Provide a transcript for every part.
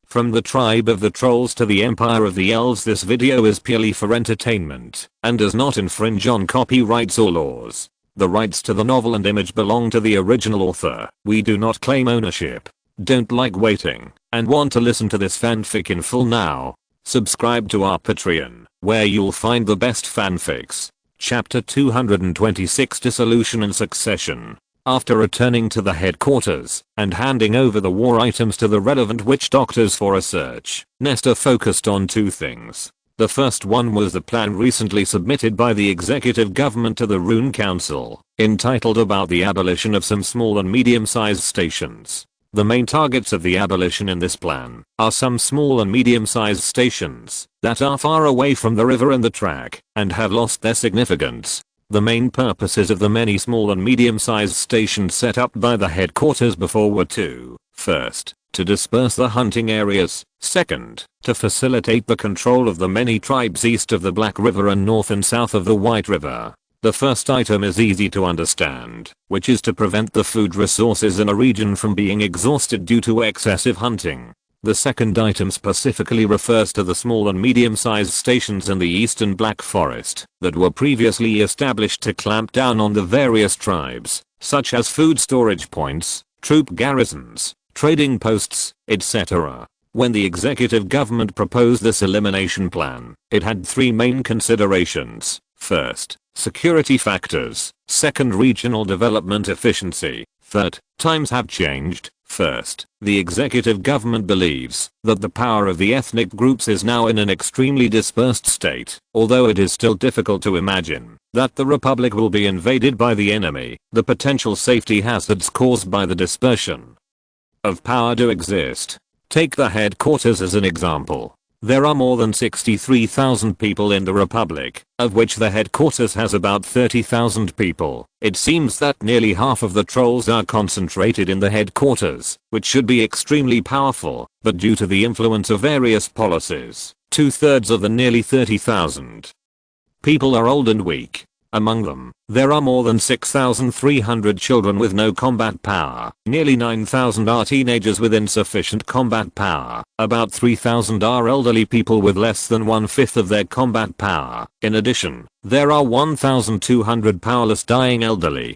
From the tribe of the trolls to the empire of the elves, this video is purely for entertainment and does not infringe on copyrights or laws. The rights to the novel and image belong to the original author. We do not claim ownership. Don't like waiting and want to listen to this fanfic in full now? Subscribe to our Patreon, where you'll find the best fanfics. Chapter 226, Dissolution and Succession. After returning to the headquarters and handing over the war items to the relevant witch doctors for a search, Nesta focused on two things. The first one was the plan recently submitted by the executive government to the Rune Council, entitled about the abolition of some small and medium-sized stations. The main targets of the abolition in this plan are some small and medium-sized stations that are far away from the river and the track and have lost their significance. The main purposes of the many small and medium-sized stations set up by the headquarters before were to, first, to disperse the hunting areas, second, to facilitate the control of the many tribes east of the Black River and north and south of the White River. The first item is easy to understand, which is to prevent the food resources in a region from being exhausted due to excessive hunting. The second item specifically refers to the small and medium-sized stations in the eastern Black Forest that were previously established to clamp down on the various tribes, such as food storage points, troop garrisons, trading posts, etc. When the executive government proposed this elimination plan, it had three main considerations. First, security factors. Second, regional development efficiency. Third, times have changed. First, the executive government believes that the power of the ethnic groups is now in an extremely dispersed state, although it is still difficult to imagine that the Republic will be invaded by the enemy. The potential safety hazards caused by the dispersion of power do exist. Take the headquarters as an example. There are more than 63,000 people in the Republic, of which the headquarters has about 30,000 people. It seems that nearly half of the trolls are concentrated in the headquarters, which should be extremely powerful, but due to the influence of various policies, 2/3 of the nearly 30,000 people are old and weak. Among them, there are more than 6,300 children with no combat power. Nearly 9,000 are teenagers with insufficient combat power. About 3,000 are elderly people with less than 1/5 of their combat power. In addition, there are 1,200 powerless dying elderly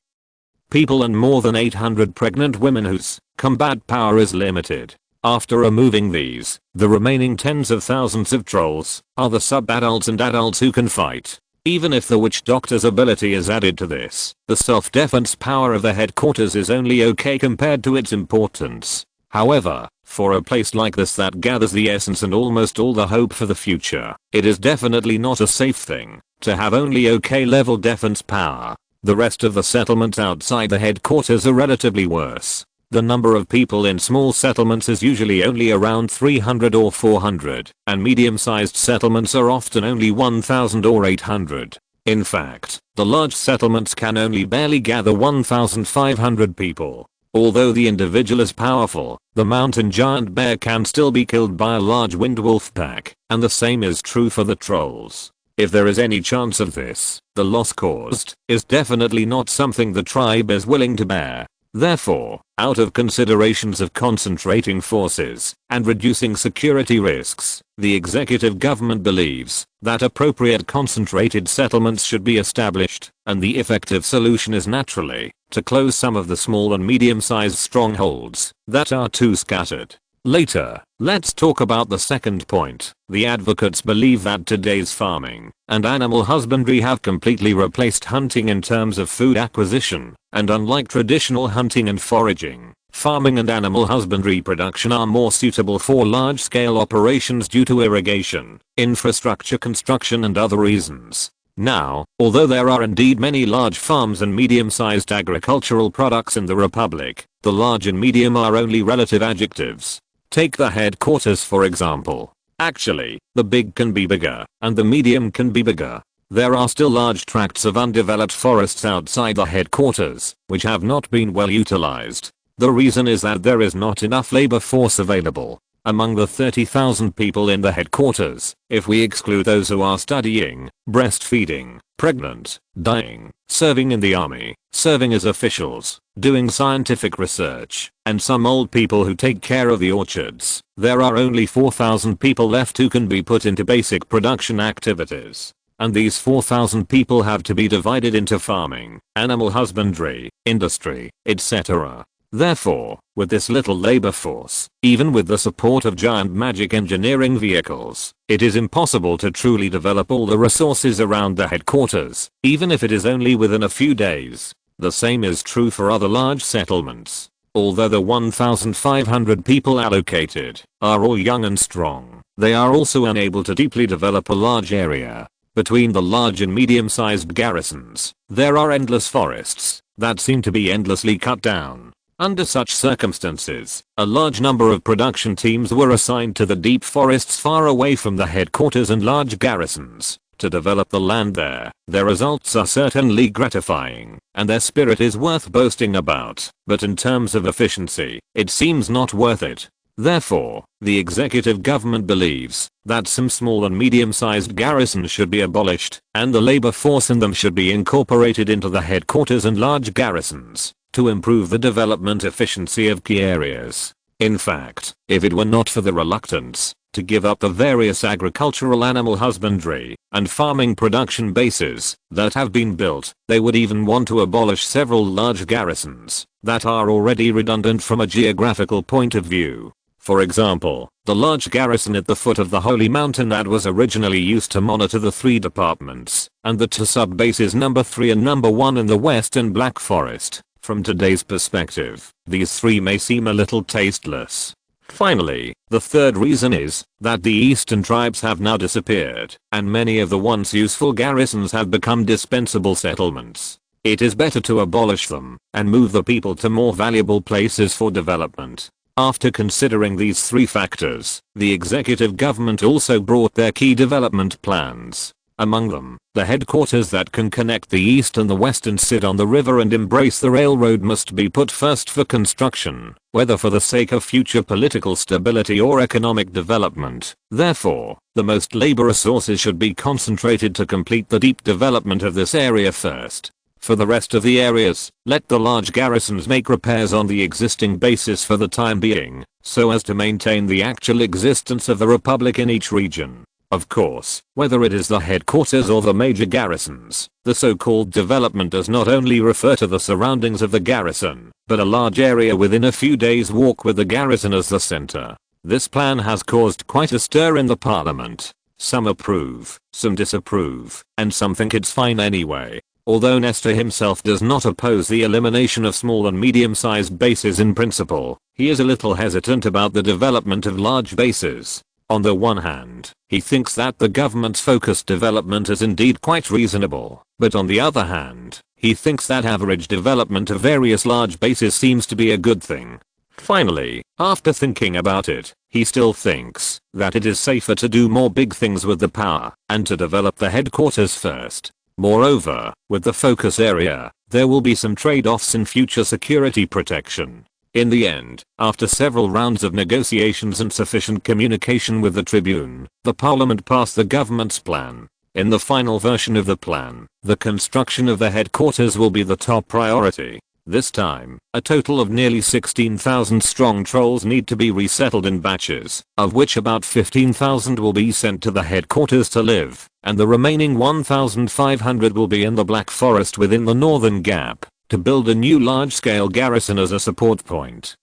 people and more than 800 pregnant women whose combat power is limited. After removing these, the remaining tens of thousands of trolls are the sub-adults and adults who can fight. Even if the witch doctor's ability is added to this, the self-defense power of the headquarters is only okay compared to its importance. However, for a place like this that gathers the essence and almost all the hope for the future, it is definitely not a safe thing to have only okay level defense power. The rest of the settlements outside the headquarters are relatively worse. The number of people in small settlements is usually only around 300 or 400, and medium-sized settlements are often only 1,000 or 800. In fact, the large settlements can only barely gather 1,500 people. Although the individual is powerful, the mountain giant bear can still be killed by a large wind wolf pack, and the same is true for the trolls. If there is any chance of this, the loss caused is definitely not something the tribe is willing to bear. Therefore, out of considerations of concentrating forces and reducing security risks, the executive government believes that appropriate concentrated settlements should be established, and the effective solution is naturally to close some of the small and medium-sized strongholds that are too scattered. Later, let's talk about the second point. The advocates believe that today's farming and animal husbandry have completely replaced hunting in terms of food acquisition, and unlike traditional hunting and foraging, farming and animal husbandry production are more suitable for large-scale operations due to irrigation, infrastructure construction and other reasons. Now, although there are indeed many large farms and medium-sized agricultural products in the Republic, the large and medium are only relative adjectives. Take the headquarters for example. Actually, the big can be bigger, and the medium can be bigger. There are still large tracts of undeveloped forests outside the headquarters, which have not been well utilized. The reason is that there is not enough labor force available. Among the 30,000 people in the headquarters, if we exclude those who are studying, breastfeeding, pregnant, dying, serving in the army, serving as officials, doing scientific research, and some old people who take care of the orchards, there are only 4,000 people left who can be put into basic production activities. And these 4,000 people have to be divided into farming, animal husbandry, industry, etc. Therefore, with this little labor force, even with the support of giant magic engineering vehicles, it is impossible to truly develop all the resources around the headquarters, even if it is only within a few days. The same is true for other large settlements. Although the 1,500 people allocated are all young and strong, they are also unable to deeply develop a large area. Between the large and medium-sized garrisons, there are endless forests that seem to be endlessly cut down. Under such circumstances, a large number of production teams were assigned to the deep forests far away from the headquarters and large garrisons to develop the land there. Their results are certainly gratifying, and their spirit is worth boasting about, but in terms of efficiency, it seems not worth it. Therefore, the executive government believes that some small and medium-sized garrisons should be abolished, and the labor force in them should be incorporated into the headquarters and large garrisons to improve the development efficiency of key areas. In fact, if it were not for the reluctance to give up the various agricultural animal husbandry and farming production bases that have been built, they would even want to abolish several large garrisons that are already redundant from a geographical point of view. For example, the large garrison at the foot of the Holy Mountain that was originally used to monitor the 3 departments, and the 2 sub-bases number 3 and number 1 in the Western Black Forest. From today's perspective, these 3 may seem a little tasteless. Finally, the third reason is that the eastern tribes have now disappeared, and many of the once useful garrisons have become dispensable settlements. It is better to abolish them and move the people to more valuable places for development. After considering these 3 factors, the executive government also brought their key development plans. Among them, the headquarters that can connect the east and the west and sit on the river and embrace the railroad must be put first for construction, whether for the sake of future political stability or economic development. Therefore, the most labor resources should be concentrated to complete the deep development of this area first. For the rest of the areas, let the large garrisons make repairs on the existing bases for the time being, so as to maintain the actual existence of the republic in each region. Of course, whether it is the headquarters or the major garrisons, the so-called development does not only refer to the surroundings of the garrison, but a large area within a few days' walk with the garrison as the center. This plan has caused quite a stir in the parliament. Some approve, some disapprove, and some think it's fine anyway. Although Nestor himself does not oppose the elimination of small and medium-sized bases in principle, he is a little hesitant about the development of large bases. On the one hand, he thinks that the government's focused development is indeed quite reasonable, but on the other hand, he thinks that average development of various large bases seems to be a good thing. Finally, after thinking about it, he still thinks that it is safer to do more big things with the power and to develop the headquarters first. Moreover, with the focus area, there will be some trade-offs in future security protection. In the end, after several rounds of negotiations and sufficient communication with the Tribune, the Parliament passed the government's plan. In the final version of the plan, the construction of the headquarters will be the top priority. This time, a total of nearly 16,000 strong trolls need to be resettled in batches, of which about 15,000 will be sent to the headquarters to live, and the remaining 1,500 will be in the Black Forest within the Northern Gap, to build a new large-scale garrison as a support point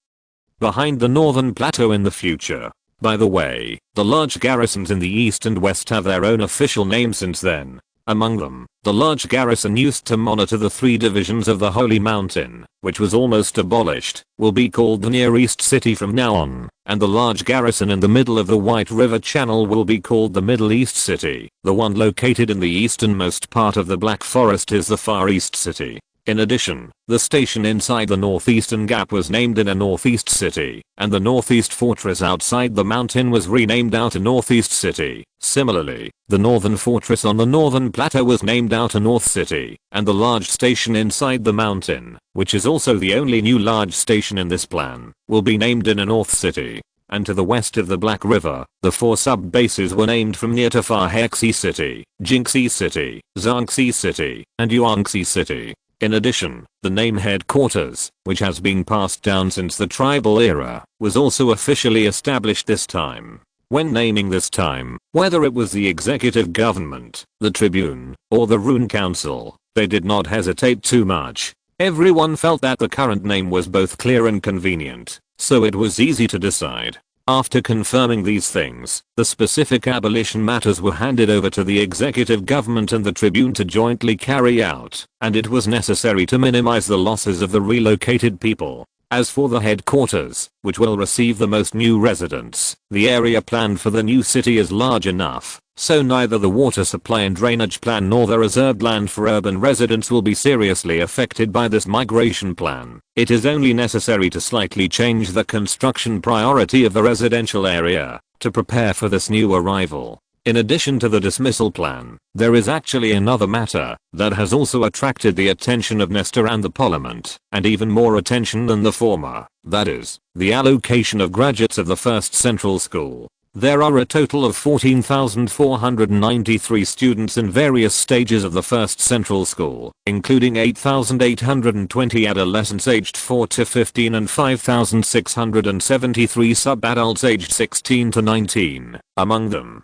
behind the Northern Plateau in the future. By the way, the large garrisons in the east and west have their own official name since then. Among them, the large garrison used to monitor the 3 divisions of the Holy Mountain, which was almost abolished, will be called the Near East City from now on, and the large garrison in the middle of the White River Channel will be called the Middle East City. The one located in the easternmost part of the Black Forest is the Far East City. In addition, the station inside the Northeastern Gap was named in a Northeast City, and the Northeast Fortress outside the mountain was renamed Outer Northeast City. Similarly, the Northern Fortress on the Northern Plateau was named Outer North City, and the large station inside the mountain, which is also the only new large station in this plan, will be named Inner North City. and to the west of the Black River, the 4 sub-bases were named from near to far Hexy City, Jinxie City, Zhanxi City, and Yuanxi City. In addition, the name headquarters, which has been passed down since the tribal era, was also officially established this time. When naming this time, whether it was the executive government, the tribune, or the Rune Council, they did not hesitate too much. Everyone felt that the current name was both clear and convenient, so it was easy to decide. After confirming these things, the specific abolition matters were handed over to the executive government and the tribune to jointly carry out, and it was necessary to minimize the losses of the relocated people. As for the headquarters, which will receive the most new residents, the area planned for the new city is large enough, so neither the water supply and drainage plan nor the reserved land for urban residents will be seriously affected by this migration plan. It is only necessary to slightly change the construction priority of the residential area to prepare for this new arrival. In addition to the dismissal plan, there is actually another matter that has also attracted the attention of Nestor and the Parliament, and even more attention than the former, that is, the allocation of graduates of the first central school. There are a total of 14,493 students in various stages of the first central school, including 8,820 adolescents aged 4 to 15 and 5,673 sub-adults aged 16 to 19. Among them,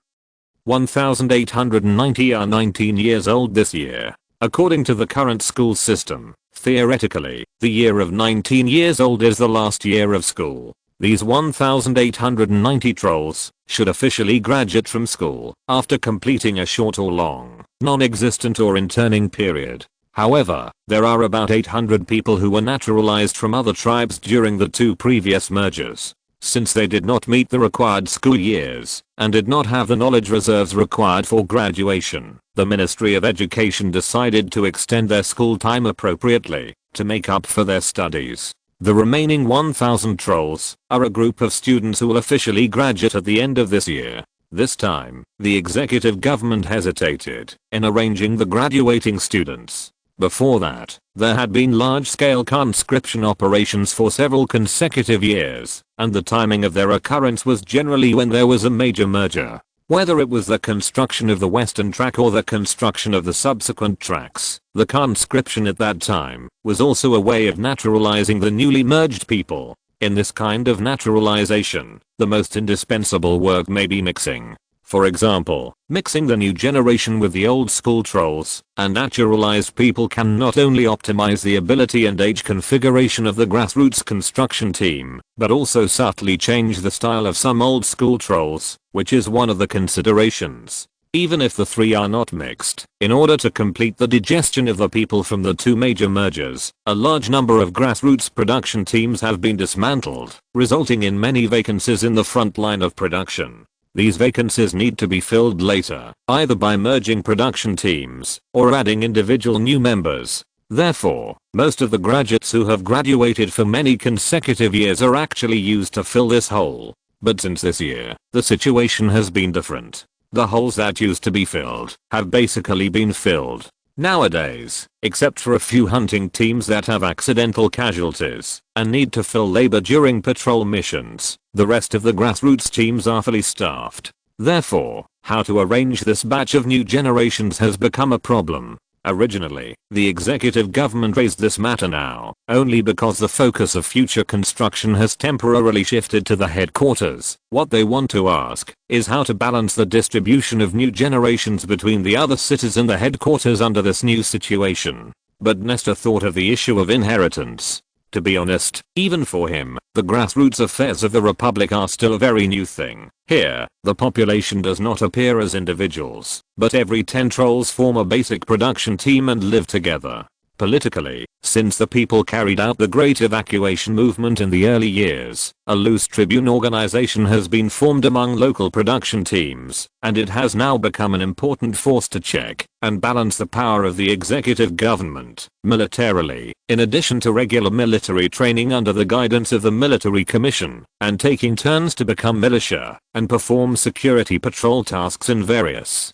1,890 are 19 years old this year. According to the current school system, theoretically, the year of 19 years old is the last year of school. These 1,890 trolls should officially graduate from school after completing a short or long, non-existent or interning period. However, there are about 800 people who were naturalized from other tribes during the 2 previous mergers. Since they did not meet the required school years and did not have the knowledge reserves required for graduation, the Ministry of Education decided to extend their school time appropriately to make up for their studies. The remaining 1,000 trolls are a group of students who will officially graduate at the end of this year. This time, the executive government hesitated in arranging the graduating students. Before that, there had been large-scale conscription operations for several consecutive years, and the timing of their occurrence was generally when there was a major merger. Whether it was the construction of the western track or the construction of the subsequent tracks, the conscription at that time was also a way of naturalizing the newly merged people. In this kind of naturalization, the most indispensable work may be mixing. For example, mixing the new generation with the old school trolls and naturalized people can not only optimize the ability and age configuration of the grassroots construction team, but also subtly change the style of some old school trolls, which is one of the considerations. Even if the 3 are not mixed, in order to complete the digestion of the people from the 2 major mergers, a large number of grassroots production teams have been dismantled, resulting in many vacancies in the front line of production. These vacancies need to be filled later, either by merging production teams or adding individual new members. Therefore, most of the graduates who have graduated for many consecutive years are actually used to fill this hole. But since this year, the situation has been different. The holes that used to be filled have basically been filled. Nowadays, except for a few hunting teams that have accidental casualties and need to fill labor during patrol missions, the rest of the grassroots teams are fully staffed. Therefore, how to arrange this batch of new generations has become a problem. Originally, the executive government raised this matter now only because the focus of future construction has temporarily shifted to the headquarters. What they want to ask is how to balance the distribution of new generations between the other cities and the headquarters under this new situation. But Nestor thought of the issue of inheritance. To be honest, even for him, the grassroots affairs of the Republic are still a very new thing. Here, the population does not appear as individuals, but every 10 trolls form a basic production team and live together. Politically, since the people carried out the Great Evacuation movement in the early years, a loose tribune organization has been formed among local production teams, and it has now become an important force to check and balance the power of the executive government, militarily, in addition to regular military training under the guidance of the Military Commission, and taking turns to become militia and perform security patrol tasks in various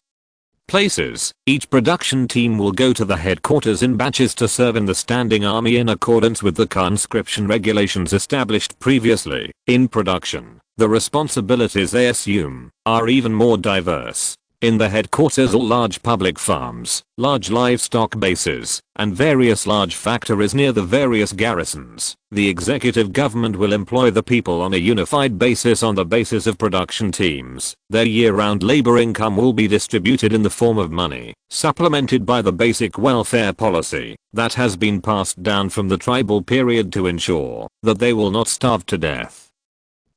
places. Each production team will go to the headquarters in batches to serve in the standing army in accordance with the conscription regulations established previously. In production, the responsibilities they assume are even more diverse. In the headquarters are large public farms, large livestock bases, and various large factories near the various garrisons. The executive government will employ the people on a unified basis on the basis of production teams. Their year-round labor income will be distributed in the form of money, supplemented by the basic welfare policy that has been passed down from the tribal period to ensure that they will not starve to death,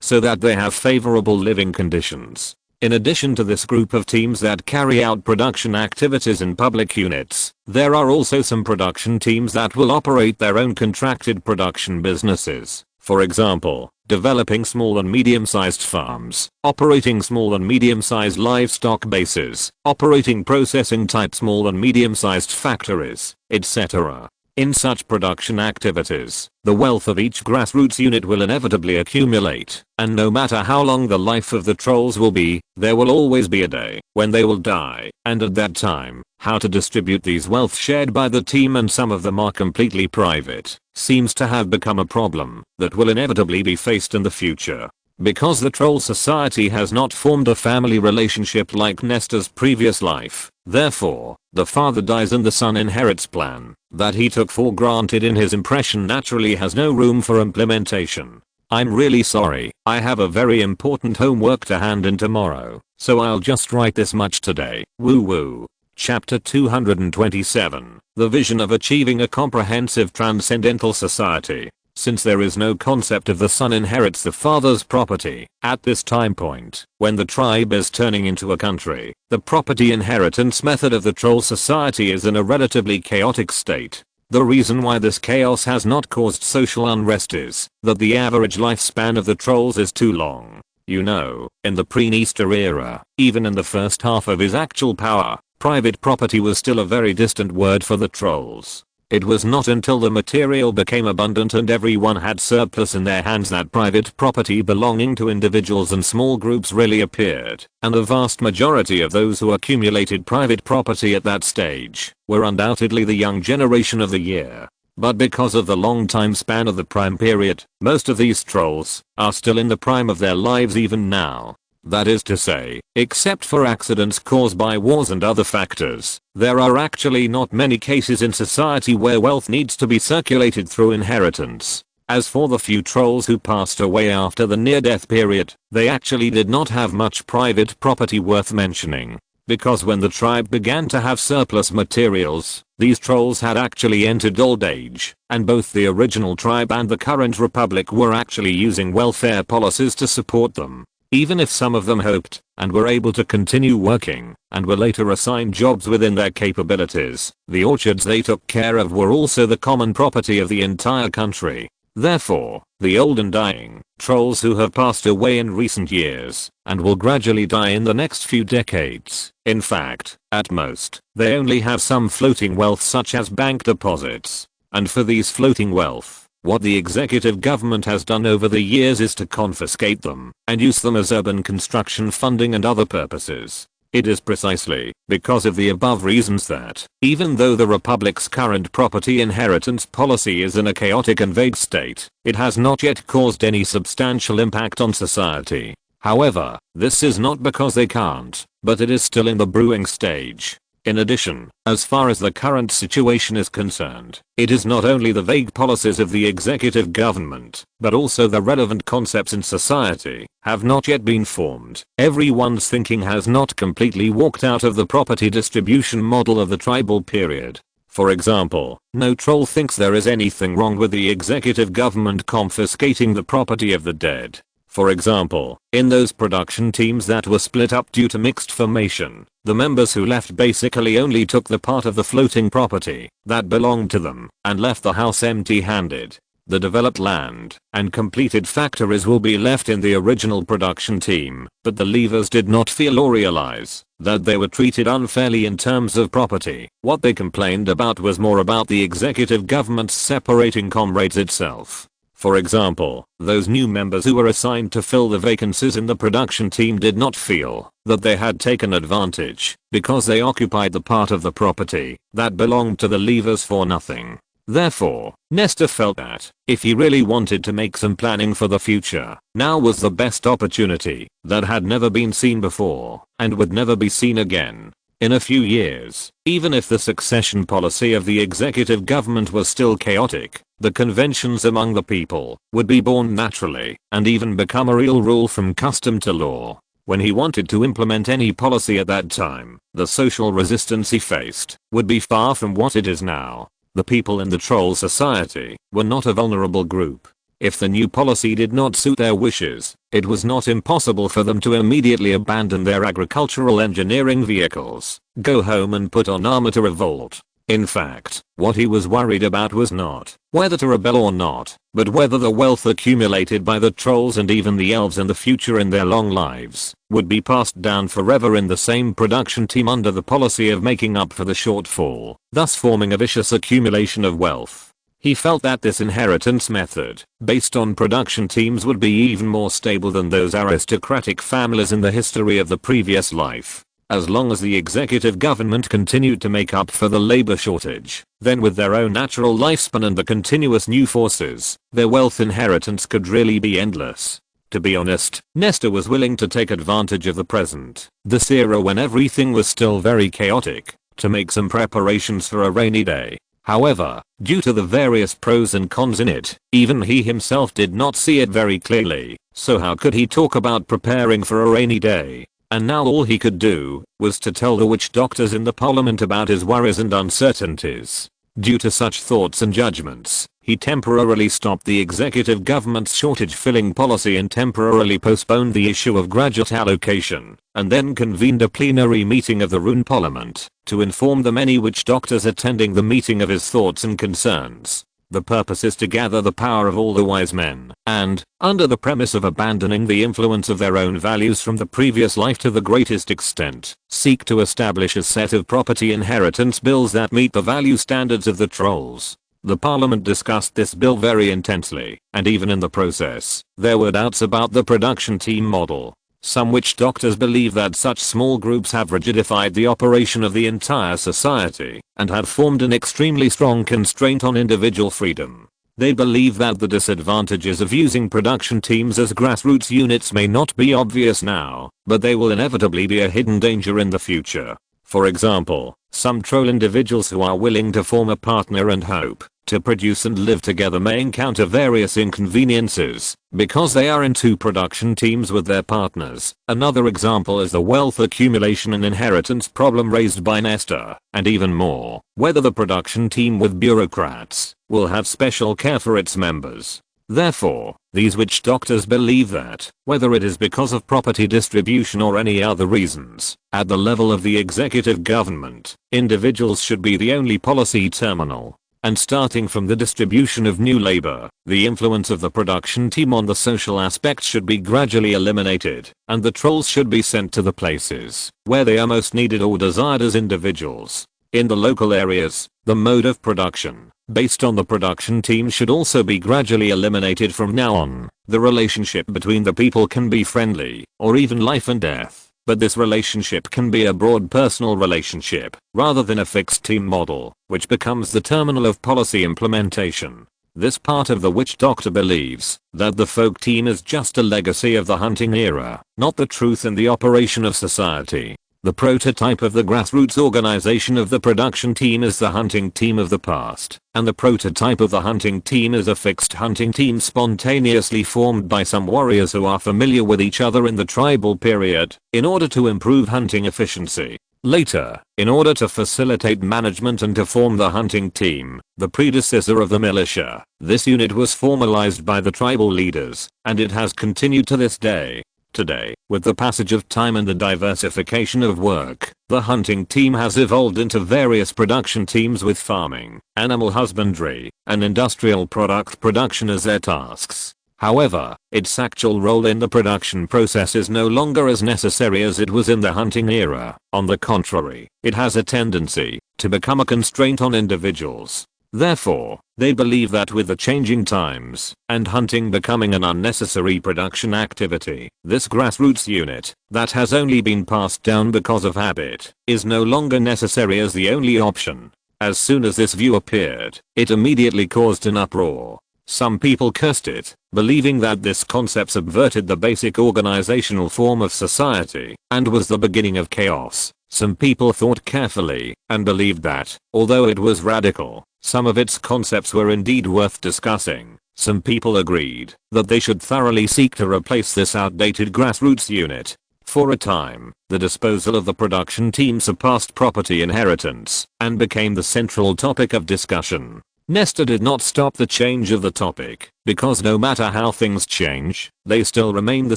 so that they have favorable living conditions. In addition to this group of teams that carry out production activities in public units, there are also some production teams that will operate their own contracted production businesses. For example, developing small and medium-sized farms, operating small and medium-sized livestock bases, operating processing-type small and medium-sized factories, etc. In such production activities, the wealth of each grassroots unit will inevitably accumulate, and no matter how long the life of the trolls will be, there will always be a day when they will die, and at that time, how to distribute these wealth shared by the team, and some of them are completely private, seems to have become a problem that will inevitably be faced in the future. Because the troll society has not formed a family relationship like Nestor's previous life, therefore, the father dies and the son inherits plan that he took for granted in his impression naturally has no room for implementation. I'm really sorry, I have a very important homework to hand in tomorrow, so I'll just write this much today. Woo woo. Chapter 227. The vision of achieving a comprehensive transcendental society. Since there is no concept of the son inherits the father's property, at this time point, when the tribe is turning into a country, the property inheritance method of the troll society is in a relatively chaotic state. The reason why this chaos has not caused social unrest is that the average lifespan of the trolls is too long. You know, in the pre-Nestor era, even in the first half of his actual power, private property was still a very distant word for the trolls. It was not until the material became abundant and everyone had surplus in their hands that private property belonging to individuals and small groups really appeared, and the vast majority of those who accumulated private property at that stage were undoubtedly the young generation of the year. But because of the long time span of the prime period, most of these trolls are still in the prime of their lives even now. That is to say, except for accidents caused by wars and other factors, there are actually not many cases in society where wealth needs to be circulated through inheritance. As for the few trolls who passed away after the near-death period, they actually did not have much private property worth mentioning. Because when the tribe began to have surplus materials, these trolls had actually entered old age, and both the original tribe and the current republic were actually using welfare policies to support them. Even if some of them hoped and were able to continue working and were later assigned jobs within their capabilities, the orchards they took care of were also the common property of the entire country. Therefore, the old and dying trolls who have passed away in recent years and will gradually die in the next few decades, in fact, at most, they only have some floating wealth such as bank deposits. And for these floating wealth, what the executive government has done over the years is to confiscate them and use them as urban construction funding and other purposes. It is precisely because of the above reasons that, even though the Republic's current property inheritance policy is in a chaotic and vague state, it has not yet caused any substantial impact on society. However, this is not because they can't, but it is still in the brewing stage. In addition, as far as the current situation is concerned, it is not only the vague policies of the executive government, but also the relevant concepts in society have not yet been formed. Everyone's thinking has not completely walked out of the property distribution model of the tribal period. For example, no troll thinks there is anything wrong with the executive government confiscating the property of the dead. For example, in those production teams that were split up due to mixed formation, the members who left basically only took the part of the floating property that belonged to them and left the house empty-handed. The developed land and completed factories will be left in the original production team, but the leavers did not feel or realize that they were treated unfairly in terms of property. What they complained about was more about the executive government separating comrades itself. For example, those new members who were assigned to fill the vacancies in the production team did not feel that they had taken advantage because they occupied the part of the property that belonged to the leavers for nothing. Therefore, Nestor felt that if he really wanted to make some planning for the future, now was the best opportunity that had never been seen before and would never be seen again. In a few years, even if the succession policy of the executive government was still chaotic, the conventions among the people would be born naturally and even become a real rule from custom to law. When he wanted to implement any policy at that time, the social resistance he faced would be far from what it is now. The people in the troll society were not a vulnerable group. If the new policy did not suit their wishes, it was not impossible for them to immediately abandon their agricultural engineering vehicles, go home and put on armor to revolt. In fact, what he was worried about was not whether to rebel or not, but whether the wealth accumulated by the trolls and even the elves in the future in their long lives would be passed down forever in the same production team under the policy of making up for the shortfall, thus forming a vicious accumulation of wealth. He felt that this inheritance method, based on production teams, would be even more stable than those aristocratic families in the history of the previous life. As long as the executive government continued to make up for the labor shortage, then with their own natural lifespan and the continuous new forces, their wealth inheritance could really be endless. To be honest, Nestor was willing to take advantage of the present, this era when everything was still very chaotic, to make some preparations for a rainy day. However, due to the various pros and cons in it, even he himself did not see it very clearly, so how could he talk about preparing for a rainy day? And now all he could do was to tell the witch doctors in the parliament about his worries and uncertainties. Due to such thoughts and judgments, he temporarily stopped the executive government's shortage filling policy and temporarily postponed the issue of graduate allocation, and then convened a plenary meeting of the Rune Parliament to inform the many witch doctors attending the meeting of his thoughts and concerns. The purpose is to gather the power of all the wise men and, under the premise of abandoning the influence of their own values from the previous life to the greatest extent, seek to establish a set of property inheritance bills that meet the value standards of the trolls. The parliament discussed this bill very intensely, and even in the process, there were doubts about the production team model. Some witch doctors believe that such small groups have rigidified the operation of the entire society and have formed an extremely strong constraint on individual freedom. They believe that the disadvantages of using production teams as grassroots units may not be obvious now, but they will inevitably be a hidden danger in the future. For example, some troll individuals who are willing to form a partner and hope to produce and live together may encounter various inconveniences because they are in two production teams with their partners. Another example is the wealth accumulation and inheritance problem raised by Nestor, and even more, whether the production team with bureaucrats will have special care for its members. Therefore, these witch doctors believe that, whether it is because of property distribution or any other reasons, at the level of the executive government, individuals should be the only policy terminal. And starting from the distribution of new labor, the influence of the production team on the social aspects should be gradually eliminated, and the trolls should be sent to the places where they are most needed or desired as individuals. In the local areas, the mode of production, based on the production team, should also be gradually eliminated from now on. The relationship between the people can be friendly, or even life and death. But this relationship can be a broad personal relationship, rather than a fixed team model, which becomes the terminal of policy implementation. This part of the witch doctor believes that the folk team is just a legacy of the hunting era, not the truth in the operation of society. The prototype of the grassroots organization of the production team is the hunting team of the past, and the prototype of the hunting team is a fixed hunting team spontaneously formed by some warriors who are familiar with each other in the tribal period, in order to improve hunting efficiency. Later, in order to facilitate management and to form the hunting team, the predecessor of the militia, this unit was formalized by the tribal leaders, and it has continued to this day. Today, with the passage of time and the diversification of work, the hunting team has evolved into various production teams with farming, animal husbandry, and industrial product production as their tasks. However, its actual role in the production process is no longer as necessary as it was in the hunting era. On the contrary, it has a tendency to become a constraint on individuals. Therefore, they believe that with the changing times, and hunting becoming an unnecessary production activity, this grassroots unit, that has only been passed down because of habit, is no longer necessary as the only option. As soon as this view appeared, it immediately caused an uproar. Some people cursed it, believing that this concept subverted the basic organizational form of society, and was the beginning of chaos. Some people thought carefully, and believed that, although it was radical, some of its concepts were indeed worth discussing. Some people agreed that they should thoroughly seek to replace this outdated grassroots unit. For a time, the disposal of the production team surpassed property inheritance, and became the central topic of discussion. Nesta did not stop the change of the topic, because no matter how things change, they still remain the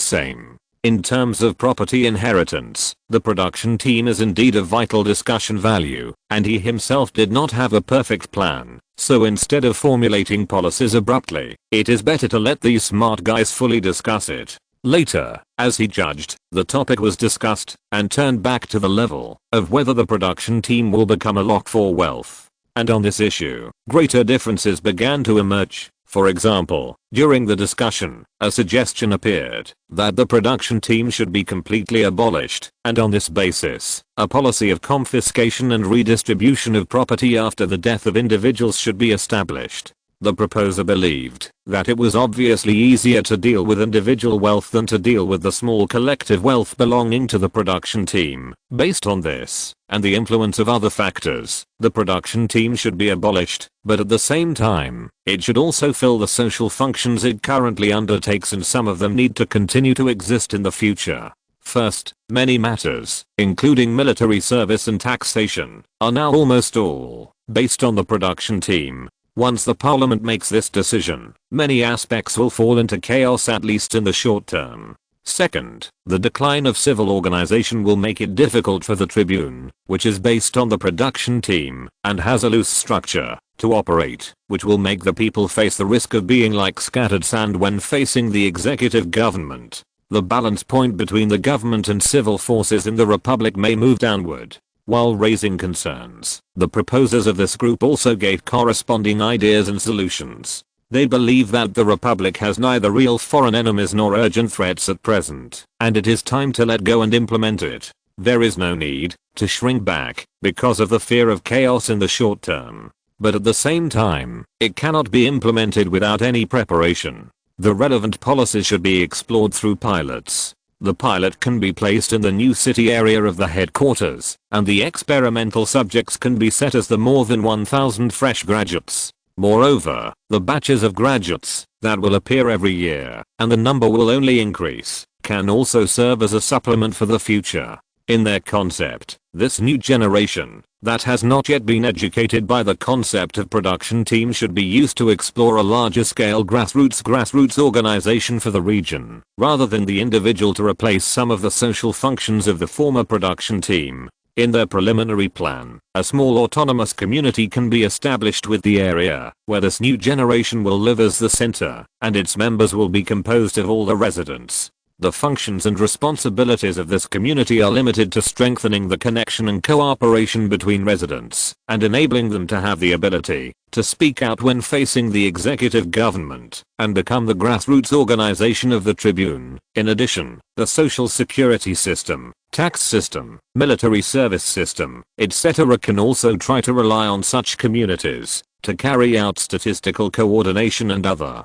same. In terms of property inheritance, the production team is indeed of vital discussion value, and he himself did not have a perfect plan, so instead of formulating policies abruptly, it is better to let these smart guys fully discuss it. Later, as he judged, the topic was discussed, and turned back to the level of whether the production team will become a lock for wealth. And on this issue, greater differences began to emerge. For example, during the discussion, a suggestion appeared that the production team should be completely abolished, and on this basis, a policy of confiscation and redistribution of property after the death of individuals should be established. The proposer believed that it was obviously easier to deal with individual wealth than to deal with the small collective wealth belonging to the production team. Based on this, and the influence of other factors, the production team should be abolished, but at the same time, it should also fill the social functions it currently undertakes, and some of them need to continue to exist in the future. First, many matters, including military service and taxation, are now almost all based on the production team. Once the parliament makes this decision, many aspects will fall into chaos, at least in the short term. Second, the decline of civil organization will make it difficult for the tribune, which is based on the production team, and has a loose structure, to operate, which will make the people face the risk of being like scattered sand when facing the executive government. The balance point between the government and civil forces in the republic may move downward. While raising concerns, the proposers of this group also gave corresponding ideas and solutions. They believe that the republic has neither real foreign enemies nor urgent threats at present, and it is time to let go and implement it. There is no need to shrink back because of the fear of chaos in the short term. But at the same time, it cannot be implemented without any preparation. The relevant policies should be explored through pilots. The pilot can be placed in the new city area of the headquarters, and the experimental subjects can be set as the more than 1,000 fresh graduates. Moreover, the batches of graduates that will appear every year, and the number will only increase, can also serve as a supplement for the future. In their concept, this new generation that has not yet been educated by the concept of production team should be used to explore a larger scale grassroots organization for the region, rather than the individual to replace some of the social functions of the former production team. In their preliminary plan, a small autonomous community can be established with the area where this new generation will live as the center, and its members will be composed of all the residents. The functions and responsibilities of this community are limited to strengthening the connection and cooperation between residents, and enabling them to have the ability to speak out when facing the executive government, and become the grassroots organization of the tribune. In addition, the social security system, tax system, military service system, etc. can also try to rely on such communities to carry out statistical coordination and other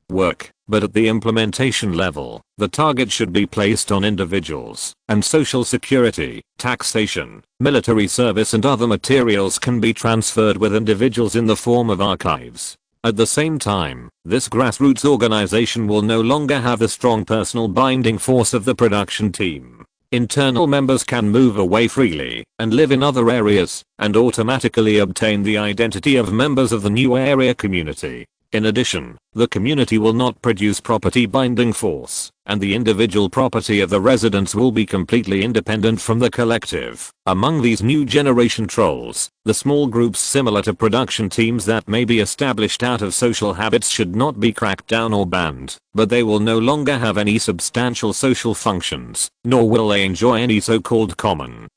work, but at the implementation level, the target should be placed on individuals, and social security, taxation, military service and other materials can be transferred with individuals in the form of archives. At the same time, this grassroots organization will no longer have the strong personal binding force of the production team. Internal members can move away freely and live in other areas, and automatically obtain the identity of members of the new area community. In addition, the community will not produce property binding force, and the individual property of the residents will be completely independent from the collective. Among these new generation trolls, the small groups similar to production teams that may be established out of social habits should not be cracked down or banned, but they will no longer have any substantial social functions, nor will they enjoy any so-called common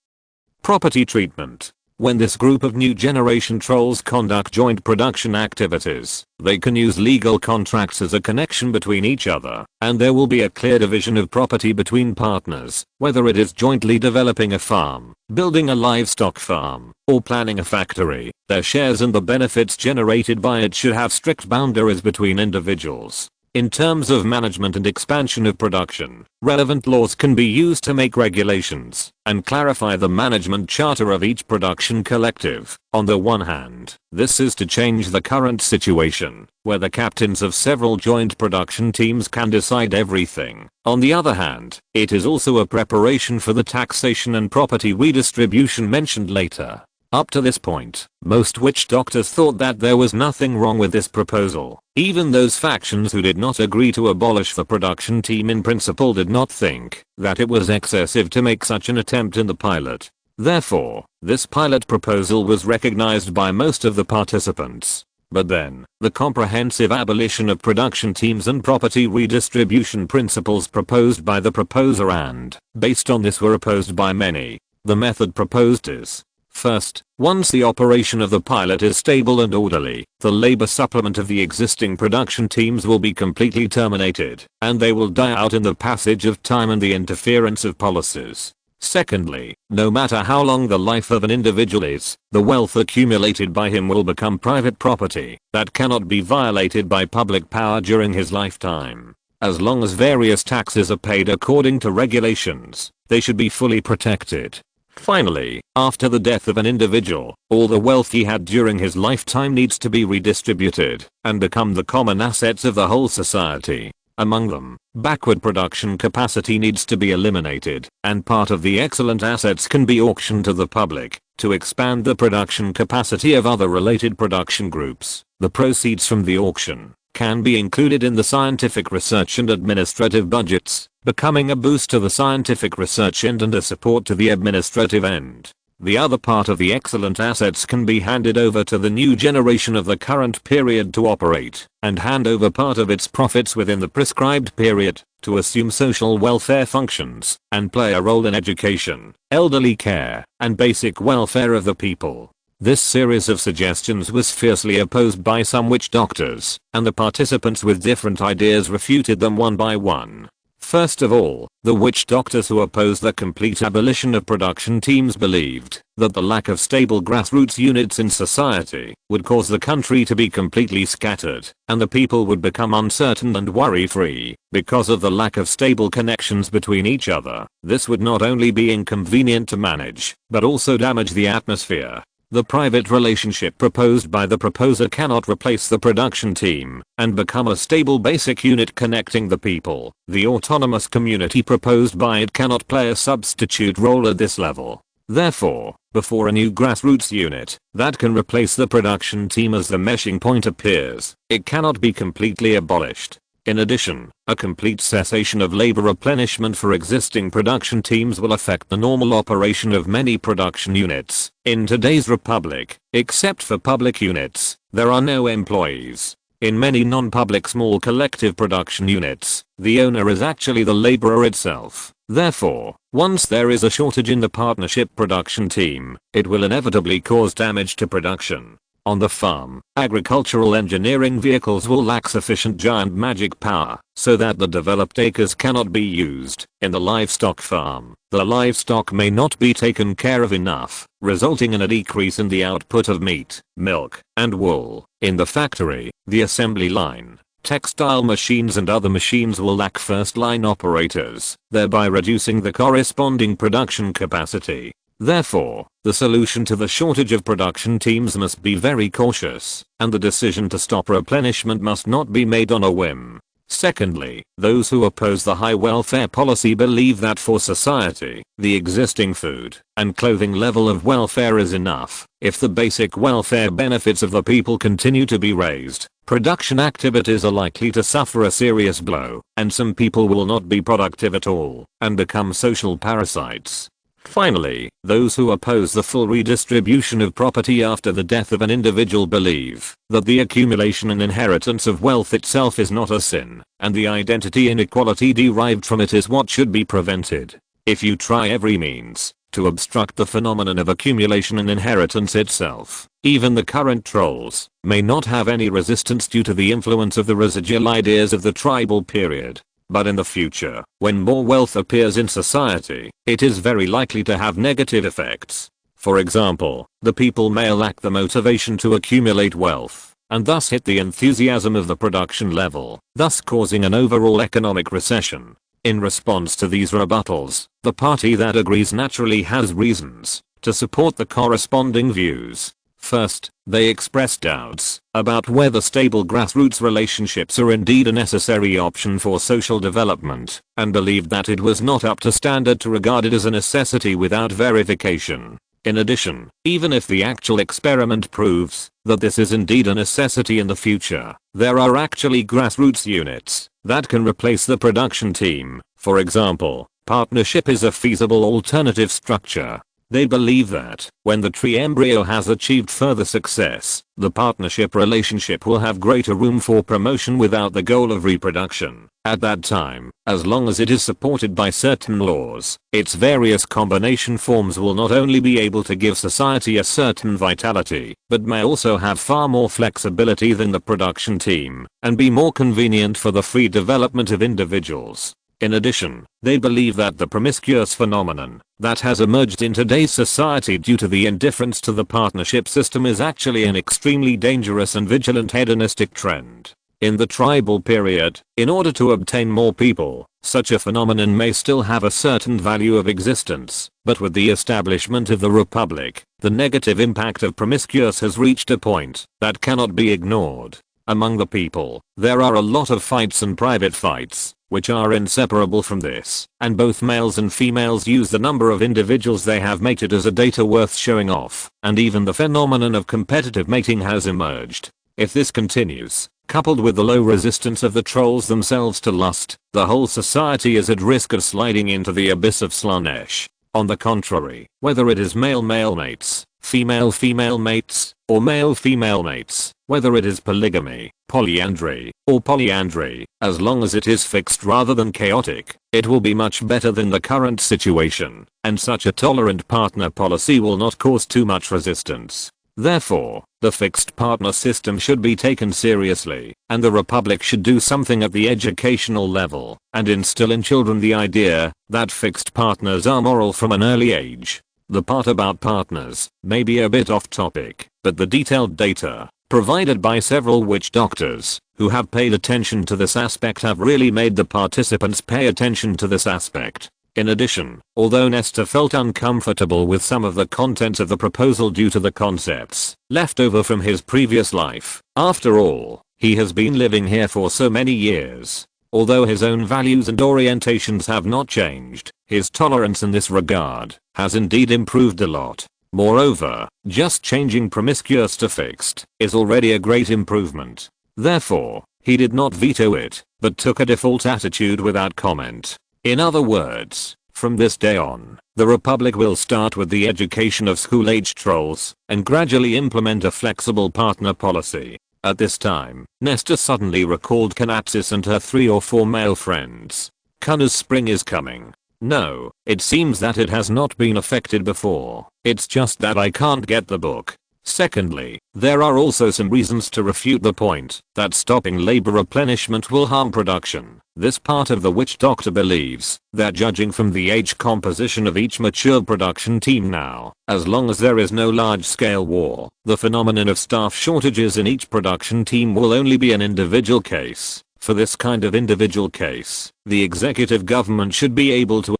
property treatment. When this group of new generation trolls conduct joint production activities, they can use legal contracts as a connection between each other, and there will be a clear division of property between partners, whether it is jointly developing a farm, building a livestock farm, or planning a factory. Their shares and the benefits generated by it should have strict boundaries between individuals. In terms of management and expansion of production, relevant laws can be used to make regulations and clarify the management charter of each production collective. On the one hand, this is to change the current situation, where the captains of several joint production teams can decide everything. On the other hand, it is also a preparation for the taxation and property redistribution mentioned later. Up to this point, most witch doctors thought that there was nothing wrong with this proposal. Even those factions who did not agree to abolish the production team in principle did not think that it was excessive to make such an attempt in the pilot. Therefore, this pilot proposal was recognized by most of the participants. But then, the comprehensive abolition of production teams and property redistribution principles proposed by the proposer and, based on this, were opposed by many. The method proposed is: first, once the operation of the pilot is stable and orderly, the labor supplement of the existing production teams will be completely terminated, and they will die out in the passage of time and the interference of policies. Secondly, no matter how long the life of an individual is, the wealth accumulated by him will become private property that cannot be violated by public power during his lifetime. As long as various taxes are paid according to regulations, they should be fully protected. Finally, after the death of an individual, all the wealth he had during his lifetime needs to be redistributed and become the common assets of the whole society. Among them, backward production capacity needs to be eliminated, and part of the excellent assets can be auctioned to the public to expand the production capacity of other related production groups. The proceeds from the auction can be included in the scientific research and administrative budgets, becoming a boost to the scientific research end and a support to the administrative end. The other part of the excellent assets can be handed over to the new generation of the current period to operate, and hand over part of its profits within the prescribed period to assume social welfare functions and play a role in education, elderly care, and basic welfare of the people. This series of suggestions was fiercely opposed by some witch doctors, and the participants with different ideas refuted them one by one. First of all, the witch doctors who opposed the complete abolition of production teams believed that the lack of stable grassroots units in society would cause the country to be completely scattered, and the people would become uncertain and worry-free because of the lack of stable connections between each other. This would not only be inconvenient to manage, but also damage the atmosphere. The private relationship proposed by the proposer cannot replace the production team and become a stable basic unit connecting the people. The autonomous community proposed by it cannot play a substitute role at this level. Therefore, before a new grassroots unit that can replace the production team as the meshing point appears, it cannot be completely abolished. In addition, a complete cessation of labor replenishment for existing production teams will affect the normal operation of many production units. In today's republic, except for public units, there are no employees. In many non-public small collective production units, the owner is actually the laborer itself. Therefore, once there is a shortage in the partnership production team, it will inevitably cause damage to production. On the farm, agricultural engineering vehicles will lack sufficient giant magic power, so that the developed acres cannot be used. In the livestock farm, the livestock may not be taken care of enough, resulting in a decrease in the output of meat, milk, and wool. In the factory, the assembly line, textile machines and other machines will lack first-line operators, thereby reducing the corresponding production capacity. Therefore, the solution to the shortage of production teams must be very cautious, and the decision to stop replenishment must not be made on a whim. Secondly, those who oppose the high welfare policy believe that for society, the existing food and clothing level of welfare is enough. If the basic welfare benefits of the people continue to be raised, production activities are likely to suffer a serious blow, and some people will not be productive at all and become social parasites. Finally, those who oppose the full redistribution of property after the death of an individual believe that the accumulation and inheritance of wealth itself is not a sin, and the identity inequality derived from it is what should be prevented. If you try every means to obstruct the phenomenon of accumulation and inheritance itself. Even the current trolls may not have any resistance due to the influence of the residual ideas of the tribal period. But in the future, when more wealth appears in society, it is very likely to have negative effects. For example, the people may lack the motivation to accumulate wealth, and thus hit the enthusiasm of the production level, thus causing an overall economic recession. In response to these rebuttals, the party that agrees naturally has reasons to support the corresponding views. First, they express doubts about whether stable grassroots relationships are indeed a necessary option for social development, and believed that it was not up to standard to regard it as a necessity without verification. In addition, even if the actual experiment proves that this is indeed a necessity in the future, there are actually grassroots units that can replace the production team. For example, partnership is a feasible alternative structure. They believe that, when the tree embryo has achieved further success, the partnership relationship will have greater room for promotion without the goal of reproduction. At that time, as long as it is supported by certain laws, its various combination forms will not only be able to give society a certain vitality, but may also have far more flexibility than the production team, and be more convenient for the free development of individuals. In addition, they believe that the promiscuous phenomenon that has emerged in today's society due to the indifference to the partnership system is actually an extremely dangerous and vigilant hedonistic trend. In the tribal period, in order to obtain more people, such a phenomenon may still have a certain value of existence, but with the establishment of the republic, the negative impact of promiscuous has reached a point that cannot be ignored. Among the people, there are a lot of fights and private fights, which are inseparable from this, and both males and females use the number of individuals they have mated as a data worth showing off, and even the phenomenon of competitive mating has emerged. If this continues, coupled with the low resistance of the trolls themselves to lust, the whole society is at risk of sliding into the abyss of Slanesh. On the contrary, whether it is male-male mates, female-female mates, or male-female mates, whether it is polygamy, polyandry, or polyandry, as long as it is fixed rather than chaotic, it will be much better than the current situation, and such a tolerant partner policy will not cause too much resistance. Therefore, the fixed partner system should be taken seriously, and the Republic should do something at the educational level, and instill in children the idea that fixed partners are moral from an early age. The part about partners may be a bit off topic, but the detailed data provided by several witch doctors who have paid attention to this aspect have really made the participants pay attention to this aspect. In addition, although Nestor felt uncomfortable with some of the contents of the proposal due to the concepts left over from his previous life, after all, he has been living here for so many years. Although his own values and orientations have not changed, his tolerance in this regard has indeed improved a lot. Moreover, just changing promiscuous to fixed is already a great improvement. Therefore, he did not veto it, but took a default attitude without comment. In other words, from this day on, the Republic will start with the education of school-age trolls and gradually implement a flexible partner policy. At this time, Nestor suddenly recalled Kanatsis and her 3 or 4 male friends. Kuna's spring is coming. No, it seems that it has not been affected before. It's just that I can't get the book. Secondly, there are also some reasons to refute the point that stopping labor replenishment will harm production. This part of the witch doctor believes that judging from the age composition of each mature production team now, as long as there is no large-scale war, the phenomenon of staff shortages in each production team will only be an individual case. For this kind of individual case, the executive government should be able to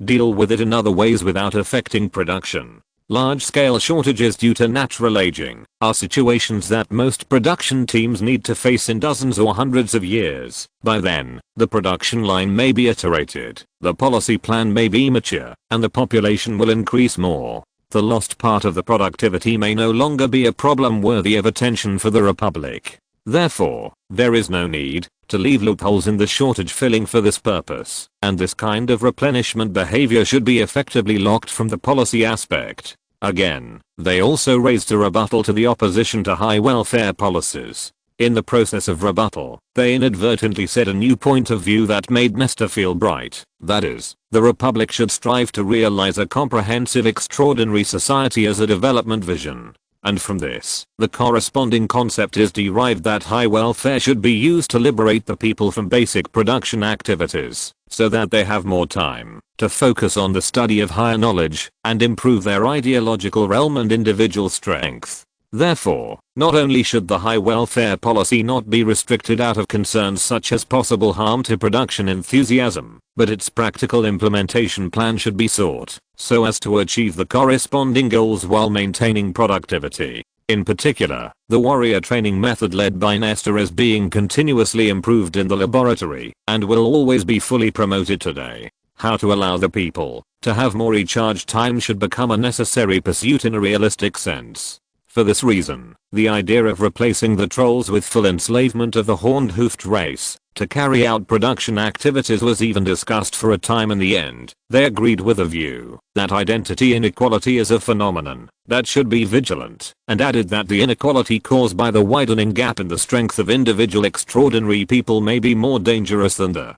deal with it in other ways without affecting production. Large-scale shortages due to natural aging are situations that most production teams need to face in dozens or hundreds of years. By then, the production line may be iterated, the policy plan may be mature, and the population will increase more. The lost part of the productivity may no longer be a problem worthy of attention for the Republic. Therefore, there is no need to leave loopholes in the shortage filling for this purpose, and this kind of replenishment behavior should be effectively locked from the policy aspect. Again, they also raised a rebuttal to the opposition to high welfare policies. In the process of rebuttal, they inadvertently said a new point of view that made Nestor feel bright. That is, the Republic should strive to realize a comprehensive extraordinary society as a development vision. And from this, the corresponding concept is derived that high welfare should be used to liberate the people from basic production activities, so that they have more time to focus on the study of higher knowledge and improve their ideological realm and individual strength. Therefore, not only should the high welfare policy not be restricted out of concerns such as possible harm to production enthusiasm, but its practical implementation plan should be sought, so as to achieve the corresponding goals while maintaining productivity. In particular, the warrior training method led by Nestor is being continuously improved in the laboratory, and will always be fully promoted today. How to allow the people to have more recharge time should become a necessary pursuit in a realistic sense. For this reason, the idea of replacing the trolls with full enslavement of the horned-hoofed race to carry out production activities was even discussed for a time. In the end, they agreed with the view that identity inequality is a phenomenon that should be vigilant, and added that the inequality caused by the widening gap in the strength of individual extraordinary people may be more dangerous than the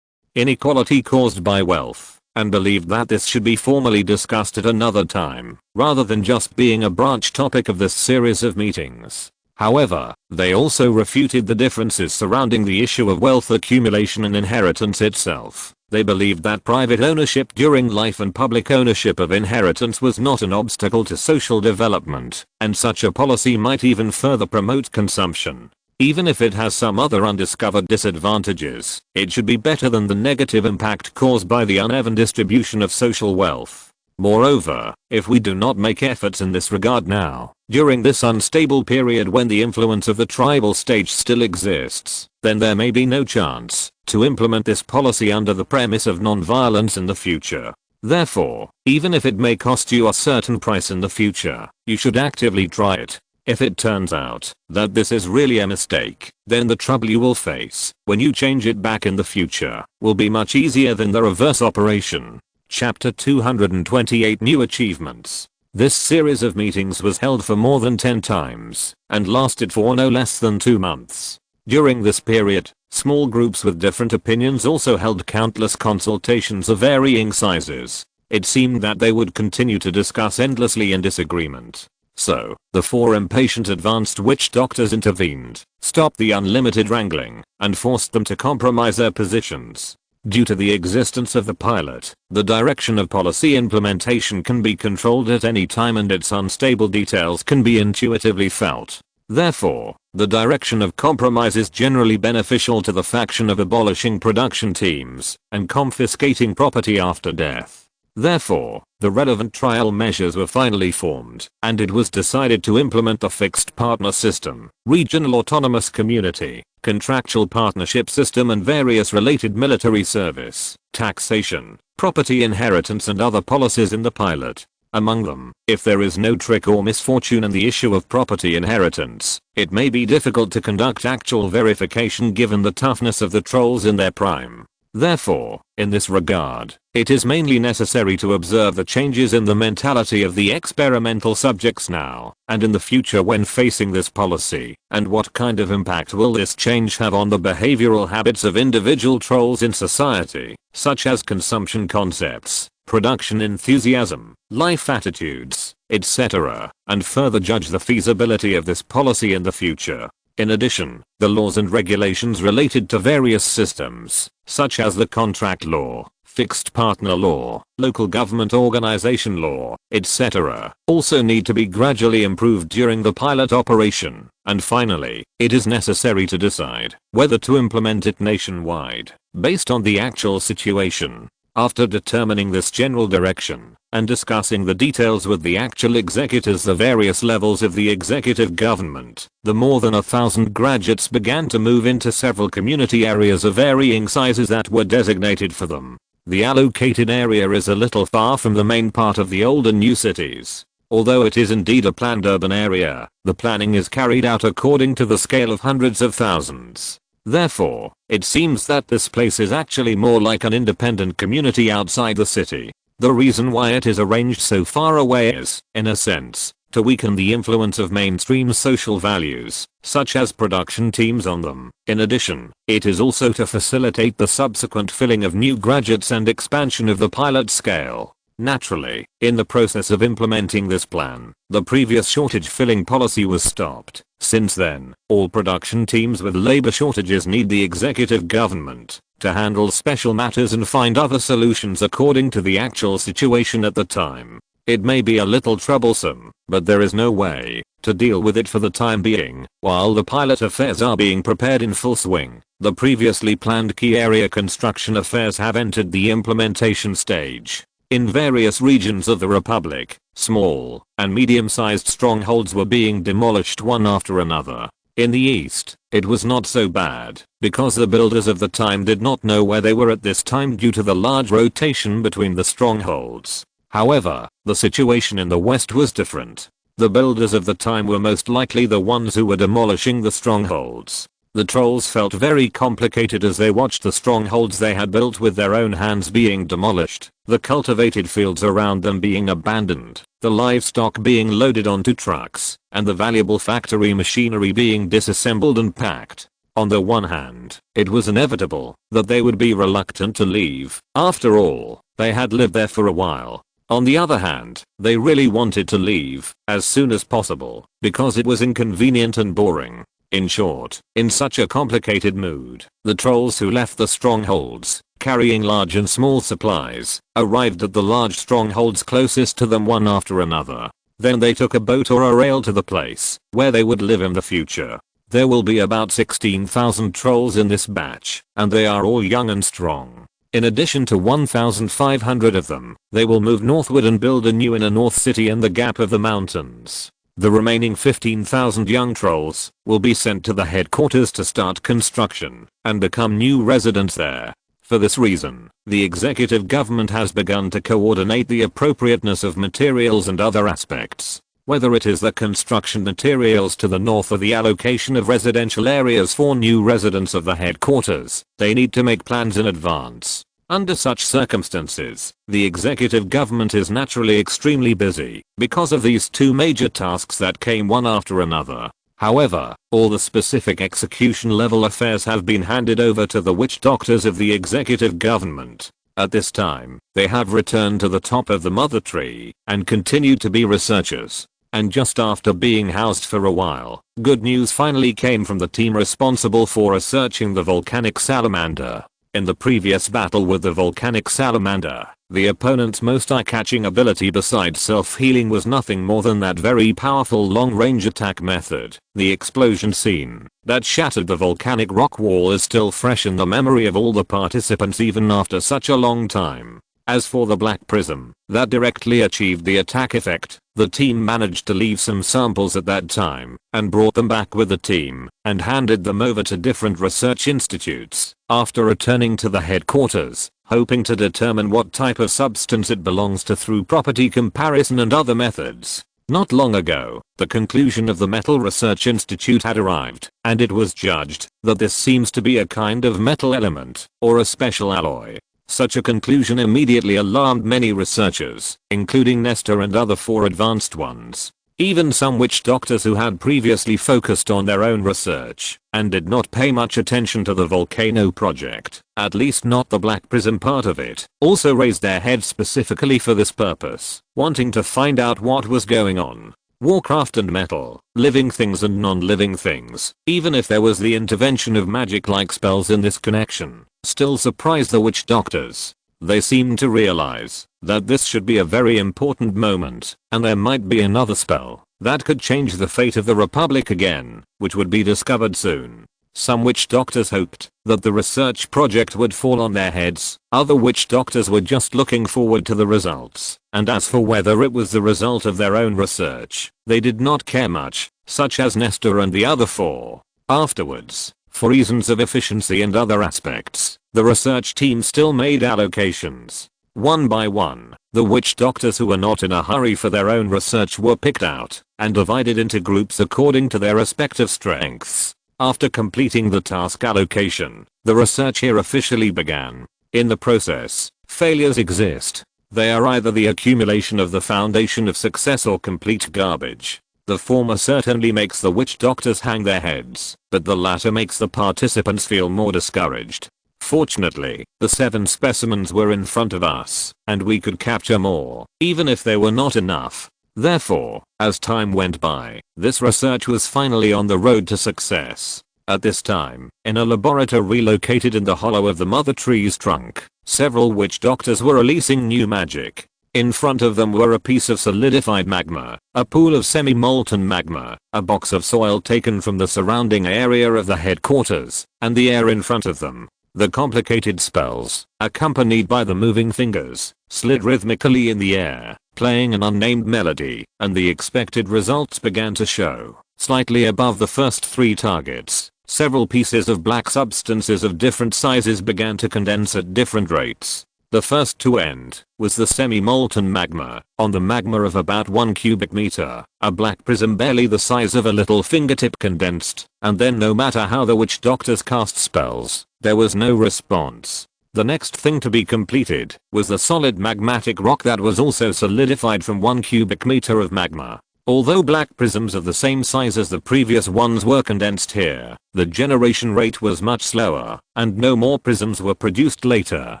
inequality caused by wealth, and believed that this should be formally discussed at another time, rather than just being a branch topic of this series of meetings. However, they also refuted the differences surrounding the issue of wealth accumulation and inheritance itself. They believed that private ownership during life and public ownership of inheritance was not an obstacle to social development, and such a policy might even further promote consumption. Even if it has some other undiscovered disadvantages, it should be better than the negative impact caused by the uneven distribution of social wealth. Moreover, if we do not make efforts in this regard now, during this unstable period when the influence of the tribal stage still exists, then there may be no chance to implement this policy under the premise of non-violence in the future. Therefore, even if it may cost you a certain price in the future, you should actively try it. If it turns out that this is really a mistake, then the trouble you will face when you change it back in the future will be much easier than the reverse operation. Chapter 228 New Achievements. This series of meetings was held for more than 10 times and lasted for no less than 2 months. During this period, small groups with different opinions also held countless consultations of varying sizes. It seemed that they would continue to discuss endlessly in disagreement. So, the 4 impatient advanced witch doctors intervened, stopped the unlimited wrangling, and forced them to compromise their positions. Due to the existence of the pilot, the direction of policy implementation can be controlled at any time and its unstable details can be intuitively felt. Therefore, the direction of compromise is generally beneficial to the faction of abolishing production teams and confiscating property after death. Therefore, the relevant trial measures were finally formed, and it was decided to implement the fixed partner system, regional autonomous community, contractual partnership system and various related military service, taxation, property inheritance and other policies in the pilot. Among them, if there is no trick or misfortune in the issue of property inheritance, it may be difficult to conduct actual verification given the toughness of the trolls in their prime. Therefore, in this regard, it is mainly necessary to observe the changes in the mentality of the experimental subjects now and in the future when facing this policy, and what kind of impact will this change have on the behavioral habits of individual trolls in society, such as consumption concepts, production enthusiasm, life attitudes, etc., and further judge the feasibility of this policy in the future. In addition, the laws and regulations related to various systems, such as the contract law, fixed partner law, local government organization law, etc., also need to be gradually improved during the pilot operation. And finally, it is necessary to decide whether to implement it nationwide, based on the actual situation. After determining this general direction and discussing the details with the actual executors of various levels of the executive government, the more than 1,000 graduates began to move into several community areas of varying sizes that were designated for them. The allocated area is a little far from the main part of the old and new cities. Although it is indeed a planned urban area, the planning is carried out according to the scale of hundreds of thousands. Therefore, it seems that this place is actually more like an independent community outside the city. The reason why it is arranged so far away is, in a sense, to weaken the influence of mainstream social values, such as production teams on them. In addition, it is also to facilitate the subsequent filling of new graduates and expansion of the pilot scale. Naturally, in the process of implementing this plan, the previous shortage filling policy was stopped. Since then, all production teams with labor shortages need the executive government to handle special matters and find other solutions according to the actual situation at the time. It may be a little troublesome, but there is no way to deal with it for the time being. While the pilot affairs are being prepared in full swing, the previously planned key area construction affairs have entered the implementation stage. In various regions of the Republic, small and medium-sized strongholds were being demolished one after another. In the east, it was not so bad, because the builders of the time did not know where they were at this time due to the large rotation between the strongholds. However, the situation in the west was different. The builders of the time were most likely the ones who were demolishing the strongholds. The trolls felt very complicated as they watched the strongholds they had built with their own hands being demolished, the cultivated fields around them being abandoned, the livestock being loaded onto trucks, and the valuable factory machinery being disassembled and packed. On the one hand, it was inevitable that they would be reluctant to leave. After all, they had lived there for a while. On the other hand, they really wanted to leave as soon as possible because it was inconvenient and boring. In short, in such a complicated mood, the trolls who left the strongholds, carrying large and small supplies, arrived at the large strongholds closest to them one after another. Then they took a boat or a rail to the place where they would live in the future. There will be about 16,000 trolls in this batch, and they are all young and strong. In addition to 1,500 of them, they will move northward and build a new inner north city in the gap of the mountains. The remaining 15,000 young trolls will be sent to the headquarters to start construction and become new residents there. For this reason, the executive government has begun to coordinate the appropriateness of materials and other aspects. Whether it is the construction materials to the north or the allocation of residential areas for new residents of the headquarters, they need to make plans in advance. Under such circumstances, the executive government is naturally extremely busy because of these two major tasks that came one after another. However, all the specific execution level affairs have been handed over to the witch doctors of the executive government. At this time, they have returned to the top of the mother tree and continue to be researchers. And just after being housed for a while, good news finally came from the team responsible for researching the volcanic salamander. In the previous battle with the volcanic salamander, the opponent's most eye-catching ability besides self-healing was nothing more than that very powerful long-range attack method. The explosion scene that shattered the volcanic rock wall is still fresh in the memory of all the participants even after such a long time. As for the black prism that directly achieved the attack effect, the team managed to leave some samples at that time and brought them back with the team and handed them over to different research institutes after returning to the headquarters, hoping to determine what type of substance it belongs to through property comparison and other methods. Not long ago, the conclusion of the Metal Research Institute had arrived, and it was judged that this seems to be a kind of metal element or a special alloy. Such a conclusion immediately alarmed many researchers, including Nestor and other 4 advanced ones. Even some witch doctors who had previously focused on their own research and did not pay much attention to the volcano project, at least not the black prism part of it, also raised their heads specifically for this purpose, wanting to find out what was going on. Warcraft and metal, living things and non-living things, even if there was the intervention of magic-like spells in this connection, still surprised the witch doctors. They seemed to realize that this should be a very important moment, and there might be another spell that could change the fate of the Republic again, which would be discovered soon. Some witch doctors hoped that the research project would fall on their heads, other witch doctors were just looking forward to the results, and as for whether it was the result of their own research, they did not care much, such as Nestor and the other 4. Afterwards, for reasons of efficiency and other aspects, the research team still made allocations. One by one, the witch doctors who were not in a hurry for their own research were picked out and divided into groups according to their respective strengths. After completing the task allocation, the research here officially began. In the process, failures exist. They are either the accumulation of the foundation of success or complete garbage. The former certainly makes the witch doctors hang their heads, but the latter makes the participants feel more discouraged. Fortunately, the 7 specimens were in front of us, and we could capture more, even if they were not enough. Therefore, as time went by, this research was finally on the road to success. At this time, in a laboratory located in the hollow of the mother tree's trunk, several witch doctors were releasing new magic. In front of them were a piece of solidified magma, a pool of semi-molten magma, a box of soil taken from the surrounding area of the headquarters, and the air in front of them. The complicated spells, accompanied by the moving fingers, slid rhythmically in the air, playing an unnamed melody, and the expected results began to show. Slightly above the first 3 targets, several pieces of black substances of different sizes began to condense at different rates. The first to end was the semi-molten magma. On the magma of about 1 cubic meter, a black prism barely the size of a little fingertip condensed, and then no matter how the witch doctors cast spells, there was no response. The next thing to be completed was the solid magmatic rock that was also solidified from 1 cubic meter of magma. Although black prisms of the same size as the previous ones were condensed here, the generation rate was much slower, and no more prisms were produced later.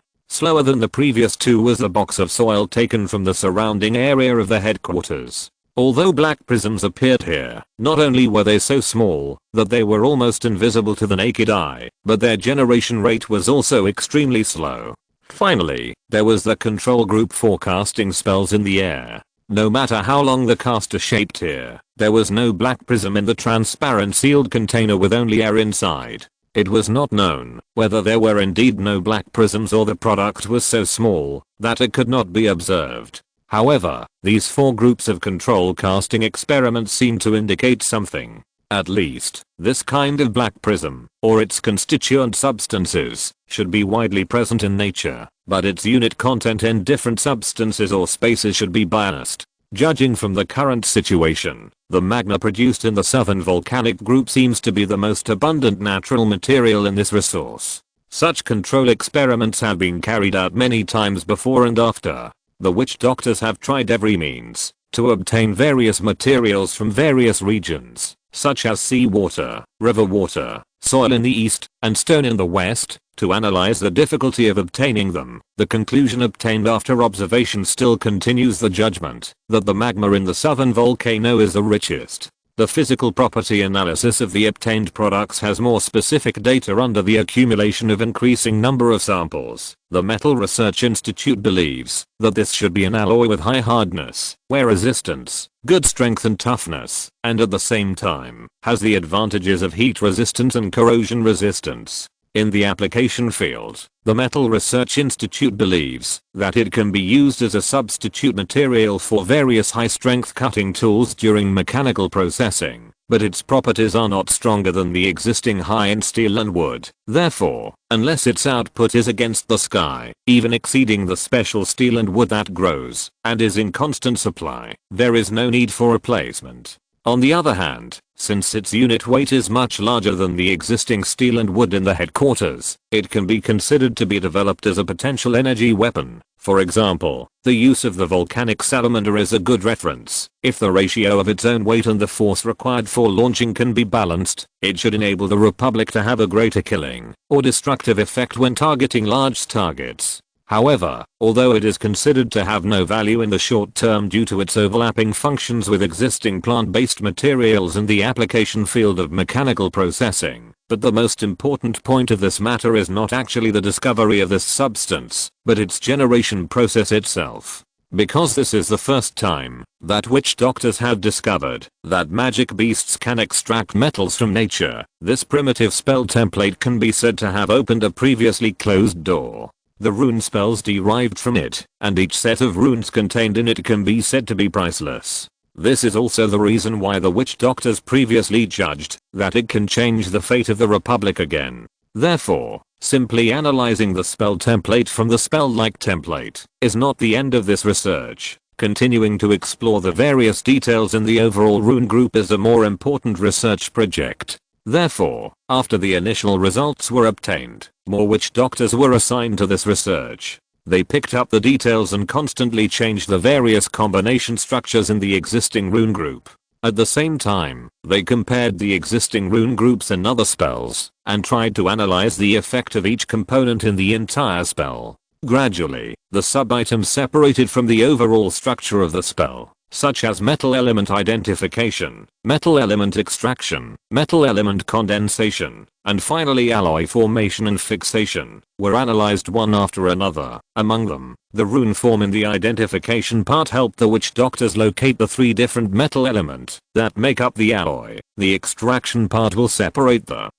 Slower than the previous 2 was the box of soil taken from the surrounding area of the headquarters. Although black prisms appeared here, not only were they so small that they were almost invisible to the naked eye, but their generation rate was also extremely slow. Finally, there was the control group forecasting spells in the air. No matter how long the caster shaped here, there was no black prism in the transparent sealed container with only air inside. It was not known whether there were indeed no black prisms or the product was so small that it could not be observed. However, these 4 groups of control casting experiments seem to indicate something. At least, this kind of black prism, or its constituent substances, should be widely present in nature, but its unit content in different substances or spaces should be biased. Judging from the current situation, the magma produced in the southern volcanic group seems to be the most abundant natural material in this resource. Such control experiments have been carried out many times before and after. The witch doctors have tried every means to obtain various materials from various regions, such as seawater, river water, soil in the east, and stone in the west, to analyze the difficulty of obtaining them. The conclusion obtained after observation still continues the judgment that the magma in the southern volcano is the richest. The physical property analysis of the obtained products has more specific data under the accumulation of increasing number of samples. The Metal Research Institute believes that this should be an alloy with high hardness, wear resistance, good strength and toughness, and at the same time, has the advantages of heat resistance and corrosion resistance. In the application field, the Metal Research Institute believes that it can be used as a substitute material for various high-strength cutting tools during mechanical processing, but its properties are not stronger than the existing high-end steel and wood. Therefore, unless its output is against the sky, even exceeding the special steel and wood that grows and is in constant supply, there is no need for replacement. On the other hand, since its unit weight is much larger than the existing steel and wood in the headquarters, it can be considered to be developed as a potential energy weapon. For example, the use of the volcanic salamander is a good reference. If the ratio of its own weight and the force required for launching can be balanced, it should enable the Republic to have a greater killing or destructive effect when targeting large targets. However, although it is considered to have no value in the short term due to its overlapping functions with existing plant-based materials in the application field of mechanical processing, but the most important point of this matter is not actually the discovery of this substance, but its generation process itself. Because this is the first time that witch doctors have discovered that magic beasts can extract metals from nature, this primitive spell template can be said to have opened a previously closed door. The rune spells derived from it, and each set of runes contained in it can be said to be priceless. This is also the reason why the witch doctors previously judged that it can change the fate of the Republic again. Therefore, simply analyzing the spell template from the spell-like template is not the end of this research. Continuing to explore the various details in the overall rune group is a more important research project. Therefore, after the initial results were obtained, more witch doctors were assigned to this research. They picked up the details and constantly changed the various combination structures in the existing rune group. At the same time, they compared the existing rune groups and other spells, and tried to analyze the effect of each component in the entire spell. Gradually, the sub-items separated from the overall structure of the spell, such as metal element identification, metal element extraction, metal element condensation, and finally alloy formation and fixation, were analyzed one after another. Among them, the rune form in the identification part helped the witch doctors locate the 3 different metal elements that make up the alloy. The extraction part will separate the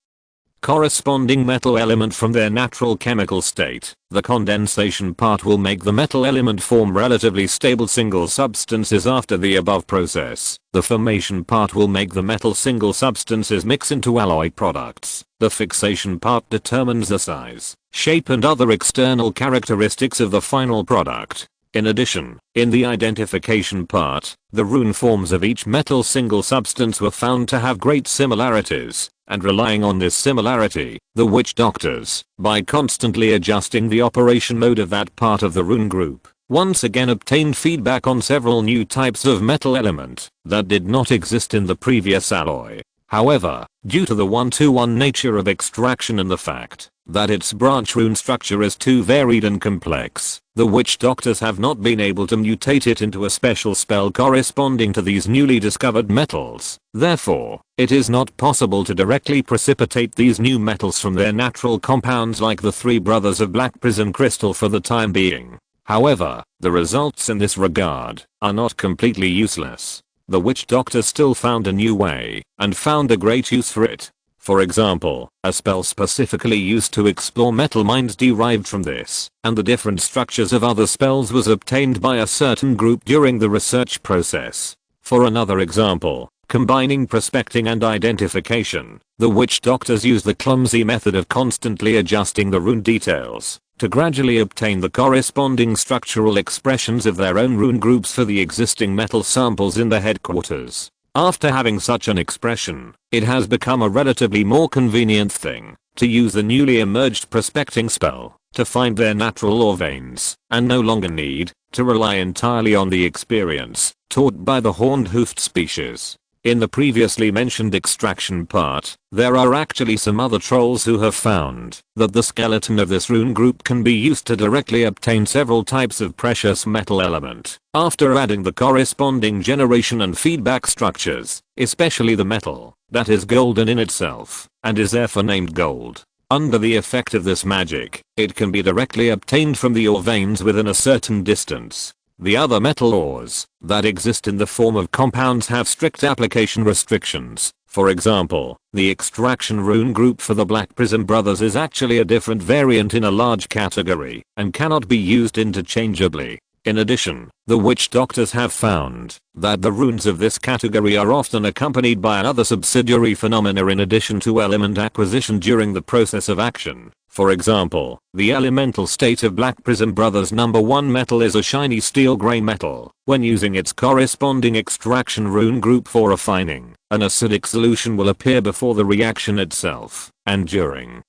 corresponding metal element from their natural chemical state. The condensation part will make the metal element form relatively stable single substances after the above process. The formation part will make the metal single substances mix into alloy products. The fixation part determines the size, shape and other external characteristics of the final product. In addition, in the identification part, the rune forms of each metal single substance were found to have great similarities, and relying on this similarity, the witch doctors, by constantly adjusting the operation mode of that part of the rune group, once again obtained feedback on several new types of metal element that did not exist in the previous alloy. However, due to the one-to-one nature of extraction and the fact that its branch rune structure is too varied and complex, the witch doctors have not been able to mutate it into a special spell corresponding to these newly discovered metals. Therefore, it is not possible to directly precipitate these new metals from their natural compounds like the 3 brothers of black prism crystal for the time being. However, the results in this regard are not completely useless. The witch doctors still found a new way, and found a great use for it. For example, a spell specifically used to explore metal mines derived from this, and the different structures of other spells was obtained by a certain group during the research process. For another example, combining prospecting and identification, the witch doctors used the clumsy method of constantly adjusting the rune details to gradually obtain the corresponding structural expressions of their own rune groups for the existing metal samples in the headquarters. After having such an expression, it has become a relatively more convenient thing to use the newly emerged prospecting spell to find their natural ore veins, and no longer need to rely entirely on the experience taught by the horned-hoofed species. In the previously mentioned extraction part, there are actually some other trolls who have found that the skeleton of this rune group can be used to directly obtain several types of precious metal element, after adding the corresponding generation and feedback structures, especially the metal that is golden in itself, and is therefore named gold. Under the effect of this magic, it can be directly obtained from the ore veins within a certain distance. The other metal ores that exist in the form of compounds have strict application restrictions. For example, the extraction rune group for the Black Prism Brothers is actually a different variant in a large category and cannot be used interchangeably. In addition, the witch doctors have found that the runes of this category are often accompanied by another subsidiary phenomena in addition to element acquisition during the process of action. For example, the elemental state of Black Prism Brothers number 1 metal is a shiny steel gray metal. When using its corresponding extraction rune group for refining, an acidic solution will appear before the reaction itself, and during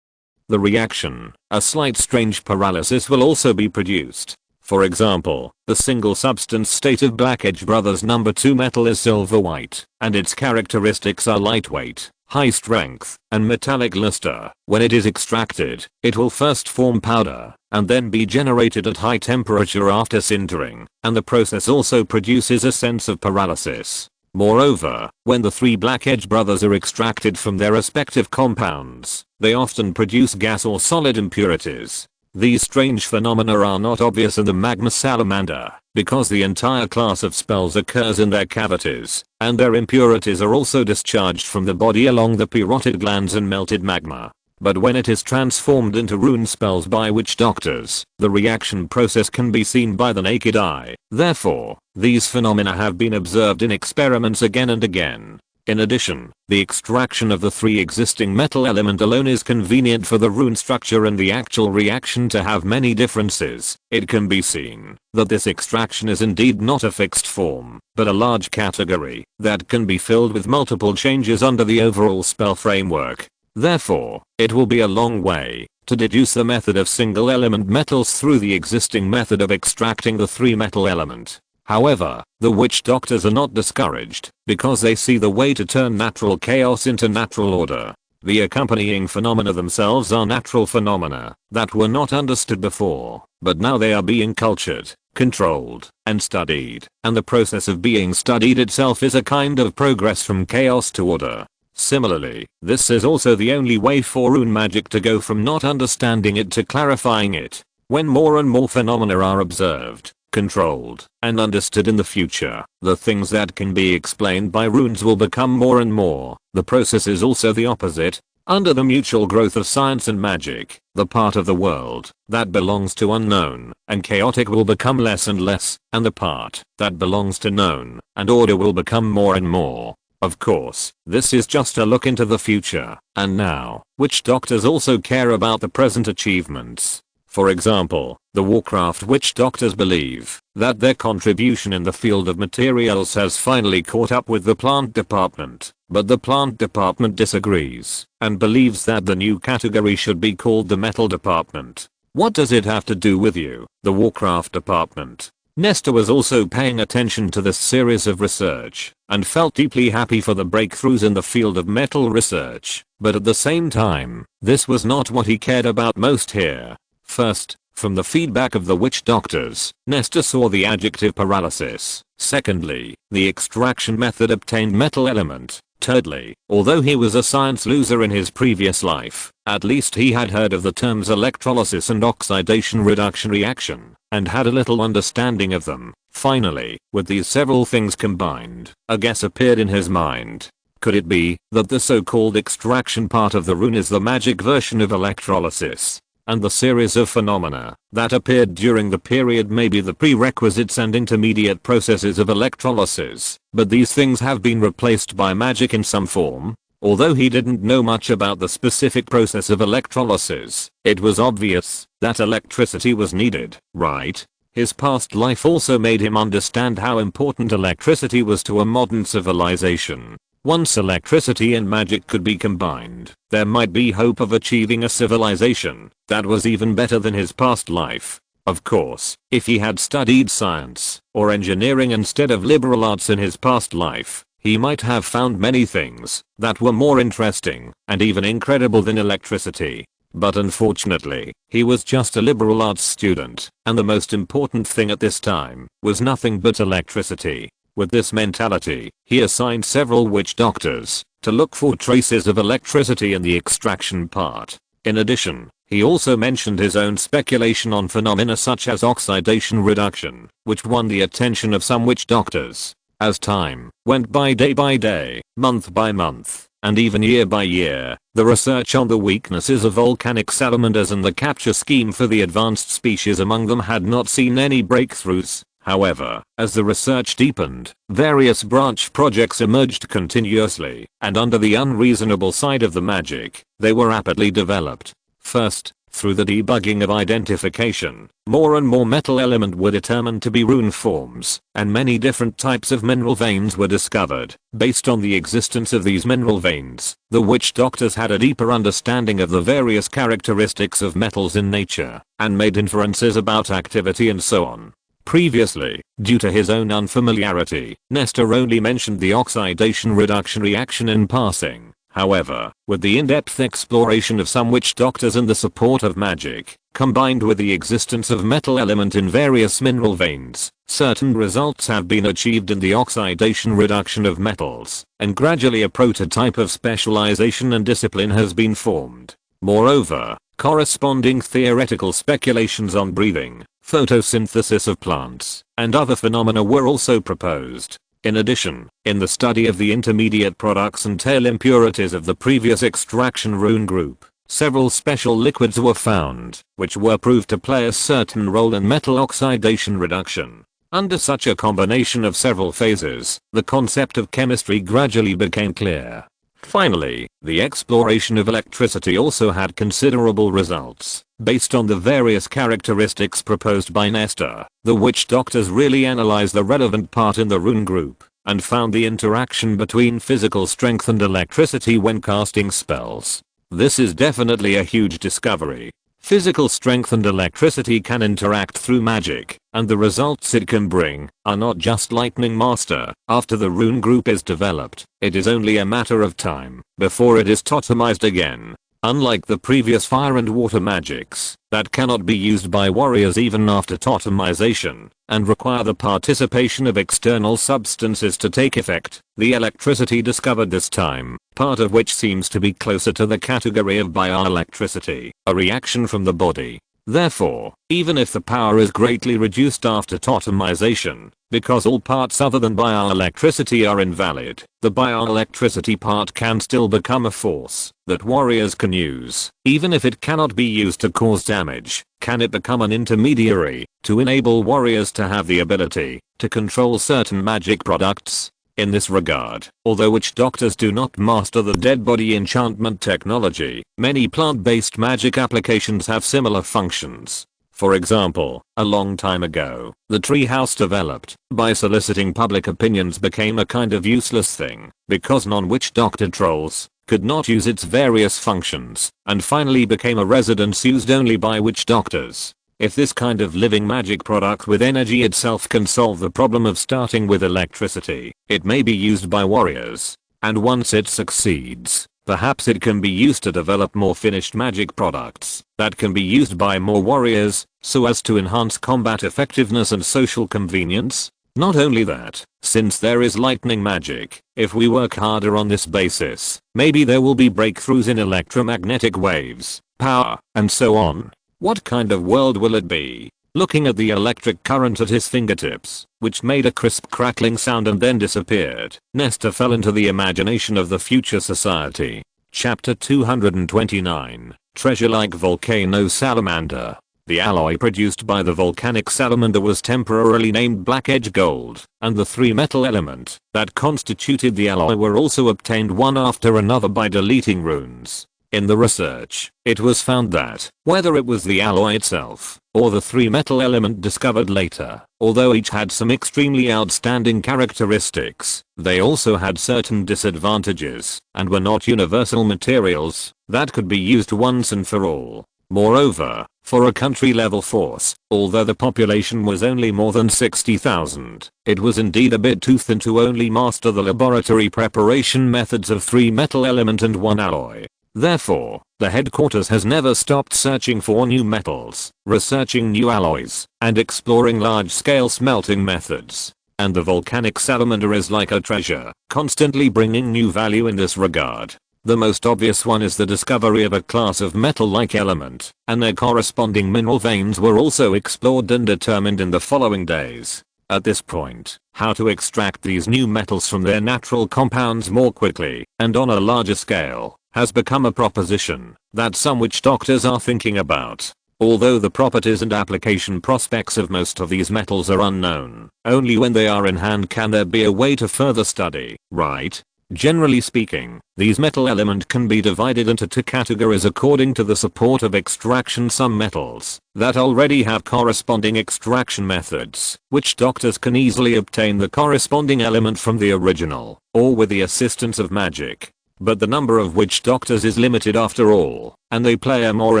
the reaction, a slight strange paralysis will also be produced. For example, the single substance state of Black Edge Brothers number 2 metal is silver white, and its characteristics are lightweight, high strength, and metallic luster. When it is extracted, it will first form powder, and then be generated at high temperature after sintering, and the process also produces a sense of paralysis. Moreover, when the 3 Black Edge Brothers are extracted from their respective compounds, they often produce gas or solid impurities. These strange phenomena are not obvious in the magma salamander, because the entire class of spells occurs in their cavities, and their impurities are also discharged from the body along the parotid glands and melted magma. But when it is transformed into rune spells by witch doctors, the reaction process can be seen by the naked eye. Therefore, these phenomena have been observed in experiments again and again. In addition, the extraction of the 3 existing metal element alone is convenient for the rune structure and the actual reaction to have many differences. It can be seen that this extraction is indeed not a fixed form, but a large category that can be filled with multiple changes under the overall spell framework. Therefore, it will be a long way to deduce the method of single element metals through the existing method of extracting the 3 metal element. However, the witch doctors are not discouraged, because they see the way to turn natural chaos into natural order. The accompanying phenomena themselves are natural phenomena that were not understood before, but now they are being cultured, controlled, and studied, and the process of being studied itself is a kind of progress from chaos to order. Similarly, this is also the only way for rune magic to go from not understanding it to clarifying it. When more and more phenomena are observed, controlled, and understood in the future, the things that can be explained by runes will become more and more. The process is also the opposite. Under the mutual growth of science and magic, the part of the world that belongs to unknown and chaotic will become less and less, and the part that belongs to known and order will become more and more. Of course, this is just a look into the future, and now, witch doctors also care about the present achievements. For example, the Warcraft witch doctors believe that their contribution in the field of materials has finally caught up with the plant department, but the plant department disagrees and believes that the new category should be called the metal department. What does it have to do with you, the Warcraft department? Nestor was also paying attention to this series of research and felt deeply happy for the breakthroughs in the field of metal research, but at the same time, this was not what he cared about most here. First, from the feedback of the witch doctors, Nestor saw the adjective paralysis. Secondly, the extraction method obtained metal element. Thirdly, although he was a science loser in his previous life, at least he had heard of the terms electrolysis and oxidation reduction reaction, and had a little understanding of them. Finally, with these several things combined, a guess appeared in his mind. Could it be that the so-called extraction part of the rune is the magic version of electrolysis? And the series of phenomena that appeared during the period may be the prerequisites and intermediate processes of electrolysis, but these things have been replaced by magic in some form. Although he didn't know much about the specific process of electrolysis, it was obvious that electricity was needed, right? His past life also made him understand how important electricity was to a modern civilization. Once electricity and magic could be combined, there might be hope of achieving a civilization that was even better than his past life. Of course, if he had studied science or engineering instead of liberal arts in his past life, he might have found many things that were more interesting and even incredible than electricity. But unfortunately, he was just a liberal arts student, and the most important thing at this time was nothing but electricity. With this mentality, he assigned several witch doctors to look for traces of electricity in the extraction part. In addition, he also mentioned his own speculation on phenomena such as oxidation reduction, which won the attention of some witch doctors. As time went by day, month by month, and even year by year, the research on the weaknesses of volcanic salamanders and the capture scheme for the advanced species among them had not seen any breakthroughs. However, as the research deepened, various branch projects emerged continuously, and under the unreasonable side of the magic, they were rapidly developed. First, through the debugging of identification, more and more metal element were determined to be rune forms, and many different types of mineral veins were discovered. Based on the existence of these mineral veins, the witch doctors had a deeper understanding of the various characteristics of metals in nature, and made inferences about activity and so on. Previously, due to his own unfamiliarity, Nestor only mentioned the oxidation reduction reaction in passing. However, with the in-depth exploration of some witch doctors and the support of magic, combined with the existence of metal element in various mineral veins, certain results have been achieved in the oxidation reduction of metals, and gradually a prototype of specialization and discipline has been formed. Moreover, corresponding theoretical speculations on breathing, photosynthesis of plants, and other phenomena were also proposed. In addition, in the study of the intermediate products and tail impurities of the previous extraction rune group, several special liquids were found, which were proved to play a certain role in metal oxidation reduction. Under such a combination of several phases, the concept of chemistry gradually became clear. Finally, the exploration of electricity also had considerable results. Based on the various characteristics proposed by Nestor, the witch doctors really analyzed the relevant part in the rune group, and found the interaction between physical strength and electricity when casting spells. This is definitely a huge discovery. Physical strength and electricity can interact through magic, and the results it can bring are not just lightning master. After the rune group is developed, it is only a matter of time before it is totemized again. Unlike the previous fire and water magics that cannot be used by warriors even after totemization and require the participation of external substances to take effect, the electricity discovered this time, part of which seems to be closer to the category of bioelectricity, a reaction from the body. Therefore, even if the power is greatly reduced after totemization, because all parts other than bioelectricity are invalid, the bioelectricity part can still become a force that warriors can use. Even if it cannot be used to cause damage, can it become an intermediary to enable warriors to have the ability to control certain magic products? In this regard, although witch doctors do not master the dead body enchantment technology, many plant-based magic applications have similar functions. For example, a long time ago, the treehouse developed by soliciting public opinions became a kind of useless thing because non-witch doctor trolls could not use its various functions and finally became a residence used only by witch doctors. If this kind of living magic product with energy itself can solve the problem of starting with electricity, it may be used by warriors. And once it succeeds, perhaps it can be used to develop more finished magic products that can be used by more warriors, so as to enhance combat effectiveness and social convenience. Not only that, since there is lightning magic, if we work harder on this basis, maybe there will be breakthroughs in electromagnetic waves, power, and so on. What kind of world will it be? Looking at the electric current at his fingertips, which made a crisp crackling sound and then disappeared, Nestor fell into the imagination of the future society. Chapter 229, Treasure-like volcano salamander. The alloy produced by the volcanic salamander was temporarily named black edge gold, and the three metal element that constituted the alloy were also obtained one after another by deleting runes. In the research, it was found that, whether it was the alloy itself, or the three metal element discovered later, although each had some extremely outstanding characteristics, they also had certain disadvantages, and were not universal materials that could be used once and for all. Moreover, for a country-level force, although the population was only more than 60,000, it was indeed a bit too thin to only master the laboratory preparation methods of three metal element and one alloy. Therefore, the headquarters has never stopped searching for new metals, researching new alloys, and exploring large-scale smelting methods. And the volcanic salamander is like a treasure, constantly bringing new value in this regard. The most obvious one is the discovery of a class of metal-like element, and their corresponding mineral veins were also explored and determined in the following days. At this point, how to extract these new metals from their natural compounds more quickly, and on a larger scale, has become a proposition that some witch doctors are thinking about. Although the properties and application prospects of most of these metals are unknown, only when they are in hand can there be a way to further study, right? Generally speaking, these metal element can be divided into two categories according to the support of extraction. Some metals that already have corresponding extraction methods, which doctors can easily obtain the corresponding element from the original, or with the assistance of magic. But the number of witch doctors is limited after all, and they play a more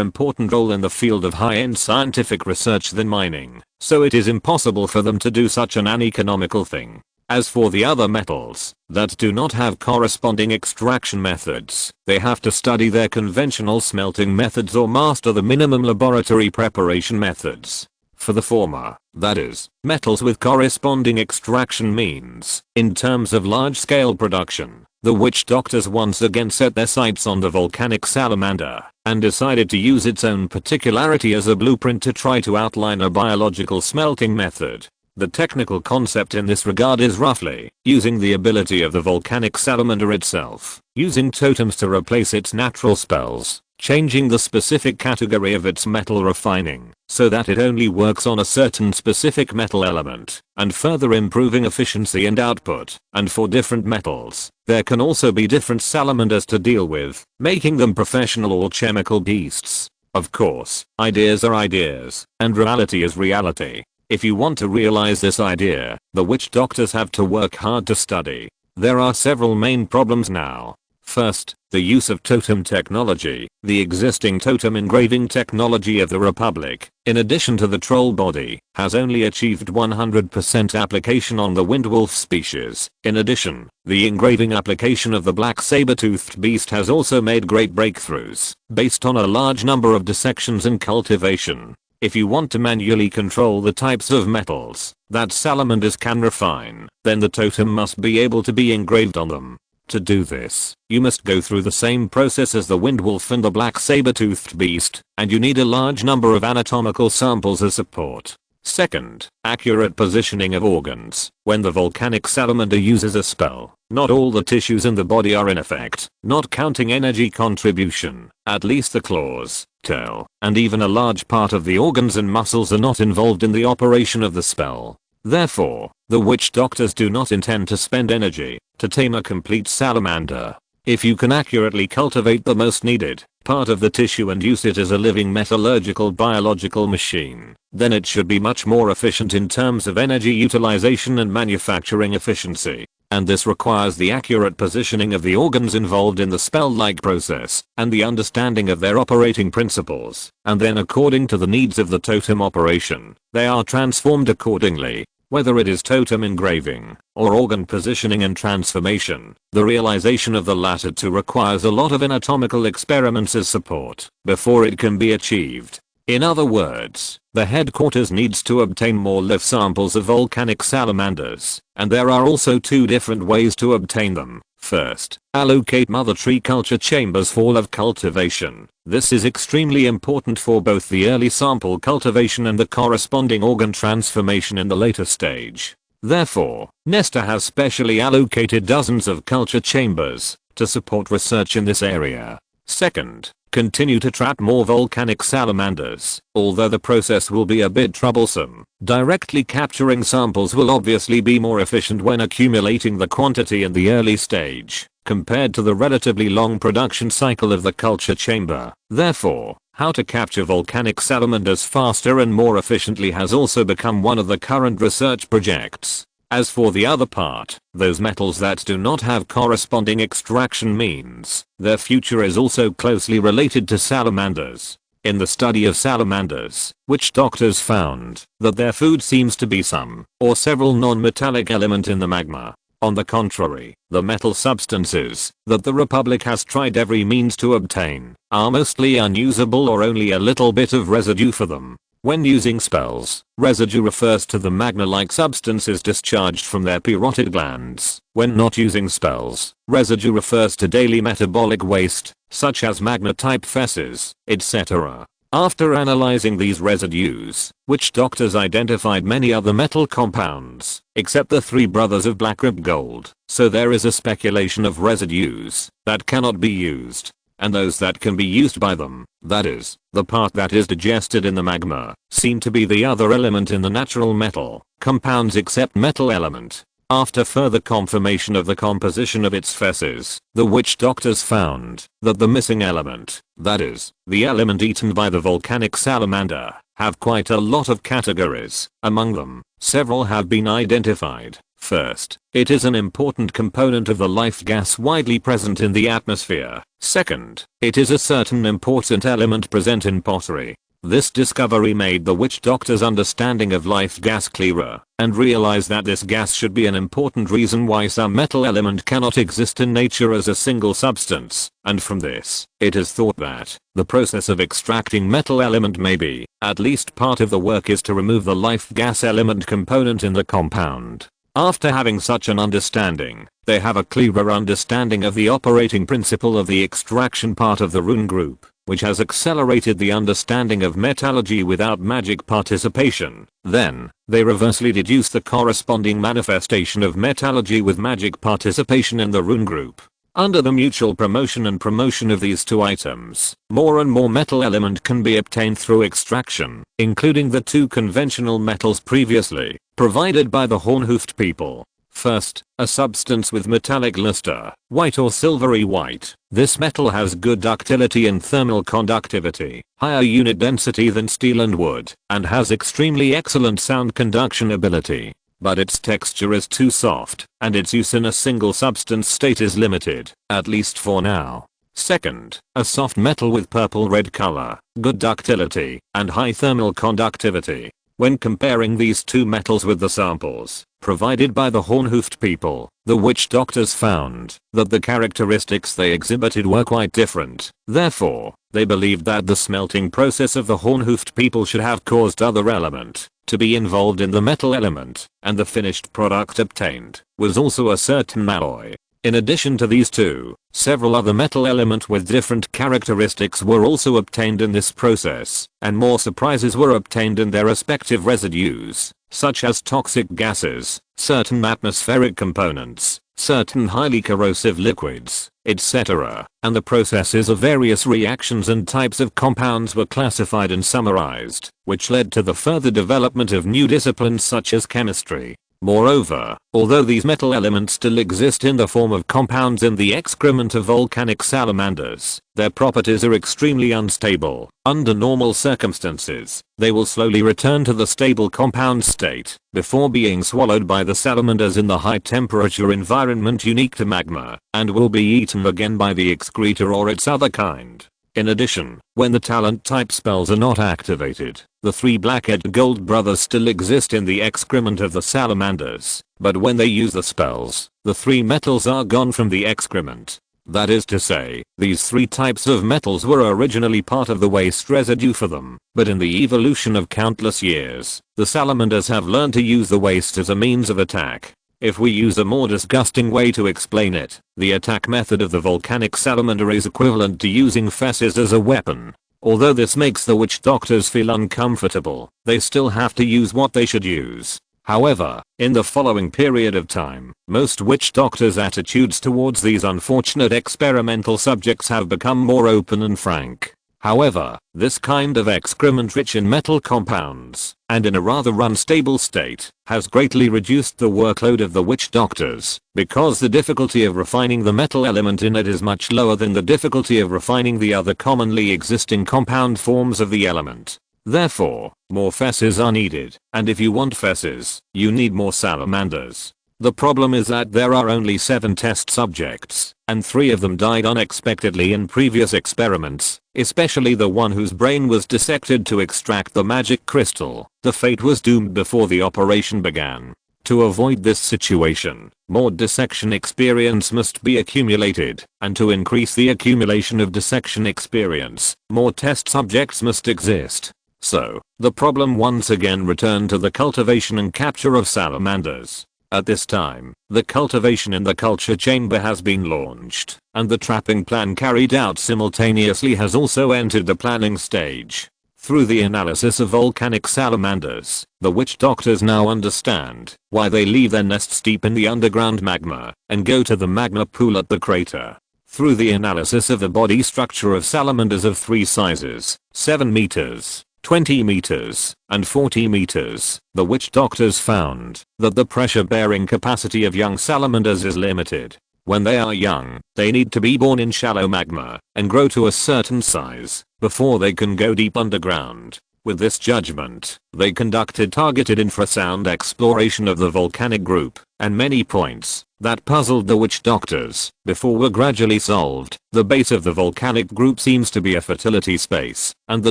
important role in the field of high-end scientific research than mining, so it is impossible for them to do such an uneconomical thing. As for the other metals that do not have corresponding extraction methods, they have to study their conventional smelting methods or master the minimum laboratory preparation methods. For the former, that is, metals with corresponding extraction means, in terms of large-scale production, the witch doctors once again set their sights on the volcanic salamander and decided to use its own particularity as a blueprint to try to outline a biological smelting method. The technical concept in this regard is roughly using the ability of the volcanic salamander itself, using totems to replace its natural spells, changing the specific category of its metal refining so that it only works on a certain specific metal element, and further improving efficiency and output. And for different metals, there can also be different salamanders to deal with, making them professional or chemical beasts. Of course, ideas are ideas, and reality is reality. If you want to realize this idea, the witch doctors have to work hard to study. There are several main problems now. First, the use of totem technology. The existing totem engraving technology of the Republic, in addition to the troll body, has only achieved 100% application on the windwolf species. In addition, the engraving application of the black saber-toothed beast has also made great breakthroughs, based on a large number of dissections and cultivation. If you want to manually control the types of metals that salamanders can refine, then the totem must be able to be engraved on them. To do this, you must go through the same process as the windwolf and the black saber-toothed beast, and you need a large number of anatomical samples as support. Second, accurate positioning of organs. When the volcanic salamander uses a spell, not all the tissues in the body are in effect, not counting energy contribution. At least the claws, tail, and even a large part of the organs and muscles are not involved in the operation of the spell. Therefore, the witch doctors do not intend to spend energy to tame a complete salamander. If you can accurately cultivate the most needed part of the tissue and use it as a living metallurgical biological machine, then it should be much more efficient in terms of energy utilization and manufacturing efficiency. And this requires the accurate positioning of the organs involved in the spell-like process, and the understanding of their operating principles, and then according to the needs of the totem operation, they are transformed accordingly. Whether it is totem engraving, or organ positioning and transformation, the realization of the latter two requires a lot of anatomical experiments as support, before it can be achieved. In other words, the headquarters needs to obtain more live samples of volcanic salamanders, and there are also two different ways to obtain them. First, allocate mother tree culture chambers for live cultivation. This is extremely important for both the early sample cultivation and the corresponding organ transformation in the later stage. Therefore, Nesta has specially allocated dozens of culture chambers to support research in this area. Second, continue to trap more volcanic salamanders. Although the process will be a bit troublesome, directly capturing samples will obviously be more efficient when accumulating the quantity in the early stage, compared to the relatively long production cycle of the culture chamber. Therefore, how to capture volcanic salamanders faster and more efficiently has also become one of the current research projects. As for the other part, those metals that do not have corresponding extraction means, their future is also closely related to salamanders. In the study of salamanders, witch doctors found that their food seems to be some or several non-metallic element in the magma. On the contrary, the metal substances that the Republic has tried every means to obtain are mostly unusable or only a little bit of residue for them. When using spells, residue refers to the magma-like substances discharged from their parotid glands. When not using spells, residue refers to daily metabolic waste, such as magma-type feces, etc. After analyzing these residues, witch doctors identified many other metal compounds, except the three brothers of black rib gold. So there is a speculation of residues that cannot be used, and those that can be used by them, that is, the part that is digested in the magma, seem to be the other element in the natural metal compounds except metal element. After further confirmation of the composition of its feces, the witch doctors found that the missing element, that is, the element eaten by the volcanic salamander, have quite a lot of categories. Among them, several have been identified. First, it is an important component of the life gas widely present in the atmosphere. Second, it is a certain important element present in pottery. This discovery made the witch doctor's understanding of life gas clearer, and realized that this gas should be an important reason why some metal element cannot exist in nature as a single substance, and from this, it is thought that the process of extracting metal element may be, at least part of the work is to remove the life gas element component in the compound. After having such an understanding, they have a clearer understanding of the operating principle of the extraction part of the rune group, which has accelerated the understanding of metallurgy without magic participation. Then, they reversely deduce the corresponding manifestation of metallurgy with magic participation in the rune group. Under the mutual promotion and promotion of these two items, more and more metal element can be obtained through extraction, including the two conventional metals previously provided by the horn-hoofed people. First, a substance with metallic luster, white or silvery white. This metal has good ductility and thermal conductivity, higher unit density than steel and wood, and has extremely excellent sound conduction ability. but its texture is too soft, and its use in a single substance state is limited, at least for now. Second, a soft metal with purple-red color, good ductility, and high thermal conductivity. When comparing these two metals with the samples provided by the horn-hoofed people, the witch doctors found that the characteristics they exhibited were quite different. Therefore, they believed that the smelting process of the horn-hoofed people should have caused other element to be involved in the metal element, and the finished product obtained was also a certain alloy. In addition to these two, several other metal elements with different characteristics were also obtained in this process, and more surprises were obtained in their respective residues, such as toxic gases, certain atmospheric components, certain highly corrosive liquids, etc., and the processes of various reactions and types of compounds were classified and summarized, which led to the further development of new disciplines such as chemistry. Moreover, although these metal elements still exist in the form of compounds in the excrement of volcanic salamanders, their properties are extremely unstable. Under normal circumstances, they will slowly return to the stable compound state before being swallowed by the salamanders in the high temperature environment unique to magma, and will be eaten again by the excreta or its other kind. In addition, when the talent type spells are not activated, the three black-edged gold brothers still exist in the excrement of the salamanders, but when they use the spells, the three metals are gone from the excrement. That is to say, these three types of metals were originally part of the waste residue for them, but in the evolution of countless years, the salamanders have learned to use the waste as a means of attack. If we use a more disgusting way to explain it, the attack method of the volcanic salamander is equivalent to using feces as a weapon. Although this makes the witch doctors feel uncomfortable, they still have to use what they should use. However, in the following period of time, most witch doctors' attitudes towards these unfortunate experimental subjects have become more open and frank. However, this kind of excrement rich in metal compounds, and in a rather unstable state, has greatly reduced the workload of the witch doctors, because the difficulty of refining the metal element in it is much lower than the difficulty of refining the other commonly existing compound forms of the element. Therefore, more feces are needed, and if you want feces, you need more salamanders. The problem is that there are only 7 test subjects, and 3 of them died unexpectedly in previous experiments, especially the one whose brain was dissected to extract the magic crystal. The fate was doomed before the operation began. To avoid this situation, more dissection experience must be accumulated, and to increase the accumulation of dissection experience, more test subjects must exist. So, the problem once again returned to the cultivation and capture of salamanders. At this time, the cultivation in the culture chamber has been launched, and the trapping plan carried out simultaneously has also entered the planning stage. Through the analysis of volcanic salamanders, the witch doctors now understand why they leave their nests deep in the underground magma and go to the magma pool at the crater. Through the analysis of the body structure of salamanders of 3 sizes, 7 meters, 20 meters, and 40 meters, the witch doctors found that the pressure-bearing capacity of young salamanders is limited. When they are young, they need to be born in shallow magma and grow to a certain size before they can go deep underground. With this judgment, they conducted targeted infrasound exploration of the volcanic group, and many points that puzzled the witch doctors before were gradually solved. The base of the volcanic group seems to be a fertility space, and the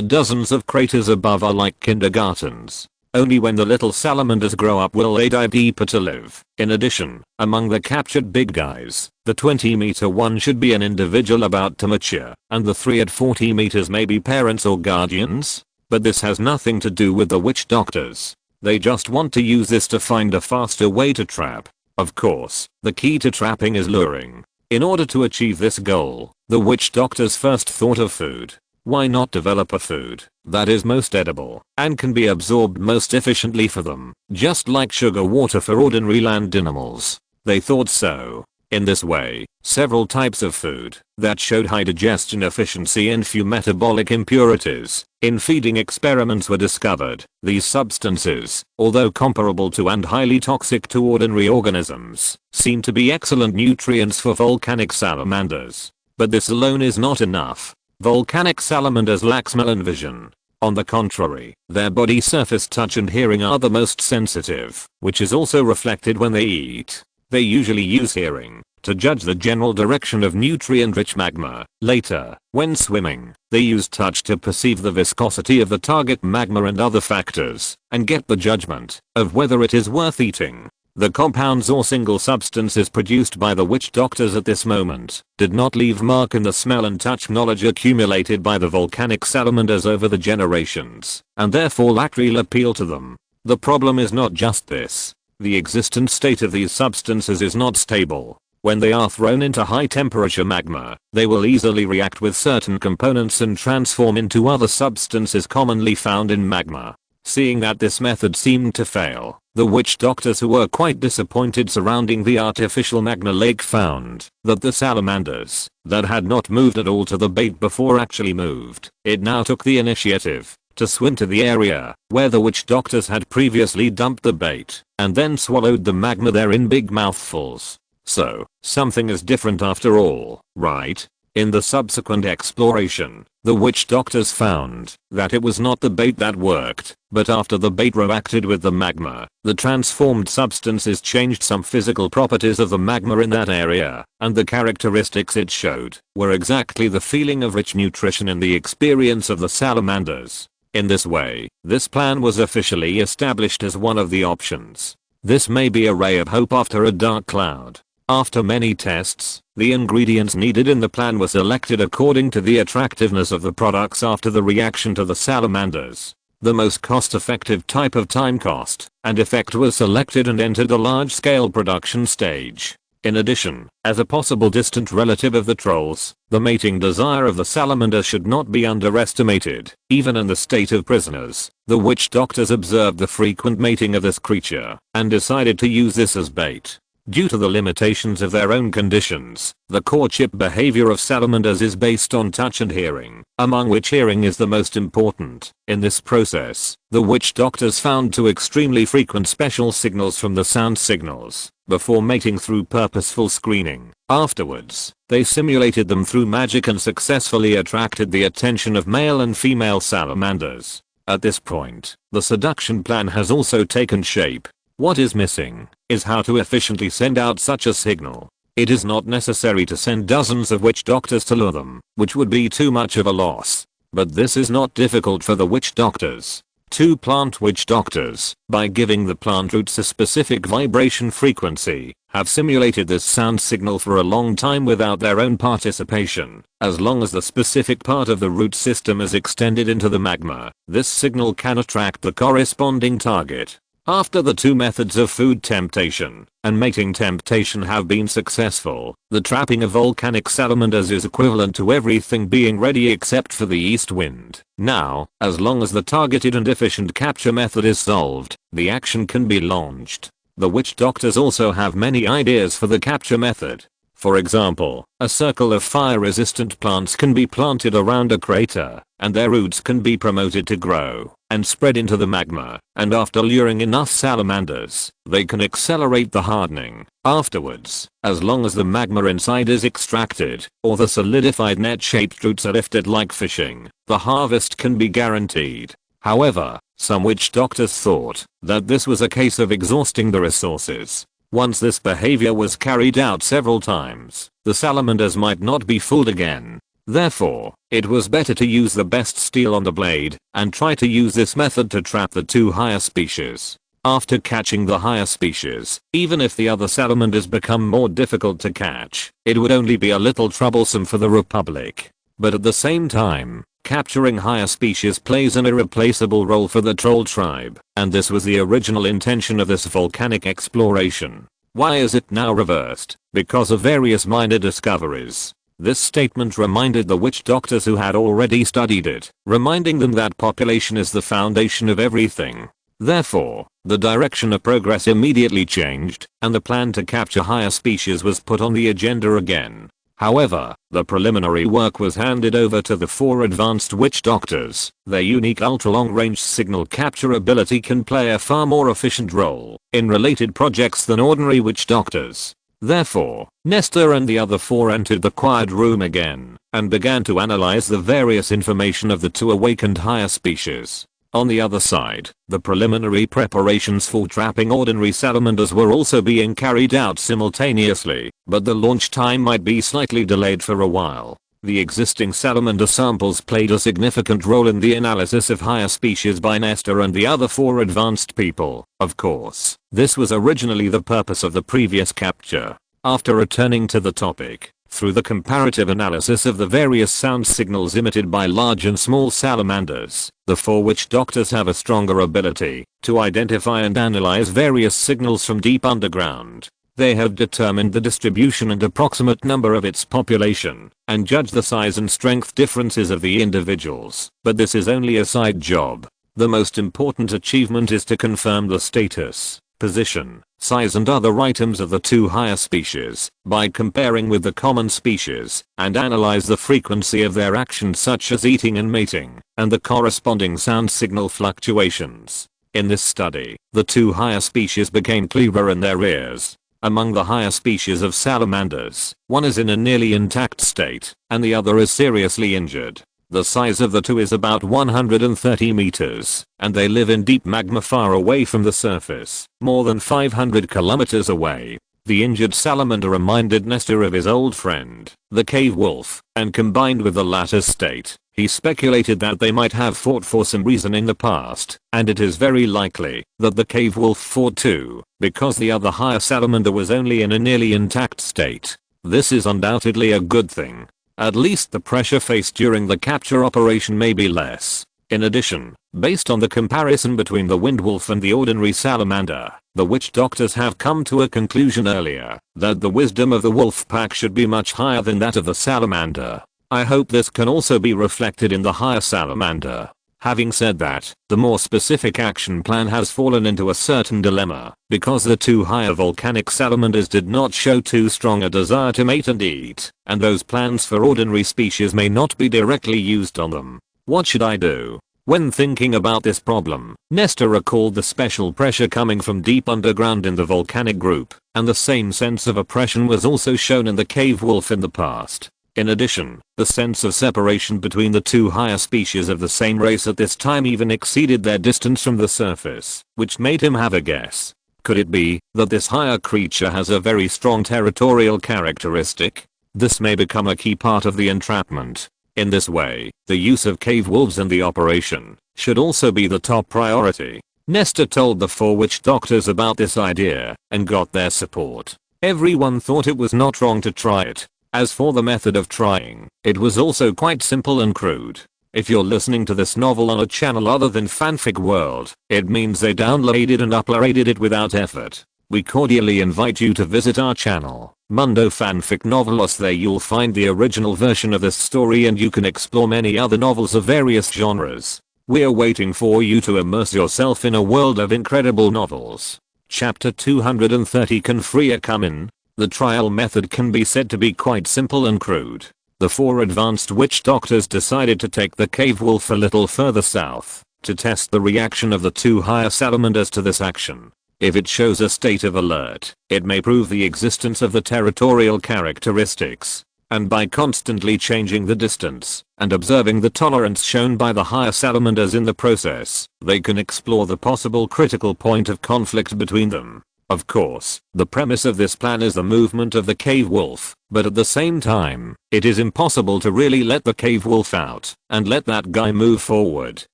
dozens of craters above are like kindergartens. Only when the little salamanders grow up will they dive deeper to live. In addition, among the captured big guys, the 20-meter one should be an individual about to mature, and the 3 at 40 meters may be parents or guardians. But this has nothing to do with the witch doctors. They just want to use this to find a faster way to trap. Of course, the key to trapping is luring. In order to achieve this goal, the witch doctors first thought of food. Why not develop a food that is most edible and can be absorbed most efficiently for them, just like sugar water for ordinary land animals? They thought so. In this way, several types of food that showed high digestion efficiency and few metabolic impurities in feeding experiments were discovered. These substances, although comparable to and highly toxic to ordinary organisms, seem to be excellent nutrients for volcanic salamanders. But this alone is not enough. Volcanic salamanders lack smell and vision. On the contrary, their body surface touch and hearing are the most sensitive, which is also reflected when they eat. They usually use hearing to judge the general direction of nutrient-rich magma. Later, when swimming, they use touch to perceive the viscosity of the target magma and other factors, and get the judgment of whether it is worth eating. The compounds or single substances produced by the witch doctors at this moment did not leave mark in the smell and touch knowledge accumulated by the volcanic salamanders over the generations, and therefore lacked real appeal to them. The problem is not just this. The existent state of these substances is not stable. When they are thrown into high temperature magma, they will easily react with certain components and transform into other substances commonly found in magma. Seeing that this method seemed to fail, the witch doctors, who were quite disappointed surrounding the artificial magma lake, found that the salamanders that had not moved at all to the bait before actually moved. It now took the initiative to swim to the area where the witch doctors had previously dumped the bait and then swallowed the magma there in big mouthfuls. So, something is different after all, right? In the subsequent exploration, the witch doctors found that it was not the bait that worked, but after the bait reacted with the magma, the transformed substances changed some physical properties of the magma in that area, and the characteristics it showed were exactly the feeling of rich nutrition in the experience of the salamanders. In this way, this plan was officially established as one of the options. This may be a ray of hope after a dark cloud. After many tests, the ingredients needed in the plan were selected according to the attractiveness of the products after the reaction to the salamanders. The most cost-effective type of time, cost, and effect was selected and entered the large-scale production stage. In addition, as a possible distant relative of the trolls, the mating desire of the salamander should not be underestimated. Even in the state of prisoners, the witch doctors observed the frequent mating of this creature and decided to use this as bait. Due to the limitations of their own conditions, the courtship behavior of salamanders is based on touch and hearing, among which hearing is the most important. In this process, the witch doctors found two extremely frequent special signals from the sound signals before mating through purposeful screening. Afterwards, they simulated them through magic and successfully attracted the attention of male and female salamanders. At this point, the seduction plan has also taken shape. What is missing is how to efficiently send out such a signal. It is not necessary to send dozens of witch doctors to lure them, which would be too much of a loss. But this is not difficult for the witch doctors. Two plant witch doctors, by giving the plant roots a specific vibration frequency, have simulated this sound signal for a long time without their own participation. As long as the specific part of the root system is extended into the magma, this signal can attract the corresponding target. After the two methods of food temptation and mating temptation have been successful, the trapping of volcanic salamanders is equivalent to everything being ready except for the east wind. Now, as long as the targeted and efficient capture method is solved, the action can be launched. The witch doctors also have many ideas for the capture method. For example, a circle of fire-resistant plants can be planted around a crater, and their roots can be promoted to grow and spread into the magma, and after luring enough salamanders, they can accelerate the hardening. Afterwards, as long as the magma inside is extracted, or the solidified net-shaped roots are lifted like fishing, the harvest can be guaranteed. However, some witch doctors thought that this was a case of exhausting the resources. Once this behavior was carried out several times, the salamanders might not be fooled again. Therefore, it was better to use the best steel on the blade and try to use this method to trap the two higher species. After catching the higher species, even if the other salamanders become more difficult to catch, it would only be a little troublesome for the Republic. But at the same time, capturing higher species plays an irreplaceable role for the troll tribe, and this was the original intention of this volcanic exploration. Why is it now reversed? Because of various minor discoveries. This statement reminded the witch doctors who had already studied it, reminding them that population is the foundation of everything. Therefore, the direction of progress immediately changed, and the plan to capture higher species was put on the agenda again. However, the preliminary work was handed over to the four advanced witch doctors. Their unique ultra-long-range signal capture ability can play a far more efficient role in related projects than ordinary witch doctors. Therefore, Nestor and the other four entered the quiet room again. and began to analyze the various information of the two awakened higher species. On the other side, the preliminary preparations for trapping ordinary salamanders were also being carried out simultaneously, but the launch time might be slightly delayed for a while. The existing salamander samples played a significant role in the analysis of higher species by Nestor and the other 4 advanced people. Of course, this was originally the purpose of the previous capture. After returning to the topic, through the comparative analysis of the various sound signals emitted by large and small salamanders, the 4 witch doctors have a stronger ability to identify and analyze various signals from deep underground. They have determined the distribution and approximate number of its population, and judge the size and strength differences of the individuals. But this is only a side job. The most important achievement is to confirm the status, position, size and other items of the 2 higher species by comparing with the common species, and analyze the frequency of their actions such as eating and mating, and the corresponding sound signal fluctuations. In this study, the 2 higher species became clearer in their ears. Among the higher species of salamanders, one is in a nearly intact state, and the other is seriously injured. The size of the 2 is about 130 meters, and they live in deep magma far away from the surface, more than 500 kilometers away. The injured salamander reminded Nestor of his old friend, the cave wolf, and combined with the latter's state, he speculated that they might have fought for some reason in the past, and it is very likely that the cave wolf fought too, because the other higher salamander was only in a nearly intact state. This is undoubtedly a good thing. At least the pressure faced during the capture operation may be less. In addition, based on the comparison between the wind wolf and the ordinary salamander, the witch doctors have come to a conclusion earlier that the wisdom of the wolf pack should be much higher than that of the salamander. I hope this can also be reflected in the higher salamander. Having said that, the more specific action plan has fallen into a certain dilemma, because the 2 higher volcanic salamanders did not show too strong a desire to mate and eat, and those plans for ordinary species may not be directly used on them. What should I do? When thinking about this problem, Nestor recalled the special pressure coming from deep underground in the volcanic group, and the same sense of oppression was also shown in the cave wolf in the past. In addition, the sense of separation between the 2 higher species of the same race at this time even exceeded their distance from the surface, which made him have a guess. Could it be that this higher creature has a very strong territorial characteristic? This may become a key part of the entrapment. In this way, the use of cave wolves in the operation should also be the top priority. Nestor told the 4 witch doctors about this idea and got their support. Everyone thought it was not wrong to try it. As for the method of trying, it was also quite simple and crude. If you're listening to this novel on a channel other than Fanfic World, it means they downloaded and uploaded it without effort. We cordially invite you to visit our channel, Mundo Fanfic Novelos. There you'll find the original version of this story and you can explore many other novels of various genres. We're waiting for you to immerse yourself in a world of incredible novels. Chapter 230 Can Freya come in? The trial method can be said to be quite simple and crude. The 4 advanced witch doctors decided to take the cave wolf a little further south to test the reaction of the 2 higher salamanders to this action. If it shows a state of alert, it may prove the existence of the territorial characteristics. And by constantly changing the distance and observing the tolerance shown by the higher salamanders in the process, they can explore the possible critical point of conflict between them. Of course, the premise of this plan is the movement of the cave wolf, but at the same time, it is impossible to really let the cave wolf out and let that guy move forward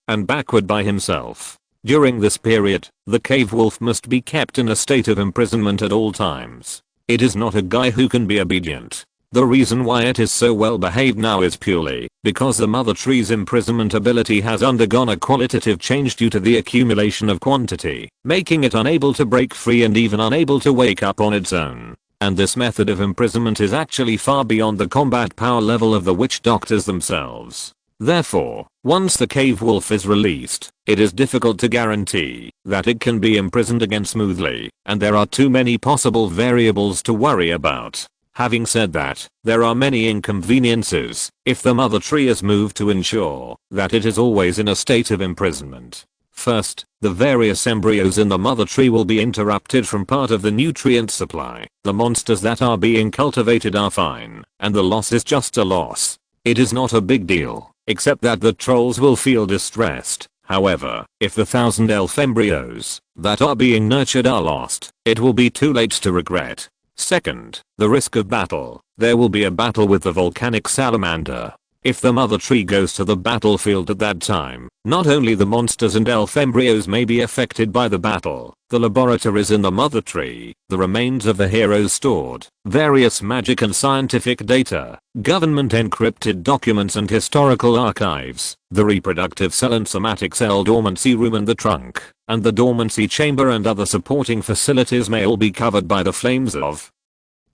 and backward by himself. During this period, the cave wolf must be kept in a state of imprisonment at all times. It is not a guy who can be obedient. The reason why it is so well behaved now is purely because the mother tree's imprisonment ability has undergone a qualitative change due to the accumulation of quantity, making it unable to break free and even unable to wake up on its own. And this method of imprisonment is actually far beyond the combat power level of the witch doctors themselves. Therefore, once the cave wolf is released, it is difficult to guarantee that it can be imprisoned again smoothly, and there are too many possible variables to worry about. Having said that, there are many inconveniences if the mother tree is moved to ensure that it is always in a state of imprisonment. First, the various embryos in the mother tree will be interrupted from part of the nutrient supply. The monsters that are being cultivated are fine, and the loss is just a loss. It is not a big deal, except that the trolls will feel distressed. However, if the 1,000 elf embryos that are being nurtured are lost, it will be too late to regret. Second, the risk of battle. There will be a battle with the volcanic salamander. If the mother tree goes to the battlefield at that time, not only the monsters and elf embryos may be affected by the battle, the laboratories in the mother tree, the remains of the heroes stored, various magic and scientific data, government encrypted documents and historical archives, the reproductive cell and somatic cell dormancy room and the trunk, and the dormancy chamber and other supporting facilities may all be covered by the flames of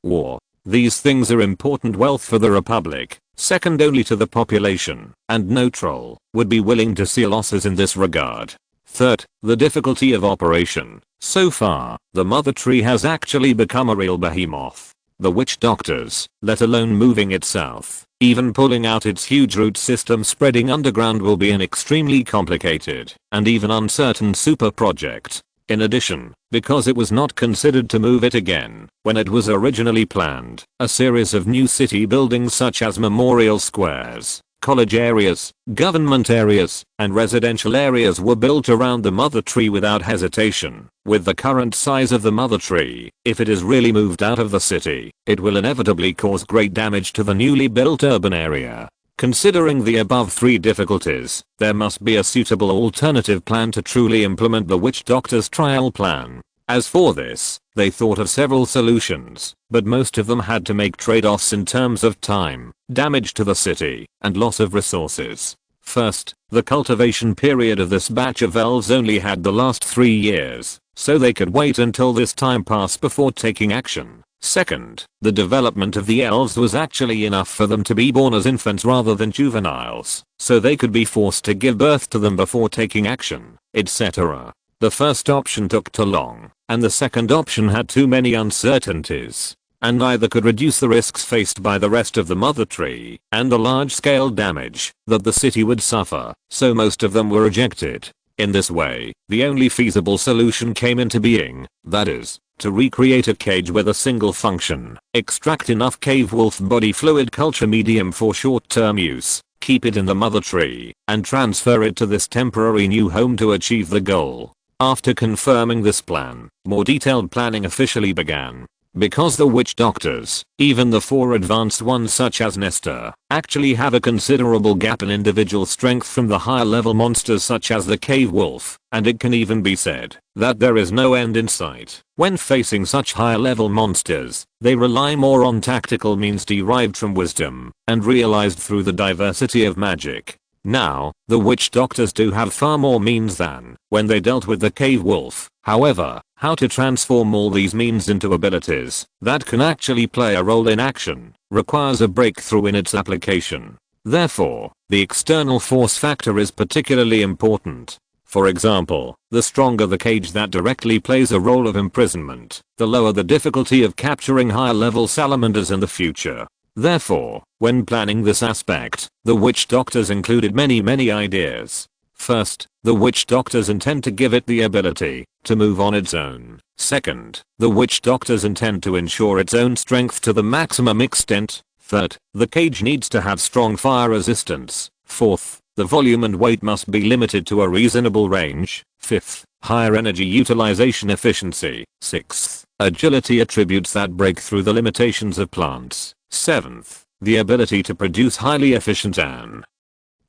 war. These things are important wealth for the Republic, second only to the population, and no troll would be willing to see losses in this regard. Third, the difficulty of operation. So far, the mother tree has actually become a real behemoth. The witch doctors, let alone moving it south, even pulling out its huge root system spreading underground will be an extremely complicated and even uncertain super project. In addition, because it was not considered to move it again when it was originally planned, a series of new city buildings such as memorial squares, college areas, government areas, and residential areas were built around the mother tree without hesitation. With the current size of the mother tree, if it is really moved out of the city, it will inevitably cause great damage to the newly built urban area. Considering the above three difficulties, there must be a suitable alternative plan to truly implement the witch doctor's trial plan. As for this, they thought of several solutions, but most of them had to make trade-offs in terms of time, damage to the city, and loss of resources. First, the cultivation period of this batch of elves only had the last 3 years, so they could wait until this time passed before taking action. Second, the development of the elves was actually enough for them to be born as infants rather than juveniles, so they could be forced to give birth to them before taking action, etc. The first option took too long, and the second option had too many uncertainties, and neither could reduce the risks faced by the rest of the mother tree and the large-scale damage that the city would suffer, so most of them were rejected. In this way, the only feasible solution came into being, that is, to recreate a cage with a single function, extract enough cave wolf body fluid culture medium for short-term use, keep it in the mother tree, and transfer it to this temporary new home to achieve the goal. After confirming this plan, more detailed planning officially began. Because the witch doctors, even the 4 advanced ones such as Nestor, actually have a considerable gap in individual strength from the higher level monsters such as the cave wolf, and it can even be said that there is no end in sight. When facing such higher level monsters, they rely more on tactical means derived from wisdom and realized through the diversity of magic. Now, the witch doctors do have far more means than when they dealt with the cave wolf. However, how to transform all these means into abilities that can actually play a role in action requires a breakthrough in its application. Therefore, the external force factor is particularly important. For example, the stronger the cage that directly plays a role of imprisonment, the lower the difficulty of capturing higher level salamanders in the future. Therefore, when planning this aspect, the witch doctors included many ideas. First, the witch doctors intend to give it the ability to move on its own. Second, the witch doctors intend to ensure its own strength to the maximum extent. Third, the cage needs to have strong fire resistance. Fourth, the volume and weight must be limited to a reasonable range. Fifth, higher energy utilization efficiency. Sixth, agility attributes that break through the limitations of plants. Seventh, the ability to produce highly efficient and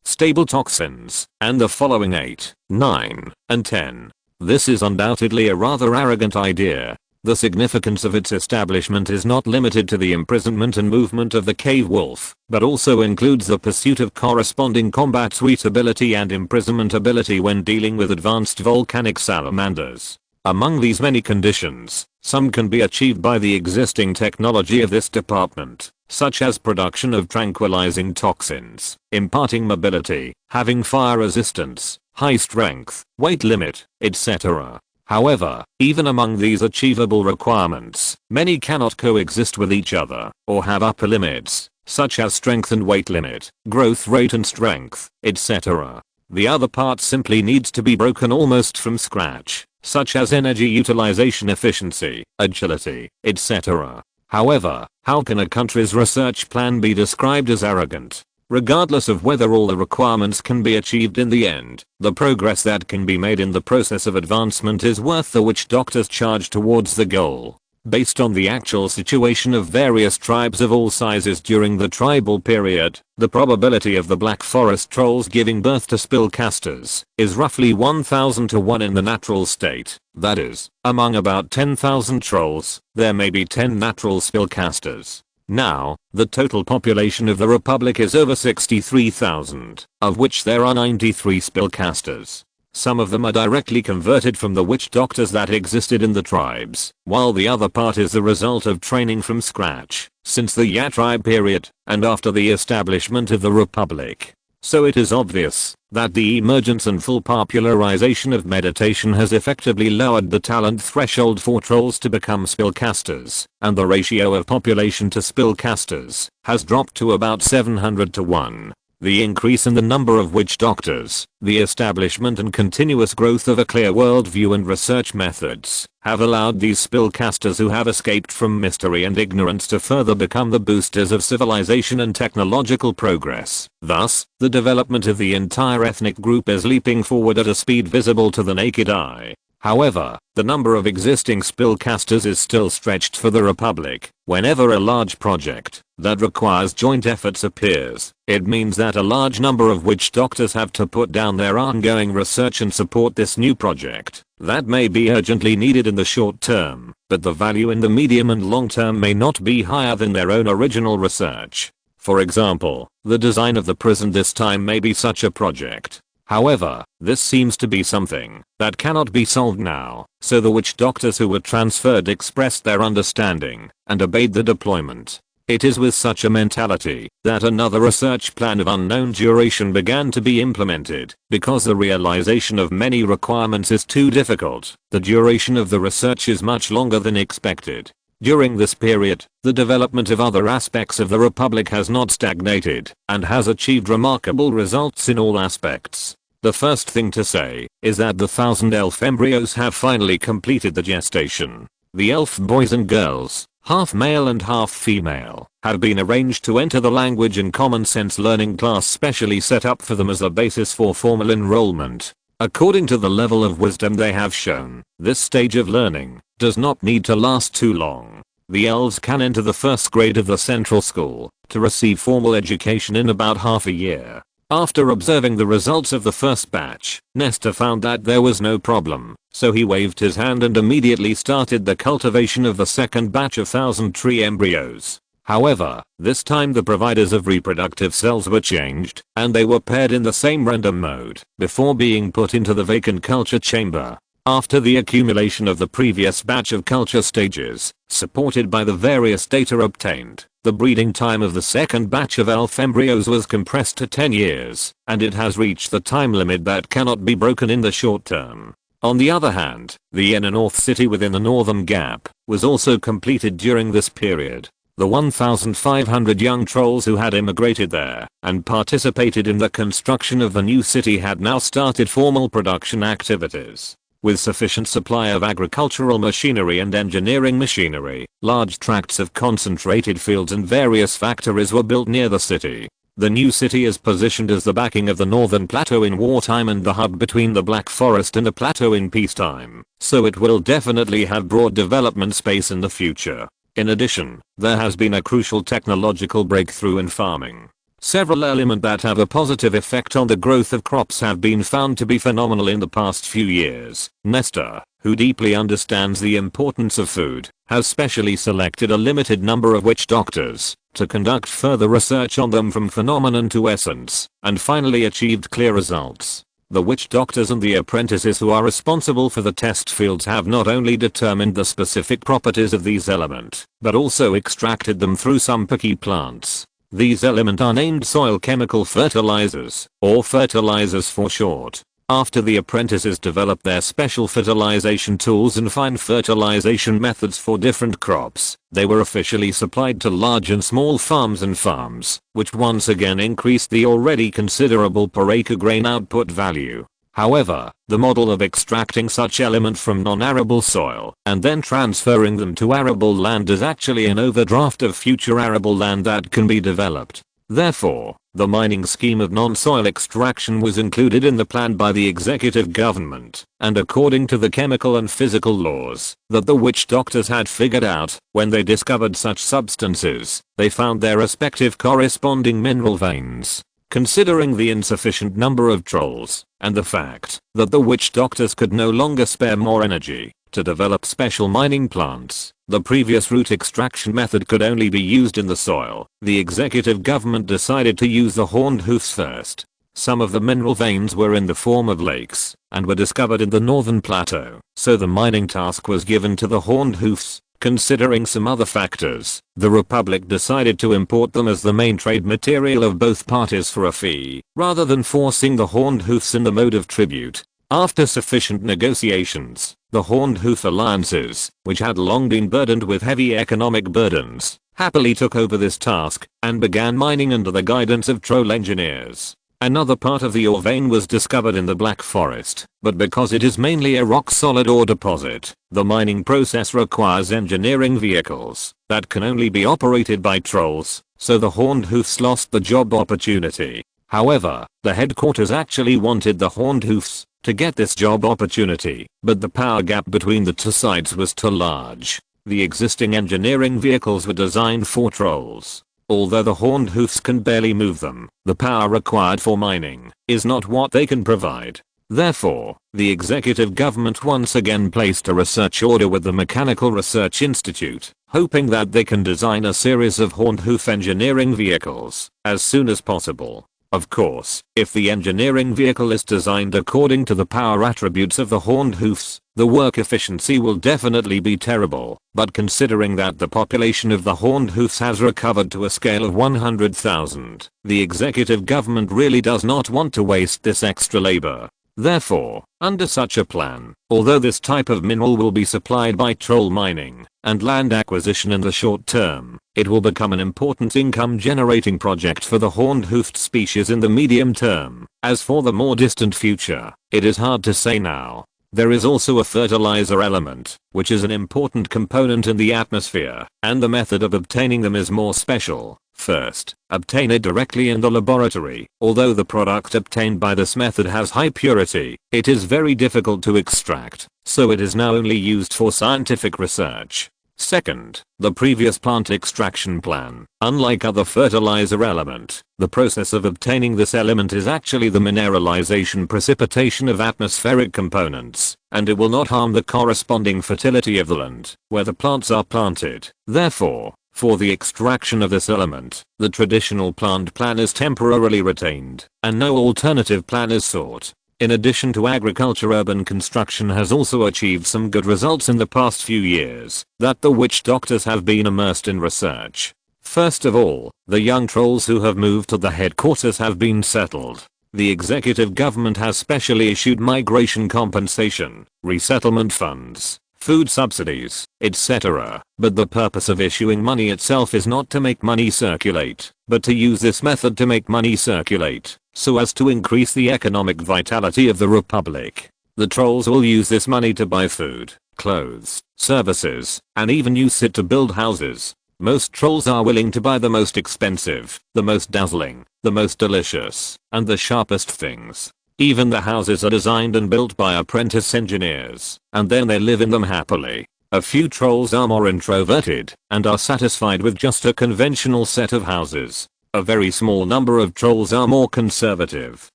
stable toxins, and the following 8, 9, and 10. This is undoubtedly a rather arrogant idea. The significance of its establishment is not limited to the imprisonment and movement of the cave wolf, but also includes the pursuit of corresponding combat suite ability and imprisonment ability when dealing with advanced volcanic salamanders. Among these many conditions, some can be achieved by the existing technology of this department, such as production of tranquilizing toxins, imparting mobility, having fire resistance, high strength, weight limit, etc. However, even among these achievable requirements, many cannot coexist with each other, or have upper limits, such as strength and weight limit, growth rate and strength, etc. The other part simply needs to be broken almost from scratch, such as energy utilization efficiency, agility, etc. However, how can a country's research plan be described as arrogant? Regardless of whether all the requirements can be achieved in the end, the progress that can be made in the process of advancement is worth the witch doctor's charge towards the goal. Based on the actual situation of various tribes of all sizes during the tribal period, the probability of the Black Forest trolls giving birth to spellcasters is roughly 1000 to 1 in the natural state. That is, among about 10,000 trolls, there may be 10 natural spellcasters. Now, the total population of the Republic is over 63,000, of which there are 93 spellcasters. Some of them are directly converted from the witch doctors that existed in the tribes, while the other part is the result of training from scratch, since the Ya tribe period, and after the establishment of the Republic. So it is obvious that the emergence and full popularization of meditation has effectively lowered the talent threshold for trolls to become spellcasters, and the ratio of population to spellcasters has dropped to about 700 to 1. The increase in the number of witch doctors, the establishment and continuous growth of a clear worldview and research methods have allowed these spellcasters who have escaped from mystery and ignorance to further become the boosters of civilization and technological progress. Thus, the development of the entire ethnic group is leaping forward at a speed visible to the naked eye. However, the number of existing spellcasters is still stretched for the Republic. Whenever a large project that requires joint efforts appears, it means that a large number of witch doctors have to put down their ongoing research and support this new project. That may be urgently needed in the short term, but the value in the medium and long term may not be higher than their own original research. For example, the design of the prison this time may be such a project. However, this seems to be something that cannot be solved now, so the witch doctors who were transferred expressed their understanding and obeyed the deployment. It is with such a mentality that another research plan of unknown duration began to be implemented, because the realization of many requirements is too difficult. The duration of the research is much longer than expected. During this period, the development of other aspects of the Republic has not stagnated and has achieved remarkable results in all aspects. The first thing to say is that the 1,000 elf embryos have finally completed the gestation. The elf boys and girls, half male and half female, have been arranged to enter the language and common sense learning class specially set up for them as a basis for formal enrollment. According to the level of wisdom they have shown, this stage of learning does not need to last too long. The elves can enter the first grade of the central school to receive formal education in about half a year. After observing the results of the first batch, Nestor found that there was no problem, so he waved his hand and immediately started the cultivation of the second batch of 1,000 tree embryos. However, this time the providers of reproductive cells were changed, and they were paired in the same random mode before being put into the vacant culture chamber. After the accumulation of the previous batch of culture stages, supported by the various data obtained, the breeding time of the second batch of elf embryos was compressed to 10 years, and it has reached the time limit that cannot be broken in the short term. On the other hand, the inner north city within the northern gap was also completed during this period. The 1,500 young trolls who had immigrated there and participated in the construction of the new city had now started formal production activities. With sufficient supply of agricultural machinery and engineering machinery, large tracts of concentrated fields and various factories were built near the city. The new city is positioned as the backing of the northern plateau in wartime and the hub between the Black Forest and the plateau in peacetime, so it will definitely have broad development space in the future. In addition, there has been a crucial technological breakthrough in farming. Several elements that have a positive effect on the growth of crops have been found to be phenomenal in the past few years. Nestor, who deeply understands the importance of food, has specially selected a limited number of witch doctors to conduct further research on them from phenomenon to essence, and finally achieved clear results. The witch doctors and the apprentices who are responsible for the test fields have not only determined the specific properties of these elements, but also extracted them through some picky plants. These elements are named soil chemical fertilizers, or fertilizers for short. After the apprentices developed their special fertilization tools and fine fertilization methods for different crops, they were officially supplied to large and small farms and farms, which once again increased the already considerable per acre grain output value. However, the model of extracting such elements from non-arable soil and then transferring them to arable land is actually an overdraft of future arable land that can be developed. Therefore, The mining scheme of non-soil extraction was included in the plan by the executive government, and according to the chemical and physical laws that the witch doctors had figured out when they discovered such substances, they found their respective corresponding mineral veins. Considering the insufficient number of trolls, and the fact that the witch doctors could no longer spare more energy to develop special mining plants, the previous root extraction method could only be used in the soil. The executive government decided to use the horned hoofs first. Some of the mineral veins were in the form of lakes, and were discovered in the northern plateau, so the mining task was given to the horned hoofs. Considering some other factors, the Republic decided to import them as the main trade material of both parties for a fee, rather than forcing the horned hoofs in the mode of tribute. After sufficient negotiations, the horned hoof alliances, which had long been burdened with heavy economic burdens, happily took over this task and began mining under the guidance of troll engineers. Another part of the ore vein was discovered in the Black Forest, but because it is mainly a rock-solid ore deposit, the mining process requires engineering vehicles that can only be operated by trolls, so the horned hoofs lost the job opportunity. However, the headquarters actually wanted the horned hoofs to get this job opportunity, but the power gap between the two sides was too large. The existing engineering vehicles were designed for trolls. Although the horned hoofs can barely move them, the power required for mining is not what they can provide. Therefore, the executive government once again placed a research order with the Mechanical Research Institute, hoping that they can design a series of horned hoof engineering vehicles as soon as possible. Of course, if the engineering vehicle is designed according to the power attributes of the horned hoofs, the work efficiency will definitely be terrible, but considering that the population of the horned hoofs has recovered to a scale of 100,000, the executive government really does not want to waste this extra labor. Therefore, under such a plan, although this type of mineral will be supplied by troll mining and land acquisition in the short term, it will become an important income generating project for the horned hoofed species in the medium term. As for the more distant future, it is hard to say now. There is also a fertilizer element, which is an important component in the atmosphere, and the method of obtaining them is more special. First, obtain it directly in the laboratory. Although the product obtained by this method has high purity, it is very difficult to extract, so it is now only used for scientific research. Second, the previous plant extraction plan. Unlike other fertilizer element, the process of obtaining this element is actually the mineralization precipitation of atmospheric components, and it will not harm the corresponding fertility of the land where the plants are planted. Therefore, for the extraction of this element, the traditional plant plan is temporarily retained, and no alternative plan is sought. In addition to agriculture, urban construction has also achieved some good results in the past few years that the witch doctors have been immersed in research. First of all, the young trolls who have moved to the headquarters have been settled. The executive government has specially issued migration compensation, resettlement funds, food subsidies, etc. But the purpose of issuing money itself is not to make money circulate, but to use this method to make money circulate, so as to increase the economic vitality of the Republic. The trolls will use this money to buy food, clothes, services, and even use it to build houses. Most trolls are willing to buy the most expensive, the most dazzling, the most delicious, and the sharpest things. Even the houses are designed and built by apprentice engineers, and then they live in them happily. A few trolls are more introverted and are satisfied with just a conventional set of houses. A very small number of trolls are more conservative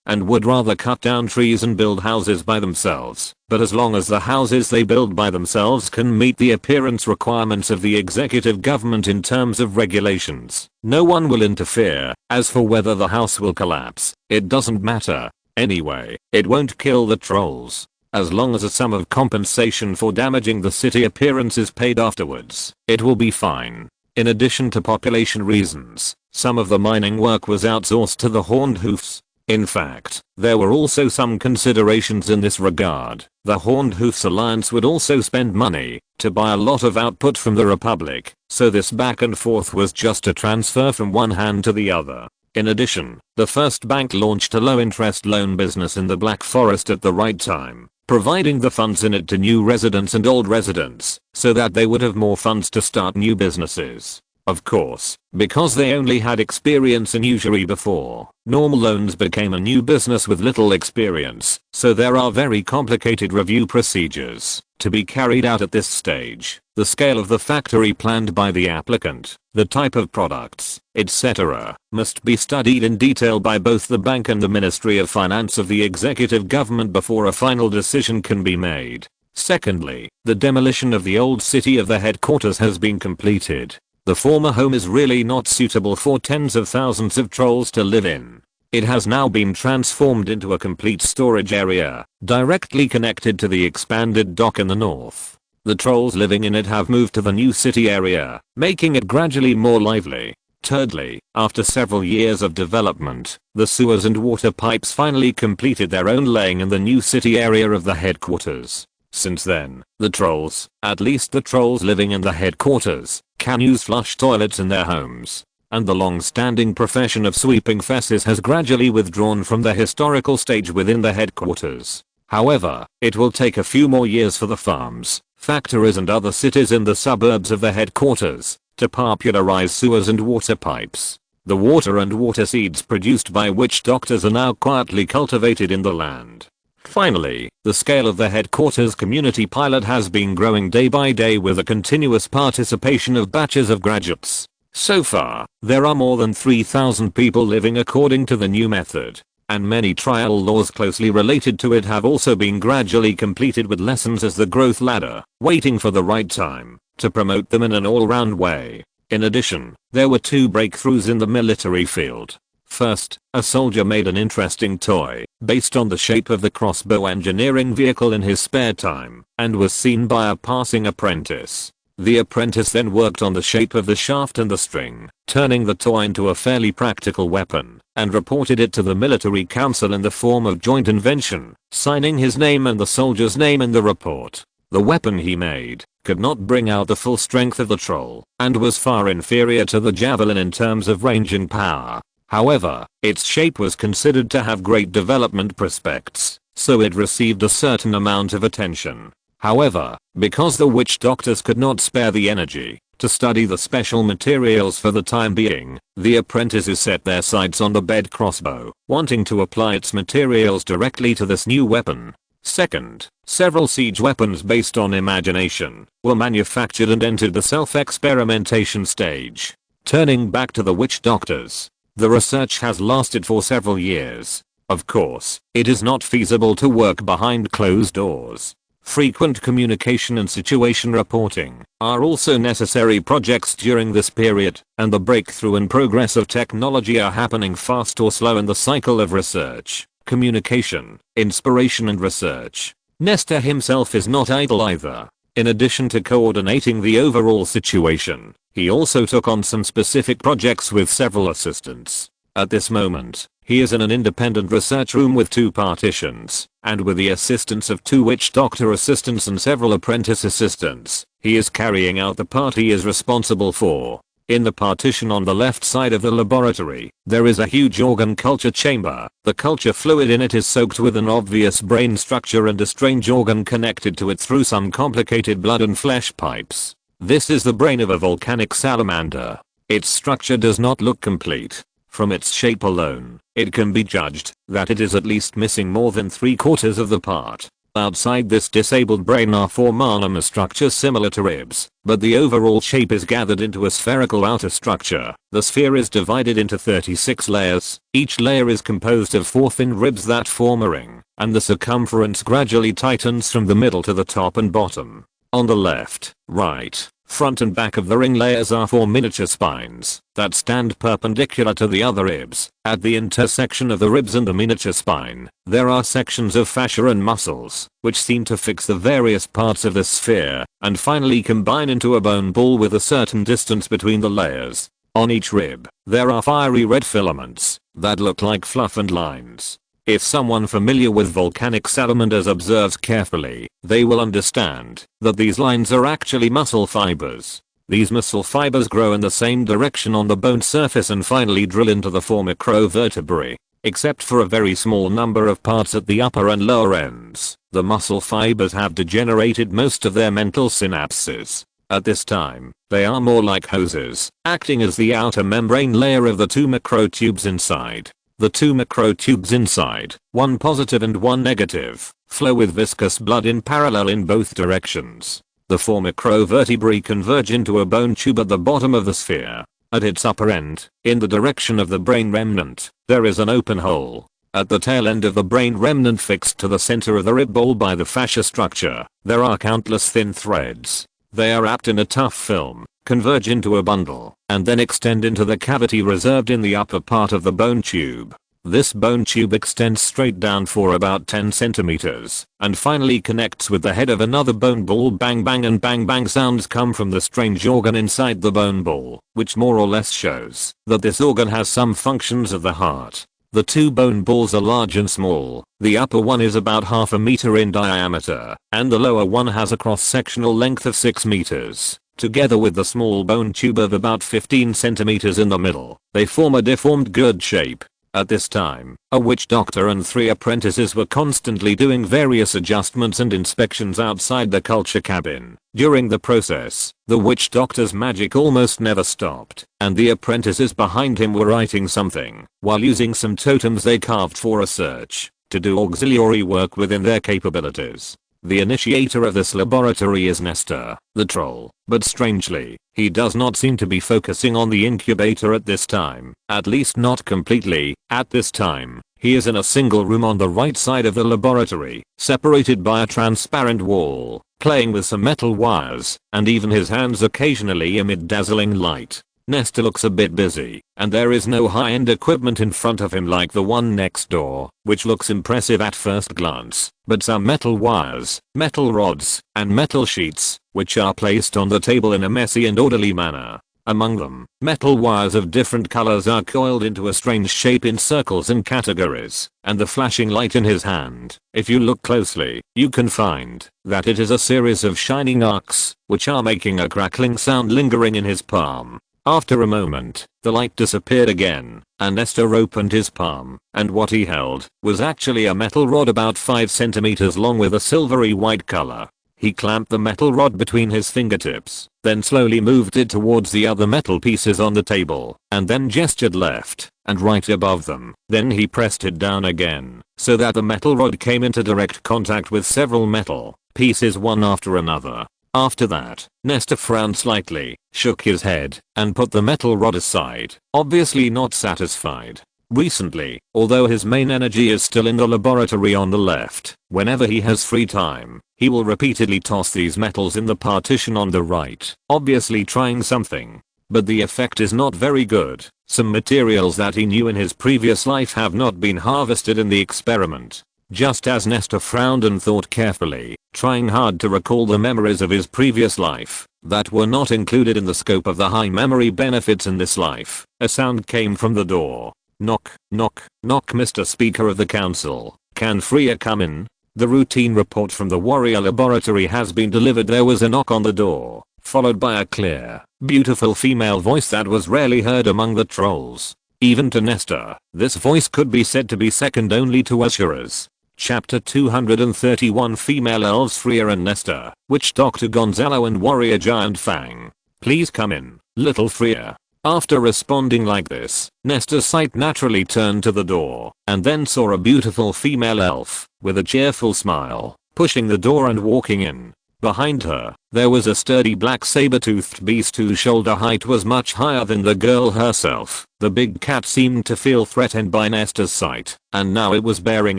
and would rather cut down trees and build houses by themselves. But as long as the houses they build by themselves can meet the appearance requirements of the executive government in terms of regulations, no one will interfere. As for whether the house will collapse, it doesn't matter. Anyway, it won't kill the trolls. As long as a sum of compensation for damaging the city appearance is paid afterwards, it will be fine. In addition to population reasons, some of the mining work was outsourced to the horned hoofs. In fact, there were also some considerations in this regard. The Horned Hoofs Alliance would also spend money to buy a lot of output from the Republic, so this back and forth was just a transfer from one hand to the other. In addition, the first bank launched a low-interest loan business in the Black Forest at the right time, providing the funds in it to new residents and old residents, so that they would have more funds to start new businesses. Of course, because they only had experience in usury before, normal loans became a new business with little experience, so there are very complicated review procedures to be carried out at this stage. The scale of the factory planned by the applicant, the type of products, etc., must be studied in detail by both the bank and the Ministry of Finance of the executive government before a final decision can be made. Secondly, the demolition of the old city of the headquarters has been completed. The former home is really not suitable for tens of thousands of trolls to live in. It has now been transformed into a complete storage area, directly connected to the expanded dock in the north. The trolls living in it have moved to the new city area, making it gradually more lively. Thirdly, after several years of development, the sewers and water pipes finally completed their own laying in the new city area of the headquarters. Since then, the trolls, at least the trolls living in the headquarters, can use flush toilets in their homes. And the long-standing profession of sweeping fesses has gradually withdrawn from the historical stage within the headquarters. However, it will take a few more years for the farms, factories and other cities in the suburbs of the headquarters to popularize sewers and water pipes. The water and water seeds produced by witch doctors are now quietly cultivated in the land. Finally, the scale of the headquarters community pilot has been growing day by day with a continuous participation of batches of graduates. So far, there are more than 3,000 people living according to the new method, and many trial laws closely related to it have also been gradually completed with lessons as the growth ladder, waiting for the right time to promote them in an all-round way. In addition, there were two breakthroughs in the military field. First, a soldier made an interesting toy based on the shape of the crossbow engineering vehicle in his spare time and was seen by a passing apprentice. The apprentice then worked on the shape of the shaft and the string, turning the toy into a fairly practical weapon, and reported it to the military council in the form of joint invention, signing his name and the soldier's name in the report. The weapon he made could not bring out the full strength of the troll and was far inferior to the javelin in terms of range and power. However, its shape was considered to have great development prospects, so it received a certain amount of attention. However, because the witch doctors could not spare the energy to study the special materials for the time being, the apprentices set their sights on the bed crossbow, wanting to apply its materials directly to this new weapon. Second, several siege weapons based on imagination were manufactured and entered the self-experimentation stage. Turning back to the witch doctors, the research has lasted for several years. Of course, it is not feasible to work behind closed doors. Frequent communication and situation reporting are also necessary projects during this period, and the breakthrough and progress of technology are happening fast or slow in the cycle of research, communication, inspiration and research. Nestor himself is not idle either. In addition to coordinating the overall situation, he also took on some specific projects with several assistants. At this moment, he is in an independent research room with 2 partitions, and with the assistance of 2 witch doctor assistants and several apprentice assistants, he is carrying out the part he is responsible for. In the partition on the left side of the laboratory, there is a huge organ culture chamber. The culture fluid in it is soaked with an obvious brain structure and a strange organ connected to it through some complicated blood and flesh pipes. This is the brain of a volcanic salamander. Its structure does not look complete. From its shape alone, it can be judged that it is at least missing more than 3/4 of the part. Outside this disabled brain are 4 monomer structures similar to ribs, but the overall shape is gathered into a spherical outer structure. The sphere is divided into 36 layers. Each layer is composed of 4 thin ribs that form a ring, and the circumference gradually tightens from the middle to the top and bottom. On the left, right, front and back of the ring layers are 4 miniature spines that stand perpendicular to the other ribs. At the intersection of the ribs and the miniature spine, there are sections of fascia and muscles, which seem to fix the various parts of the sphere, and finally combine into a bone ball with a certain distance between the layers. On each rib, there are fiery red filaments that look like fluff and lines. If someone familiar with volcanic salamanders observes carefully, they will understand that these lines are actually muscle fibers. These muscle fibers grow in the same direction on the bone surface and finally drill into the 4 microvertebrae. Except for a very small number of parts at the upper and lower ends, the muscle fibers have degenerated most of their mental synapses. At this time, they are more like hoses, acting as the outer membrane layer of the two microtubes inside. The two microtubes inside, one positive and one negative, flow with viscous blood in parallel in both directions. The four microvertebrae converge into a bone tube at the bottom of the sphere. At its upper end, in the direction of the brain remnant, there is an open hole. At the tail end of the brain remnant fixed to the center of the rib bowl by the fascia structure, there are countless thin threads. They are wrapped in a tough film, converge into a bundle, and then extend into the cavity reserved in the upper part of the bone tube. This bone tube extends straight down for about 10 centimeters, and finally connects with the head of another bone ball. Bang bang and bang bang sounds come from the strange organ inside the bone ball, which more or less shows that this organ has some functions of the heart. The two bone balls are large and small. The upper one is about half a meter in diameter, and the lower one has a cross-sectional length of 6 meters. Together with the small bone tube of about 15 centimeters in the middle, they form a deformed gourd shape. At this time, a witch doctor and 3 apprentices were constantly doing various adjustments and inspections outside the culture cabin. During the process, the witch doctor's magic almost never stopped, and the apprentices behind him were writing something, while using some totems they carved for research, to do auxiliary work within their capabilities. The initiator of this laboratory is Nestor, the troll, but strangely, he does not seem to be focusing on the incubator at this time, at least not completely. At this time, he is in a single room on the right side of the laboratory, separated by a transparent wall, playing with some metal wires, and even his hands occasionally emit dazzling light. Nestor looks a bit busy, and there is no high-end equipment in front of him like the one next door, which looks impressive at first glance, but some metal wires, metal rods, and metal sheets, which are placed on the table in a messy and orderly manner. Among them, metal wires of different colors are coiled into a strange shape in circles and categories, and the flashing light in his hand, if you look closely, you can find that it is a series of shining arcs, which are making a crackling sound lingering in his palm. After a moment, the light disappeared again, and Nestor opened his palm, and what he held was actually a metal rod about 5 centimeters long with a silvery white color. He clamped the metal rod between his fingertips, then slowly moved it towards the other metal pieces on the table, and then gestured left and right above them. Then he pressed it down again, so that the metal rod came into direct contact with several metal pieces one after another. After that, Nestor frowned slightly, shook his head, and put the metal rod aside, obviously not satisfied. Recently, although his main energy is still in the laboratory on the left, whenever he has free time, he will repeatedly toss these metals in the partition on the right, obviously trying something. But the effect is not very good. Some materials that he knew in his previous life have not been harvested in the experiment. Just as Nestor frowned and thought carefully, trying hard to recall the memories of his previous life that were not included in the scope of the high memory benefits in this life, a sound came from the door. Knock, knock, knock. Mr. Speaker of the Council, can Freya come in? The routine report from the Warrior Laboratory has been delivered. There was a knock on the door, followed by a clear, beautiful female voice that was rarely heard among the trolls. Even to Nestor, this voice could be said to be second only to Ashura's. Chapter 231 Female Elves Freya and Nestor, Witch Doctor Gonzalo and Warrior Giant Fang. Please come in, little Freya. After responding like this, Nestor's sight naturally turned to the door, and then saw a beautiful female elf, with a cheerful smile, pushing the door and walking in. Behind her, there was a sturdy black saber-toothed beast whose shoulder height was much higher than the girl herself. The big cat seemed to feel threatened by Nestor's sight, and now it was baring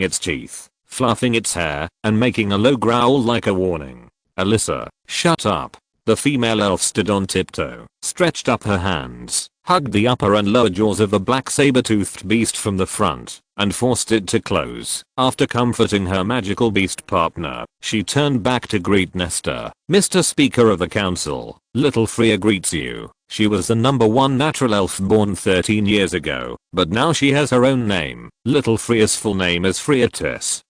its teeth, fluffing its hair, and making a low growl like a warning. Alyssa, shut up. The female elf stood on tiptoe, stretched up her hands, hugged the upper and lower jaws of the black saber-toothed beast from the front, and forced it to close. After comforting her magical beast partner, she turned back to greet Nestor. Mr. Speaker of the Council, little Freya greets you. She was the #1 natural elf born 13 years ago, but now she has her own name. Little Freya's full name is Freya Tess,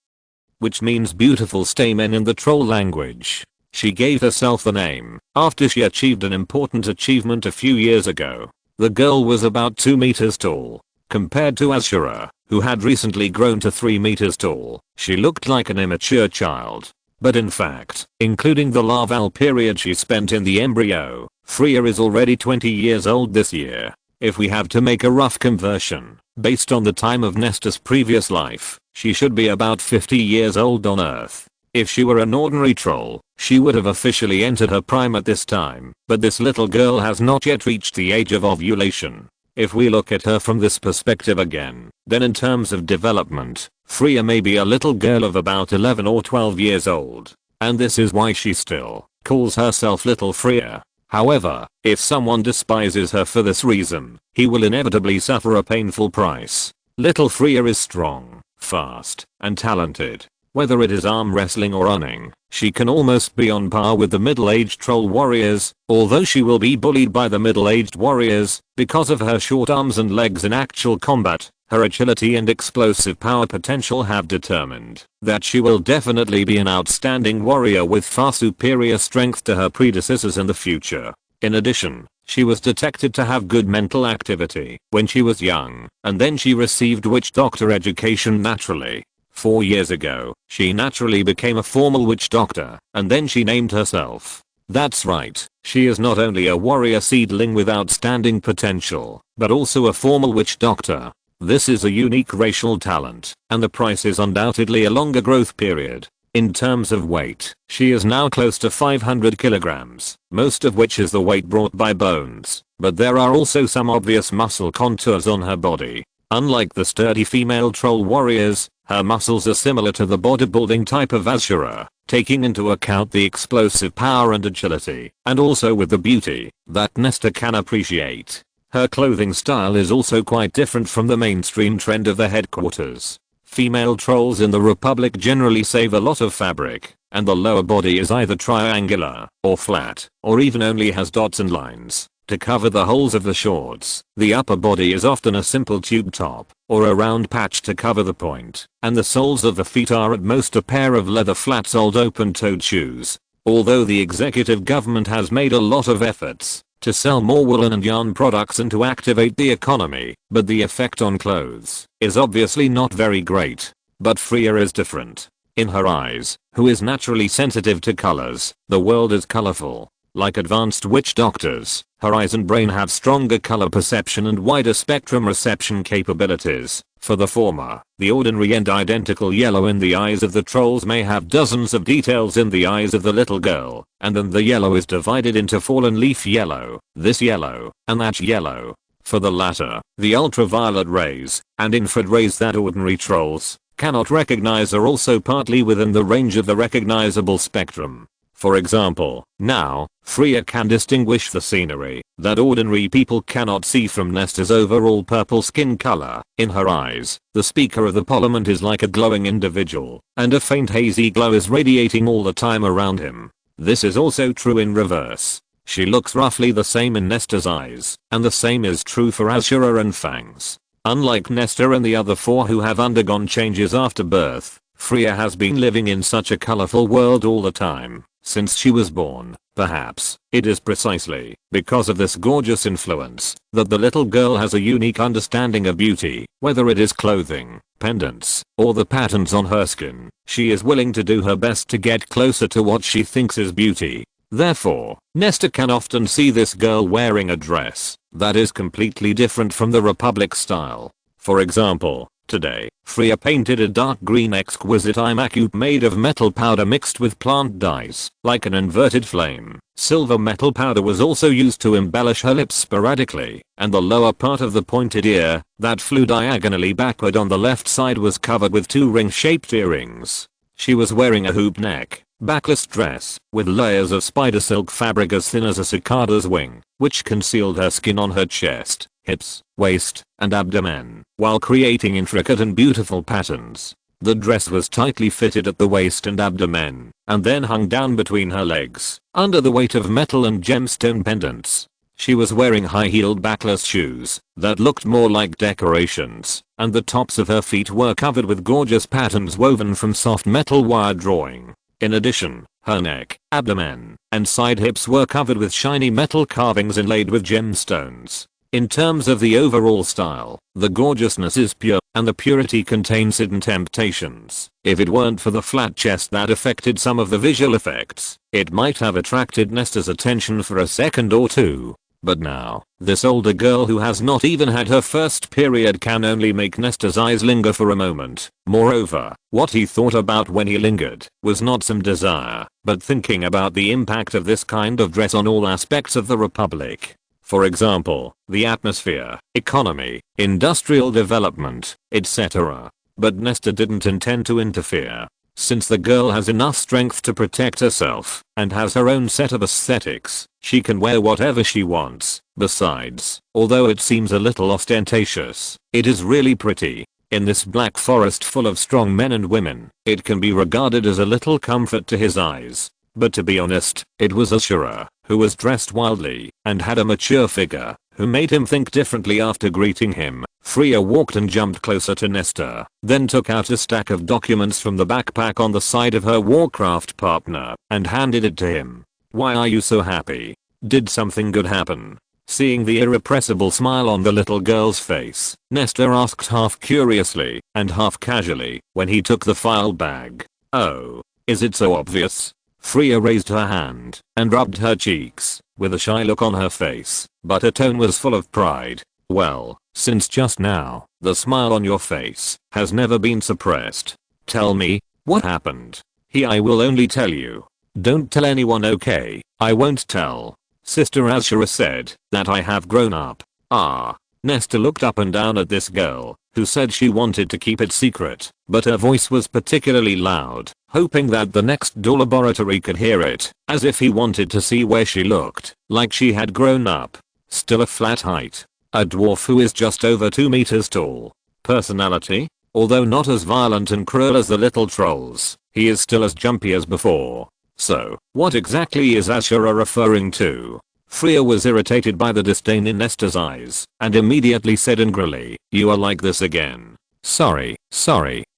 which means beautiful stamen in the troll language. She gave herself the name after she achieved an important achievement a few years ago. The girl was about 2 meters tall. Compared to Ashura, who had recently grown to 3 meters tall, she looked like an immature child. But in fact, including the larval period she spent in the embryo, Freya is already 20 years old this year. If we have to make a rough conversion, based on the time of Nesta's previous life, she should be about 50 years old on Earth. If she were an ordinary troll, she would have officially entered her prime at this time, but this little girl has not yet reached the age of ovulation. If we look at her from this perspective again, then in terms of development, Freya may be a little girl of about 11 or 12 years old, and this is why she still calls herself Little Freya. However, if someone despises her for this reason, he will inevitably suffer a painful price. Little Freya is strong, fast, and talented. Whether it is arm wrestling or running, she can almost be on par with the middle-aged troll warriors, although she will be bullied by the middle-aged warriors because of her short arms and legs in actual combat. Her agility and explosive power potential have determined that she will definitely be an outstanding warrior with far superior strength to her predecessors in the future. In addition, she was detected to have good mental activity when she was young, and then she received witch doctor education naturally. 4 years ago, she naturally became a formal witch doctor, and then she named herself. That's right, she is not only a warrior seedling with outstanding potential, but also a formal witch doctor. This is a unique racial talent, and the price is undoubtedly a longer growth period. In terms of weight, she is now close to 500 kilograms, most of which is the weight brought by bones, but there are also some obvious muscle contours on her body. Unlike the sturdy female troll warriors, her muscles are similar to the bodybuilding type of Azura, taking into account the explosive power and agility, and also with the beauty that Nesta can appreciate. Her clothing style is also quite different from the mainstream trend of the headquarters. Female trolls in the Republic generally save a lot of fabric, and the lower body is either triangular, or flat, or even only has dots and lines to cover the holes of the shorts. The upper body is often a simple tube top, or a round patch to cover the point, and the soles of the feet are at most a pair of leather flat-soled open-toed shoes. Although the executive government has made a lot of efforts to sell more woolen and yarn products and to activate the economy, but the effect on clothes is obviously not very great. But Freya is different. In her eyes, who is naturally sensitive to colors, the world is colorful. Like advanced witch doctors, her eyes and brain have stronger color perception and wider spectrum reception capabilities. For the former, the ordinary and identical yellow in the eyes of the trolls may have dozens of details in the eyes of the little girl, and then the yellow is divided into fallen leaf yellow, this yellow, and that yellow. For the latter, the ultraviolet rays and infrared rays that ordinary trolls cannot recognize are also partly within the range of the recognizable spectrum. For example, now, Freya can distinguish the scenery that ordinary people cannot see from Nesta's overall purple skin color. In her eyes, the Speaker of the Parliament is like a glowing individual, and a faint hazy glow is radiating all the time around him. This is also true in reverse. She looks roughly the same in Nesta's eyes, and the same is true for Azura and Fangs. Unlike Nesta and the other four who have undergone changes after birth, Freya has been living in such a colorful world all the time. Since she was born. Perhaps it is precisely because of this gorgeous influence that the little girl has a unique understanding of beauty. Whether it is clothing, pendants, or the patterns on her skin, she is willing to do her best to get closer to what she thinks is beauty. Therefore, Nesta can often see this girl wearing a dress that is completely different from the Republic style. For example, today, Freya painted a dark green exquisite iMac coupe made of metal powder mixed with plant dyes, like an inverted flame. Silver metal powder was also used to embellish her lips sporadically, and the lower part of the pointed ear, that flew diagonally backward on the left side, was covered with 2 ring-shaped earrings. She was wearing a hoop neck, backless dress, with layers of spider silk fabric as thin as a cicada's wing, which concealed her skin on her chest, hips, waist, and abdomen, while creating intricate and beautiful patterns. The dress was tightly fitted at the waist and abdomen, and then hung down between her legs, under the weight of metal and gemstone pendants. She was wearing high-heeled backless shoes that looked more like decorations, and the tops of her feet were covered with gorgeous patterns woven from soft metal wire drawing. In addition, her neck, abdomen, and side hips were covered with shiny metal carvings inlaid with gemstones. In terms of the overall style, the gorgeousness is pure. and the purity contains hidden temptations. If it weren't for the flat chest that affected some of the visual effects, it might have attracted Nesta's attention for a second or two. But now, this older girl who has not even had her first period can only make Nesta's eyes linger for a moment. Moreover, what he thought about when he lingered was not some desire, but thinking about the impact of this kind of dress on all aspects of the Republic. For example, the atmosphere, economy, industrial development, etc. But Nesta didn't intend to interfere. Since the girl has enough strength to protect herself and has her own set of aesthetics, she can wear whatever she wants. Besides, although it seems a little ostentatious, it is really pretty. In this black forest full of strong men and women, it can be regarded as a little comfort to his eyes. But to be honest, it was Ashura, who was dressed wildly and had a mature figure, who made him think differently after greeting him. Freya walked and jumped closer to Nesta, then took out a stack of documents from the backpack on the side of her Warcraft partner and handed it to him. Why are you so happy? Did something good happen? Seeing the irrepressible smile on the little girl's face, Nesta asked half curiously and half casually when he took the file bag. Oh, is it so obvious? Freya raised her hand and rubbed her cheeks with a shy look on her face, but her tone was full of pride. Well, since just now, the smile on your face has never been suppressed. Tell me, what happened? I will only tell you. Don't tell anyone, okay? I won't tell. Sister Azura said that I have grown up. Ah. Nesta looked up and down at this girl, who said she wanted to keep it secret, but her voice was particularly loud, hoping that the next door laboratory could hear it, as if he wanted to see where she looked like she had grown up. Still a flat height. A dwarf who is just over 2 meters tall. Personality? Although not as violent and cruel as the little trolls, he is still as jumpy as before. So, what exactly is Ashura referring to? Freya was irritated by the disdain in Nesta's eyes, and immediately said angrily, you are like this again. Sorry,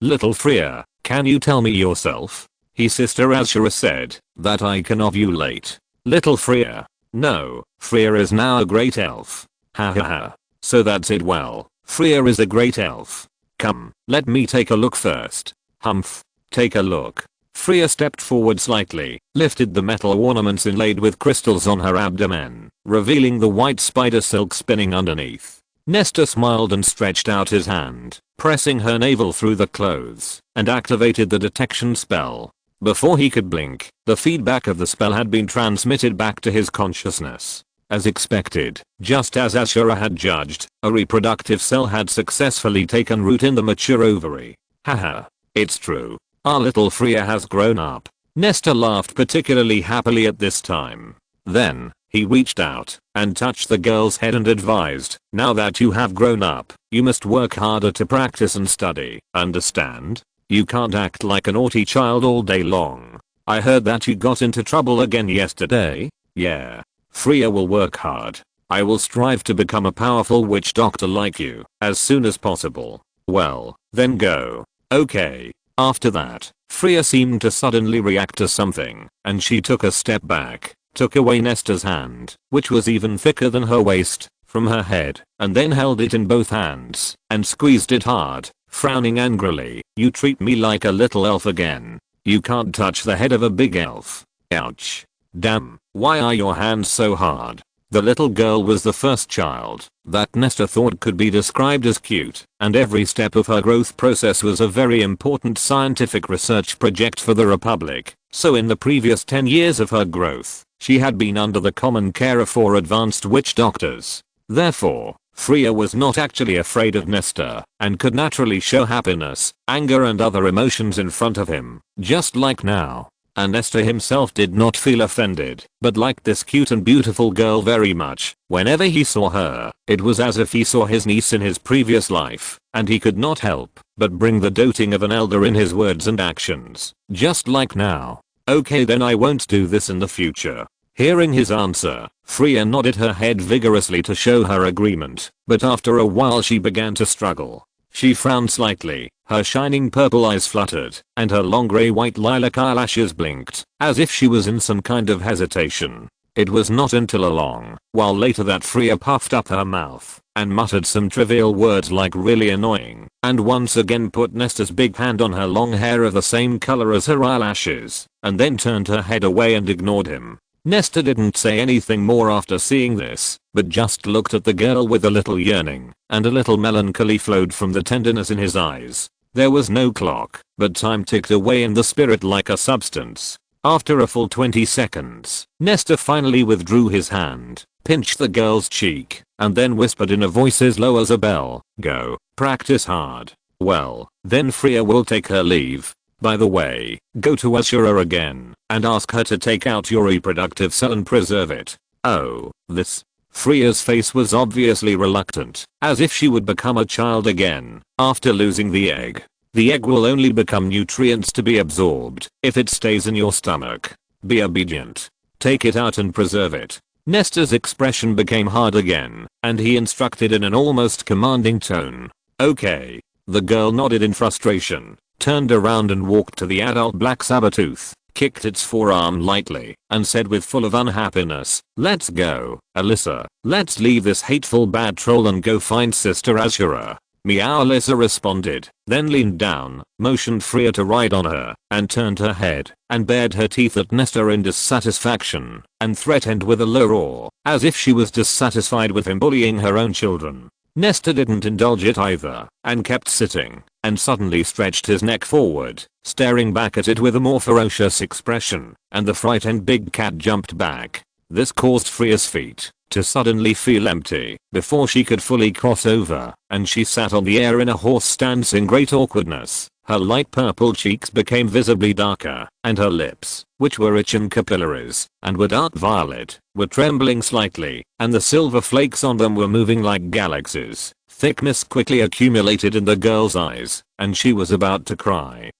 little Freya, can you tell me yourself? Sister Ashura said that I can ovulate. Little Freya. No, Freya is now a great elf. Ha ha ha. So that's it. Well, Freya is a great elf. Come, let me take a look first. Humph. Take a look. Freya stepped forward slightly, lifted the metal ornaments inlaid with crystals on her abdomen, revealing the white spider silk spinning underneath. Nesta smiled and stretched out his hand, pressing her navel through the clothes, and activated the detection spell. Before he could blink, the feedback of the spell had been transmitted back to his consciousness. As expected, just as Ashura had judged, a reproductive cell had successfully taken root in the mature ovary. Haha. It's true. Our little Freya has grown up. Nesta laughed particularly happily at this time. Then, he reached out and touched the girl's head and advised, now that you have grown up, you must work harder to practice and study, understand? You can't act like a naughty child all day long. I heard that you got into trouble again yesterday? Yeah. Freya will work hard. I will strive to become a powerful witch doctor like you as soon as possible. Well, then go. Okay. After that, Freya seemed to suddenly react to something, and she took a step back, took away Nesta's hand, which was even thicker than her waist, from her head, and then held it in both hands, and squeezed it hard, frowning angrily. You treat me like a little elf again. You can't touch the head of a big elf. Ouch. Damn, why are your hands so hard? The little girl was the first child that Nesta thought could be described as cute, and every step of her growth process was a very important scientific research project for the Republic. So in the previous 10 years of her growth, she had been under the common care of 4 advanced witch doctors. Therefore, Freya was not actually afraid of Nesta, and could naturally show happiness, anger and other emotions in front of him, just like now. And Nesta himself did not feel offended, but liked this cute and beautiful girl very much. Whenever he saw her, it was as if he saw his niece in his previous life, and he could not help but bring the doting of an elder in his words and actions, just like now. Okay, then I won't do this in the future. Hearing his answer, Freya nodded her head vigorously to show her agreement, but after a while she began to struggle. She frowned slightly, her shining purple eyes fluttered, and her long grey-white lilac eyelashes blinked, as if she was in some kind of hesitation. It was not until a long while later that Freya puffed up her mouth and muttered some trivial words like really annoying, and once again put Nesta's big hand on her long hair of the same color as her eyelashes, and then turned her head away and ignored him. Nesta didn't say anything more after seeing this, but just looked at the girl with a little yearning, and a little melancholy flowed from the tenderness in his eyes. There was no clock, but time ticked away in the spirit like a substance. After a full 20 seconds, Nesta finally withdrew his hand, pinched the girl's cheek, and then whispered in a voice as low as a bell, "Go, practice hard. Well, then Freya will take her leave. By the way, go to Ashura again, and ask her to take out your reproductive cell and preserve it." Oh, this. Freya's face was obviously reluctant, as if she would become a child again, after losing the egg. The egg will only become nutrients to be absorbed if it stays in your stomach. Be obedient. Take it out and preserve it. Nesta's expression became hard again, and he instructed in an almost commanding tone. Okay. The girl nodded in frustration, turned around and walked to the adult black saber-tooth, kicked its forearm lightly, and said with full of unhappiness, "Let's go, Alyssa. Let's leave this hateful bad troll and go find Sister Ashura." Meow. Alyssa responded, then leaned down, motioned Freya to ride on her, and turned her head, and bared her teeth at Nesta in dissatisfaction, and threatened with a low roar, as if she was dissatisfied with him bullying her own children. Nesta didn't indulge it either, and kept sitting, and suddenly stretched his neck forward, staring back at it with a more ferocious expression, and the frightened big cat jumped back. This caused Freya's feet to suddenly feel empty before she could fully cross over, and she sat on the air in a horse stance in great awkwardness. Her light purple cheeks became visibly darker, and her lips, which were rich in capillaries and were dark violet, were trembling slightly, and the silver flakes on them were moving like galaxies. Thick mist quickly accumulated in the girl's eyes, and she was about to cry.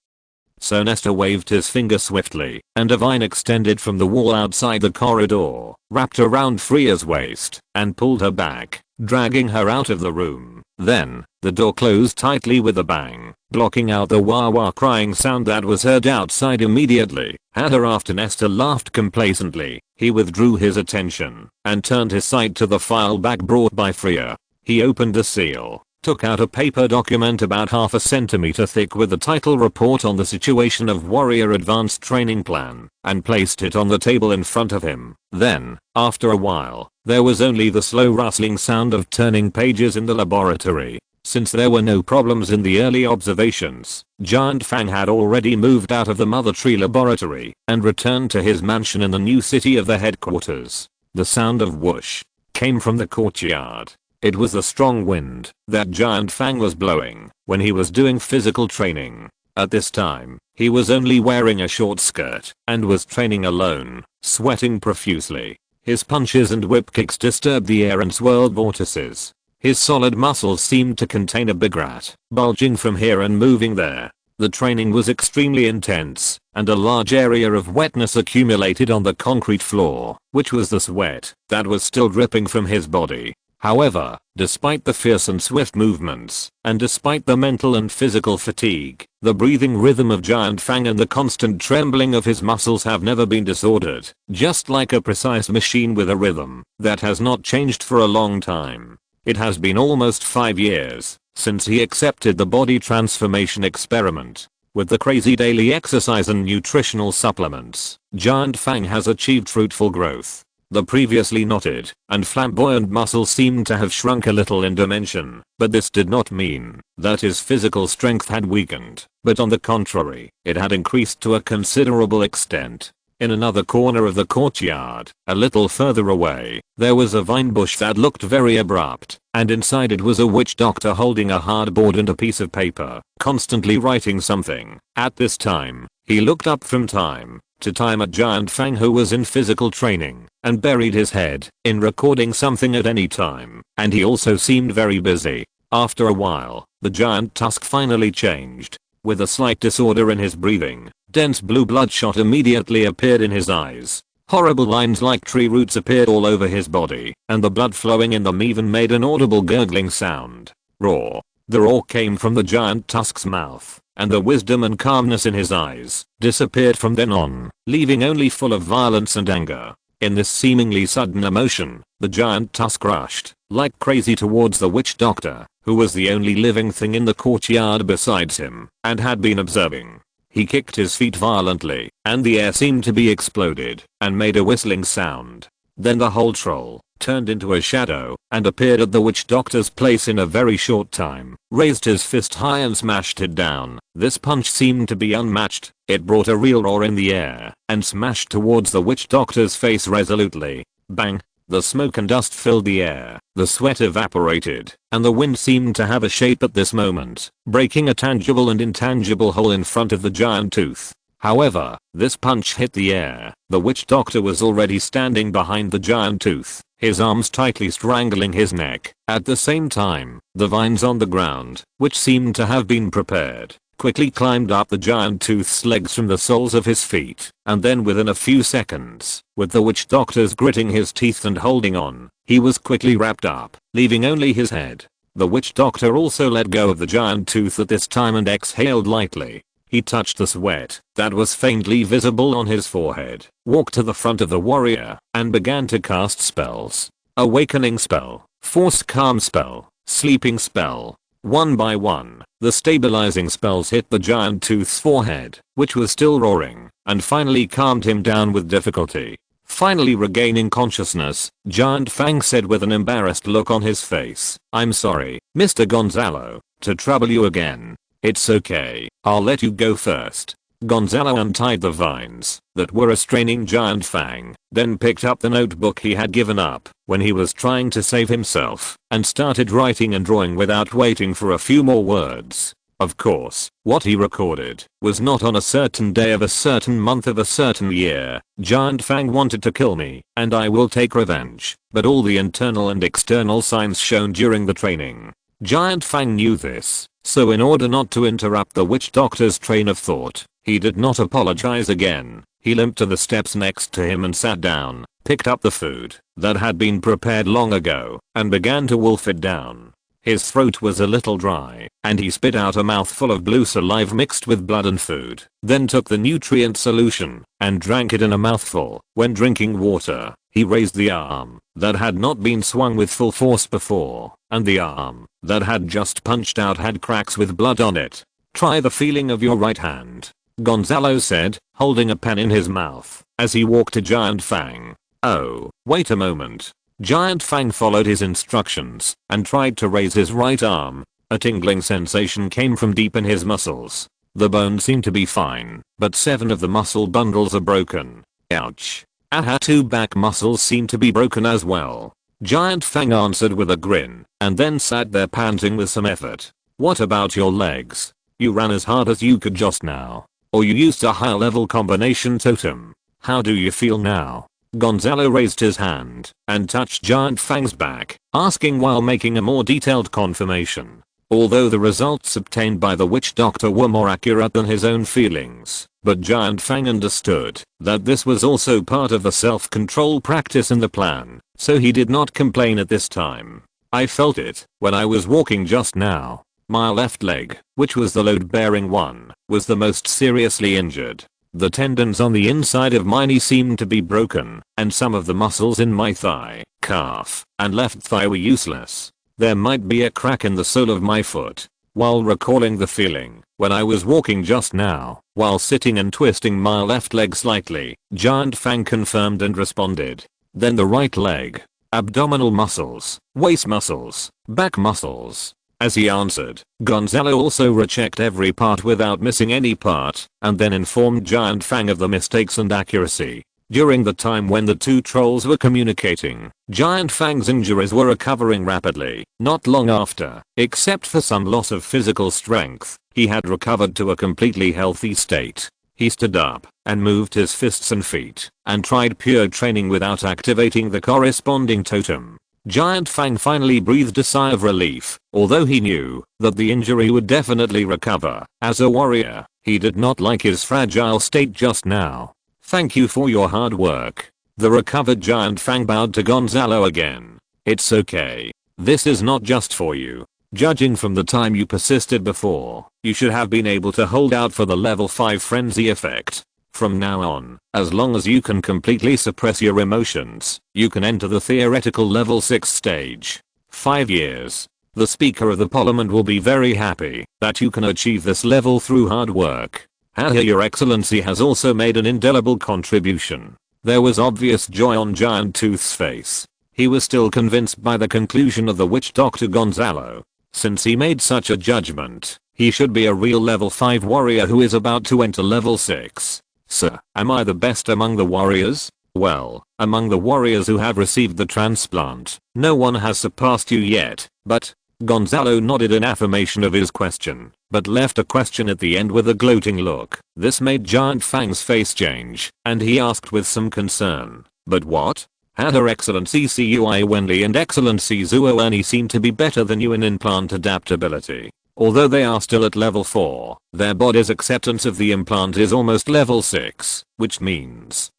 So Nesta waved his finger swiftly, and a vine extended from the wall outside the corridor, wrapped around Freya's waist, and pulled her back, dragging her out of the room. Then, the door closed tightly with a bang, blocking out the wah-wah crying sound that was heard outside immediately. After Nesta laughed complacently, he withdrew his attention, and turned his sight to the file back brought by Freya. He opened the seal, took out a paper document about half a centimeter thick with the title "Report on the Situation of Warrior Advanced Training Plan," and placed it on the table in front of him. Then, after a while, there was only the slow rustling sound of turning pages in the laboratory. Since there were no problems in the early observations, Giant Fang had already moved out of the Mother Tree laboratory and returned to his mansion in the new city of the headquarters. The sound of whoosh came from the courtyard. It was the strong wind that Giant Fang was blowing when he was doing physical training. At this time, he was only wearing a short skirt and was training alone, sweating profusely. His punches and whip kicks disturbed the air and swirled vortices. His solid muscles seemed to contain a big rat, bulging from here and moving there. The training was extremely intense, and a large area of wetness accumulated on the concrete floor, which was the sweat that was still dripping from his body. However, despite the fierce and swift movements, and despite the mental and physical fatigue, the breathing rhythm of Giant Fang and the constant trembling of his muscles have never been disordered, just like a precise machine with a rhythm that has not changed for a long time. It has been almost 5 years since he accepted the body transformation experiment. With the crazy daily exercise and nutritional supplements, Giant Fang has achieved fruitful growth. The previously knotted and flamboyant muscles seemed to have shrunk a little in dimension, but this did not mean that his physical strength had weakened, but on the contrary, it had increased to a considerable extent. In another corner of the courtyard, a little further away, there was a vine bush that looked very abrupt, and inside it was a witch doctor holding a hardboard and a piece of paper, constantly writing something. At this time, he looked up from time to time at Giant Fang, who was in physical training, and buried his head in recording something at any time, and he also seemed very busy. After a while, the giant Tusk finally changed. With a slight disorder in his breathing, dense blue bloodshot immediately appeared in his eyes. Horrible lines like tree roots appeared all over his body, and the blood flowing in them even made an audible gurgling sound. Roar. The roar came from the giant Tusk's mouth, and the wisdom and calmness in his eyes disappeared from then on, leaving only full of violence and anger. In this seemingly sudden emotion, the giant Tusk rushed, like crazy, towards the witch doctor, who was the only living thing in the courtyard besides him, and had been observing. He kicked his feet violently, and the air seemed to be exploded, and made a whistling sound. Then the whole troll turned into a shadow, and appeared at the witch doctor's place in a very short time, raised his fist high and smashed it down. This punch seemed to be unmatched. It brought a real roar in the air, and smashed towards the witch doctor's face resolutely. Bang! The smoke and dust filled the air, the sweat evaporated, and the wind seemed to have a shape at this moment, breaking a tangible and intangible hole in front of the giant tooth. However, this punch hit the air. The witch doctor was already standing behind the giant tooth, his arms tightly strangling his neck. At the same time, the vines on the ground, which seemed to have been prepared, quickly climbed up the giant tooth's legs from the soles of his feet, and then within a few seconds, with the witch doctor's gritting his teeth and holding on, he was quickly wrapped up, leaving only his head. The witch doctor also let go of the giant tooth at this time and exhaled lightly. He touched the sweat that was faintly visible on his forehead, walked to the front of the warrior, and began to cast spells. Awakening spell, force calm spell, sleeping spell. One by one, the stabilizing spells hit the giant tooth's forehead, which was still roaring, and finally calmed him down with difficulty. Finally regaining consciousness, Giant Fang said with an embarrassed look on his face, "I'm sorry, Mr. Gonzalo, to trouble you again. It's okay, I'll let you go first." Gonzalo untied the vines that were restraining Giant Fang, then picked up the notebook he had given up when he was trying to save himself, and started writing and drawing without waiting for a few more words. Of course, what he recorded was not on a certain day of a certain month of a certain year. Giant Fang wanted to kill me, and I will take revenge, but all the internal and external signs shown during the training. Giant Fang knew this, so in order not to interrupt the witch doctor's train of thought, he did not apologize again. He limped to the steps next to him and sat down, picked up the food that had been prepared long ago, and began to wolf it down. His throat was a little dry, and he spit out a mouthful of blue saliva mixed with blood and food, then took the nutrient solution and drank it in a mouthful. When drinking water, he raised the arm that had not been swung with full force before, and the arm that had just punched out had cracks with blood on it. "Try the feeling of your right hand," Gonzalo said, holding a pen in his mouth, as he walked to Giant Fang. "Oh, wait a moment." Giant Fang followed his instructions and tried to raise his right arm. A tingling sensation came from deep in his muscles. The bones seemed to be fine, but 7 of the muscle bundles are broken. Ouch. Aha, 2 back muscles seem to be broken as well. Giant Fang answered with a grin, and then sat there panting with some effort. "What about your legs? You ran as hard as you could just now. Or you used a high level combination totem. How do you feel now?" Gonzalo raised his hand and touched Giant Fang's back, asking while making a more detailed confirmation. Although the results obtained by the witch doctor were more accurate than his own feelings, but Giant Fang understood that this was also part of the self-control practice in the plan, so he did not complain at this time. "I felt it when I was walking just now. My left leg, which was the load-bearing one, was the most seriously injured. The tendons on the inside of my knee seemed to be broken, and some of the muscles in my thigh, calf, and left thigh were useless. There might be a crack in the sole of my foot." While recalling the feeling when I was walking just now, while sitting and twisting my left leg slightly, Giant Fang confirmed and responded. Then the right leg, abdominal muscles, waist muscles, back muscles. As he answered, Gonzalo also rechecked every part without missing any part, and then informed Giant Fang of the mistakes and accuracy. During the time when the 2 trolls were communicating, Giant Fang's injuries were recovering rapidly. Not long after, except for some loss of physical strength, he had recovered to a completely healthy state. He stood up and moved his fists and feet, and tried pure training without activating the corresponding totem. Giant Fang finally breathed a sigh of relief, although he knew that the injury would definitely recover. As a warrior, he did not like his fragile state just now. "Thank you for your hard work." The recovered Giant Fang bowed to Gonzalo again. "It's okay. This is not just for you. Judging from the time you persisted before, you should have been able to hold out for the level 5 frenzy effect. From now on, as long as you can completely suppress your emotions, you can enter the theoretical level 6 stage. 5 years. The Speaker of the Parliament will be very happy that you can achieve this level through hard work. Haha, Your Excellency has also made an indelible contribution. There was obvious joy on Giant Tooth's face. He was still convinced by the conclusion of the witch doctor Gonzalo. Since he made such a judgment, he should be a real level 5 warrior who is about to enter level 6. Sir, am I the best among the warriors? Well, among the warriors who have received the transplant, no one has surpassed you yet, but Gonzalo nodded in affirmation of his question, but left a question at the end with a gloating look. This made Giant Fang's face change, and he asked with some concern, but what? Had Her Excellency Cui Wenli and Excellency Zuo Ernie seem to be better than you in implant adaptability? Although they are still at level 4, their body's acceptance of the implant is almost level 6, which means,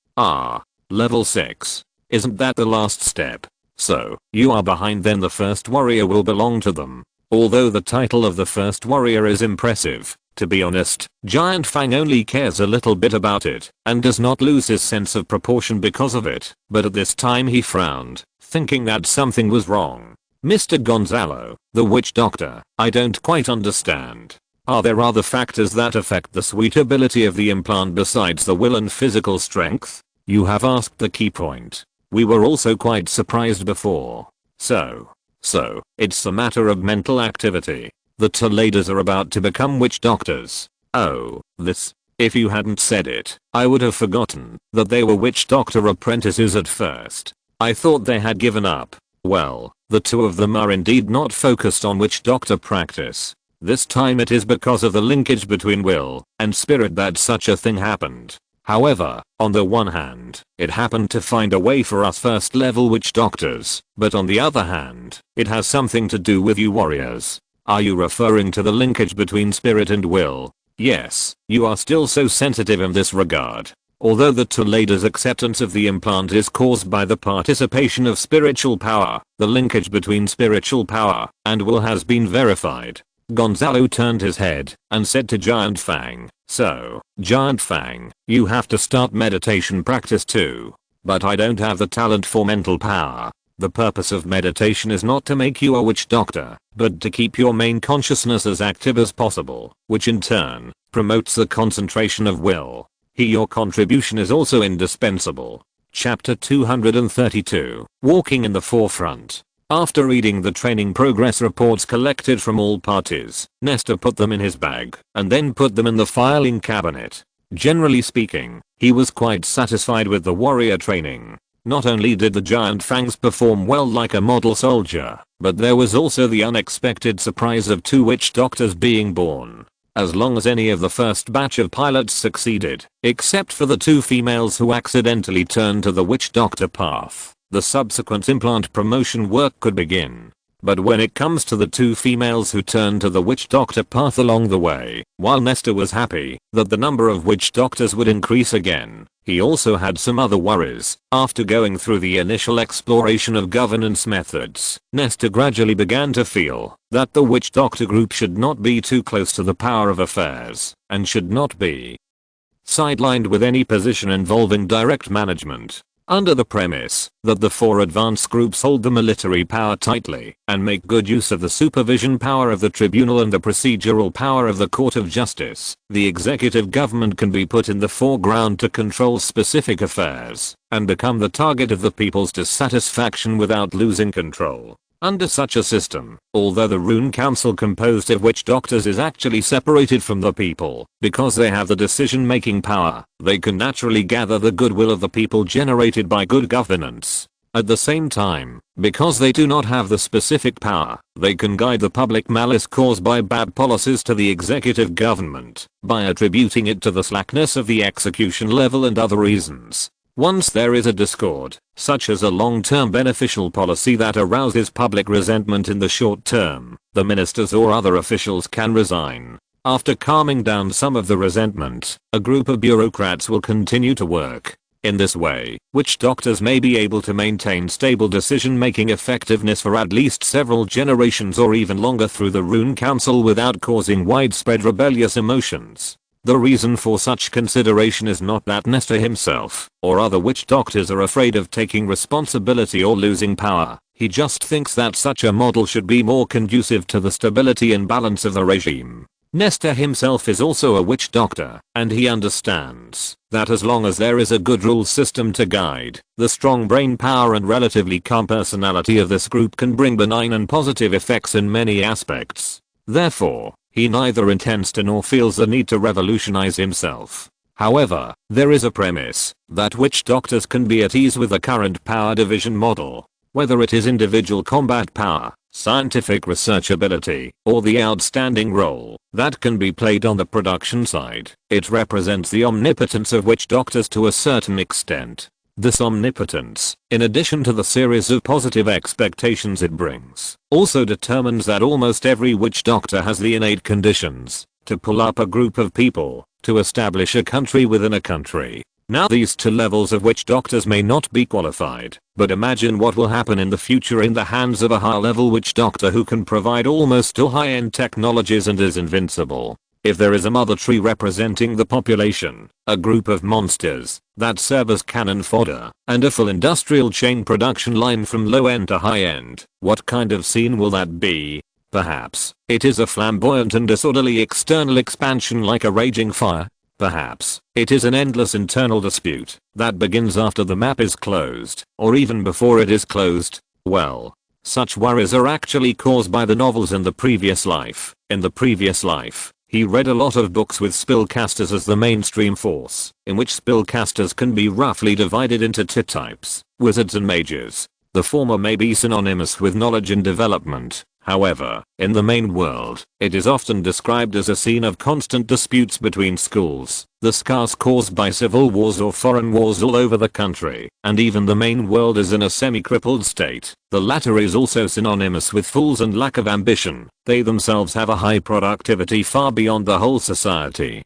level 6. Isn't that the last step? So, you are behind, then the first warrior will belong to them. Although the title of the first warrior is impressive, to be honest, Giant Fang only cares a little bit about it, and does not lose his sense of proportion because of it, but at this time he frowned, thinking that something was wrong. Mr. Gonzalo, the witch doctor, I don't quite understand. Are there other factors that affect the suitability of the implant besides the will and physical strength? You have asked the key point. We were also quite surprised before. So, it's a matter of mental activity. The Toledos are about to become witch doctors. Oh, this. If you hadn't said it, I would have forgotten that they were witch doctor apprentices at first. I thought they had given up. Well, the two of them are indeed not focused on witch doctor practice. This time it is because of the linkage between will and spirit that such a thing happened. However, on the one hand, it happened to find a way for us first level witch doctors, but on the other hand, it has something to do with you warriors. Are you referring to the linkage between spirit and will? Yes, you are still so sensitive in this regard. Although the Toledo's acceptance of the implant is caused by the participation of spiritual power, the linkage between spiritual power and will has been verified. Gonzalo turned his head and said to Giant Fang, so, Giant Fang, you have to start meditation practice too. But I don't have the talent for mental power. The purpose of meditation is not to make you a witch doctor, but to keep your main consciousness as active as possible, which in turn promotes the concentration of will. Your contribution is also indispensable. Chapter 232, Walking in the Forefront. After reading the training progress reports collected from all parties, Nestor put them in his bag, and then put them in the filing cabinet. Generally speaking, he was quite satisfied with the warrior training. Not only did the Giant Fangs perform well like a model soldier, but there was also the unexpected surprise of 2 witch doctors being born. As long as any of the first batch of pilots succeeded, except for the 2 females who accidentally turned to the witch doctor path, the subsequent implant promotion work could begin. But when it comes to the 2 females who turned to the witch doctor path along the way, while Nestor was happy that the number of witch doctors would increase again, he also had some other worries. After going through the initial exploration of governance methods, Nestor gradually began to feel that the witch doctor group should not be too close to the power of affairs, and should not be sidelined with any position involving direct management. Under the premise that the 4 advanced groups hold the military power tightly and make good use of the supervision power of the tribunal and the procedural power of the court of justice, the executive government can be put in the foreground to control specific affairs and become the target of the people's dissatisfaction without losing control. Under such a system, although the Rune Council composed of witch doctors is actually separated from the people, because they have the decision-making power, they can naturally gather the goodwill of the people generated by good governance. At the same time, because they do not have the specific power, they can guide the public malice caused by bad policies to the executive government, by attributing it to the slackness of the execution level and other reasons. Once there is a discord, such as a long-term beneficial policy that arouses public resentment in the short term, the ministers or other officials can resign. After calming down some of the resentment, a group of bureaucrats will continue to work. In this way, witch doctors may be able to maintain stable decision-making effectiveness for at least several generations or even longer through the Rune Council without causing widespread rebellious emotions. The reason for such consideration is not that Nestor himself or other witch doctors are afraid of taking responsibility or losing power. He just thinks that such a model should be more conducive to the stability and balance of the regime. Nestor himself is also a witch doctor, and he understands that as long as there is a good rule system to guide, the strong brain power and relatively calm personality of this group can bring benign and positive effects in many aspects. Therefore, he neither intends to nor feels the need to revolutionize himself. However, there is a premise that witch doctors can be at ease with the current power division model. Whether it is individual combat power, scientific research ability, or the outstanding role that can be played on the production side, it represents the omnipotence of witch doctors to a certain extent. This omnipotence, in addition to the series of positive expectations it brings, also determines that almost every witch doctor has the innate conditions to pull up a group of people, to establish a country within a country. Now these two levels of witch doctors may not be qualified, but imagine what will happen in the future in the hands of a high-level witch doctor who can provide almost all high-end technologies and is invincible. If there is a mother tree representing the population, a group of monsters that serve as cannon fodder, and a full industrial chain production line from low-end to high-end, what kind of scene will that be? Perhaps it is a flamboyant and disorderly external expansion like a raging fire. Perhaps it is an endless internal dispute that begins after the map is closed, or even before it is closed. Well, such worries are actually caused by the novels in the previous life. In the previous life, he read a lot of books with spellcasters as the mainstream force, in which spellcasters can be roughly divided into two types, wizards and mages. The former may be synonymous with knowledge and development. However, in the main world, it is often described as a scene of constant disputes between schools, the scars caused by civil wars or foreign wars all over the country, and even the main world is in a semi-crippled state. The latter is also synonymous with fools and lack of ambition. They themselves have a high productivity far beyond the whole society,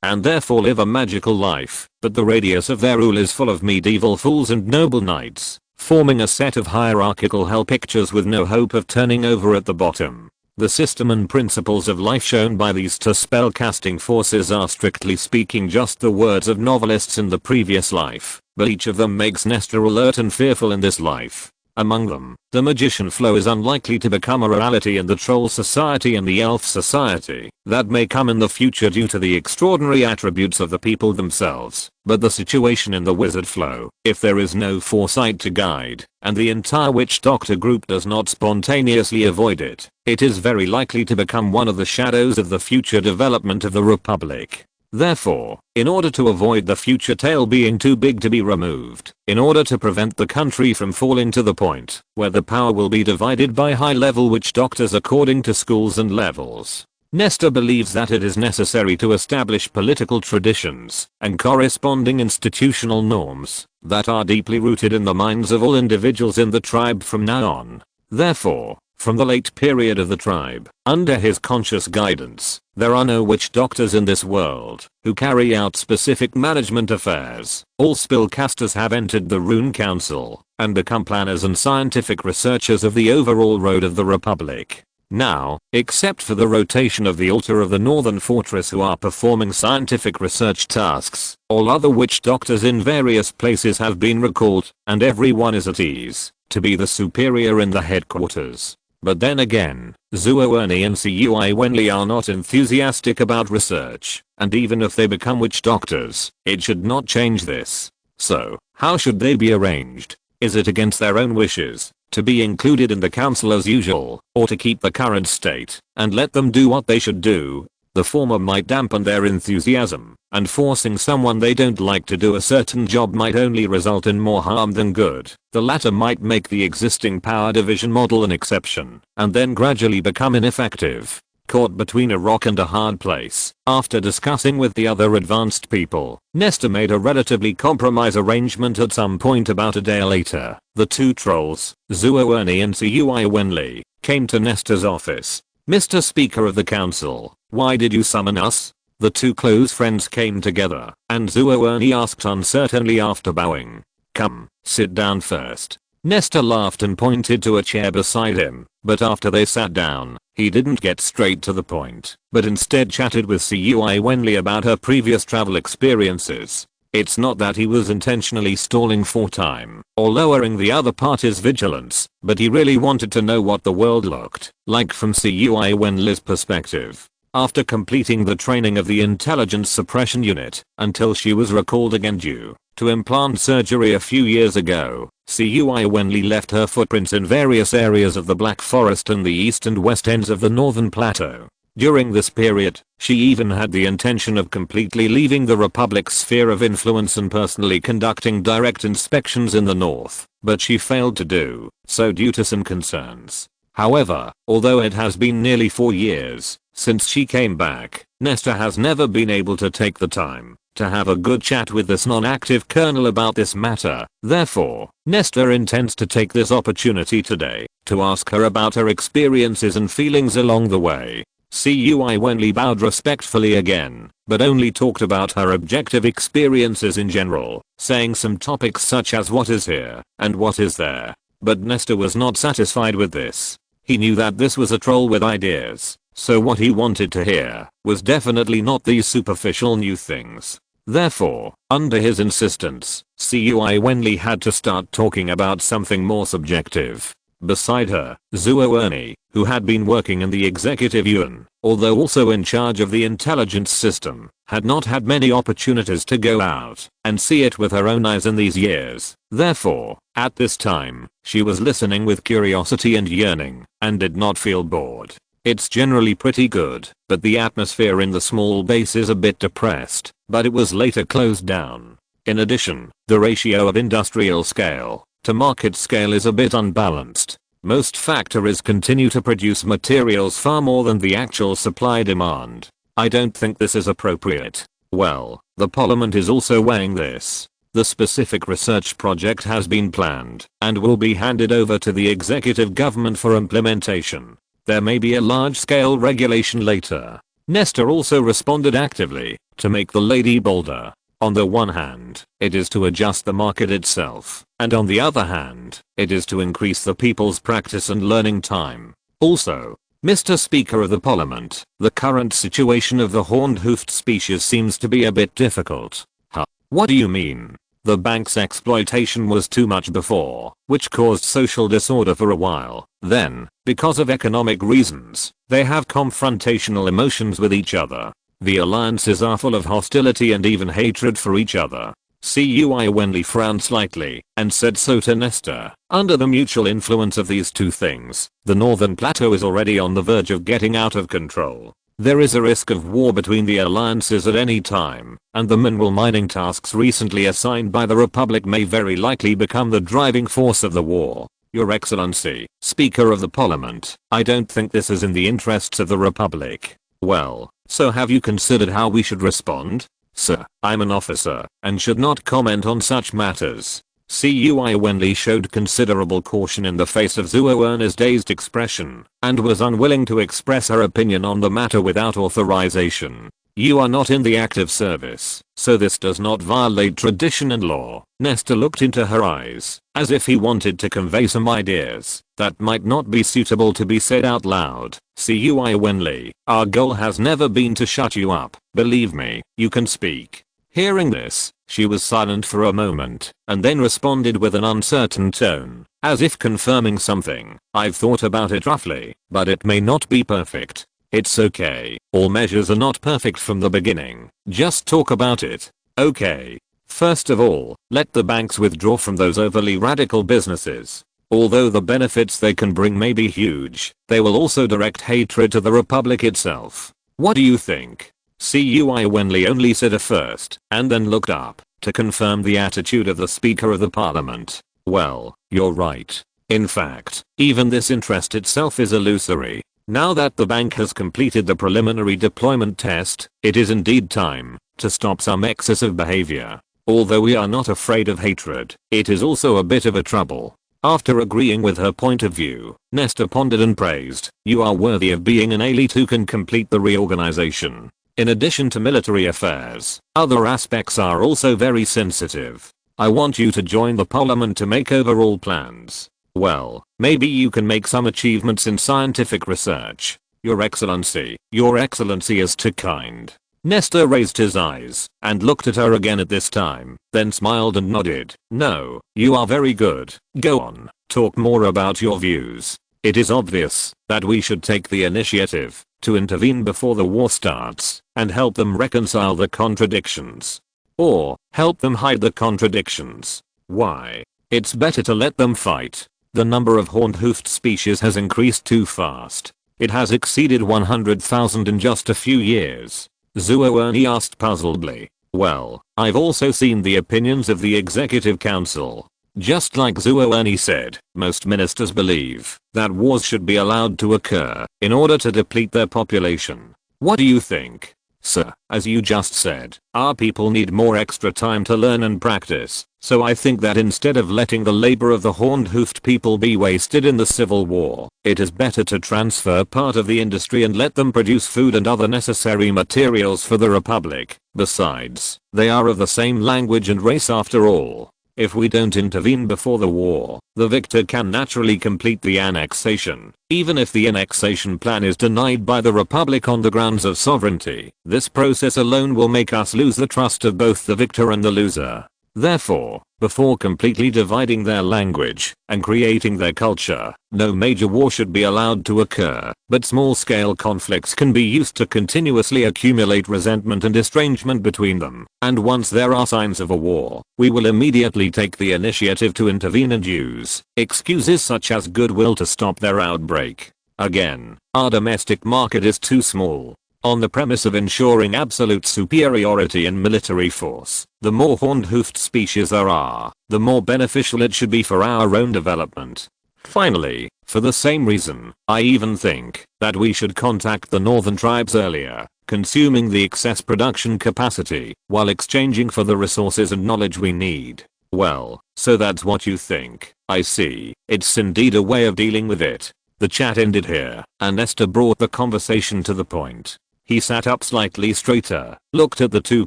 and therefore live a magical life, but the radius of their rule is full of medieval fools and noble knights, forming a set of hierarchical hell pictures with no hope of turning over at the bottom. The system and principles of life shown by these two spellcasting forces are strictly speaking just the words of novelists in the previous life, but each of them makes Nestor alert and fearful in this life. Among them, the magician flow is unlikely to become a reality in the troll society and the elf society. That may come in the future due to the extraordinary attributes of the people themselves. But the situation in the wizard flow, if there is no foresight to guide, and the entire witch doctor group does not spontaneously avoid it, it is very likely to become one of the shadows of the future development of the Republic. Therefore, in order to avoid the future tail being too big to be removed, in order to prevent the country from falling to the point where the power will be divided by high-level witch doctors according to schools and levels, Nestor believes that it is necessary to establish political traditions and corresponding institutional norms that are deeply rooted in the minds of all individuals in the tribe from now on. Therefore, from the late period of the tribe, under his conscious guidance, there are no witch doctors in this world who carry out specific management affairs. All spellcasters have entered the Rune Council and become planners and scientific researchers of the overall road of the Republic. Now, except for the rotation of the altar of the Northern Fortress who are performing scientific research tasks, all other witch doctors in various places have been recalled, and everyone is at ease to be the superior in the headquarters. But then again, Zuo Ernie and Cui Wenli are not enthusiastic about research, and even if they become witch doctors, it should not change this. So, how should they be arranged? Is it against their own wishes to be included in the council as usual, or to keep the current state and let them do what they should do? The former might dampen their enthusiasm, and forcing someone they don't like to do a certain job might only result in more harm than good. The latter might make the existing power division model an exception, and then gradually become ineffective. Caught between a rock and a hard place, after discussing with the other advanced people, Nestor made a relatively compromise arrangement at some point about a day later. The two trolls, Zuo Ernie and Cui Wenli, came to Nestor's office. "Mr. Speaker of the Council, why did you summon us?" The two close friends came together, and Zuo Ernie asked uncertainly after bowing. "Come, sit down first." Nestor laughed and pointed to a chair beside him, but after they sat down, he didn't get straight to the point, but instead chatted with Cui Wenli about her previous travel experiences. It's not that he was intentionally stalling for time or lowering the other party's vigilance, but he really wanted to know what the world looked like from Cui Wenli's perspective. After completing the training of the intelligence suppression unit until she was recalled again due to implant surgery a few years ago, Cui Wenli left her footprints in various areas of the Black Forest and the east and west ends of the Northern Plateau. During this period, she even had the intention of completely leaving the Republic's sphere of influence and personally conducting direct inspections in the north, but she failed to do so due to some concerns. However, although it has been nearly 4 years since she came back, Nestor has never been able to take the time to have a good chat with this non-active colonel about this matter. Therefore, Nestor intends to take this opportunity today to ask her about her experiences and feelings along the way. Cui Wenli bowed respectfully again, but only talked about her objective experiences in general, saying some topics such as what is here and what is there. But Nestor was not satisfied with this. He knew that this was a troll with ideas, so what he wanted to hear was definitely not these superficial new things. Therefore, under his insistence, Cui Wenli had to start talking about something more subjective. Beside her, Zuo Ernie, who had been working in the executive yuan, although also in charge of the intelligence system, had not had many opportunities to go out and see it with her own eyes in these years. Therefore, at this time, she was listening with curiosity and yearning, and did not feel bored. It's generally pretty good, but the atmosphere in the small base is a bit depressed, but it was later closed down. In addition, the ratio of industrial scale to market scale is a bit unbalanced. Most factories continue to produce materials far more than the actual supply demand. I don't think this is appropriate. Well, the parliament is also weighing this. The specific research project has been planned and will be handed over to the executive government for implementation. There may be a large-scale regulation later. Nestor also responded actively to make the lady bolder. On the one hand, it is to adjust the market itself, and on the other hand, it is to increase the people's practice and learning time. Also, Mr. Speaker of the Parliament, the current situation of the horned-hoofed species seems to be a bit difficult. Huh? What do you mean? The bank's exploitation was too much before, which caused social disorder for a while. Then, because of economic reasons, they have confrontational emotions with each other. The alliances are full of hostility and even hatred for each other. Cui Wenli frowned slightly and said so to Nestor. Under the mutual influence of these two things, the Northern Plateau is already on the verge of getting out of control. There is a risk of war between the alliances at any time, and the mineral mining tasks recently assigned by the Republic may very likely become the driving force of the war. Your Excellency, Speaker of the Parliament, I don't think this is in the interests of the Republic. Well, so have you considered how we should respond? Sir, I'm an officer and should not comment on such matters. Cui Wenli showed considerable caution in the face of Zuo Ernie's dazed expression and was unwilling to express her opinion on the matter without authorization. You are not in the active service, so this does not violate tradition and law. Nestor looked into her eyes, as if he wanted to convey some ideas that might not be suitable to be said out loud. Cui Wenli, our goal has never been to shut you up. Believe me, you can speak. Hearing this, she was silent for a moment, and then responded with an uncertain tone, as if confirming something. I've thought about it roughly, but it may not be perfect. It's okay, all measures are not perfect from the beginning. Just talk about it. Okay. First of all, let the banks withdraw from those overly radical businesses. Although the benefits they can bring may be huge, they will also direct hatred to the Republic itself. What do you think? Cui Wenli only said a first, and then looked up, to confirm the attitude of the Speaker of the Parliament. Well, you're right. In fact, even this interest itself is illusory. Now that the bank has completed the preliminary deployment test, it is indeed time to stop some excessive behavior. Although we are not afraid of hatred, it is also a bit of a trouble. After agreeing with her point of view, Nestor pondered and praised, you are worthy of being an elite who can complete the reorganization. In addition to military affairs, other aspects are also very sensitive. I want you to join the parliament to make overall plans. Well, maybe you can make some achievements in scientific research. Your Excellency is too kind. Nestor raised his eyes and looked at her again at this time, then smiled and nodded. No, you are very good. Go on, talk more about your views. It is obvious that we should take the initiative to intervene before the war starts and help them reconcile the contradictions. Or help them hide the contradictions. Why? It's better to let them fight. The number of horned-hoofed species has increased too fast. It has exceeded 100,000 in just a few years. Zuoerni asked puzzledly. Well, I've also seen the opinions of the Executive Council. Just like Zuoerni said, most ministers believe that wars should be allowed to occur in order to deplete their population. What do you think? Sir, as you just said, our people need more extra time to learn and practice, so I think that instead of letting the labor of the horned-hoofed people be wasted in the civil war, it is better to transfer part of the industry and let them produce food and other necessary materials for the Republic. Besides, they are of the same language and race after all. If we don't intervene before the war, the victor can naturally complete the annexation, even if the annexation plan is denied by the Republic on the grounds of sovereignty. This process alone will make us lose the trust of both the victor and the loser. Therefore, before completely dividing their language and creating their culture, no major war should be allowed to occur, but small-scale conflicts can be used to continuously accumulate resentment and estrangement between them, and once there are signs of a war, we will immediately take the initiative to intervene and use excuses such as goodwill to stop their outbreak. Again, our domestic market is too small. On the premise of ensuring absolute superiority in military force, the more horned-hoofed species there are, the more beneficial it should be for our own development. Finally, for the same reason, I even think that we should contact the northern tribes earlier, consuming the excess production capacity while exchanging for the resources and knowledge we need. Well, so that's what you think. I see. It's indeed a way of dealing with it. The chat ended here, and Esther brought the conversation to the point. He sat up slightly straighter, looked at the two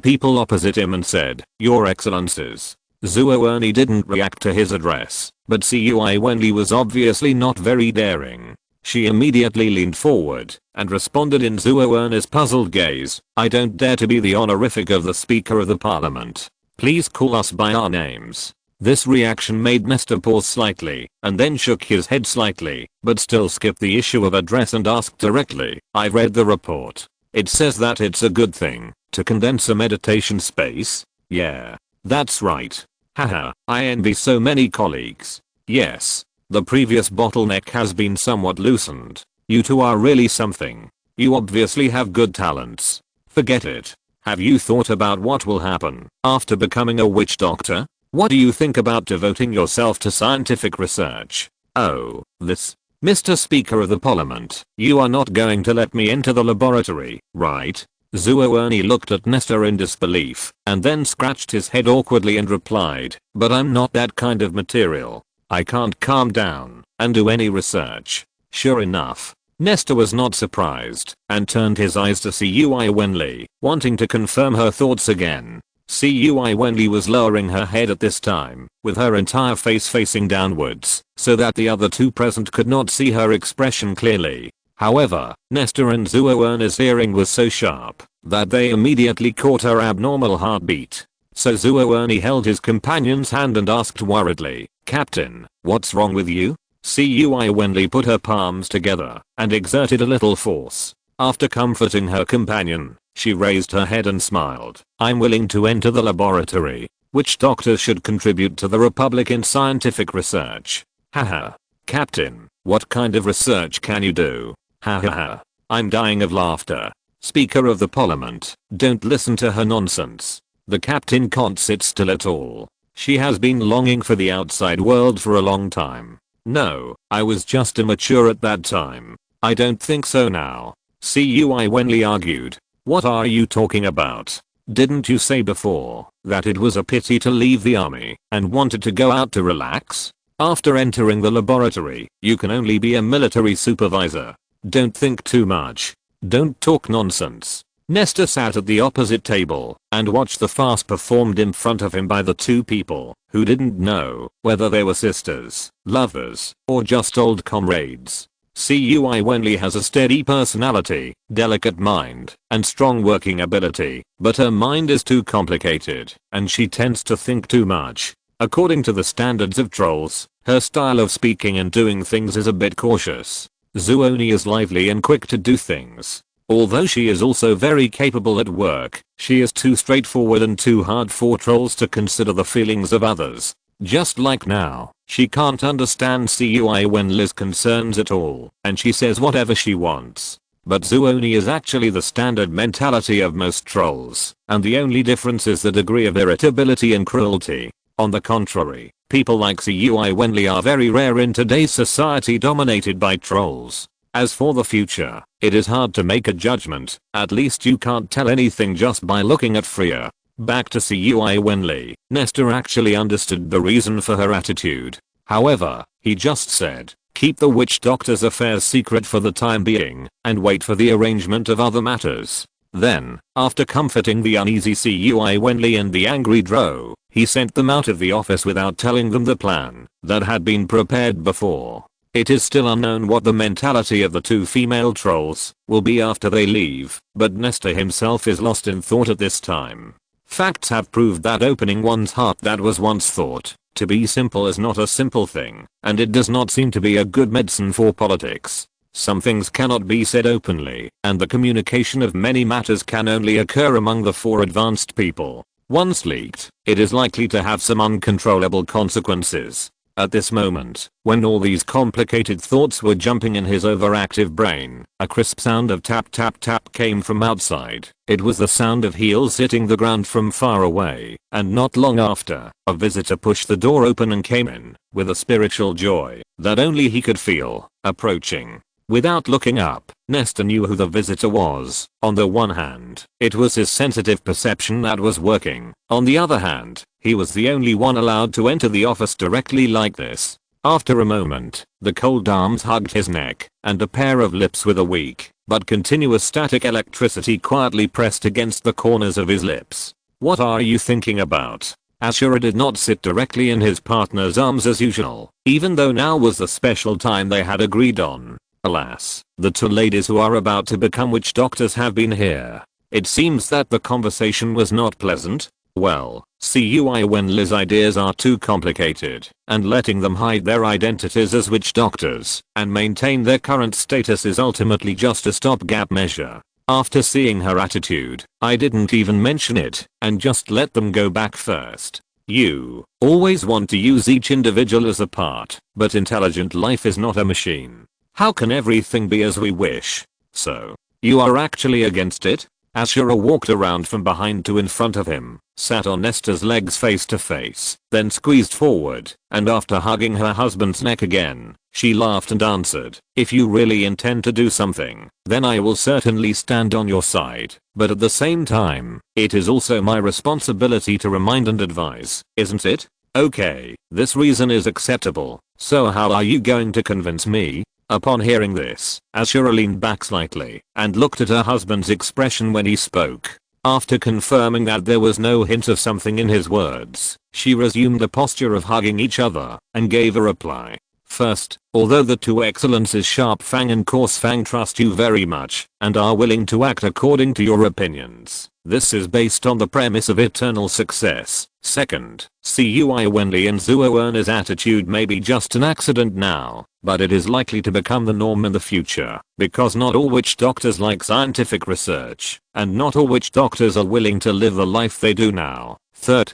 people opposite him and said, "Your Excellencies." Zuoerni didn't react to his address, but Cui Wenli was obviously not very daring. She immediately leaned forward and responded in Zuoerni's puzzled gaze, "I don't dare to be the honorific of the Speaker of the Parliament. Please call us by our names." This reaction made Nestor pause slightly, and then shook his head slightly, but still skipped the issue of address and asked directly, "I've read the report. It says that it's a good thing to condense a meditation space." "Yeah, that's right. Haha, I envy so many colleagues." "Yes, the previous bottleneck has been somewhat loosened. You two are really something. You obviously have good talents." "Forget it. Have you thought about what will happen after becoming a witch doctor? What do you think about devoting yourself to scientific research?" "Oh, this. Mr. Speaker of the Parliament, you are not going to let me into the laboratory, right?" Zuoerni looked at Nestor in disbelief, and then scratched his head awkwardly and replied, "But I'm not that kind of material. I can't calm down and do any research." Sure enough, Nestor was not surprised, and turned his eyes to Cui Wenli, wanting to confirm her thoughts again. Cui Wenli was lowering her head at this time, with her entire face facing downwards, so that the other two present could not see her expression clearly. However, Nestor and Zuoerni's hearing was so sharp that they immediately caught her abnormal heartbeat. So Zuoerni held his companion's hand and asked worriedly, "Captain, what's wrong with you?" Cui Wenli put her palms together and exerted a little force. After comforting her companion, she raised her head and smiled. "I'm willing to enter the laboratory. Which doctors should contribute to the Republic in scientific research?" "Haha. Captain, what kind of research can you do?" "Ha ha ha. I'm dying of laughter. Speaker of the Parliament, don't listen to her nonsense." The captain can't sit still at all. She has been longing for the outside world for a long time. "No, I was just immature at that time. I don't think so now," Cui Wenli argued. "What are you talking about? Didn't you say before that it was a pity to leave the army and wanted to go out to relax? After entering the laboratory, you can only be a military supervisor. Don't think too much. Don't talk nonsense." Nestor sat at the opposite table and watched the farce performed in front of him by the two people who didn't know whether they were sisters, lovers, or just old comrades. Cui Wenli has a steady personality, delicate mind, and strong working ability, but her mind is too complicated, and she tends to think too much. According to the standards of trolls, her style of speaking and doing things is a bit cautious. Zuoni is lively and quick to do things. Although she is also very capable at work, she is too straightforward and too hard for trolls to consider the feelings of others. Just like now, she can't understand Cui Wenli's concerns at all, and she says whatever she wants. But Zuoni is actually the standard mentality of most trolls, and the only difference is the degree of irritability and cruelty. On the contrary, people like Cui Wenli are very rare in today's society dominated by trolls. As for the future, it is hard to make a judgment, at least you can't tell anything just by looking at Freya. Back to Cui Wenli, Nestor actually understood the reason for her attitude. However, he just said, keep the witch doctor's affairs secret for the time being, and wait for the arrangement of other matters. Then, after comforting the uneasy Cui Wenli and the angry Drow, he sent them out of the office without telling them the plan that had been prepared before. It is still unknown what the mentality of the two female trolls will be after they leave, but Nestor himself is lost in thought at this time. Facts have proved that opening one's heart that was once thought to be simple is not a simple thing, and it does not seem to be a good medicine for politics. Some things cannot be said openly, and the communication of many matters can only occur among the four advanced people. Once leaked, it is likely to have some uncontrollable consequences. At this moment, when all these complicated thoughts were jumping in his overactive brain, a crisp sound of tap tap tap came from outside. It was the sound of heels hitting the ground from far away, and not long after, a visitor pushed the door open and came in, with a spiritual joy that only he could feel, approaching. Without looking up, Nestor knew who the visitor was. On the one hand, it was his sensitive perception that was working. On the other hand, he was the only one allowed to enter the office directly like this. After a moment, the cold arms hugged his neck, and a pair of lips with a weak, but continuous static electricity quietly pressed against the corners of his lips. What are you thinking about? Ashura did not sit directly in his partner's arms as usual, even though now was the special time they had agreed on. Alas, the two ladies who are about to become witch doctors have been here. It seems that the conversation was not pleasant. Well, Cui Wenli's ideas are too complicated, and letting them hide their identities as witch doctors and maintain their current status is ultimately just a stopgap measure. After seeing her attitude, I didn't even mention it, and just let them go back first. You always want to use each individual as a part, but intelligent life is not a machine. How can everything be as we wish? So, you are actually against it? Ashura walked around from behind to in front of him, sat on Nestor's legs face to face, then squeezed forward, and after hugging her husband's neck again, she laughed and answered, if you really intend to do something, then I will certainly stand on your side, but at the same time, it is also my responsibility to remind and advise, isn't it? Okay, this reason is acceptable, so how are you going to convince me? Upon hearing this, Ashura leaned back slightly and looked at her husband's expression when he spoke. After confirming that there was no hint of something in his words, she resumed the posture of hugging each other and gave a reply. First, although the two excellences Sharp Fang and Coarse Fang trust you very much and are willing to act according to your opinions, this is based on the premise of eternal success. Second, Cui Wenli and Zuoerna's attitude may be just an accident now, but it is likely to become the norm in the future, because not all witch doctors like scientific research, and not all witch doctors are willing to live the life they do now. Third,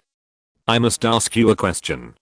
I must ask you a question.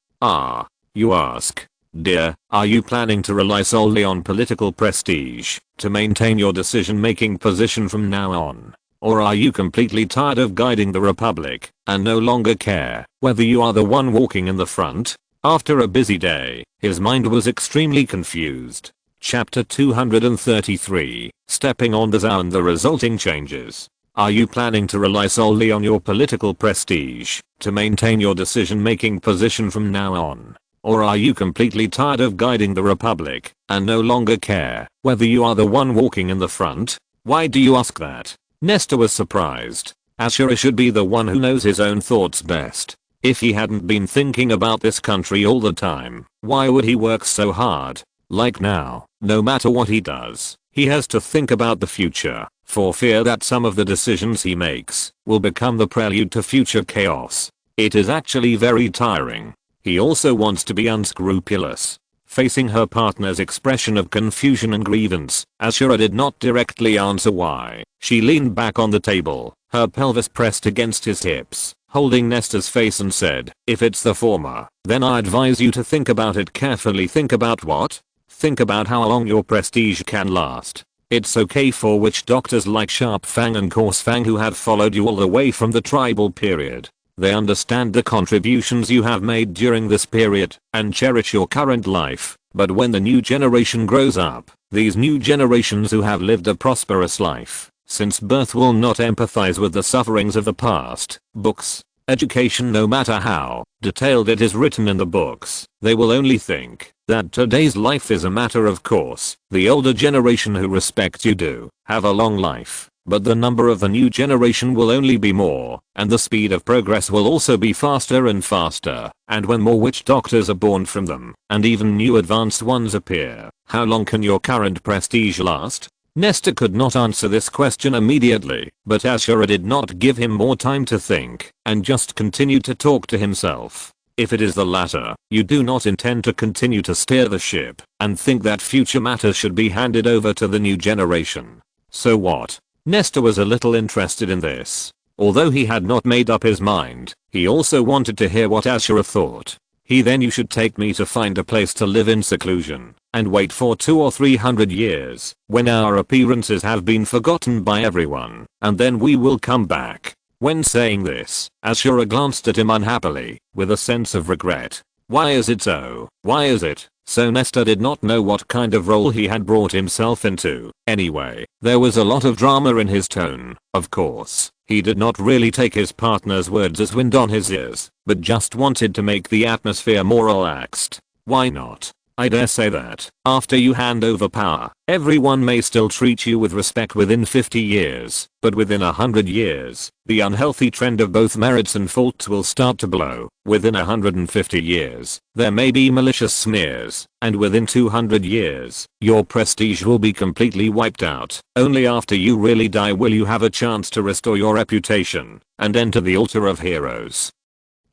You ask. Dear, are you planning to rely solely on political prestige to maintain your decision-making position from now on? Or are you completely tired of guiding the Republic and no longer care whether you are the one walking in the front? After a busy day, his mind was extremely confused. Chapter 233, Stepping on the ZOW and the resulting changes. Are you planning to rely solely on your political prestige to maintain your decision-making position from now on? Or are you completely tired of guiding the Republic and no longer care whether you are the one walking in the front? Why do you ask that? Nesta was surprised. Ashura should be the one who knows his own thoughts best. If he hadn't been thinking about this country all the time, why would he work so hard? Like now, no matter what he does, he has to think about the future, for fear that some of the decisions he makes will become the prelude to future chaos. It is actually very tiring. He also wants to be unscrupulous. Facing her partner's expression of confusion and grievance, Ashura did not directly answer why. She leaned back on the table, her pelvis pressed against his hips, holding Nesta's face and said, "If it's the former, then I advise you to think about it carefully." Think about what? Think about how long your prestige can last. It's okay for witch doctors like Sharp Fang and Coarse Fang who have followed you all the way from the tribal period. They understand the contributions you have made during this period and cherish your current life. But when the new generation grows up, these new generations who have lived a prosperous life since birth will not empathize with the sufferings of the past. Books, education, no matter how detailed it is written in the books, they will only think that today's life is a matter of course. The older generation who respect you do have a long life, but the number of the new generation will only be more, and the speed of progress will also be faster and faster. And when more witch doctors are born from them, and even new advanced ones appear, how long can your current prestige last? Nesta could not answer this question immediately, but Ashura did not give him more time to think, and just continued to talk to himself. If it is the latter, you do not intend to continue to steer the ship, and think that future matters should be handed over to the new generation. So what? Nesta was a little interested in this. Although he had not made up his mind, he also wanted to hear what Ashura thought. Then you should take me to find a place to live in seclusion, and wait for 200 or 300 years, when our appearances have been forgotten by everyone, and then we will come back. When saying this, Ashura glanced at him unhappily, with a sense of regret. Why is it so? Why is it? So Nesta did not know what kind of role he had brought himself into. Anyway, there was a lot of drama in his tone. Of course, he did not really take his partner's words as wind on his ears, but just wanted to make the atmosphere more relaxed. Why not? I dare say that, after you hand over power, everyone may still treat you with respect within 50 years, but within 100 years, the unhealthy trend of both merits and faults will start to blow. Within 150 years, there may be malicious smears, and within 200 years, your prestige will be completely wiped out. Only after you really die will you have a chance to restore your reputation, and enter the altar of heroes.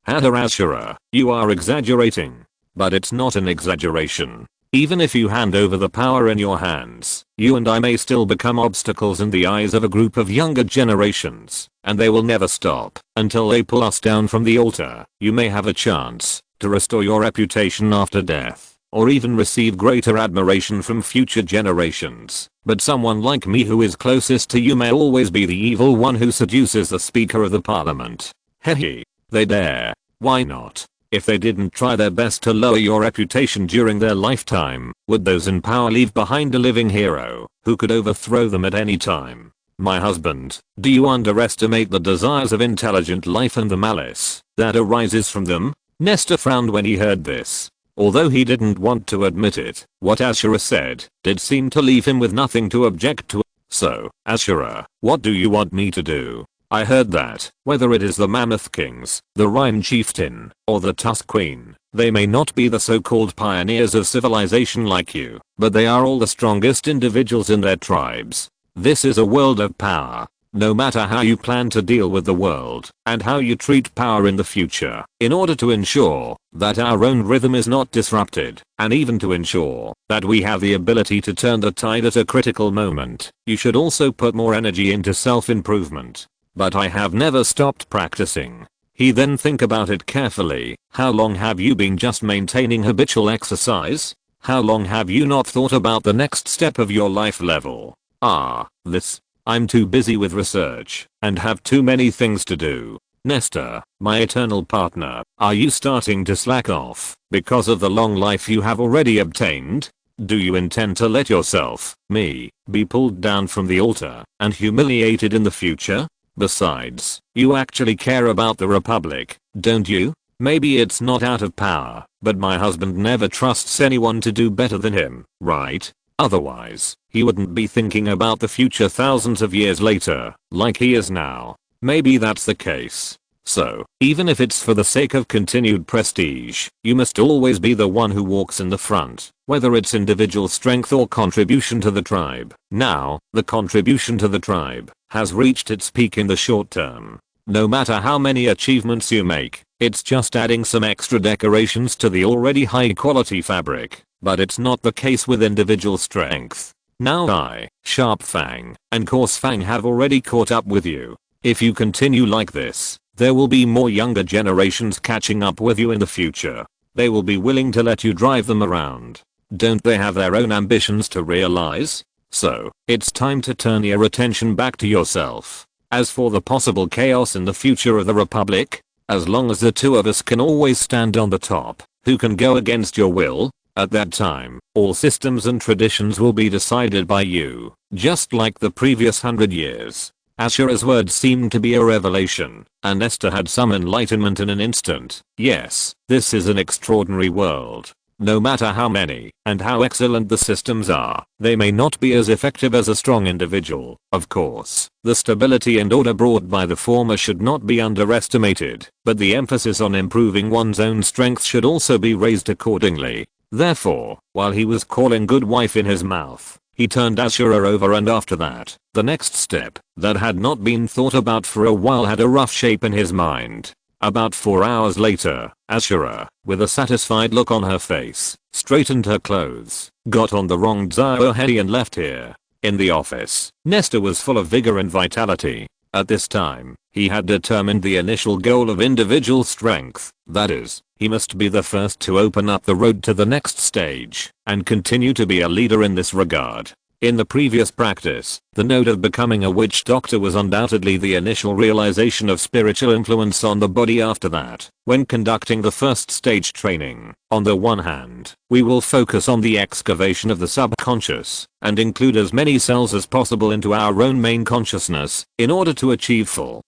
Hadar Ashura, you are exaggerating. But it's not an exaggeration. Even if you hand over the power in your hands, you and I may still become obstacles in the eyes of a group of younger generations, and they will never stop until they pull us down from the altar. You may have a chance to restore your reputation after death, or even receive greater admiration from future generations, but someone like me who is closest to you may always be the evil one who seduces the Speaker of the Parliament. Hehe. They dare. Why not? If they didn't try their best to lower your reputation during their lifetime, would those in power leave behind a living hero who could overthrow them at any time? My husband, do you underestimate the desires of intelligent life and the malice that arises from them? Nesta frowned when he heard this. Although he didn't want to admit it, what Ashura said did seem to leave him with nothing to object to. So, Ashura, what do you want me to do? I heard that, whether it is the Mammoth Kings, the Rhine Chieftain, or the Tusk Queen, they may not be the so-called pioneers of civilization like you, but they are all the strongest individuals in their tribes. This is a world of power. No matter how you plan to deal with the world, and how you treat power in the future, in order to ensure that our own rhythm is not disrupted, and even to ensure that we have the ability to turn the tide at a critical moment, you should also put more energy into self-improvement. But I have never stopped practicing. Then think about it carefully. How long have you been just maintaining habitual exercise? How long have you not thought about the next step of your life level? I'm too busy with research, and have too many things to do. Nesta, my eternal partner, are you starting to slack off because of the long life you have already obtained? Do you intend to let yourself, be pulled down from the altar and humiliated in the future? Besides, you actually care about the Republic, don't you? Maybe it's not out of power, but my husband never trusts anyone to do better than him, right? Otherwise, he wouldn't be thinking about the future thousands of years later, like he is now. Maybe that's the case. So, even if it's for the sake of continued prestige, you must always be the one who walks in the front, whether it's individual strength or contribution to the tribe. Now, the contribution to the tribe has reached its peak in the short term. No matter how many achievements you make, it's just adding some extra decorations to the already high quality fabric. But it's not the case with individual strength. Now I, Sharp Fang, and Coarse Fang have already caught up with you. If you continue like this, there will be more younger generations catching up with you in the future. They will be willing to let you drive them around. Don't they have their own ambitions to realize? So, it's time to turn your attention back to yourself. As for the possible chaos in the future of the Republic, as long as the two of us can always stand on the top, who can go against your will? At that time, all systems and traditions will be decided by you, just like the previous 100 years. Ashura's words seemed to be a revelation, and Esther had some enlightenment in an instant. Yes, this is an extraordinary world. No matter how many and how excellent the systems are, they may not be as effective as a strong individual. Of course, the stability and order brought by the former should not be underestimated, but the emphasis on improving one's own strength should also be raised accordingly. Therefore, while he was calling good wife in his mouth, he turned Ashura over, and after that, the next step, that had not been thought about for a while, had a rough shape in his mind. About 4 hours later, Ashura, with a satisfied look on her face, straightened her clothes, got on the wrong Ziohedi and left here. In the office, Nestor was full of vigor and vitality. At this time, he had determined the initial goal of individual strength, that is, he must be the first to open up the road to the next stage, and continue to be a leader in this regard. In the previous practice, the note of becoming a witch doctor was undoubtedly the initial realization of spiritual influence on the body. After that, when conducting the first stage training, on the one hand, we will focus on the excavation of the subconscious, and include as many cells as possible into our own main consciousness, in order to achieve full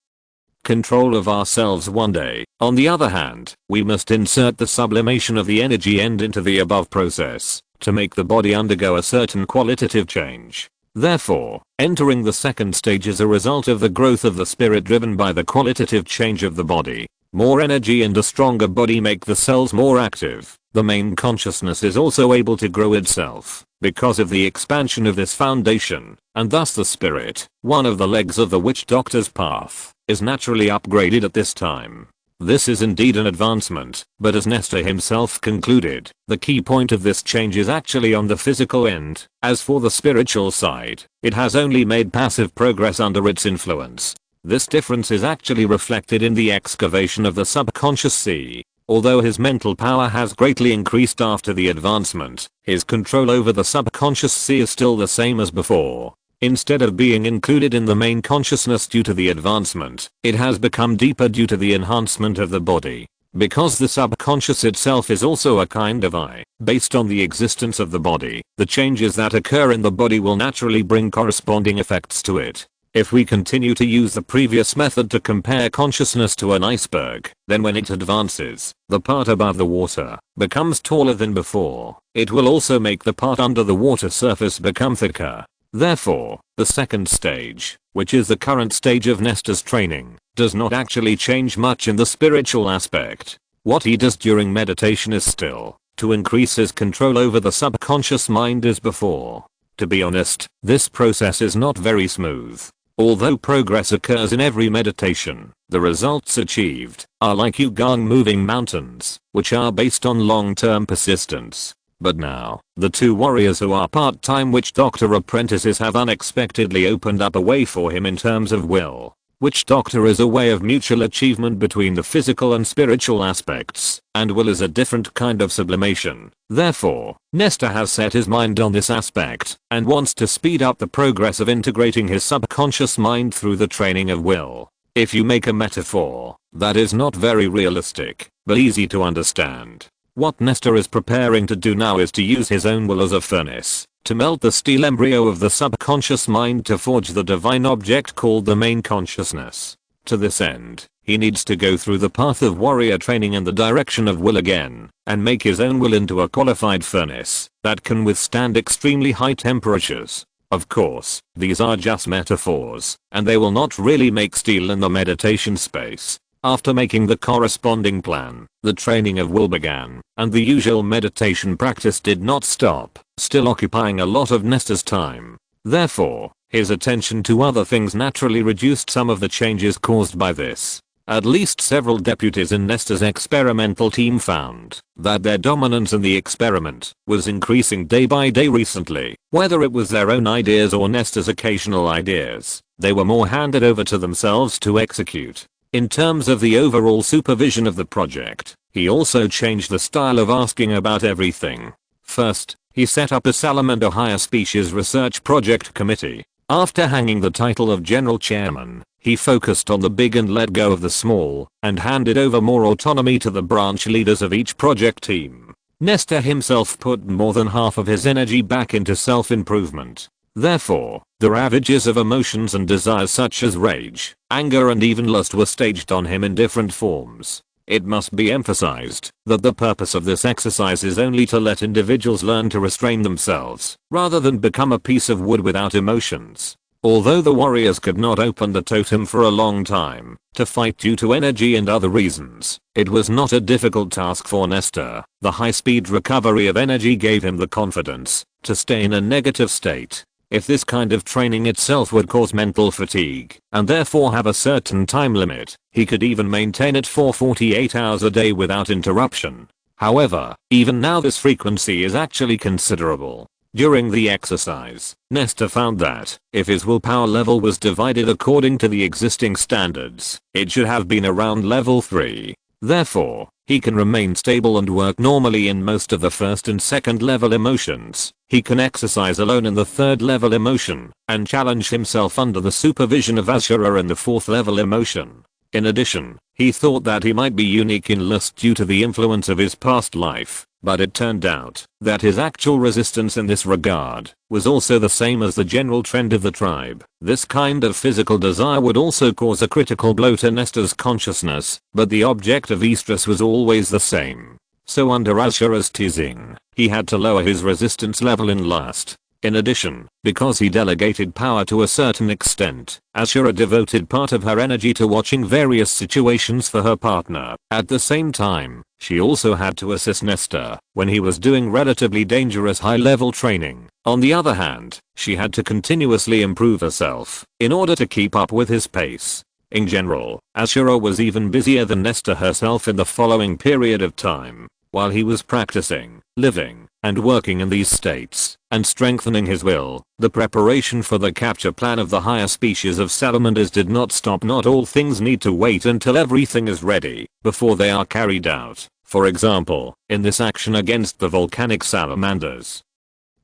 control of ourselves one day. On the other hand, we must insert the sublimation of the energy end into the above process, to make the body undergo a certain qualitative change. Therefore, entering the second stage is a result of the growth of the spirit driven by the qualitative change of the body. More energy and a stronger body make the cells more active. The main consciousness is also able to grow itself, because of the expansion of this foundation, and thus the spirit, one of the legs of the witch doctor's path, is naturally upgraded at this time. This is indeed an advancement, but as Nestor himself concluded, the key point of this change is actually on the physical end. As for the spiritual side, it has only made passive progress under its influence. This difference is actually reflected in the excavation of the subconscious sea. Although his mental power has greatly increased after the advancement, his control over the subconscious sea is still the same as before. Instead of being included in the main consciousness due to the advancement, it has become deeper due to the enhancement of the body. Because the subconscious itself is also a kind of I, based on the existence of the body, the changes that occur in the body will naturally bring corresponding effects to it. If we continue to use the previous method to compare consciousness to an iceberg, then when it advances, the part above the water becomes taller than before. It will also make the part under the water surface become thicker. Therefore, the second stage, which is the current stage of Nestor's training, does not actually change much in the spiritual aspect. What he does during meditation is still to increase his control over the subconscious mind as before. To be honest, this process is not very smooth. Although progress occurs in every meditation, the results achieved are like Yugang moving mountains, which are based on long-term persistence. But now, the two warriors who are part-time witch doctor apprentices have unexpectedly opened up a way for him in terms of will. Witch doctor is a way of mutual achievement between the physical and spiritual aspects, and will is a different kind of sublimation. Therefore, Nestor has set his mind on this aspect, and wants to speed up the progress of integrating his subconscious mind through the training of will. If you make a metaphor, that is not very realistic, but easy to understand. What Nestor is preparing to do now is to use his own will as a furnace, to melt the steel embryo of the subconscious mind to forge the divine object called the main consciousness. To this end, he needs to go through the path of warrior training in the direction of will again, and make his own will into a qualified furnace that can withstand extremely high temperatures. Of course, these are just metaphors, and they will not really make steel in the meditation space. After making the corresponding plan, the training of will began, and the usual meditation practice did not stop, still occupying a lot of Nestor's time. Therefore, his attention to other things naturally reduced some of the changes caused by this. At least several deputies in Nestor's experimental team found that their dominance in the experiment was increasing day by day recently. Whether it was their own ideas or Nestor's occasional ideas, they were more handed over to themselves to execute. In terms of the overall supervision of the project, he also changed the style of asking about everything. First, he set up a Salamander Higher Species Research Project Committee. After hanging the title of General Chairman, he focused on the big and let go of the small, and handed over more autonomy to the branch leaders of each project team. Nestor himself put more than half of his energy back into self-improvement. Therefore, the ravages of emotions and desires such as rage, anger and even lust were staged on him in different forms. It must be emphasized that the purpose of this exercise is only to let individuals learn to restrain themselves, rather than become a piece of wood without emotions. Although the warriors could not open the totem for a long time to fight due to energy and other reasons, it was not a difficult task for Nestor. The high-speed recovery of energy gave him the confidence to stay in a negative state. If this kind of training itself would cause mental fatigue, and therefore have a certain time limit, he could even maintain it for 48 hours a day without interruption. However, even now this frequency is actually considerable. During the exercise, Nestor found that, if his willpower level was divided according to the existing standards, it should have been around level 3. Therefore, he can remain stable and work normally in most of the first and second level emotions. He can exercise alone in the third level emotion, and challenge himself under the supervision of Ashura in the fourth level emotion. In addition, he thought that he might be unique in lust due to the influence of his past life, but it turned out that his actual resistance in this regard was also the same as the general trend of the tribe. This kind of physical desire would also cause a critical blow to Nestor's consciousness, but the object of estrus was always the same. So under Ashura's teasing, he had to lower his resistance level in lust. In addition, because he delegated power to a certain extent, Ashura devoted part of her energy to watching various situations for her partner. At the same time, she also had to assist Nestor when he was doing relatively dangerous high-level training. On the other hand, she had to continuously improve herself in order to keep up with his pace. In general, Ashura was even busier than Nestor herself in the following period of time. While he was practicing, living, and working in these states, and strengthening his will, the preparation for the capture plan of the higher species of salamanders did not stop. Not all things need to wait until everything is ready before they are carried out. For example, in this action against the volcanic salamanders,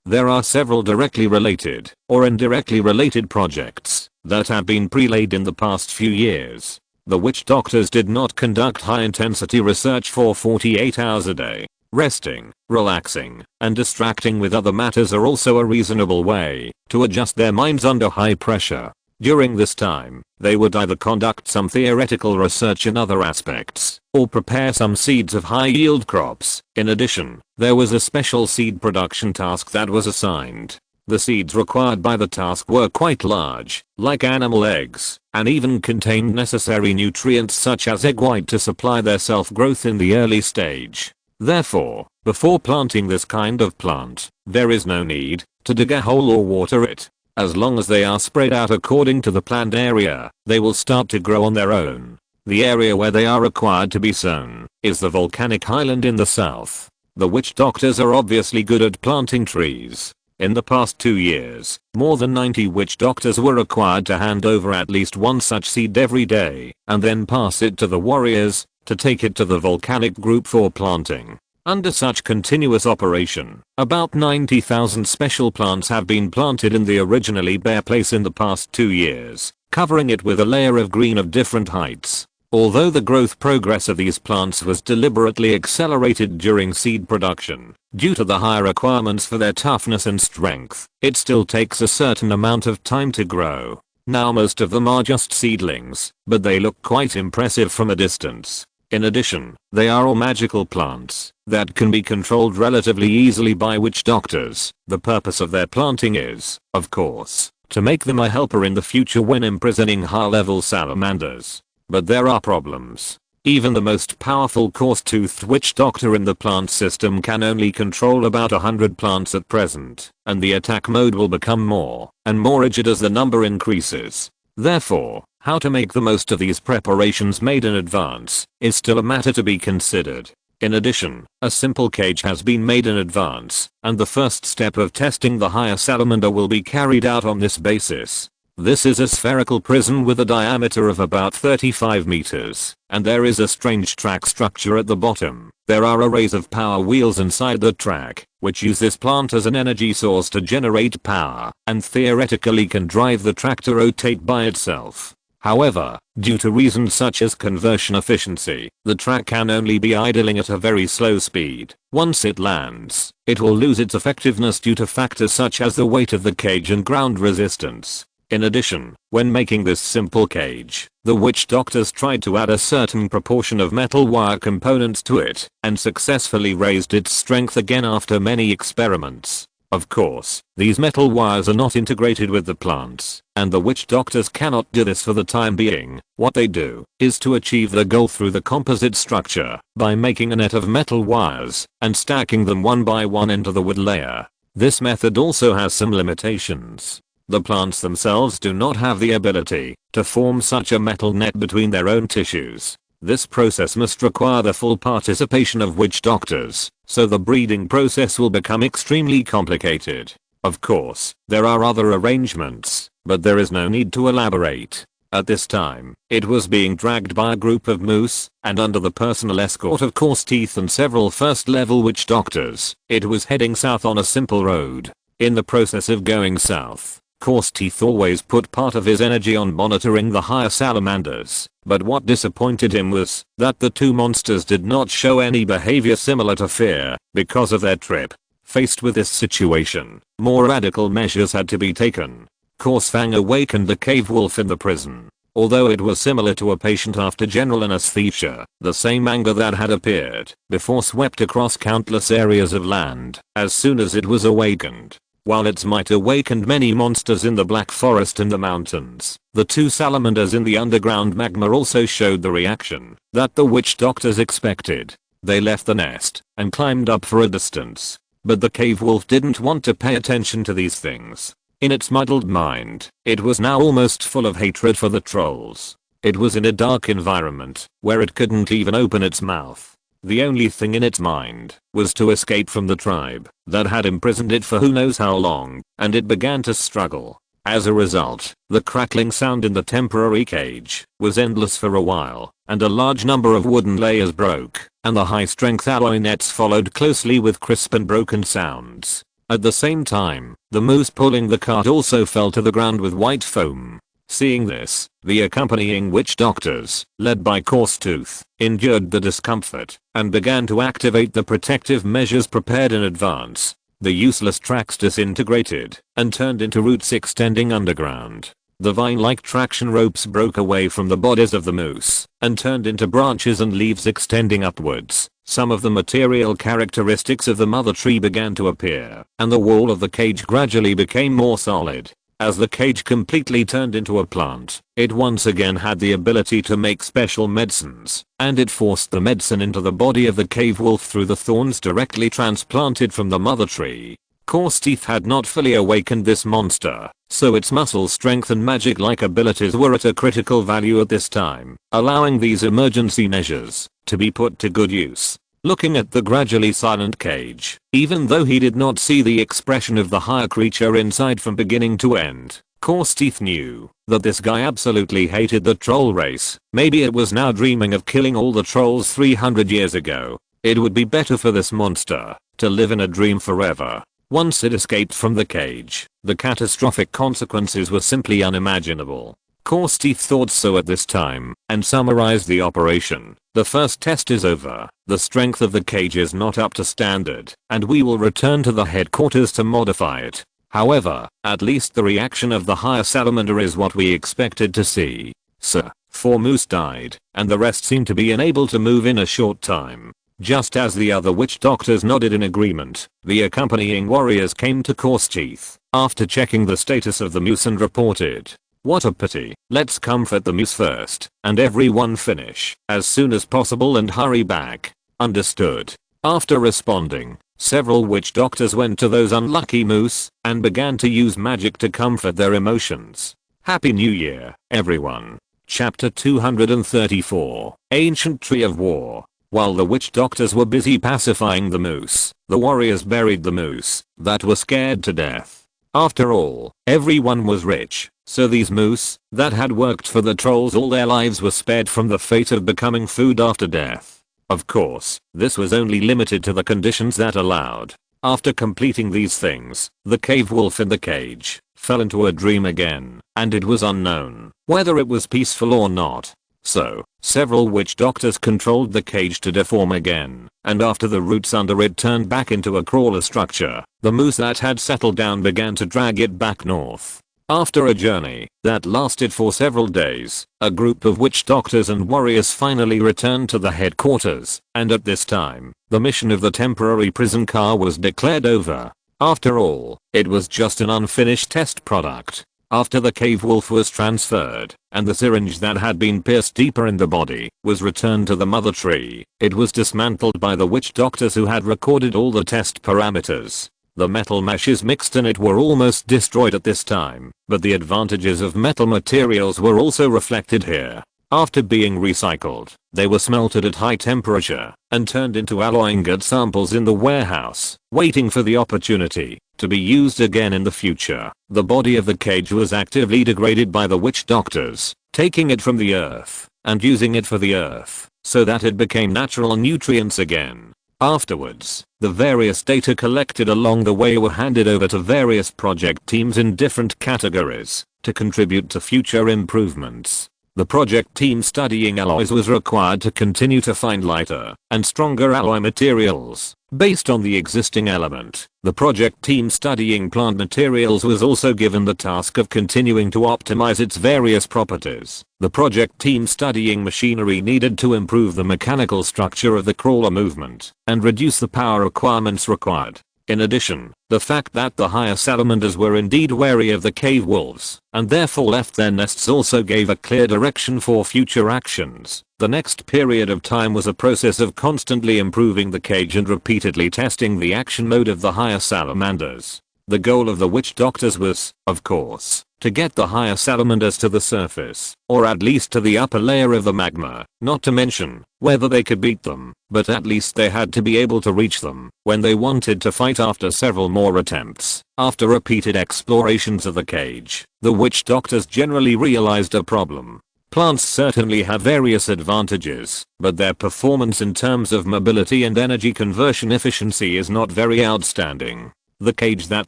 there are several directly related or indirectly related projects that have been pre-laid in the past few years. The witch doctors did not conduct high-intensity research for 48 hours a day. Resting, relaxing, and distracting with other matters are also a reasonable way to adjust their minds under high pressure. During this time, they would either conduct some theoretical research in other aspects, or prepare some seeds of high-yield crops. In addition, there was a special seed production task that was assigned. The seeds required by the task were quite large, like animal eggs, and even contained necessary nutrients such as egg white to supply their self-growth in the early stage. Therefore, before planting this kind of plant, there is no need to dig a hole or water it. As long as they are spread out according to the planned area, they will start to grow on their own. The area where they are required to be sown is the volcanic highland in the south. The witch doctors are obviously good at planting trees. In the past 2 years, more than 90 witch doctors were required to hand over at least one such seed every day, and then pass it to the warriors to take it to the volcanic group for planting. Under such continuous operation, about 90,000 special plants have been planted in the originally bare place in the past 2 years, covering it with a layer of green of different heights. Although the growth progress of these plants was deliberately accelerated during seed production, due to the higher requirements for their toughness and strength, it still takes a certain amount of time to grow. Now most of them are just seedlings, but they look quite impressive from a distance. In addition, they are all magical plants that can be controlled relatively easily by witch doctors. The purpose of their planting is, of course, to make them a helper in the future when imprisoning high-level salamanders. But there are problems. Even the most powerful coarse-toothed witch doctor in the plant system can only control about 100 plants at present, and the attack mode will become more and more rigid as the number increases. Therefore, how to make the most of these preparations made in advance is still a matter to be considered. In addition, a simple cage has been made in advance, and the first step of testing the higher salamander will be carried out on this basis. This is a spherical prison with a diameter of about 35 meters, and there is a strange track structure at the bottom. There are arrays of power wheels inside the track, which use this plant as an energy source to generate power, and theoretically can drive the track to rotate by itself. However, due to reasons such as conversion efficiency, the track can only be idling at a very slow speed. Once it lands, it will lose its effectiveness due to factors such as the weight of the cage and ground resistance. In addition, when making this simple cage, the witch doctors tried to add a certain proportion of metal wire components to it, and successfully raised its strength again after many experiments. Of course, these metal wires are not integrated with the plants, and the witch doctors cannot do this for the time being. What they do is to achieve the goal through the composite structure by making a net of metal wires and stacking them one by one into the wood layer. This method also has some limitations. The plants themselves do not have the ability to form such a metal net between their own tissues. This process must require the full participation of witch doctors, so the breeding process will become extremely complicated. Of course, there are other arrangements, but there is no need to elaborate. At this time, it was being dragged by a group of moose, and under the personal escort of Coarse Teeth and several first-level witch doctors, it was heading south on a simple road. In the process of going south, Coarse Teeth always put part of his energy on monitoring the higher salamanders, but what disappointed him was that the two monsters did not show any behavior similar to fear because of their trip. Faced with this situation, more radical measures had to be taken. Coarse Fang awakened the cave wolf in the prison. Although it was similar to a patient after general anesthesia, the same anger that had appeared before swept across countless areas of land as soon as it was awakened. While its might awakened many monsters in the Black Forest and the mountains, the two salamanders in the underground magma also showed the reaction that the witch doctors expected. They left the nest and climbed up for a distance. But the cave wolf didn't want to pay attention to these things. In its muddled mind, it was now almost full of hatred for the trolls. It was in a dark environment where it couldn't even open its mouth. The only thing in its mind was to escape from the tribe that had imprisoned it for who knows how long, and it began to struggle. As a result, the crackling sound in the temporary cage was endless for a while, and a large number of wooden layers broke, and the high-strength alloy nets followed closely with crisp and broken sounds. At the same time, the moose pulling the cart also fell to the ground with white foam. Seeing this, the accompanying witch doctors, led by Coarse Tooth, endured the discomfort and began to activate the protective measures prepared in advance. The useless tracks disintegrated and turned into roots extending underground. The vine-like traction ropes broke away from the bodies of the moose and turned into branches and leaves extending upwards. Some of the material characteristics of the mother tree began to appear, and the wall of the cage gradually became more solid. As the cage completely turned into a plant, it once again had the ability to make special medicines, and it forced the medicine into the body of the cave wolf through the thorns directly transplanted from the mother tree. Coarse Teeth had not fully awakened this monster, so its muscle strength and magic-like abilities were at a critical value at this time, allowing these emergency measures to be put to good use. Looking at the gradually silent cage, even though he did not see the expression of the higher creature inside from beginning to end, Coarse Teeth knew that this guy absolutely hated the troll race. Maybe it was now dreaming of killing all the trolls 300 years ago. It would be better for this monster to live in a dream forever. Once it escaped from the cage, the catastrophic consequences were simply unimaginable. Coarse Teeth thought so at this time, and summarized the operation. The first test is over. The strength of the cage is not up to standard, and we will return to the headquarters to modify it. However, at least the reaction of the higher salamander is what we expected to see. So, 4 moose died, and the rest seemed to be unable to move in a short time. Just as the other witch doctors nodded in agreement, the accompanying warriors came to Teeth after checking the status of the moose and reported, "What a pity, let's comfort the moose first, and everyone finish as soon as possible and hurry back." Understood. After responding, several witch doctors went to those unlucky moose and began to use magic to comfort their emotions. Happy New Year, everyone. Chapter 234, Ancient Tree of War. While the witch doctors were busy pacifying the moose, the warriors buried the moose that were scared to death. After all, everyone was rich, so these moose that had worked for the trolls all their lives were spared from the fate of becoming food after death. Of course, this was only limited to the conditions that allowed. After completing these things, the cave wolf in the cage fell into a dream again, and it was unknown whether it was peaceful or not. So, several witch doctors controlled the cage to deform again, and after the roots under it turned back into a crawler structure, the moose that had settled down began to drag it back north. After a journey that lasted for several days, a group of witch doctors and warriors finally returned to the headquarters, and at this time, the mission of the temporary prison car was declared over. After all, it was just an unfinished test product. After the cave wolf was transferred, and the syringe that had been pierced deeper in the body was returned to the mother tree, it was dismantled by the witch doctors who had recorded all the test parameters. The metal meshes mixed in it were almost destroyed at this time, but the advantages of metal materials were also reflected here. After being recycled, they were smelted at high temperature and turned into alloy ingot samples in the warehouse, waiting for the opportunity to be used again in the future. The body of the cage was actively degraded by the witch doctors, taking it from the earth and using it for the earth so that it became natural nutrients again. Afterwards, the various data collected along the way were handed over to various project teams in different categories to contribute to future improvements. The project team studying alloys was required to continue to find lighter and stronger alloy materials based on the existing element. The project team studying plant materials was also given the task of continuing to optimize its various properties. The project team studying machinery needed to improve the mechanical structure of the crawler movement and reduce the power requirements required. In addition, the fact that the higher salamanders were indeed wary of the cave wolves and therefore left their nests also gave a clear direction for future actions. The next period of time was a process of constantly improving the cage and repeatedly testing the action mode of the higher salamanders. The goal of the witch doctors was, of course, to get the higher salamanders to the surface, or at least to the upper layer of the magma, not to mention whether they could beat them, but at least they had to be able to reach them when they wanted to fight. After several more attempts, after repeated explorations of the cage, the witch doctors generally realized a problem. Plants certainly have various advantages, but their performance in terms of mobility and energy conversion efficiency is not very outstanding. The cage that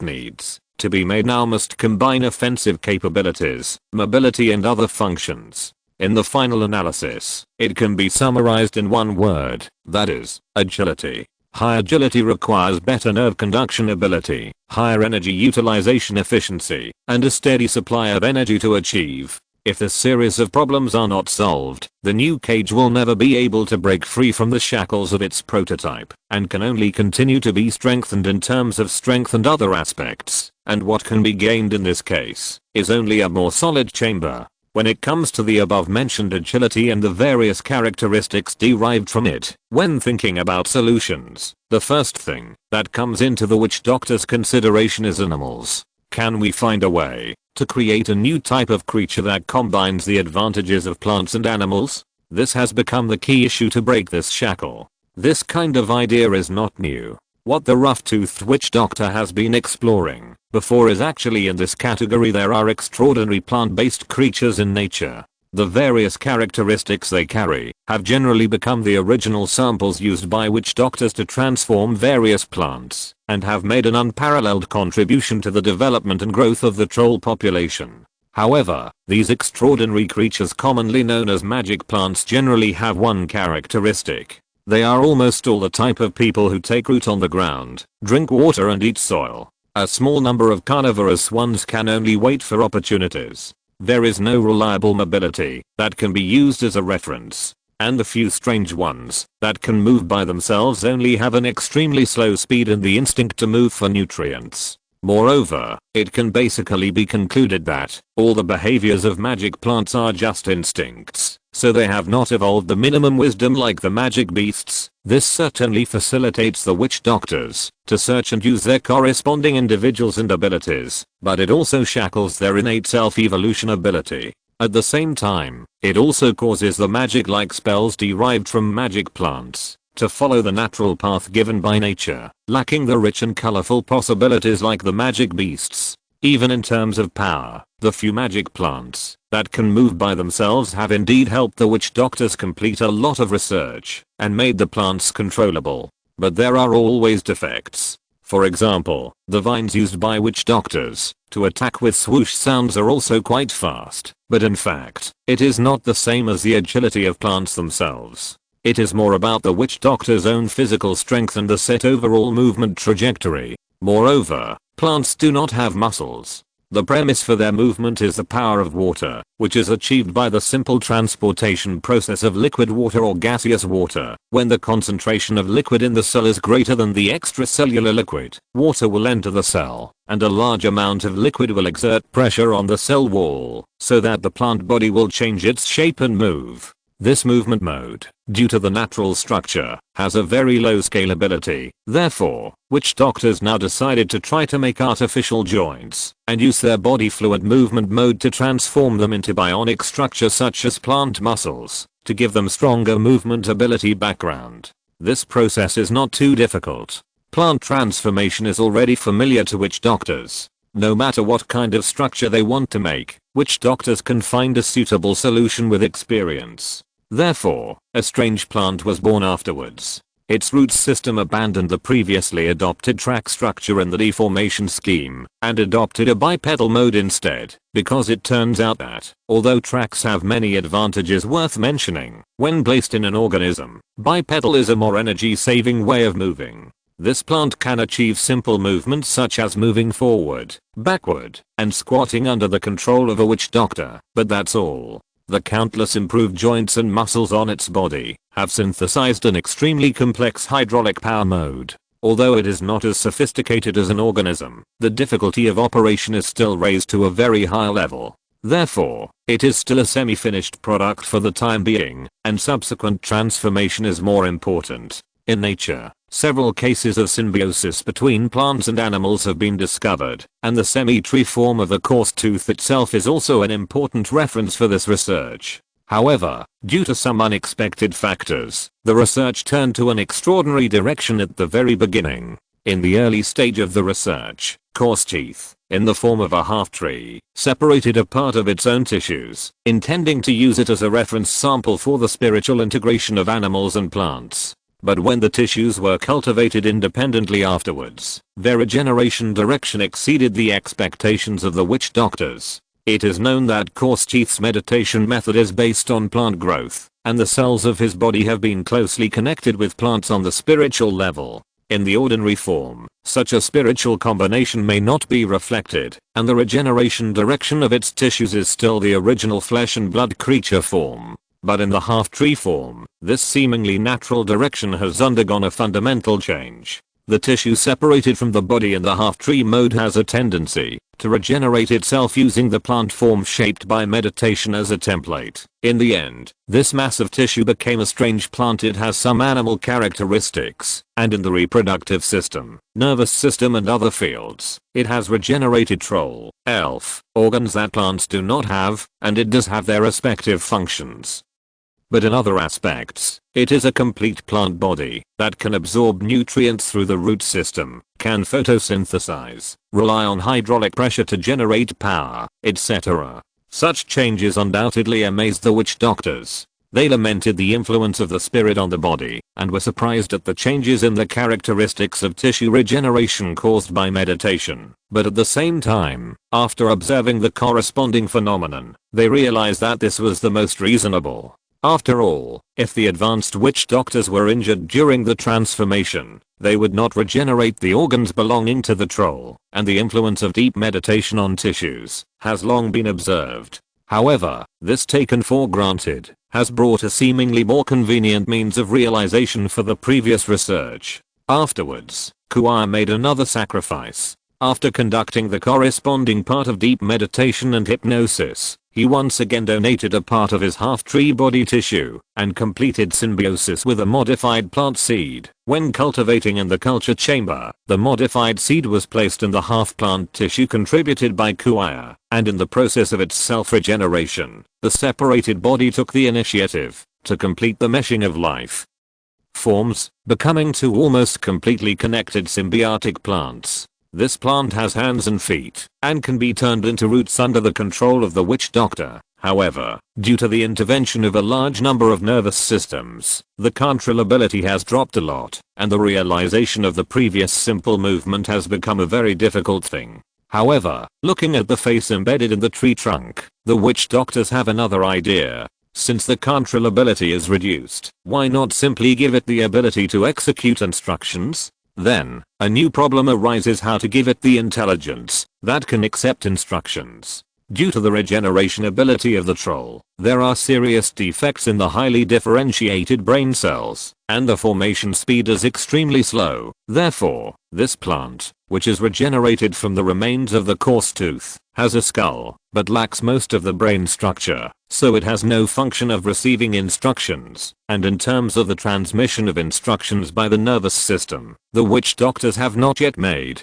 needs to be made now must combine offensive capabilities, mobility and other functions. In the final analysis, it can be summarized in one word, that is, agility. High agility requires better nerve conduction ability, higher energy utilization efficiency, and a steady supply of energy to achieve. If this series of problems are not solved, the new cage will never be able to break free from the shackles of its prototype, and can only continue to be strengthened in terms of strength and other aspects, and what can be gained in this case is only a more solid chamber. When it comes to the above mentioned agility and the various characteristics derived from it, when thinking about solutions, the first thing that comes into the witch doctor's consideration is animals. Can we find a way to create a new type of creature that combines the advantages of plants and animals? This has become the key issue to break this shackle. This kind of idea is not new. What the rough-toothed witch doctor has been exploring before is actually in this category. There are extraordinary plant-based creatures in nature. The various characteristics they carry have generally become the original samples used by witch doctors to transform various plants, and have made an unparalleled contribution to the development and growth of the troll population. However, these extraordinary creatures commonly known as magic plants generally have one characteristic. They are almost all the type of people who take root on the ground, drink water and eat soil. A small number of carnivorous ones can only wait for opportunities. There is no reliable mobility that can be used as a reference. And the few strange ones that can move by themselves only have an extremely slow speed and the instinct to move for nutrients. Moreover, it can basically be concluded that all the behaviors of magic plants are just instincts, so they have not evolved the minimum wisdom like the magic beasts. This certainly facilitates the witch doctors to search and use their corresponding individuals and abilities, but it also shackles their innate self-evolution ability. At the same time, it also causes the magic-like spells derived from magic plants to follow the natural path given by nature, lacking the rich and colorful possibilities like the magic beasts. Even in terms of power, the few magic plants that can move by themselves have indeed helped the witch doctors complete a lot of research and made the plants controllable. But there are always defects. For example, the vines used by witch doctors to attack with swoosh sounds are also quite fast, but in fact, it is not the same as the agility of plants themselves. It is more about the witch doctor's own physical strength and the set overall movement trajectory. Moreover, plants do not have muscles. The premise for their movement is the power of water, which is achieved by the simple transportation process of liquid water or gaseous water. When the concentration of liquid in the cell is greater than the extracellular liquid, water will enter the cell, and a large amount of liquid will exert pressure on the cell wall, so that the plant body will change its shape and move. This movement mode, due to the natural structure, has a very low scalability. Therefore, witch doctors now decided to try to make artificial joints and use their body fluid movement mode to transform them into bionic structure such as plant muscles, to give them stronger movement ability background. This process is not too difficult. Plant transformation is already familiar to witch doctors. No matter what kind of structure they want to make, witch doctors can find a suitable solution with experience. Therefore, a strange plant was born afterwards. Its root system abandoned the previously adopted track structure in the deformation scheme and adopted a bipedal mode instead, because it turns out that, although tracks have many advantages worth mentioning, when placed in an organism, bipedal is a more energy-saving way of moving. This plant can achieve simple movements such as moving forward, backward, and squatting under the control of a witch doctor, but that's all. The countless improved joints and muscles on its body have synthesized an extremely complex hydraulic power mode. Although it is not as sophisticated as an organism, the difficulty of operation is still raised to a very high level. Therefore, it is still a semi-finished product for the time being, and subsequent transformation is more important. In nature, several cases of symbiosis between plants and animals have been discovered, and the semi-tree form of the coarse tooth itself is also an important reference for this research. However, due to some unexpected factors, the research turned to an extraordinary direction at the very beginning. In the early stage of the research, coarse teeth, in the form of a half-tree, separated a part of its own tissues, intending to use it as a reference sample for the spiritual integration of animals and plants. But when the tissues were cultivated independently afterwards, their regeneration direction exceeded the expectations of the witch doctors. It is known that coarse teeth's meditation method is based on plant growth, and the cells of his body have been closely connected with plants on the spiritual level. In the ordinary form, such a spiritual combination may not be reflected, and the regeneration direction of its tissues is still the original flesh and blood creature form. But in the half-tree form, this seemingly natural direction has undergone a fundamental change. The tissue separated from the body in the half-tree mode has a tendency to regenerate itself using the plant form shaped by meditation as a template. In the end, this mass of tissue became a strange plant. It has some animal characteristics, and in the reproductive system, nervous system and other fields, it has regenerated troll, elf, organs that plants do not have, and it does have their respective functions. But in other aspects, it is a complete plant body that can absorb nutrients through the root system, can photosynthesize, rely on hydraulic pressure to generate power, etc. Such changes undoubtedly amazed the witch doctors. They lamented the influence of the spirit on the body, and were surprised at the changes in the characteristics of tissue regeneration caused by meditation. But at the same time, after observing the corresponding phenomenon, they realized that this was the most reasonable. After all, if the advanced witch doctors were injured during the transformation, they would not regenerate the organs belonging to the troll, and the influence of deep meditation on tissues has long been observed. However, this taken for granted has brought a seemingly more convenient means of realization for the previous research. Afterwards, Kuaya made another sacrifice. After conducting the corresponding part of deep meditation and hypnosis, he once again donated a part of his half-tree body tissue and completed symbiosis with a modified plant seed. When cultivating in the culture chamber, the modified seed was placed in the half-plant tissue contributed by Kuaya, and in the process of its self-regeneration, the separated body took the initiative to complete the meshing of life forms, becoming two almost completely connected symbiotic plants. This plant has hands and feet, and can be turned into roots under the control of the witch doctor. However, due to the intervention of a large number of nervous systems, the controllability has dropped a lot, and the realization of the previous simple movement has become a very difficult thing. However, looking at the face embedded in the tree trunk, the witch doctors have another idea. Since the controllability is reduced, why not simply give it the ability to execute instructions? Then, a new problem arises: how to give it the intelligence that can accept instructions. Due to the regeneration ability of the troll, there are serious defects in the highly differentiated brain cells, and the formation speed is extremely slow. Therefore, this plant, which is regenerated from the remains of the coarse tooth, has a skull, but lacks most of the brain structure, so it has no function of receiving instructions, and in terms of the transmission of instructions by the nervous system, the witch doctors have not yet made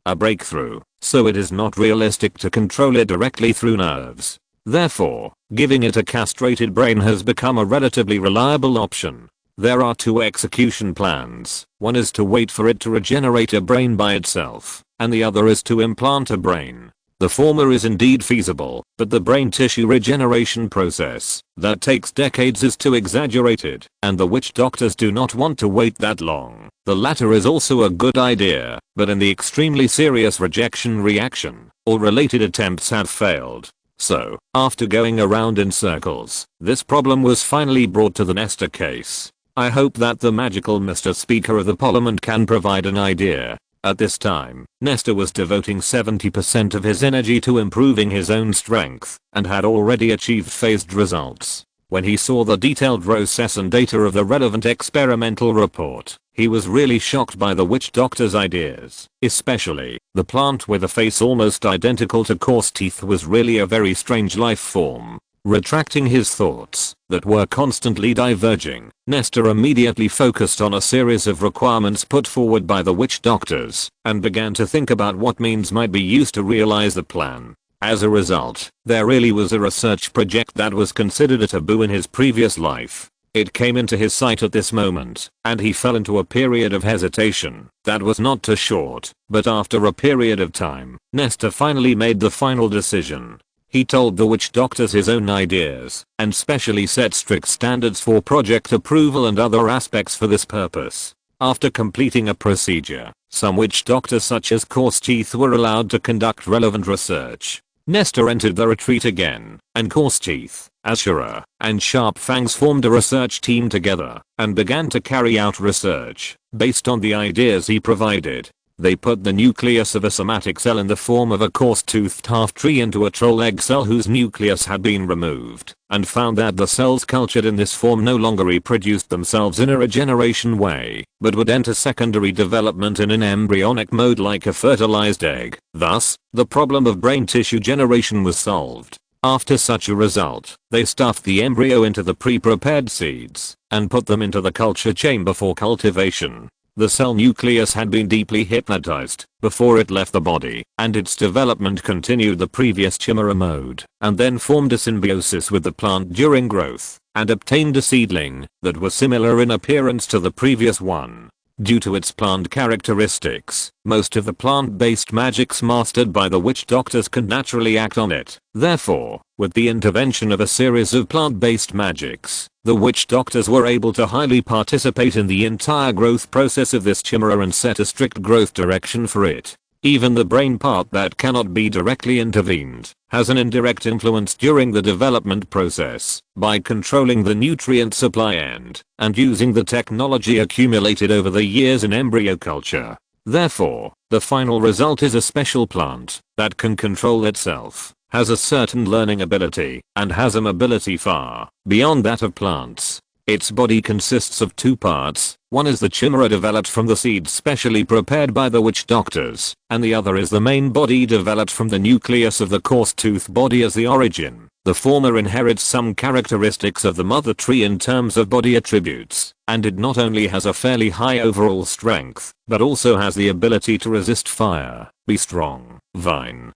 a breakthrough, so it is not realistic to control it directly through nerves. Therefore, giving it a castrated brain has become a relatively reliable option. There are two execution plans. One is to wait for it to regenerate a brain by itself, and the other is to implant a brain. The former is indeed feasible, but the brain tissue regeneration process that takes decades is too exaggerated, and the witch doctors do not want to wait that long. The latter is also a good idea, but in the extremely serious rejection reaction, all related attempts have failed. So, after going around in circles, this problem was finally brought to the Nestor case. I hope that the magical Mr. Speaker of the Parliament can provide an idea. At this time, Nestor was devoting 70% of his energy to improving his own strength, and had already achieved phased results. When he saw the detailed process and data of the relevant experimental report, he was really shocked by the witch doctor's ideas. Especially, the plant with a face almost identical to coarse teeth was really a very strange life form. Retracting his thoughts that were constantly diverging, Nestor immediately focused on a series of requirements put forward by the witch doctors, and began to think about what means might be used to realize the plan. As a result, there really was a research project that was considered a taboo in his previous life. It came into his sight at this moment, and he fell into a period of hesitation that was not too short, but after a period of time, Nestor finally made the final decision. He told the witch doctors his own ideas, and specially set strict standards for project approval and other aspects for this purpose. After completing a procedure, some witch doctors such as Coarse Teeth were allowed to conduct relevant research. Nestor entered the retreat again, and Coarse Teeth, Ashura, and Sharp Fangs formed a research team together, and began to carry out research, based on the ideas he provided. They put the nucleus of a somatic cell in the form of a coarse-toothed half-tree into a troll egg cell whose nucleus had been removed, and found that the cells cultured in this form no longer reproduced themselves in a regeneration way, but would enter secondary development in an embryonic mode like a fertilized egg. Thus, the problem of brain tissue generation was solved. After such a result, they stuffed the embryo into the pre-prepared seeds, and put them into the culture chamber for cultivation. The cell nucleus had been deeply hypnotized before it left the body, and its development continued the previous chimera mode, and then formed a symbiosis with the plant during growth, and obtained a seedling that was similar in appearance to the previous one. Due to its plant characteristics, most of the plant-based magics mastered by the witch doctors can naturally act on it. Therefore, with the intervention of a series of plant-based magics, the witch doctors were able to highly participate in the entire growth process of this chimera and set a strict growth direction for it. Even the brain part that cannot be directly intervened has an indirect influence during the development process by controlling the nutrient supply and using the technology accumulated over the years in embryo culture. Therefore, the final result is a special plant that can control itself, has a certain learning ability, and has a mobility far beyond that of plants. Its body consists of two parts, one is the chimera developed from the seeds specially prepared by the witch doctors, and the other is the main body developed from the nucleus of the coarse tooth body as the origin. The former inherits some characteristics of the mother tree in terms of body attributes, and it not only has a fairly high overall strength, but also has the ability to resist fire, be strong, vine,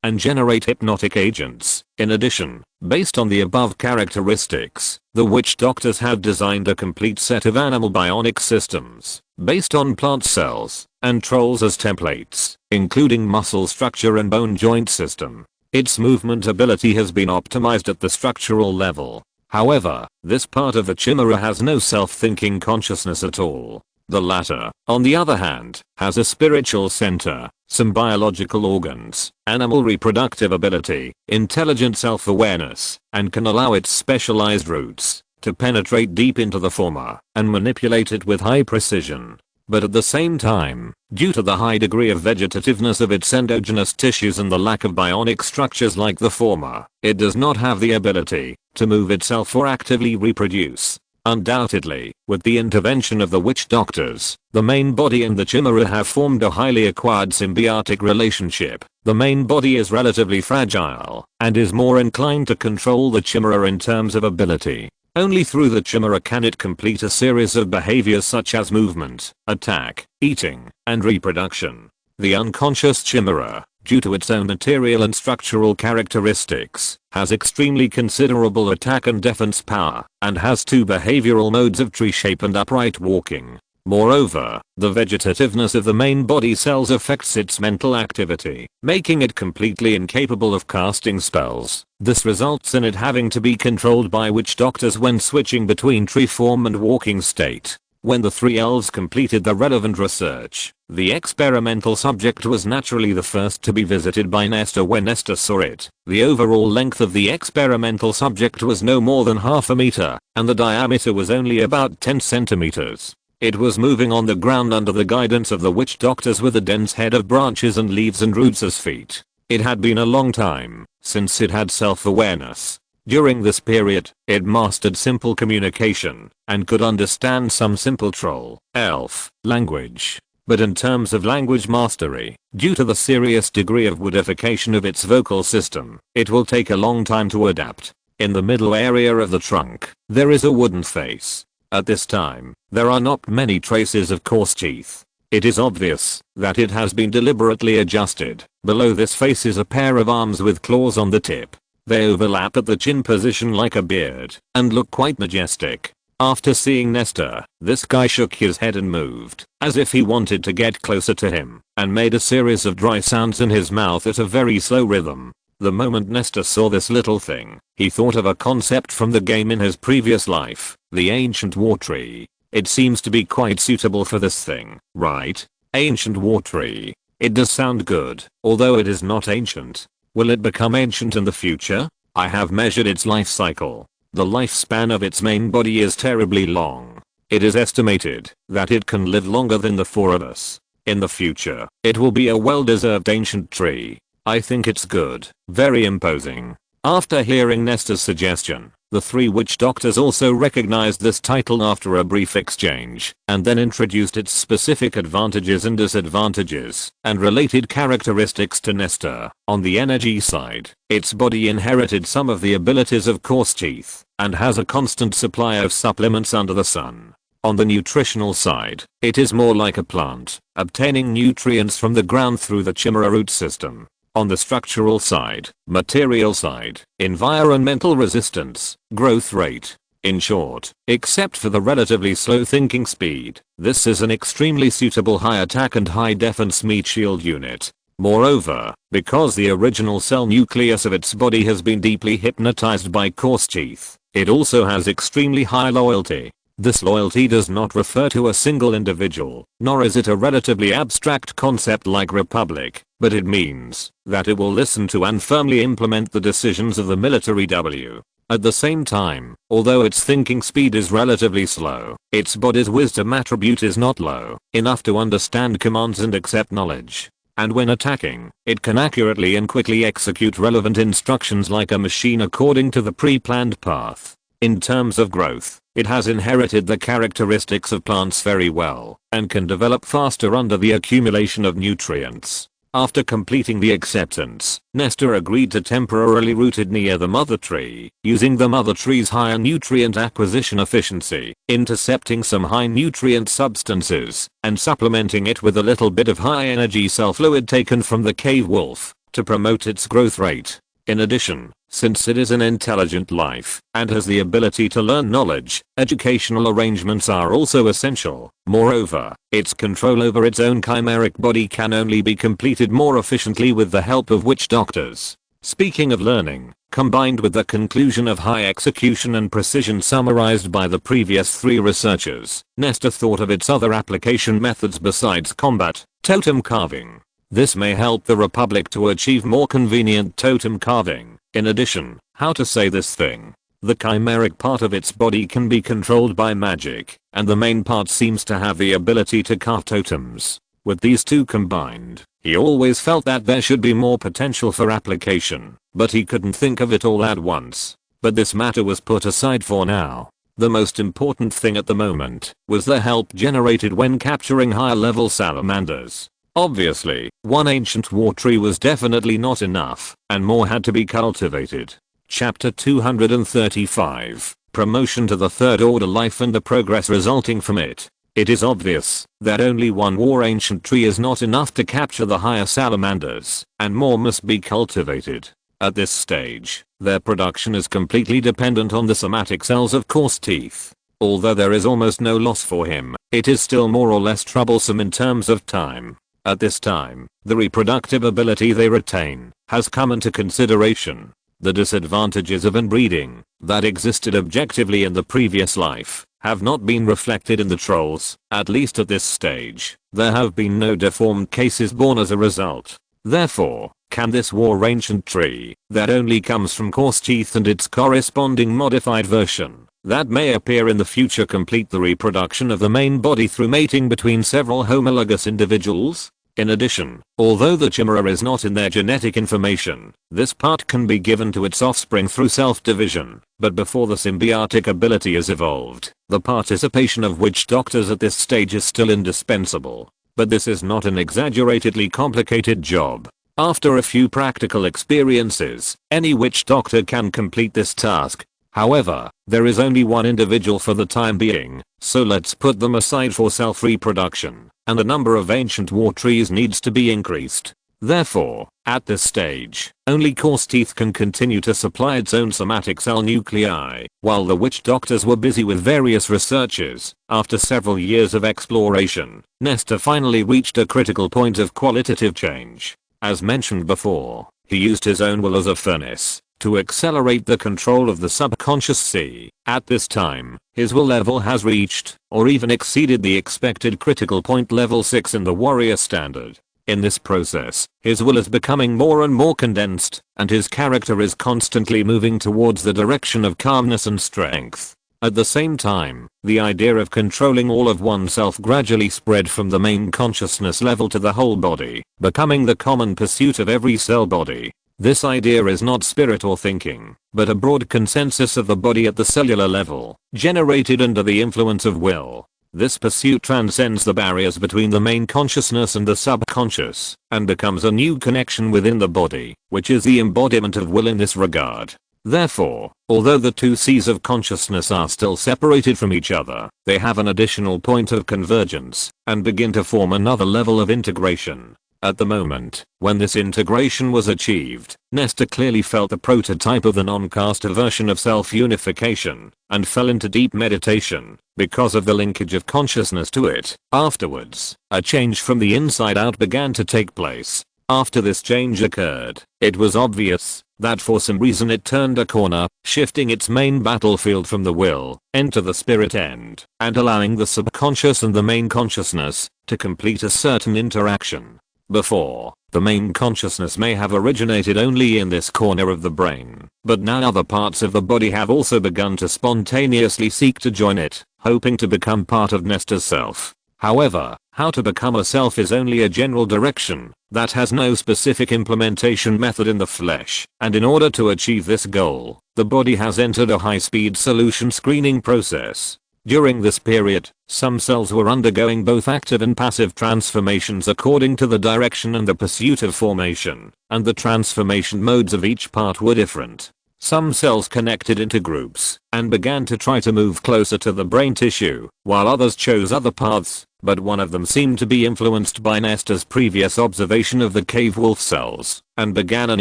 and generate hypnotic agents. In addition, based on the above characteristics, the witch doctors had designed a complete set of animal bionic systems, based on plant cells, and trolls as templates, including muscle structure and bone joint system. Its movement ability has been optimized at the structural level. However, this part of the chimera has no self-thinking consciousness at all. The latter, on the other hand, has a spiritual center, some biological organs, animal reproductive ability, intelligent self-awareness, and can allow its specialized roots to penetrate deep into the former and manipulate it with high precision. But at the same time, due to the high degree of vegetativeness of its endogenous tissues and the lack of bionic structures like the former, it does not have the ability to move itself or actively reproduce. Undoubtedly, with the intervention of the witch doctors, the main body and the chimera have formed a highly acquired symbiotic relationship. The main body is relatively fragile and is more inclined to control the chimera in terms of ability. Only through the chimera can it complete a series of behaviors such as movement, attack, eating, and reproduction. The unconscious chimera, due to its own material and structural characteristics, has extremely considerable attack and defense power, and has two behavioral modes of tree shape and upright walking. Moreover, the vegetativeness of the main body cells affects its mental activity, making it completely incapable of casting spells. This results in it having to be controlled by witch doctors when switching between tree form and walking state. When the three elves completed the relevant research, the experimental subject was naturally the first to be visited by Nestor. When Nestor saw it, the overall length of the experimental subject was no more than half a meter, and the diameter was only about 10 centimeters. It was moving on the ground under the guidance of the witch doctors with a dense head of branches and leaves and roots as feet. It had been a long time since it had self-awareness. During this period, it mastered simple communication and could understand some simple troll, elf, language. But in terms of language mastery, due to the serious degree of woodification of its vocal system, it will take a long time to adapt. In the middle area of the trunk, there is a wooden face. At this time, there are not many traces of coarse teeth. It is obvious that it has been deliberately adjusted. Below this face is a pair of arms with claws on the tip. They overlap at the chin position like a beard and look quite majestic. After seeing Nestor, this guy shook his head and moved, as if he wanted to get closer to him, and made a series of dry sounds in his mouth at a very slow rhythm. The moment Nestor saw this little thing, he thought of a concept from the game in his previous life, the ancient war tree. It seems to be quite suitable for this thing, right? Ancient war tree. It does sound good, although it is not ancient. Will it become ancient in the future? I have measured its life cycle. The lifespan of its main body is terribly long. It is estimated that it can live longer than the four of us. In the future, it will be a well-deserved ancient tree. I think it's good, very imposing. After hearing Nestor's suggestion, the three witch doctors also recognized this title after a brief exchange, and then introduced its specific advantages and disadvantages, and related characteristics to Nestor. On the energy side, its body inherited some of the abilities of coarse teeth, and has a constant supply of supplements under the sun. On the nutritional side, it is more like a plant, obtaining nutrients from the ground through the chimera root system. On the structural side, material side, environmental resistance, growth rate. In short, except for the relatively slow thinking speed, this is an extremely suitable high attack and high defense meat shield unit. Moreover, because the original cell nucleus of its body has been deeply hypnotized by coarse teeth, it also has extremely high loyalty. This loyalty does not refer to a single individual, nor is it a relatively abstract concept like republic, but it means that it will listen to and firmly implement the decisions of the military W. At the same time, although its thinking speed is relatively slow, its body's wisdom attribute is not low enough to understand commands and accept knowledge. And when attacking, it can accurately and quickly execute relevant instructions like a machine according to the pre-planned path. In terms of growth, it has inherited the characteristics of plants very well, and can develop faster under the accumulation of nutrients. After completing the acceptance, Nestor agreed to temporarily root it near the mother tree, using the mother tree's higher nutrient acquisition efficiency, intercepting some high nutrient substances, and supplementing it with a little bit of high energy cell fluid taken from the cave wolf, to promote its growth rate. In addition, since it is an intelligent life and has the ability to learn knowledge, educational arrangements are also essential. Moreover, its control over its own chimeric body can only be completed more efficiently with the help of witch doctors. Speaking of learning, combined with the conclusion of high execution and precision summarized by the previous 3 researchers, Nestor thought of its other application methods besides combat: totem carving. This may help the Republic to achieve more convenient totem carving. In addition, how to say this thing? The chimeric part of its body can be controlled by magic, and the main part seems to have the ability to carve totems. With these two combined, he always felt that there should be more potential for application, but he couldn't think of it all at once. But this matter was put aside for now. The most important thing at the moment was the help generated when capturing higher level salamanders. Obviously, one ancient war tree was definitely not enough, and more had to be cultivated. Chapter 235, Promotion to the Third Order Life and the Progress Resulting from It. It is obvious that only one war ancient tree is not enough to capture the higher salamanders, and more must be cultivated. At this stage, their production is completely dependent on the somatic cells of coarse teeth. Although there is almost no loss for him, it is still more or less troublesome in terms of time. At this time, the reproductive ability they retain has come into consideration. The disadvantages of inbreeding that existed objectively in the previous life have not been reflected in the trolls, at least at this stage. There have been no deformed cases born as a result. Therefore, can this war ancient tree that only comes from coarse teeth and its corresponding modified version that may appear in the future complete the reproduction of the main body through mating between several homologous individuals? In addition, although the chimera is not in their genetic information, this part can be given to its offspring through self-division, but before the symbiotic ability is evolved, the participation of witch doctors at this stage is still indispensable. But this is not an exaggeratedly complicated job. After a few practical experiences, any witch doctor can complete this task. However, there is only one individual for the time being, so let's put them aside for self-reproduction, and the number of ancient war trees needs to be increased. Therefore, at this stage, only coarse teeth can continue to supply its own somatic cell nuclei, while the witch doctors were busy with various researches. After several years of exploration, Nestor finally reached a critical point of qualitative change. As mentioned before, he used his own will as a furnace to accelerate the control of the subconscious C. At this time, his will level has reached, or even exceeded the expected critical point level 6 in the warrior standard. In this process, his will is becoming more and more condensed, and his character is constantly moving towards the direction of calmness and strength. At the same time, the idea of controlling all of oneself gradually spread from the main consciousness level to the whole body, becoming the common pursuit of every cell body. This idea is not spirit or thinking, but a broad consensus of the body at the cellular level, generated under the influence of will. This pursuit transcends the barriers between the main consciousness and the subconscious, and becomes a new connection within the body, which is the embodiment of will in this regard. Therefore, although the two C's of consciousness are still separated from each other, they have an additional point of convergence, and begin to form another level of integration. At the moment, when this integration was achieved, Nestor clearly felt the prototype of the non-caster version of self-unification, and fell into deep meditation, because of the linkage of consciousness to it. Afterwards, a change from the inside out began to take place. After this change occurred, it was obvious that for some reason it turned a corner, shifting its main battlefield from the will, into the spirit end, and allowing the subconscious and the main consciousness to complete a certain interaction. Before, the main consciousness may have originated only in this corner of the brain, but now other parts of the body have also begun to spontaneously seek to join it, hoping to become part of Nestor's self. However, how to become a self is only a general direction that has no specific implementation method in the flesh, and in order to achieve this goal, the body has entered a high-speed solution screening process. During this period, some cells were undergoing both active and passive transformations according to the direction and the pursuit of formation, and the transformation modes of each part were different. Some cells connected into groups and began to try to move closer to the brain tissue, while others chose other paths, but one of them seemed to be influenced by Nestor's previous observation of the cave wolf cells, and began an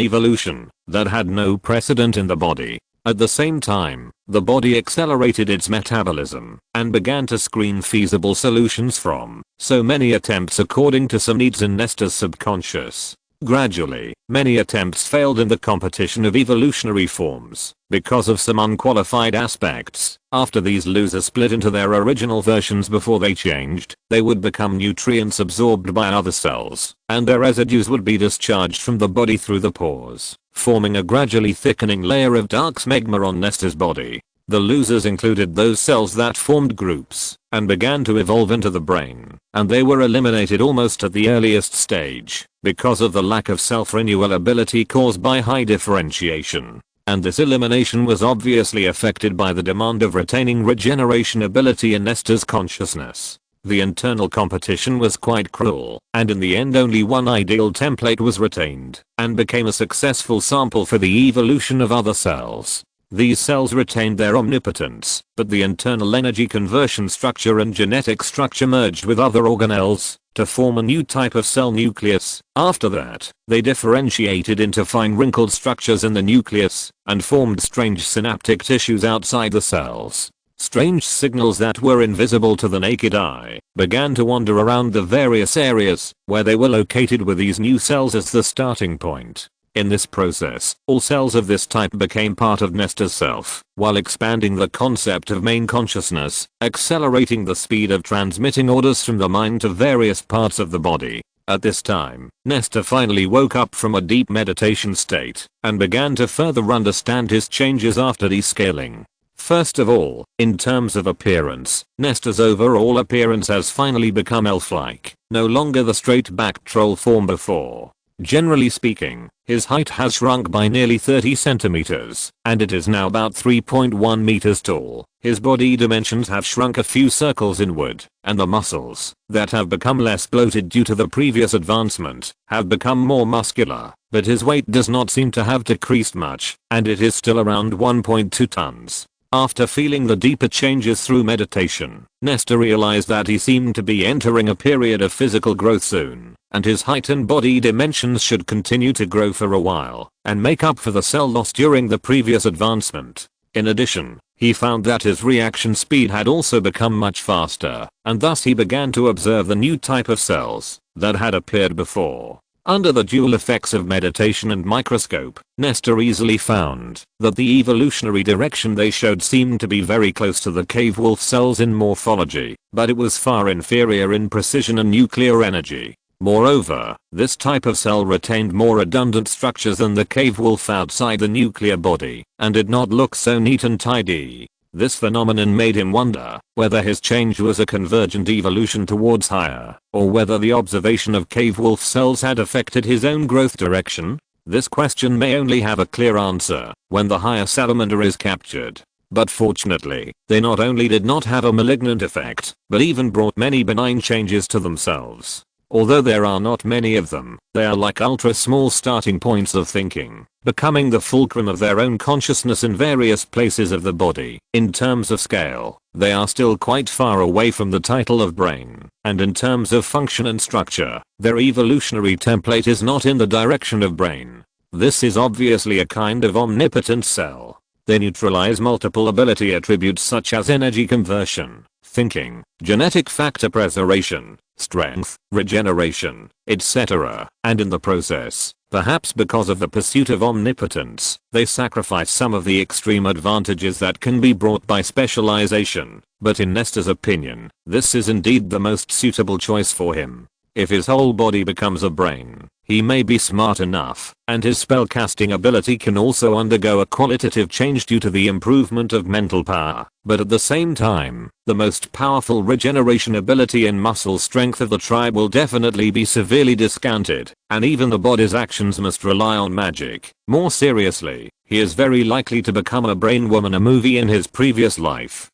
evolution that had no precedent in the body. At the same time, the body accelerated its metabolism and began to screen feasible solutions from so many attempts according to some needs in Nestor's subconscious. Gradually, many attempts failed in the competition of evolutionary forms because of some unqualified aspects. After these losers split into their original versions before they changed, they would become nutrients absorbed by other cells, and their residues would be discharged from the body through the pores, forming a gradually thickening layer of dark smegma on Nestor's body. The losers included those cells that formed groups and began to evolve into the brain, and they were eliminated almost at the earliest stage because of the lack of self-renewal ability caused by high differentiation. And this elimination was obviously affected by the demand of retaining regeneration ability in Nestor's consciousness. The internal competition was quite cruel, and in the end only one ideal template was retained and became a successful sample for the evolution of other cells. These cells retained their omnipotence, but the internal energy conversion structure and genetic structure merged with other organelles to form a new type of cell nucleus. After that, they differentiated into fine wrinkled structures in the nucleus and formed strange synaptic tissues outside the cells. Strange signals that were invisible to the naked eye began to wander around the various areas where they were located with these new cells as the starting point. In this process, all cells of this type became part of Nestor's self, while expanding the concept of main consciousness, accelerating the speed of transmitting orders from the mind to various parts of the body. At this time, Nestor finally woke up from a deep meditation state and began to further understand his changes after descaling. First of all, in terms of appearance, Nestor's overall appearance has finally become elf-like, no longer the straight-backed troll form before. Generally speaking, his height has shrunk by nearly 30 centimeters, and it is now about 3.1 meters tall. His body dimensions have shrunk a few circles inward, and the muscles, that have become less bloated due to the previous advancement, have become more muscular, but his weight does not seem to have decreased much, and it is still around 1.2 tons. After feeling the deeper changes through meditation, Nestor realized that he seemed to be entering a period of physical growth soon, and his height and body dimensions should continue to grow for a while, and make up for the cell loss during the previous advancement. In addition, he found that his reaction speed had also become much faster, and thus he began to observe the new type of cells that had appeared before. Under the dual effects of meditation and microscope, Nestor easily found that the evolutionary direction they showed seemed to be very close to the cave wolf cells in morphology, but it was far inferior in precision and nuclear energy. Moreover, this type of cell retained more redundant structures than the cave wolf outside the nuclear body, and did not look so neat and tidy. This phenomenon made him wonder whether his change was a convergent evolution towards higher, or whether the observation of cave wolf cells had affected his own growth direction. This question may only have a clear answer when the higher salamander is captured. But fortunately, they not only did not have a malignant effect, but even brought many benign changes to themselves. Although there are not many of them, they are like ultra small starting points of thinking, becoming the fulcrum of their own consciousness in various places of the body. In terms of scale, they are still quite far away from the title of brain, and in terms of function and structure, their evolutionary template is not in the direction of brain. This is obviously a kind of omnipotent cell. They neutralize multiple ability attributes such as energy conversion, thinking, genetic factor preservation, strength, regeneration, etc. And in the process, perhaps because of the pursuit of omnipotence, they sacrifice some of the extreme advantages that can be brought by specialization. But in Nestor's opinion, this is indeed the most suitable choice for him. If his whole body becomes a brain, he may be smart enough, and his spellcasting ability can also undergo a qualitative change due to the improvement of mental power. But at the same time, the most powerful regeneration ability in muscle strength of the tribe will definitely be severely discounted, and even the body's actions must rely on magic. More seriously, he is very likely to become a brain woman a movie in his previous life,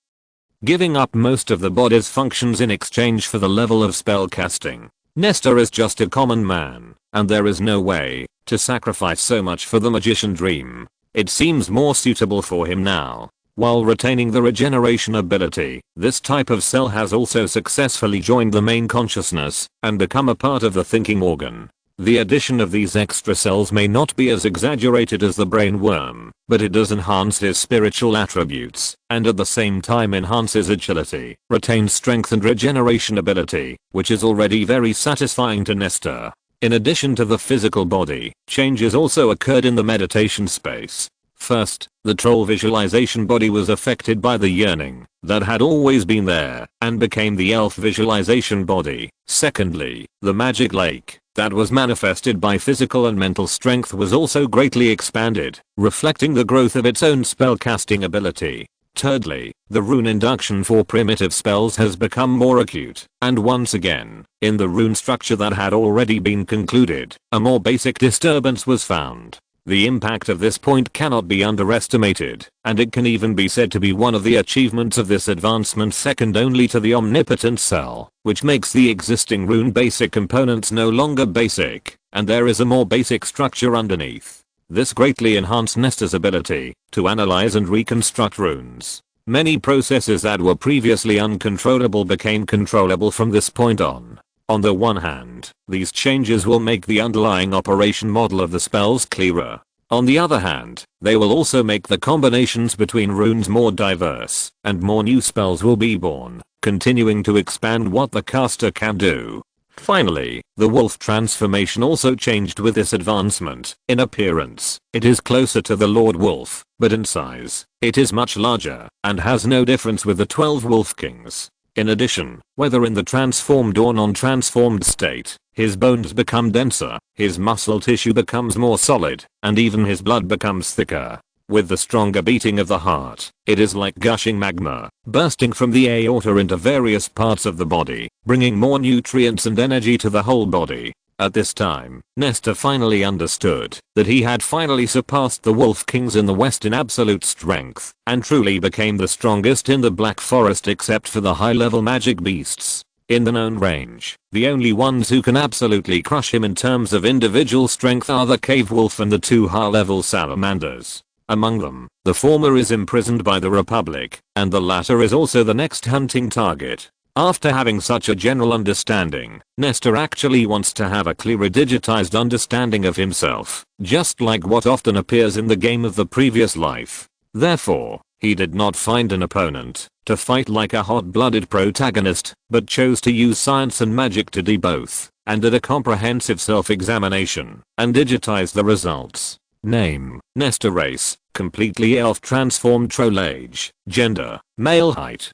giving up most of the body's functions in exchange for the level of spellcasting. Nestor is just a common man, and there is no way to sacrifice so much for the magician dream. It seems more suitable for him now. While retaining the regeneration ability, this type of cell has also successfully joined the main consciousness and become a part of the thinking organ. The addition of these extra cells may not be as exaggerated as the brain worm, but it does enhance his spiritual attributes, and at the same time enhance his agility, retains strength and regeneration ability, which is already very satisfying to Nestor. In addition to the physical body, changes also occurred in the meditation space. First, the troll visualization body was affected by the yearning that had always been there and became the elf visualization body. Secondly, the magic lake that was manifested by physical and mental strength was also greatly expanded, reflecting the growth of its own spellcasting ability. Thirdly, the rune induction for primitive spells has become more acute, and once again, in the rune structure that had already been concluded, a more basic disturbance was found. The impact of this point cannot be underestimated, and it can even be said to be one of the achievements of this advancement second only to the omnipotent cell, which makes the existing rune basic components no longer basic, and there is a more basic structure underneath. This greatly enhanced Nestor's ability to analyze and reconstruct runes. Many processes that were previously uncontrollable became controllable from this point on. On the one hand, these changes will make the underlying operation model of the spells clearer. On the other hand, they will also make the combinations between runes more diverse, and more new spells will be born, continuing to expand what the caster can do. Finally, the wolf transformation also changed with this advancement. In appearance, it is closer to the Lord Wolf, but in size, it is much larger, and has no difference with the 12 Wolf Kings. In addition, whether in the transformed or non-transformed state, his bones become denser, his muscle tissue becomes more solid, and even his blood becomes thicker. With the stronger beating of the heart, it is like gushing magma, bursting from the aorta into various parts of the body, bringing more nutrients and energy to the whole body. At this time, Nestor finally understood that he had finally surpassed the Wolf Kings in the West in absolute strength, and truly became the strongest in the Black Forest except for the high-level magic beasts. In the known range, the only ones who can absolutely crush him in terms of individual strength are the cave wolf and the 2 high-level salamanders. Among them, the former is imprisoned by the Republic, and the latter is also the next hunting target. After having such a general understanding, Nestor actually wants to have a clearer digitized understanding of himself, just like what often appears in the game of the previous life. Therefore, he did not find an opponent to fight like a hot-blooded protagonist, but chose to use science and magic to do both, and did a comprehensive self-examination, and digitized the results. Name, Nestor. Race, completely elf transformed troll. Age, gender, male. Height,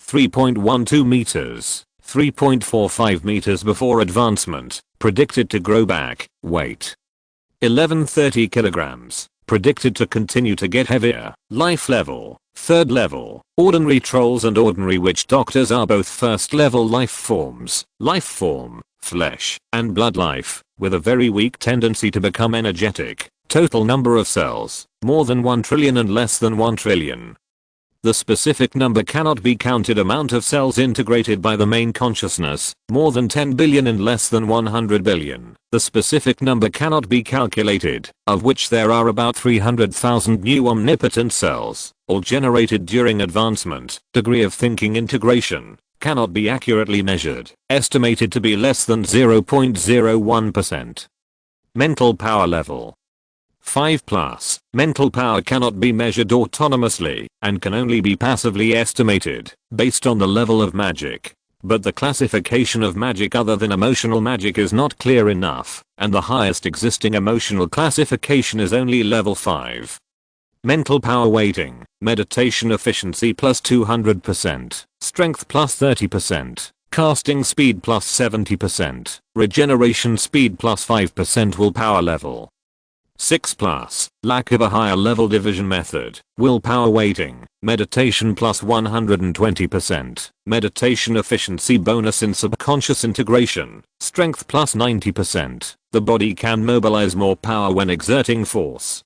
3.12 meters, 3.45 meters before advancement, predicted to grow back. Weight, 1130 kilograms, predicted to continue to get heavier. Life level, 3rd level. Ordinary trolls and ordinary witch doctors are both 1st level life forms. Life form, flesh and blood life, with a very weak tendency to become energetic. Total number of cells, more than 1 trillion and less than 1 trillion. The specific number cannot be counted. Amount of cells integrated by the main consciousness, more than 10 billion and less than 100 billion. The specific number cannot be calculated, of which there are about 300,000 new omnipotent cells, all generated during advancement. Degree of thinking integration cannot be accurately measured, estimated to be less than 0.01%. Mental power level, 5 plus, mental power cannot be measured autonomously and can only be passively estimated based on the level of magic. But the classification of magic other than emotional magic is not clear enough, and the highest existing emotional classification is only level 5. Mental power weighting, meditation efficiency plus 200%, strength plus 30%, casting speed plus 70%, regeneration speed plus 5% willpower level. 6 plus, lack of a higher level division method, willpower weighting, meditation plus 120%, meditation efficiency bonus in subconscious integration, strength plus 90%, the body can mobilize more power when exerting force.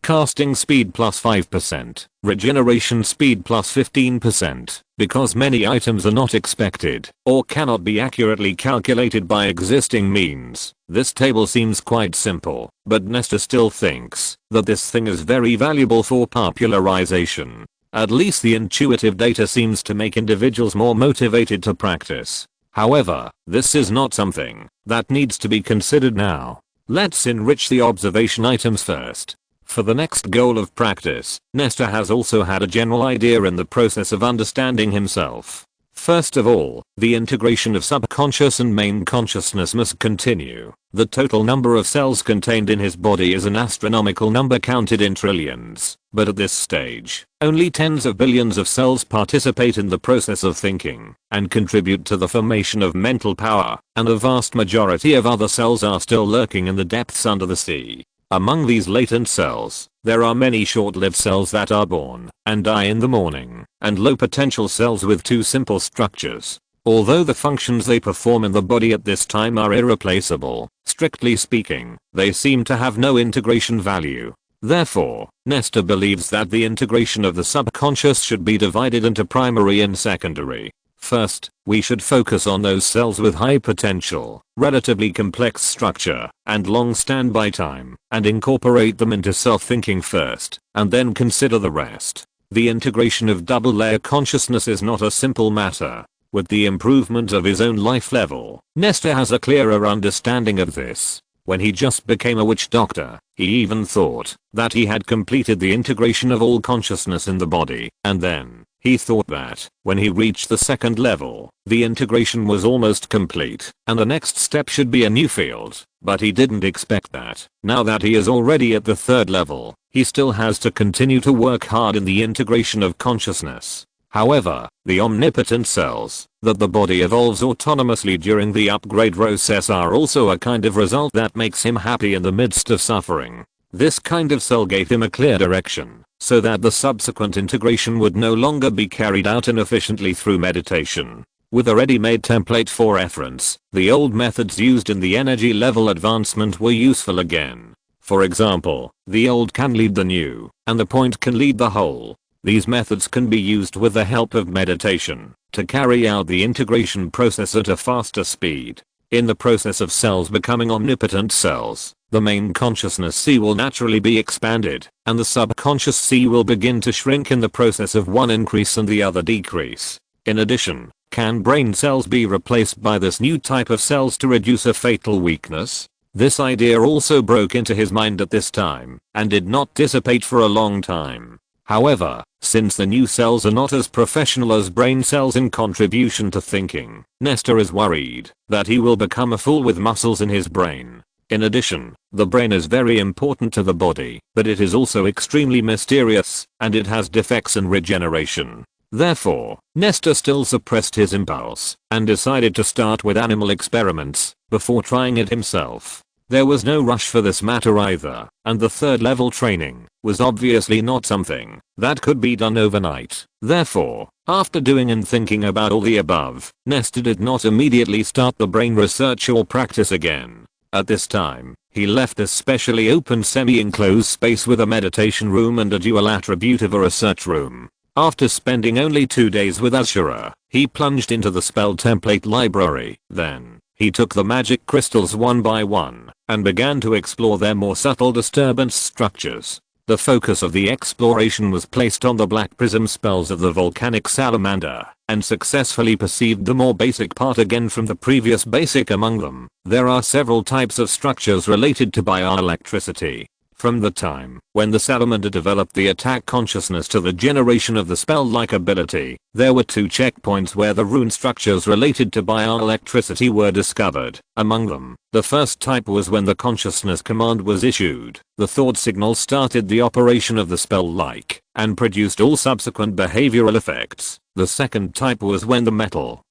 Casting speed plus 5%, regeneration speed plus 15%, because many items are not expected or cannot be accurately calculated by existing means. This table seems quite simple, but Nestor still thinks that this thing is very valuable for popularization. At least the intuitive data seems to make individuals more motivated to practice. However, this is not something that needs to be considered now. Let's enrich the observation items first. For the next goal of practice, Nestor has also had a general idea in the process of understanding himself. First of all, the integration of subconscious and main consciousness must continue. The total number of cells contained in his body is an astronomical number counted in trillions, but at this stage, only tens of billions of cells participate in the process of thinking and contribute to the formation of mental power, and a vast majority of other cells are still lurking in the depths under the sea. Among these latent cells, there are many short-lived cells that are born and die in the morning, and low potential cells with two simple structures. Although the functions they perform in the body at this time are irreplaceable, strictly speaking, they seem to have no integration value. Therefore, Nestor believes that the integration of the subconscious should be divided into primary and secondary. First, we should focus on those cells with high potential, relatively complex structure, and long standby time, and incorporate them into self-thinking first, and then consider the rest. The integration of double-layer consciousness is not a simple matter. With the improvement of his own life level, Nestor has a clearer understanding of this. When he just became a witch doctor, he even thought that he had completed the integration of all consciousness in the body, and then he thought that, when he reached the second level, the integration was almost complete, and the next step should be a new field. But he didn't expect that. Now that he is already at the third level, he still has to continue to work hard in the integration of consciousness. However, the omnipotent cells that the body evolves autonomously during the upgrade process are also a kind of result that makes him happy in the midst of suffering. This kind of cell gave him a clear direction, so that the subsequent integration would no longer be carried out inefficiently through meditation. With a ready-made template for reference, the old methods used in the energy level advancement were useful again. For example, the old can lead the new, and the point can lead the whole. These methods can be used with the help of meditation to carry out the integration process at a faster speed. In the process of cells becoming omnipotent cells, the main consciousness C will naturally be expanded, and the subconscious C will begin to shrink in the process of one increase and the other decrease. In addition, can brain cells be replaced by this new type of cells to reduce a fatal weakness? This idea also broke into his mind at this time, and did not dissipate for a long time. However, since the new cells are not as professional as brain cells in contribution to thinking, Nestor is worried that he will become a fool with muscles in his brain. In addition, the brain is very important to the body, but it is also extremely mysterious, and it has defects in regeneration. Therefore, Nestor still suppressed his impulse, and decided to start with animal experiments, before trying it himself. There was no rush for this matter either, and the third level training was obviously not something that could be done overnight. Therefore, after doing and thinking about all the above, Nestor did not immediately start the brain research or practice again. At this time, he left a specially open semi-enclosed space with a meditation room and a dual attribute of a research room. After spending only 2 days with Ashura, he plunged into the spell template library. Then, he took the magic crystals one by one, and began to explore their more subtle disturbance structures. The focus of the exploration was placed on the black prism spells of the volcanic salamander, and successfully perceived the more basic part again from the previous basic among them. There are several types of structures related to bioelectricity. From the time when the salamander developed the attack consciousness to the generation of the spell-like ability, there were 2 checkpoints where the rune structures related to bioelectricity were discovered. Among them, the first type was when the consciousness command was issued. The thought signal started the operation of the spell-like and produced all subsequent behavioral effects. The second type was when the metal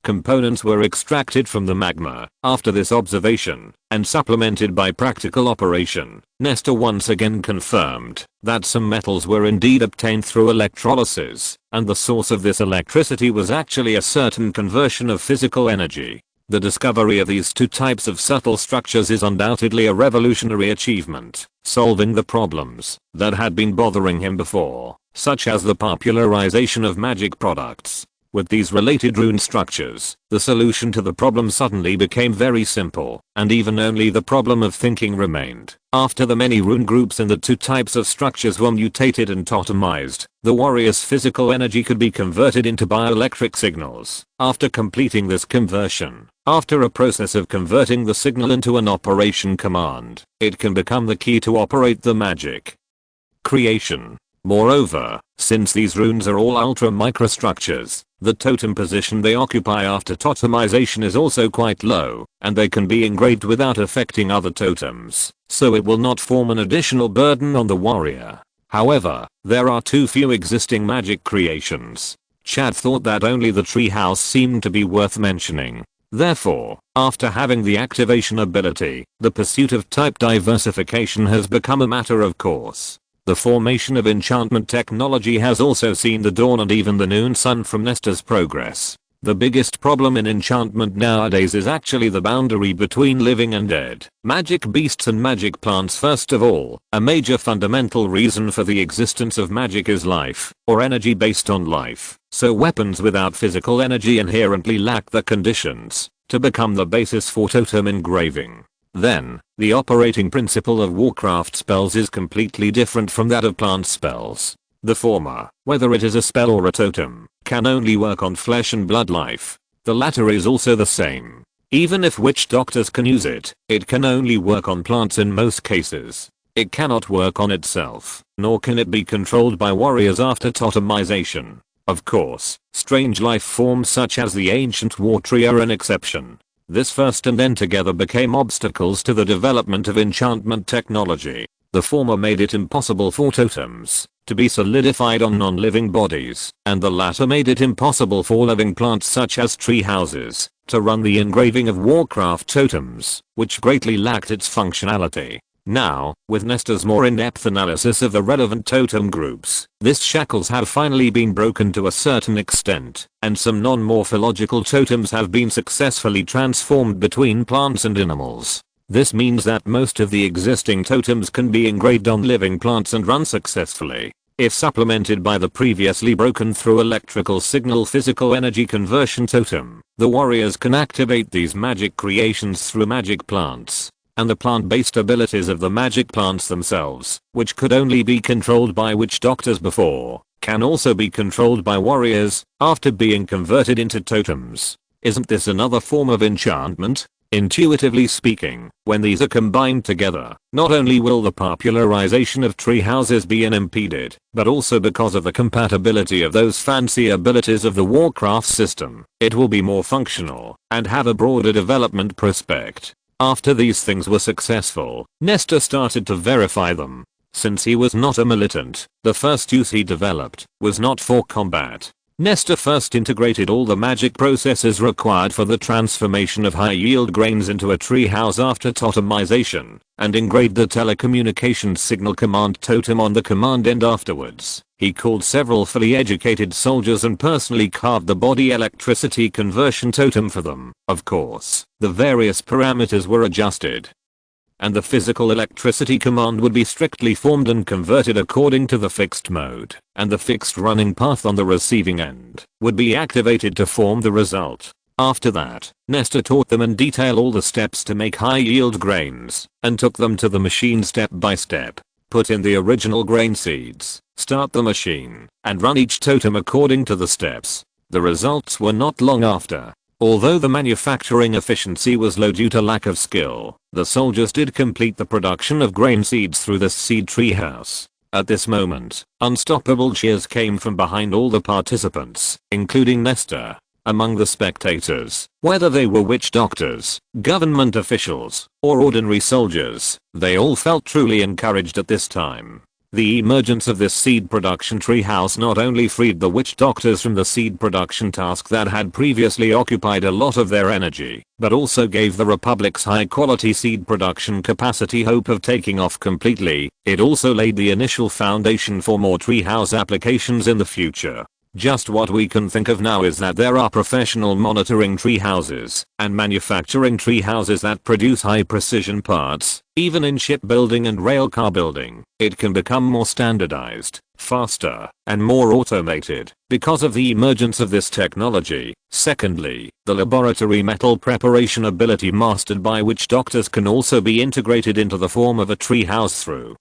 components were extracted from the magma. After this observation, and supplemented by practical operation, Nestor once again confirmed that some metals were indeed obtained through electrolysis, and the source of this electricity was actually a certain conversion of physical energy. The discovery of these 2 types of subtle structures is undoubtedly a revolutionary achievement, solving the problems that had been bothering him before, such as the popularization of magic products. With these related rune structures, the solution to the problem suddenly became very simple, and even only the problem of thinking remained. After the many rune groups in the 2 types of structures were mutated and totemized, the warrior's physical energy could be converted into bioelectric signals. After completing this conversion, after a process of converting the signal into an operation command, it can become the key to operate the magic creation. Moreover, since these runes are all ultra microstructures, the totem position they occupy after totemization is also quite low, and they can be engraved without affecting other totems, so it will not form an additional burden on the warrior. However, there are too few existing magic creations. Chad thought that only the treehouse seemed to be worth mentioning. Therefore, after having the activation ability, the pursuit of type diversification has become a matter of course. The formation of enchantment technology has also seen the dawn and even the noon sun from Nestor's progress. The biggest problem in enchantment nowadays is actually the boundary between living and dead. Magic beasts and magic plants first of all. A major fundamental reason for the existence of magic is life, or energy based on life. So weapons without physical energy inherently lack the conditions to become the basis for totem engraving. Then, the operating principle of warcraft spells is completely different from that of plant spells. The former, whether it is a spell or a totem, can only work on flesh and blood life. The latter is also the same. Even if witch doctors can use it, it can only work on plants in most cases. It cannot work on itself, nor can it be controlled by warriors after totemization. Of course, strange life forms such as the ancient war tree are an exception. This first and then together became obstacles to the development of enchantment technology. The former made it impossible for totems to be solidified on non-living bodies, and the latter made it impossible for living plants such as tree houses to run the engraving of warcraft totems, which greatly lacked its functionality. Now, with Nestor's more in-depth analysis of the relevant totem groups, these shackles have finally been broken to a certain extent, and some non-morphological totems have been successfully transformed between plants and animals. This means that most of the existing totems can be engraved on living plants and run successfully. If supplemented by the previously broken through electrical signal physical energy conversion totem, the warriors can activate these magic creations through magic plants. And the plant-based abilities of the magic plants themselves, which could only be controlled by witch doctors before, can also be controlled by warriors after being converted into totems. Isn't this another form of enchantment? Intuitively speaking, when these are combined together, not only will the popularization of tree houses be unimpeded, but also because of the compatibility of those fancy abilities of the Warcraft system, it will be more functional and have a broader development prospect. After these things were successful, Nestor started to verify them. Since he was not a militant, the first use he developed was not for combat. Nestor first integrated all the magic processes required for the transformation of high-yield grains into a treehouse after totemization, and engraved the telecommunications signal command totem on the command end afterwards. He called several fully educated soldiers and personally carved the body electricity conversion totem for them. Of course, the various parameters were adjusted, and the physical electricity command would be strictly formed and converted according to the fixed mode, and the fixed running path on the receiving end would be activated to form the result. After that, Nestor taught them in detail all the steps to make high-yield grains, and took them to the machine step by step. Put in the original grain seeds, start the machine, and run each totem according to the steps. The results were not long after. Although the manufacturing efficiency was low due to lack of skill, the soldiers did complete the production of grain seeds through the seed treehouse. At this moment, unstoppable cheers came from behind all the participants, including Nesta. Among the spectators, whether they were witch doctors, government officials, or ordinary soldiers, they all felt truly encouraged at this time. The emergence of this seed production treehouse not only freed the witch doctors from the seed production task that had previously occupied a lot of their energy, but also gave the Republic's high quality seed production capacity hope of taking off completely. It also laid the initial foundation for more treehouse applications in the future. Just what we can think of now is that there are professional monitoring treehouses and manufacturing treehouses that produce high precision parts. Even in shipbuilding and railcar building, it can become more standardized, faster, and more automated because of the emergence of this technology. Secondly, the laboratory metal preparation ability mastered by witch doctors can also be integrated into the form of a treehouse through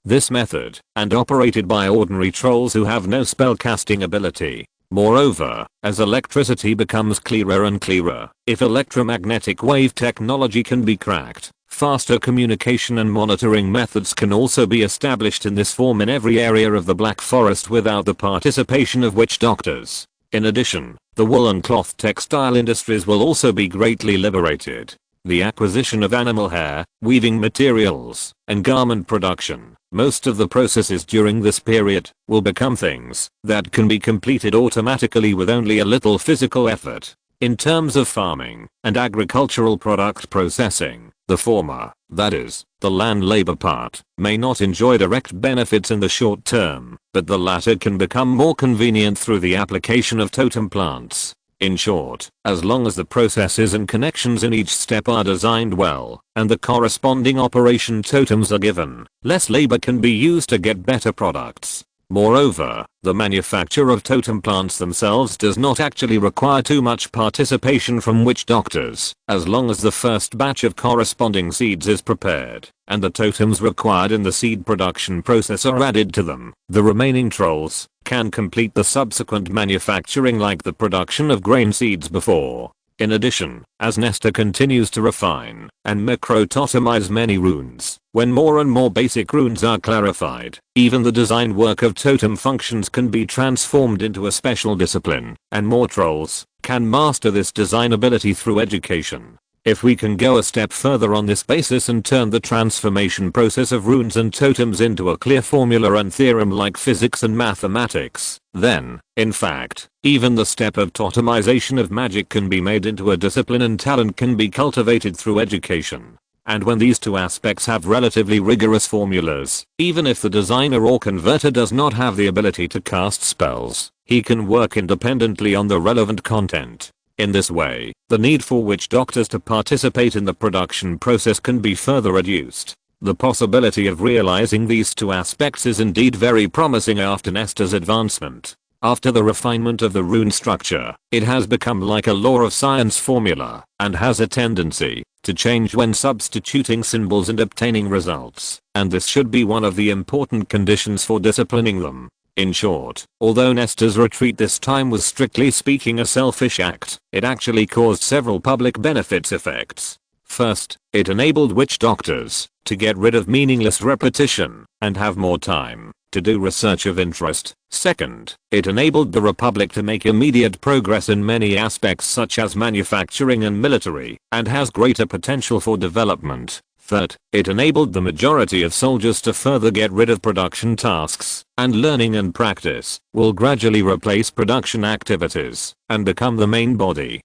this method, and operated by ordinary trolls who have no spellcasting ability. Moreover, as electricity becomes clearer and clearer, if electromagnetic wave technology can be cracked, faster communication and monitoring methods can also be established in this form in every area of the Black Forest without the participation of witch doctors. In addition, the wool and cloth textile industries will also be greatly liberated. The acquisition of animal hair, weaving materials, and garment production, most of the processes during this period, will become things that can be completed automatically with only a little physical effort. In terms of farming and agricultural product processing, the former, that is, the land labor part, may not enjoy direct benefits in the short term, but the latter can become more convenient through the application of totem plants. In short, as long as the processes and connections in each step are designed well, and the corresponding operation totems are given, less labor can be used to get better products. Moreover, the manufacture of totem plants themselves does not actually require too much participation from witch doctors, as long as the first batch of corresponding seeds is prepared, and the totems required in the seed production process are added to them. The remaining trolls can complete the subsequent manufacturing like the production of grain seeds before. In addition, as Nesta continues to refine and macro-totemize many runes, when more and more basic runes are clarified, even the design work of totem functions can be transformed into a special discipline, and more trolls can master this design ability through education. If we can go a step further on this basis and turn the transformation process of runes and totems into a clear formula and theorem like physics and mathematics, then, in fact, even the step of totemization of magic can be made into a discipline and talent can be cultivated through education. And when these two aspects have relatively rigorous formulas, even if the designer or converter does not have the ability to cast spells, he can work independently on the relevant content. In this way, the need for witch doctors to participate in the production process can be further reduced. The possibility of realizing these two aspects is indeed very promising after Nesta's advancement. After the refinement of the rune structure, it has become like a law of science formula, and has a tendency to change when substituting symbols and obtaining results, and this should be one of the important conditions for disciplining them. In short, although Nesta's retreat this time was strictly speaking a selfish act, it actually caused several public benefits effects. First, it enabled witch doctors to get rid of meaningless repetition and have more time to do research of interest. Second, it enabled the Republic to make immediate progress in many aspects such as manufacturing and military, and has greater potential for development. Third, it enabled the majority of soldiers to further get rid of production tasks, and learning and practice will gradually replace production activities and become the main body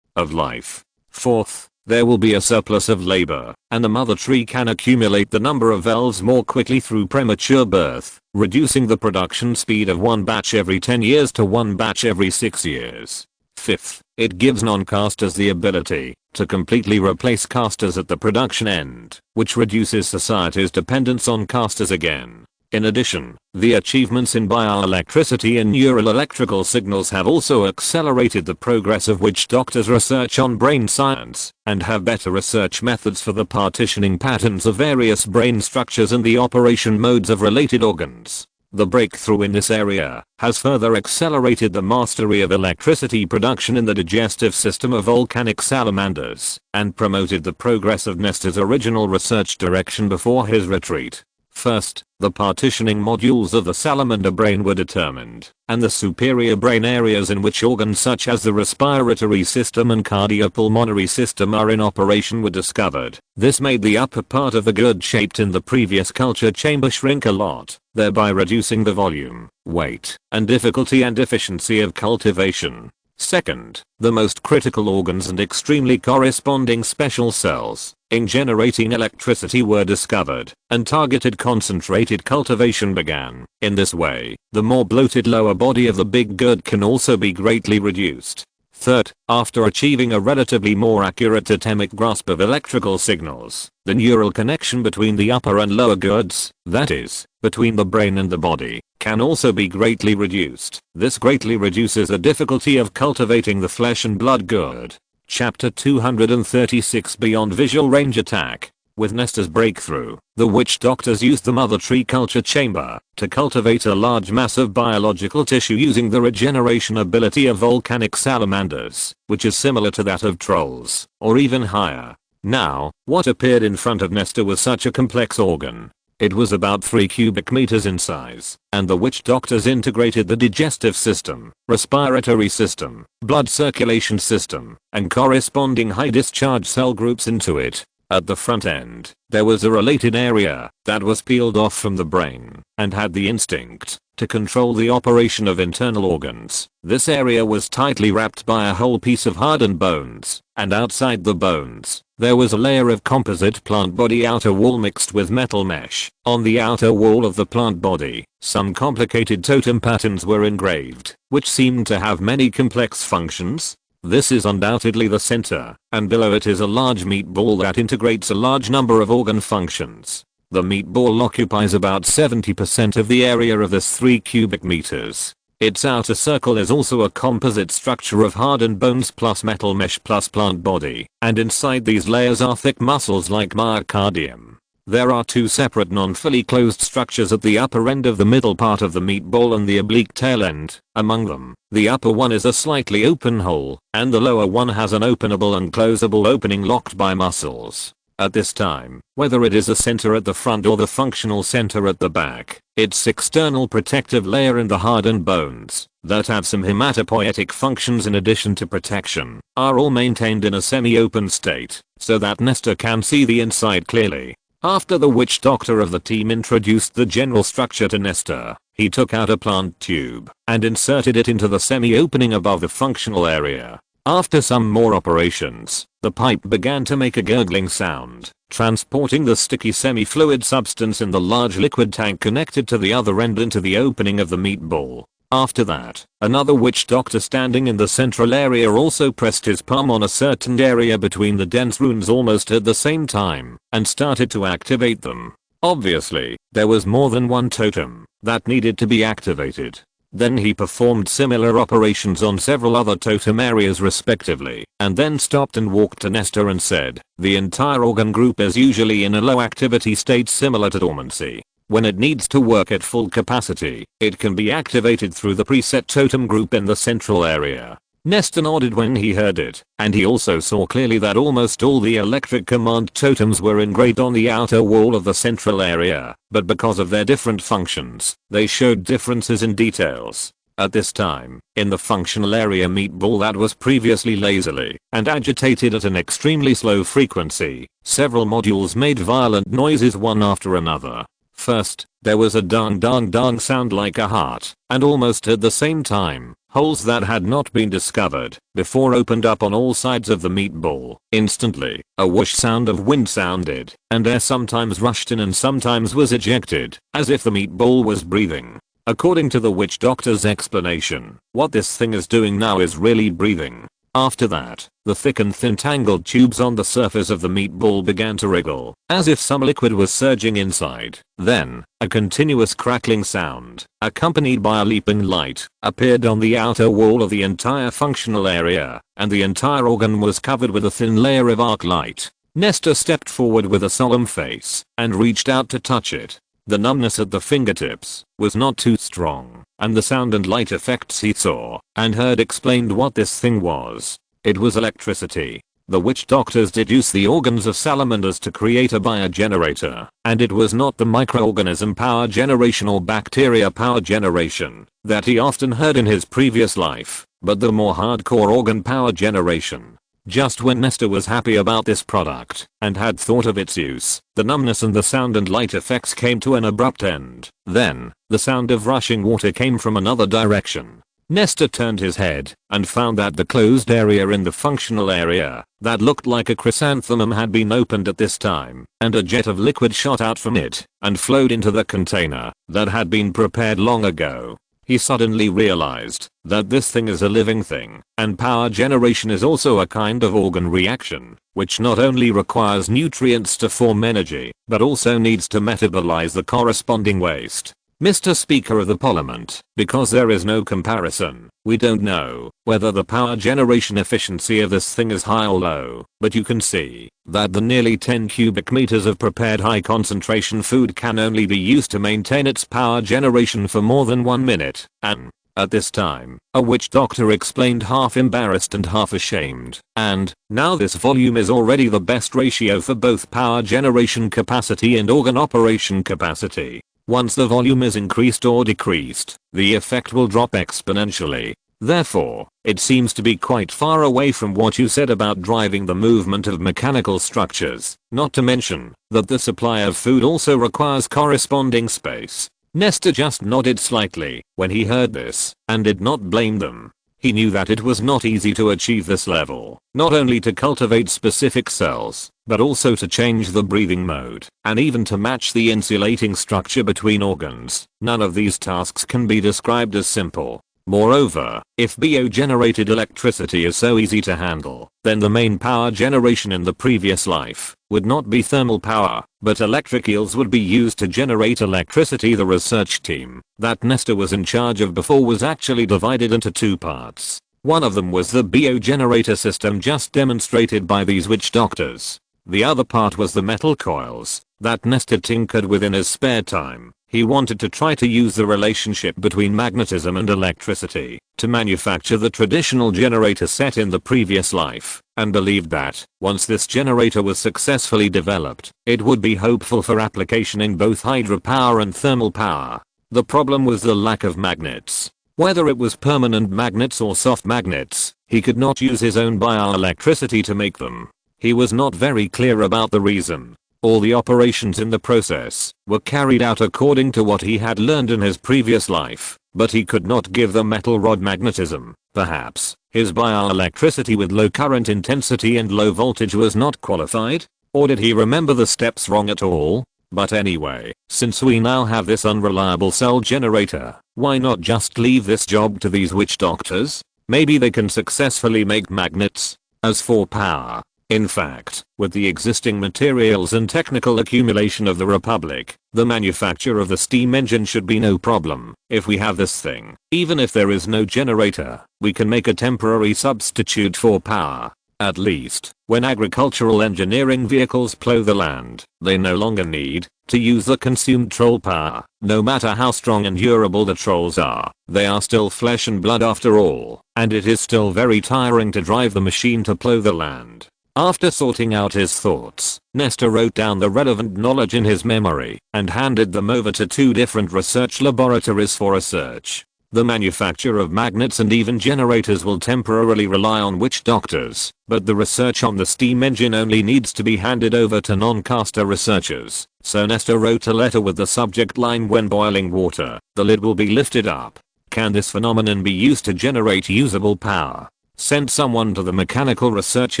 of life. Fourth, there will be a surplus of labor, and the mother tree can accumulate the number of elves more quickly through premature birth, reducing the production speed of one batch every 10 years to one batch every 6 years. Fifth, it gives non-casters the ability to completely replace casters at the production end, which reduces society's dependence on casters again. In addition, the achievements in bioelectricity and neural electrical signals have also accelerated the progress of witch doctors' research on brain science, and have better research methods for the partitioning patterns of various brain structures and the operation modes of related organs. The breakthrough in this area has further accelerated the mastery of electricity production in the digestive system of volcanic salamanders and promoted the progress of Nestor's original research direction before his retreat. First, the partitioning modules of the salamander brain were determined, and the superior brain areas in which organs such as the respiratory system and cardiopulmonary system are in operation were discovered. This made the upper part of the gourd shaped in the previous culture chamber shrink a lot, thereby reducing the volume, weight, and difficulty and efficiency of cultivation. Second, the most critical organs and extremely corresponding special cells in generating electricity were discovered, and targeted concentrated cultivation began. In this way, the more bloated lower body of the big gourd can also be greatly reduced. Third, after achieving a relatively more accurate totemic grasp of electrical signals, the neural connection between the upper and lower gourds, that is, between the brain and the body, can also be greatly reduced. This greatly reduces the difficulty of cultivating the flesh and blood gourd. Chapter 236 Beyond Visual Range Attack. With Nestor's breakthrough, the witch doctors used the mother tree culture chamber to cultivate a large mass of biological tissue using the regeneration ability of volcanic salamanders, which is similar to that of trolls, or even higher. Now, what appeared in front of Nestor was such a complex organ. It was about 3 cubic meters in size, and the witch doctors integrated the digestive system, respiratory system, blood circulation system, and corresponding high discharge cell groups into it. At the front end, there was a related area that was peeled off from the brain and had the instinct to control the operation of internal organs. This area was tightly wrapped by a whole piece of hardened bones, and outside the bones, there was a layer of composite plant body outer wall mixed with metal mesh. On the outer wall of the plant body, some complicated totem patterns were engraved, which seemed to have many complex functions. This is undoubtedly the center, and below it is a large meatball that integrates a large number of organ functions. The meatball occupies about 70% of the area of this 3 cubic meters. Its outer circle is also a composite structure of hardened bones plus metal mesh plus plant body, and inside these layers are thick muscles like myocardium. There are 2 separate non-fully closed structures at the upper end of the middle part of the meatball and the oblique tail end. Among them, the upper one is a slightly open hole, and the lower one has an openable and closable opening locked by muscles. At this time, whether it is a center at the front or the functional center at the back, its external protective layer and the hardened bones, that have some hematopoietic functions in addition to protection, are all maintained in a semi-open state, so that Nestor can see the inside clearly. After the witch doctor of the team introduced the general structure to Nestor, he took out a plant tube and inserted it into the semi-opening above the functional area. After some more operations, the pipe began to make a gurgling sound, transporting the sticky semi-fluid substance in the large liquid tank connected to the other end into the opening of the meatball. After that, another witch doctor standing in the central area also pressed his palm on a certain area between the dense runes almost at the same time, and started to activate them. Obviously, there was more than one totem that needed to be activated. Then he performed similar operations on several other totem areas respectively, and then stopped and walked to Nestor and said, "The entire organ group is usually in a low activity state similar to dormancy. When it needs to work at full capacity, it can be activated through the preset totem group in the central area." Nestor nodded when he heard it, and he also saw clearly that almost all the electric command totems were engraved on the outer wall of the central area, but because of their different functions, they showed differences in details. At this time, in the functional area meatball that was previously lazily and agitated at an extremely slow frequency, several modules made violent noises one after another. First, there was a dong dong dong sound like a heart, and almost at the same time, holes that had not been discovered before opened up on all sides of the meatball. Instantly, a whoosh sound of wind sounded, and air sometimes rushed in and sometimes was ejected, as if the meatball was breathing. According to the witch doctor's explanation, what this thing is doing now is really breathing. After that, the thick and thin tangled tubes on the surface of the meatball began to wriggle, as if some liquid was surging inside. Then, a continuous crackling sound, accompanied by a leaping light, appeared on the outer wall of the entire functional area, and the entire organ was covered with a thin layer of arc light. Nestor stepped forward with a solemn face, and reached out to touch it. The numbness at the fingertips was not too strong, and the sound and light effects he saw and heard explained what this thing was. It was electricity. The witch doctors deduced the organs of salamanders to create a biogenerator, and it was not the microorganism power generation or bacteria power generation that he often heard in his previous life, but the more hardcore organ power generation. Just when Nestor was happy about this product and had thought of its use, the numbness and the sound and light effects came to an abrupt end. Then, the sound of rushing water came from another direction. Nestor turned his head and found that the closed area in the functional area that looked like a chrysanthemum had been opened at this time, and a jet of liquid shot out from it and flowed into the container that had been prepared long ago. He suddenly realized that this thing is a living thing, and power generation is also a kind of organ reaction, which not only requires nutrients to form energy, but also needs to metabolize the corresponding waste. Mr. Speaker of the Parliament, because there is no comparison, we don't know whether the power generation efficiency of this thing is high or low, but you can see that the nearly 10 cubic meters of prepared high concentration food can only be used to maintain its power generation for more than 1 minute, and at this time, a witch doctor explained, half embarrassed and half ashamed, and now this volume is already the best ratio for both power generation capacity and organ operation capacity. Once the volume is increased or decreased, the effect will drop exponentially. Therefore, it seems to be quite far away from what you said about driving the movement of mechanical structures, not to mention that the supply of food also requires corresponding space. Nestor just nodded slightly when he heard this and did not blame them. He knew that it was not easy to achieve this level, not only to cultivate specific cells, but also to change the breathing mode, and even to match the insulating structure between organs. None of these tasks can be described as simple. Moreover, if bio-generated electricity is so easy to handle, then the main power generation in the previous life would not be thermal power, but electric eels would be used to generate electricity. The research team that Nestor was in charge of before was actually divided into two parts. One of them was the bio-generator system just demonstrated by these witch doctors. The other part was the metal coils that Nestor tinkered with in his spare time. He wanted to try to use the relationship between magnetism and electricity to manufacture the traditional generator set in the previous life, and believed that, once this generator was successfully developed, it would be hopeful for application in both hydropower and thermal power. The problem was the lack of magnets. Whether it was permanent magnets or soft magnets, he could not use his own bioelectricity to make them. He was not very clear about the reason. All the operations in the process were carried out according to what he had learned in his previous life, but he could not give the metal rod magnetism. Perhaps his bioelectricity with low current intensity and low voltage was not qualified? Or did he remember the steps wrong at all? But anyway, since we now have this unreliable cell generator, why not just leave this job to these witch doctors? Maybe they can successfully make magnets. As for power, in fact, with the existing materials and technical accumulation of the Republic, the manufacture of the steam engine should be no problem. If we have this thing, even if there is no generator, we can make a temporary substitute for power. At least, when agricultural engineering vehicles plow the land, they no longer need to use the consumed troll power. No matter how strong and durable the trolls are, they are still flesh and blood after all, and it is still very tiring to drive the machine to plow the land. After sorting out his thoughts, Nestor wrote down the relevant knowledge in his memory and handed them over to two different research laboratories for research. The manufacture of magnets and even generators will temporarily rely on witch doctors, but the research on the steam engine only needs to be handed over to non-caster researchers. So Nestor wrote a letter with the subject line, "When boiling water, the lid will be lifted up. Can this phenomenon be used to generate usable power?" Sent someone to the Mechanical Research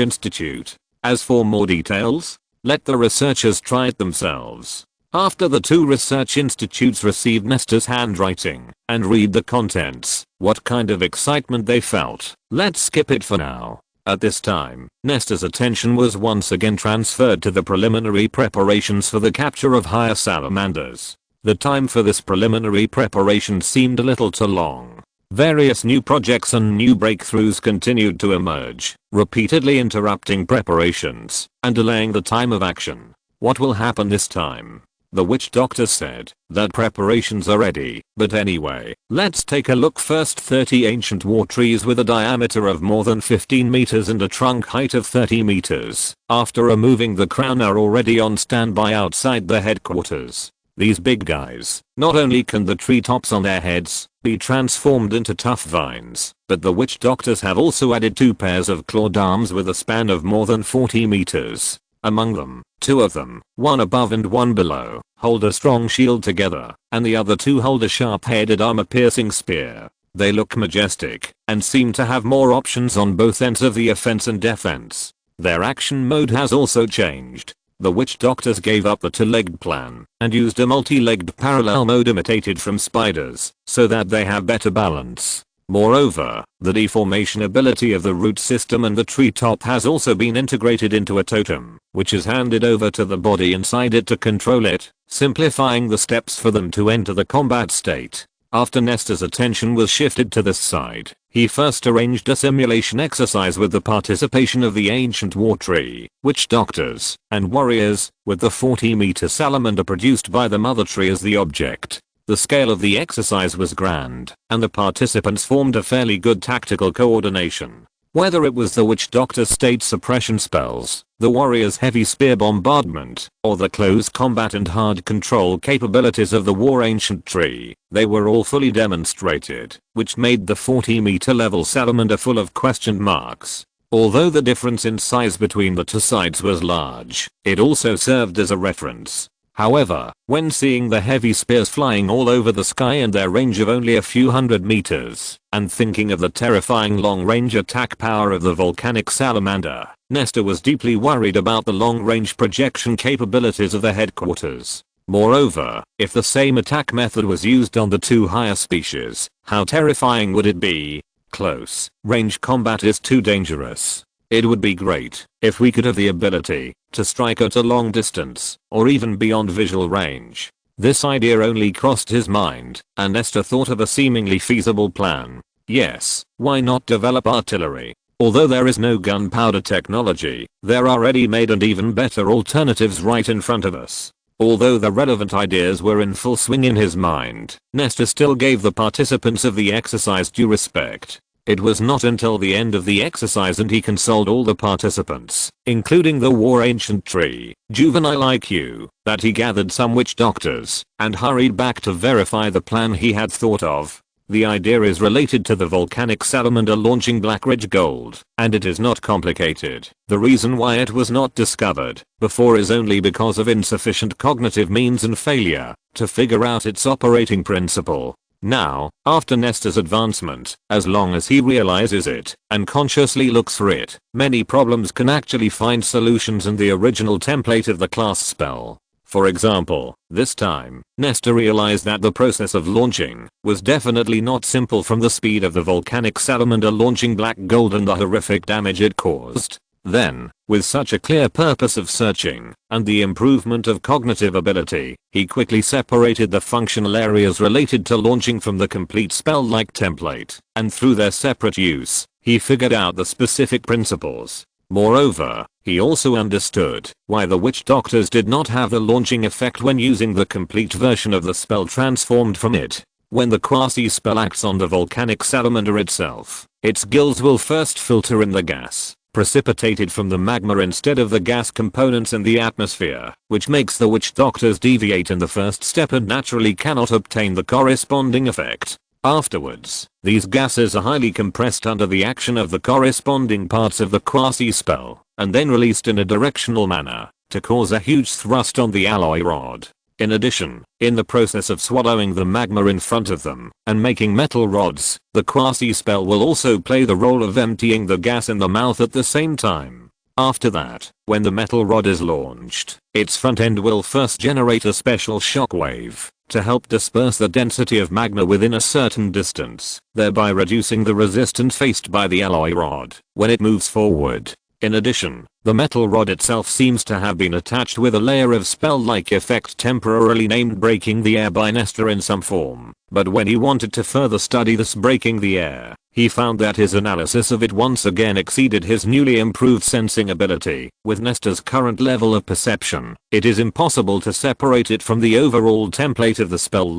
Institute. As for more details, let the researchers try it themselves. After the two research institutes received Nestor's handwriting and read the contents, what kind of excitement they felt. Let's skip it for now. At this time, Nestor's attention was once again transferred to the preliminary preparations for the capture of higher salamanders. The time for this preliminary preparation seemed a little too long. Various new projects and new breakthroughs continued to emerge, repeatedly interrupting preparations and delaying the time of action. What will happen this time? The witch doctor said that preparations are ready, but anyway, let's take a look first. 30 ancient war trees with a diameter of more than 15 meters and a trunk height of 30 meters. After removing the crown are already on standby outside the headquarters. These big guys, not only can the treetops on their heads be transformed into tough vines, but the witch doctors have also added 2 pairs of clawed arms with a span of more than 40 meters. Among them, 2 of them, one above and one below, hold a strong shield together, and the other 2 hold a sharp-headed armor-piercing spear. They look majestic, and seem to have more options on both ends of the offense and defense. Their action mode has also changed. The witch doctors gave up the 2-legged plan, and used a multi-legged parallel mode imitated from spiders, so that they have better balance. Moreover, the deformation ability of the root system and the treetop has also been integrated into a totem, which is handed over to the body inside it to control it, simplifying the steps for them to enter the combat state. After Nestor's attention was shifted to this side, he first arranged a simulation exercise with the participation of the ancient war tree, witch doctors, and warriors, with the 40-meter salamander produced by the mother tree as the object. The scale of the exercise was grand, and the participants formed a fairly good tactical coordination. Whether it was the witch doctor's state suppression spells, the warrior's heavy spear bombardment, or the close combat and hard control capabilities of the war ancient tree, they were all fully demonstrated, which made the 40-meter level salamander full of question marks. Although the difference in size between the 2 sides was large, it also served as a reference. However, when seeing the heavy spears flying all over the sky and their range of only a few hundred meters, and thinking of the terrifying long-range attack power of the volcanic salamander, Nestor was deeply worried about the long-range projection capabilities of the headquarters. Moreover, if the same attack method was used on the 2 higher species, how terrifying would it be? Close range combat is too dangerous. It would be great if we could have the ability to strike at a long distance, or even beyond visual range. This idea only crossed his mind, and Nestor thought of a seemingly feasible plan. Yes, why not develop artillery? Although there is no gunpowder technology, there are ready-made and even better alternatives right in front of us. Although the relevant ideas were in full swing in his mind, Nestor still gave the participants of the exercise due respect. It was not until the end of the exercise and he consoled all the participants, including the war ancient tree, juvenile IQ, that he gathered some witch doctors, and hurried back to verify the plan he had thought of. The idea is related to the volcanic salamander launching Black Ridge Gold, and it is not complicated. The reason why it was not discovered before is only because of insufficient cognitive means and failure to figure out its operating principle. Now, after Nestor's advancement, as long as he realizes it and consciously looks for it, many problems can actually find solutions in the original template of the class spell. For example, this time, Nestor realized that the process of launching was definitely not simple from the speed of the volcanic salamander launching black gold and the horrific damage it caused. Then, with such a clear purpose of searching, and the improvement of cognitive ability, he quickly separated the functional areas related to launching from the complete spell-like template, and through their separate use, he figured out the specific principles. Moreover, he also understood why the witch doctors did not have the launching effect when using the complete version of the spell transformed from it. When the quasi-spell acts on the volcanic salamander itself, its gills will first filter in the gas precipitated from the magma instead of the gas components in the atmosphere, which makes the witch doctors deviate in the first step and naturally cannot obtain the corresponding effect. Afterwards, these gases are highly compressed under the action of the corresponding parts of the quasi-spell, and then released in a directional manner, to cause a huge thrust on the alloy rod. In addition, in the process of swallowing the magma in front of them and making metal rods, the quasi-spell will also play the role of emptying the gas in the mouth at the same time. After that, when the metal rod is launched, its front end will first generate a special shockwave to help disperse the density of magma within a certain distance, thereby reducing the resistance faced by the alloy rod when it moves forward. In addition, the metal rod itself seems to have been attached with a layer of spell-like effect temporarily named Breaking the Air by Nestor in some form, but when he wanted to further study this breaking the air, He found that his analysis of it once again exceeded his newly improved sensing ability. With Nestor's current level of perception, it is impossible to separate it from the overall template of the spell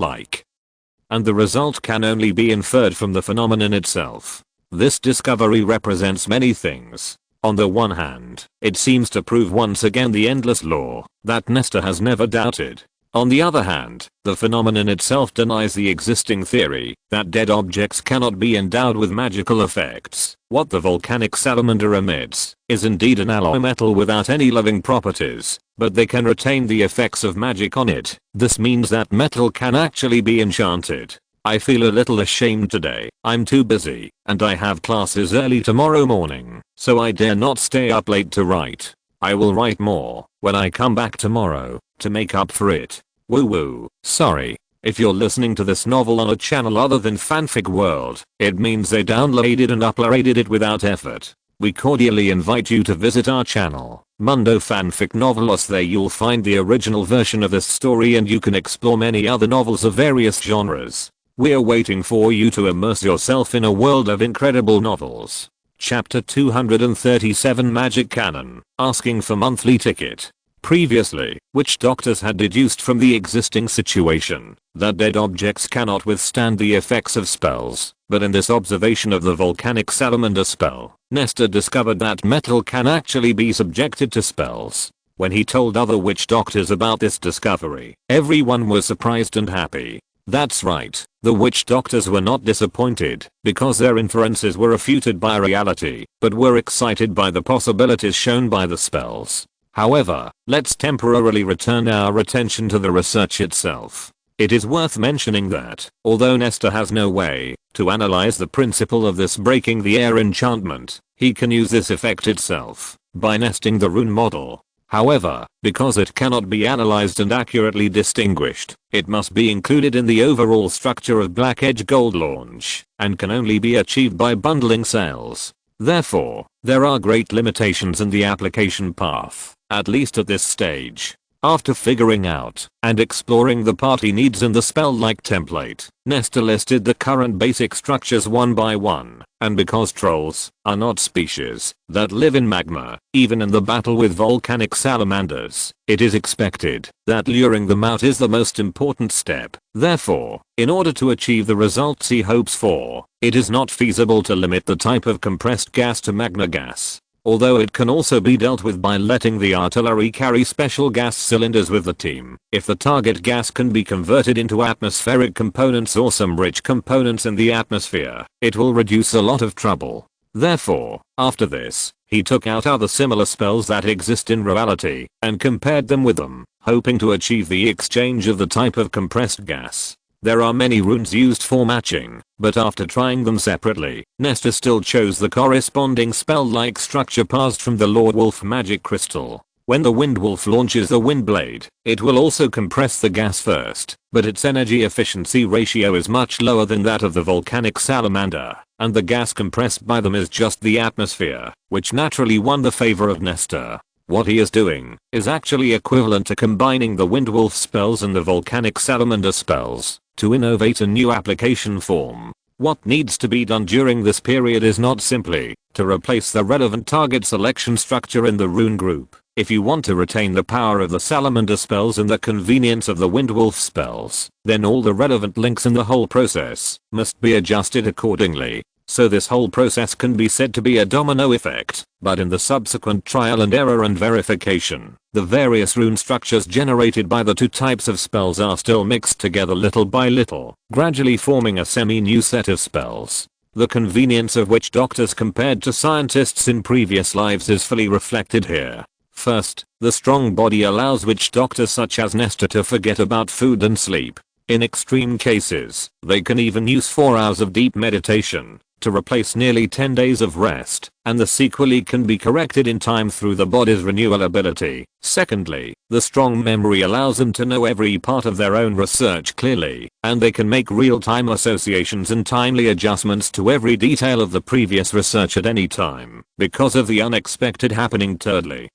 and the result can only be inferred from the phenomenon itself. This discovery represents many things. On the one hand, it seems to prove once again the endless law that Nestor has never doubted. On the other hand, the phenomenon itself denies the existing theory that dead objects cannot be endowed with magical effects. What the volcanic salamander emits is indeed an alloy metal without any living properties, but they can retain the effects of magic on it. This means that metal can actually be enchanted. I feel a little ashamed today. I'm too busy, and I have classes early tomorrow morning, so I dare not stay up late to write. I will write more when I come back tomorrow to make up for it. Woo woo. Sorry. If you're listening to this novel on a channel other than Fanfic World, it means they downloaded and uploaded it without effort. We cordially invite you to visit our channel, Mundo Fanfic Novelos. There you'll find the original version of this story and you can explore many other novels of various genres. We're waiting for you to immerse yourself in a world of incredible novels. Chapter 237 Magic Canon, asking for monthly ticket. Previously, witch doctors had deduced from the existing situation that dead objects cannot withstand the effects of spells, but in this observation of the volcanic salamander spell, Nestor discovered that metal can actually be subjected to spells. When he told other witch doctors about this discovery, everyone was surprised and happy. That's right, the witch doctors were not disappointed because their inferences were refuted by reality, but were excited by the possibilities shown by the spells. However, let's temporarily return our attention to the research itself. It is worth mentioning that, although Nestor has no way to analyze the principle of this breaking the air enchantment, he can use this effect itself by nesting the rune model. However, because it cannot be analyzed and accurately distinguished, it must be included in the overall structure of Black Edge Gold Launch, and can only be achieved by bundling cells. Therefore, there are great limitations in the application path, at least at this stage. After figuring out and exploring the party needs in the spell-like template, Nestor listed the current basic structures one by one, and because trolls are not species that live in magma, even in the battle with volcanic salamanders, it is expected that luring them out is the most important step. Therefore, in order to achieve the results he hopes for, it is not feasible to limit the type of compressed gas to magma gas. Although it can also be dealt with by letting the artillery carry special gas cylinders with the team. If the target gas can be converted into atmospheric components or some rich components in the atmosphere, it will reduce a lot of trouble. Therefore, after this, he took out other similar spells that exist in reality and compared them with them, hoping to achieve the exchange of the type of compressed gas. There are many runes used for matching, but after trying them separately, Nestor still chose the corresponding spell-like structure passed from the Lord Wolf magic crystal. When the Wind Wolf launches the Wind Blade, it will also compress the gas first, but its energy efficiency ratio is much lower than that of the volcanic salamander, and the gas compressed by them is just the atmosphere, which naturally won the favor of Nestor. What he is doing is actually equivalent to combining the Wind Wolf spells and the volcanic salamander spells to innovate a new application form. What needs to be done during this period is not simply to replace the relevant target selection structure in the rune group. If you want to retain the power of the salamander spells and the convenience of the Wind Wolf spells, then all the relevant links in the whole process must be adjusted accordingly. So this whole process can be said to be a domino effect, but in the subsequent trial and error and verification, the various rune structures generated by the two types of spells are still mixed together little by little, gradually forming a semi-new set of spells. The convenience of witch doctors compared to scientists in previous lives is fully reflected here. First, the strong body allows witch doctors such as Nestor to forget about food and sleep. In extreme cases, they can even use 4 hours of deep meditation to replace nearly 10 days of rest, and the sequelae can be corrected in time through the body's renewal ability. Secondly, the strong memory allows them to know every part of their own research clearly, and they can make real-time associations and timely adjustments to every detail of the previous research at any time, because of the unexpected happening. Thirdly,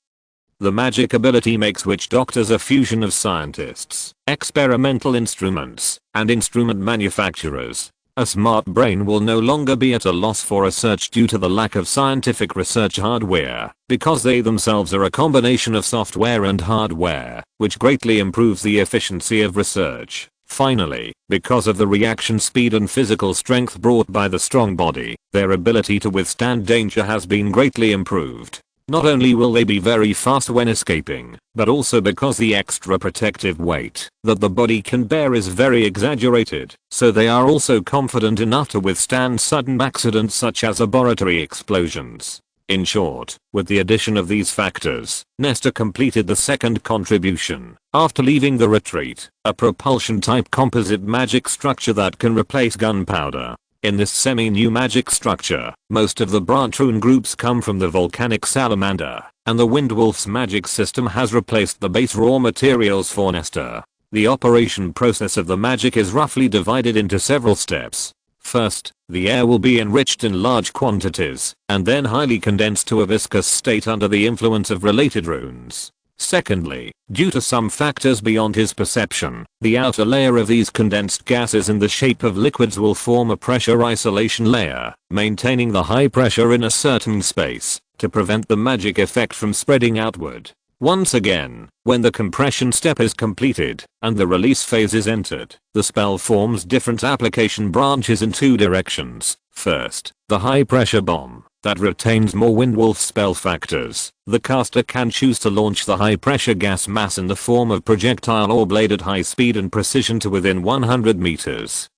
the magic ability makes witch doctors a fusion of scientists, experimental instruments, and instrument manufacturers. A smart brain will no longer be at a loss for research due to the lack of scientific research hardware, because they themselves are a combination of software and hardware, which greatly improves the efficiency of research. Finally, because of the reaction speed and physical strength brought by the strong body, their ability to withstand danger has been greatly improved. Not only will they be very fast when escaping, but also because the extra protective weight that the body can bear is very exaggerated, so they are also confident enough to withstand sudden accidents such as laboratory explosions. In short, with the addition of these factors, Nestor completed the second contribution, after leaving the retreat, a propulsion-type composite magic structure that can replace gunpowder. In this semi-new magic structure, most of the branch rune groups come from the volcanic salamander, and the Windwolf's magic system has replaced the base raw materials for Nestor. The operation process of the magic is roughly divided into several steps. First, the air will be enriched in large quantities, and then highly condensed to a viscous state under the influence of related runes. Secondly, due to some factors beyond his perception, the outer layer of these condensed gases in the shape of liquids will form a pressure isolation layer, maintaining the high pressure in a certain space, to prevent the magic effect from spreading outward. Once again, when the compression step is completed, and the release phase is entered, the spell forms different application branches in two directions. First, the high pressure bomb, that retains more Windwolf spell factors. The caster can choose to launch the high pressure gas mass in the form of projectile or blade at high speed and precision to within 100 meters.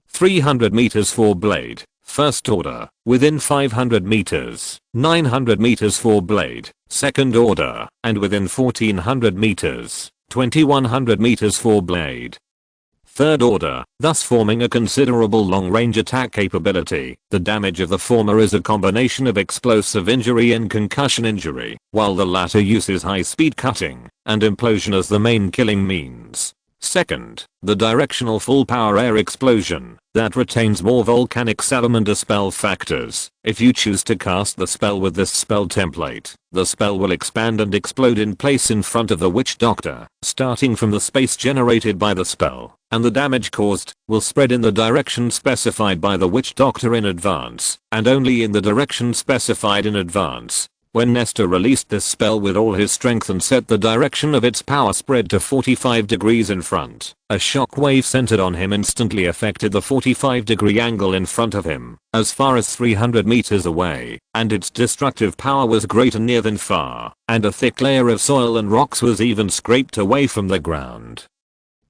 300 meters for blade, first order, within 500 meters, 900 meters for blade, second order, and within 1400 meters, 2100 meters for blade. Third order, thus forming a considerable long-range attack capability. The damage of the former is a combination of explosive injury and concussion injury, while the latter uses high-speed cutting and implosion as the main killing means. Second, the directional full-power air explosion, that retains more volcanic salamander spell factors. If you choose to cast the spell with this spell template, the spell will expand and explode in place in front of the witch doctor, starting from the space generated by the spell, and the damage caused will spread in the direction specified by the witch doctor in advance, and only in the direction specified in advance. When Nestor released this spell with all his strength and set the direction of its power spread to 45 degrees in front, a shockwave centered on him instantly affected the 45-degree angle in front of him, as far as 300 meters away, and its destructive power was greater near than far, and a thick layer of soil and rocks was even scraped away from the ground.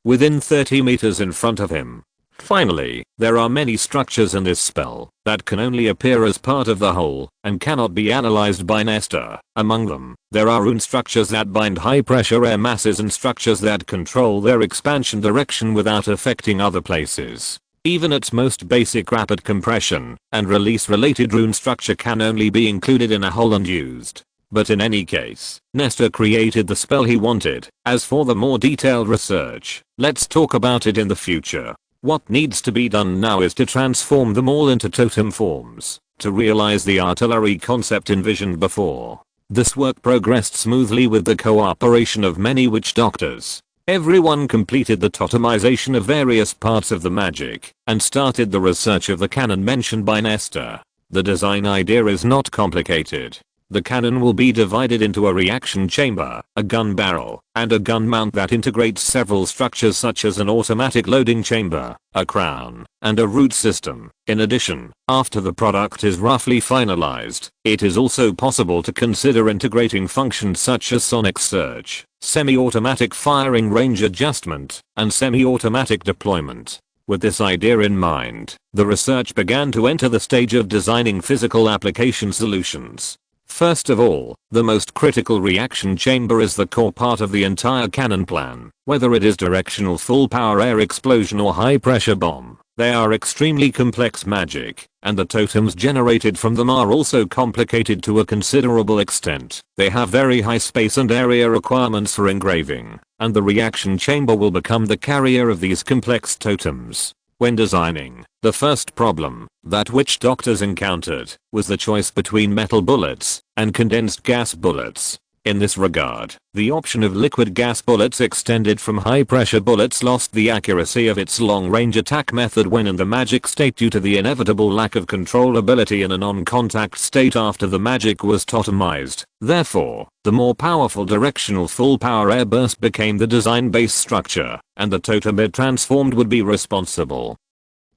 Within 30 meters in front of him. Finally, there are many structures in this spell that can only appear as part of the whole and cannot be analyzed by Nestor. Among them, there are rune structures that bind high pressure air masses and structures that control their expansion direction without affecting other places. Even its most basic rapid compression and release related rune structure can only be included in a whole and used. But in any case, Nestor created the spell he wanted. As for the more detailed research, let's talk about it in the future. What needs to be done now is to transform them all into totem forms, to realize the artillery concept envisioned before. This work progressed smoothly with the cooperation of many witch doctors. Everyone completed the totemization of various parts of the magic, and started the research of the cannon mentioned by Nestor. The design idea is not complicated. The cannon will be divided into a reaction chamber, a gun barrel, and a gun mount that integrates several structures such as an automatic loading chamber, a crown, and a root system. In addition, after the product is roughly finalized, it is also possible to consider integrating functions such as sonic search, semi-automatic firing range adjustment, and semi-automatic deployment. With this idea in mind, the research began to enter the stage of designing physical application solutions. First of all, the most critical reaction chamber is the core part of the entire cannon plan. Whether it is directional full power air explosion or high pressure bomb, they are extremely complex magic, and the totems generated from them are also complicated to a considerable extent. They have very high space and area requirements for engraving, and the reaction chamber will become the carrier of these complex totems. When designing, the first problem that witch doctors encountered was the choice between metal bullets and condensed gas bullets. In this regard, the option of liquid gas bullets extended from high pressure bullets lost the accuracy of its long range attack method when in the magic state due to the inevitable lack of controllability in a non-contact state after the magic was totemized. Therefore, the more powerful directional full power air burst became the design base structure, and the totem it transformed would be responsible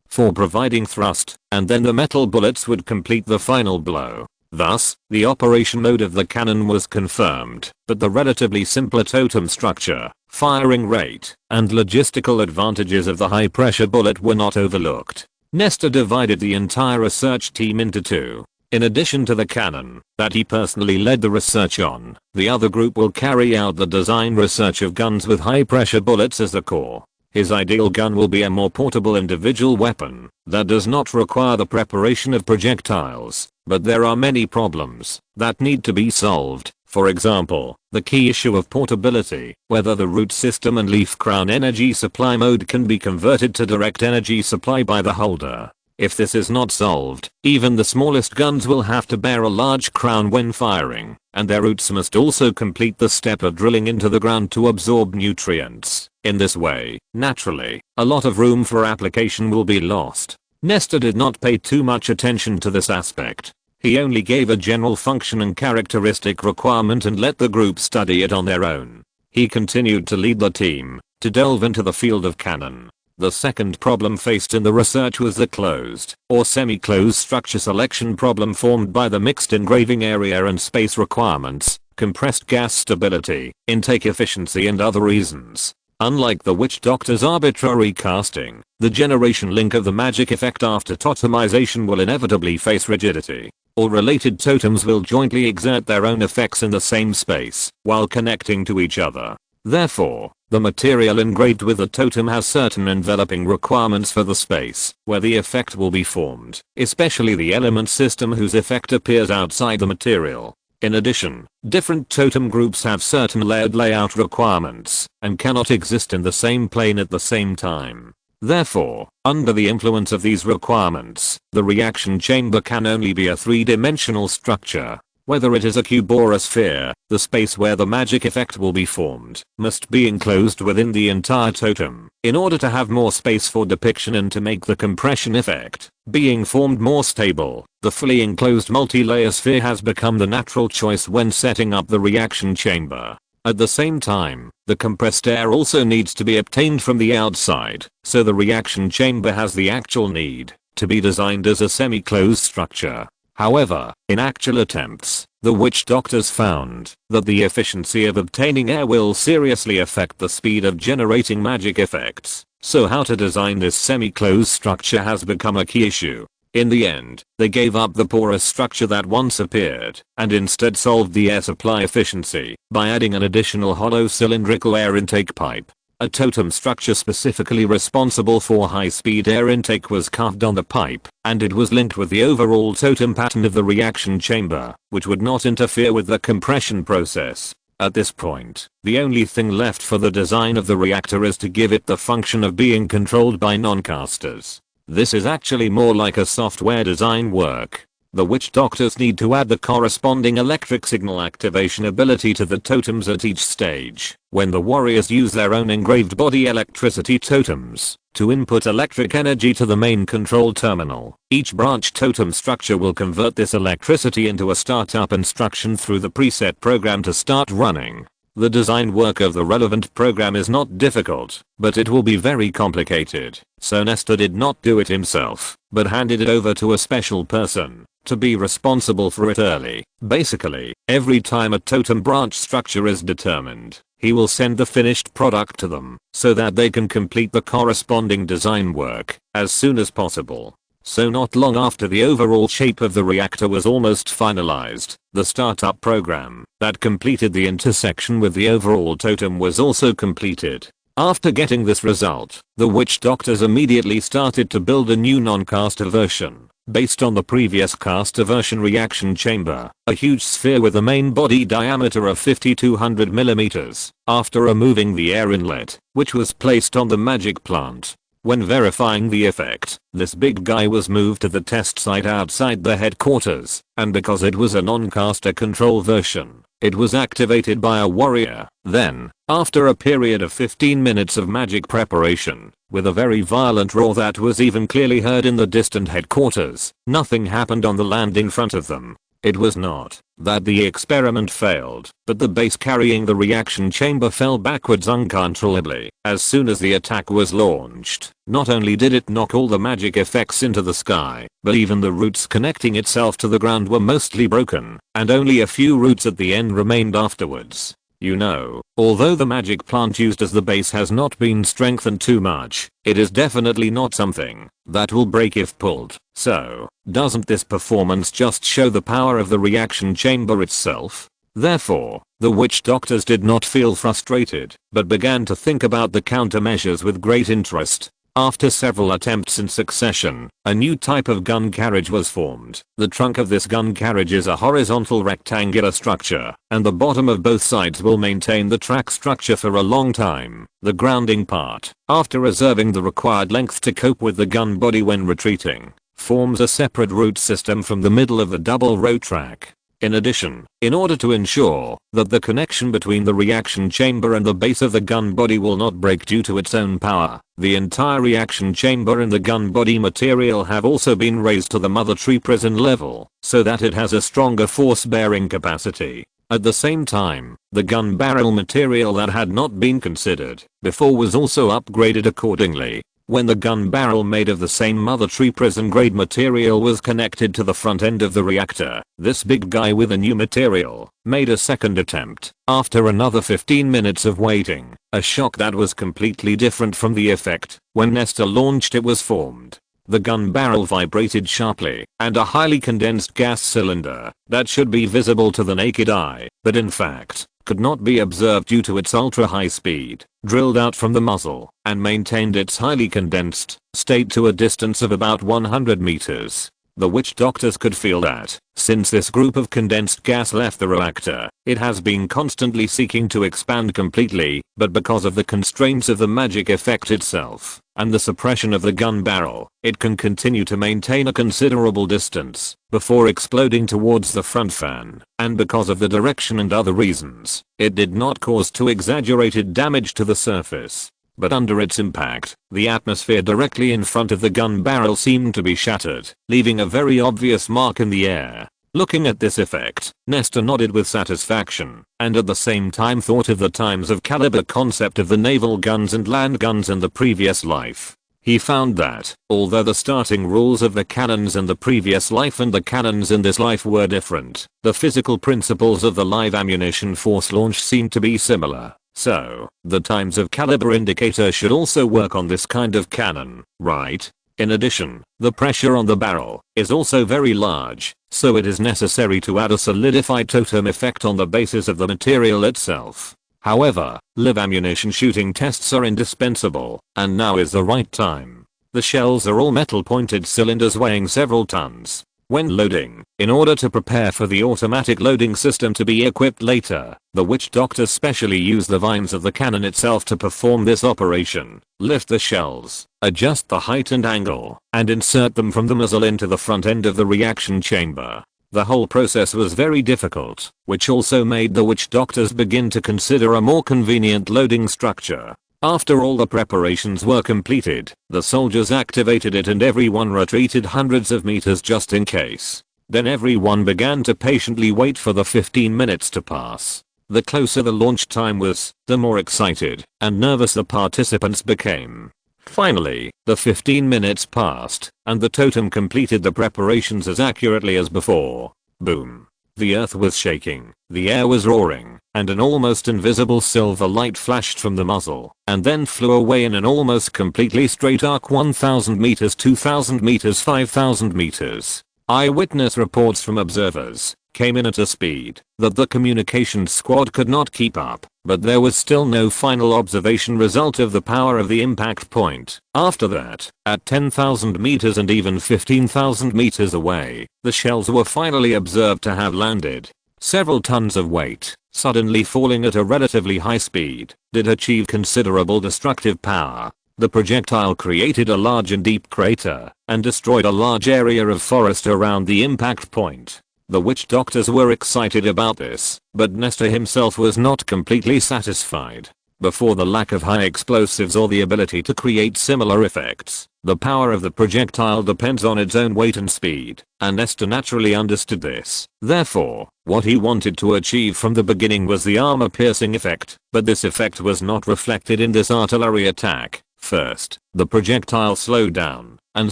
for providing thrust, and then the metal bullets would complete the final blow. Thus, the operation mode of the cannon was confirmed, but the relatively simpler totem structure, firing rate, and logistical advantages of the high-pressure bullet were not overlooked. Nestor divided the entire research team into two. In addition to the cannon, that he personally led the research on, the other group will carry out the design research of guns with high-pressure bullets as the core. His ideal gun will be a more portable individual weapon that does not require the preparation of projectiles, but there are many problems that need to be solved. For example, the key issue of portability, whether the root system and leaf crown energy supply mode can be converted to direct energy supply by the holder. If this is not solved, even the smallest guns will have to bear a large crown when firing, and their roots must also complete the step of drilling into the ground to absorb nutrients. In this way, naturally, a lot of room for application will be lost. Nestor did not pay too much attention to this aspect. He only gave a general function and characteristic requirement and let the group study it on their own. He continued to lead the team to delve into the field of cannon. The second problem faced in the research was the closed or semi-closed structure selection problem formed by the mixed engraving area and space requirements, compressed gas stability, intake efficiency and other reasons. Unlike the witch doctor's arbitrary casting, the generation link of the magic effect after totemization will inevitably face rigidity. All related totems will jointly exert their own effects in the same space while connecting to each other. Therefore, the material engraved with the totem has certain enveloping requirements for the space where the effect will be formed, especially the element system whose effect appears outside the material. In addition, different totem groups have certain layered layout requirements and cannot exist in the same plane at the same time. Therefore, under the influence of these requirements, the reaction chamber can only be a three-dimensional structure. Whether it is a cube or a sphere, the space where the magic effect will be formed must be enclosed within the entire totem in order to have more space for depiction and to make the compression effect being formed more stable. The fully enclosed multi-layer sphere has become the natural choice when setting up the reaction chamber. At the same time, the compressed air also needs to be obtained from the outside, so the reaction chamber has the actual need to be designed as a semi-closed structure. However, in actual attempts, the witch doctors found that the efficiency of obtaining air will seriously affect the speed of generating magic effects, so how to design this semi-closed structure has become a key issue. In the end, they gave up the porous structure that once appeared, and instead solved the air supply efficiency by adding an additional hollow cylindrical air intake pipe. A totem structure specifically responsible for high-speed air intake was carved on the pipe, and it was linked with the overall totem pattern of the reaction chamber, which would not interfere with the compression process. At this point, the only thing left for the design of the reactor is to give it the function of being controlled by non-casters. This is actually more like a software design work. The witch doctors need to add the corresponding electric signal activation ability to the totems at each stage. When the warriors use their own engraved body electricity totems to input electric energy to the main control terminal, each branch totem structure will convert this electricity into a startup instruction through the preset program to start running. The design work of the relevant program is not difficult, but it will be very complicated, so Nestor did not do it himself, but handed it over to a special person to be responsible for it early. Basically, every time a totem branch structure is determined, he will send the finished product to them so that they can complete the corresponding design work as soon as possible. So not long after the overall shape of the reactor was almost finalized, the startup program that completed the intersection with the overall totem was also completed. After getting this result, the witch doctors immediately started to build a new non-caster version based on the previous caster version reaction chamber, a huge sphere with a main body diameter of 5200 mm, after removing the air inlet, which was placed on the magic plant. When verifying the effect, this big guy was moved to the test site outside the headquarters, and because it was a non-caster control version, it was activated by a warrior. Then, after a period of 15 minutes of magic preparation, with a very violent roar that was even clearly heard in the distant headquarters, nothing happened on the land in front of them. It was not that the experiment failed, but the base carrying the reaction chamber fell backwards uncontrollably as soon as the attack was launched. Not only did it knock all the magic effects into the sky, but even the roots connecting itself to the ground were mostly broken, and only a few roots at the end remained afterwards. You know, although the magic plant used as the base has not been strengthened too much, it is definitely not something that will break if pulled. So, doesn't this performance just show the power of the reaction chamber itself? Therefore, the witch doctors did not feel frustrated, but began to think about the countermeasures with great interest. After several attempts in succession, a new type of gun carriage was formed. The trunk of this gun carriage is a horizontal rectangular structure, and the bottom of both sides will maintain the track structure for a long time. The grounding part, after reserving the required length to cope with the gun body when retreating, forms a separate root system from the middle of the double row track. In addition, in order to ensure that the connection between the reaction chamber and the base of the gun body will not break due to its own power, the entire reaction chamber and the gun body material have also been raised to the mother tree prison level, so that it has a stronger force bearing capacity. At the same time, the gun barrel material that had not been considered before was also upgraded accordingly. When the gun barrel made of the same mother tree prison grade material was connected to the front end of the reactor, this big guy with a new material made a second attempt. After another 15 minutes of waiting, a shock that was completely different from the effect when Nesta launched it was formed. The gun barrel vibrated sharply, and a highly condensed gas cylinder that should be visible to the naked eye, but in fact could not be observed due to its ultra high speed, drilled out from the muzzle and maintained its highly condensed state to a distance of about 100 meters. The witch doctors could feel that, since this group of condensed gas left the reactor, it has been constantly seeking to expand completely, but because of the constraints of the magic effect itself, and the suppression of the gun barrel, it can continue to maintain a considerable distance, before exploding towards the front fan, and because of the direction and other reasons, it did not cause too exaggerated damage to the surface. But under its impact, the atmosphere directly in front of the gun barrel seemed to be shattered, leaving a very obvious mark in the air. Looking at this effect, Nesta nodded with satisfaction, and at the same time thought of the times of caliber concept of the naval guns and land guns in the previous life. He found that, although the starting rules of the cannons in the previous life and the cannons in this life were different, the physical principles of the live ammunition force launch seemed to be similar. So, the times of caliber indicator should also work on this kind of cannon, right? In addition, the pressure on the barrel is also very large, so it is necessary to add a solidified totem effect on the basis of the material itself. However, live ammunition shooting tests are indispensable, and now is the right time. The shells are all metal pointed cylinders weighing several tons. When loading, in order to prepare for the automatic loading system to be equipped later, the witch doctors specially use the vines of the cannon itself to perform this operation. Lift the shells, adjust the height and angle, and insert them from the muzzle into the front end of the reaction chamber. The whole process was very difficult, which also made the witch doctors begin to consider a more convenient loading structure. After all the preparations were completed, the soldiers activated it and everyone retreated hundreds of meters just in case. Then everyone began to patiently wait for the 15 minutes to pass. The closer the launch time was, the more excited and nervous the participants became. Finally, the 15 minutes passed, and the totem completed the preparations as accurately as before. Boom. The earth was shaking, the air was roaring, and an almost invisible silver light flashed from the muzzle, and then flew away in an almost completely straight arc 1000 meters, 2000 meters, 5000 meters. Eyewitness reports from observers came in at a speed that the communications squad could not keep up, but there was still no final observation result of the power of the impact point. After that, at 10,000 meters and even 15,000 meters away, the shells were finally observed to have landed. Several tons of weight, suddenly falling at a relatively high speed, did achieve considerable destructive power. The projectile created a large and deep crater and destroyed a large area of forest around the impact point. The witch doctors were excited about this, but Nestor himself was not completely satisfied. Before the lack of high explosives or the ability to create similar effects, the power of the projectile depends on its own weight and speed, and Nestor naturally understood this. Therefore, what he wanted to achieve from the beginning was the armor-piercing effect, but this effect was not reflected in this artillery attack. First, the projectile slowed down, and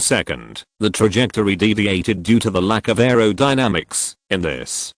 second, the trajectory deviated due to the lack of aerodynamics. In this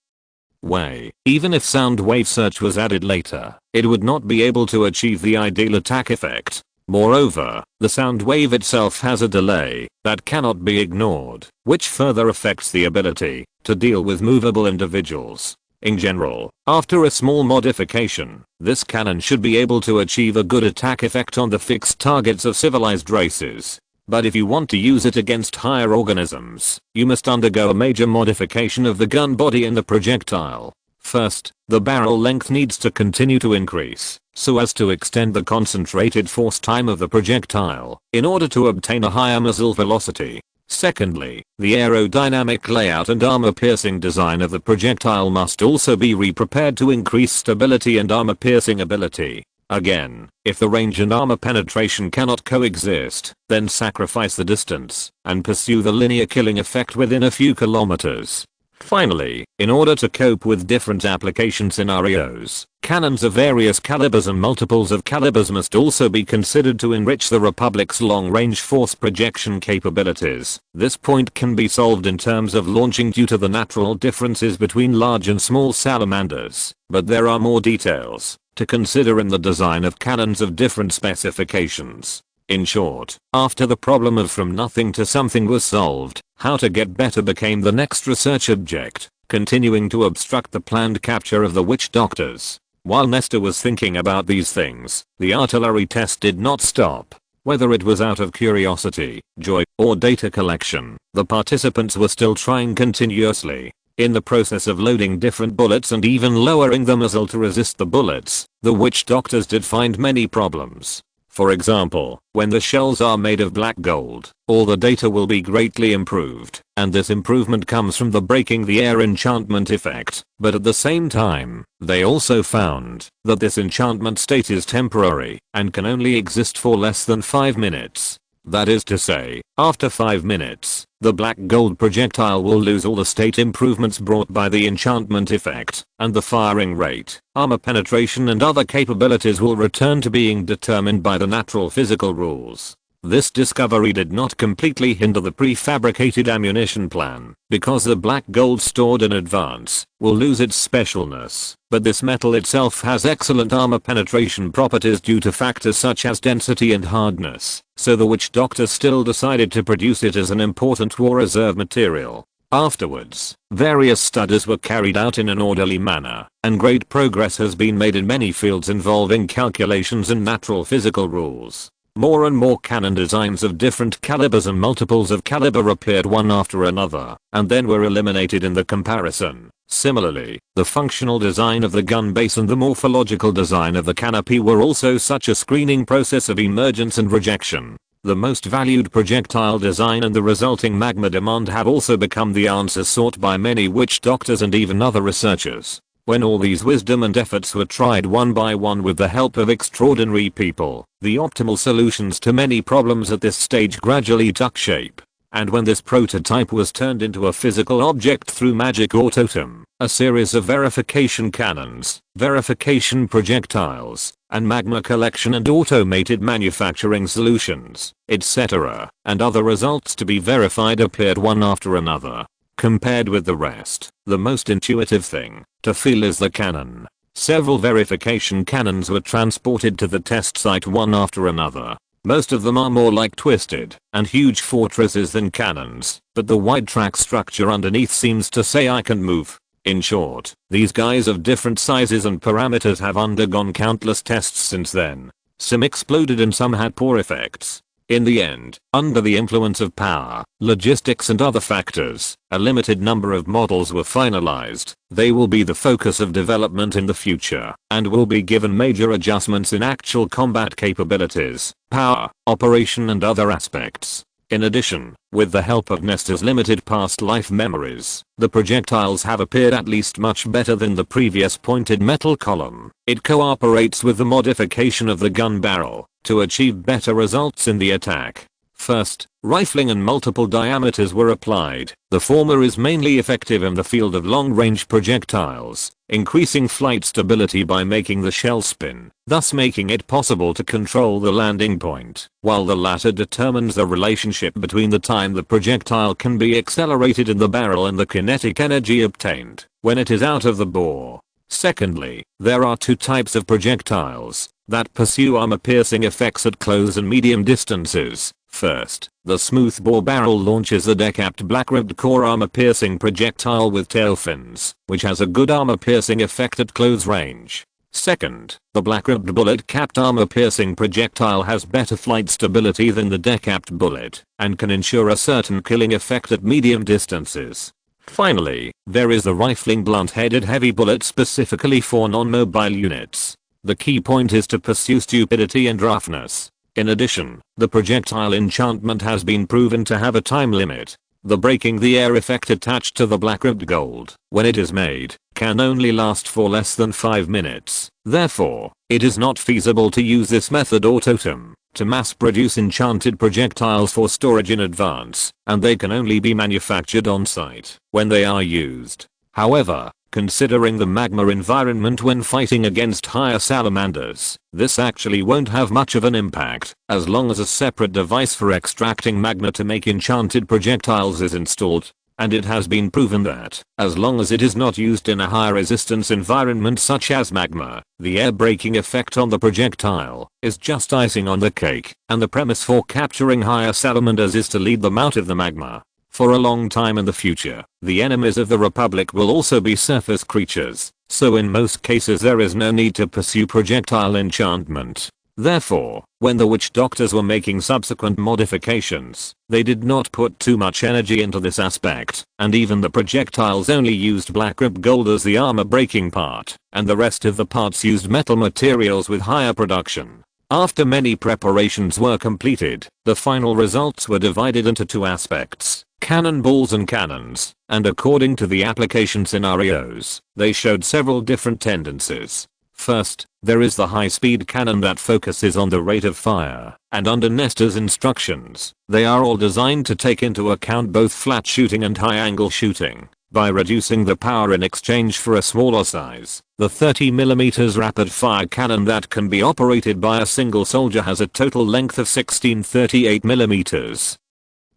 way, even if sound wave search was added later, it would not be able to achieve the ideal attack effect. Moreover, the sound wave itself has a delay that cannot be ignored, which further affects the ability to deal with movable individuals. In general, after a small modification, this cannon should be able to achieve a good attack effect on the fixed targets of civilized races. But if you want to use it against higher organisms, you must undergo a major modification of the gun body and the projectile. First, the barrel length needs to continue to increase, so as to extend the concentrated force time of the projectile, in order to obtain a higher muzzle velocity. Secondly, the aerodynamic layout and armor-piercing design of the projectile must also be re-prepared to increase stability and armor-piercing ability. Again, if the range and armor penetration cannot coexist, then sacrifice the distance and pursue the linear killing effect within a few kilometers. Finally, in order to cope with different application scenarios, cannons of various calibers and multiples of calibers must also be considered to enrich the Republic's long-range force projection capabilities. This point can be solved in terms of launching due to the natural differences between large and small salamanders, but there are more details to consider in the design of cannons of different specifications. In short, after the problem of from nothing to something was solved, how to get better became the next research object, continuing to obstruct the planned capture of the witch doctors. While Nestor was thinking about these things, the artillery test did not stop. Whether it was out of curiosity, joy, or data collection, the participants were still trying continuously. In the process of loading different bullets and even lowering the muzzle to resist the bullets, the witch doctors did find many problems. For example, when the shells are made of black gold, all the data will be greatly improved, and this improvement comes from the breaking the air enchantment effect. But at the same time, they also found that this enchantment state is temporary and can only exist for less than 5 minutes. That is to say, after 5 minutes, the black gold projectile will lose all the state improvements brought by the enchantment effect, and the firing rate, armor penetration and other capabilities will return to being determined by the natural physical rules. This discovery did not completely hinder the prefabricated ammunition plan, because the black gold stored in advance will lose its specialness, but this metal itself has excellent armor penetration properties due to factors such as density and hardness, so the witch doctors still decided to produce it as an important war reserve material. Afterwards, various studies were carried out in an orderly manner, and great progress has been made in many fields involving calculations and natural physical rules. More and more cannon designs of different calibers and multiples of caliber appeared one after another, and then were eliminated in the comparison. Similarly, the functional design of the gun base and the morphological design of the canopy were also such a screening process of emergence and rejection. The most valued projectile design and the resulting magma demand have also become the answers sought by many witch doctors and even other researchers. When all these wisdom and efforts were tried one by one with the help of extraordinary people, the optimal solutions to many problems at this stage gradually took shape. And when this prototype was turned into a physical object through magic or totem, a series of verification cannons, verification projectiles, and magma collection and automated manufacturing solutions, etc., and other results to be verified appeared one after another. Compared with the rest, the most intuitive thing to feel is the cannon. Several verification cannons were transported to the test site one after another. Most of them are more like twisted and huge fortresses than cannons, but the wide track structure underneath seems to say I can move. In short, these guys of different sizes and parameters have undergone countless tests since then. Some exploded and some had poor effects. In the end, under the influence of power, logistics and other factors, a limited number of models were finalized. They will be the focus of development in the future, and will be given major adjustments in actual combat capabilities, power, operation and other aspects. In addition, with the help of Nestor's limited past life memories, the projectiles have appeared at least much better than the previous pointed metal column. It cooperates with the modification of the gun barrel to achieve better results in the attack. First, rifling and multiple diameters were applied. The former is mainly effective in the field of long-range projectiles, increasing flight stability by making the shell spin, thus making it possible to control the landing point, while the latter determines the relationship between the time the projectile can be accelerated in the barrel and the kinetic energy obtained when it is out of the bore. Secondly, there are two types of projectiles that pursue armor-piercing effects at close and medium distances. First, the smoothbore barrel launches a decapped black-ribbed core armor-piercing projectile with tail fins, which has a good armor-piercing effect at close range. Second, the black-ribbed bullet-capped armor-piercing projectile has better flight stability than the decapped bullet, and can ensure a certain killing effect at medium distances. Finally, there is the rifling blunt-headed heavy bullet specifically for non-mobile units. The key point is to pursue stupidity and roughness. In addition, the projectile enchantment has been proven to have a time limit. The breaking the air effect attached to the black-ribbed gold, when it is made, can only last for less than 5 minutes. Therefore, it is not feasible to use this method or totem to mass produce enchanted projectiles for storage in advance, and they can only be manufactured on site when they are used. However, considering the magma environment when fighting against higher salamanders, this actually won't have much of an impact, as long as a separate device for extracting magma to make enchanted projectiles is installed. And it has been proven that, as long as it is not used in a high resistance environment such as magma, the air braking effect on the projectile is just icing on the cake, and the premise for capturing higher salamanders is to lead them out of the magma. For a long time in the future, the enemies of the Republic will also be surface creatures, so in most cases there is no need to pursue projectile enchantment. Therefore, when the witch doctors were making subsequent modifications, they did not put too much energy into this aspect, and even the projectiles only used black-ribbed gold as the armor-breaking part, and the rest of the parts used metal materials with higher production. After many preparations were completed, the final results were divided into two aspects: cannonballs and cannons, and according to the application scenarios, they showed several different tendencies. First, there is the high-speed cannon that focuses on the rate of fire, and under Nestor's instructions, they are all designed to take into account both flat shooting and high-angle shooting, by reducing the power in exchange for a smaller size. The 30mm rapid-fire cannon that can be operated by a single soldier has a total length of 1638mm.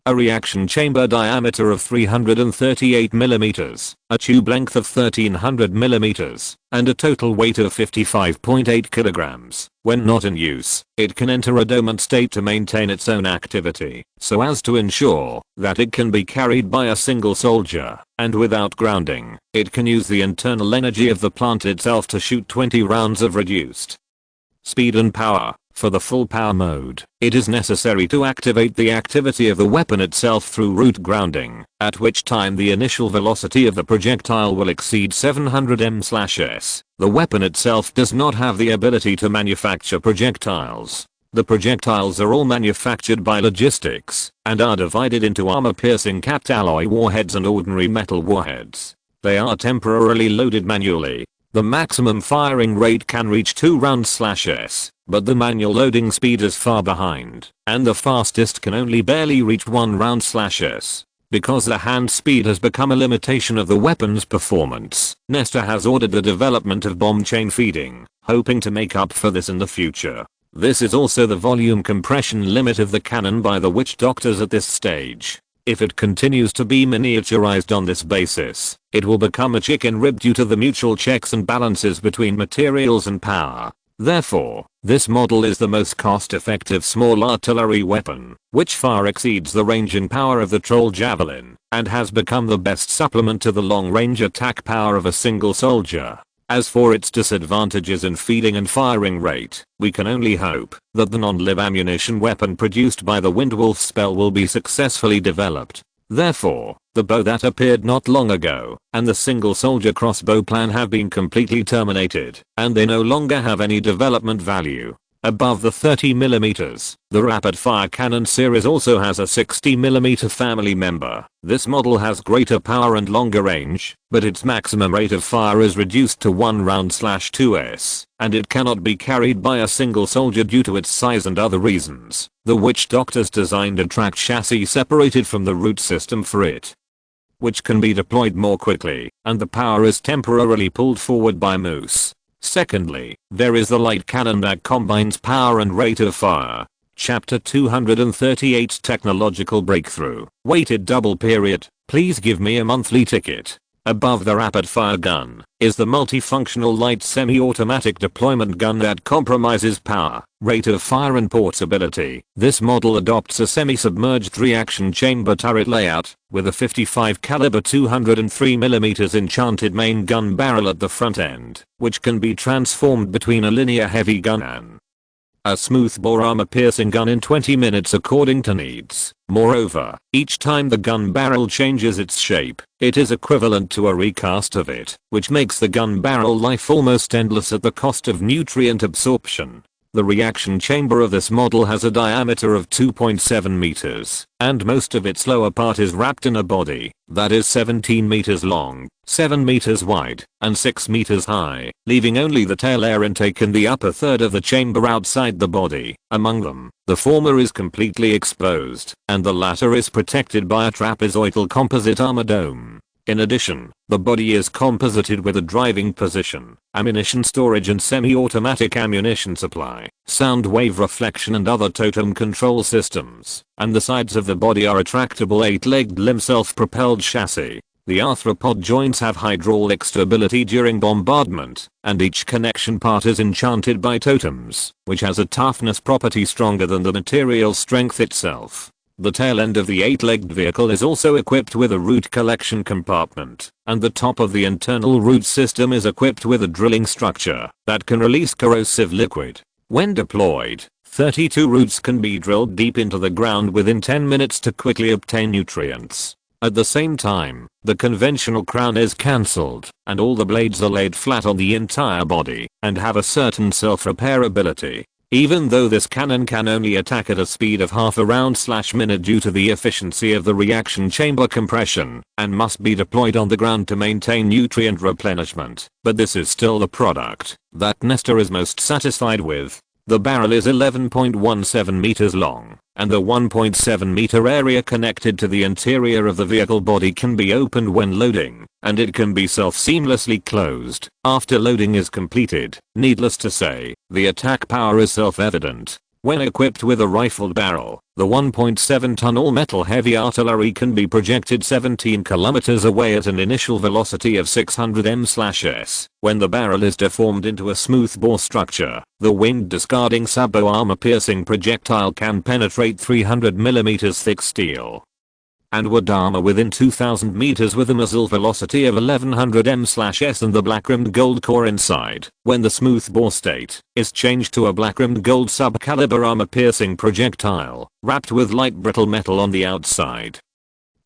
A reaction chamber diameter of 338mm, a tube length of 1300mm, and a total weight of 55.8 kilograms. When not in use, it can enter a dormant state to maintain its own activity, so as to ensure that it can be carried by a single soldier, and without grounding, it can use the internal energy of the plant itself to shoot 20 rounds of reduced speed and power. For the full power mode, it is necessary to activate the activity of the weapon itself through root grounding, at which time the initial velocity of the projectile will exceed 700 m/s. The weapon itself does not have the ability to manufacture projectiles. The projectiles are all manufactured by logistics, and are divided into armor-piercing capped alloy warheads and ordinary metal warheads. They are temporarily loaded manually. The maximum firing rate can reach 2 rounds/s, but the manual loading speed is far behind, and the fastest can only barely reach 1 round/s. Because the hand speed has become a limitation of the weapon's performance, Nestor has ordered the development of bomb chain feeding, hoping to make up for this in the future. This is also the volume compression limit of the cannon by the witch doctors at this stage. If it continues to be miniaturized on this basis, it will become a chicken rib due to the mutual checks and balances between materials and power. Therefore, this model is the most cost-effective small artillery weapon, which far exceeds the range and power of the troll javelin, and has become the best supplement to the long-range attack power of a single soldier. As for its disadvantages in feeding and firing rate, we can only hope that the non-live ammunition weapon produced by the Windwolf spell will be successfully developed. Therefore, the bow that appeared not long ago and the single soldier crossbow plan have been completely terminated, and they no longer have any development value. Above the 30mm, the rapid fire cannon series also has a 60mm family member. This model has greater power and longer range, but its maximum rate of fire is reduced to 1 round/2s, and it cannot be carried by a single soldier due to its size and other reasons. The witch doctors designed a track chassis separated from the root system for it, which can be deployed more quickly, and the power is temporarily pulled forward by Moose. Secondly, there is the light cannon that combines power and rate of fire. Chapter 238 Technological Breakthrough. Weighted double period. Please give me a monthly ticket. Above the rapid fire gun is the multifunctional light semi-automatic deployment gun that compromises power, rate of fire and portability. This model adopts a semi-submerged 3-action chamber turret layout with a 55 caliber 203mm enchanted main gun barrel at the front end, which can be transformed between a linear heavy gun and a smoothbore armor-piercing gun in 20 minutes according to needs. Moreover, each time the gun barrel changes its shape, it is equivalent to a recast of it, which makes the gun barrel life almost endless at the cost of nutrient absorption. The reaction chamber of this model has a diameter of 2.7 meters, and most of its lower part is wrapped in a body that is 17 meters long, 7 meters wide, and 6 meters high, leaving only the tail air intake and the upper third of the chamber outside the body. Among them, the former is completely exposed, and the latter is protected by a trapezoidal composite armor dome. In addition, the body is composited with a driving position, ammunition storage and semi-automatic ammunition supply, sound wave reflection and other totem control systems, and the sides of the body are a tractable 8-legged limb self-propelled chassis. The arthropod joints have hydraulic stability during bombardment, and each connection part is enchanted by totems, which has a toughness property stronger than the material strength itself. The tail end of the 8-legged vehicle is also equipped with a root collection compartment, and the top of the internal root system is equipped with a drilling structure that can release corrosive liquid. When deployed, 32 roots can be drilled deep into the ground within 10 minutes to quickly obtain nutrients. At the same time, the conventional crown is cancelled, and all the blades are laid flat on the entire body and have a certain self-repair ability. Even though this cannon can only attack at a speed of half a round/minute due to the efficiency of the reaction chamber compression, and must be deployed on the ground to maintain nutrient replenishment, but this is still the product that Nestor is most satisfied with. The barrel is 11.17 meters long, and the 1.7 meter area connected to the interior of the vehicle body can be opened when loading, and it can be self-seamlessly closed after loading is completed. Needless to say, the attack power is self-evident. When equipped with a rifled barrel, the 1.7-ton all-metal heavy artillery can be projected 17 kilometers away at an initial velocity of 600 m/s. When the barrel is deformed into a smoothbore structure, the wind-discarding sabot armor-piercing projectile can penetrate 300mm thick steel and wood armor within 2000 meters with a muzzle velocity of 1100 m/s and the black-rimmed gold core inside. When the smoothbore state is changed to a black-rimmed gold sub-caliber armor-piercing projectile, wrapped with light brittle metal on the outside,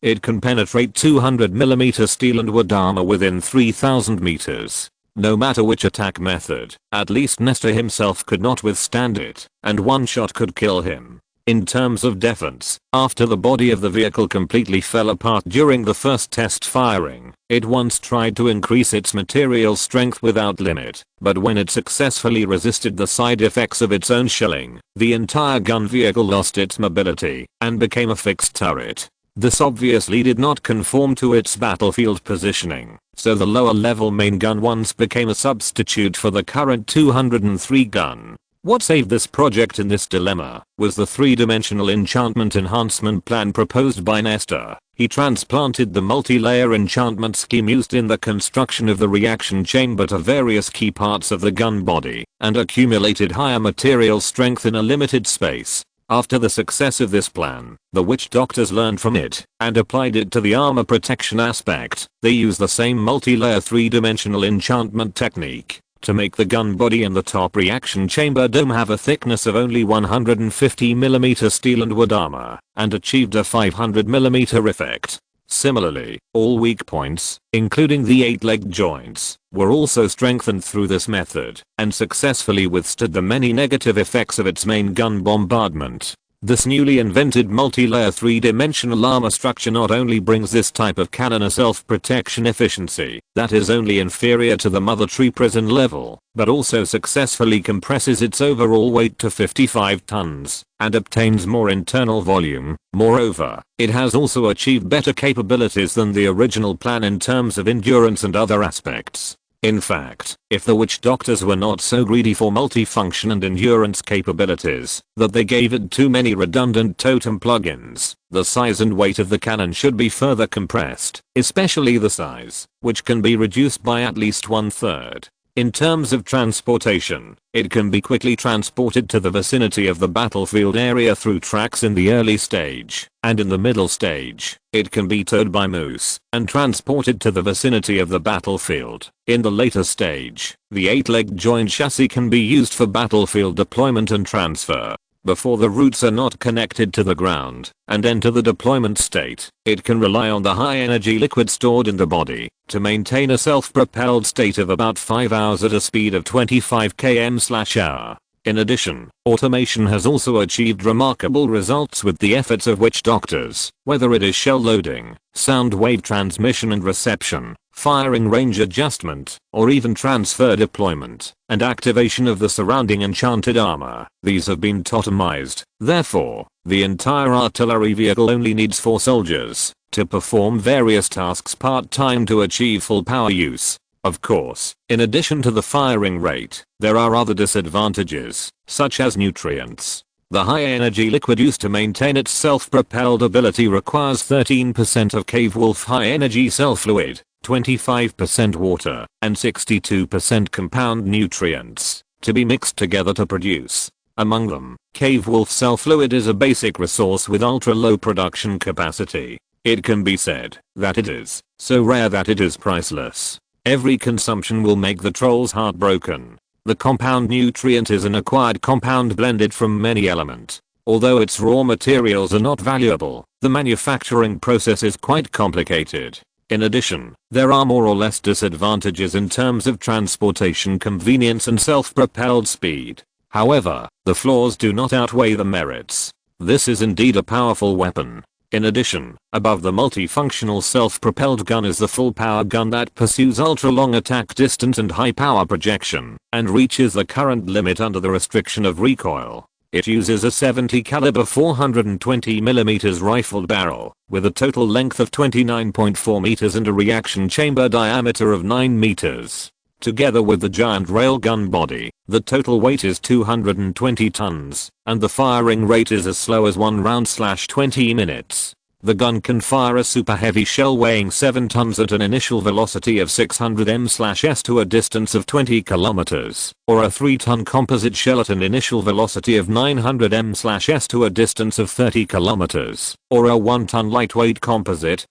it can penetrate 200mm steel and wood armor within 3000 meters. No matter which attack method, at least Nestor himself could not withstand it, and one shot could kill him. In terms of defense, after the body of the vehicle completely fell apart during the first test firing, it once tried to increase its material strength without limit, but when it successfully resisted the side effects of its own shelling, the entire gun vehicle lost its mobility and became a fixed turret. This obviously did not conform to its battlefield positioning, so the lower level main gun once became a substitute for the current 203 gun. What saved this project in this dilemma was the 3-dimensional enchantment enhancement plan proposed by Nestor. He transplanted the multi-layer enchantment scheme used in the construction of the reaction chamber to various key parts of the gun body, and accumulated higher material strength in a limited space. After the success of this plan, the witch doctors learned from it and applied it to the armor protection aspect. They used the same multi-layer 3-dimensional enchantment technique to make the gun body and the top reaction chamber dome have a thickness of only 150mm steel and wood armor, and achieved a 500mm effect. Similarly, all weak points, including the 8-leg joints, were also strengthened through this method, and successfully withstood the many negative effects of its main gun bombardment. This newly invented multi-layer 3-dimensional armor structure not only brings this type of cannon a self-protection efficiency that is only inferior to the Mother Tree prison level, but also successfully compresses its overall weight to 55 tons and obtains more internal volume. Moreover, it has also achieved better capabilities than the original plan in terms of endurance and other aspects. In fact, if the witch doctors were not so greedy for multifunction and endurance capabilities that they gave it too many redundant totem plugins, the size and weight of the cannon should be further compressed, especially the size, which can be reduced by at least 1/3. In terms of transportation, it can be quickly transported to the vicinity of the battlefield area through tracks in the early stage, and in the middle stage, it can be towed by moose and transported to the vicinity of the battlefield. In the later stage, the 8-leg joint chassis can be used for battlefield deployment and transfer. Before the roots are not connected to the ground and enter the deployment state, it can rely on the high energy liquid stored in the body to maintain a self-propelled state of about 5 hours at a speed of 25 km/h. In addition, automation has also achieved remarkable results with the efforts of witch doctors, whether it is shell loading, sound wave transmission and reception, firing range adjustment, or even transfer deployment and activation of the surrounding enchanted armor. These have been totemized. Therefore, the entire artillery vehicle only needs 4 soldiers to perform various tasks part-time to achieve full power use. Of course, in addition to the firing rate, there are other disadvantages, such as nutrients. The high energy liquid used to maintain its self-propelled ability requires 13% of cave wolf high energy cell fluid, 25% water, and 62% compound nutrients to be mixed together to produce. Among them, cave wolf cell fluid is a basic resource with ultra low production capacity. It can be said that it is so rare that it is priceless. Every consumption will make the trolls heartbroken. The compound nutrient is an acquired compound blended from many elements. Although its raw materials are not valuable, the manufacturing process is quite complicated. In addition, there are more or less disadvantages in terms of transportation convenience and self-propelled speed. However, the flaws do not outweigh the merits. This is indeed a powerful weapon. In addition, above the multifunctional self-propelled gun is the full-power gun that pursues ultra-long attack distance and high power projection, and reaches the current limit under the restriction of recoil. It uses a 70 caliber 420mm rifled barrel, with a total length of 29.4 meters and a reaction chamber diameter of 9 meters. Together with the giant railgun body, the total weight is 220 tons, and the firing rate is as slow as 1 round/20 minutes. The gun can fire a super heavy shell weighing 7 tons at an initial velocity of 600 m/s to a distance of 20 kilometers, or a 3-ton composite shell at an initial velocity of 900 m/s to a distance of 30 kilometers, or a 1-ton lightweight composite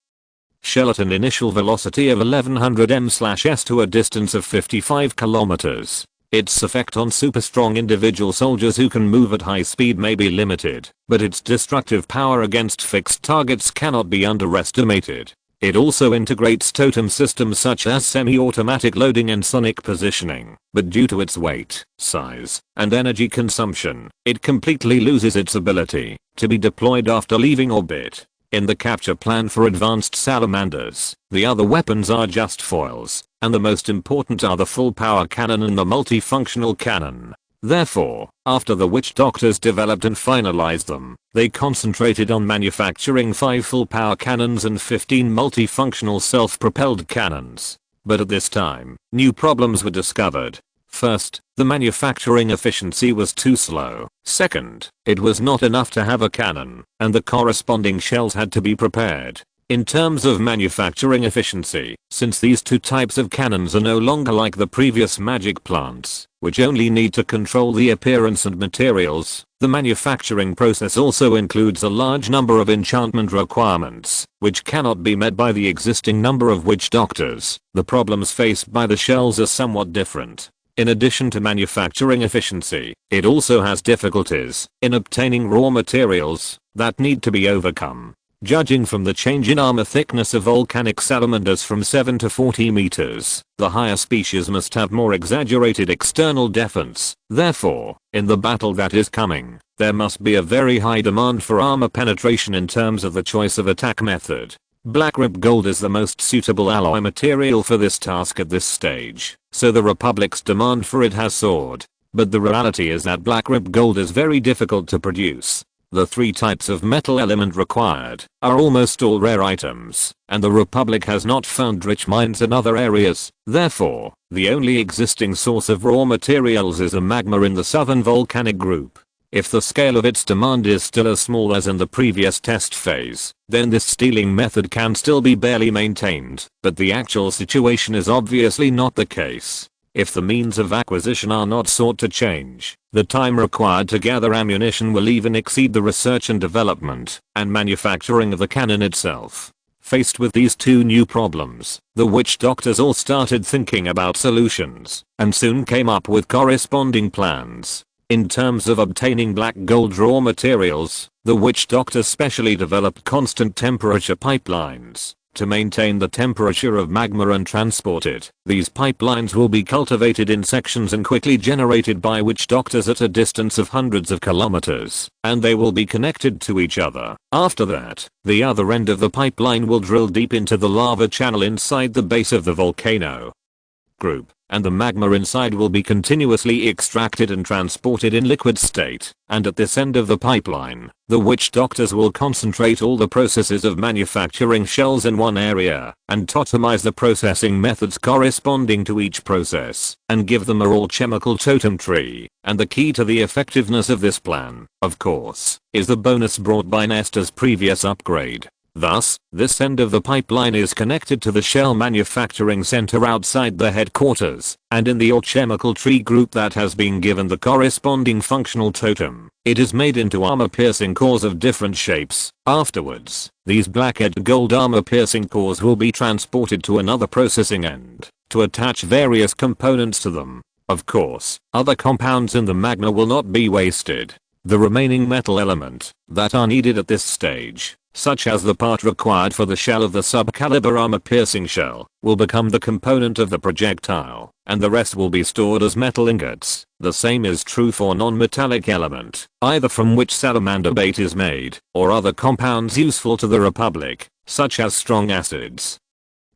shell at an initial velocity of 1100 m/s to a distance of 55 kilometers. Its effect on super strong individual soldiers who can move at high speed may be limited, but its destructive power against fixed targets cannot be underestimated. It also integrates totem systems such as semi-automatic loading and sonic positioning, but due to its weight, size, and energy consumption, it completely loses its ability to be deployed after leaving orbit. In the capture plan for advanced salamanders, the other weapons are just foils, and the most important are the full power cannon and the multifunctional cannon. Therefore, after the witch doctors developed and finalized them, they concentrated on manufacturing 5 full power cannons and 15 multifunctional self-propelled cannons. But at this time, new problems were discovered. First, the manufacturing efficiency was too slow. Second, it was not enough to have a cannon, and the corresponding shells had to be prepared. In terms of manufacturing efficiency, since these two types of cannons are no longer like the previous magic plants, which only need to control the appearance and materials. The manufacturing process also includes a large number of enchantment requirements, which cannot be met by the existing number of witch doctors. The problems faced by the shells are somewhat different. In addition to manufacturing efficiency, it also has difficulties in obtaining raw materials that need to be overcome. Judging from the change in armor thickness of volcanic salamanders from 7 to 40 meters, the higher species must have more exaggerated external defense. Therefore, in the battle that is coming, there must be a very high demand for armor penetration in terms of the choice of attack method. Black rib gold is the most suitable alloy material for this task at this stage, so the Republic's demand for it has soared. But the reality is that black rib gold is very difficult to produce. The 3 types of metal element required are almost all rare items, and the Republic has not found rich mines in other areas. Therefore, the only existing source of raw materials is a magma in the southern volcanic group. If the scale of its demand is still as small as in the previous test phase, then this stealing method can still be barely maintained, but the actual situation is obviously not the case. If the means of acquisition are not sought to change, the time required to gather ammunition will even exceed the research and development and manufacturing of the cannon itself. Faced with these 2 new problems, the witch doctors all started thinking about solutions and soon came up with corresponding plans. In terms of obtaining black gold raw materials, the witch doctors specially developed constant temperature pipelines to maintain the temperature of magma and transport it. These pipelines will be cultivated in sections and quickly generated by witch doctors at a distance of hundreds of kilometers, and they will be connected to each other. After that, the other end of the pipeline will drill deep into the lava channel inside the base of the volcano group, and the magma inside will be continuously extracted and transported in liquid state. And at this end of the pipeline, the witch doctors will concentrate all the processes of manufacturing shells in one area and totemize the processing methods corresponding to each process and give them a raw chemical totem tree. And the key to the effectiveness of this plan, of course, is the bonus brought by Nesta's previous upgrade. Thus, this end of the pipeline is connected to the shell manufacturing center outside the headquarters, and in the alchemical tree group that has been given the corresponding functional totem, it is made into armor-piercing cores of different shapes. Afterwards, these black-edged gold armor-piercing cores will be transported to another processing end to attach various components to them. Of course, other compounds in the magma will not be wasted. The remaining metal element that are needed at this stage, such as the part required for the shell of the sub-caliber armor-piercing shell, will become the component of the projectile, and the rest will be stored as metal ingots. The same is true for non-metallic element, either from which salamander bait is made, or other compounds useful to the Republic, such as strong acids,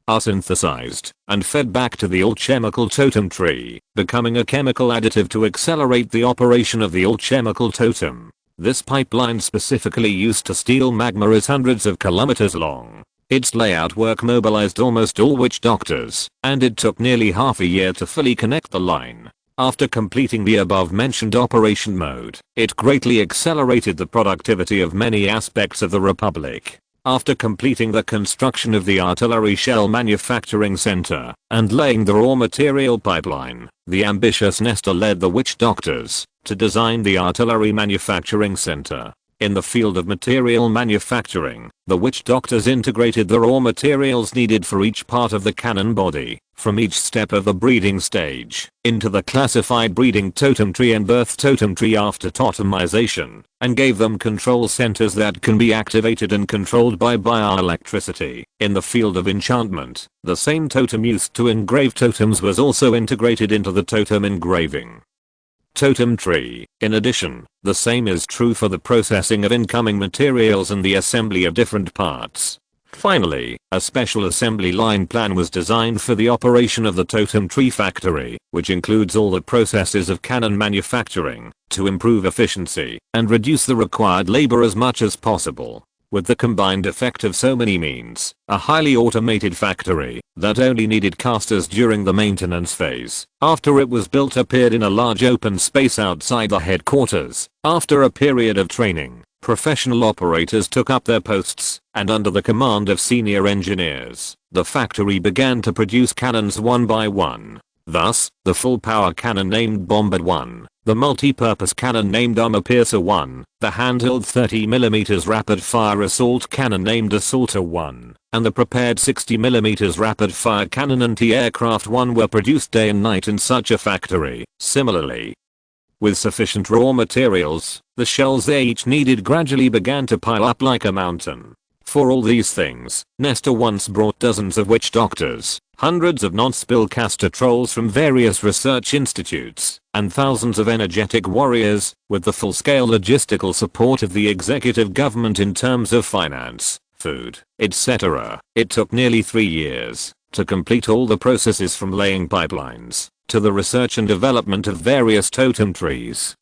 are synthesized and fed back to the alchemical totem tree, becoming a chemical additive to accelerate the operation of the alchemical totem. This pipeline specifically used to steal magma is hundreds of kilometers long. Its layout work mobilized almost all witch doctors, and it took nearly half a year to fully connect the line. After completing the above mentioned operation mode, it greatly accelerated the productivity of many aspects of the Republic. After completing the construction of the artillery shell manufacturing center and laying the raw material pipeline, the ambitious Nesta led the witch doctors to design the artillery manufacturing center. In the field of material manufacturing, the witch doctors integrated the raw materials needed for each part of the cannon body, from each step of the breeding stage, into the classified breeding totem tree and birth totem tree after totemization, and gave them control centers that can be activated and controlled by bioelectricity. In the field of enchantment, the same totem used to engrave totems was also integrated into the totem engraving totem tree. In addition, the same is true for the processing of incoming materials and the assembly of different parts. Finally, a special assembly line plan was designed for the operation of the totem tree factory, which includes all the processes of cannon manufacturing, to improve efficiency and reduce the required labor as much as possible. With the combined effect of so many means, a highly automated factory that only needed casters during the maintenance phase after it was built appeared in a large open space outside the headquarters. After a period of training, professional operators took up their posts, and under the command of senior engineers, the factory began to produce cannons one by one. Thus, the full power cannon named Bombard 1, the multi-purpose cannon named Armor Piercer 1, the handheld 30mm rapid fire assault cannon named Assaulter 1, and the prepared 60mm rapid fire cannon anti-aircraft 1 were produced day and night in such a factory. Similarly, with sufficient raw materials, the shells they each needed gradually began to pile up like a mountain. For all these things, Nestor once brought dozens of witch doctors, hundreds of non-spellcaster trolls from various research institutes, and thousands of energetic warriors, with the full-scale logistical support of the executive government in terms of finance, food, etc. It took nearly 3 years to complete all the processes from laying pipelines, to the research and development of various totem trees,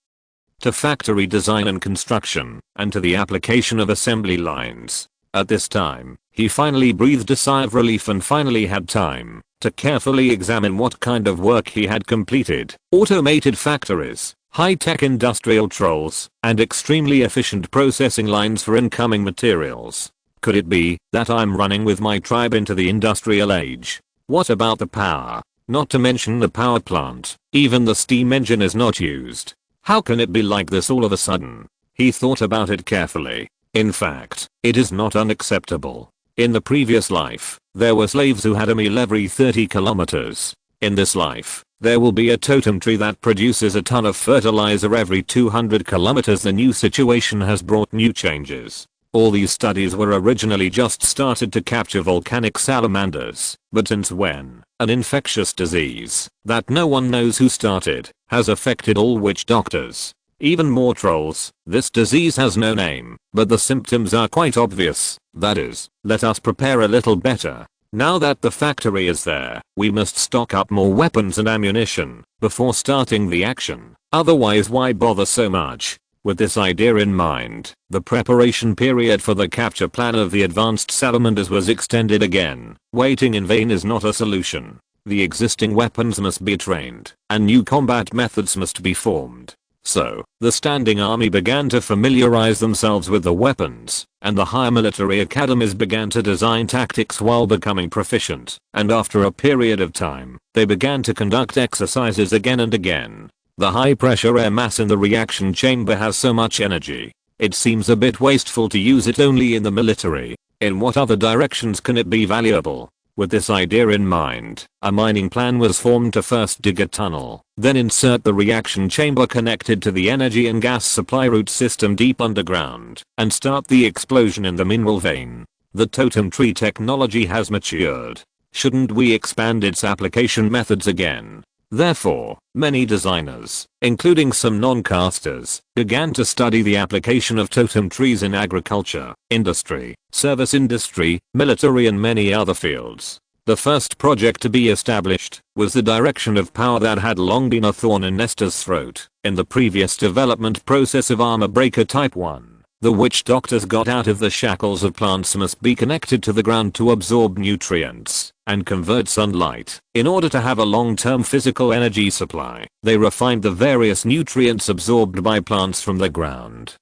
to factory design and construction, and to the application of assembly lines. At this time, he finally breathed a sigh of relief and finally had time to carefully examine what kind of work he had completed. Automated factories, high-tech industrial trolls, and extremely efficient processing lines for incoming materials. Could it be that I'm running with my tribe into the industrial age? What about the power? Not to mention the power plant. Even the steam engine is not used. How can it be like this all of a sudden? He thought about it carefully. In fact, it is not unacceptable. In the previous life, there were slaves who had a meal every 30 kilometers. In this life, there will be a totem tree that produces a ton of fertilizer every 200 kilometers. The new situation has brought new changes. All these studies were originally just started to capture volcanic salamanders, but since when, an infectious disease that no one knows who started has affected all witch doctors. Even more trolls. This disease has no name, but the symptoms are quite obvious. That is, let us prepare a little better. Now that the factory is there, we must stock up more weapons and ammunition before starting the action. Otherwise, why bother so much? With this idea in mind, the preparation period for the capture plan of the advanced salamanders was extended again. Waiting in vain is not a solution. The existing weapons must be trained, and new combat methods must be formed. So, the standing army began to familiarize themselves with the weapons, and the higher military academies began to design tactics while becoming proficient, and after a period of time, they began to conduct exercises again and again. The high-pressure air mass in the reaction chamber has so much energy. It seems a bit wasteful to use it only in the military. In what other directions can it be valuable? With this idea in mind, a mining plan was formed to first dig a tunnel, then insert the reaction chamber connected to the energy and gas supply route system deep underground, and start the explosion in the mineral vein. The totem tree technology has matured. Shouldn't we expand its application methods again? Therefore, many designers, including some non-casters, began to study the application of totem trees in agriculture, industry, service industry, military and many other fields. The first project to be established was the direction of power that had long been a thorn in Nestor's throat. In the previous development process of Armor Breaker Type 1, the witch doctors got out of the shackles of plants must be connected to the ground to absorb nutrients and convert sunlight. In order to have a long-term physical energy supply, they refined the various nutrients absorbed by plants from the ground,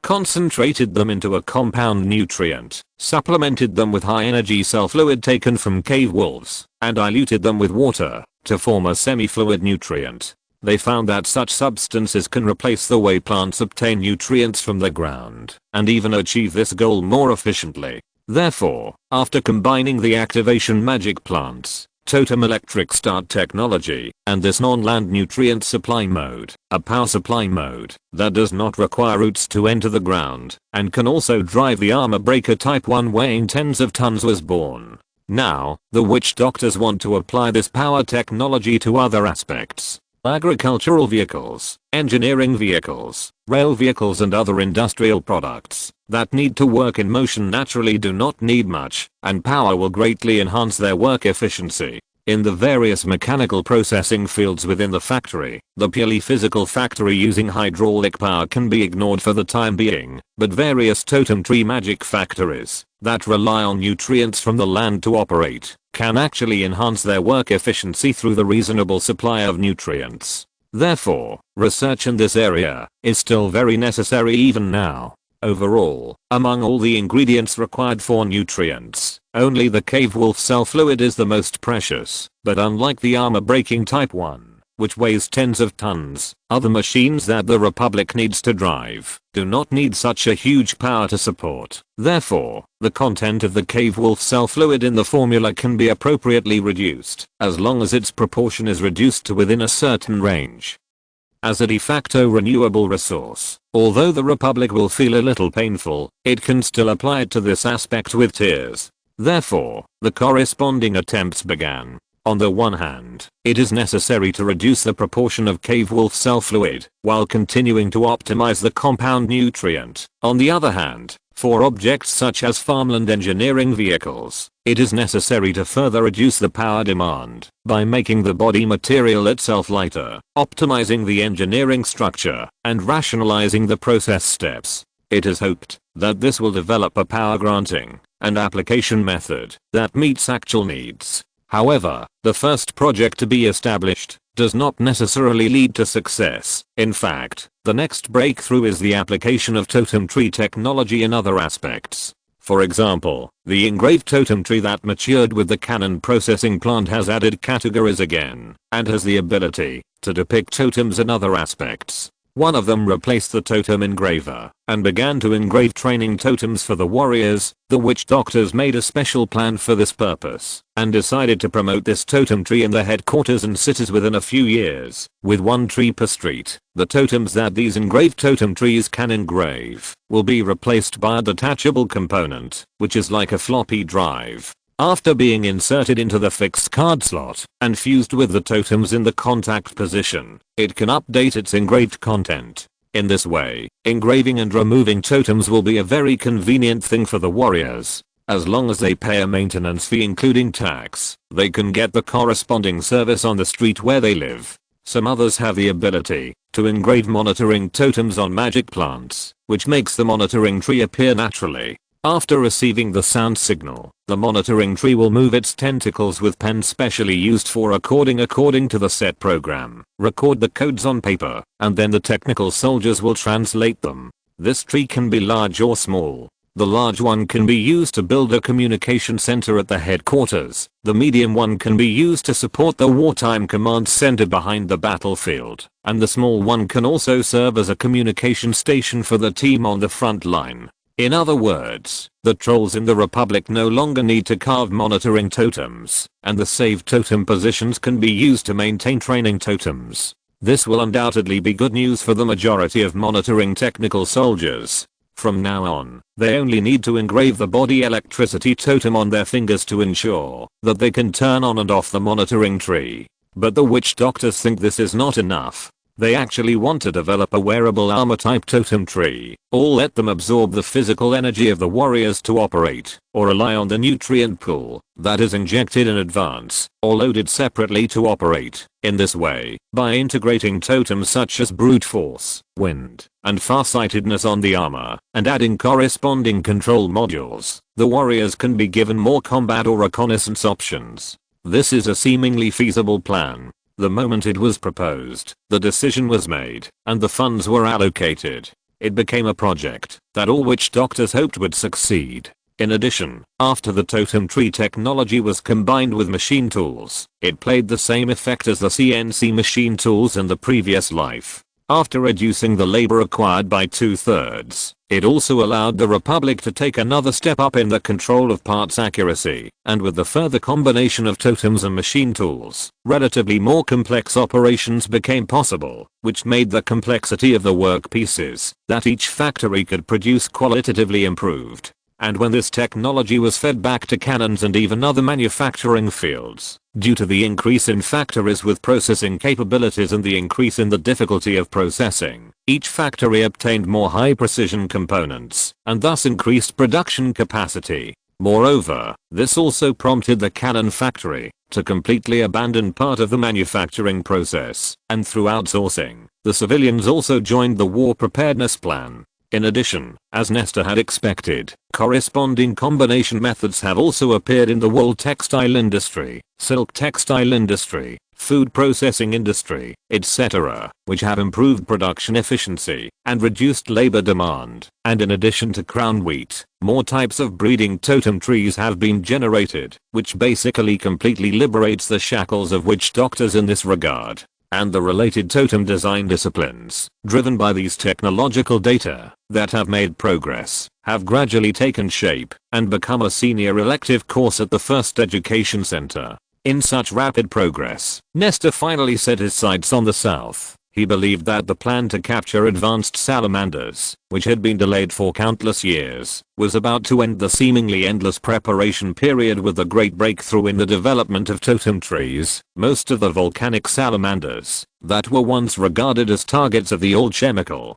concentrated them into a compound nutrient, supplemented them with high-energy cell fluid taken from cave wolves, and diluted them with water to form a semi-fluid nutrient. They found that such substances can replace the way plants obtain nutrients from the ground, and even achieve this goal more efficiently. Therefore, after combining the activation magic plants, totem electric start technology, and this non-land nutrient supply mode, a power supply mode that does not require roots to enter the ground, and can also drive the Armor Breaker Type 1 weighing tens of tons was born. Now, the witch doctors want to apply this power technology to other aspects. Agricultural vehicles, engineering vehicles, rail vehicles and other industrial products that need to work in motion naturally do not need much, and power will greatly enhance their work efficiency. In the various mechanical processing fields within the factory, the purely physical factory using hydraulic power can be ignored for the time being, but various totem tree magic factories that rely on nutrients from the land to operate can actually enhance their work efficiency through the reasonable supply of nutrients. Therefore, research in this area is still very necessary even now. Overall, among all the ingredients required for nutrients, Only the cave wolf cell fluid is the most precious, but unlike the armor-breaking Type 1, which weighs tens of tons, other machines that the Republic needs to drive do not need such a huge power to support. Therefore, the content of the cave wolf cell fluid in the formula can be appropriately reduced, as long as its proportion is reduced to within a certain range. As a de facto renewable resource, although the Republic will feel a little painful, it can still apply it to this aspect with tears. Therefore, the corresponding attempts began. On the one hand, it is necessary to reduce the proportion of cave wolf cell fluid, while continuing to optimize the compound nutrient. On the other hand, for objects such as farmland engineering vehicles, it is necessary to further reduce the power demand by making the body material itself lighter, optimizing the engineering structure, and rationalizing the process steps. It is hoped that this will develop a power granting and application method that meets actual needs. However, the first project to be established does not necessarily lead to success. In fact, the next breakthrough is the application of totem tree technology in other aspects. For example, the engraved totem tree that matured with the cannon processing plant has added categories again, and has the ability to depict totems in other aspects. One of them replaced the totem engraver and began to engrave training totems for the warriors. The witch doctors made a special plan for this purpose and decided to promote this totem tree in the headquarters and cities within a few years, with one tree per street. The totems that these engraved totem trees can engrave will be replaced by a detachable component, which is like a floppy drive. After being inserted into the fixed card slot and fused with the totems in the contact position, it can update its engraved content. In this way, engraving and removing totems will be a very convenient thing for the warriors. As long as they pay a maintenance fee including tax, they can get the corresponding service on the street where they live. Some others have the ability to engrave monitoring totems on magic plants, which makes the monitoring tree appear naturally. After receiving the sound signal, the monitoring tree will move its tentacles with pens specially used for recording according to the set program, record the codes on paper, and then the technical soldiers will translate them. This tree can be large or small. The large one can be used to build a communication center at the headquarters. The medium one can be used to support the wartime command center behind the battlefield, and the small one can also serve as a communication station for the team on the front line. In other words, the trolls in the Republic no longer need to carve monitoring totems, and the saved totem positions can be used to maintain training totems. This will undoubtedly be good news for the majority of monitoring technical soldiers. From now on, they only need to engrave the body electricity totem on their fingers to ensure that they can turn on and off the monitoring tree. But the witch doctors think this is not enough. They actually want to develop a wearable armor type totem tree, or let them absorb the physical energy of the warriors to operate, or rely on the nutrient pool that is injected in advance, or loaded separately to operate. In this way, by integrating totems such as brute force, wind, and farsightedness on the armor, and adding corresponding control modules, the warriors can be given more combat or reconnaissance options. This is a seemingly feasible plan. The moment it was proposed, the decision was made, and the funds were allocated. It became a project that all witch doctors hoped would succeed. In addition, after the totem tree technology was combined with machine tools, it played the same effect as the CNC machine tools in the previous life. After reducing the labor required by 2/3, it also allowed the Republic to take another step up in the control of parts accuracy, and with the further combination of totems and machine tools, relatively more complex operations became possible, which made the complexity of the work pieces that each factory could produce qualitatively improved. And when this technology was fed back to cannons and even other manufacturing fields, due to the increase in factories with processing capabilities and the increase in the difficulty of processing, each factory obtained more high precision components, and thus increased production capacity. Moreover, this also prompted the cannon factory to completely abandon part of the manufacturing process, and through outsourcing, the civilians also joined the war preparedness plan. In addition, as Nestor had expected, corresponding combination methods have also appeared in the wool textile industry, silk textile industry, food processing industry, etc., which have improved production efficiency and reduced labor demand. And in addition to crown wheat, more types of breeding totem trees have been generated, which basically completely liberates the shackles of witch doctors in this regard. And the related totem design disciplines, driven by these technological data that have made progress, have gradually taken shape and become a senior elective course at the first education center. In such rapid progress, Nestor finally set his sights on the south. He believed that the plan to capture advanced salamanders, which had been delayed for countless years, was about to end the seemingly endless preparation period with the great breakthrough in the development of totem trees. Most of the volcanic salamanders that were once regarded as targets of the old chemical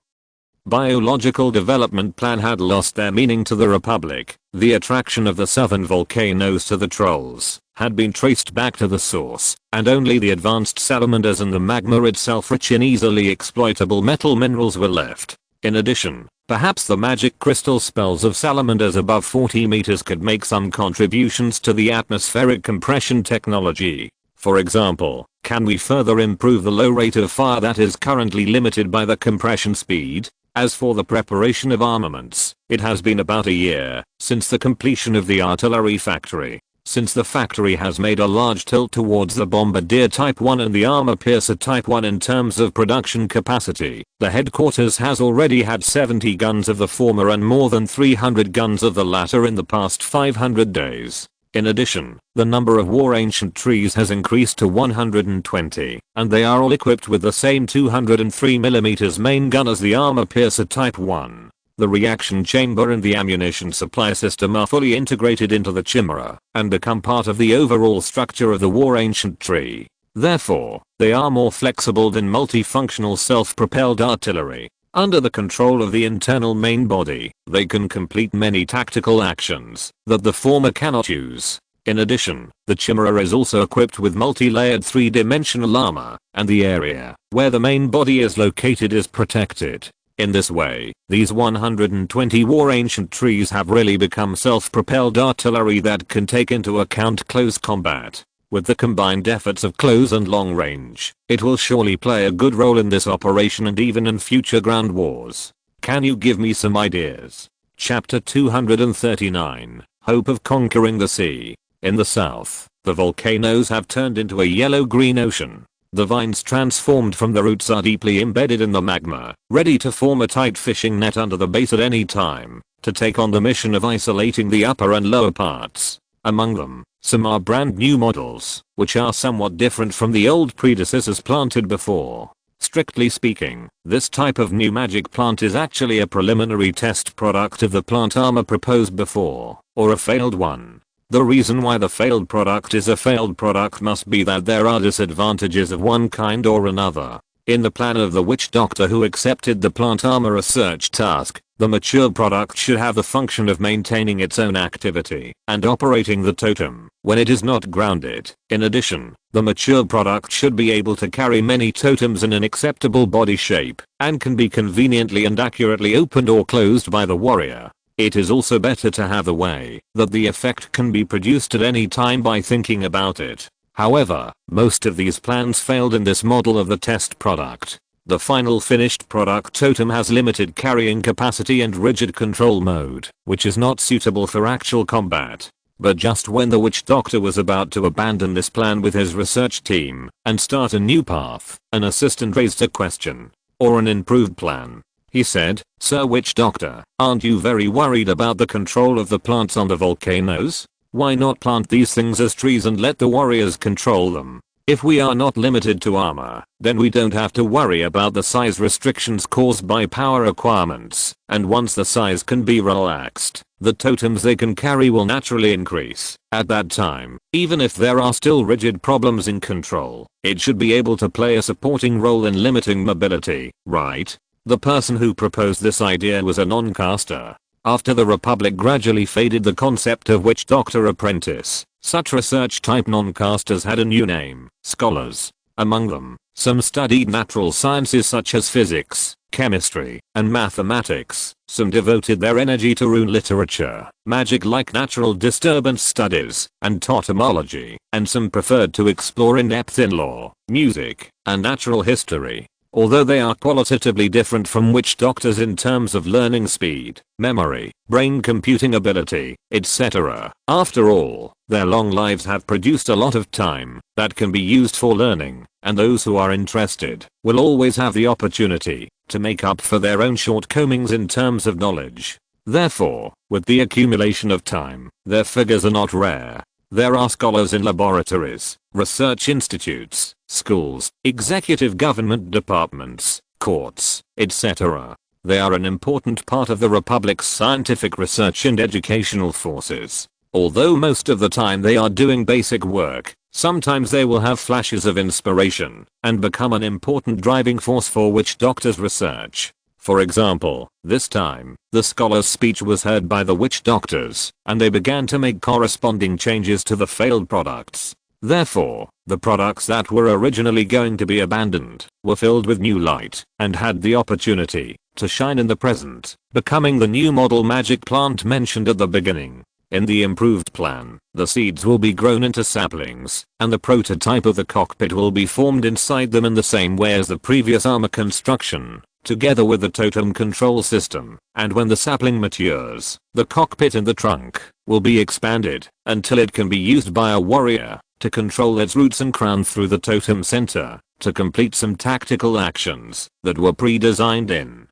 biological development plan had lost their meaning to the Republic. The attraction of the southern volcanoes to the trolls had been traced back to the source, and only the advanced salamanders and the magma itself rich in easily exploitable metal minerals were left. In addition, perhaps the magic crystal spells of salamanders above 40 meters could make some contributions to the atmospheric compression technology. For example, can we further improve the low rate of fire that is currently limited by the compression speed? As for the preparation of armaments, it has been about a year since the completion of the artillery factory. Since the factory has made a large tilt towards the Bombardier Type 1 and the Armor Piercer Type 1 in terms of production capacity, the headquarters has already had 70 guns of the former and more than 300 guns of the latter in the past 500 days. In addition, the number of war ancient trees has increased to 120, and they are all equipped with the same 203mm main gun as the Armor Piercer Type 1. The reaction chamber and the ammunition supply system are fully integrated into the chimera and become part of the overall structure of the war ancient tree. Therefore, they are more flexible than multifunctional self-propelled artillery. Under the control of the internal main body, they can complete many tactical actions that the former cannot use. In addition, the chimera is also equipped with multi-layered 3-dimensional armor, and the area where the main body is located is protected. In this way, these 120 war ancient trees have really become self-propelled artillery that can take into account close combat. With the combined efforts of close and long range, it will surely play a good role in this operation and even in future ground wars. Can you give me some ideas? Chapter 239, Hope of Conquering the Sea. In the south, the volcanoes have turned into a yellow-green ocean. The vines transformed from the roots are deeply embedded in the magma, ready to form a tight fishing net under the base at any time, to take on the mission of isolating the upper and lower parts. Among them, some are brand new models, which are somewhat different from the old predecessors planted before. Strictly speaking, this type of new magic plant is actually a preliminary test product of the plant armor proposed before, or a failed one. The reason why the failed product is a failed product must be that there are disadvantages of one kind or another. In the plan of the witch doctor who accepted the plant armor research task, the mature product should have the function of maintaining its own activity and operating the totem when it is not grounded. In addition, the mature product should be able to carry many totems in an acceptable body shape and can be conveniently and accurately opened or closed by the warrior. It is also better to have a way that the effect can be produced at any time by thinking about it. However, most of these plans failed in this model of the test product. The final finished product totem has limited carrying capacity and rigid control mode, which is not suitable for actual combat. But just when the witch doctor was about to abandon this plan with his research team and start a new path, an assistant raised a question. Or an improved plan. He said, "Sir Witch Doctor, aren't you very worried about the control of the plants on the volcanoes? Why not plant these things as trees and let the warriors control them? If we are not limited to armor, then we don't have to worry about the size restrictions caused by power requirements, and once the size can be relaxed, the totems they can carry will naturally increase. At that time, even if there are still rigid problems in control, it should be able to play a supporting role in limiting mobility, right?" The person who proposed this idea was a non-caster. After the Republic gradually faded the concept of witch doctor apprentice, such research type non-casters had a new name, scholars. Among them, some studied natural sciences such as physics, chemistry, and mathematics. Some devoted their energy to rune literature, magic like natural disturbance studies, and tautology, and some preferred to explore in depth in law, music, and natural history. Although they are qualitatively different from witch doctors in terms of learning speed, memory, brain computing ability, etc. After all, their long lives have produced a lot of time that can be used for learning, and those who are interested will always have the opportunity to make up for their own shortcomings in terms of knowledge. Therefore, with the accumulation of time, their figures are not rare. There are scholars in laboratories, research institutes, schools, executive government departments, courts, etc. They are an important part of the Republic's scientific research and educational forces. Although most of the time they are doing basic work, sometimes they will have flashes of inspiration and become an important driving force for witch doctors' research. For example, this time, the scholar's speech was heard by the witch doctors, and they began to make corresponding changes to the failed products. Therefore, the products that were originally going to be abandoned were filled with new light and had the opportunity to shine in the present, becoming the new model magic plant mentioned at the beginning. In the improved plan, the seeds will be grown into saplings, and the prototype of the cockpit will be formed inside them in the same way as the previous armor construction, together with the totem control system. And when the sapling matures, the cockpit and the trunk will be expanded until it can be used by a warrior to control its roots and crown through the totem center to complete some tactical actions that were pre-designed in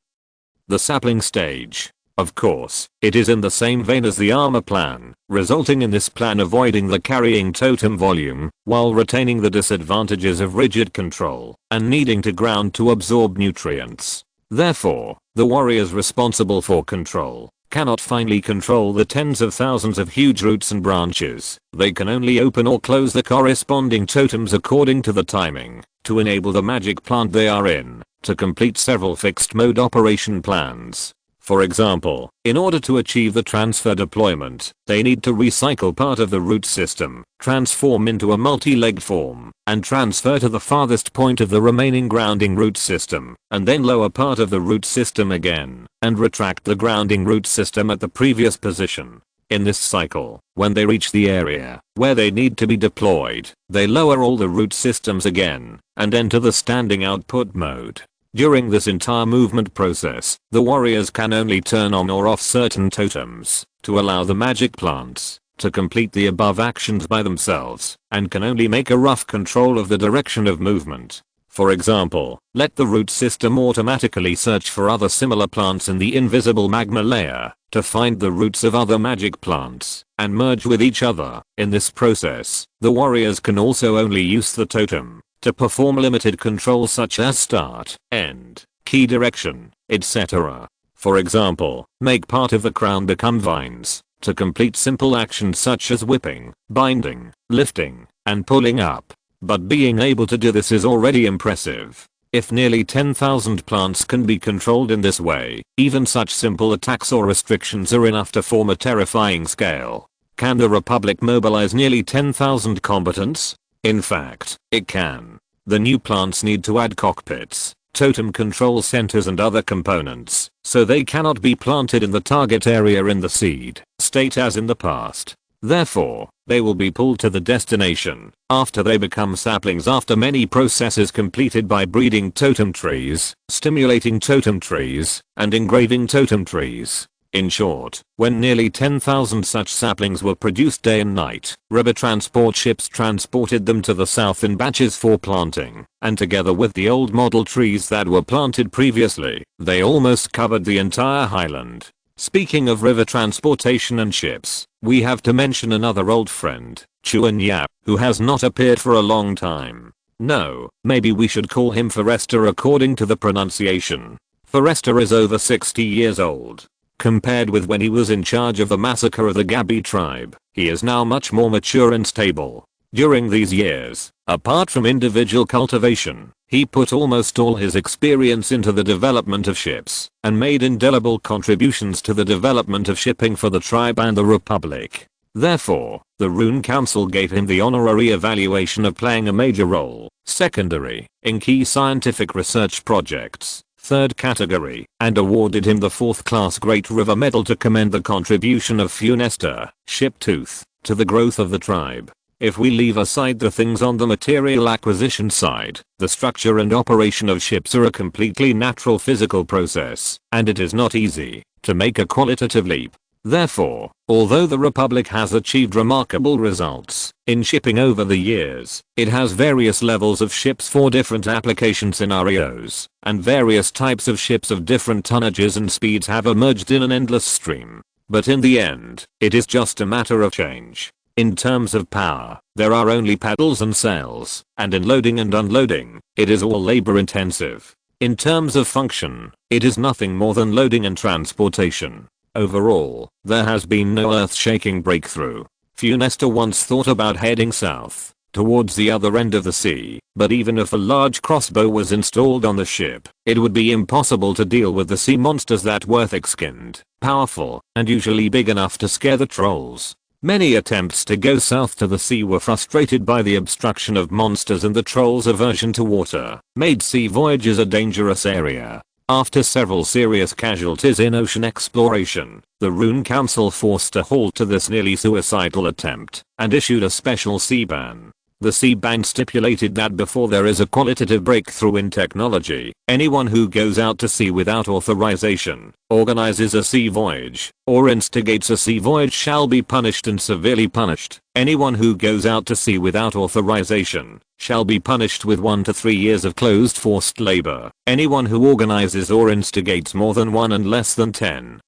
the sapling stage. Of course, it is in the same vein as the armor plan, resulting in this plan avoiding the carrying totem volume while retaining the disadvantages of rigid control and needing to ground to absorb nutrients. Therefore, the warriors responsible for control cannot finally control the tens of thousands of huge roots and branches. They can only open or close the corresponding totems according to the timing to enable the magic plant they are in to complete several fixed mode operation plans. For example, in order to achieve the transfer deployment, they need to recycle part of the root system, transform into a multi-legged form, and transfer to the farthest point of the remaining grounding root system, and then lower part of the root system again, and retract the grounding root system at the previous position. In this cycle, when they reach the area where they need to be deployed, they lower all the root systems again, and enter the standing output mode. During this entire movement process, the warriors can only turn on or off certain totems to allow the magic plants to complete the above actions by themselves, and can only make a rough control of the direction of movement. For example, let the root system automatically search for other similar plants in the invisible magma layer to find the roots of other magic plants and merge with each other. In this process, the warriors can also only use the totem to perform limited controls such as start, end, key direction, etc. For example, make part of the crown become vines to complete simple actions such as whipping, binding, lifting, and pulling up. But being able to do this is already impressive. If nearly 10,000 plants can be controlled in this way, even such simple attacks or restrictions are enough to form a terrifying scale. Can the Republic mobilize nearly 10,000 combatants? In fact, it can. The new plants need to add cockpits, totem control centers and other components, so they cannot be planted in the target area in the seed state as in the past. Therefore, they will be pulled to the destination after they become saplings after many processes completed by breeding totem trees, stimulating totem trees, and engraving totem trees. In short, when nearly 10,000 such saplings were produced day and night, river transport ships transported them to the south in batches for planting, and together with the old model trees that were planted previously, they almost covered the entire highland. Speaking of river transportation and ships, we have to mention another old friend, Chuan Yap, who has not appeared for a long time. No, maybe we should call him Forrester according to the pronunciation. Forrester is over 60 years old. Compared with when he was in charge of the massacre of the Gabi tribe, he is now much more mature and stable. During these years, apart from individual cultivation, he put almost all his experience into the development of ships, and made indelible contributions to the development of shipping for the tribe and the Republic. Therefore, the Rune Council gave him the honorary evaluation of playing a major role, secondary, in key scientific research projects, third category, and awarded him the 4th class Great River Medal to commend the contribution of Funesta, Shiptooth, to the growth of the tribe. If we leave aside the things on the material acquisition side, the structure and operation of ships are a completely natural physical process, and it is not easy to make a qualitative leap. Therefore, although the Republic has achieved remarkable results in shipping over the years, it has various levels of ships for different application scenarios, and various types of ships of different tonnages and speeds have emerged in an endless stream. But in the end, it is just a matter of change. In terms of power, there are only paddles and sails, and in loading and unloading, it is all labor intensive. In terms of function, it is nothing more than loading and transportation. Overall, there has been no earth-shaking breakthrough. Funesta once thought about heading south, towards the other end of the sea, but even if a large crossbow was installed on the ship, it would be impossible to deal with the sea monsters that were thick-skinned, powerful, and usually big enough to scare the trolls. Many attempts to go south to the sea were frustrated by the obstruction of monsters, and the trolls' aversion to water made sea voyages a dangerous area. After several serious casualties in ocean exploration, the Rune Council forced a halt to this nearly suicidal attempt and issued a special sea ban. The sea ban stipulated that before there is a qualitative breakthrough in technology, anyone who goes out to sea without authorization, organizes a sea voyage, or instigates a sea voyage shall be punished and severely punished. Anyone who goes out to sea without authorization shall be punished with 1 to 3 years of closed forced labor. Anyone who organizes or instigates more than 1 and less than 10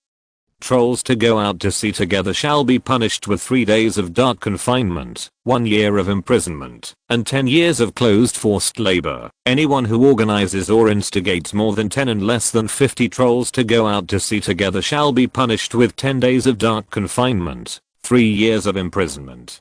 trolls to go out to sea together shall be punished with 3 days of dark confinement, 1 year of imprisonment, and 10 years of closed forced labor. Anyone who organizes or instigates more than 10 and less than 50 trolls to go out to sea together shall be punished with 10 days of dark confinement, 3 years of imprisonment,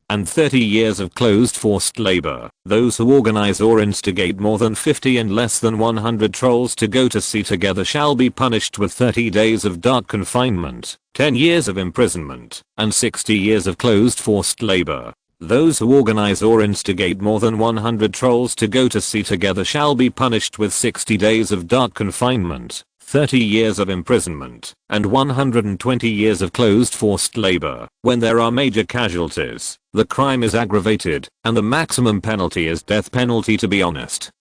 and 30 years of closed forced labor. Those who organize or instigate more than 50 and less than 100 trolls to go to sea together shall be punished with 30 days of dark confinement, 10 years of imprisonment, and 60 years of closed forced labor. Those who organize or instigate more than 100 trolls to go to sea together shall be punished with 60 days of dark confinement, 30 years of imprisonment, and 120 years of closed forced labor. When there are major casualties, the crime is aggravated, and the maximum penalty is death penalty, to be honest.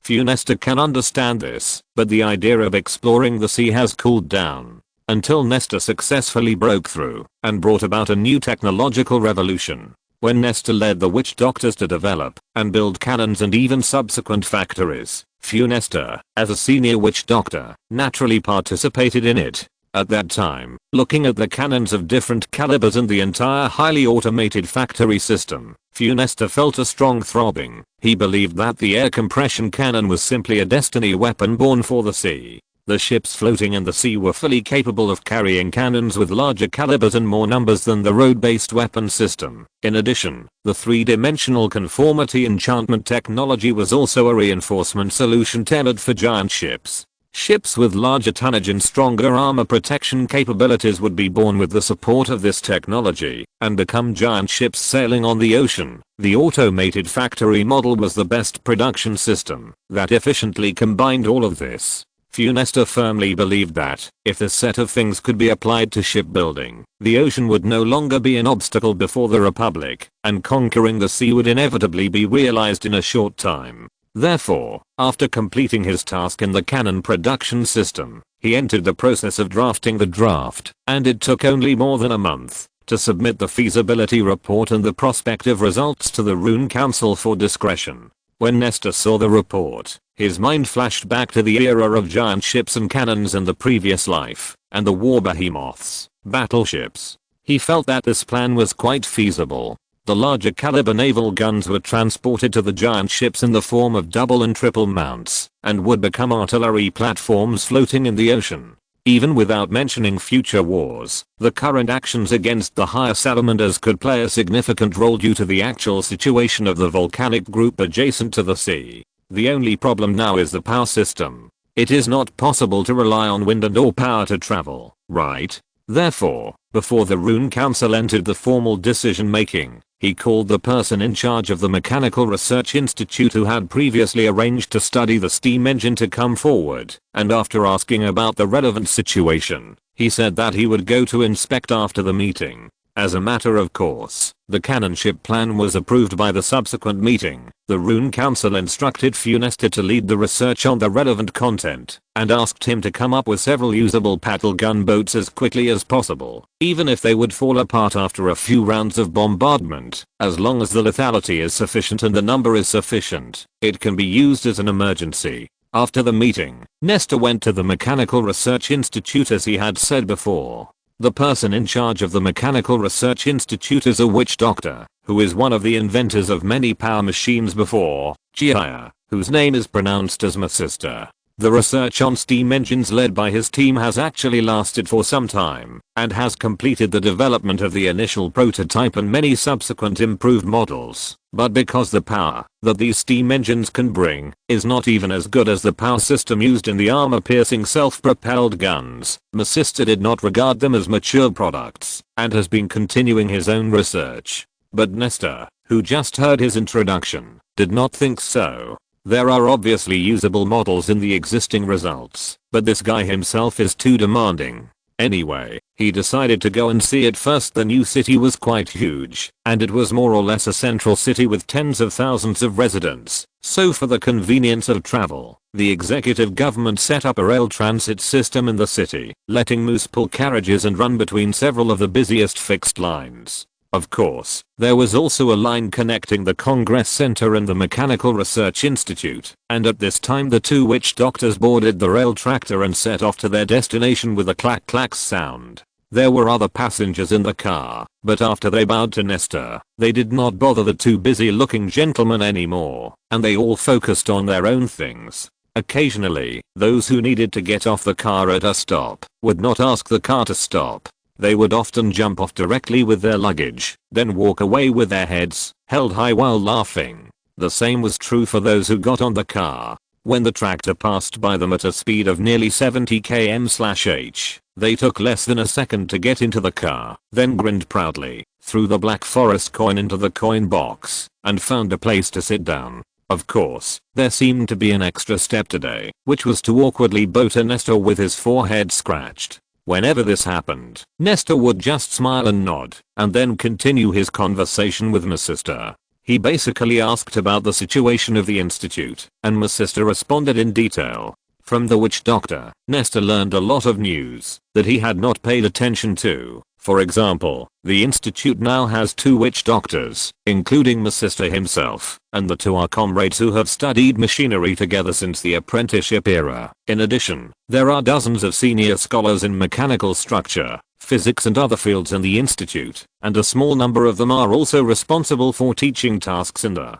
Funesta can understand this, but the idea of exploring the sea has cooled down until Nesta successfully broke through and brought about a new technological revolution. When Nesta led the witch doctors to develop and build cannons and even subsequent factories, Funesta, as a senior witch doctor, naturally participated in it. At that time, looking at the cannons of different calibers and the entire highly automated factory system, Funesta felt a strong throbbing. He believed that the air compression cannon was simply a destiny weapon born for the sea. The ships floating in the sea were fully capable of carrying cannons with larger calibers and more numbers than the road-based weapon system. In addition, the 3-dimensional conformity enchantment technology was also a reinforcement solution tailored for giant ships. Ships with larger tonnage and stronger armor protection capabilities would be born with the support of this technology and become giant ships sailing on the ocean. The automated factory model was the best production system that efficiently combined all of this. Funesta firmly believed that, if this set of things could be applied to shipbuilding, the ocean would no longer be an obstacle before the Republic, and conquering the sea would inevitably be realized in a short time. Therefore, after completing his task in the cannon production system, he entered the process of drafting the draft, and it took only more than a month to submit the feasibility report and the prospective results to the Rune Council for discretion. When Nesta saw the report, his mind flashed back to the era of giant ships and cannons in the previous life, and the war behemoths, battleships. He felt that this plan was quite feasible. The larger caliber naval guns were transported to the giant ships in the form of double and triple mounts, and would become artillery platforms floating in the ocean. Even without mentioning future wars, the current actions against the higher salamanders could play a significant role due to the actual situation of the volcanic group adjacent to the sea. The only problem now is the power system. It is not possible to rely on wind and or power to travel, right? Therefore, Before the Rune Council entered the formal decision making, he called the person in charge of the Mechanical Research Institute who had previously arranged to study the steam engine to come forward, and after asking about the relevant situation, he said that he would go to inspect after the meeting. As a matter of course, the cannonship plan was approved by the subsequent meeting. The Rune Council instructed Funesta to lead the research on the relevant content, and asked him to come up with several usable paddle gunboats as quickly as possible, even if they would fall apart after a few rounds of bombardment. As long as the lethality is sufficient and the number is sufficient, it can be used as an emergency. After the meeting, Nestor went to the Mechanical Research Institute as he had said before. The person in charge of the Mechanical Research Institute is a witch doctor, who is one of the inventors of many power machines before Gia, whose name is pronounced as my sister. The research on steam engines led by his team has actually lasted for some time, and has completed the development of the initial prototype and many subsequent improved models. But because the power that these steam engines can bring is not even as good as the power system used in the armor-piercing self-propelled guns, my sister did not regard them as mature products, and has been continuing his own research. But Nestor, who just heard his introduction, did not think so. There are obviously usable models in the existing results, but this guy himself is too demanding. Anyway, he decided to go and see it first. The new city was quite huge, and it was more or less a central city with tens of thousands of residents. So for the convenience of travel, the executive government set up a rail transit system in the city, letting moose pull carriages and run between several of the busiest fixed lines. Of course, there was also a line connecting the Congress Center and the Mechanical Research Institute, and at this time the two witch doctors boarded the rail tractor and set off to their destination with a clack-clack sound. There were other passengers in the car, but after they bowed to Nestor, they did not bother the two busy-looking gentlemen anymore, and they all focused on their own things. Occasionally, those who needed to get off the car at a stop would not ask the car to stop. They would often jump off directly with their luggage, then walk away with their heads held high while laughing. The same was true for those who got on the car. When the tractor passed by them at a speed of nearly 70 km/h, they took less than a second to get into the car, then grinned proudly, threw the Black Forest coin into the coin box, and found a place to sit down. Of course, there seemed to be an extra step today, which was to awkwardly bow to Nestor with his forehead scratched. Whenever this happened, Nestor would just smile and nod, and then continue his conversation with my sister. He basically asked about the situation of the institute, and my sister responded in detail. From the witch doctor, Nestor learned a lot of news that he had not paid attention to. For example, the institute now has 2 witch doctors, including my sister himself, and the 2 are comrades who have studied machinery together since the apprenticeship era. In addition, there are dozens of senior scholars in mechanical structure, physics and other fields in the institute, and a small number of them are also responsible for teaching tasks in the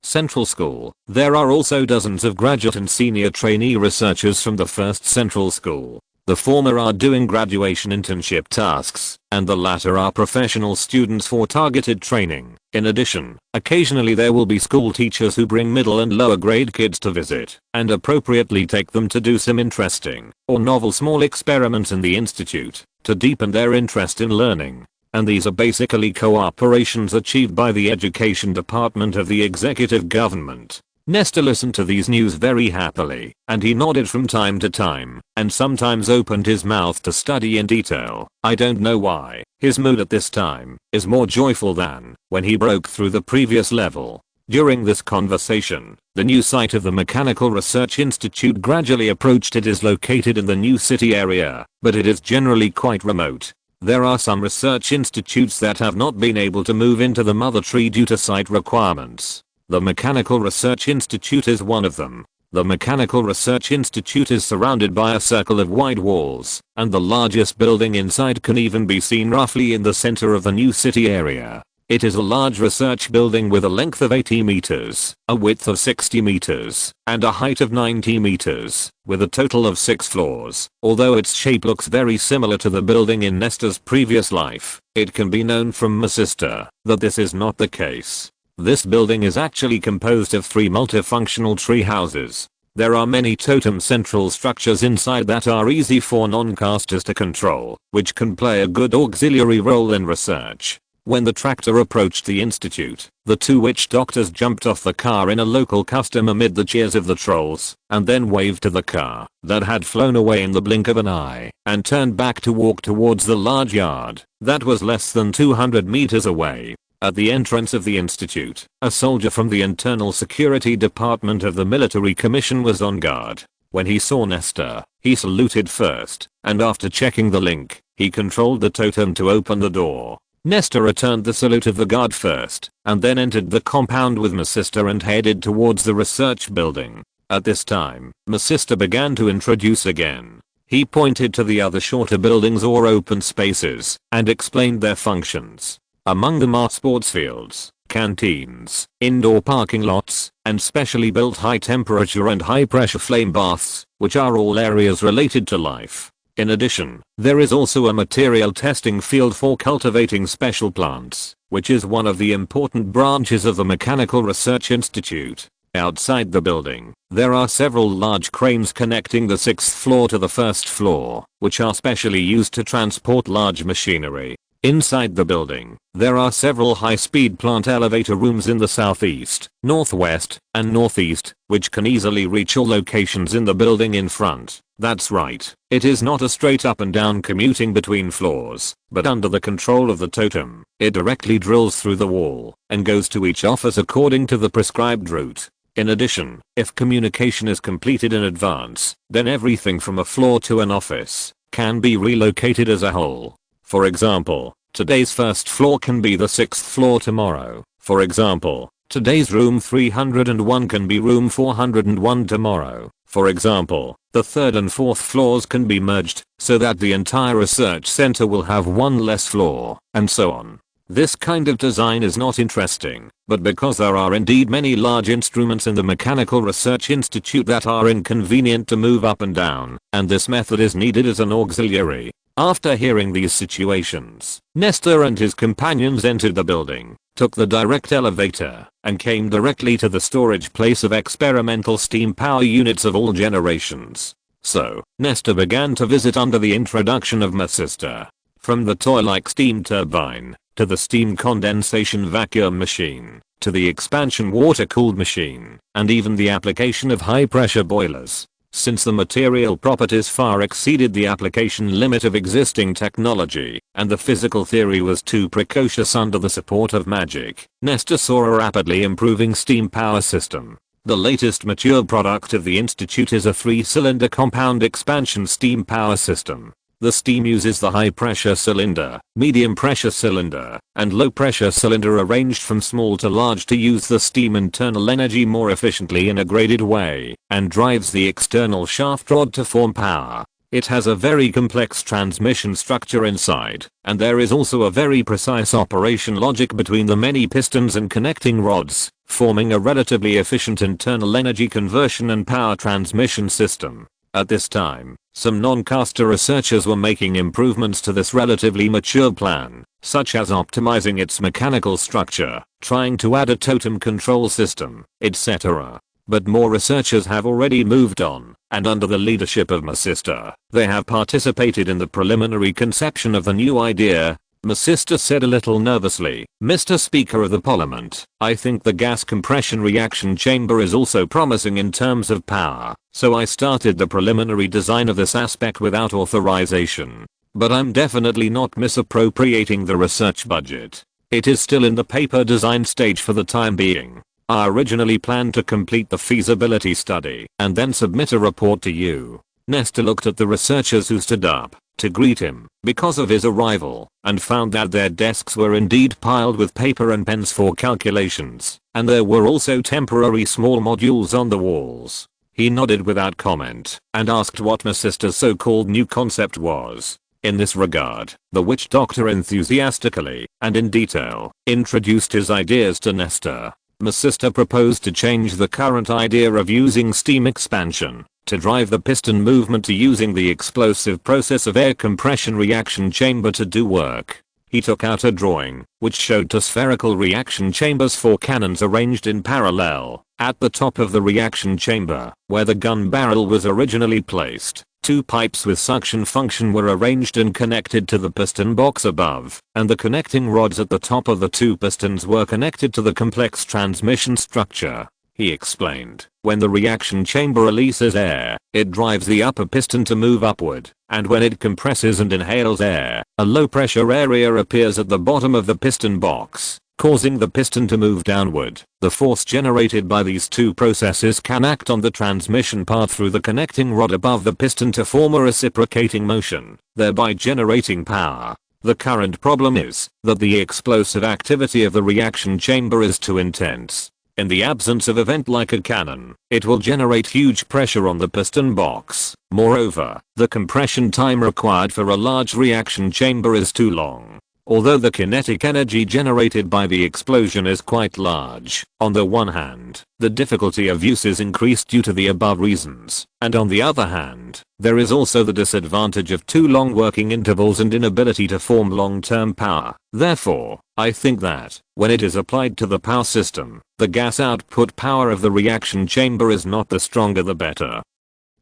Central School. There are also dozens of graduate and senior trainee researchers from the first Central School. The former are doing graduation internship tasks, and the latter are professional students for targeted training. In addition, occasionally there will be school teachers who bring middle and lower grade kids to visit, and appropriately take them to do some interesting or novel small experiments in the institute, to deepen their interest in learning. And these are basically cooperations achieved by the education department of the executive government. Nestor listened to these news very happily, and he nodded from time to time, and sometimes opened his mouth to study in detail. I don't know why, his mood at this time is more joyful than when he broke through the previous level. During this conversation, the new site of the Mechanical Research Institute gradually approached. It is located in the new city area, but it is generally quite remote. There are some research institutes that have not been able to move into the mother tree due to site requirements. The Mechanical Research Institute is one of them. The Mechanical Research Institute is surrounded by a circle of wide walls, and the largest building inside can even be seen roughly in the center of the new city area. It is a large research building with a length of 80 meters, a width of 60 meters, and a height of 90 meters, with a total of 6 floors. Although its shape looks very similar to the building in Nestor's previous life, it can be known from my sister that this is not the case. This building is actually composed of 3 multifunctional tree houses. There are many totem central structures inside that are easy for non-casters to control, which can play a good auxiliary role in research. When the tractor approached the institute, the two witch doctors jumped off the car in a local custom amid the cheers of the trolls, and then waved to the car that had flown away in the blink of an eye, and turned back to walk towards the large yard that was less than 200 meters away. At the entrance of the institute, a soldier from the Internal Security Department of the Military Commission was on guard. When he saw Nestor, he saluted first, and after checking the link, he controlled the totem to open the door. Nestor returned the salute of the guard first, and then entered the compound with Masista and headed towards the research building. At this time, Masista began to introduce again. He pointed to the other shorter buildings or open spaces, and explained their functions. Among them are sports fields, canteens, indoor parking lots, and specially built high temperature and high pressure flame baths, which are all areas related to life. In addition, there is also a material testing field for cultivating special plants, which is one of the important branches of the Mechanical Research Institute. Outside the building, there are several large cranes connecting the 6th floor to the 1st floor, which are specially used to transport large machinery. Inside the building, there are several high-speed plant elevator rooms in the southeast, northwest, and northeast, which can easily reach all locations in the building in front. That's right, it is not a straight up and down commuting between floors, but under the control of the totem, it directly drills through the wall and goes to each office according to the prescribed route. In addition, if communication is completed in advance, then everything from a floor to an office can be relocated as a whole. For example, today's 1st floor can be the 6th floor tomorrow. For example, today's room 301 can be room 401 tomorrow. For example, the 3rd and 4th floors can be merged, so that the entire research center will have one less floor, and so on. This kind of design is not interesting, but because there are indeed many large instruments in the Mechanical Research Institute that are inconvenient to move up and down, and this method is needed as an auxiliary. After hearing these situations, Nestor and his companions entered the building, took the direct elevator, and came directly to the storage place of experimental steam power units of all generations. So, Nestor began to visit under the introduction of Masista. From the toy-like steam turbine, to the steam condensation vacuum machine, to the expansion water-cooled machine, and even the application of high-pressure boilers. Since the material properties far exceeded the application limit of existing technology, and the physical theory was too precocious under the support of magic, Nestor saw a rapidly improving steam power system. The latest mature product of the Institute is a 3-cylinder compound expansion steam power system. The steam uses the high-pressure cylinder, medium-pressure cylinder, and low-pressure cylinder arranged from small to large to use the steam internal energy more efficiently in a graded way, and drives the external shaft rod to form power. It has a very complex transmission structure inside, and there is also a very precise operation logic between the many pistons and connecting rods, forming a relatively efficient internal energy conversion and power transmission system. At this time, some non-caster researchers were making improvements to this relatively mature plan, such as optimizing its mechanical structure, trying to add a totem control system, etc. But more researchers have already moved on, and under the leadership of Masista, they have participated in the preliminary conception of the new idea. Masista said a little nervously, "Mr. Speaker of the Parliament, I think the gas compression reaction chamber is also promising in terms of power, so I started the preliminary design of this aspect without authorization. But I'm definitely not misappropriating the research budget. It is still in the paper design stage for the time being. I originally planned to complete the feasibility study and then submit a report to you." Nestor looked at the researchers who stood up to greet him because of his arrival, and found that their desks were indeed piled with paper and pens for calculations, and there were also temporary small modules on the walls. He nodded without comment, and asked what Masista's so-called new concept was. In this regard, the witch doctor enthusiastically, and in detail, introduced his ideas to Nestor. Masista proposed to change the current idea of using steam expansion to drive the piston movement to using the explosive process of air compression reaction chamber to do work. He took out a drawing, which showed two spherical reaction chambers for cannons arranged in parallel. At the top of the reaction chamber, where the gun barrel was originally placed, two pipes with suction function were arranged and connected to the piston box above, and the connecting rods at the top of the two pistons were connected to the complex transmission structure. He explained, when the reaction chamber releases air, it drives the upper piston to move upward, and when it compresses and inhales air, a low pressure area appears at the bottom of the piston box, causing the piston to move downward. The force generated by these two processes can act on the transmission path through the connecting rod above the piston to form a reciprocating motion, thereby generating power. The current problem is that the explosive activity of the reaction chamber is too intense. In the absence of a vent like a cannon, it will generate huge pressure on the piston box. Moreover, the compression time required for a large reaction chamber is too long. Although the kinetic energy generated by the explosion is quite large, on the one hand, the difficulty of use is increased due to the above reasons, and on the other hand, there is also the disadvantage of too long working intervals and inability to form long-term power. Therefore, I think that, when it is applied to the power system, the gas output power of the reaction chamber is not the stronger the better.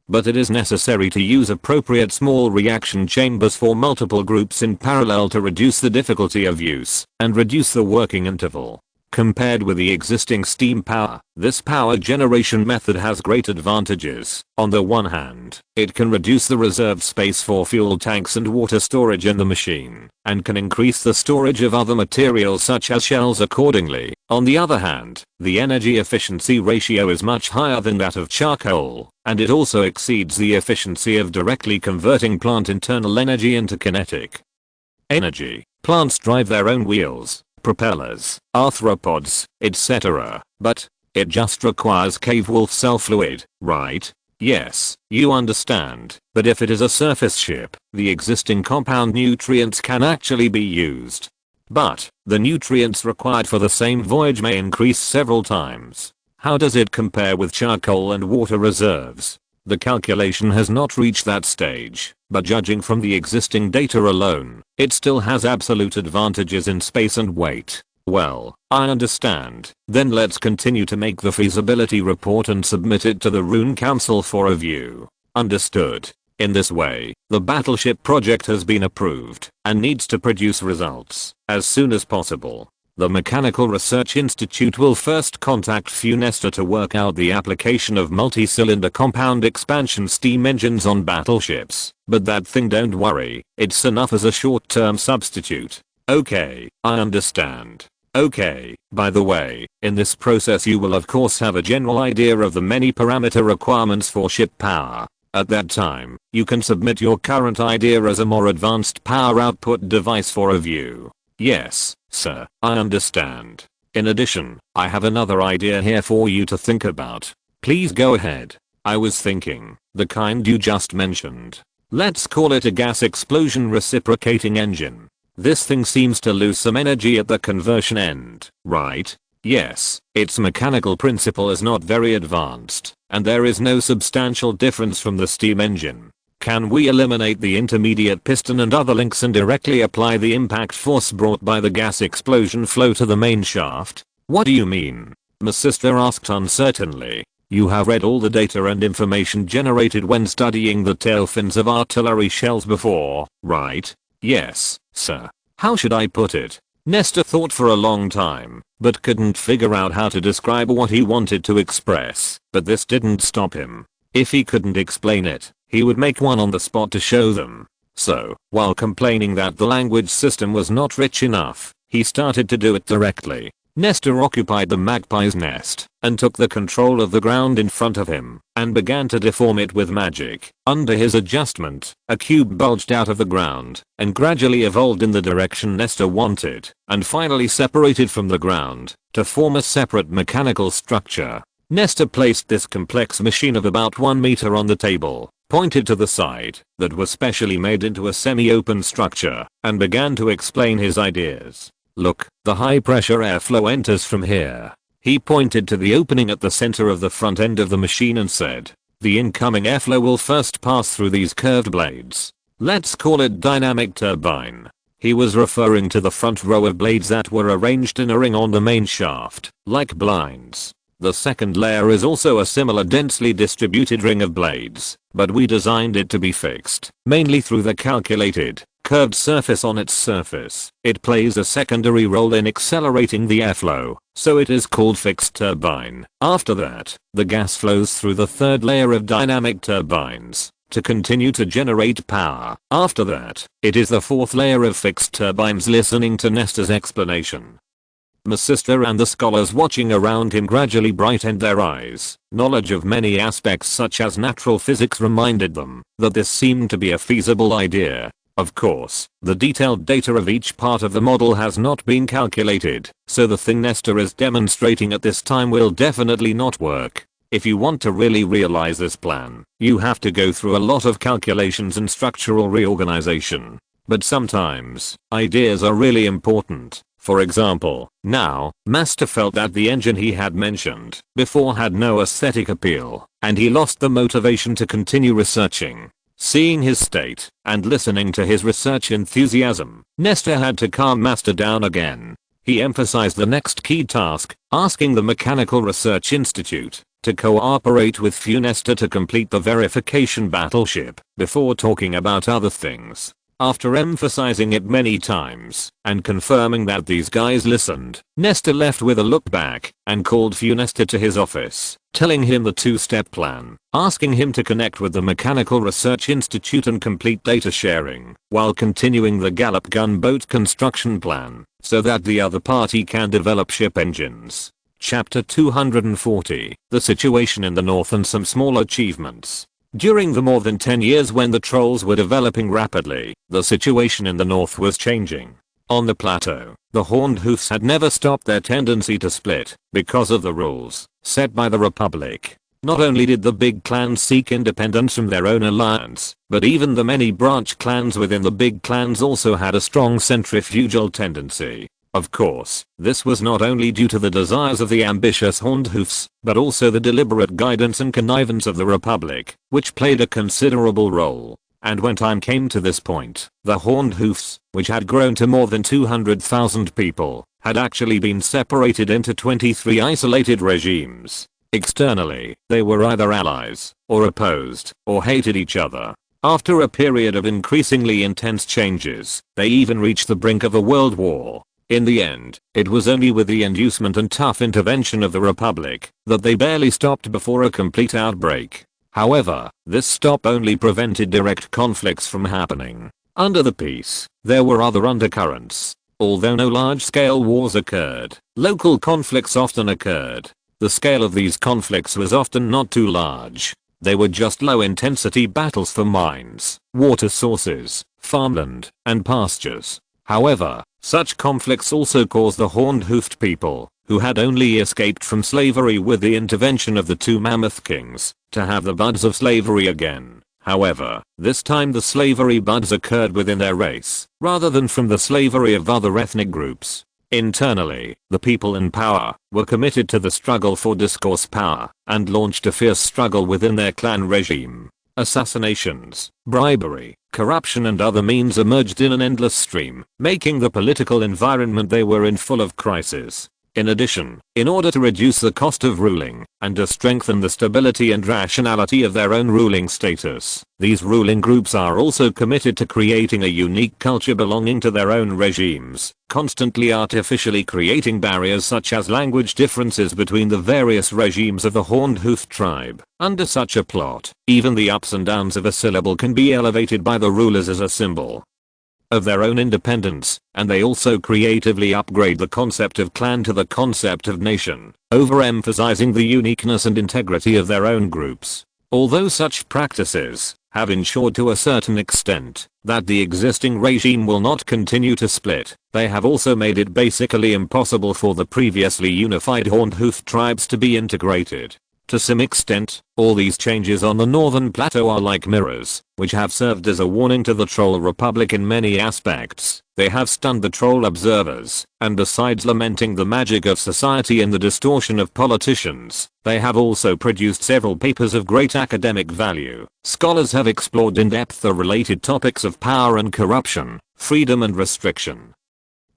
But it is necessary to use appropriate small reaction chambers for multiple groups in parallel to reduce the difficulty of use and reduce the working interval. Compared with the existing steam power, this power generation method has great advantages. On the one hand, it can reduce the reserve space for fuel tanks and water storage in the machine, and can increase the storage of other materials such as shells accordingly. On the other hand, the energy efficiency ratio is much higher than that of charcoal, and it also exceeds the efficiency of directly converting plant internal energy into kinetic energy. Plants drive their own wheels, propellers, arthropods, etc. But it just requires cave wolf cell fluid, right? Yes, you understand. But if it is a surface ship, the existing compound nutrients can actually be used. But the nutrients required for the same voyage may increase several times. How does it compare with charcoal and water reserves? The calculation has not reached that stage, but judging from the existing data alone, it still has absolute advantages in space and weight. Well, I understand. Then let's continue to make the feasibility report and submit it to the Rune Council for review. Understood. In this way, the battleship project has been approved and needs to produce results as soon as possible. The Mechanical Research Institute will first contact Funesta to work out the application of multi-cylinder compound expansion steam engines on battleships, but that thing, don't worry, it's enough as a short-term substitute. Okay, I understand. Okay, by the way, in this process you will of course have a general idea of the many parameter requirements for ship power. At that time, you can submit your current idea as a more advanced power output device for review. Yes, sir, I understand. In addition, I have another idea here for you to think about. Please go ahead. I was thinking, the kind you just mentioned. Let's call it a gas explosion reciprocating engine. This thing seems to lose some energy at the conversion end, right? Yes, its mechanical principle is not very advanced, and there is no substantial difference from the steam engine. Can we eliminate the intermediate piston and other links and directly apply the impact force brought by the gas explosion flow to the main shaft? What do you mean? My sister asked uncertainly. You have read all the data and information generated when studying the tail fins of artillery shells before, right? Yes, sir. How should I put it? Nestor thought for a long time, but couldn't figure out how to describe what he wanted to express, but this didn't stop him. If he couldn't explain it, he would make one on the spot to show them. So, while complaining that the language system was not rich enough, he started to do it directly. Nestor occupied the magpie's nest and took the control of the ground in front of him and began to deform it with magic. Under his adjustment, a cube bulged out of the ground and gradually evolved in the direction Nestor wanted and finally separated from the ground to form a separate mechanical structure. Nestor placed this complex machine of about 1 meter on the table, pointed to the side that was specially made into a semi-open structure, and began to explain his ideas. Look, the high pressure airflow enters from here. He pointed to the opening at the center of the front end of the machine and said, the incoming airflow will first pass through these curved blades. Let's call it dynamic turbine. He was referring to the front row of blades that were arranged in a ring on the main shaft, like blinds. The second layer is also a similar densely distributed ring of blades, but we designed it to be fixed, mainly through the calculated, curved surface on its surface. It plays a secondary role in accelerating the airflow, so it is called fixed turbine. After that, the gas flows through the third layer of dynamic turbines to continue to generate power. After that, it is the fourth layer of fixed turbines. Listening to Nestor's explanation, my sister and the scholars watching around him gradually brightened their eyes. Knowledge of many aspects such as natural physics reminded them that this seemed to be a feasible idea. Of course, the detailed data of each part of the model has not been calculated, so the thing Nestor is demonstrating at this time will definitely not work. If you want to really realize this plan, you have to go through a lot of calculations and structural reorganization. But sometimes, ideas are really important. For example, now, Master felt that the engine he had mentioned before had no aesthetic appeal, and he lost the motivation to continue researching. Seeing his state, and listening to his research enthusiasm, Nestor had to calm Master down again. He emphasized the next key task, asking the Mechanical Research Institute to cooperate with Funesta to complete the verification battleship, before talking about other things. After emphasizing it many times, and confirming that these guys listened, Nestor left with a look back, and called Funesta to his office, telling him the two-step plan, asking him to connect with the Mechanical Research Institute and complete data sharing, while continuing the Gallop gunboat construction plan, so that the other party can develop ship engines. Chapter 240, The Situation in the North and Some Small Achievements. During the more than 10 years when the trolls were developing rapidly, the situation in the north was changing. On the plateau, the Horned Hoofs had never stopped their tendency to split, because of the rules set by the Republic. Not only did the big clans seek independence from their own alliance, but even the many branch clans within the big clans also had a strong centrifugal tendency. Of course, this was not only due to the desires of the ambitious Horned Hoofs, but also the deliberate guidance and connivance of the Republic, which played a considerable role. And when time came to this point, the Horned Hoofs, which had grown to more than 200,000 people, had actually been separated into 23 isolated regimes. Externally, they were either allies, or opposed, or hated each other. After a period of increasingly intense changes, they even reached the brink of a world war. In the end, it was only with the inducement and tough intervention of the Republic that they barely stopped before a complete outbreak. However, this stop only prevented direct conflicts from happening. Under the peace, there were other undercurrents. Although no large-scale wars occurred, local conflicts often occurred. The scale of these conflicts was often not too large. They were just low-intensity battles for mines, water sources, farmland, and pastures. However, such conflicts also caused the Horned-Hoofed people, who had only escaped from slavery with the intervention of the two Mammoth Kings, to have the buds of slavery again. However, this time the slavery buds occurred within their race, rather than from the slavery of other ethnic groups. Internally, the people in power were committed to the struggle for discourse power, and launched a fierce struggle within their clan regime. Assassinations, bribery, corruption and other means emerged in an endless stream, making the political environment they were in full of crisis. In addition, in order to reduce the cost of ruling, and to strengthen the stability and rationality of their own ruling status, these ruling groups are also committed to creating a unique culture belonging to their own regimes, constantly artificially creating barriers such as language differences between the various regimes of the Horned Hoof tribe. Under such a plot, even the ups and downs of a syllable can be elevated by the rulers as a symbol of their own independence, and they also creatively upgrade the concept of clan to the concept of nation, overemphasizing the uniqueness and integrity of their own groups. Although such practices have ensured to a certain extent that the existing regime will not continue to split, they have also made it basically impossible for the previously unified Horned Hoof tribes to be integrated. To some extent, all these changes on the northern plateau are like mirrors, which have served as a warning to the Troll Republic in many aspects. They have stunned the troll observers, and besides lamenting the magic of society and the distortion of politicians, they have also produced several papers of great academic value. Scholars have explored in depth the related topics of power and corruption, freedom and restriction,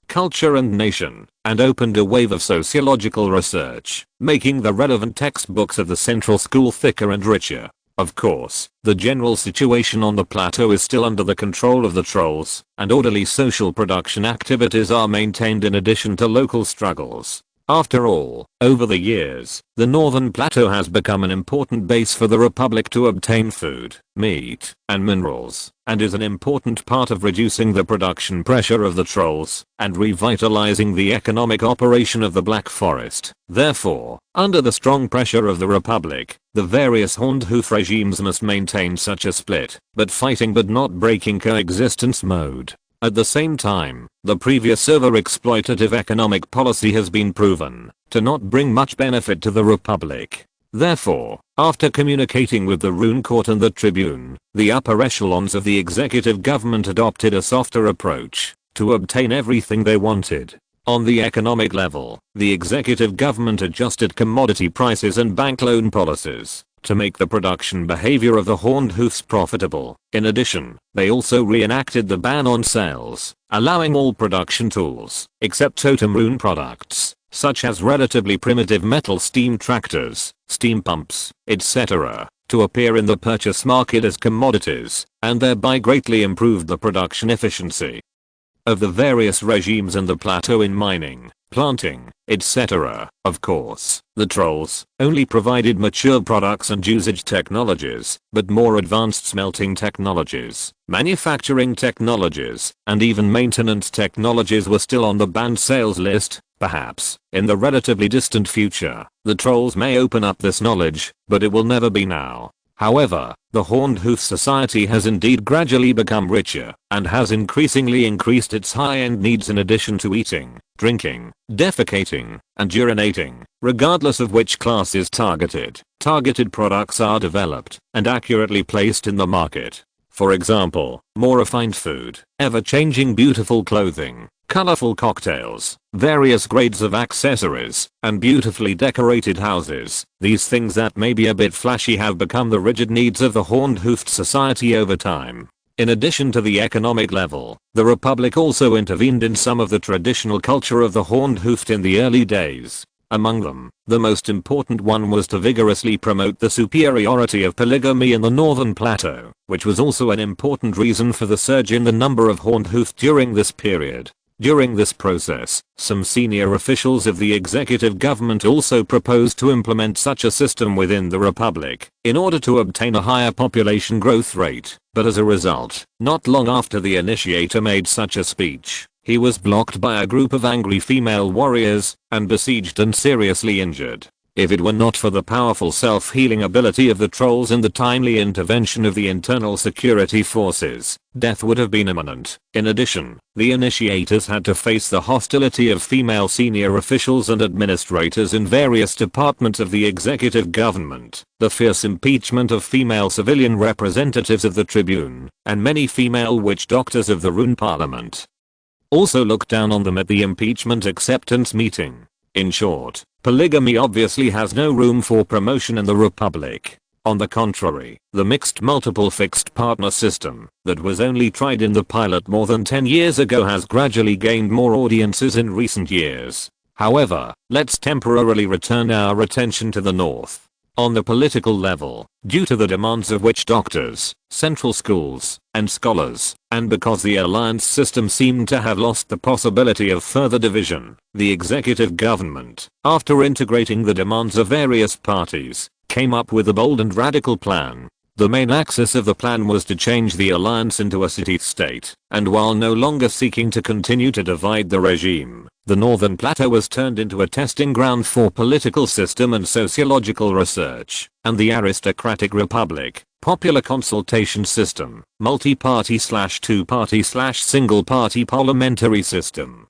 culture and nation, and opened a wave of sociological research, making the relevant textbooks of the central school thicker and richer. Of course, the general situation on the plateau is still under the control of the trolls, and orderly social production activities are maintained in addition to local struggles. After all, over the years, the northern plateau has become an important base for the Republic to obtain food, meat, and minerals, and is an important part of reducing the production pressure of the trolls, and revitalizing the economic operation of the Black Forest. Therefore, under the strong pressure of the Republic, the various Horned Hoof regimes must maintain such a split, but fighting but not breaking coexistence mode. At the same time, the previous over-exploitative economic policy has been proven to not bring much benefit to the Republic. Therefore, after communicating with the Rune Court and the Tribune, the upper echelons of the executive government adopted a softer approach to obtain everything they wanted. On the economic level, the executive government adjusted commodity prices and bank loan policies to make the production behavior of the Horned Hoofs profitable. In addition, they also reenacted the ban on sales, allowing all production tools, except totem rune products, such as relatively primitive metal steam tractors, steam pumps, etc., to appear in the purchase market as commodities, and thereby greatly improved the production efficiency of the various regimes in the plateau in mining, planting, etc. Of course, the trolls only provided mature products and usage technologies, but more advanced smelting technologies, manufacturing technologies, and even maintenance technologies were still on the banned sales list. Perhaps, in the relatively distant future, the trolls may open up this knowledge, but it will never be now. However, the Horned Hoof society has indeed gradually become richer, and has increasingly increased its high-end needs in addition to eating, drinking, defecating, and urinating. Regardless of which class is targeted, targeted products are developed and accurately placed in the market. For example, more refined food, ever-changing beautiful clothing, colorful cocktails, various grades of accessories, and beautifully decorated houses. These things that may be a bit flashy have become the rigid needs of the Horned Hoofed society over time. In addition to the economic level, the Republic also intervened in some of the traditional culture of the Horned Hoofed in the early days. Among them, the most important one was to vigorously promote the superiority of polygamy in the Northern Plateau, which was also an important reason for the surge in the number of Horned Hoof during this period. During this process, some senior officials of the executive government also proposed to implement such a system within the Republic in order to obtain a higher population growth rate, but as a result, not long after the initiator made such a speech, he was blocked by a group of angry female warriors and besieged and seriously injured. If it were not for the powerful self-healing ability of the trolls and the timely intervention of the internal security forces, death would have been imminent. In addition, the initiators had to face the hostility of female senior officials and administrators in various departments of the executive government, the fierce impeachment of female civilian representatives of the Tribune, and many female witch doctors of the Rune Parliament also looked down on them at the impeachment acceptance meeting. In short, polygamy obviously has no room for promotion in the Republic. On the contrary, the mixed multiple fixed partner system that was only tried in the pilot more than 10 years ago has gradually gained more audiences in recent years. However, let's temporarily return our attention to the north. On the political level, due to the demands of witch doctors, central schools, and scholars, and because the alliance system seemed to have lost the possibility of further division, the executive government, after integrating the demands of various parties, came up with a bold and radical plan. The main axis of the plan was to change the alliance into a city-state, and while no longer seeking to continue to divide the regime, the Northern Plateau was turned into a testing ground for political system and sociological research, and the aristocratic republic, popular consultation system, multi-party / two-party / single-party parliamentary system,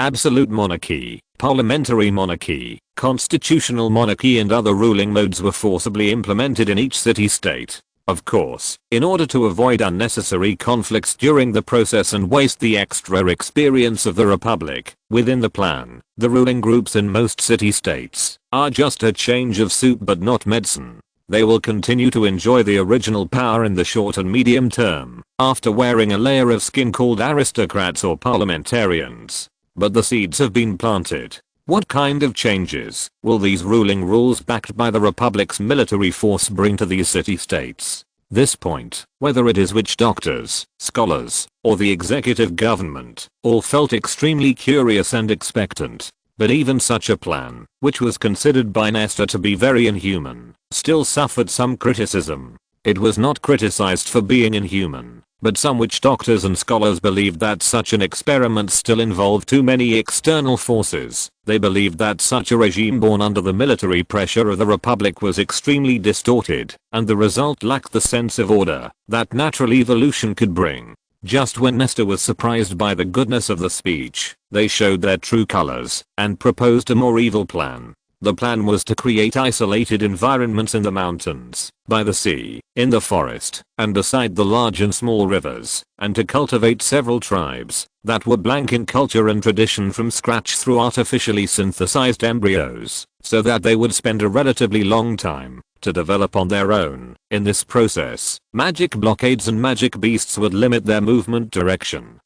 absolute monarchy, parliamentary monarchy, constitutional monarchy and other ruling modes were forcibly implemented in each city-state. Of course, in order to avoid unnecessary conflicts during the process and waste the extra experience of the Republic, within the plan, the ruling groups in most city-states are just a change of soup but not medicine. they will continue to enjoy the original power in the short and medium term, after wearing a layer of skin called aristocrats or parliamentarians. But the seeds have been planted. What kind of changes will these ruling rules backed by the Republic's military force bring to these city-states? This point, whether it is witch doctors, scholars, or the executive government, all felt extremely curious and expectant. But even such a plan, which was considered by Nestor to be very inhuman, still suffered some criticism. It was not criticized for being inhuman, but some witch doctors and scholars believed that such an experiment still involved too many external forces. They believed that such a regime born under the military pressure of the Republic was extremely distorted, and the result lacked the sense of order that natural evolution could bring. Just when Nestor was surprised by the goodness of the speech, they showed their true colors and proposed a more evil plan. The plan was to create isolated environments in the mountains, by the sea, in the forest, and beside the large and small rivers, and to cultivate several tribes that were blank in culture and tradition from scratch through artificially synthesized embryos, so that they would spend a relatively long time to develop on their own. In this process, magic blockades and magic beasts would limit their movement direction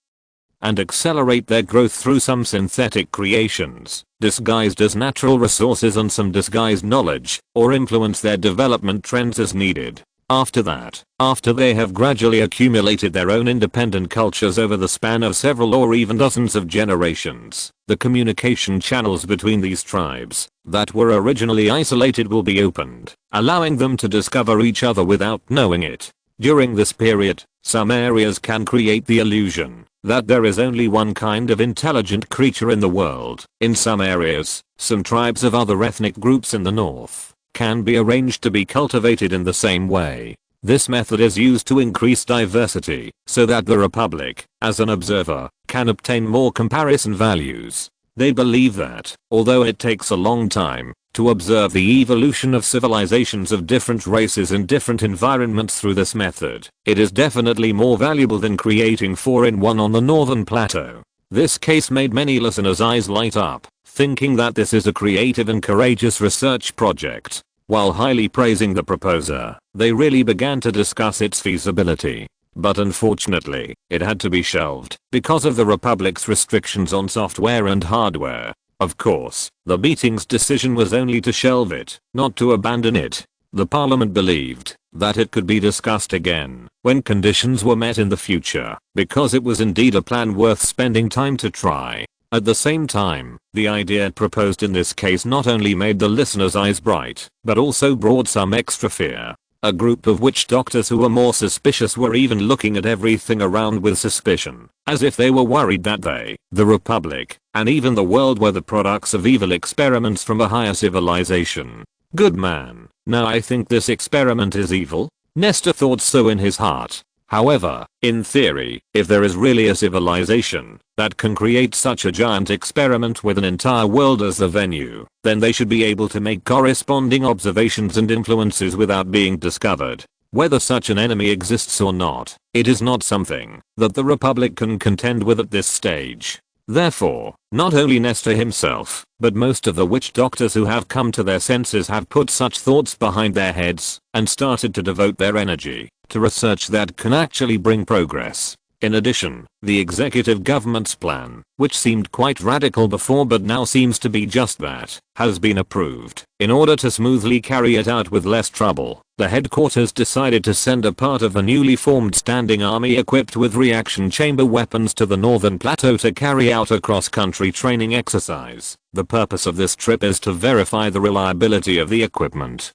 and accelerate their growth through some synthetic creations, disguised as natural resources and some disguised knowledge, or influence their development trends as needed. After that, after they have gradually accumulated their own independent cultures over the span of several or even dozens of generations, the communication channels between these tribes that were originally isolated will be opened, allowing them to discover each other without knowing it. During this period, some areas can create the illusion that there is only one kind of intelligent creature in the world. In some areas, some tribes of other ethnic groups in the north can be arranged to be cultivated in the same way. This method is used to increase diversity, so that the Republic, as an observer, can obtain more comparison values. They believe that, although it takes a long time to observe the evolution of civilizations of different races in different environments through this method, it is definitely more valuable than creating 4-in-1 on the northern plateau. This case made many listeners' eyes light up, thinking that this is a creative and courageous research project. While highly praising the proposer, they really began to discuss its feasibility. But unfortunately, it had to be shelved because of the Republic's restrictions on software and hardware. Of course, the meeting's decision was only to shelve it, not to abandon it. The Parliament believed that it could be discussed again when conditions were met in the future, because it was indeed a plan worth spending time to try. At the same time, the idea proposed in this case not only made the listeners' eyes bright, but also brought some extra fear. A group of witch doctors who were more suspicious were even looking at everything around with suspicion, as if they were worried that they, the Republic, and even the world were the products of evil experiments from a higher civilization. Good man, now I think this experiment is evil? Nestor thought so in his heart. However, in theory, if there is really a civilization that can create such a giant experiment with an entire world as the venue, then they should be able to make corresponding observations and influences without being discovered. Whether such an enemy exists or not, it is not something that the Republic can contend with at this stage. Therefore, not only Nestor himself, but most of the witch doctors who have come to their senses have put such thoughts behind their heads and started to devote their energy to research that can actually bring progress. In addition, the executive government's plan, which seemed quite radical before but now seems to be just that, has been approved. In order to smoothly carry it out with less trouble, the headquarters decided to send a part of the newly formed standing army equipped with reaction chamber weapons to the northern plateau to carry out a cross-country training exercise. The purpose of this trip is to verify the reliability of the equipment,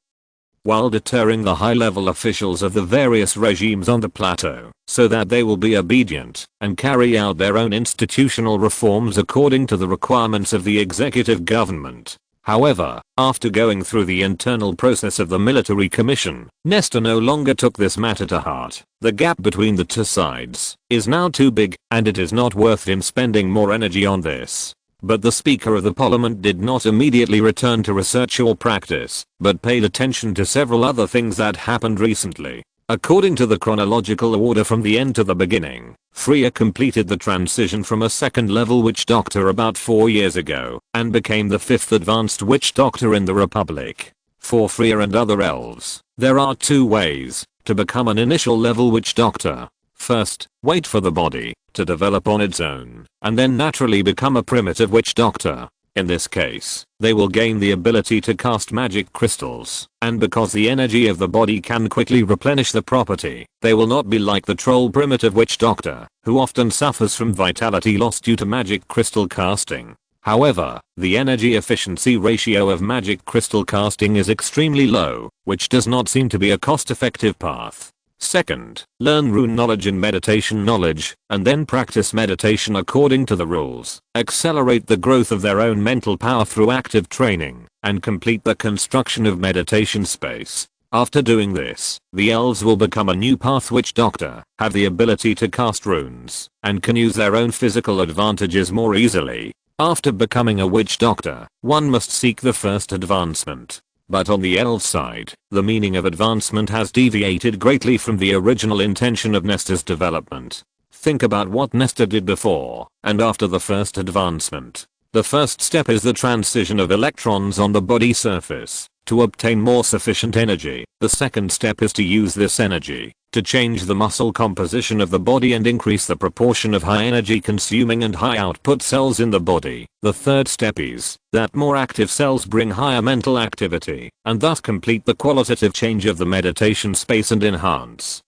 while deterring the high-level officials of the various regimes on the plateau, so that they will be obedient and carry out their own institutional reforms according to the requirements of the executive government. However, after going through the internal process of the military commission, Nestor no longer took this matter to heart. The gap between the two sides is now too big, and it is not worth him spending more energy on this. But the Speaker of the Parliament did not immediately return to research or practice, but paid attention to several other things that happened recently. According to the chronological order from the end to the beginning, Freya completed the transition from a second-level witch doctor about 4 years ago, and became the 5th advanced witch doctor in the Republic. For Freya and other elves, There are two ways to become an initial level witch doctor. First, wait for the body to develop on its own, and then naturally become a primitive witch doctor. In this case, they will gain the ability to cast magic crystals, and because the energy of the body can quickly replenish the property, they will not be like the troll primitive witch doctor, who often suffers from vitality loss due to magic crystal casting. However, the energy efficiency ratio of magic crystal casting is extremely low, which does not seem to be a cost-effective path. Second, learn rune knowledge and meditation knowledge, and then practice meditation according to the rules. Accelerate the growth of their own mental power through active training, and complete the construction of meditation space. After doing this, the elves will become a new path witch doctor, have the ability to cast runes, and can use their own physical advantages more easily. After becoming a witch doctor, one must seek the first advancement. But on the elf side, the meaning of advancement has deviated greatly from the original intention of Nesta's development. Think about what Nesta did before and after the first advancement. The first step is the transition of electrons on the body surface to obtain more sufficient energy. The second step is to use this energy to change the muscle composition of the body and increase the proportion of high energy consuming and high output cells in the body. The third step is that more active cells bring higher mental activity and thus complete the qualitative change of the meditation space and enhance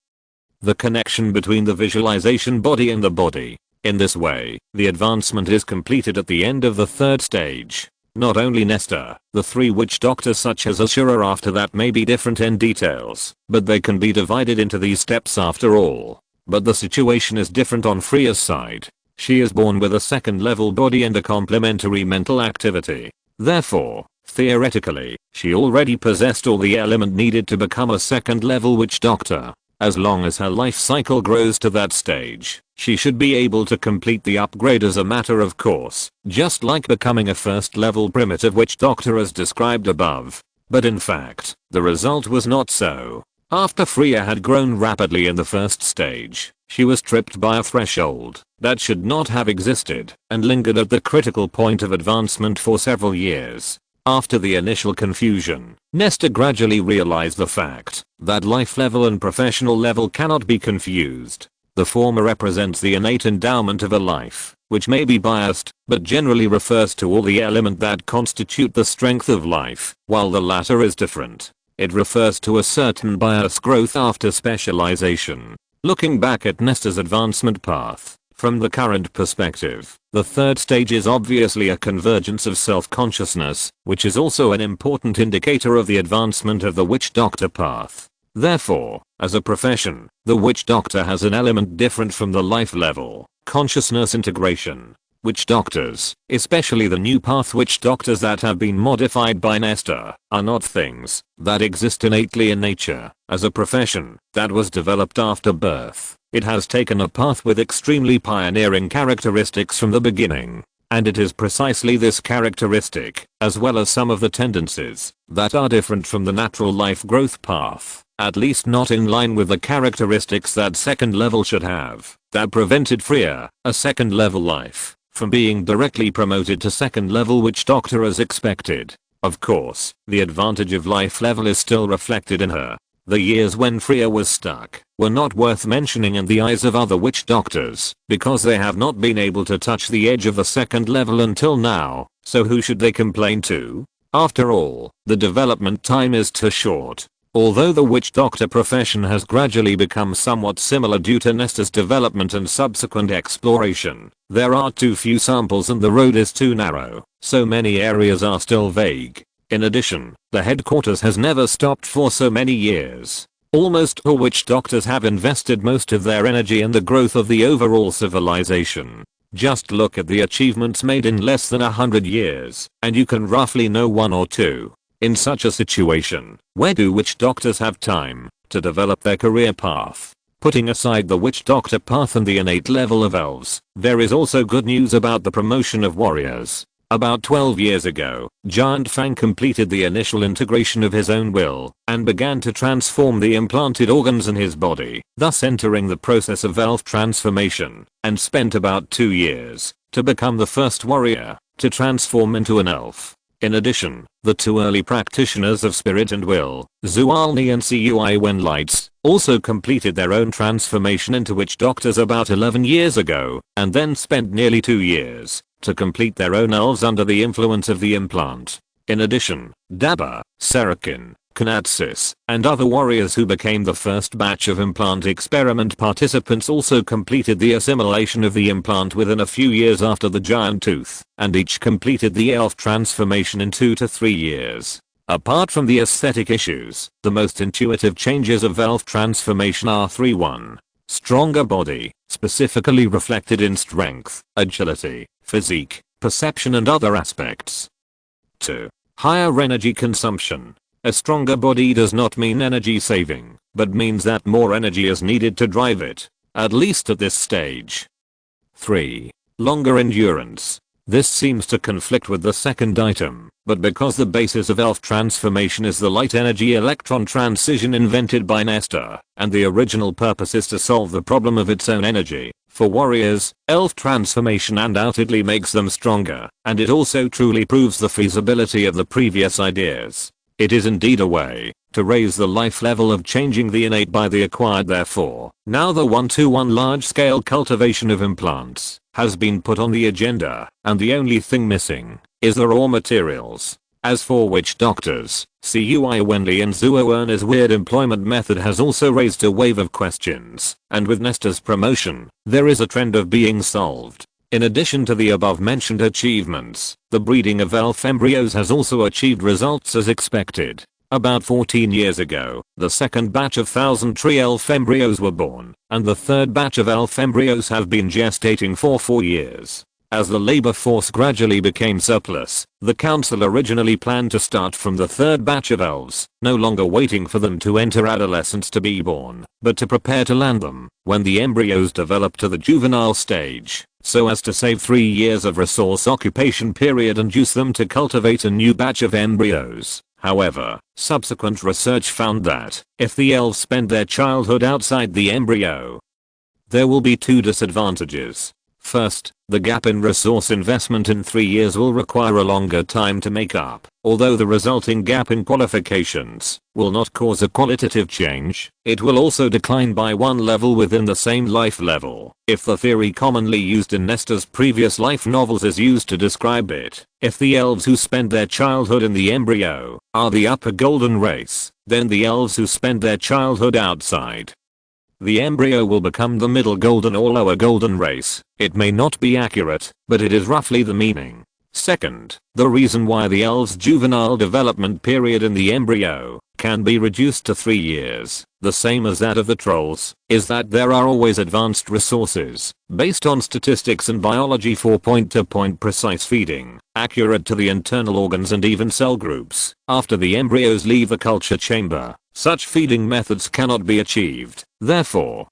the connection between the visualization body and the body. In this way, the advancement is completed at the end of the third stage. Not only Nesta, the three witch doctors such as Ashura after that may be different in details, but they can be divided into these steps after all. But the situation is different on Freya's side. She is born with a second level body and a complementary mental activity. Therefore, theoretically, she already possessed all the element needed to become a second level witch doctor. As long as her life cycle grows to that stage, she should be able to complete the upgrade as a matter of course, just like becoming a first level primitive witch doctor as described above. But in fact, the result was not so. After Freya had grown rapidly in the first stage, she was tripped by a threshold that should not have existed and lingered at the critical point of advancement for several years. After the initial confusion, Nesta gradually realized the fact that life level and professional level cannot be confused. The former represents the innate endowment of a life, which may be biased, but generally refers to all the elements that constitute the strength of life, while the latter is different. It refers to a certain bias growth after specialization. Looking back at Nesta's advancement path, from the current perspective, the third stage is obviously a convergence of self-consciousness, which is also an important indicator of the advancement of the witch doctor path. Therefore, as a profession, the witch doctor has an element different from the life level, consciousness integration. Witch doctors, especially the new path witch doctors that have been modified by Nesta, are not things that exist innately in nature. As a profession that was developed after birth, it has taken a path with extremely pioneering characteristics from the beginning. And it is precisely this characteristic, as well as some of the tendencies, that are different from the natural life growth path, at least not in line with the characteristics that second level should have, that prevented Freya, a second level life, from being directly promoted to second level witch doctor as expected. Of course, the advantage of life level is still reflected in her. The years when Freya was stuck were not worth mentioning in the eyes of other witch doctors, because they have not been able to touch the edge of the second level until now, so who should they complain to? After all, the development time is too short. Although the witch doctor profession has gradually become somewhat similar due to Nesta's development and subsequent exploration, there are too few samples and the road is too narrow, so many areas are still vague. In addition, the headquarters has never stopped for so many years. Almost all witch doctors have invested most of their energy in the growth of the overall civilization. Just look at the achievements made in less than 100 years, and you can roughly know one or two. In such a situation, where do witch doctors have time to develop their career path? Putting aside the witch doctor path and the innate level of elves, there is also good news about the promotion of warriors. About 12 years ago, Giant Fang completed the initial integration of his own will and began to transform the implanted organs in his body, thus entering the process of elf transformation, and spent about 2 years to become the first warrior to transform into an elf. In addition, the two early practitioners of spirit and will, Zualni and Cui Wenlights, also completed their own transformation into witch doctors about 11 years ago, and then spent nearly 2 years to complete their own elves under the influence of the implant. In addition, Daba, Serakin, Kanatsis, and other warriors who became the first batch of implant experiment participants also completed the assimilation of the implant within a few years after the giant tooth, and each completed the elf transformation in 2 to 3 years. Apart from the aesthetic issues, the most intuitive changes of elf transformation are 3-1. Stronger body, specifically reflected in strength, agility, physique, perception and other aspects. 2. Higher energy consumption. A stronger body does not mean energy saving, but means that more energy is needed to drive it, at least at this stage. 3. Longer endurance. This seems to conflict with the second item, but because the basis of elf transformation is the light energy electron transition invented by Nestor, and the original purpose is to solve the problem of its own energy, for warriors, elf transformation undoubtedly makes them stronger, and it also truly proves the feasibility of the previous ideas. It is indeed a way to raise the life level of changing the innate by the acquired. Therefore, now the 1-to-1 large-scale cultivation of implants has been put on the agenda, and the only thing missing is the raw materials. As for witch doctors, Cui Wenli and Zuoerner's weird employment method has also raised a wave of questions, and with Nestor's promotion, there is a trend of being solved. In addition to the above mentioned achievements, the breeding of elf embryos has also achieved results as expected. About 14 years ago, the second batch of 1000 tree elf embryos were born, and the third batch of elf embryos have been gestating for 4 years. As the labor force gradually became surplus, the council originally planned to start from the third batch of elves, no longer waiting for them to enter adolescence to be born, but to prepare to land them when the embryos develop to the juvenile stage, so as to save 3 years of resource occupation period and use them to cultivate a new batch of embryos. However, subsequent research found that, if the elves spend their childhood outside the embryo, there will be 2 disadvantages. First, the gap in resource investment in 3 years will require a longer time to make up, although the resulting gap in qualifications will not cause a qualitative change. It will also decline by 1 level within the same life level, if the theory commonly used in Nestor's previous life novels is used to describe it. If the elves who spend their childhood in the embryo are the upper golden race, then the elves who spend their childhood outside the embryo will become the middle golden or lower golden race. It may not be accurate, but it is roughly the meaning. Second, the reason why the elves' juvenile development period in the embryo can be reduced to 3 years, the same as that of the trolls, is that there are always advanced resources, based on statistics and biology for point-to-point precise feeding, accurate to the internal organs and even cell groups, after the embryos leave the culture chamber. Such feeding methods cannot be achieved. Therefore,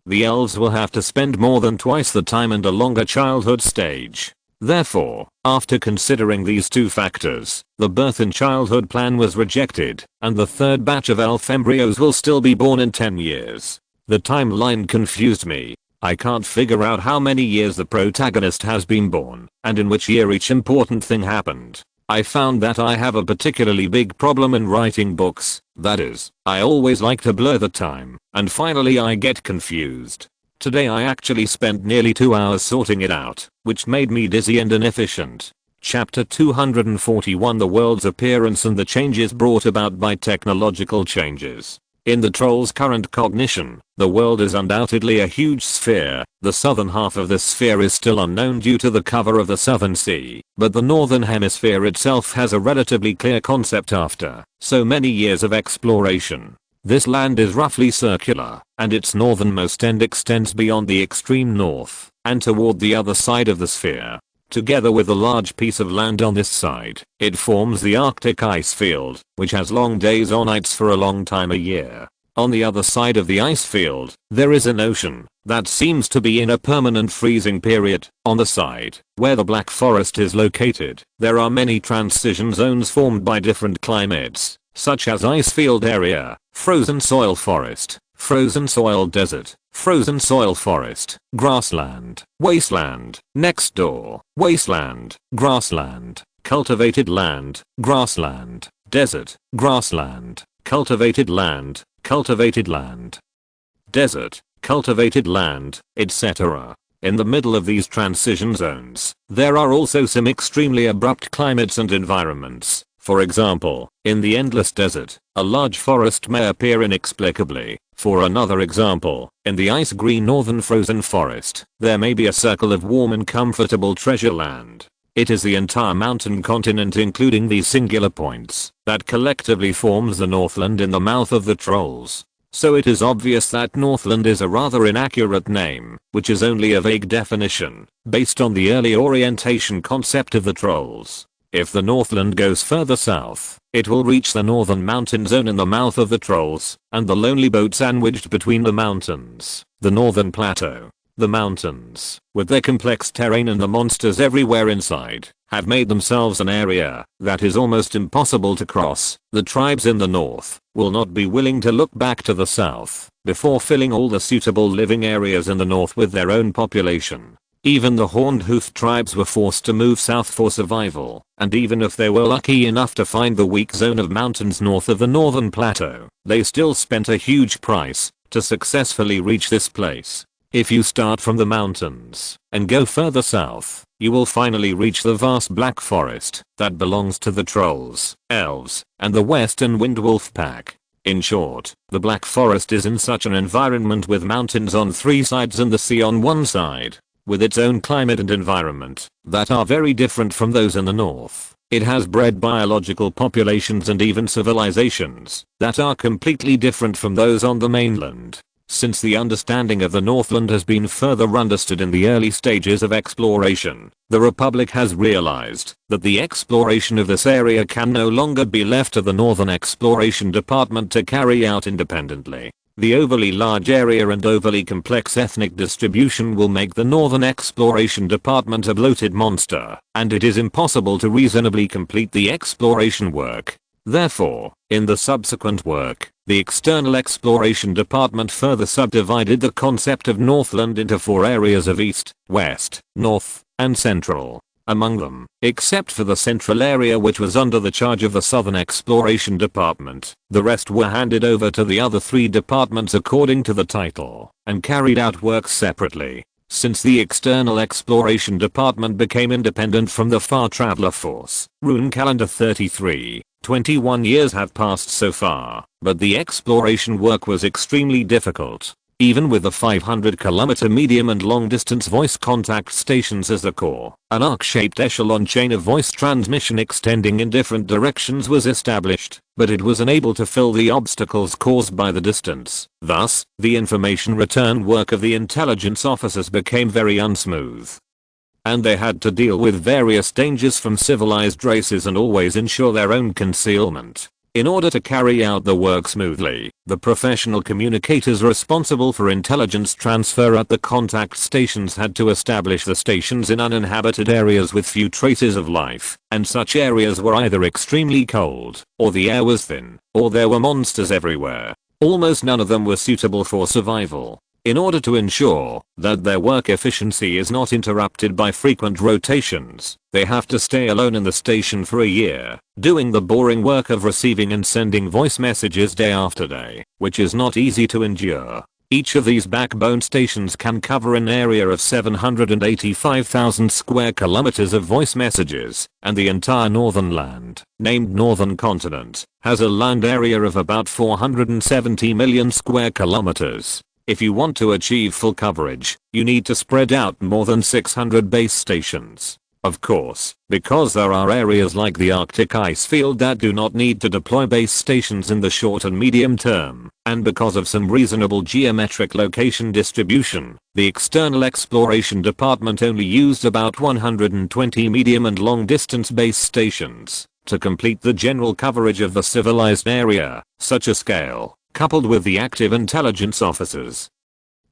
the elves will have to spend more than twice the time and a longer childhood stage. Therefore, after considering these 2 factors, the birth in childhood plan was rejected, and the third batch of elf embryos will still be born in 10 years. The timeline confused me. I can't figure out how many years the protagonist has been born, and in which year each important thing happened. I found that I have a particularly big problem in writing books, that is, I always like to blur the time, and finally I get confused. Today I actually spent nearly 2 hours sorting it out, which made me dizzy and inefficient. Chapter 241 The world's appearance and the changes brought about by technological changes. In the troll's current cognition, the world is undoubtedly a huge sphere. The southern half of the sphere is still unknown due to the cover of the southern sea, but the northern hemisphere itself has a relatively clear concept after so many years of exploration. This land is roughly circular, and its northernmost end extends beyond the extreme north and toward the other side of the sphere. Together with a large piece of land on this side, it forms the Arctic ice field, which has long days or nights for a long time a year. On the other side of the ice field, there is an ocean that seems to be in a permanent freezing period. On the side where the Black Forest is located, there are many transition zones formed by different climates, such as ice field area, frozen soil forest, frozen soil desert, frozen soil forest, grassland, wasteland, next door, wasteland, grassland, cultivated land, grassland, desert, grassland, cultivated land, desert, cultivated land, etc. In the middle of these transition zones, there are also some extremely abrupt climates and environments. For example, in the endless desert, a large forest may appear inexplicably. For another example, in the ice-green northern frozen forest, there may be a circle of warm and comfortable treasure land. It is the entire mountain continent including these singular points that collectively forms the Northland in the mouth of the trolls. So it is obvious that Northland is a rather inaccurate name, which is only a vague definition, based on the early orientation concept of the trolls. If the Northland goes further south, it will reach the northern mountain zone in the mouth of the trolls, and the lonely boat sandwiched between the mountains, the northern plateau. The mountains, with their complex terrain and the monsters everywhere inside, have made themselves an area that is almost impossible to cross. The tribes in the north will not be willing to look back to the south before filling all the suitable living areas in the north with their own population. Even the horned-hoofed tribes were forced to move south for survival, and even if they were lucky enough to find the weak zone of mountains north of the northern plateau, they still spent a huge price to successfully reach this place. If you start from the mountains and go further south, you will finally reach the vast black forest that belongs to the trolls, elves, and the western windwolf pack. In short, the black forest is in such an environment with mountains on 3 sides and the sea on 1 side, with its own climate and environment that are very different from those in the north. It has bred biological populations and even civilizations that are completely different from those on the mainland. Since the understanding of the Northland has been further understood in the early stages of exploration, the Republic has realized that the exploration of this area can no longer be left to the Northern Exploration Department to carry out independently. The overly large area and overly complex ethnic distribution will make the Northern Exploration Department a bloated monster, and it is impossible to reasonably complete the exploration work. Therefore, in the subsequent work, the External Exploration Department further subdivided the concept of Northland into 4 areas of East, West, North, and Central. Among them, except for the central area which was under the charge of the Southern Exploration Department, the rest were handed over to the other 3 departments according to the title, and carried out works separately. Since the External Exploration Department became independent from the Far Traveler Force, Rune Calendar 33, 21 years have passed so far, but the exploration work was extremely difficult. Even with the 500-kilometer medium and long-distance voice contact stations as the core, an arc-shaped echelon chain of voice transmission extending in different directions was established, but it was unable to fill the obstacles caused by the distance. Thus, the information return work of the intelligence officers became very unsmooth. And they had to deal with various dangers from civilized races and always ensure their own concealment. In order to carry out the work smoothly, the professional communicators responsible for intelligence transfer at the contact stations had to establish the stations in uninhabited areas with few traces of life, and such areas were either extremely cold, or the air was thin, or there were monsters everywhere. Almost none of them were suitable for survival. In order to ensure that their work efficiency is not interrupted by frequent rotations, they have to stay alone in the station for a year, doing the boring work of receiving and sending voice messages day after day, which is not easy to endure. Each of these backbone stations can cover an area of 785,000 square kilometers of voice messages, and the entire northern land, named Northern Continent, has a land area of about 470 million square kilometers. If you want to achieve full coverage, you need to spread out more than 600 base stations. Of course, because there are areas like the Arctic ice field that do not need to deploy base stations in the short and medium term, and because of some reasonable geometric location distribution, the External Exploration Department only used about 120 medium and long distance base stations to complete the general coverage of the civilized area. Such a scale, coupled with the active intelligence officers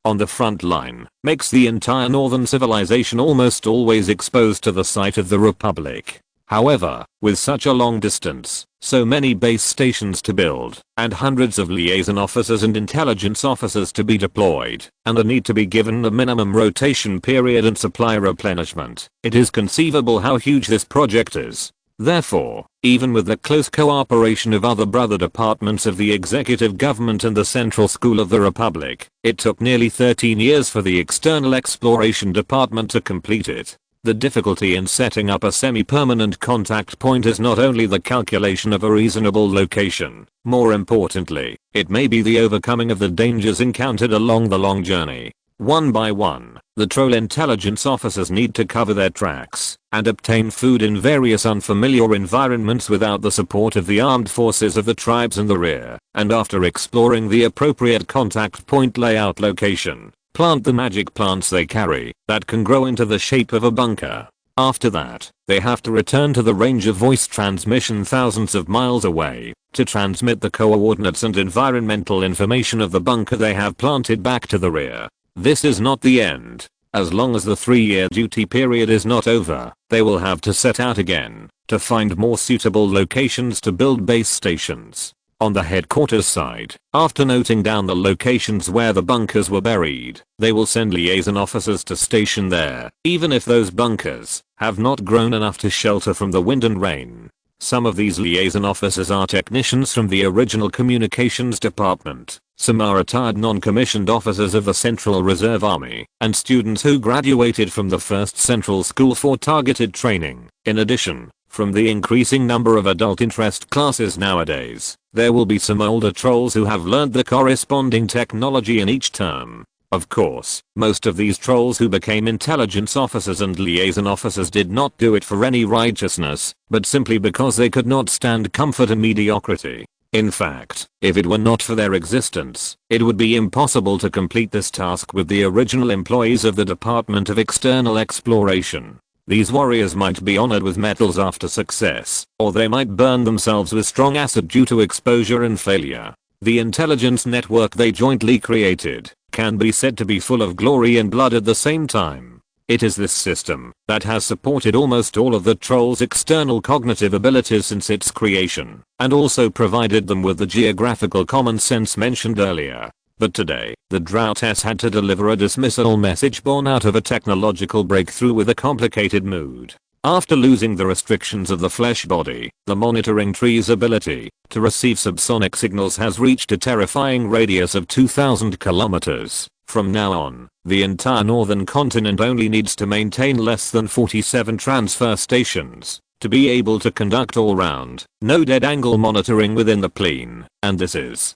on the front line, makes the entire northern civilization almost always exposed to the sight of the Republic. However, with such a long distance, so many base stations to build, and hundreds of liaison officers and intelligence officers to be deployed, and a need to be given a minimum rotation period and supply replenishment, it is conceivable how huge this project is. Therefore, even with the close cooperation of other brother departments of the executive government and the Central School of the Republic, it took nearly 13 years for the External Exploration Department to complete it. The difficulty in setting up a semi-permanent contact point is not only the calculation of a reasonable location, more importantly, it may be the overcoming of the dangers encountered along the long journey. One by one, the troll intelligence officers need to cover their tracks and obtain food in various unfamiliar environments without the support of the armed forces of the tribes in the rear, and after exploring the appropriate contact point layout location, plant the magic plants they carry that can grow into the shape of a bunker. After that, they have to return to the range of voice transmission thousands of miles away to transmit the coordinates and environmental information of the bunker they have planted back to the rear. This is not the end. As long as the 3-year duty period is not over, they will have to set out again to find more suitable locations to build base stations. On the headquarters side, after noting down the locations where the bunkers were buried, they will send liaison officers to station there, even if those bunkers have not grown enough to shelter from the wind and rain. Some of these liaison officers are technicians from the original communications department. Some are retired non-commissioned officers of the Central Reserve Army and students who graduated from the first Central School for targeted training. In addition, from the increasing number of adult interest classes nowadays, there will be some older trolls who have learned the corresponding technology in each term. Of course, most of these trolls who became intelligence officers and liaison officers did not do it for any righteousness, but simply because they could not stand comfort and mediocrity. In fact, if it were not for their existence, it would be impossible to complete this task with the original employees of the Department of External Exploration. These warriors might be honored with medals after success, or they might burn themselves with strong acid due to exposure and failure. The intelligence network they jointly created can be said to be full of glory and blood at the same time. It is this system that has supported almost all of the trolls' external cognitive abilities since its creation, and also provided them with the geographical common sense mentioned earlier. But today, the drought has had to deliver a dismissal message born out of a technological breakthrough with a complicated mood. After losing the restrictions of the flesh body, the monitoring tree's ability to receive subsonic signals has reached a terrifying radius of 2,000 kilometers. From now on, the entire northern continent only needs to maintain less than 47 transfer stations to be able to conduct all-round, no dead angle monitoring within the plane, and this is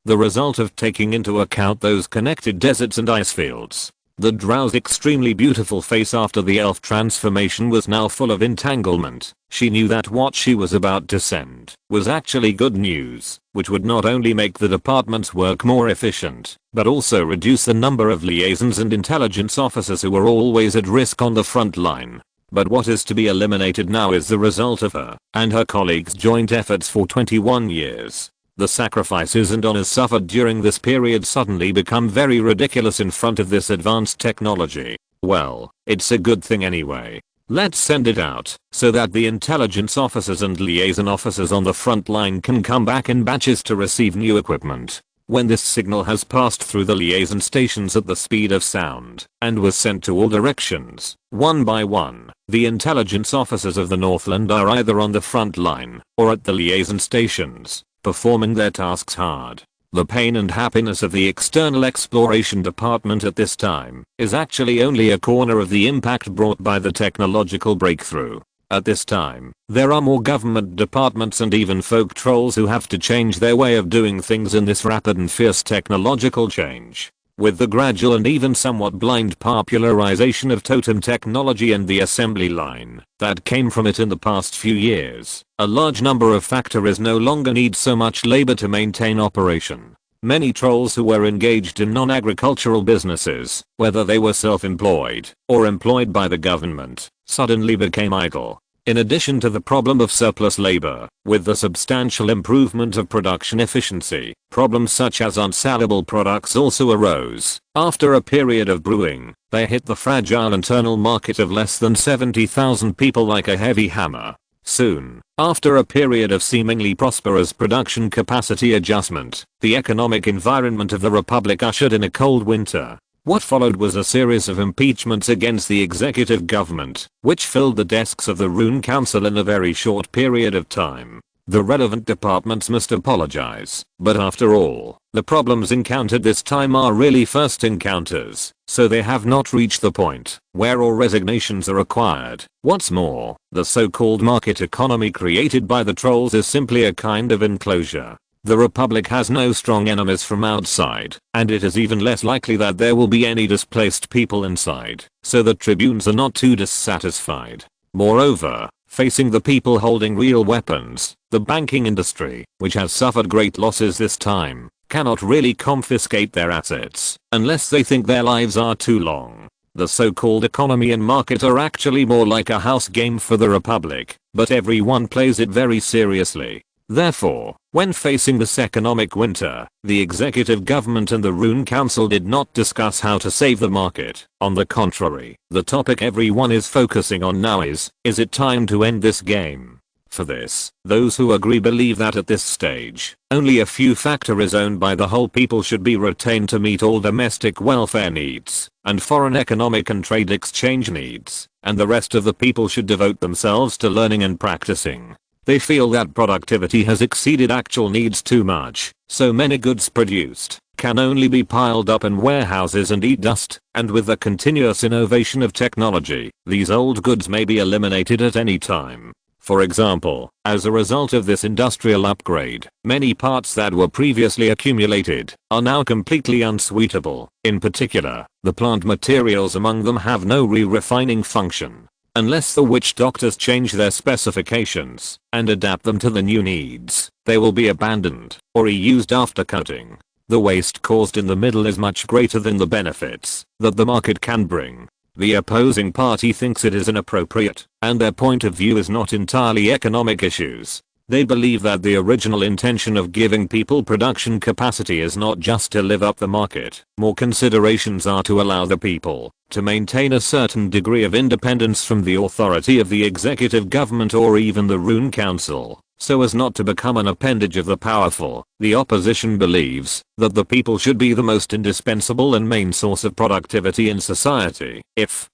the result of taking into account those connected deserts and ice fields. The drow's extremely beautiful face after the elf transformation was now full of entanglement. She knew that what she was about to send was actually good news, which would not only make the department's work more efficient, but also reduce the number of liaisons and intelligence officers who were always at risk on the front line. But what is to be eliminated now is the result of her and her colleagues' joint efforts for 21 years. The sacrifices and honors suffered during this period suddenly become very ridiculous in front of this advanced technology. Well, it's a good thing anyway. Let's send it out, so that the intelligence officers and liaison officers on the front line can come back in batches to receive new equipment. When this signal has passed through the liaison stations at the speed of sound, and was sent to all directions, one by one, the intelligence officers of the Northland are either on the front line, or at the liaison stations, performing their tasks hard. The pain and happiness of the External Exploration Department at this time is actually only a corner of the impact brought by the technological breakthrough. At this time, there are more government departments and even folk trolls who have to change their way of doing things in this rapid and fierce technological change. With the gradual and even somewhat blind popularization of totem technology and the assembly line that came from it in the past few years, a large number of factories no longer need so much labor to maintain operation. Many trolls who were engaged in non-agricultural businesses, whether they were self-employed or employed by the government, suddenly became idle. In addition to the problem of surplus labor, with the substantial improvement of production efficiency, problems such as unsellable products also arose. After a period of brewing, they hit the fragile internal market of less than 70,000 people like a heavy hammer. Soon, after a period of seemingly prosperous production capacity adjustment, the economic environment of the Republic ushered in a cold winter. What followed was a series of impeachments against the executive government, which filled the desks of the Rune Council in a very short period of time. The relevant departments must apologize, but after all, the problems encountered this time are really first encounters, so they have not reached the point where all resignations are required. What's more, the so-called market economy created by the trolls is simply a kind of enclosure. The Republic has no strong enemies from outside, and it is even less likely that there will be any displaced people inside, so the tribunes are not too dissatisfied. Moreover, facing the people holding real weapons, the banking industry, which has suffered great losses this time, cannot really confiscate their assets, unless they think their lives are too long. The so-called economy and market are actually more like a house game for the Republic, but everyone plays it very seriously. Therefore, when facing this economic winter, the executive government and the Rune Council did not discuss how to save the market. On the contrary, the topic everyone is focusing on now is it time to end this game? For this, those who agree believe that at this stage, only a few factories owned by the whole people should be retained to meet all domestic welfare needs, and foreign economic and trade exchange needs, and the rest of the people should devote themselves to learning and practicing. They feel that productivity has exceeded actual needs too much, so many goods produced can only be piled up in warehouses and eat dust, and with the continuous innovation of technology, these old goods may be eliminated at any time. For example, as a result of this industrial upgrade, many parts that were previously accumulated are now completely unsuitable. In particular, the plant materials among them have no re-refining function. Unless the witch doctors change their specifications and adapt them to the new needs, they will be abandoned or reused after cutting. The waste caused in the middle is much greater than the benefits that the market can bring. The opposing party thinks it is inappropriate, and their point of view is not entirely economic issues. They believe that the original intention of giving people production capacity is not just to live up the market. More considerations are to allow the people to maintain a certain degree of independence from the authority of the executive government or even the Rune Council, so as not to become an appendage of the powerful. The opposition believes that the people should be the most indispensable and main source of productivity in society. If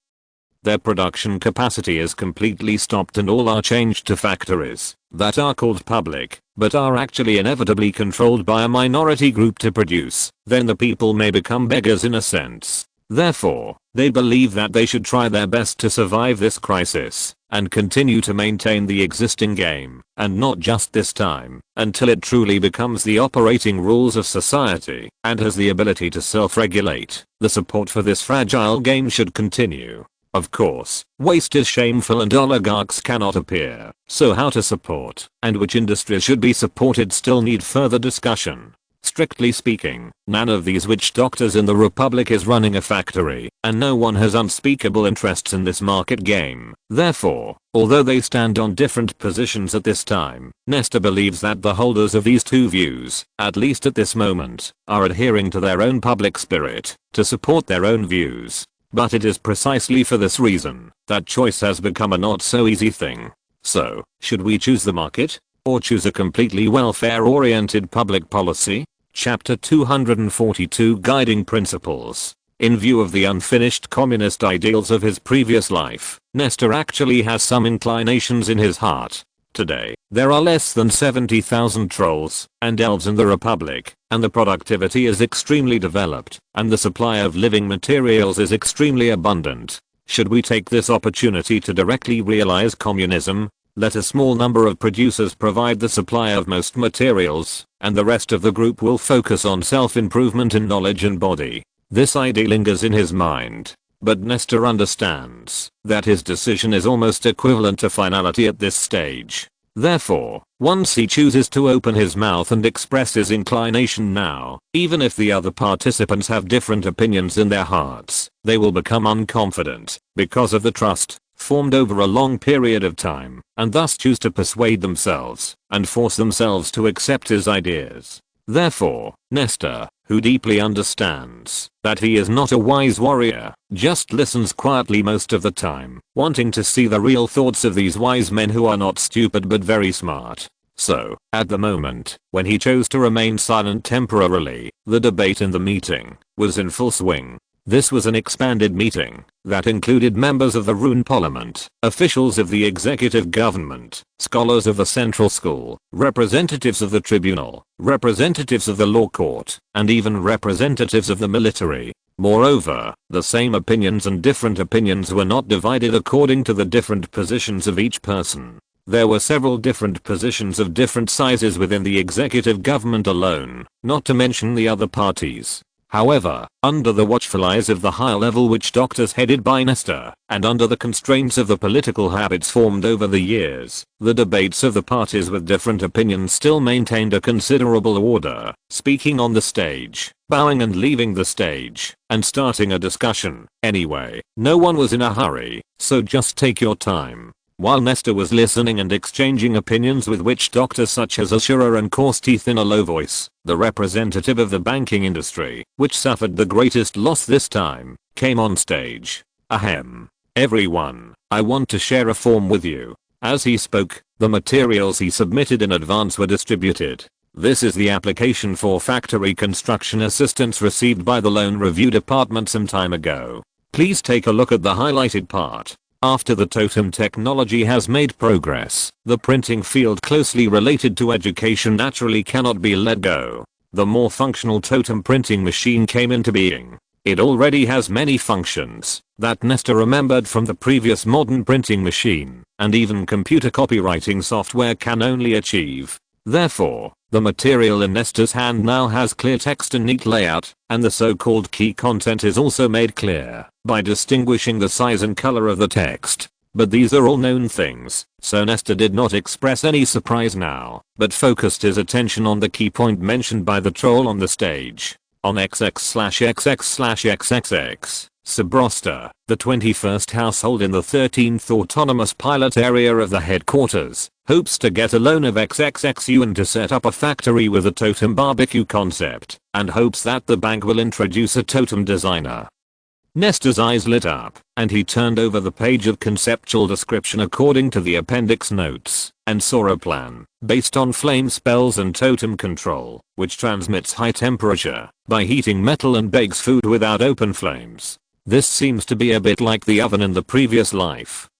their production capacity is completely stopped and all are changed to factories that are called public, but are actually inevitably controlled by a minority group to produce, then the people may become beggars in a sense. Therefore, they believe that they should try their best to survive this crisis and continue to maintain the existing game, and not just this time, until it truly becomes the operating rules of society and has the ability to self-regulate. The support for this fragile game should continue. Of course, waste is shameful and oligarchs cannot appear, so how to support and which industries should be supported still need further discussion. Strictly speaking, none of these witch doctors in the Republic is running a factory, and no one has unspeakable interests in this market game. Therefore, although they stand on different positions at this time, Nesta believes that the holders of these two views, at least at this moment, are adhering to their own public spirit to support their own views. But it is precisely for this reason that choice has become a not so easy thing. So, should we choose the market? Or choose a completely welfare-oriented public policy? Chapter 242 Guiding Principles. In view of the unfinished communist ideals of his previous life, Nestor actually has some inclinations in his heart. Today, there are less than 70,000 trolls and elves in the Republic, and the productivity is extremely developed, and the supply of living materials is extremely abundant. Should we take this opportunity to directly realize communism? Let a small number of producers provide the supply of most materials, and the rest of the group will focus on self-improvement in knowledge and body. This idea lingers in his mind, but Nestor understands that his decision is almost equivalent to finality at this stage. Therefore, once he chooses to open his mouth and express his inclination now, even if the other participants have different opinions in their hearts, they will become unconfident because of the trust formed over a long period of time, and thus choose to persuade themselves and force themselves to accept his ideas. Therefore, Nestor, who deeply understands that he is not a wise warrior, just listens quietly most of the time, wanting to see the real thoughts of these wise men who are not stupid but very smart. So, at the moment, when he chose to remain silent temporarily, the debate in the meeting was in full swing. This was an expanded meeting that included members of the Rune Parliament, officials of the executive government, scholars of the central school, representatives of the tribunal, representatives of the law court, and even representatives of the military. Moreover, the same opinions and different opinions were not divided according to the different positions of each person. There were several different positions of different sizes within the executive government alone, not to mention the other parties. However, under the watchful eyes of the high-level witch doctors headed by Nestor, and under the constraints of the political habits formed over the years, the debates of the parties with different opinions still maintained a considerable order, speaking on the stage, bowing and leaving the stage, and starting a discussion. Anyway, no one was in a hurry, so just take your time. While Nestor was listening and exchanging opinions with witch doctors such as Ashura and Courseteeth in a low voice, the representative of the banking industry, which suffered the greatest loss this time, came on stage. Ahem. Everyone, I want to share a form with you. As he spoke, the materials he submitted in advance were distributed. This is the application for factory construction assistance received by the loan review department some time ago. Please take a look at the highlighted part. After the totem technology has made progress, the printing field closely related to education naturally cannot be let go. The more functional totem printing machine came into being. It already has many functions that Nestor remembered from the previous modern printing machine, and even computer copywriting software can only achieve. Therefore, the material in Nestor's hand now has clear text and neat layout, and the so-called key content is also made clear by distinguishing the size and color of the text. But these are all known things, so Nestor did not express any surprise now, but focused his attention on the key point mentioned by the troll on the stage. On XX/XX/XXX, Sabrosta, the 21st household in the 13th autonomous pilot area of the headquarters, hopes to get a loan of XXX to set up a factory with a totem barbecue concept, and hopes that the bank will introduce a totem designer. Nestor's eyes lit up, and he turned over the page of conceptual description according to the appendix notes, and saw a plan, based on flame spells and totem control, which transmits high temperature by heating metal and bakes food without open flames. This seems to be a bit like the oven in the previous life.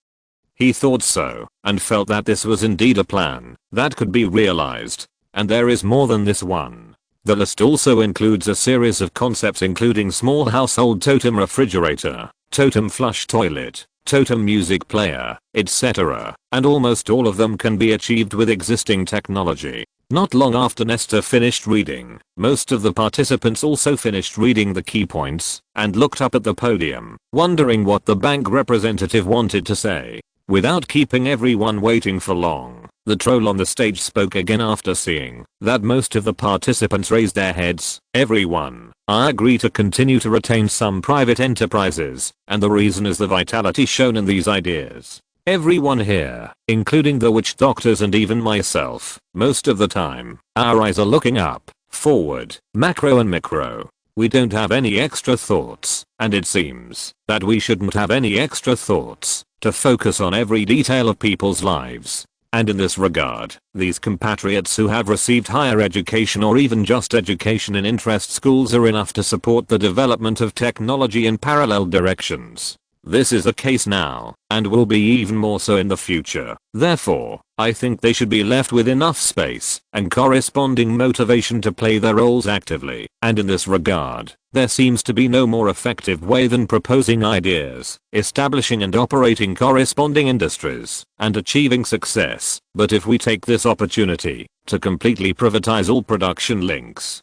He thought so, and felt that this was indeed a plan that could be realized. And there is more than this one. The list also includes a series of concepts including small household totem refrigerator, totem flush toilet, totem music player, etc., and almost all of them can be achieved with existing technology. Not long after Nestor finished reading, most of the participants also finished reading the key points and looked up at the podium, wondering what the bank representative wanted to say. Without keeping everyone waiting for long, the troll on the stage spoke again after seeing that most of the participants raised their heads. Everyone, I agree to continue to retain some private enterprises, and the reason is the vitality shown in these ideas. Everyone here, including the witch doctors and even myself, most of the time, our eyes are looking up, forward, macro and micro. We don't have any extra thoughts, and it seems that we shouldn't have any extra thoughts to focus on every detail of people's lives. And in this regard, these compatriots who have received higher education or even just education in interest schools are enough to support the development of technology in parallel directions. This is the case now, and will be even more so in the future. Therefore, I think they should be left with enough space and corresponding motivation to play their roles actively. And in this regard, there seems to be no more effective way than proposing ideas, establishing and operating corresponding industries, and achieving success. But if we take this opportunity to completely privatize all production links,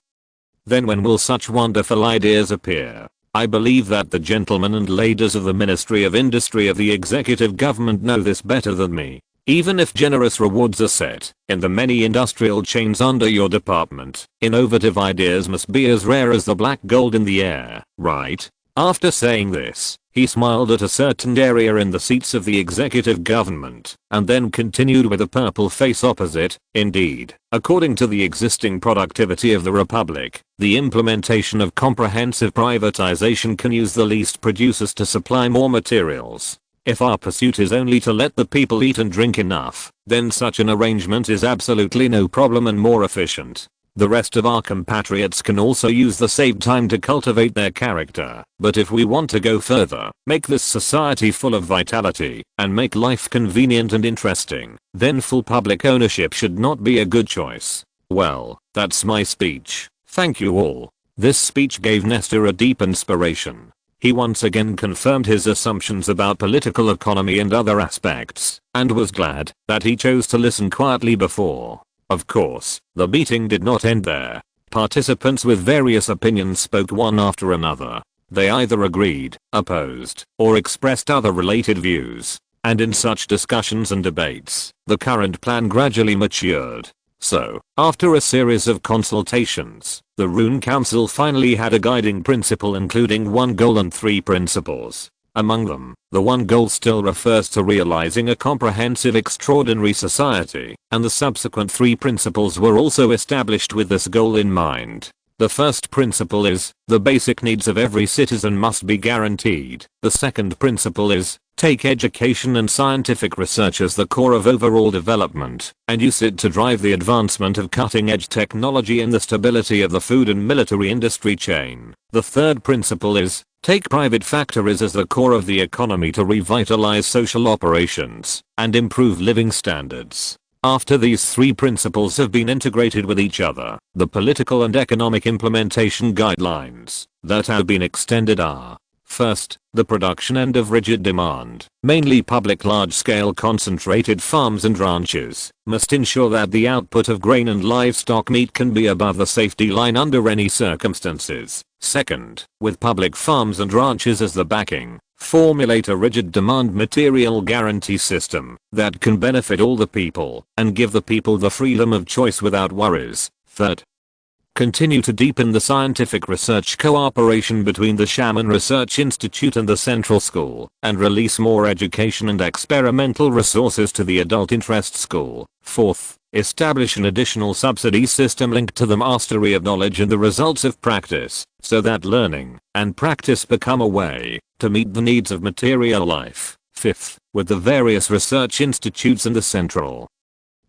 then when will such wonderful ideas appear? I believe that the gentlemen and ladies of the Ministry of Industry of the executive government know this better than me. Even if generous rewards are set in the many industrial chains under your department, innovative ideas must be as rare as the black gold in the air, right? After saying this, he smiled at a certain area in the seats of the executive government, and then continued with a purple face opposite. Indeed, according to the existing productivity of the Republic, the implementation of comprehensive privatization can use the least producers to supply more materials. If our pursuit is only to let the people eat and drink enough, then such an arrangement is absolutely no problem and more efficient. The rest of our compatriots can also use the saved time to cultivate their character. But if we want to go further, make this society full of vitality, and make life convenient and interesting, then full public ownership should not be a good choice. Well, that's my speech. Thank you all. This speech gave Nestor a deep inspiration. He once again confirmed his assumptions about political economy and other aspects, and was glad that he chose to listen quietly before. Of course, the meeting did not end there. Participants with various opinions spoke one after another. They either agreed, opposed, or expressed other related views. And in such discussions and debates, the current plan gradually matured. So, after a series of consultations, the Rune Council finally had a guiding principle including one goal and 3 principles. Among them, the one goal still refers to realizing a comprehensive extraordinary society, and the subsequent 3 principles were also established with this goal in mind. The first principle is, the basic needs of every citizen must be guaranteed. The second principle is, take education and scientific research as the core of overall development, and use it to drive the advancement of cutting-edge technology and the stability of the food and military industry chain. The third principle is, take private factories as the core of the economy to revitalize social operations and improve living standards. After these 3 principles have been integrated with each other, the political and economic implementation guidelines that have been extended are: first, the production end of rigid demand, mainly public large-scale concentrated farms and ranches, must ensure that the output of grain and livestock meat can be above the safety line under any circumstances. Second, with public farms and ranches as the backing, formulate a rigid demand material guarantee system that can benefit all the people and give the people the freedom of choice without worries. Third, continue to deepen the scientific research cooperation between the Shaman Research Institute and the Central School, and release more education and experimental resources to the Adult Interest School. Fourth, establish an additional subsidy system linked to the mastery of knowledge and the results of practice, so that learning and practice become a way to meet the needs of material life. Fifth, with the various research institutes and the Central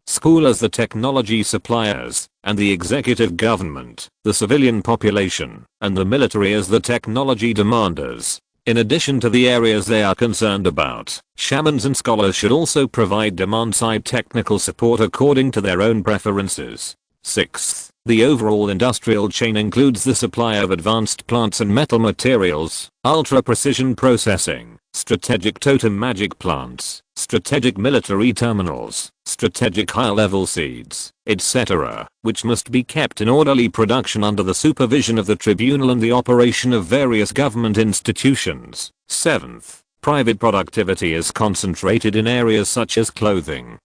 School as the technology suppliers, and the executive government, the civilian population, and the military as the technology demanders. In addition to the areas they are concerned about, shamans and scholars should also provide demand-side technical support according to their own preferences. Sixth, the overall industrial chain includes the supply of advanced plants and metal materials, ultra-precision processing, strategic totem magic plants, strategic military terminals, strategic high-level seeds, etc., which must be kept in orderly production under the supervision of the tribunal and the operation of various government institutions. Seventh, private productivity is concentrated in areas such as clothing,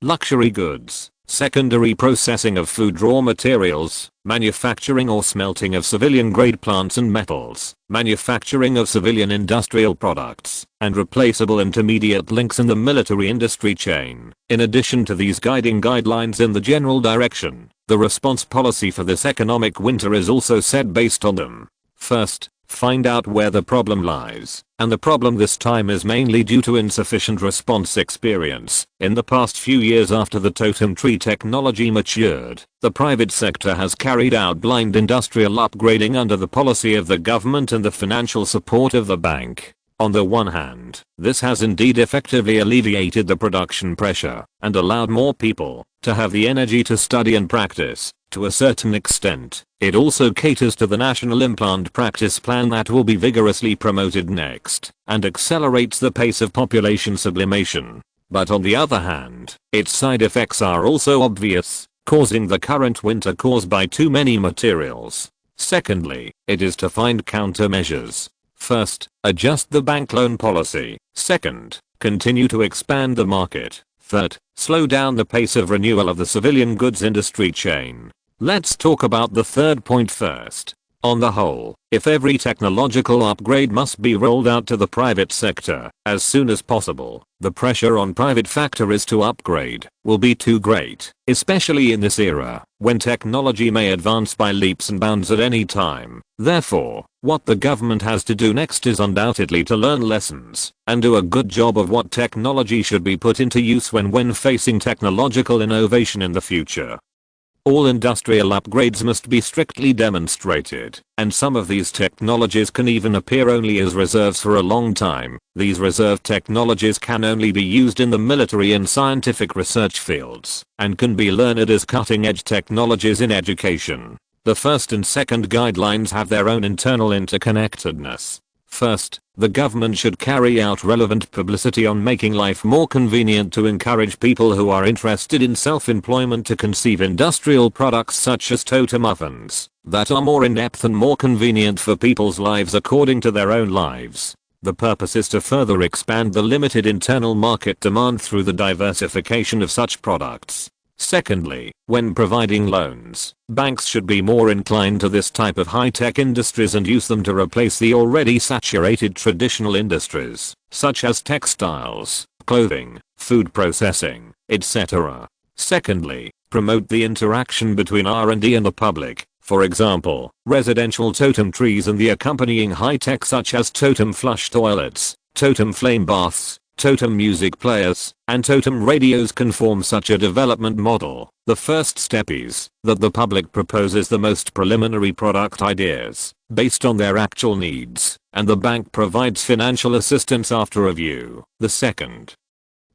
luxury goods, secondary processing of food raw materials, manufacturing or smelting of civilian-grade plants and metals, manufacturing of civilian industrial products, and replaceable intermediate links in the military industry chain. In addition to these guiding guidelines in the general direction, the response policy for this economic winter is also set based on them. First, find out where the problem lies, and the problem this time is mainly due to insufficient response experience. In the past few years after the totem tree technology matured, the private sector has carried out blind industrial upgrading under the policy of the government and the financial support of the bank. On the one hand, this has indeed effectively alleviated the production pressure and allowed more people to have the energy to study and practice. To a certain extent, it also caters to the National Implant Practice Plan that will be vigorously promoted next, and accelerates the pace of population sublimation. But on the other hand, its side effects are also obvious, causing the current winter caused by too many materials. Secondly, it is to find countermeasures. First, adjust the bank loan policy. Second, continue to expand the market. Third, slow down the pace of renewal of the civilian goods industry chain. Let's talk about the third point first. On the whole, if every technological upgrade must be rolled out to the private sector as soon as possible, the pressure on private factories to upgrade will be too great, especially in this era, when technology may advance by leaps and bounds at any time. Therefore, what the government has to do next is undoubtedly to learn lessons and do a good job of what technology should be put into use when facing technological innovation in the future. All industrial upgrades must be strictly demonstrated, and some of these technologies can even appear only as reserves for a long time. These reserve technologies can only be used in the military and scientific research fields, and can be learned as cutting-edge technologies in education. The first and second guidelines have their own internal interconnectedness. First, the government should carry out relevant publicity on making life more convenient to encourage people who are interested in self-employment to conceive industrial products such as totem ovens that are more in-depth and more convenient for people's lives according to their own lives. The purpose is to further expand the limited internal market demand through the diversification of such products. Secondly, when providing loans, banks should be more inclined to this type of high-tech industries and use them to replace the already saturated traditional industries, such as textiles, clothing, food processing, etc. Secondly, promote the interaction between R&D and the public. For example, residential totem trees and the accompanying high-tech such as totem flush toilets, totem flame baths, totem music players, and totem radios can form such a development model. The first step is that the public proposes the most preliminary product ideas based on their actual needs, and the bank provides financial assistance after review. The second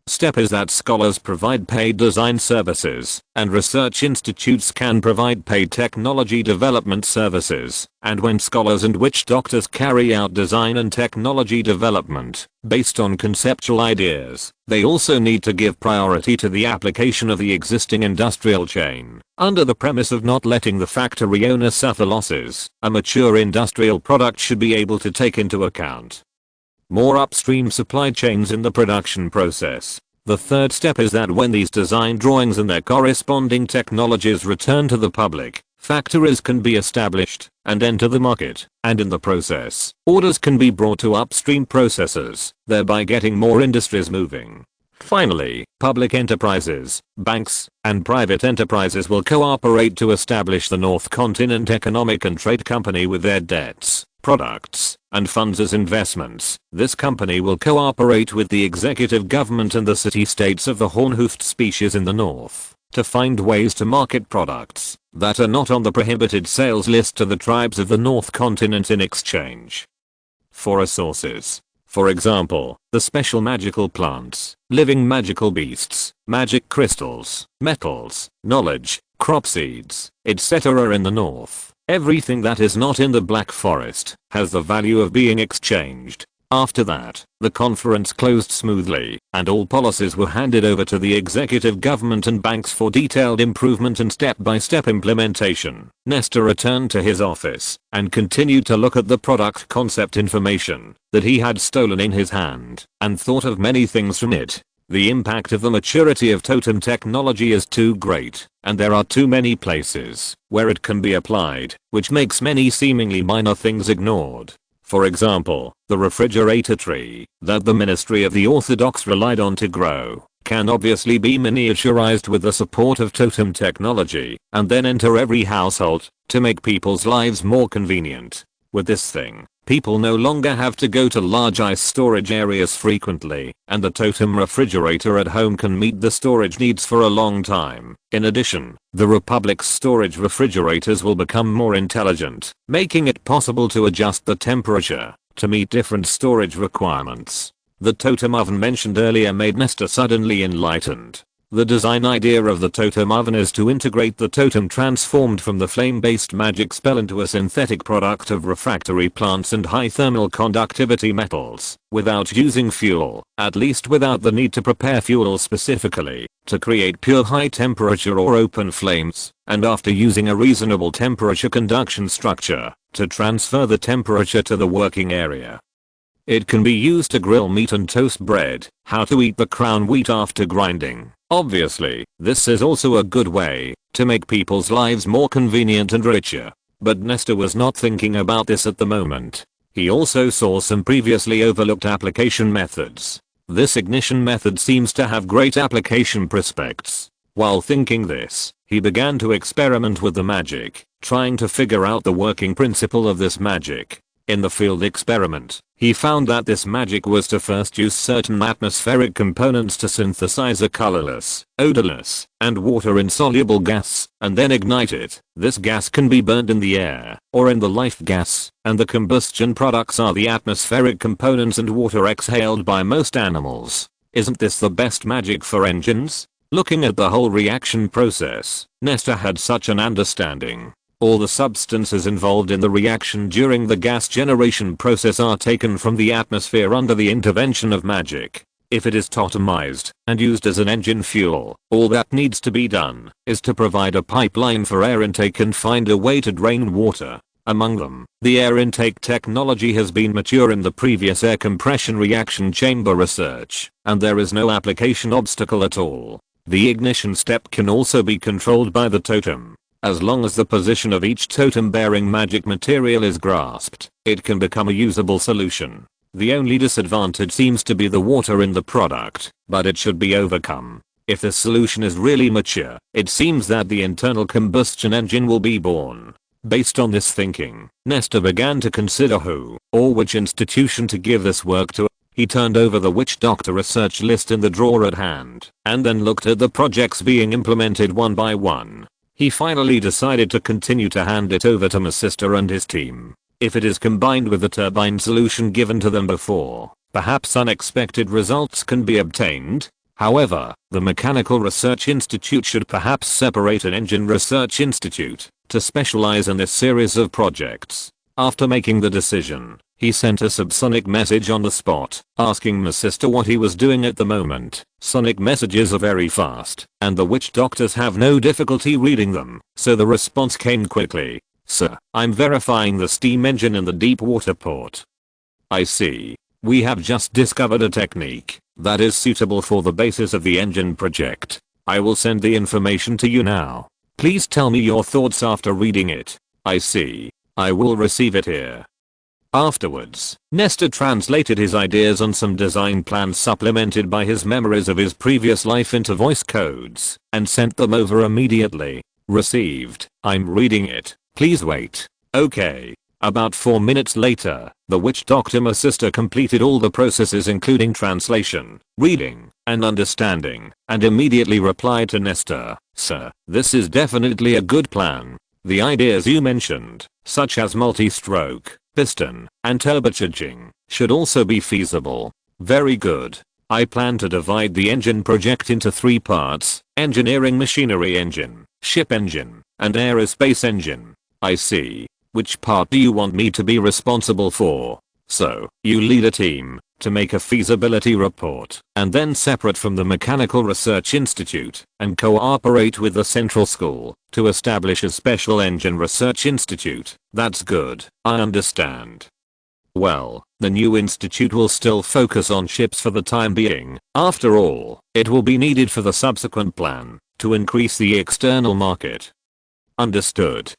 step is that scholars provide paid design services, and research institutes can provide paid technology development services, and when scholars and witch doctors carry out design and technology development based on conceptual ideas, they also need to give priority to the application of the existing industrial chain. Under the premise of not letting the factory owner suffer losses, a mature industrial product should be able to take into account more upstream supply chains in the production process. The third step is that when these design drawings and their corresponding technologies return to the public, factories can be established and enter the market, and in the process, orders can be brought to upstream processors, thereby getting more industries moving. Finally, public enterprises, banks, and private enterprises will cooperate to establish the North Continent Economic and Trade Company with their debts, products, and funds as investments. This company will cooperate with the executive government and the city-states of the horn-hoofed species in the north to find ways to market products that are not on the prohibited sales list to the tribes of the North Continent in exchange for resources. For example, the special magical plants, living magical beasts, magic crystals, metals, knowledge, crop seeds, etc. in the north. Everything that is not in the Black Forest has the value of being exchanged. After that, the conference closed smoothly, and all policies were handed over to the executive government and banks for detailed improvement and step-by-step implementation. Nestor returned to his office and continued to look at the product concept information that he had stolen in his hand, and thought of many things from it. The impact of the maturity of totem technology is too great, and there are too many places where it can be applied, which makes many seemingly minor things ignored. For example, the refrigerator tree that the Ministry of the Orthodox relied on to grow can obviously be miniaturized with the support of totem technology and then enter every household to make people's lives more convenient. With this thing, people no longer have to go to large ice storage areas frequently, and the totem refrigerator at home can meet the storage needs for a long time. In addition, the Republic's storage refrigerators will become more intelligent, making it possible to adjust the temperature to meet different storage requirements. The totem oven mentioned earlier made Nestor suddenly enlightened. The design idea of the totem oven is to integrate the totem transformed from the flame-based magic spell into a synthetic product of refractory plants and high thermal conductivity metals, without using fuel, at least without the need to prepare fuel specifically, to create pure high temperature or open flames, and after using a reasonable temperature conduction structure, to transfer the temperature to the working area. It can be used to grill meat and toast bread. How to eat the crown wheat after grinding. Obviously, this is also a good way to make people's lives more convenient and richer. But Nestor was not thinking about this at the moment. He also saw some previously overlooked application methods. This ignition method seems to have great application prospects. While thinking this, he began to experiment with the magic, trying to figure out the working principle of this magic. In the field experiment, he found that this magic was to first use certain atmospheric components to synthesize a colorless, odorless, and water-insoluble gas, and then ignite it. This gas can be burned in the air, or in the life gas, and the combustion products are the atmospheric components and water exhaled by most animals. Isn't this the best magic for engines? Looking at the whole reaction process, Nestor had such an understanding. All the substances involved in the reaction during the gas generation process are taken from the atmosphere under the intervention of magic. If it is totemized and used as an engine fuel, all that needs to be done is to provide a pipeline for air intake and find a way to drain water. Among them, the air intake technology has been mature in the previous air compression reaction chamber research, and there is no application obstacle at all. The ignition step can also be controlled by the totem. As long as the position of each totem bearing magic material is grasped, it can become a usable solution. The only disadvantage seems to be the water in the product, but it should be overcome. If the solution is really mature, it seems that the internal combustion engine will be born. Based on this thinking, Nestor began to consider who or which institution to give this work to. He turned over the witch doctor research list in the drawer at hand, and then looked at the projects being implemented one by one. He finally decided to continue to hand it over to my sister and his team. If it is combined with the turbine solution given to them before, perhaps unexpected results can be obtained. However, the Mechanical Research Institute should perhaps separate an Engine Research Institute to specialize in this series of projects. After making the decision, he sent a subsonic message on the spot, asking my sister what he was doing at the moment. Sonic messages are very fast, and the witch doctors have no difficulty reading them, so the response came quickly. Sir, I'm verifying the steam engine in the deep water port. I see. We have just discovered a technique that is suitable for the basis of the engine project. I will send the information to you now. Please tell me your thoughts after reading it. I see. I will receive it here. Afterwards, Nestor translated his ideas on some design plans supplemented by his memories of his previous life into voice codes, and sent them over immediately. Received. I'm reading it. Please wait. Okay. About 4 minutes later, the witch doctor my sister completed all the processes including translation, reading, and understanding, and immediately replied to Nestor, Sir, this is definitely a good plan. The ideas you mentioned, such as multi-stroke, piston, and turbocharging, should also be feasible. Very good. I plan to divide the engine project into 3 parts, engineering machinery engine, ship engine, and aerospace engine. I see. Which part do you want me to be responsible for? So, you lead a team to make a feasibility report, and then separate from the Mechanical Research Institute, and cooperate with the Central School to establish a special engine research institute. That's good. I understand. Well, the new institute will still focus on ships for the time being. After all, it will be needed for the subsequent plan to increase the external market. Understood.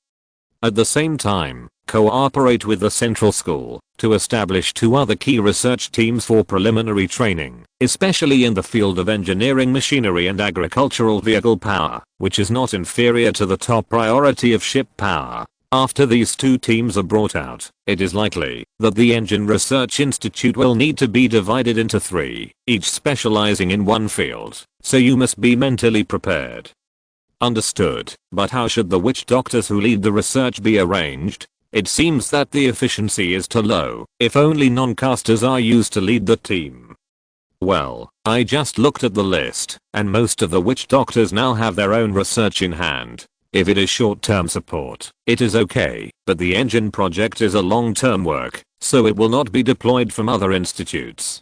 At the same time, cooperate with the Central School to establish 2 other key research teams for preliminary training, especially in the field of engineering machinery and agricultural vehicle power, which is not inferior to the top priority of ship power. After these 2 teams are brought out, it is likely that the Engine Research Institute will need to be divided into 3, each specializing in one field, so you must be mentally prepared. Understood. But how should the witch doctors who lead the research be arranged? It seems that the efficiency is too low if only non-casters are used to lead the team. Well, I just looked at the list, and most of the witch doctors now have their own research in hand. If it is short-term support, it is okay, but the engine project is a long-term work, so it will not be deployed from other institutes.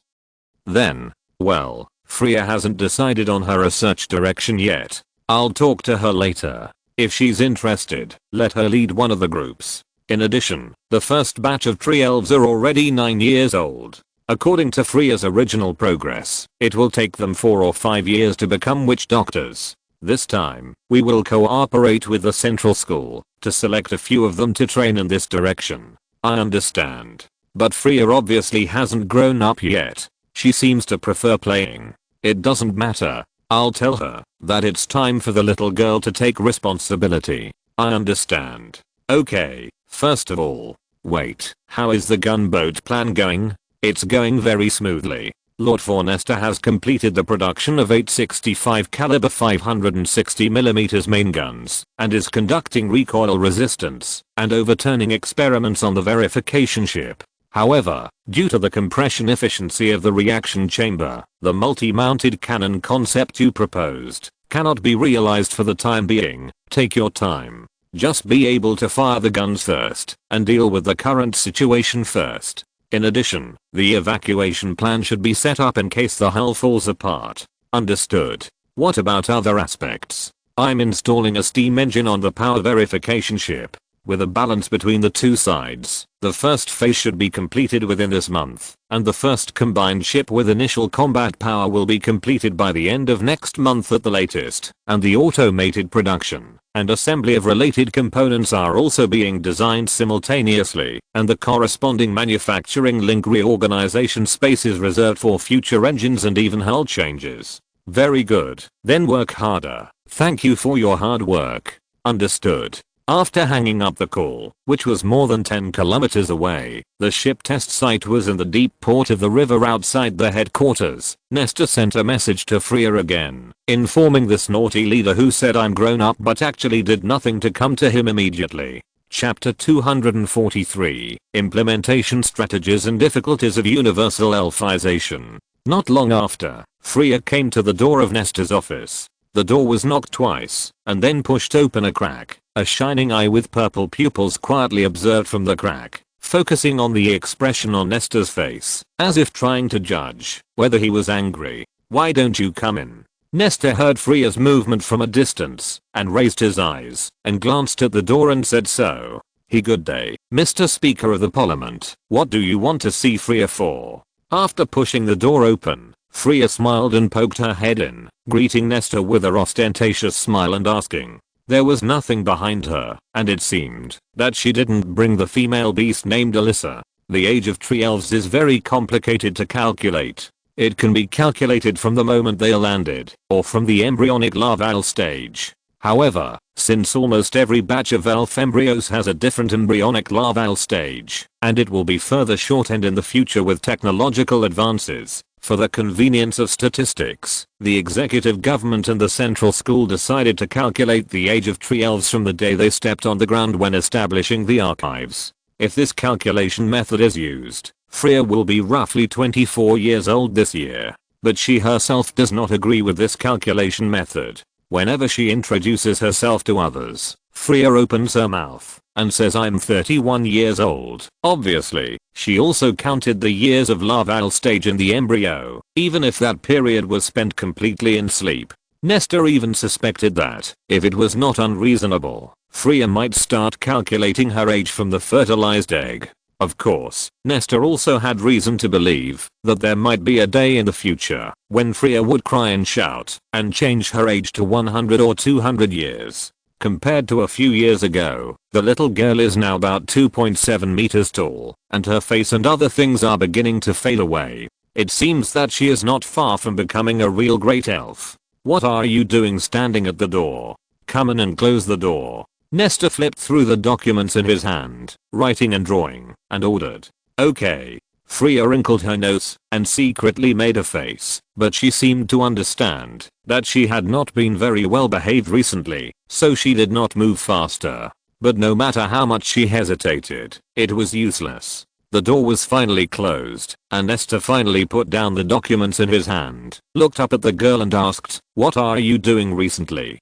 Then, well, Freya hasn't decided on her research direction yet. I'll talk to her later. If she's interested, let her lead one of the groups. In addition, the first batch of tree elves are already 9 years old. According to Freya's original progress, it will take them 4 or 5 years to become witch doctors. This time, we will cooperate with the Central School to select a few of them to train in this direction. I understand. But Freya obviously hasn't grown up yet. She seems to prefer playing. It doesn't matter. I'll tell her that it's time for the little girl to take responsibility. I understand. Okay, first of all, Wait, how is the gunboat plan going? It's going very smoothly. Lord 4 Nesta has completed the production of 865 caliber 560mm main guns and is conducting recoil resistance and overturning experiments on the verification ship. However, due to the compression efficiency of the reaction chamber, the multi-mounted cannon concept you proposed cannot be realized for the time being. Take your time. Just be able to fire the guns first and deal with the current situation first. In addition, the evacuation plan should be set up in case the hull falls apart. Understood. What about other aspects? I'm installing a steam engine on the power verification ship. With a balance between the two sides, the first phase should be completed within this month, and the first combined ship with initial combat power will be completed by the end of next month at the latest, and the automated production and assembly of related components are also being designed simultaneously, and the corresponding manufacturing link reorganization space is reserved for future engines and even hull changes. Very good. Then work harder. Thank you for your hard work. Understood. After hanging up the call, which was more than 10 kilometers away, the ship test site was in the deep port of the river outside the headquarters. Nesta sent a message to Freya again, informing this naughty leader who said I'm grown up but actually did nothing to come to him immediately. Chapter 243, Implementation Strategies and Difficulties of Universal Elfization. Not long after, Freya came to the door of Nesta's office. The door was knocked twice, and then pushed open a crack. A shining eye with purple pupils quietly observed from the crack, focusing on the expression on Nesta's face, as if trying to judge whether he was angry. Why don't you come in? Nesta heard Freya's movement from a distance, and raised his eyes, and glanced at the door and said so. Good day, Mr. Speaker of the Parliament. What do you want to see Freya for? After pushing the door open, Freya smiled and poked her head in, greeting Nesta with her ostentatious smile and asking. There was nothing behind her, and it seemed that she didn't bring the female beast named Alyssa. The age of tree elves is very complicated to calculate. It can be calculated from the moment they landed, or from the embryonic larval stage. However, since almost every batch of elf embryos has a different embryonic larval stage, and it will be further shortened in the future with technological advances, for the convenience of statistics, the executive government and the central school decided to calculate the age of tree elves from the day they stepped on the ground when establishing the archives. If this calculation method is used, Freya will be roughly 24 years old this year, but she herself does not agree with this calculation method. Whenever she introduces herself to others, Freya opens her mouth and says I'm 31 years old. Obviously, she also counted the years of larval stage in the embryo, even if that period was spent completely in sleep. Nesta even suspected that, if it was not unreasonable, Freya might start calculating her age from the fertilized egg. Of course, Nesta also had reason to believe that there might be a day in the future when Freya would cry and shout and change her age to 100 or 200 years. Compared to a few years ago, the little girl is now about 2.7 meters tall, and her face and other things are beginning to fade away. It seems that she is not far from becoming a real great elf. What are you doing standing at the door? Come in and close the door. Nesta flipped through the documents in his hand, writing and drawing, and ordered. Okay. Freya wrinkled her nose and secretly made a face, but she seemed to understand that she had not been very well behaved recently, so she did not move faster. But no matter how much she hesitated, it was useless. The door was finally closed, and Nesta finally put down the documents in his hand, looked up at the girl and asked, what are you doing recently?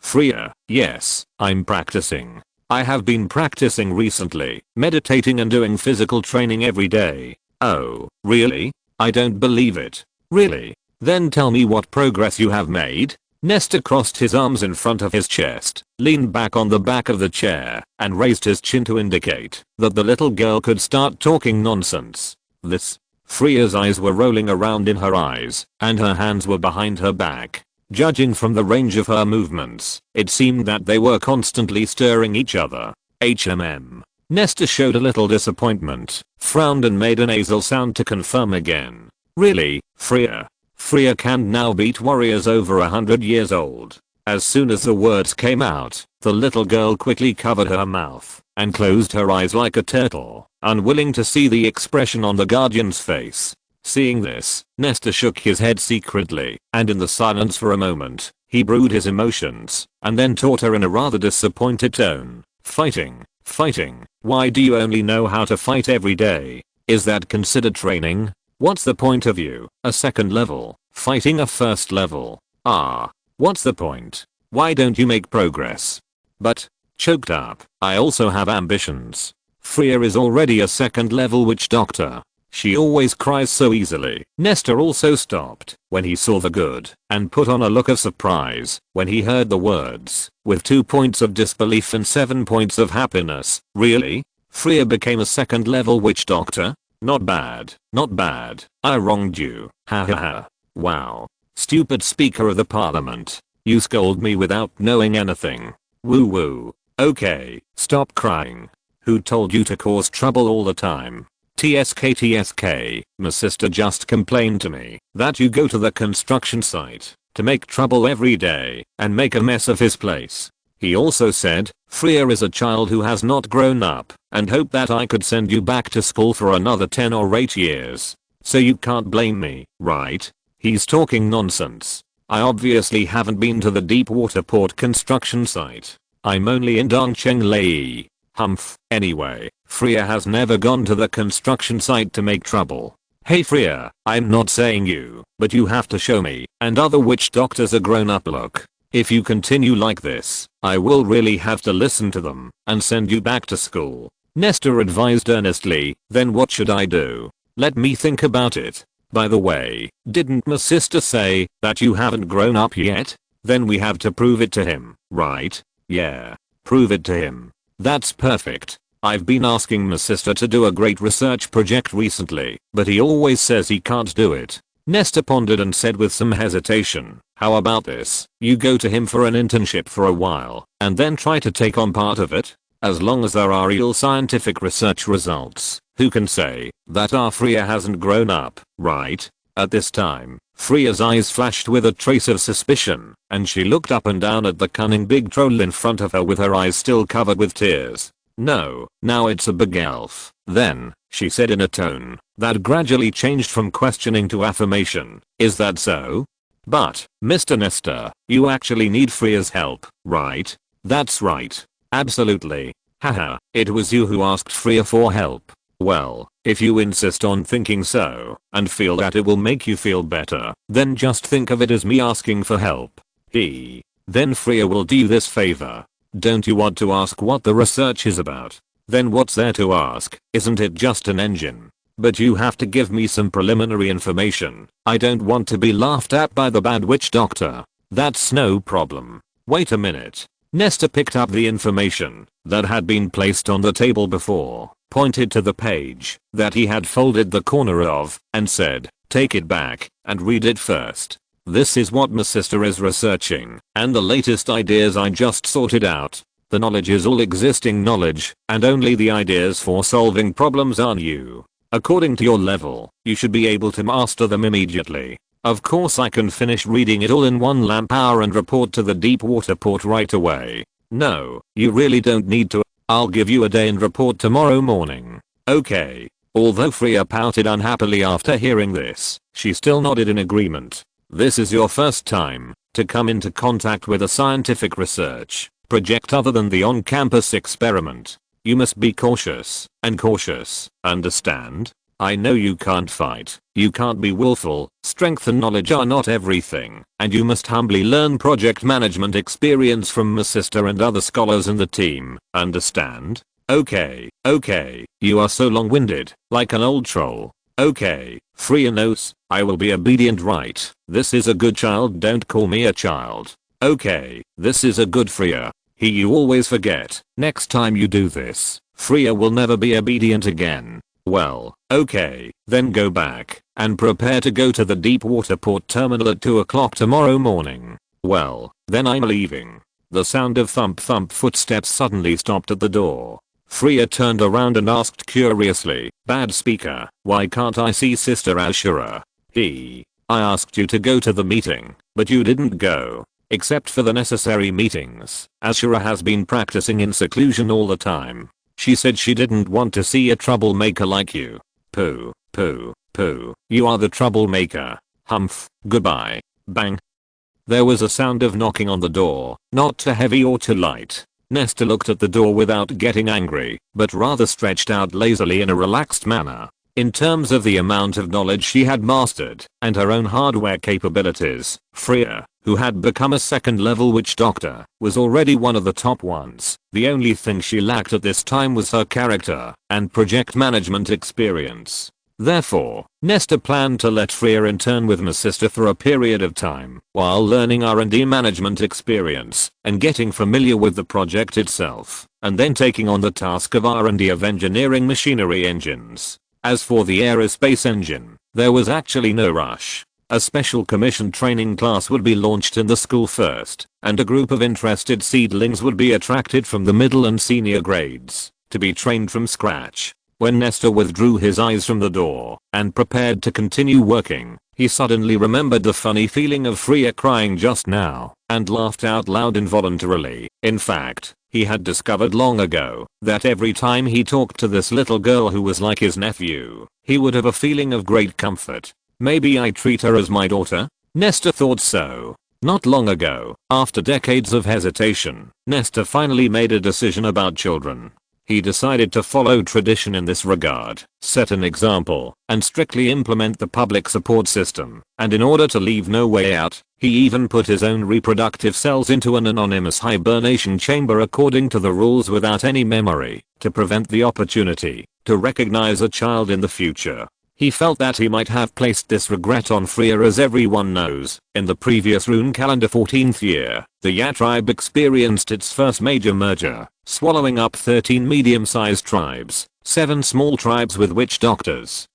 Freya, yes, I'm practicing. I have been practicing recently, meditating and doing physical training every day. Oh, really? I don't believe it. Really? Then tell me what progress you have made. Nesta crossed his arms in front of his chest, leaned back on the back of the chair, and raised his chin to indicate that the little girl could start talking nonsense. Freya's eyes were rolling around in her eyes, and her hands were behind her back. Judging from the range of her movements, it seemed that they were constantly stirring each other. Nesta showed a little disappointment, frowned and made a nasal sound to confirm again. Really, Freya? Freya can now beat warriors over 100 years old. As soon as the words came out, the little girl quickly covered her mouth and closed her eyes like a turtle, unwilling to see the expression on the guardian's face. Seeing this, Nestor shook his head secretly, and in the silence for a moment, he brewed his emotions, and then taught her in a rather disappointed tone. Fighting. Fighting. Why do you only know how to fight every day? Is that considered training? What's the point of you, a second level, fighting a first level? What's the point? Why don't you make progress? But, choked up, I also have ambitions. Freya is already a second level witch doctor. She always cries so easily. Nestor also stopped when he saw the good and put on a look of surprise when he heard the words, with 2 points of disbelief and 7 points of happiness. Really? Freya became a second level witch doctor? Not bad, not bad. I wronged you. Ha ha ha. Wow. Stupid Speaker of the Parliament. You scold me without knowing anything. Woo woo. Okay, stop crying. Who told you to cause trouble all the time? TSK, my sister just complained to me that you go to the construction site to make trouble every day and make a mess of his place. He also said, Freya is a child who has not grown up and hoped that I could send you back to school for another 10 or 8 years. So you can't blame me, right? He's talking nonsense. I obviously haven't been to the Deepwater Port construction site. I'm only in Dongcheng Lei. Humph. Anyway, Freya has never gone to the construction site to make trouble. Hey Freya, I'm not saying you, but you have to show me and other witch doctors a grown up look. If you continue like this, I will really have to listen to them and send you back to school. Nestor advised earnestly. Then what should I do? Let me think about it. By the way, didn't my sister say that you haven't grown up yet? Then we have to prove it to him, right? Yeah. Prove it to him. That's perfect. I've been asking my sister to do a great research project recently, but he always says he can't do it. Nestor pondered and said with some hesitation, how about this? You go to him for an internship for a while, and then try to take on part of it? As long as there are real scientific research results, who can say that our Freya hasn't grown up, right? At this time, Freya's eyes flashed with a trace of suspicion, and she looked up and down at the cunning big troll in front of her with her eyes still covered with tears. No, now it's a big elf. Then, she said in a tone that gradually changed from questioning to affirmation. Is that so? But, Mr. Nestor, you actually need Freya's help, right? That's right. Absolutely. Haha, it was you who asked Freya for help. Well, if you insist on thinking so, and feel that it will make you feel better, then just think of it as me asking for help. Then Freya will do you this favor. Don't you want to ask what the research is about? Then what's there to ask? Isn't it just an engine? But you have to give me some preliminary information. I don't want to be laughed at by the bad witch doctor. That's no problem. Wait a minute. Nestor picked up the information that had been placed on the table before, pointed to the page that he had folded the corner of, and said, take it back and read it first. This is what my sister is researching, and the latest ideas I just sorted out. The knowledge is all existing knowledge, and only the ideas for solving problems are new. According to your level, you should be able to master them immediately. Of course I can finish reading it all in 1 lamp hour and report to the Deepwater Port right away. No, you really don't need to. I'll give you a day and report tomorrow morning. Okay. Although Freya pouted unhappily after hearing this, she still nodded in agreement. This is your first time to come into contact with a scientific research project other than the on-campus experiment. You must be cautious and cautious, understand? I know you can't fight, you can't be willful, strength and knowledge are not everything, and you must humbly learn project management experience from my sister and other scholars in the team, understand? Okay, you are so long-winded, like an old troll. Okay, Freya knows, I will be obedient, right? This is a good child, don't call me a child. Okay, this is a good Freya. You always forget, next time you do this, Freya will never be obedient again. Well, okay, then go back and prepare to go to the Deepwater Port terminal at 2 o'clock tomorrow morning. Well, then I'm leaving. The sound of thump footsteps suddenly stopped at the door. Freya turned around and asked curiously, bad speaker, why can't I see Sister Ashura? I asked you to go to the meeting, but you didn't go. Except for the necessary meetings, Ashura has been practicing in seclusion all the time. She said she didn't want to see a troublemaker like you. Pooh, pooh, pooh. You are the troublemaker. Humph. Goodbye. Bang. There was a sound of knocking on the door, not too heavy or too light. Nesta looked at the door without getting angry, but rather stretched out lazily in a relaxed manner. In terms of the amount of knowledge she had mastered, and her own hardware capabilities, Freya, who had become a second level witch doctor, was already one of the top ones. The only thing she lacked at this time was her character and project management experience. Therefore, Nesta planned to let Freya intern with her sister for a period of time, while learning R&D management experience and getting familiar with the project itself, and then taking on the task of R&D of engineering machinery engines. As for the aerospace engine, there was actually no rush. A special commission training class would be launched in the school first, and a group of interested seedlings would be attracted from the middle and senior grades to be trained from scratch. When Nesta withdrew his eyes from the door and prepared to continue working, he suddenly remembered the funny feeling of Freya crying just now and laughed out loud involuntarily. In fact, he had discovered long ago that every time he talked to this little girl who was like his nephew, he would have a feeling of great comfort. Maybe I treat her as my daughter? Nesta thought so. Not long ago, after decades of hesitation, Nesta finally made a decision about children. He decided to follow tradition in this regard, set an example, and strictly implement the public support system, and in order to leave no way out, he even put his own reproductive cells into an anonymous hibernation chamber according to the rules without any memory, to prevent the opportunity to recognize a child in the future. He felt that he might have placed this regret on Freya, as everyone knows. In the previous rune calendar 14th year, the Ya tribe experienced its first major merger, swallowing up 13 medium-sized tribes, 7 small tribes with witch doctors,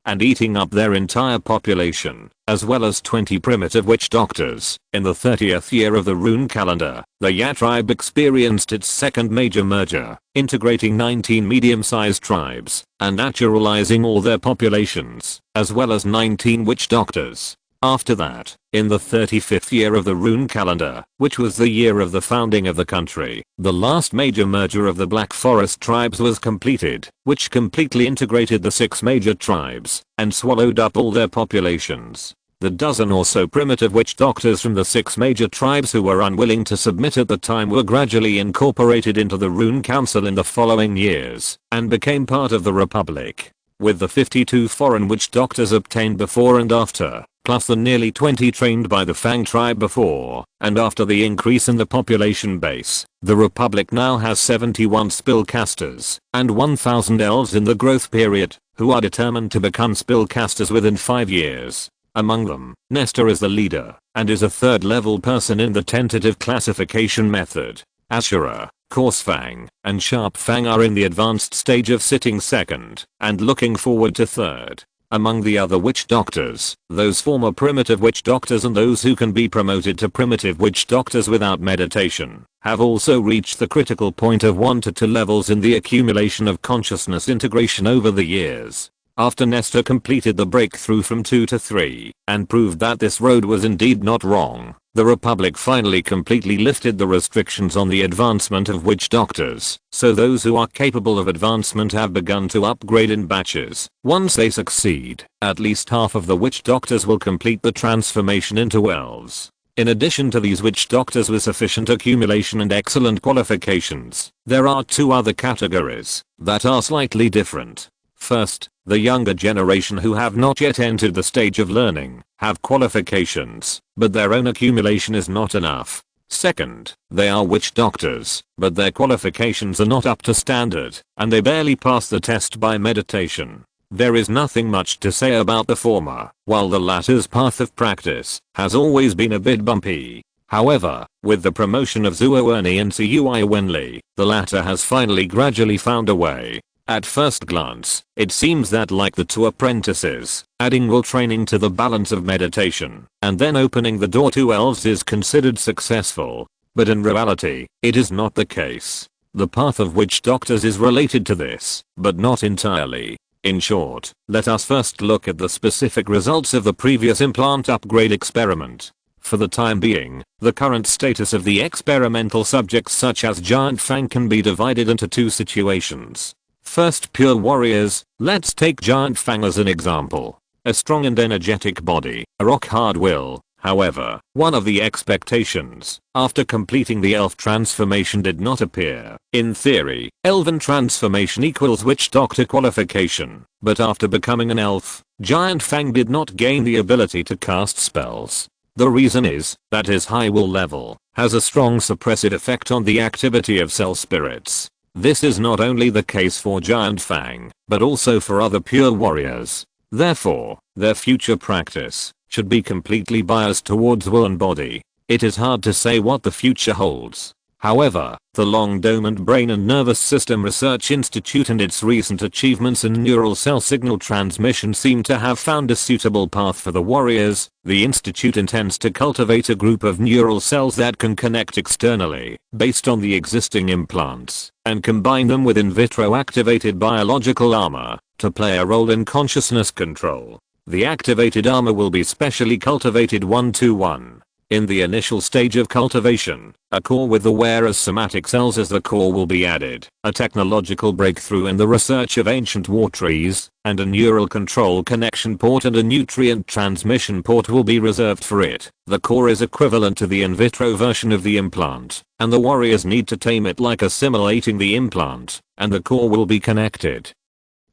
and eating up their entire population, as well as 20 primitive witch doctors. In the 30th year of the rune calendar, the Ya tribe experienced its second major merger, integrating 19 medium-sized tribes and naturalizing all their populations, as well as 19 witch doctors. After that, in the 35th year of the rune calendar, which was the year of the founding of the country, the last major merger of the Black Forest tribes was completed, which completely integrated the 6 major tribes and swallowed up all their populations. The dozen or so primitive witch doctors from the 6 major tribes who were unwilling to submit at the time were gradually incorporated into the Rune Council in the following years and became part of the Republic. With the 52 foreign witch doctors obtained before and after, plus the nearly 20 trained by the Fang tribe before and after the increase in the population base, the Republic now has 71 spellcasters and 1,000 elves in the growth period, who are determined to become spellcasters within 5 years. Among them, Nesta is the leader and is a 3rd level person in the tentative classification method. Ashura, Coarsefang, and Sharpfang are in the advanced stage of sitting 2nd and looking forward to 3rd. Among the other witch doctors, those former primitive witch doctors and those who can be promoted to primitive witch doctors without meditation, have also reached the critical point of 1 to 2 levels in the accumulation of consciousness integration over the years. After Nesta completed the breakthrough from 2 to 3 and proved that this road was indeed not wrong, the Republic finally completely lifted the restrictions on the advancement of witch doctors, so those who are capable of advancement have begun to upgrade in batches. Once they succeed, at least half of the witch doctors will complete the transformation into elves. In addition to these witch doctors with sufficient accumulation and excellent qualifications, there are 2 other categories that are slightly different. First, the younger generation who have not yet entered the stage of learning, have qualifications, but their own accumulation is not enough. Second, they are witch doctors, but their qualifications are not up to standard, and they barely pass the test by meditation. There is nothing much to say about the former, while the latter's path of practice has always been a bit bumpy. However, with the promotion of Zuo Ernie and Cui Wenli, the latter has finally gradually found a way. At first glance, it seems that like the 2 apprentices, adding will training to the balance of meditation and then opening the door to elves is considered successful. But in reality, it is not the case. The path of witch doctors is related to this, but not entirely. In short, let us first look at the specific results of the previous implant upgrade experiment. For the time being, the current status of the experimental subjects such as Giant Fang can be divided into two situations. First, pure warriors. Let's take Giant Fang as an example. A strong and energetic body, a rock-hard will. However, one of the expectations after completing the elf transformation did not appear. In theory, elven transformation equals witch doctor qualification, but after becoming an elf, Giant Fang did not gain the ability to cast spells. The reason is that his high will level has a strong suppressive effect on the activity of cell spirits. This is not only the case for Giant Fang, but also for other pure warriors. Therefore, their future practice should be completely biased towards will and body. It is hard to say what the future holds. However, the Long Dormant Brain and Nervous System Research Institute and its recent achievements in neural cell signal transmission seem to have found a suitable path for the warriors. The institute intends to cultivate a group of neural cells that can connect externally, based on the existing implants, and combine them with in vitro activated biological armor, to play a role in consciousness control. The activated armor will be specially cultivated 1-to-1. In the initial stage of cultivation, a core with aware as somatic cells as the core will be added, a technological breakthrough in the research of ancient war trees, and a neural control connection port and a nutrient transmission port will be reserved for it. The core is equivalent to the in vitro version of the implant, and the warriors need to tame it like assimilating the implant, and the core will be connected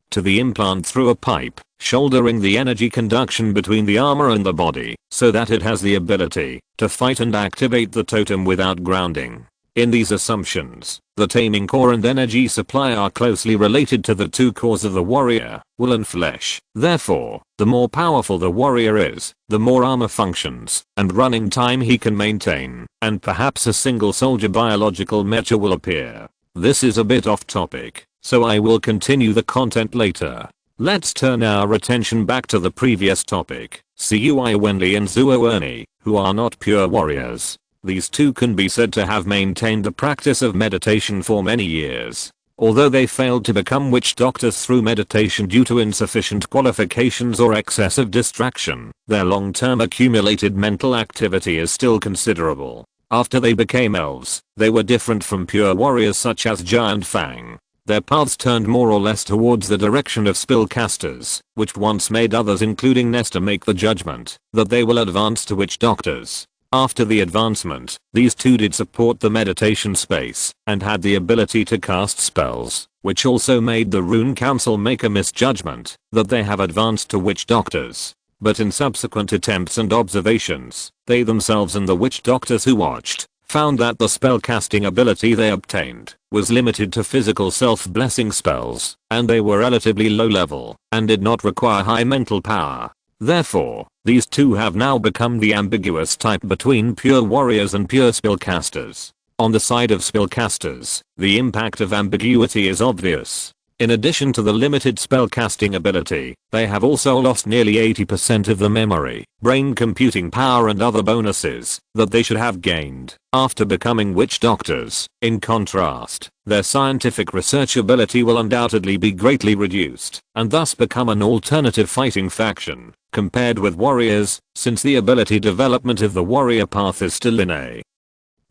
to the implant through a pipe, shouldering the energy conduction between the armor and the body, so that it has the ability to fight and activate the totem without grounding. In these assumptions, the taming core and energy supply are closely related to the two cores of the warrior, will and flesh. Therefore, the more powerful the warrior is, the more armor functions and running time he can maintain, and perhaps a single soldier biological mecha will appear. This is a bit off topic, so I will continue the content later. Let's turn our attention back to the previous topic. Cui Wenli and Zuo Ernie, who are not pure warriors. These two can be said to have maintained the practice of meditation for many years. Although they failed to become witch doctors through meditation due to insufficient qualifications or excessive distraction, their long-term accumulated mental activity is still considerable. After they became elves, they were different from pure warriors such as Giant Fang. Their paths turned more or less towards the direction of spellcasters, which once made others including Nesta make the judgment that they will advance to witch doctors. After the advancement, these two did support the meditation space, and had the ability to cast spells, which also made the Rune Council make a misjudgment that they have advanced to witch doctors. But in subsequent attempts and observations, they themselves and the witch doctors who watched found that the spellcasting ability they obtained was limited to physical self-blessing spells, and they were relatively low level and did not require high mental power. Therefore, these two have now become the ambiguous type between pure warriors and pure spellcasters. On the side of spellcasters, the impact of ambiguity is obvious. In addition to the limited spellcasting ability, they have also lost nearly 80% of the memory, brain computing power and other bonuses that they should have gained after becoming witch doctors. In contrast, their scientific research ability will undoubtedly be greatly reduced, and thus become an alternative fighting faction, compared with warriors, since the ability development of the warrior path is still in a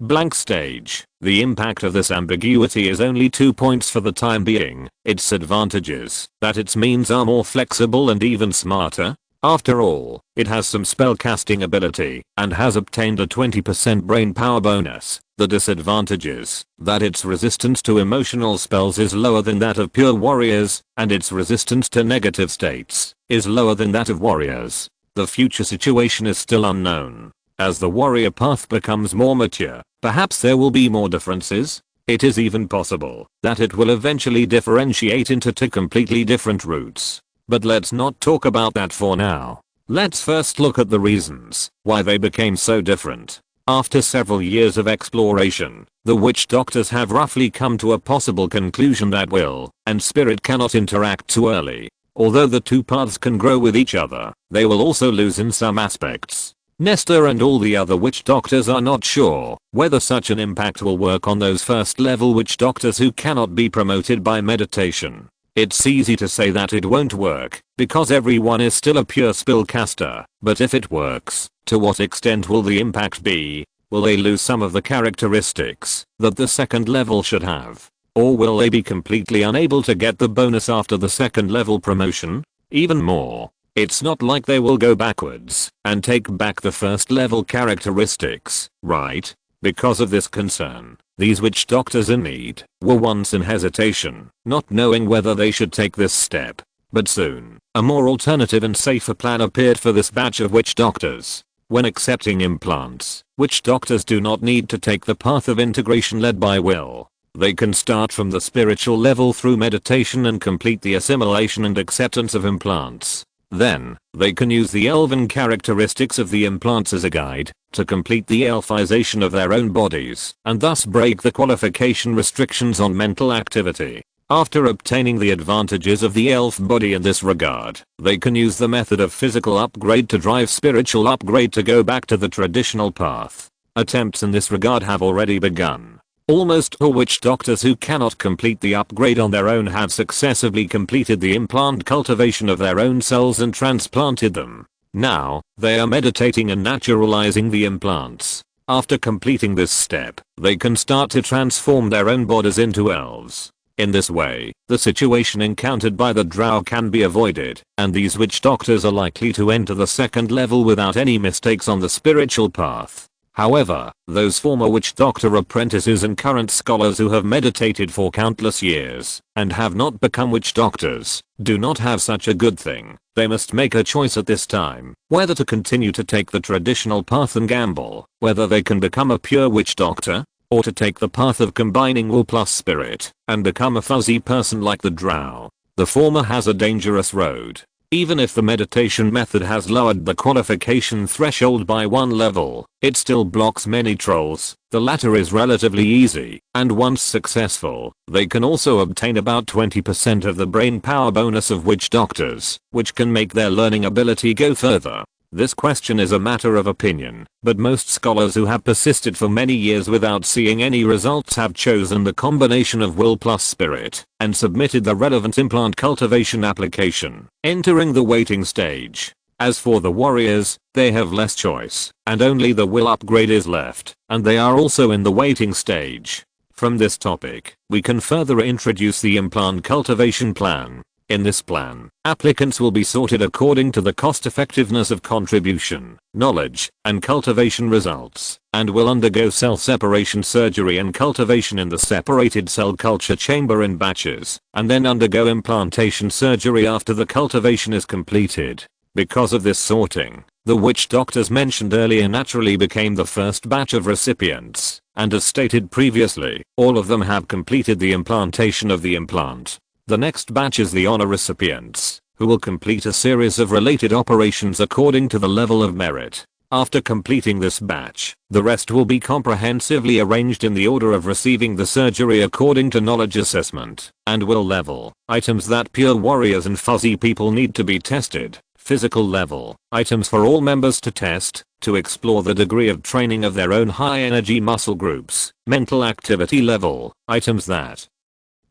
blank stage. The impact of this ambiguity is only 2 points for the time being. Its advantages, that its means are more flexible and even smarter. After all, it has some spellcasting ability, and has obtained a 20% brain power bonus. The disadvantages, that its resistance to emotional spells is lower than that of pure warriors, and its resistance to negative states is lower than that of warriors. The future situation is still unknown. As the warrior path becomes more mature, perhaps there will be more differences. It is even possible that it will eventually differentiate into two completely different routes. But let's not talk about that for now. Let's first look at the reasons why they became so different. After several years of exploration, the witch doctors have roughly come to a possible conclusion that will and spirit cannot interact too early. Although the two paths can grow with each other, they will also lose in some aspects. Nesta and all the other witch doctors are not sure whether such an impact will work on those first level witch doctors who cannot be promoted by meditation. It's easy to say that it won't work, because everyone is still a pure spellcaster, but if it works, to what extent will the impact be? Will they lose some of the characteristics that the second level should have? Or will they be completely unable to get the bonus after the second level promotion? Even more, it's not like they will go backwards and take back the first level characteristics, right? Because of this concern, these witch doctors in need were once in hesitation, not knowing whether they should take this step. But soon, a more alternative and safer plan appeared for this batch of witch doctors. When accepting implants, witch doctors do not need to take the path of integration led by will. They can start from the spiritual level through meditation and complete the assimilation and acceptance of implants. Then, they can use the elven characteristics of the implants as a guide to complete the elfization of their own bodies and thus break the qualification restrictions on mental activity. After obtaining the advantages of the elf body in this regard, they can use the method of physical upgrade to drive spiritual upgrade to go back to the traditional path. Attempts in this regard have already begun. Almost all witch doctors who cannot complete the upgrade on their own have successively completed the implant cultivation of their own cells and transplanted them. Now, they are meditating and naturalizing the implants. After completing this step, they can start to transform their own bodies into elves. In this way, the situation encountered by the drow can be avoided, and these witch doctors are likely to enter the second level without any mistakes on the spiritual path. However, those former witch doctor apprentices and current scholars who have meditated for countless years and have not become witch doctors do not have such a good thing. They must make a choice at this time, whether to continue to take the traditional path and gamble, whether they can become a pure witch doctor, or to take the path of combining will plus spirit and become a fuzzy person like the drow. The former has a dangerous road. Even if the meditation method has lowered the qualification threshold by one level, it still blocks many trolls. The latter is relatively easy, and once successful, they can also obtain about 20% of the brain power bonus of witch doctors, which can make their learning ability go further. This question is a matter of opinion, but most scholars who have persisted for many years without seeing any results have chosen the combination of will plus spirit and submitted the relevant implant cultivation application, entering the waiting stage. As for the warriors, they have less choice, and only the will upgrade is left, and they are also in the waiting stage. From this topic, we can further introduce the implant cultivation plan. In this plan, applicants will be sorted according to the cost effectiveness of contribution, knowledge, and cultivation results, and will undergo cell separation surgery and cultivation in the separated cell culture chamber in batches, and then undergo implantation surgery after the cultivation is completed. Because of this sorting, the witch doctors mentioned earlier naturally became the first batch of recipients, and as stated previously, all of them have completed the implantation of the implant. The next batch is the honor recipients, who will complete a series of related operations according to the level of merit. After completing this batch, the rest will be comprehensively arranged in the order of receiving the surgery according to knowledge assessment and will level. Items that pure warriors and fuzzy people need to be tested. Physical level. Items for all members to test, to explore the degree of training of their own high energy muscle groups. Mental activity level. Items that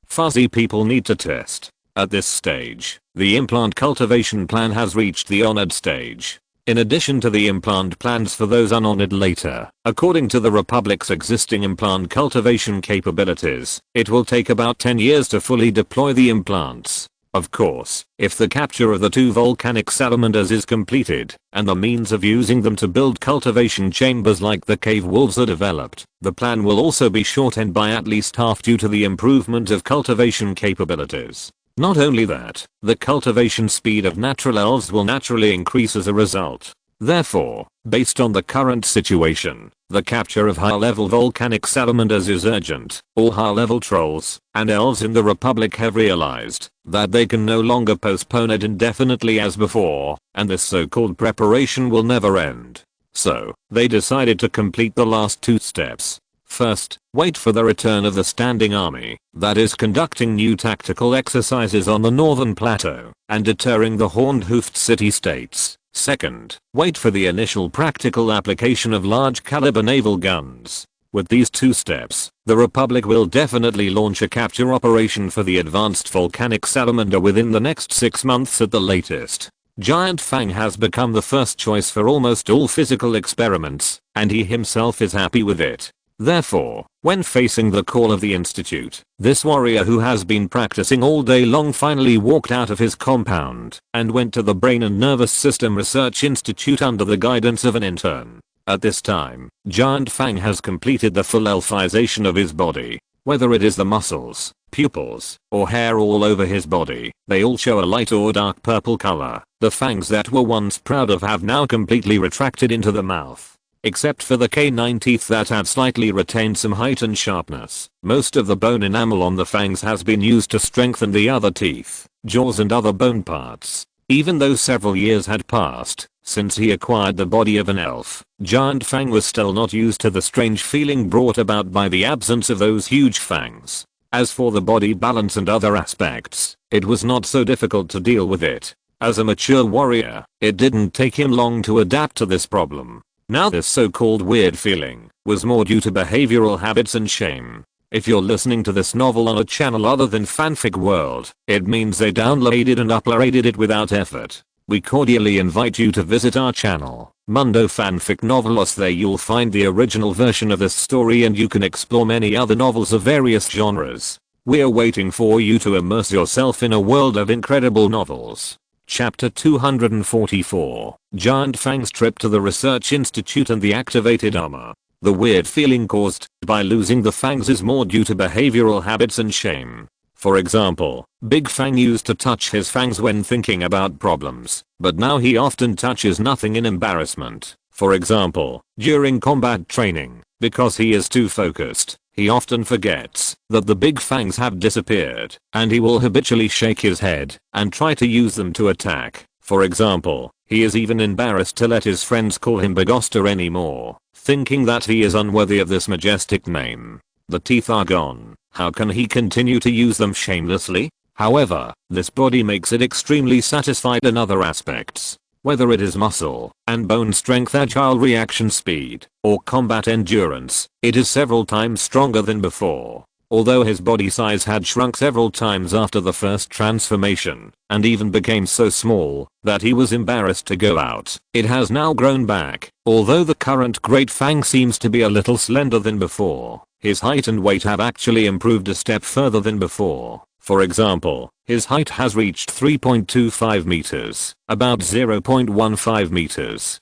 fuzzy people need to test. At this stage, the implant cultivation plan has reached the honored stage. In addition to the implant plans for those unhonored later, according to the Republic's existing implant cultivation capabilities, it will take about 10 years to fully deploy the implants. Of course, if the capture of the 2 volcanic salamanders is completed, and the means of using them to build cultivation chambers like the cave wolves are developed, the plan will also be shortened by at least half due to the improvement of cultivation capabilities. Not only that, the cultivation speed of natural elves will naturally increase as a result. Therefore, based on the current situation, the capture of high-level volcanic salamanders is urgent. All high-level trolls and elves in the Republic have realized that they can no longer postpone it indefinitely as before, and this so-called preparation will never end. So, they decided to complete the last 2 steps. First, wait for the return of the standing army, that is conducting new tactical exercises on the northern plateau and deterring the horned-hoofed city-states. Second, wait for the initial practical application of large caliber naval guns. With these 2 steps, the Republic will definitely launch a capture operation for the advanced volcanic salamander within the next 6 months at the latest. Giant Fang has become the first choice for almost all physical experiments, and he himself is happy with it. Therefore, when facing the call of the Institute, this warrior who has been practicing all day long finally walked out of his compound and went to the Brain and Nervous System Research Institute under the guidance of an intern. At this time, Giant Fang has completed the full elfization of his body. Whether it is the muscles, pupils, or hair all over his body, they all show a light or dark purple color. The fangs that were once proud of have now completely retracted into the mouth. Except for the canine teeth that had slightly retained some height and sharpness, most of the bone enamel on the fangs has been used to strengthen the other teeth, jaws and other bone parts. Even though several years had passed since he acquired the body of an elf, Giant Fang was still not used to the strange feeling brought about by the absence of those huge fangs. As for the body balance and other aspects, it was not so difficult to deal with it. As a mature warrior, it didn't take him long to adapt to this problem. Now this so-called weird feeling was more due to behavioral habits and shame. If you're listening to this novel on a channel other than Fanfic World, it means they downloaded and uploaded it without effort. We cordially invite you to visit our channel, Mundo Fanfic Novelos. There you'll find the original version of this story and you can explore many other novels of various genres. We're waiting for you to immerse yourself in a world of incredible novels. Chapter 244, Giant Fang's Trip to the Research Institute and the Activated Armor. The weird feeling caused by losing the fangs is more due to behavioral habits and shame. For example, Big Fang used to touch his fangs when thinking about problems, but now he often touches nothing in embarrassment. For example, during combat training, because he is too focused, he often forgets that the big fangs have disappeared, and he will habitually shake his head and try to use them to attack. For example, he is even embarrassed to let his friends call him Bagoster anymore, thinking that he is unworthy of this majestic name. The teeth are gone. How can he continue to use them shamelessly? However, this body makes it extremely satisfied in other aspects. Whether it is muscle and bone strength, agile reaction speed, or combat endurance, it is several times stronger than before. Although his body size had shrunk several times after the first transformation, and even became so small that he was embarrassed to go out, it has now grown back. Although the current Great Fang seems to be a little slender than before, his height and weight have actually improved a step further than before. For example, his height has reached 3.25 meters, about 0.15 meters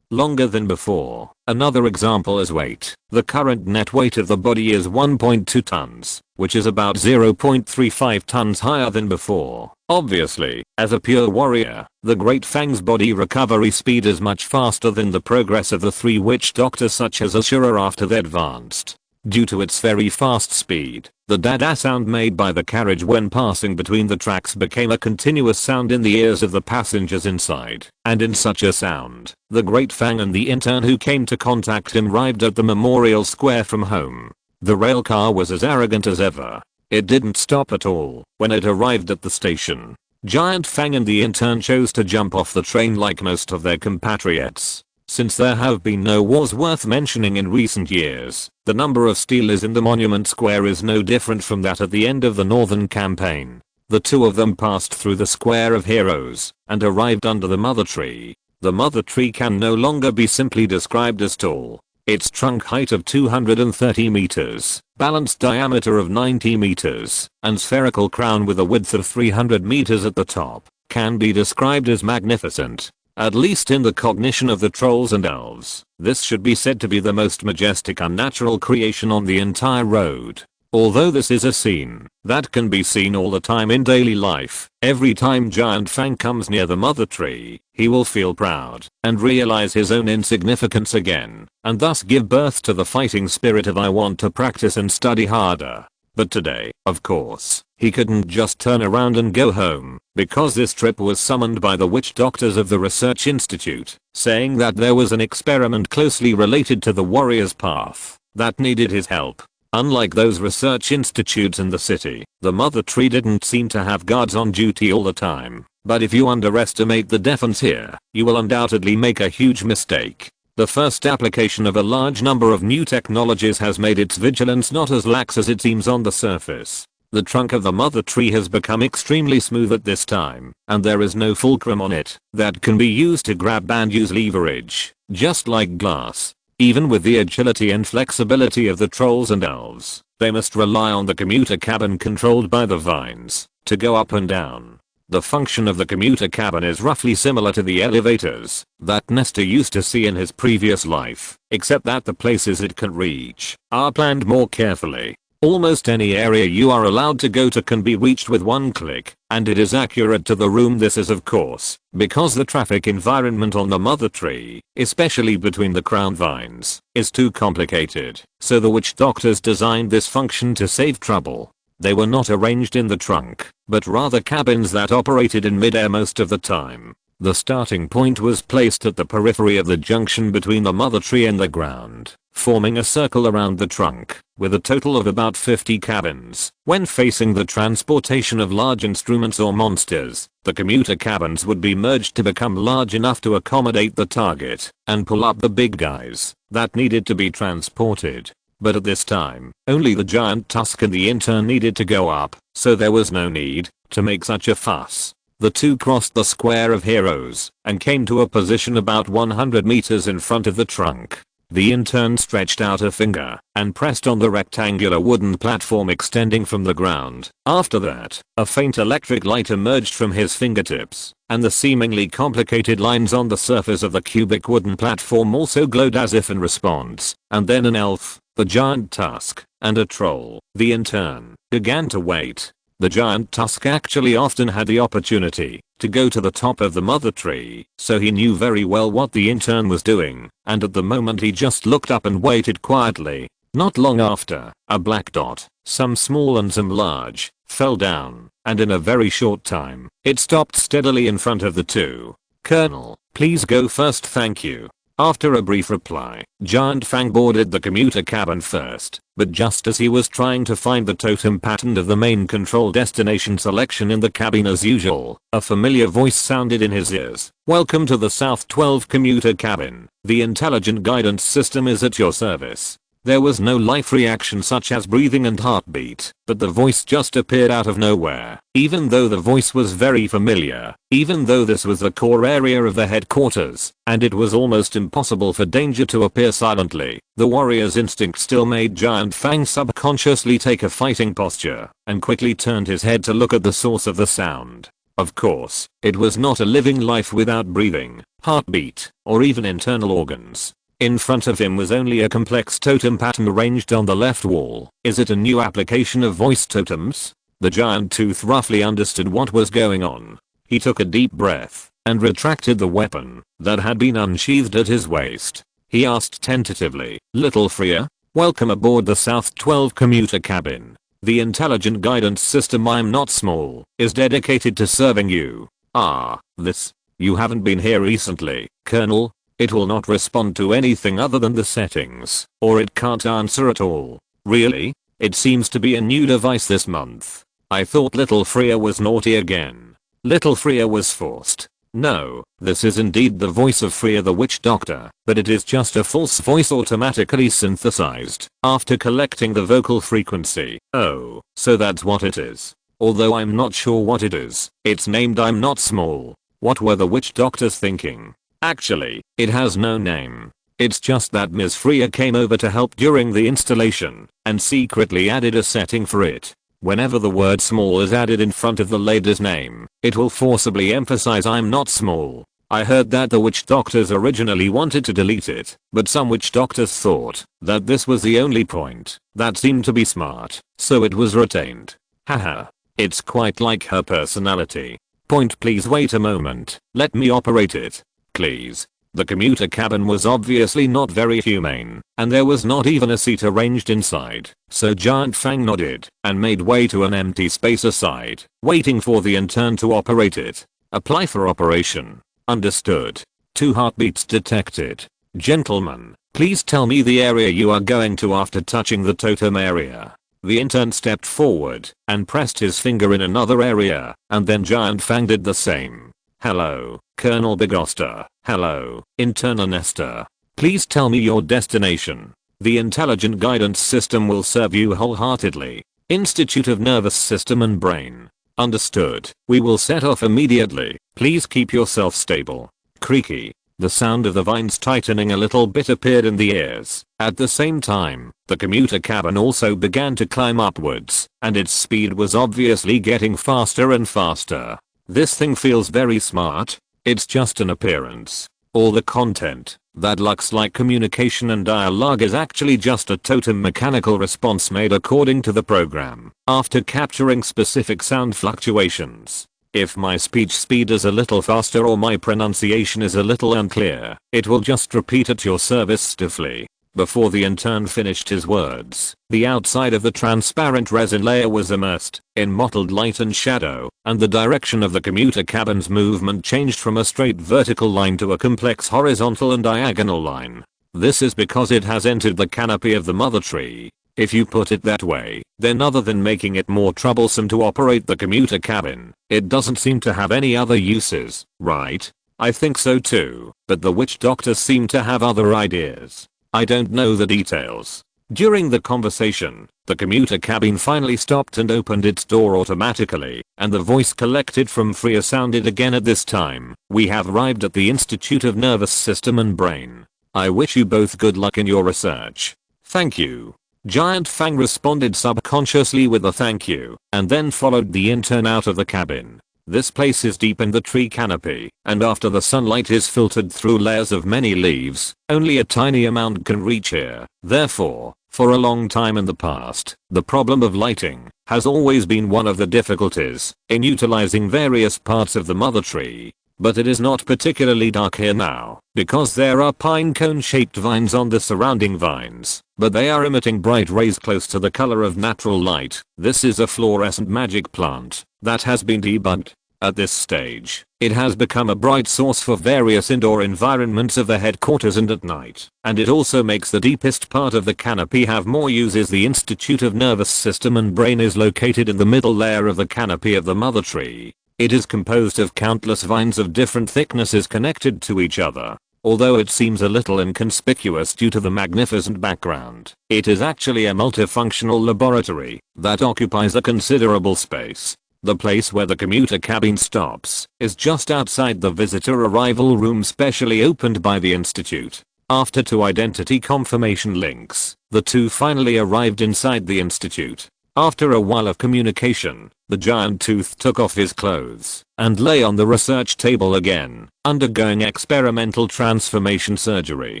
longer than before. Another example is weight. The current net weight of the body is 1.2 tons, which is about 0.35 tons higher than before. Obviously, as a pure warrior, the Great Fang's body recovery speed is much faster than the progress of the 3 witch doctors such as Ashura after they advanced. Due to its very fast speed, the dada sound made by the carriage when passing between the tracks became a continuous sound in the ears of the passengers inside. And in such a sound, the Great Fang and the intern who came to contact him arrived at the memorial square from home. The rail car was as arrogant as ever. It didn't stop at all when it arrived at the station. Giant Fang and the intern chose to jump off the train like most of their compatriots. Since there have been no wars worth mentioning in recent years, the number of stealers in the Monument Square is no different from that at the end of the Northern Campaign. The 2 of them passed through the Square of Heroes and arrived under the Mother Tree. The Mother Tree can no longer be simply described as tall. Its trunk height of 230 meters, balanced diameter of 90 meters, and spherical crown with a width of 300 meters at the top, can be described as magnificent. At least in the cognition of the trolls and elves, this should be said to be the most majestic unnatural creation on the entire road. Although this is a scene that can be seen all the time in daily life, every time Giant Fang comes near the Mother Tree, he will feel proud and realize his own insignificance again, and thus give birth to the fighting spirit of I want to practice and study harder. But today, of course, he couldn't just turn around and go home, because this trip was summoned by the witch doctors of the Research Institute, saying that there was an experiment closely related to the warrior's path that needed his help. Unlike those research institutes in the city, the Mother Tree didn't seem to have guards on duty all the time. But if you underestimate the defense here, you will undoubtedly make a huge mistake. The first application of a large number of new technologies has made its vigilance not as lax as it seems on the surface. The trunk of the mother tree has become extremely smooth at this time, and there is no fulcrum on it that can be used to grab and use leverage, just like glass. Even with the agility and flexibility of the trolls and elves, they must rely on the commuter cabin controlled by the vines to go up and down. The function of the commuter cabin is roughly similar to the elevators that Nestor used to see in his previous life, except that the places it can reach are planned more carefully. Almost any area you are allowed to go to can be reached with one click, and it is accurate to the room. This is of course because the traffic environment on the mother tree, especially between the crown vines, is too complicated, so the witch doctors designed this function to save trouble. They were not arranged in the trunk, but rather cabins that operated in midair most of the time. The starting point was placed at the periphery of the junction between the mother tree and the ground, forming a circle around the trunk, with a total of about 50 cabins. When facing the transportation of large instruments or monsters, the commuter cabins would be merged to become large enough to accommodate the target and pull up the big guys that needed to be transported. But at this time, only the giant Tusk and the intern needed to go up, so there was no need to make such a fuss. The two crossed the square of heroes and came to a position about 100 meters in front of the trunk. The intern stretched out a finger and pressed on the rectangular wooden platform extending from the ground. After that, a faint electric light emerged from his fingertips, and the seemingly complicated lines on the surface of the cubic wooden platform also glowed as if in response, and then an elf, the giant Tusk, and a troll, the intern, began to wait. The giant Tusk actually often had the opportunity to go to the top of the mother tree, so he knew very well what the intern was doing, and at the moment he just looked up and waited quietly. Not long after, a black dot, some small and some large, fell down, and in a very short time, it stopped steadily in front of the two. "Colonel, please go first, thank you." After a brief reply, Giant Fang boarded the commuter cabin first, but just as he was trying to find the totem pattern of the main control destination selection in the cabin as usual, a familiar voice sounded in his ears. "Welcome to the South 12 commuter cabin. The intelligent guidance system is at your service." There was no life reaction such as breathing and heartbeat, but the voice just appeared out of nowhere. Even though the voice was very familiar, even though this was the core area of the headquarters, and it was almost impossible for danger to appear silently, the warrior's instinct still made Giant Fang subconsciously take a fighting posture, and quickly turned his head to look at the source of the sound. Of course, it was not a living life without breathing, heartbeat, or even internal organs. In front of him was only a complex totem pattern arranged on the left wall. Is it a new application of voice totems? The giant tooth roughly understood what was going on. He took a deep breath and retracted the weapon that had been unsheathed at his waist. He asked tentatively, "Little Freya, welcome aboard the South 12 commuter cabin. The intelligent guidance system I'm not small is dedicated to serving you." "Ah, this. You haven't been here recently, Colonel. It will not respond to anything other than the settings, or it can't answer at all." "Really? It seems to be a new device this month. I thought Little Freya was naughty again." Little Freya was forced. "No, this is indeed the voice of Freya the witch doctor, but it is just a false voice automatically synthesized after collecting the vocal frequency." "Oh, so that's what it is. Although I'm not sure what it is. It's named I'm Not Small." What were the witch doctors thinking? Actually, it has no name. It's just that Ms. Freya came over to help during the installation and secretly added a setting for it. Whenever the word small is added in front of the lady's name, it will forcibly emphasize I'm not small. I heard that the witch doctors originally wanted to delete it, but some witch doctors thought that this was the only point that seemed to be smart, so it was retained. Haha. It's quite like her personality. Point, please wait a moment, let me operate it. Please. The commuter cabin was obviously not very humane, and there was not even a seat arranged inside, so Giant Fang nodded and made way to an empty space aside, waiting for the intern to operate it. Apply for operation. Understood. 2 heartbeats detected. Gentlemen, please tell me the area you are going to after touching the totem area. The intern stepped forward and pressed his finger in another area, and then Giant Fang did the same. "Hello, Colonel Bigoster. Hello, Intern Nestor." Please tell me your destination. The intelligent guidance system will serve you wholeheartedly. Institute of Nervous System and Brain. Understood. We will set off immediately. Please keep yourself stable. Creaky. The sound of the vines tightening a little bit appeared in the ears. At the same time, the commuter cabin also began to climb upwards, and its speed was obviously getting faster and faster. This thing feels very smart. It's just an appearance. All the content that looks like communication and dialogue is actually just a totem mechanical response made according to the program, after capturing specific sound fluctuations. If my speech speed is a little faster or my pronunciation is a little unclear, it will just repeat at your service stiffly. Before the intern finished his words, the outside of the transparent resin layer was immersed in mottled light and shadow, and the direction of the commuter cabin's movement changed from a straight vertical line to a complex horizontal and diagonal line. This is because it has entered the canopy of the mother tree. If you put it that way, then other than making it more troublesome to operate the commuter cabin, it doesn't seem to have any other uses, right? I think so too, but the witch doctors seem to have other ideas. I don't know the details. During the conversation, the commuter cabin finally stopped and opened its door automatically, and the voice collected from Freya sounded again at this time. We have arrived at the Institute of Nervous System and Brain. I wish you both good luck in your research. Thank you. Giant Fang responded subconsciously with a thank you, and then followed the intern out of the cabin. This place is deep in the tree canopy, and after the sunlight is filtered through layers of many leaves, only a tiny amount can reach here. Therefore, for a long time in the past, the problem of lighting has always been one of the difficulties in utilizing various parts of the mother tree. But it is not particularly dark here now, because there are pine cone shaped vines on the surrounding vines, but they are emitting bright rays close to the color of natural light. This is a fluorescent magic plant that has been debugged. At this stage, it has become a bright source for various indoor environments of the headquarters and at night, and it also makes the deepest part of the canopy have more uses. The Institute of Nervous System and Brain is located in the middle layer of the canopy of the mother tree. It is composed of countless vines of different thicknesses connected to each other. Although it seems a little inconspicuous due to the magnificent background, it is actually a multifunctional laboratory that occupies a considerable space. The place where the commuter cabin stops is just outside the visitor arrival room specially opened by the institute. After 2 identity confirmation links, the two finally arrived inside the institute. After a while of communication, the giant tooth took off his clothes and lay on the research table again, undergoing experimental transformation surgery.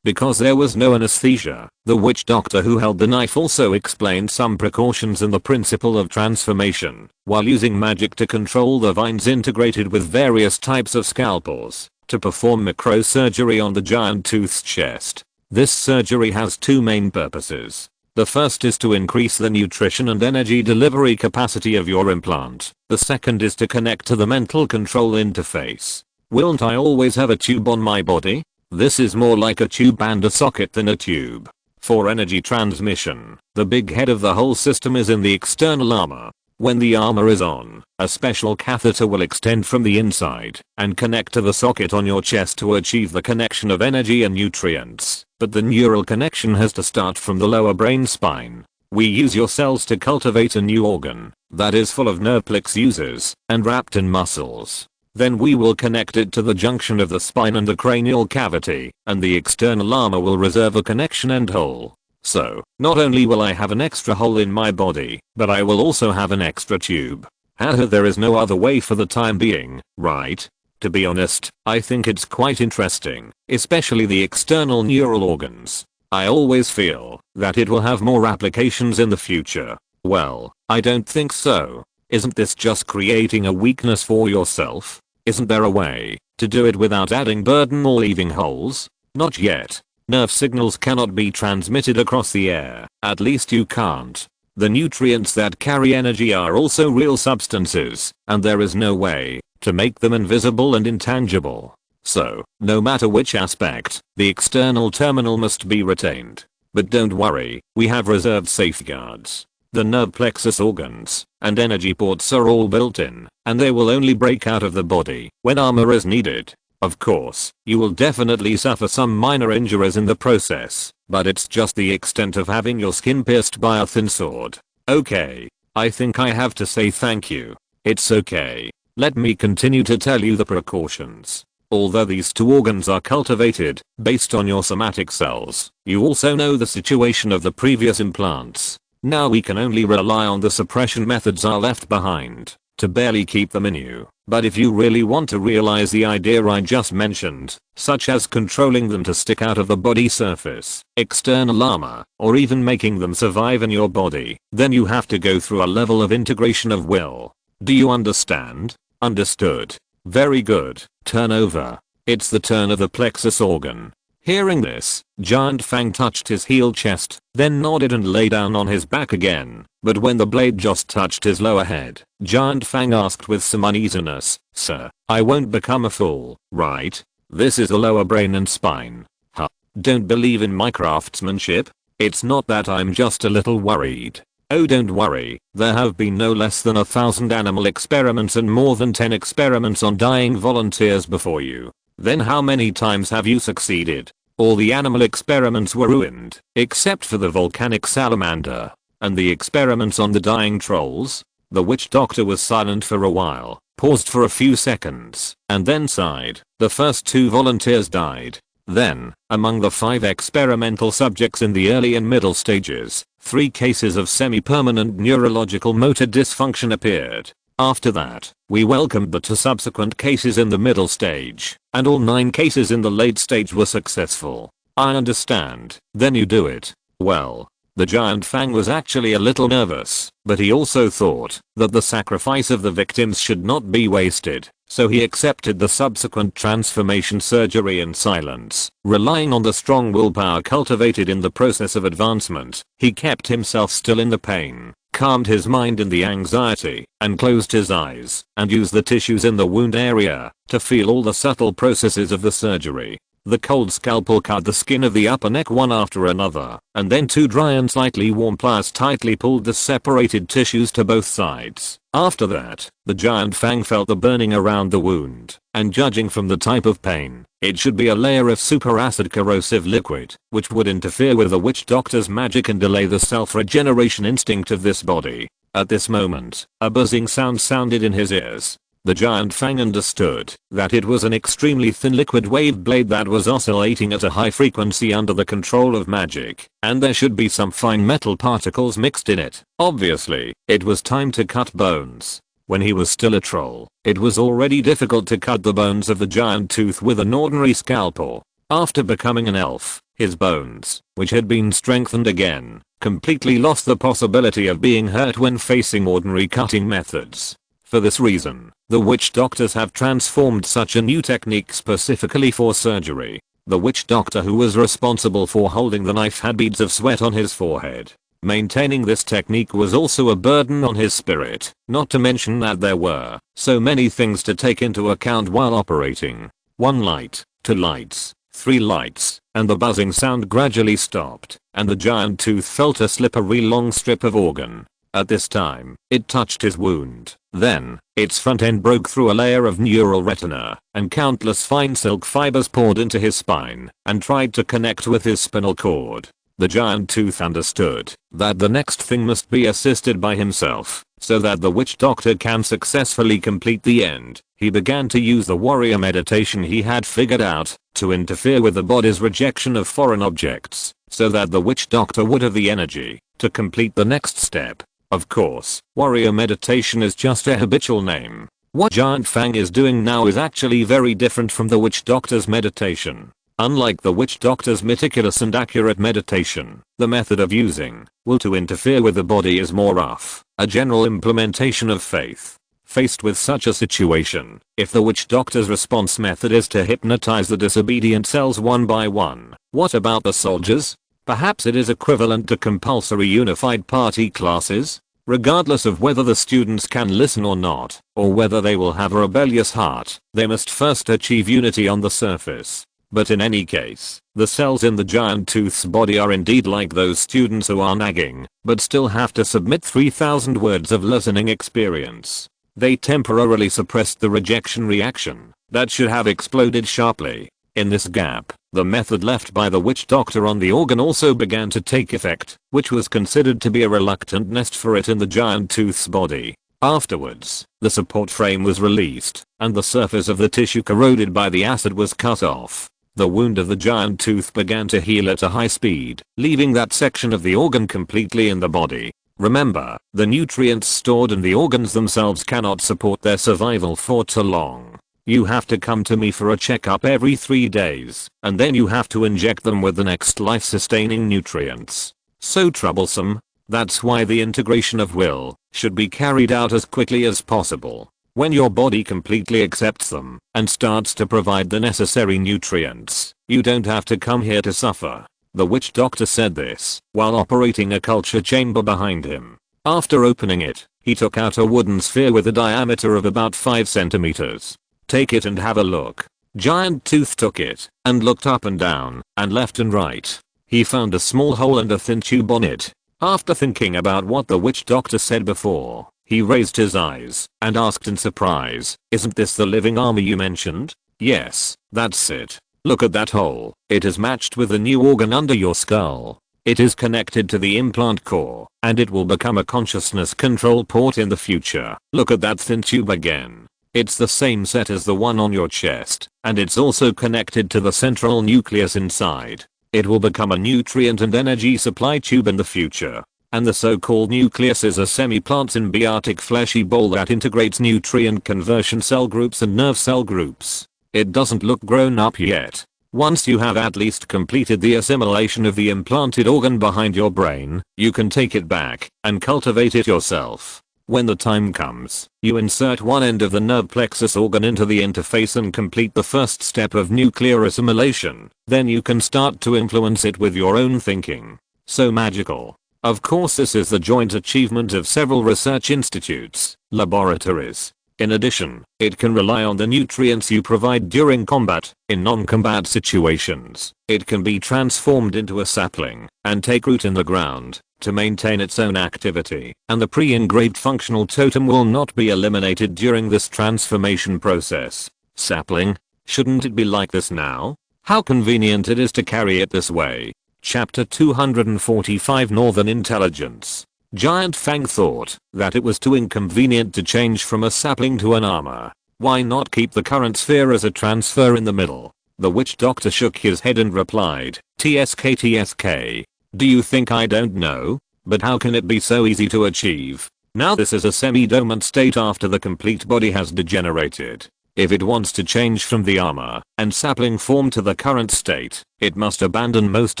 Because there was no anesthesia, the witch doctor who held the knife also explained some precautions in the principle of transformation, while using magic to control the vines integrated with various types of scalpels to perform microsurgery on the giant tooth's chest. This surgery has 2 main purposes. The first is to increase the nutrition and energy delivery capacity of your implant. The second is to connect to the mental control interface. Won't I always have a tube on my body? This is more like a tube and a socket than a tube. For energy transmission, the big head of the whole system is in the external armor. When the armor is on, a special catheter will extend from the inside and connect to the socket on your chest to achieve the connection of energy and nutrients. But the neural connection has to start from the lower brain spine. We use your cells to cultivate a new organ that is full of nerve plexuses and wrapped in muscles. Then we will connect it to the junction of the spine and the cranial cavity, and the external armor will reserve a connection end hole. So, not only will I have an extra hole in my body, but I will also have an extra tube. Haha, there is no other way for the time being, right? To be honest, I think it's quite interesting, especially the external neural organs. I always feel that it will have more applications in the future. Well, I don't think so. Isn't this just creating a weakness for yourself? Isn't there a way to do it without adding burden or leaving holes? Not yet. Nerve signals cannot be transmitted across the air. At least you can't. The nutrients that carry energy are also real substances, and there is no way to make them invisible and intangible. So, no matter which aspect, the external terminal must be retained. But don't worry, we have reserved safeguards. The nerve plexus organs and energy ports are all built in, and they will only break out of the body when armor is needed. Of course, you will definitely suffer some minor injuries in the process, but it's just the extent of having your skin pierced by a thin sword. Okay, I think I have to say thank you. It's okay. Let me continue to tell you the precautions. Although these two organs are cultivated based on your somatic cells, you also know the situation of the previous implants. Now we can only rely on the suppression methods are left behind to barely keep them in you. But if you really want to realize the idea I just mentioned, such as controlling them to stick out of the body surface, external armor, or even making them survive in your body, then you have to go through a level of integration of will. Do you understand? Understood. Very good. Turn over. It's the turn of the plexus organ. Hearing this, Giant Fang touched his heel chest, then nodded and lay down on his back again. But when the blade just touched his lower head, Giant Fang asked with some uneasiness, "Sir, I won't become a fool, right? This is the lower brain and spine." Huh. Don't believe in my craftsmanship? It's not that, I'm just a little worried. Oh, don't worry, there have been no less than 1,000 animal experiments and more than 10 experiments on dying volunteers before you. Then how many times have you succeeded? All the animal experiments were ruined, except for the volcanic salamander. And the experiments on the dying trolls? The witch doctor was silent for a while, paused for a few seconds, and then sighed. The first 2 volunteers died. Then, among the 5 experimental subjects in the early and middle stages, 3 cases of semi-permanent neurological motor dysfunction appeared. After that, we welcomed the 2 subsequent cases in the middle stage, and all 9 cases in the late stage were successful. I understand. Then you do it. Well, the Giant Fang was actually a little nervous, but he also thought that the sacrifice of the victims should not be wasted. So he accepted the subsequent transformation surgery in silence, relying on the strong willpower cultivated in the process of advancement. He kept himself still in the pain, calmed his mind in the anxiety, and closed his eyes, and used the tissues in the wound area to feel all the subtle processes of the surgery. The cold scalpel cut the skin of the upper neck one after another, and then 2 dry and slightly warm pliers tightly pulled the separated tissues to both sides. After that, the Giant Fang felt the burning around the wound, and judging from the type of pain, it should be a layer of superacid corrosive liquid, which would interfere with the witch doctor's magic and delay the self-regeneration instinct of this body. At this moment, a buzzing sound sounded in his ears. The Giant Fang understood that it was an extremely thin liquid wave blade that was oscillating at a high frequency under the control of magic, and there should be some fine metal particles mixed in it. Obviously, it was time to cut bones. When he was still a troll, it was already difficult to cut the bones of the giant tooth with an ordinary scalpel. After becoming an elf, his bones, which had been strengthened again, completely lost the possibility of being hurt when facing ordinary cutting methods. For this reason, the witch doctors have transformed such a new technique specifically for surgery. The witch doctor who was responsible for holding the knife had beads of sweat on his forehead. Maintaining this technique was also a burden on his spirit, not to mention that there were so many things to take into account while operating. 1 light, 2 lights, 3 lights, and the buzzing sound gradually stopped, and the giant tooth felt a slippery long strip of organ. At this time, it touched his wound. Then, its front end broke through a layer of neural retina, and countless fine silk fibers poured into his spine, and tried to connect with his spinal cord. The giant tooth understood that the next thing must be assisted by himself, so that the witch doctor can successfully complete the end. He began to use the warrior meditation he had figured out to interfere with the body's rejection of foreign objects, so that the witch doctor would have the energy to complete the next step. Of course, warrior meditation is just a habitual name. What Giant Fang is doing now is actually very different from the witch doctor's meditation. Unlike the witch doctor's meticulous and accurate meditation, the method of using will to interfere with the body is more of a general implementation of faith. Faced with such a situation, if the witch doctor's response method is to hypnotize the disobedient cells one by one, what about the soldiers? Perhaps it is equivalent to compulsory unified party classes? Regardless of whether the students can listen or not, or whether they will have a rebellious heart, they must first achieve unity on the surface. But in any case, the cells in the giant tooth's body are indeed like those students who are nagging, but still have to submit 3,000 words of listening experience. They temporarily suppressed the rejection reaction, that should have exploded sharply. In this gap, the method left by the witch doctor on the organ also began to take effect, which was considered to be a reluctant nest for it in the giant tooth's body. Afterwards, the support frame was released, and the surface of the tissue corroded by the acid was cut off. The wound of the giant tooth began to heal at a high speed, leaving that section of the organ completely in the body. Remember, the nutrients stored in the organs themselves cannot support their survival for too long. You have to come to me for a checkup every 3 days, and then you have to inject them with the next life-sustaining nutrients. So troublesome. That's why the integration of will should be carried out as quickly as possible. When your body completely accepts them and starts to provide the necessary nutrients, you don't have to come here to suffer. The witch doctor said this while operating a culture chamber behind him. After opening it, he took out a wooden sphere with a diameter of about 5 centimeters. Take it and have a look. Giant Tooth took it and looked up and down and left and right. He found a small hole and a thin tube on it. After thinking about what the witch doctor said before, he raised his eyes and asked in surprise, "Isn't this the living armor you mentioned?" "Yes, that's it. Look at that hole. It is matched with the new organ under your skull. It is connected to the implant core, and it will become a consciousness control port in the future. Look at that thin tube again. It's the same set as the one on your chest, and it's also connected to the central nucleus inside. It will become a nutrient and energy supply tube in the future. And the so-called nucleus is a semi-plant symbiotic fleshy ball that integrates nutrient conversion cell groups and nerve cell groups. It doesn't look grown up yet. Once you have at least completed the assimilation of the implanted organ behind your brain, you can take it back and cultivate it yourself. When the time comes, you insert one end of the nerve plexus organ into the interface and complete the first step of nuclear assimilation. Then you can start to influence it with your own thinking. So magical. Of course, this is the joint achievement of several research institutes, laboratories. In addition, it can rely on the nutrients you provide during combat. In non-combat situations, it can be transformed into a sapling and take root in the ground to maintain its own activity, and the pre-engraved functional totem will not be eliminated during this transformation process. Sapling? Shouldn't it be like this now? How convenient it is to carry it this way. Chapter 245 Northern Intelligence. Giant Fang thought that it was too inconvenient to change from a sapling to an armor. Why not keep the current sphere as a transfer in the middle? The witch doctor shook his head and replied, TSK. Do you think I don't know? But how can it be so easy to achieve? Now this is a semi-dormant state after the complete body has degenerated. If it wants to change from the armor and sapling form to the current state, it must abandon most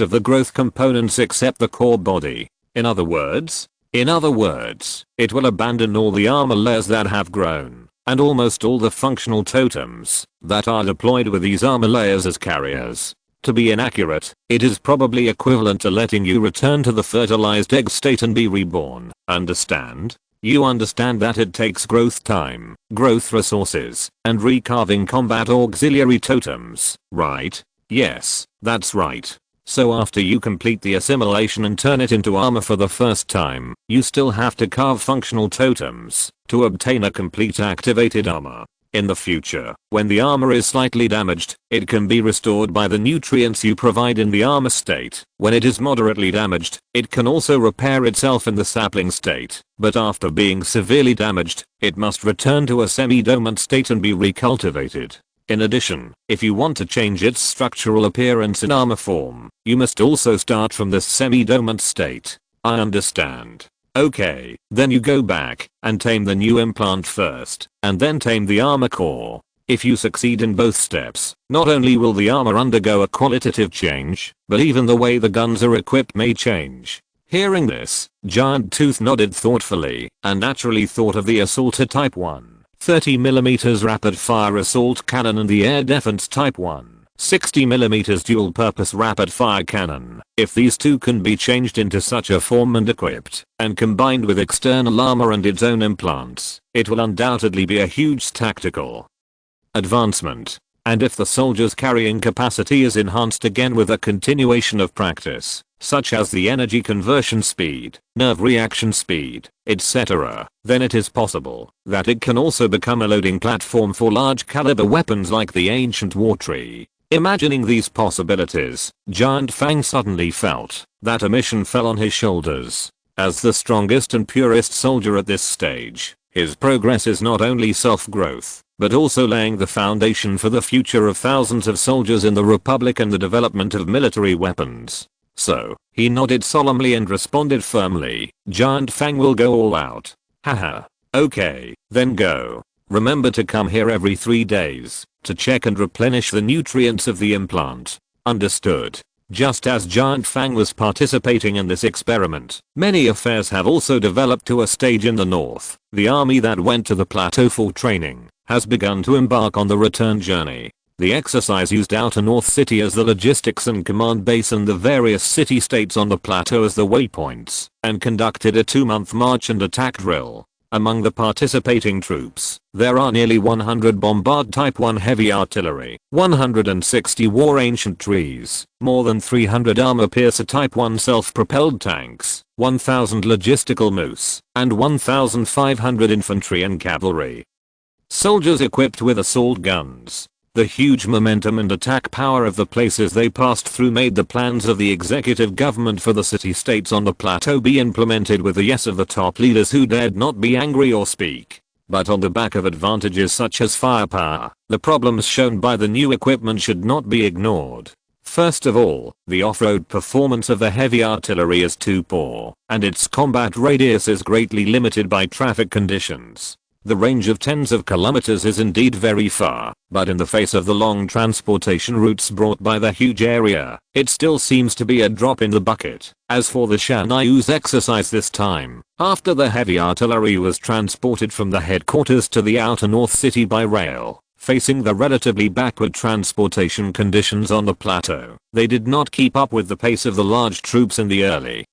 of the growth components except the core body. In other words, it will abandon all the armor layers that have grown, and almost all the functional totems that are deployed with these armor layers as carriers. To be inaccurate, it is probably equivalent to letting you return to the fertilized egg state and be reborn. Understand? You understand that it takes growth time, growth resources, and recarving combat auxiliary totems, right? Yes, that's right. So after you complete the assimilation and turn it into armor for the first time, you still have to carve functional totems to obtain a complete activated armor. In the future, when the armor is slightly damaged, it can be restored by the nutrients you provide in the armor state. When it is moderately damaged, it can also repair itself in the sapling state, but after being severely damaged, it must return to a semi-dormant state and be recultivated. In addition, if you want to change its structural appearance in armor form, you must also start from this semi-dormant state. I understand. Okay, then you go back and tame the new implant first, and then tame the armor core. If you succeed in both steps, not only will the armor undergo a qualitative change, but even the way the guns are equipped may change. Hearing this, Giant Tooth nodded thoughtfully and naturally thought of the Assaulter Type 1, 30mm rapid fire assault cannon, and the Air Defense Type 1, 60mm dual purpose rapid fire cannon. If these two can be changed into such a form and equipped, and combined with external armor and its own implants, it will undoubtedly be a huge tactical advancement. And if the soldier's carrying capacity is enhanced again with a continuation of practice, such as the energy conversion speed, nerve reaction speed, etc., then it is possible that it can also become a loading platform for large caliber weapons like the ancient war tree. Imagining these possibilities, Giant Fang suddenly felt that a mission fell on his shoulders. As the strongest and purest soldier at this stage, his progress is not only self-growth, but also laying the foundation for the future of thousands of soldiers in the Republic and the development of military weapons. So, he nodded solemnly and responded firmly, Giant Fang will go all out. Haha. Okay, then go. Remember to come here every 3 days, to check and replenish the nutrients of the implant. Understood. Just as Giant Fang was participating in this experiment, many affairs have also developed to a stage in the north. The army that went to the plateau for training has begun to embark on the return journey. The exercise used Outer North City as the logistics and command base and the various city-states on the plateau as the waypoints, and conducted a 2-month march and attack drill. Among the participating troops, there are nearly 100 Bombard Type 1 heavy artillery, 160 war ancient trees, more than 300 armor piercer Type 1 self-propelled tanks, 1,000 logistical moose, and 1,500 infantry and cavalry. Soldiers equipped with assault guns. The huge momentum and attack power of the places they passed through made the plans of the executive government for the city-states on the plateau be implemented with the yes of the top leaders who dared not be angry or speak. But on the back of advantages such as firepower, the problems shown by the new equipment should not be ignored. First of all, the off-road performance of the heavy artillery is too poor, and its combat radius is greatly limited by traffic conditions. The range of tens of kilometers is indeed very far, but in the face of the long transportation routes brought by the huge area, it still seems to be a drop in the bucket. As for the Shanayu's exercise this time, after the heavy artillery was transported from the headquarters to the Outer North City by rail, facing the relatively backward transportation conditions on the plateau, they did not keep up with the pace of the large troops in the early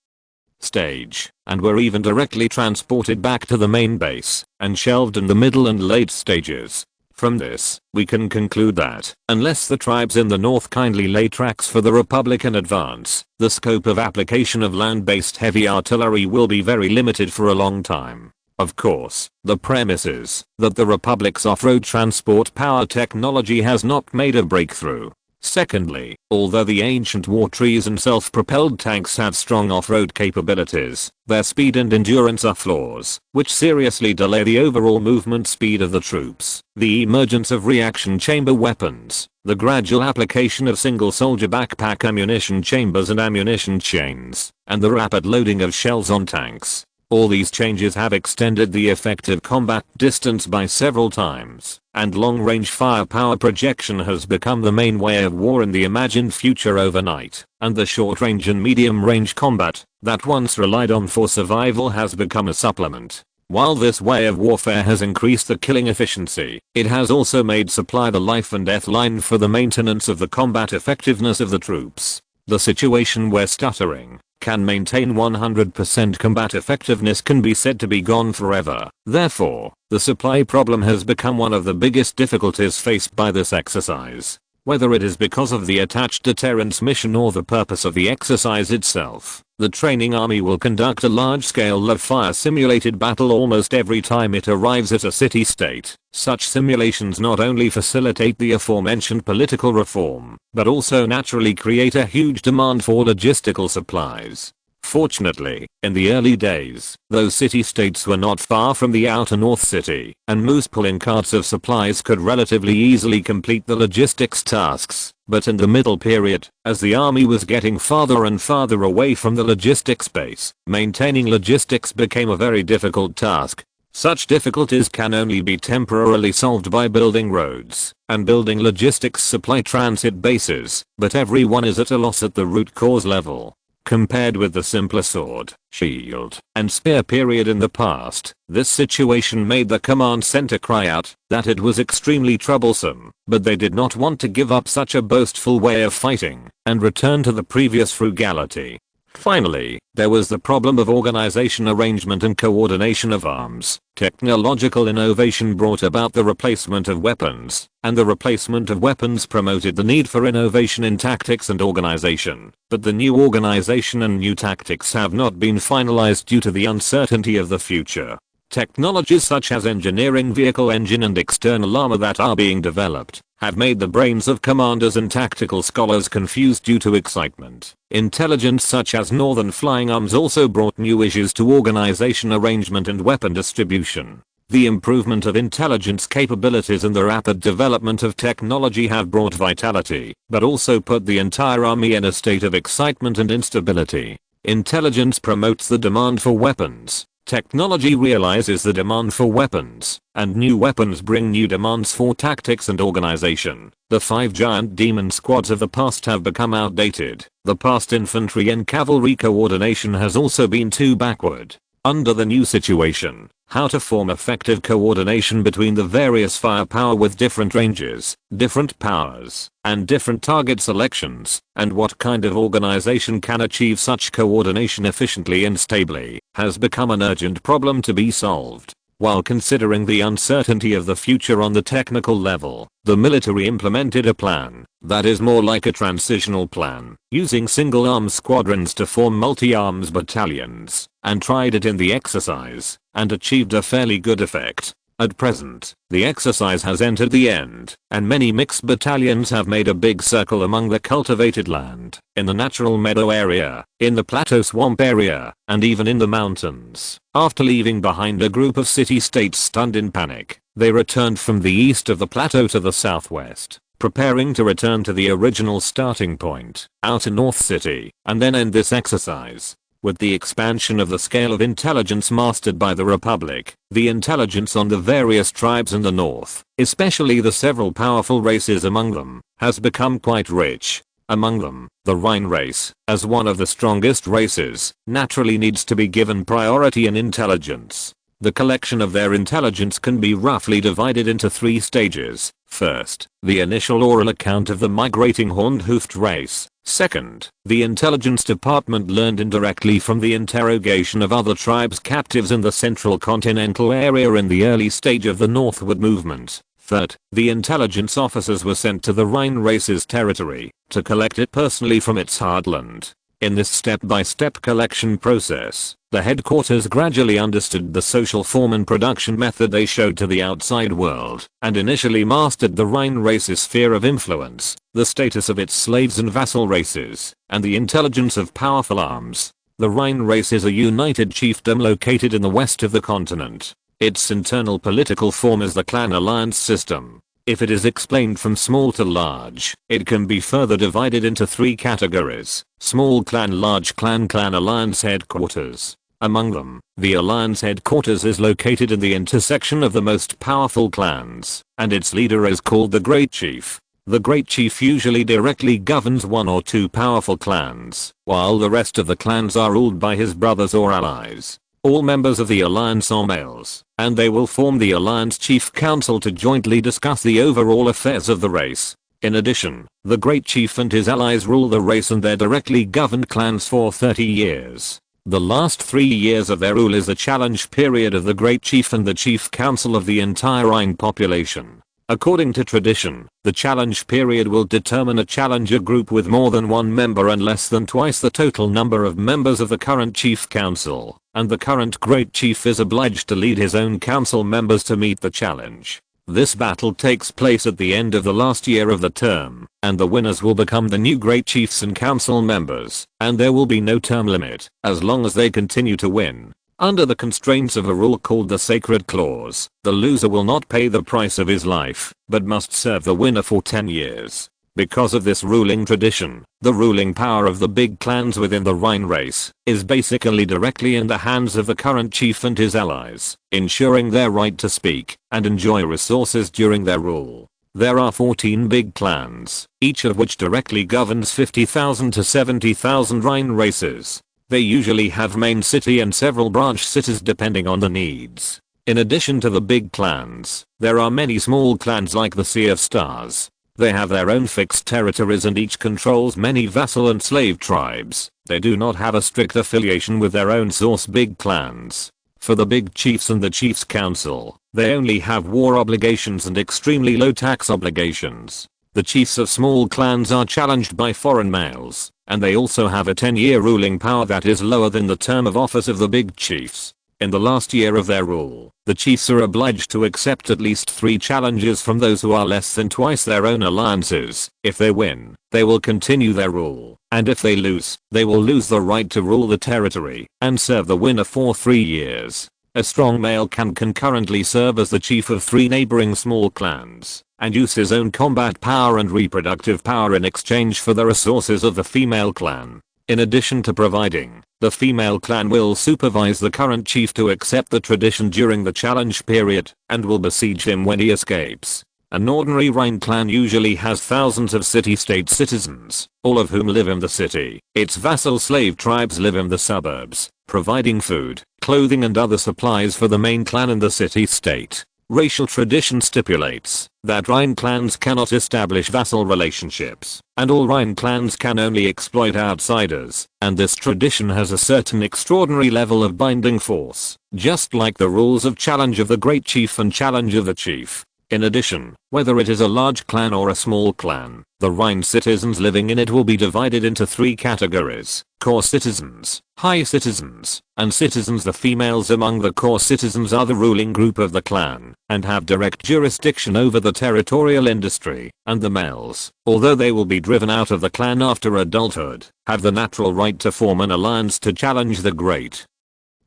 stage, and were even directly transported back to the main base, and shelved in the middle and late stages. From this, we can conclude that, unless the tribes in the north kindly lay tracks for the Republic in advance, the scope of application of land-based heavy artillery will be very limited for a long time. Of course, the premise is that the Republic's off-road transport power technology has not made a breakthrough. Secondly, although the ancient war trees and self-propelled tanks have strong off-road capabilities, their speed and endurance are flaws, which seriously delay the overall movement speed of the troops. The emergence of reaction chamber weapons, the gradual application of single soldier backpack ammunition chambers and ammunition chains, and the rapid loading of shells on tanks. All these changes have extended the effective combat distance by several times, and long-range firepower projection has become the main way of war in the imagined future overnight, and the short-range and medium-range combat that once relied on for survival has become a supplement. While this way of warfare has increased the killing efficiency, it has also made supply the life and death line for the maintenance of the combat effectiveness of the troops. The situation where stuttering can maintain 100% combat effectiveness can be said to be gone forever. Therefore, the supply problem has become one of the biggest difficulties faced by this exercise. Whether it is because of the attached deterrence mission or the purpose of the exercise itself, the training army will conduct a large-scale live-fire simulated battle almost every time it arrives at a city-state. Such simulations not only facilitate the aforementioned political reform, but also naturally create a huge demand for logistical supplies. Fortunately, in the early days, those city-states were not far from the Outer North City, and moose pulling carts of supplies could relatively easily complete the logistics tasks. But in the middle period, as the army was getting farther and farther away from the logistics base, maintaining logistics became a very difficult task. Such difficulties can only be temporarily solved by building roads and building logistics supply transit bases, but everyone is at a loss at the root cause level. Compared with the simpler sword, shield, and spear period in the past, this situation made the command center cry out that it was extremely troublesome, but they did not want to give up such a boastful way of fighting and return to the previous frugality. Finally, there was the problem of organization, arrangement and coordination of arms. Technological innovation brought about the replacement of weapons, and the replacement of weapons promoted the need for innovation in tactics and organization. But the new organization and new tactics have not been finalized due to the uncertainty of the future. Technologies such as engineering, vehicle engine and external armor that are being developed have made the brains of commanders and tactical scholars confused due to excitement. Intelligence such as northern flying arms also brought new issues to organization, arrangement and weapon distribution. The improvement of intelligence capabilities and the rapid development of technology have brought vitality, but also put the entire army in a state of excitement and instability. Intelligence promotes the demand for weapons. Technology realizes the demand for weapons, and new weapons bring new demands for tactics and organization. The 5 giant demon squads of the past have become outdated. The past infantry and cavalry coordination has also been too backward. Under the new situation, how to form effective coordination between the various firepower with different ranges, different powers, and different target selections, and what kind of organization can achieve such coordination efficiently and stably, has become an urgent problem to be solved. While considering the uncertainty of the future on the technical level, the military implemented a plan that is more like a transitional plan, using single-arm squadrons to form multi-arms battalions, and tried it in the exercise, and achieved a fairly good effect. At present, the exercise has entered the end, and many mixed battalions have made a big circle among the cultivated land, in the natural meadow area, in the plateau swamp area, and even in the mountains. After leaving behind a group of city-states stunned in panic, they returned from the east of the plateau to the southwest, preparing to return to the original starting point, outer North City, and then end this exercise. With the expansion of the scale of intelligence mastered by the Republic, the intelligence on the various tribes in the north, especially the several powerful races among them, has become quite rich. Among them, the Rhine race, as one of the strongest races, naturally needs to be given priority in intelligence. The collection of their intelligence can be roughly divided into 3 stages. First, the initial oral account of the migrating horned-hoofed race. Second, the intelligence department learned indirectly from the interrogation of other tribes captives in the central continental area in the early stage of the northward movement. Third, the intelligence officers were sent to the Rhine race's territory to collect it personally from its heartland. In this step-by-step collection process, the headquarters gradually understood the social form and production method they showed to the outside world, and initially mastered the Rhine race's sphere of influence, the status of its slaves and vassal races, and the intelligence of powerful arms. The Rhine race is a united chiefdom located in the west of the continent. Its internal political form is the clan alliance system. If it is explained from small to large, it can be further divided into 3 categories: small clan, large clan, clan alliance headquarters. Among them, the alliance headquarters is located in the intersection of the most powerful clans, and its leader is called the Great Chief. The Great Chief usually directly governs 1 or 2 powerful clans, while the rest of the clans are ruled by his brothers or allies. All members of the alliance are males, and they will form the alliance chief council to jointly discuss the overall affairs of the race. In addition, the Great Chief and his allies rule the race and their directly governed clans for 30 years. The last 3 years of their rule is the challenge period of the Great Chief and the Chief Council of the entire Rhine population. According to tradition, the challenge period will determine a challenger group with more than 1 member and less than twice the total number of members of the current Chief Council, and the current Great Chief is obliged to lead his own council members to meet the challenge. This battle takes place at the end of the last year of the term, and the winners will become the new Great Chiefs and council members, and there will be no term limit, as long as they continue to win. Under the constraints of a rule called the Sacred Clause, the loser will not pay the price of his life, but must serve the winner for 10 years. Because of this ruling tradition, the ruling power of the big clans within the Rhine race is basically directly in the hands of the current chief and his allies, ensuring their right to speak and enjoy resources during their rule. There are 14 big clans, each of which directly governs 50,000 to 70,000 Rhine races. They usually have main city and several branch cities depending on the needs. In addition to the big clans, there are many small clans like the Sea of Stars. They have their own fixed territories and each controls many vassal and slave tribes. They do not have a strict affiliation with their own source big clans. For the big chiefs and the chiefs council, they only have war obligations and extremely low tax obligations. The chiefs of small clans are challenged by foreign males, and they also have a 10-year ruling power that is lower than the term of office of the big chiefs. In the last year of their rule, the chiefs are obliged to accept at least 3 challenges from those who are less than twice their own alliances. If they win, they will continue their rule, and if they lose, they will lose the right to rule the territory and serve the winner for 3 years. A strong male can concurrently serve as the chief of 3 neighboring small clans, and use his own combat power and reproductive power in exchange for the resources of the female clan. In addition to providing, the female clan will supervise the current chief to accept the tradition during the challenge period, and will besiege him when he escapes. An ordinary Rhine clan usually has thousands of city-state citizens, all of whom live in the city. Its vassal slave tribes live in the suburbs, providing food, clothing and other supplies for the main clan in the city-state. Racial tradition stipulates that Rhine clans cannot establish vassal relationships, and all Rhine clans can only exploit outsiders, and this tradition has a certain extraordinary level of binding force, just like the rules of challenge of the great chief and challenge of the chief. In addition, whether it is a large clan or a small clan, the Rhine citizens living in it will be divided into 3 categories: core citizens, high citizens, and citizens. The females among the core citizens are the ruling group of the clan, and have direct jurisdiction over the territorial industry, and the males, although they will be driven out of the clan after adulthood, have the natural right to form an alliance to challenge the great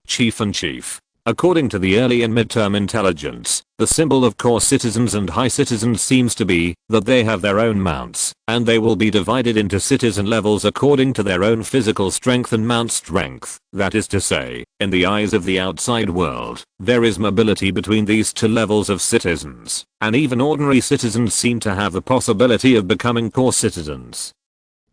chief and chief. According to the early and midterm intelligence, the symbol of core citizens and high citizens seems to be that they have their own mounts, and they will be divided into citizen levels according to their own physical strength and mount strength. That is to say, in the eyes of the outside world, there is mobility between these 2 levels of citizens, and even ordinary citizens seem to have the possibility of becoming core citizens.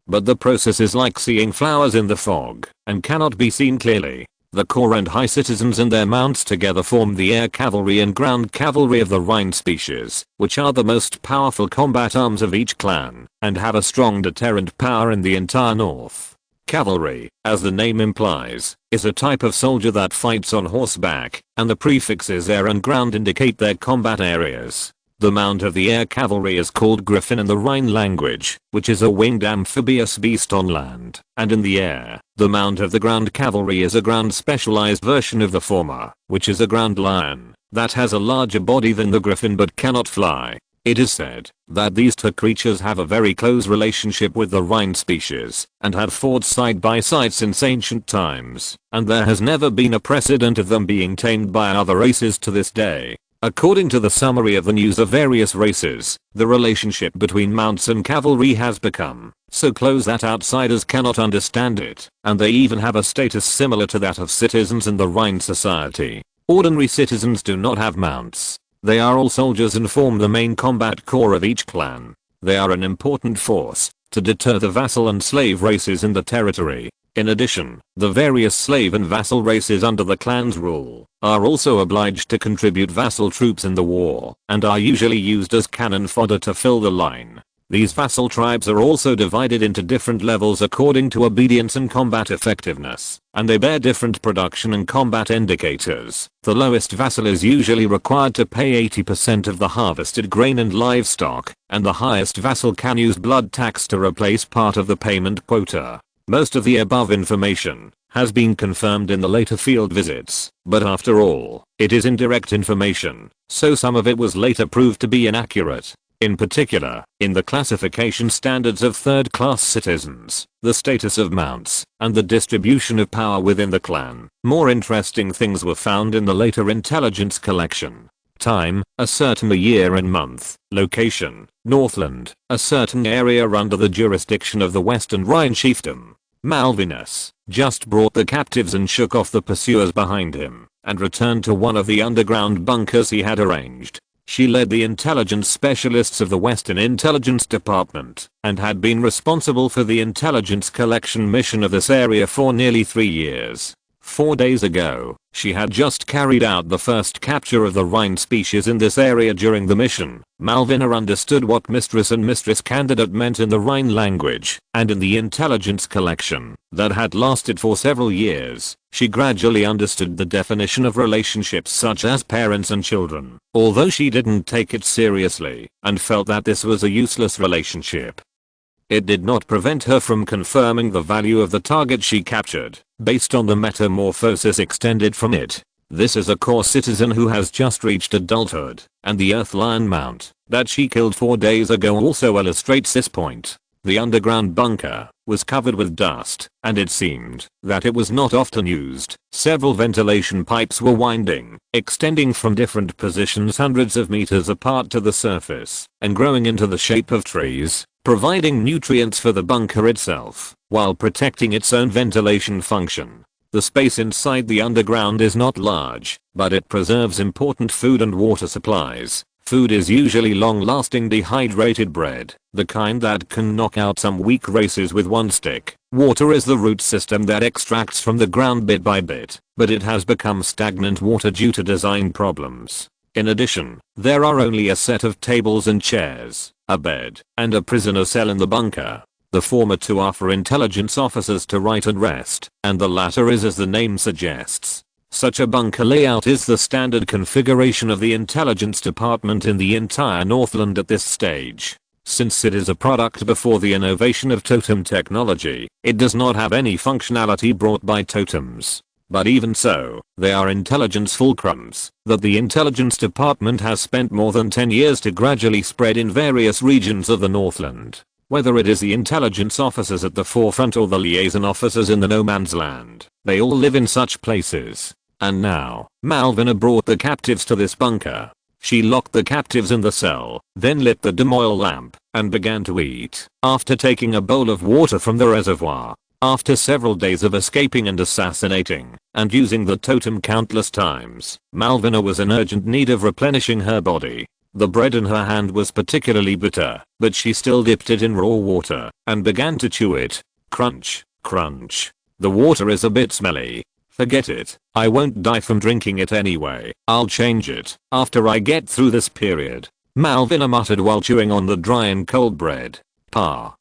But the process is like seeing flowers in the fog, and cannot be seen clearly. The core and high citizens and their mounts together form the air cavalry and ground cavalry of the Rhine species, which are the most powerful combat arms of each clan, and have a strong deterrent power in the entire north. Cavalry, as the name implies, is a type of soldier that fights on horseback, and the prefixes air and ground indicate their combat areas. The mount of the air cavalry is called griffin in the Rhine language, which is a winged amphibious beast on land and in the air. The mount of the ground cavalry is a ground specialized version of the former, which is a ground lion that has a larger body than the griffin but cannot fly. It is said that these 2 creatures have a very close relationship with the Rhine species and have fought side by side since ancient times, and there has never been a precedent of them being tamed by other races to this day. According to the summary of the news of various races, the relationship between mounts and cavalry has become so close that outsiders cannot understand it, and they even have a status similar to that of citizens in the Rhine society. Ordinary citizens do not have mounts. They are all soldiers and form the main combat core of each clan. They are an important force to deter the vassal and slave races in the territory. In addition, the various slave and vassal races under the clan's rule are also obliged to contribute vassal troops in the war, and are usually used as cannon fodder to fill the line. These vassal tribes are also divided into different levels according to obedience and combat effectiveness, and they bear different production and combat indicators. The lowest vassal is usually required to pay 80% of the harvested grain and livestock, and the highest vassal can use blood tax to replace part of the payment quota. Most of the above information has been confirmed in the later field visits, but after all, it is indirect information, so some of it was later proved to be inaccurate. In particular, in the classification standards of third-class citizens, the status of mounts, and the distribution of power within the clan. More interesting things were found in the later intelligence collection. Time, a certain year and month. Location, Northland, a certain area under the jurisdiction of the Western Rhine chiefdom. Malvinus just brought the captives and shook off the pursuers behind him, and returned to one of the underground bunkers he had arranged. She led the intelligence specialists of the Western Intelligence Department, and had been responsible for the intelligence collection mission of this area for nearly 3 years. 4 days ago, she had just carried out the first capture of the Rhine species in this area during the mission. Malvina understood what mistress and mistress candidate meant in the Rhine language, and in the intelligence collection that had lasted for several years, she gradually understood the definition of relationships such as parents and children, although she didn't take it seriously and felt that this was a useless relationship. It did not prevent her from confirming the value of the target she captured, based on the metamorphosis extended from it. This is a core citizen who has just reached adulthood, and the Earth Lion mount that she killed 4 days ago also illustrates this point. The underground bunker was covered with dust, and it seemed that it was not often used. Several ventilation pipes were winding, extending from different positions hundreds of meters apart to the surface, and growing into the shape of trees, providing nutrients for the bunker itself, while protecting its own ventilation function. The space inside the underground is not large, but it preserves important food and water supplies. Food is usually long-lasting dehydrated bread, the kind that can knock out some weak races with one stick. Water is the root system that extracts from the ground bit by bit, but it has become stagnant water due to design problems. In addition, there are only a set of tables and chairs, a bed, and a prisoner cell in the bunker. The former two are for intelligence officers to write and rest, and the latter is as the name suggests. Such a bunker layout is the standard configuration of the intelligence department in the entire Northland at this stage. Since it is a product before the innovation of totem technology, it does not have any functionality brought by totems. But even so, they are intelligence fulcrums that the intelligence department has spent more than 10 years to gradually spread in various regions of the Northland. Whether it is the intelligence officers at the forefront or the liaison officers in the no man's land, they all live in such places. And now, Malvina brought the captives to this bunker. She locked the captives in the cell, then lit the demoil lamp, and began to eat, after taking a bowl of water from the reservoir. After several days of escaping and assassinating, and using the totem countless times, Malvina was in urgent need of replenishing her body. The bread in her hand was particularly bitter, but she still dipped it in raw water, and began to chew it. Crunch, crunch. The water is a bit smelly. Forget it, I won't die from drinking it anyway. I'll change it after I get through this period, Malvina muttered while chewing on the dry and cold bread. Pa,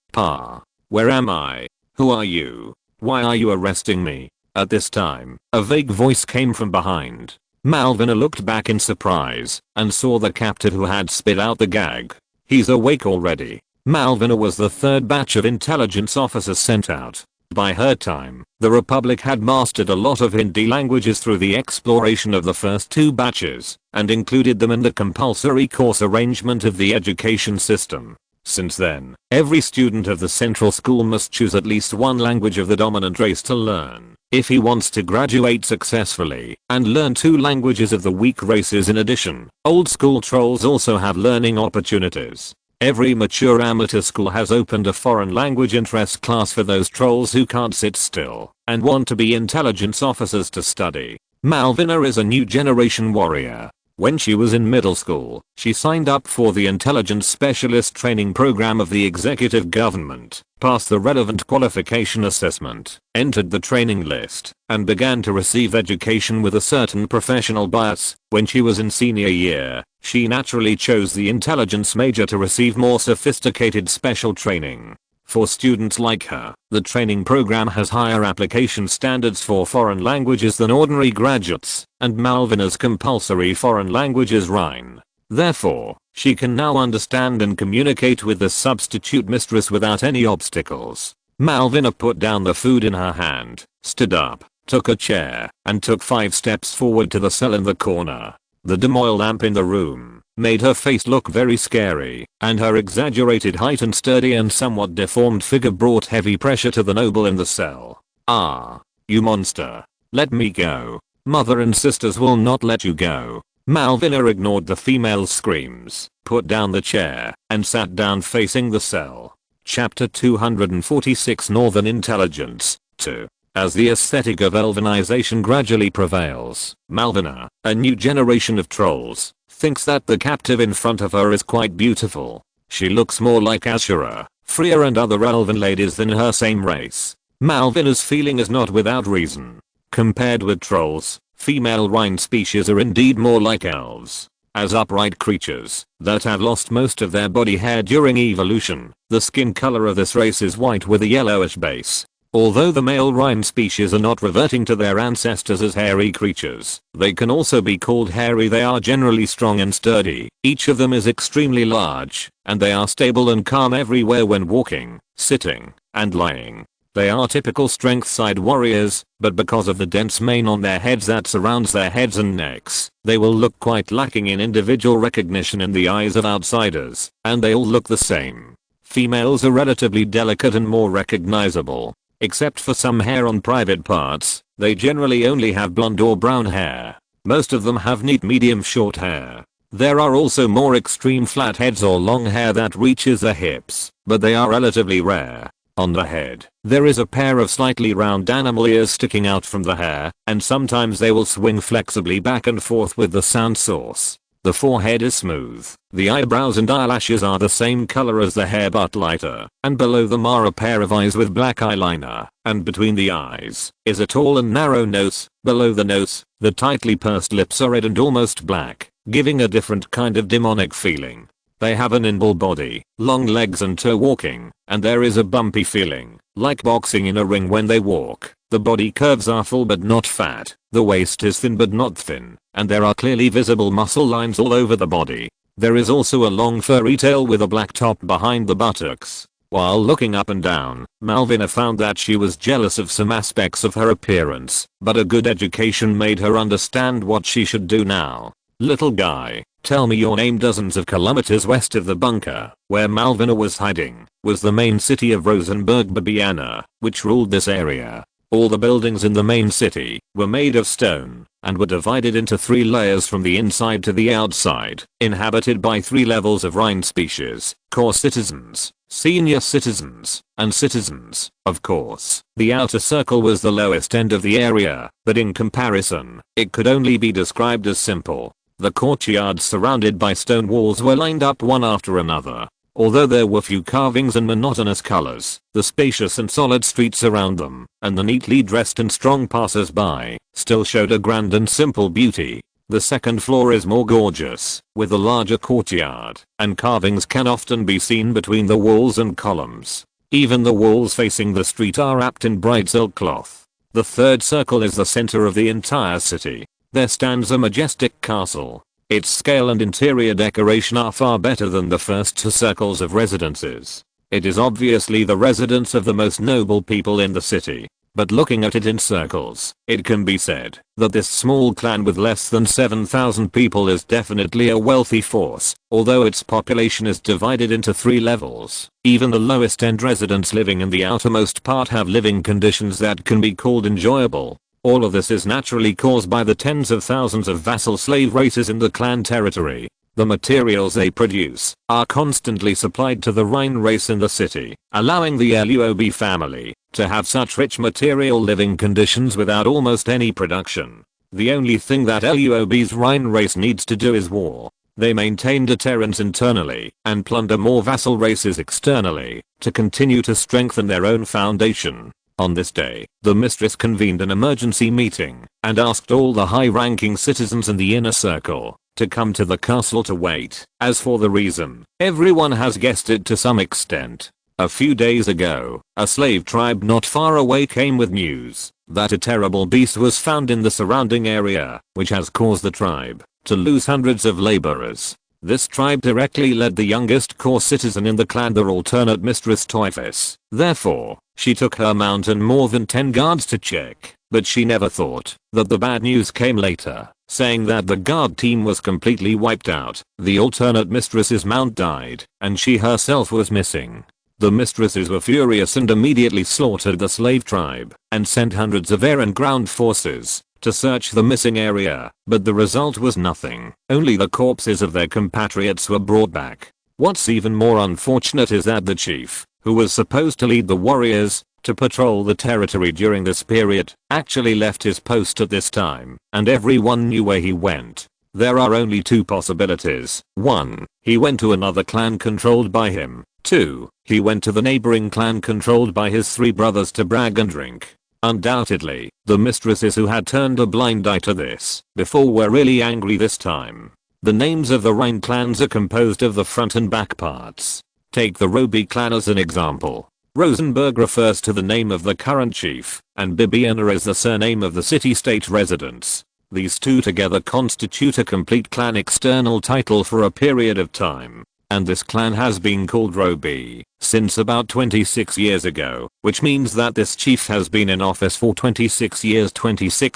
where am I? Who are you? Why are you arresting me? At this time, a vague voice came from behind. Malvina looked back in surprise and saw the captive who had spit out the gag. He's awake already. Malvina was the third batch of intelligence officers sent out. By her time, the Republic had mastered a lot of Hindi languages through the exploration of the first 2 batches, and included them in the compulsory course arrangement of the education system. Since then, every student of the central school must choose at least one language of the dominant race to learn, if he wants to graduate successfully, and learn 2 languages of the weak races in addition. Old school trolls also have learning opportunities. Every mature amateur school has opened a foreign language interest class for those trolls who can't sit still and want to be intelligence officers to study. Malvina is a new generation warrior. When she was in middle school, she signed up for the intelligence specialist training program of the executive government, passed the relevant qualification assessment, entered the training list, and began to receive education with a certain professional bias. When she was in senior year, she naturally chose the intelligence major to receive more sophisticated special training. For students like her, the training program has higher application standards for foreign languages than ordinary graduates, and Malvina's compulsory foreign language is Rhine. Therefore, she can now understand and communicate with the substitute mistress without any obstacles. Malvina put down the food in her hand, stood up, took a chair, and took 5 steps forward to the cell in the corner. The demoil lamp in the room made her face look very scary, and her exaggerated height and sturdy and somewhat deformed figure brought heavy pressure to the noble in the cell. Ah, you monster. Let me go. Mother and sisters will not let you go. Malvina ignored the female's screams, put down the chair, and sat down facing the cell. Chapter 246 Northern Intelligence 2. As the aesthetic of Elvenization gradually prevails, Malvina, a new generation of trolls, thinks that the captive in front of her is quite beautiful. She looks more like Ashura, Freya and other elven ladies than her same race. Malvina's feeling is not without reason. Compared with trolls, female Rhine species are indeed more like elves. As upright creatures that have lost most of their body hair during evolution, the skin color of this race is white with a yellowish base. Although the male Rhine species are not reverting to their ancestors as hairy creatures, they can also be called hairy. They are generally strong and sturdy. Each of them is extremely large, and they are stable and calm everywhere when walking, sitting, and lying. They are typical strength side warriors, but because of the dense mane on their heads that surrounds their heads and necks, they will look quite lacking in individual recognition in the eyes of outsiders, and they all look the same. Females are relatively delicate and more recognizable. Except for some hair on private parts, they generally only have blonde or brown hair. Most of them have neat medium short hair. There are also more extreme flat heads or long hair that reaches the hips, but they are relatively rare. On the head, there is a pair of slightly round animal ears sticking out from the hair, and sometimes they will swing flexibly back and forth with the sound source. The forehead is smooth, the eyebrows and eyelashes are the same color as the hair but lighter, and below them are a pair of eyes with black eyeliner, and between the eyes is a tall and narrow nose. Below the nose, the tightly pursed lips are red and almost black, giving a different kind of demonic feeling. They have an nimble body, long legs and toe walking, and there is a bumpy feeling, like boxing in a ring when they walk. The body curves are full but not fat, the waist is thin but not thin, and there are clearly visible muscle lines all over the body. There is also a long furry tail with a black top behind the buttocks. While looking up and down, Malvina found that she was jealous of some aspects of her appearance, but a good education made her understand what she should do now. Little guy, tell me your name. Dozens of kilometers west of the bunker, where Malvina was hiding, was the main city of Rosenberg Babiana, which ruled this area. All the buildings in the main city were made of stone and were divided into 3 layers from the inside to the outside, inhabited by 3 levels of Rhine species: core citizens, senior citizens, and citizens. Of course, the outer circle was the lowest end of the area, but in comparison, it could only be described as simple. The courtyards surrounded by stone walls were lined up one after another. Although there were few carvings and monotonous colors, the spacious and solid streets around them, and the neatly dressed and strong passers-by, still showed a grand and simple beauty. The second floor is more gorgeous, with a larger courtyard, and carvings can often be seen between the walls and columns. Even the walls facing the street are wrapped in bright silk cloth. The third circle is the center of the entire city. There stands a majestic castle. Its scale and interior decoration are far better than the first 2 circles of residences. It is obviously the residence of the most noble people in the city. But looking at it in circles, it can be said that this small clan with less than 7,000 people is definitely a wealthy force, although its population is divided into 3 levels. Even the lowest end residents living in the outermost part have living conditions that can be called enjoyable. All of this is naturally caused by the tens of thousands of vassal slave races in the clan territory. The materials they produce are constantly supplied to the Rhine race in the city, allowing the LUOB family to have such rich material living conditions without almost any production. The only thing that LUOB's Rhine race needs to do is war. They maintain deterrence internally and plunder more vassal races externally to continue to strengthen their own foundation. On this day, the mistress convened an emergency meeting and asked all the high-ranking citizens in the inner circle to come to the castle to wait. As for the reason, everyone has guessed it to some extent. A few days ago, a slave tribe not far away came with news that a terrible beast was found in the surrounding area, which has caused the tribe to lose hundreds of laborers. This tribe directly led the youngest core citizen in the clan, their alternate mistress Typhus. Therefore, she took her mount and more than 10 guards to check, but she never thought that the bad news came later, saying that the guard team was completely wiped out. The alternate mistress's mount died, and she herself was missing. The mistresses were furious and immediately slaughtered the slave tribe and sent hundreds of air and ground forces to search the missing area, but the result was nothing. Only the corpses of their compatriots were brought back. What's even more unfortunate is that the chief, who was supposed to lead the warriors to patrol the territory during this period, actually left his post at this time, and everyone knew where he went. There are only 2 possibilities. 1. He went to another clan controlled by him. 2. He went to the neighboring clan controlled by his 3 brothers to brag and drink. Undoubtedly, the mistresses who had turned a blind eye to this before were really angry this time. The names of the Rhine clans are composed of the front and back parts. Take the Roby clan as an example. Rosenberg refers to the name of the current chief, and Bibiana is the surname of the city-state residents. These two together constitute a complete clan external title for a period of time. And this clan has been called Roby since about 26 years ago, which means that this chief has been in office for 26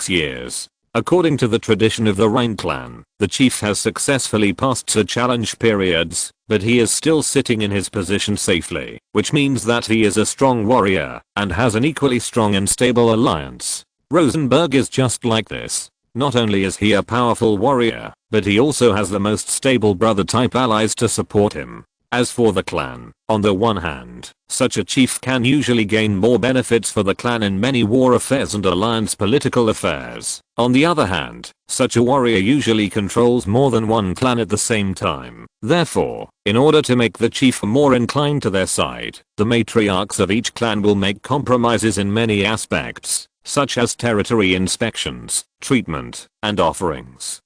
years. According to the tradition of the Rhine clan, the chief has successfully passed the challenge periods, but he is still sitting in his position safely, which means that he is a strong warrior and has an equally strong and stable alliance. Rosenberg is just like this. Not only is he a powerful warrior, but he also has the most stable brother type allies to support him. As for the clan, on the one hand, such a chief can usually gain more benefits for the clan in many war affairs and alliance political affairs. On the other hand, such a warrior usually controls more than one clan at the same time. Therefore, in order to make the chief more inclined to their side, the matriarchs of each clan will make compromises in many aspects, such as territory inspections, treatment, and offerings,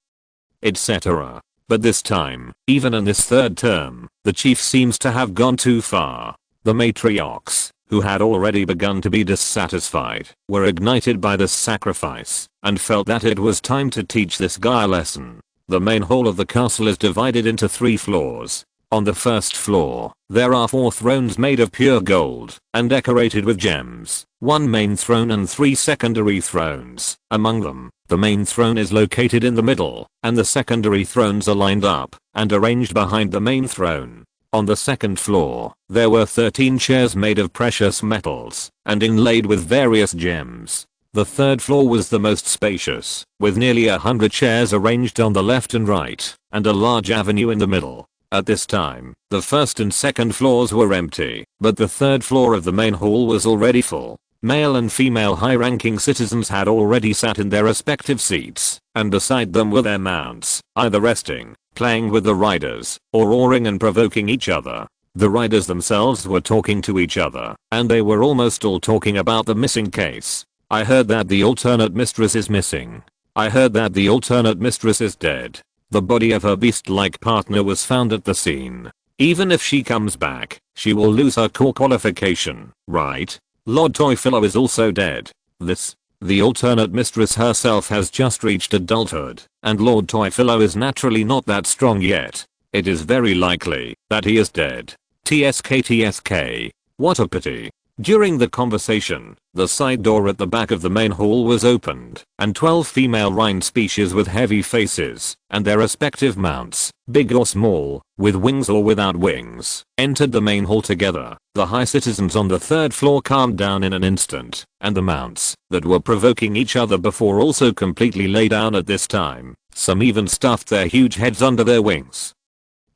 etc. But this time, even in this third term, the chief seems to have gone too far. The matriarchs, who had already begun to be dissatisfied, were ignited by this sacrifice, and felt that it was time to teach this guy a lesson. The main hall of the castle is divided into 3 floors. On the first floor, there are 4 thrones made of pure gold and decorated with gems, 1 main throne and 3 secondary thrones. Among them, the main throne is located in the middle, and the secondary thrones are lined up and arranged behind the main throne. On the second floor, there were 13 chairs made of precious metals and inlaid with various gems. The third floor was the most spacious, with nearly 100 chairs arranged on the left and right, and a large avenue in the middle. At this time, the first and second floors were empty, but the third floor of the main hall was already full. Male and female high-ranking citizens had already sat in their respective seats, and beside them were their mounts, either resting, playing with the riders, or roaring and provoking each other. The riders themselves were talking to each other, and they were almost all talking about the missing case. I heard that the alternate mistress is missing. I heard that the alternate mistress is dead. The body of her beast-like partner was found at the scene. Even if she comes back, she will lose her core qualification, right? Lord Toyfillo is also dead. The alternate mistress herself has just reached adulthood, and Lord Toyfillo is naturally not that strong yet. It is very likely that he is dead. TSK. What a pity. During the conversation, the side door at the back of the main hall was opened, and 12 female Rhine species with heavy faces, and their respective mounts, big or small, with wings or without wings, entered the main hall together. The high citizens on the third floor calmed down in an instant, and the mounts, that were provoking each other before also completely lay down at this time. Some even stuffed their huge heads under their wings.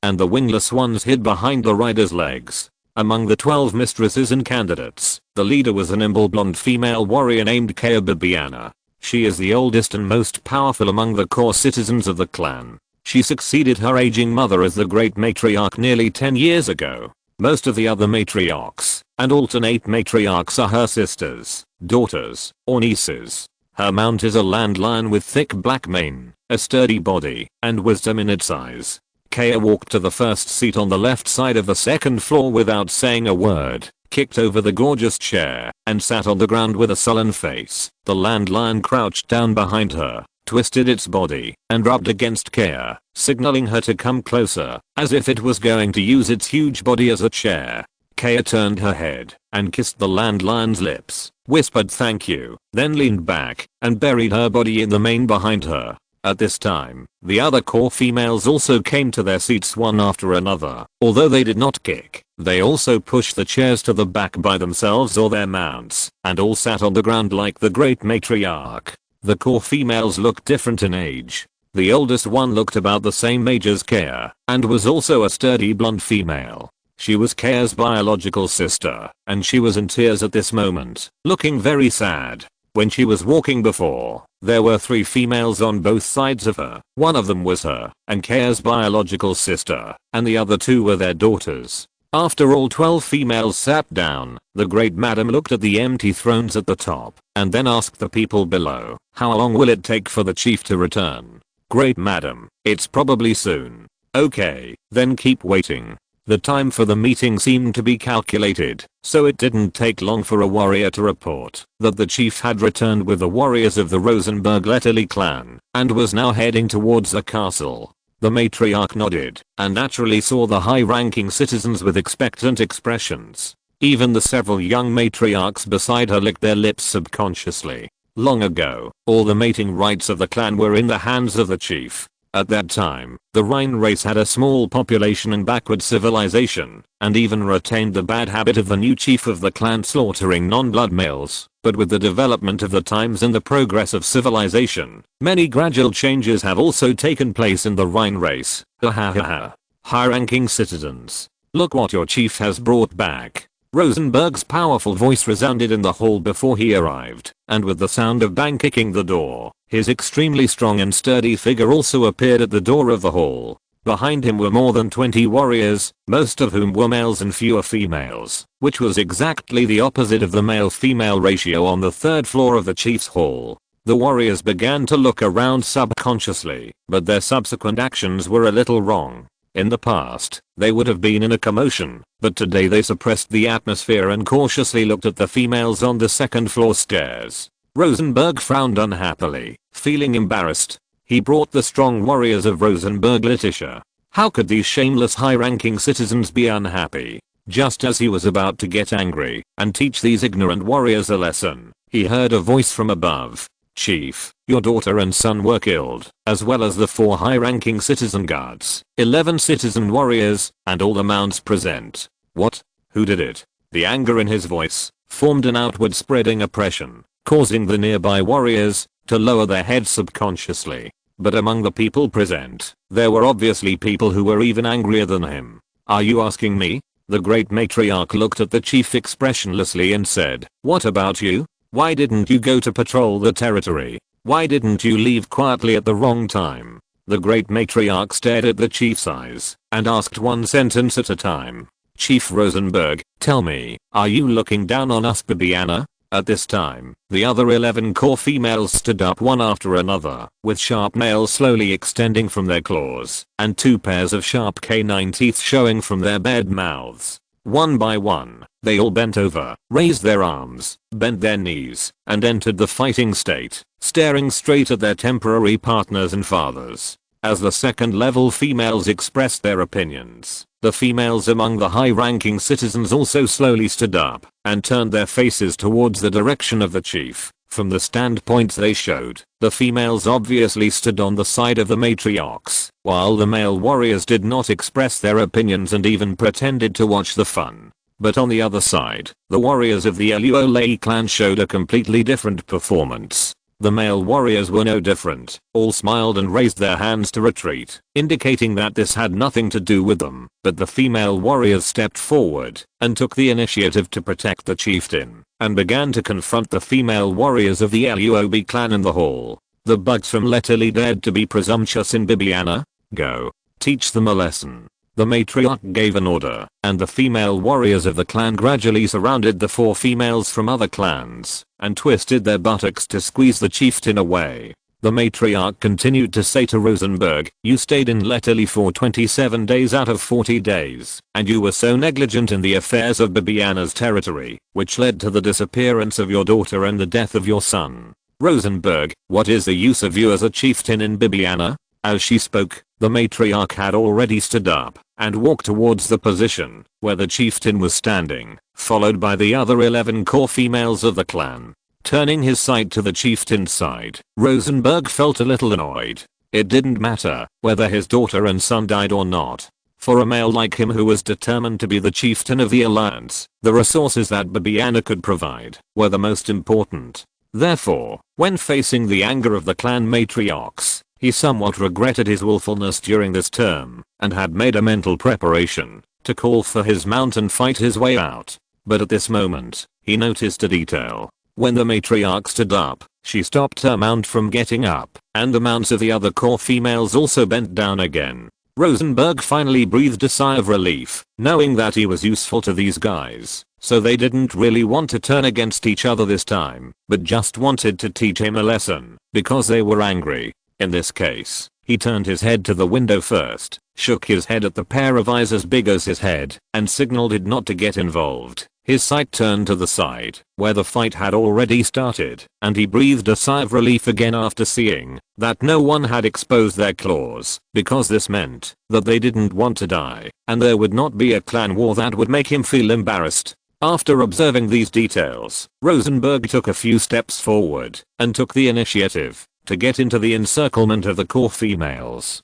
And the wingless ones hid behind the riders' legs. Among the 12 mistresses and candidates, the leader was a nimble blonde female warrior named Kea Bibiana. She is the oldest and most powerful among the core citizens of the clan. She succeeded her aging mother as the great matriarch nearly 10 years ago. Most of the other matriarchs and alternate matriarchs are her sisters, daughters, or nieces. Her mount is a land lion with thick black mane, a sturdy body, and wisdom in its eyes. Kea walked to the first seat on the left side of the second floor without saying a word, kicked over the gorgeous chair, and sat on the ground with a sullen face. The land lion crouched down behind her, twisted its body, and rubbed against Kea, signaling her to come closer, as if it was going to use its huge body as a chair. Kea turned her head, and kissed the land lion's lips, whispered thank you, then leaned back, and buried her body in the mane behind her. At this time, the other core females also came to their seats one after another. Although they did not kick, they also pushed the chairs to the back by themselves or their mounts, and all sat on the ground like the great matriarch. The core females looked different in age. The oldest one looked about the same age as Kea, and was also a sturdy blonde female. She was Kea's biological sister, and she was in tears at this moment, looking very sad. When she was walking before, there were 3 females on both sides of her. One of them was her and Kea's biological sister, and the other 2 were their daughters. After all 12 females sat down, the great madam looked at the empty thrones at the top, and then asked the people below, how long will it take for the chief to return? Great madam, it's probably soon. Okay, then keep waiting. The time for the meeting seemed to be calculated, so it didn't take long for a warrior to report that the chief had returned with the warriors of the Rosenberg-Letterly clan, and was now heading towards the castle. The matriarch nodded, and naturally saw the high-ranking citizens with expectant expressions. Even the several young matriarchs beside her licked their lips subconsciously. Long ago, all the mating rights of the clan were in the hands of the chief. At that time, the Rhine race had a small population and backward civilization, and even retained the bad habit of the new chief of the clan slaughtering non-blood males. But with the development of the times and the progress of civilization, many gradual changes have also taken place in the Rhine race. High-ranking citizens, look what your chief has brought back. Rosenberg's powerful voice resounded in the hall before he arrived, and with the sound of bang kicking the door, his extremely strong and sturdy figure also appeared at the door of the hall. Behind him were more than 20 warriors, most of whom were males and fewer females, which was exactly the opposite of the male-female ratio on the third floor of the chief's hall. The warriors began to look around subconsciously, but their subsequent actions were a little wrong. In the past, they would have been in a commotion, but today they suppressed the atmosphere and cautiously looked at the females on the second floor stairs. Rosenberg frowned unhappily, feeling embarrassed. He brought the strong warriors of Rosenberg-Litischer. How could these shameless high-ranking citizens be unhappy? Just as he was about to get angry and teach these ignorant warriors a lesson, he heard a voice from above. Chief, your daughter and son were killed, as well as the 4 high-ranking citizen guards, 11 citizen warriors, and all the mounts present. What? Who did it? The anger in his voice formed an outward spreading oppression, causing the nearby warriors to lower their heads subconsciously. But among the people present, there were obviously people who were even angrier than him. Are you asking me? The great matriarch looked at the chief expressionlessly and said, what about you? Why didn't you go to patrol the territory? Why didn't you leave quietly at the wrong time? The great matriarch stared at the chief's eyes and asked one sentence at a time. Chief Rosenberg, tell me, are you looking down on us, Bibiana? At this time, the other 11 core females stood up one after another, with sharp nails slowly extending from their claws, and 2 pairs of sharp canine teeth showing from their bared mouths. One by one, they all bent over, raised their arms, bent their knees, and entered the fighting state, staring straight at their temporary partners and fathers. As the second level females expressed their opinions, the females among the high-ranking citizens also slowly stood up and turned their faces towards the direction of the chief. From the standpoint they showed, the females obviously stood on the side of the matriarchs, while the male warriors did not express their opinions and even pretended to watch the fun. But on the other side, the warriors of the Eluen clan showed a completely different performance. The male warriors were no different, all smiled and raised their hands to retreat, indicating that this had nothing to do with them, but the female warriors stepped forward and took the initiative to protect the chieftain, and began to confront the female warriors of the Luob clan in the hall. The bugs from Letterly dared to be presumptuous in Bibiana? Go. Teach them a lesson. The matriarch gave an order, and the female warriors of the clan gradually surrounded the 4 females from other clans, and twisted their buttocks to squeeze the chieftain away. The matriarch continued to say to Rosenberg, you stayed in Letterly for 27 days out of 40 days, and you were so negligent in the affairs of Bibiana's territory, which led to the disappearance of your daughter and the death of your son. Rosenberg, what is the use of you as a chieftain in Bibiana? As she spoke, the matriarch had already stood up and walked towards the position where the chieftain was standing, followed by the other 11 core females of the clan. Turning his sight to the chieftain's side, Rosenberg felt a little annoyed. It didn't matter whether his daughter and son died or not. For a male like him who was determined to be the chieftain of the alliance, the resources that Bibiana could provide were the most important. Therefore, when facing the anger of the clan matriarchs, he somewhat regretted his willfulness during this term, and had made a mental preparation to call for his mount and fight his way out. But at this moment, he noticed a detail. When the matriarch stood up, she stopped her mount from getting up, and the mounts of the other core females also bent down again. Rosenberg finally breathed a sigh of relief, knowing that he was useful to these guys, so they didn't really want to turn against each other this time, but just wanted to teach him a lesson, because they were angry. In this case, he turned his head to the window first, shook his head at the pair of eyes as big as his head, and signaled it not to get involved. His sight turned to the side, where the fight had already started, and he breathed a sigh of relief again after seeing that no one had exposed their claws, because this meant that they didn't want to die, and there would not be a clan war that would make him feel embarrassed. After observing these details, Rosenberg took a few steps forward and took the initiative to get into the encirclement of the core females.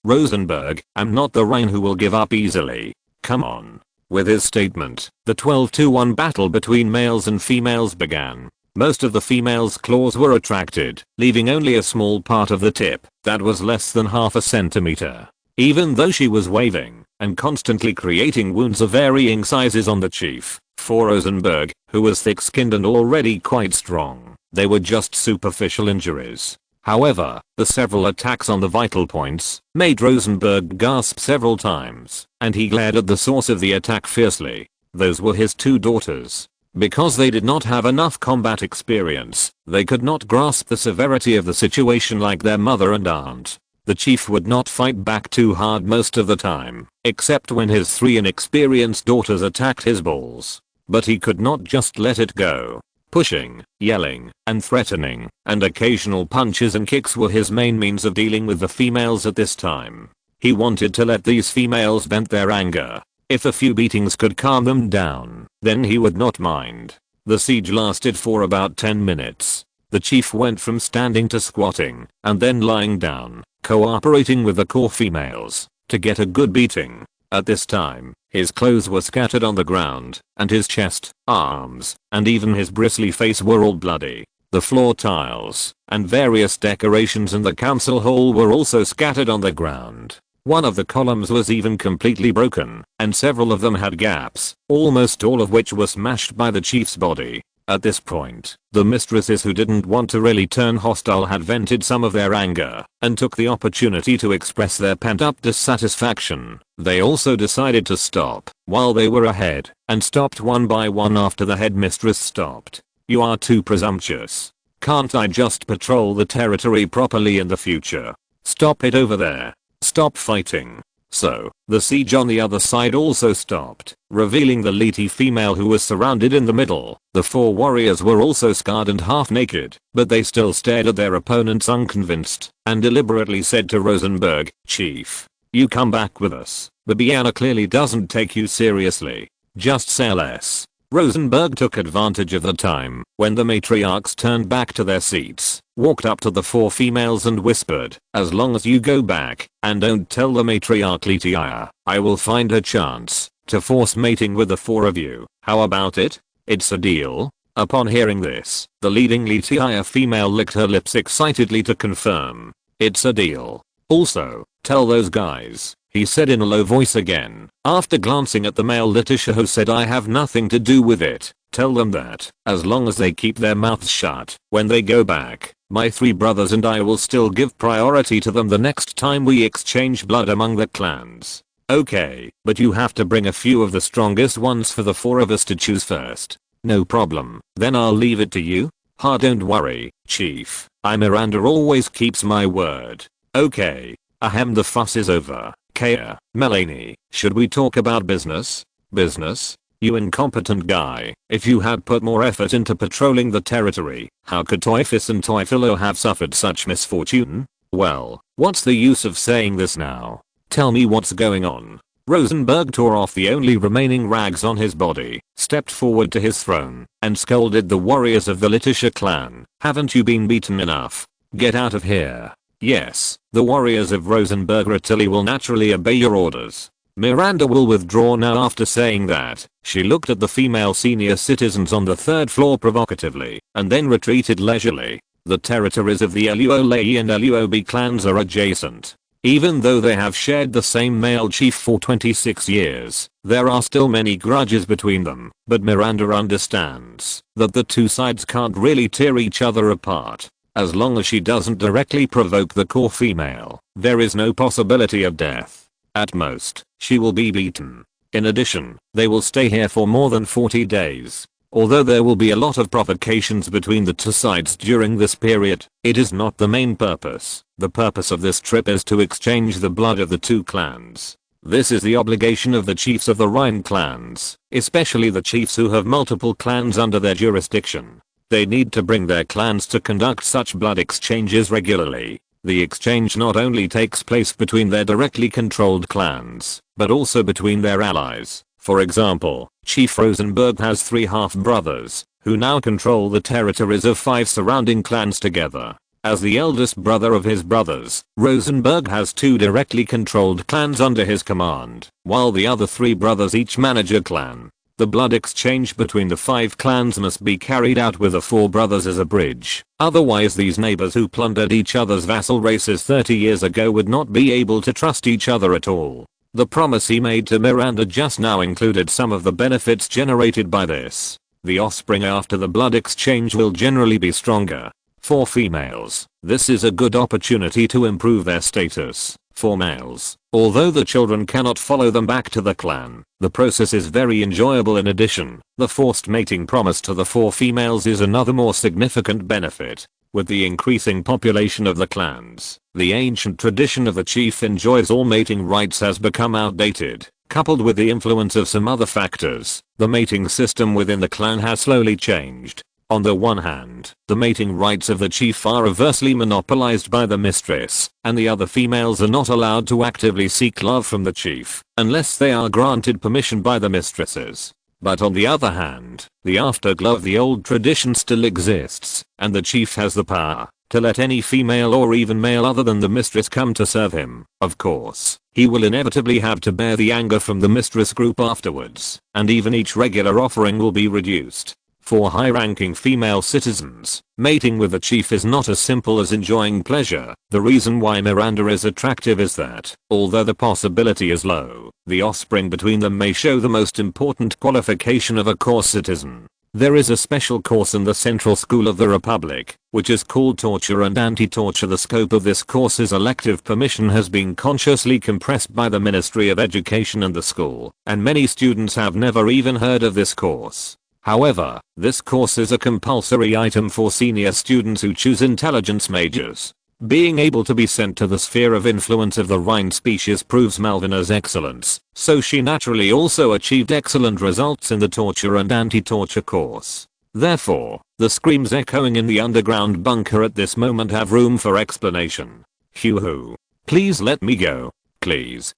Rosenberg, am not the Rhine who will give up easily. Come on. With his statement, the 12-to-1 battle between males and females began. Most of the females' claws were attracted, leaving only a small part of the tip that was less than half a centimeter. Even though she was waving and constantly creating wounds of varying sizes on the chief, for Rosenberg, who was thick-skinned and already quite strong, they were just superficial injuries. However, the several attacks on the vital points made Rosenberg gasp several times, and he glared at the source of the attack fiercely. Those were his two daughters. Because they did not have enough combat experience, they could not grasp the severity of the situation like their mother and aunt. The chief would not fight back too hard most of the time, except when his three inexperienced daughters attacked his balls. But he could not just let it go. Pushing, yelling, and threatening, and occasional punches and kicks were his main means of dealing with the females at this time. He wanted to let these females vent their anger. If a few beatings could calm them down, then he would not mind. The siege lasted for about 10 minutes. The chief went from standing to squatting, and then lying down, cooperating with the core females, to get a good beating. At this time, his clothes were scattered on the ground, and his chest, arms, and even his bristly face were all bloody. The floor tiles and various decorations in the council hall were also scattered on the ground. One of the columns was even completely broken, and several of them had gaps, almost all of which were smashed by the chief's body. At this point, the mistresses who didn't want to really turn hostile had vented some of their anger and took the opportunity to express their pent-up dissatisfaction. They also decided to stop while they were ahead and stopped one by one after the headmistress stopped. You are too presumptuous. Can't I just patrol the territory properly in the future? Stop it over there. Stop fighting. So, the siege on the other side also stopped, revealing the leety female who was surrounded in the middle. The four warriors were also scarred and half naked, but they still stared at their opponents unconvinced, and deliberately said to Rosenberg, "Chief, you come back with us. Bibiana clearly doesn't take you seriously. Just say less." Rosenberg took advantage of the time when the matriarchs turned back to their seats, walked up to the four females and whispered, "As long as you go back and don't tell the matriarch Letitia, I will find a chance to force mating with the four of you. How about it? It's a deal?" Upon hearing this, the leading Letitia female licked her lips excitedly to confirm. "It's a deal. Also, tell those guys," he said in a low voice again, after glancing at the male Letitia who said, "I have nothing to do with it. Tell them that, as long as they keep their mouths shut, when they go back, my three brothers and I will still give priority to them the next time we exchange blood among the clans. Okay, but you have to bring a few of the strongest ones for the four of us to choose first." "No problem, then I'll leave it to you." Don't worry, Chief. Miranda always keeps my word." "Okay. Ahem, the fuss is over. Kaya, Melanie, should we talk about business?" "Business? You incompetent guy. If you had put more effort into patrolling the territory, how could Toyphis and Toyphilo have suffered such misfortune?" "Well, what's the use of saying this now? Tell me what's going on." Rosenberg tore off the only remaining rags on his body, stepped forward to his throne, and scolded the warriors of the Letitia clan. "Haven't you been beaten enough? Get out of here." "Yes, the warriors of Rosenberg Ratilli will naturally obey your orders." Miranda will withdraw now. After saying that, she looked at the female senior citizens on the third floor provocatively, and then retreated leisurely. The territories of the Luolei and Luob clans are adjacent. Even though they have shared the same male chief for 26 years, there are still many grudges between them, but Miranda understands that the two sides can't really tear each other apart. As long as she doesn't directly provoke the core female, there is no possibility of death. At most, she will be beaten. In addition, they will stay here for more than 40 days. Although there will be a lot of provocations between the two sides during this period, it is not the main purpose. The purpose of this trip is to exchange the blood of the two clans. This is the obligation of the chiefs of the Rhine clans, especially the chiefs who have multiple clans under their jurisdiction. They need to bring their clans to conduct such blood exchanges regularly. The exchange not only takes place between their directly controlled clans, but also between their allies. For example, Chief Rosenberg has 3 half-brothers, who now control the territories of 5 surrounding clans together. As the eldest brother of his brothers, Rosenberg has 2 directly controlled clans under his command, while the other 3 brothers each manage a clan. The blood exchange between the 5 clans must be carried out with the 4 brothers as a bridge, otherwise these neighbors who plundered each other's vassal races 30 years ago would not be able to trust each other at all. The promise he made to Miranda just now included some of the benefits generated by this. The offspring after the blood exchange will generally be stronger. For females, this is a good opportunity to improve their status. For males, although the children cannot follow them back to the clan, the process is very enjoyable. In addition, the forced mating promised to the 4 females is another more significant benefit. With the increasing population of the clans, the ancient tradition of the chief enjoys all mating rights has become outdated. Coupled with the influence of some other factors, the mating system within the clan has slowly changed. On the one hand, the mating rights of the chief are aversely monopolized by the mistress, and the other females are not allowed to actively seek love from the chief, unless they are granted permission by the mistresses. But on the other hand, the afterglow of the old tradition still exists, and the chief has the power to let any female or even male other than the mistress come to serve him. Of course, he will inevitably have to bear the anger from the mistress group afterwards, and even each regular offering will be reduced. For high-ranking female citizens, mating with the chief is not as simple as enjoying pleasure. The reason why Miranda is attractive is that, although the possibility is low, the offspring between them may show the most important qualification of a core citizen. There is a special course in the Central School of the Republic, which is called Torture and Anti-Torture. The scope of this course's elective permission has been consciously compressed by the Ministry of Education and the school, and many students have never even heard of this course. However, this course is a compulsory item for senior students who choose intelligence majors. Being able to be sent to the sphere of influence of the Rhine species proves Malvina's excellence, so she naturally also achieved excellent results in the torture and anti-torture course. Therefore, the screams echoing in the underground bunker at this moment have room for explanation. Hoo-hoo. Please let me go. Please.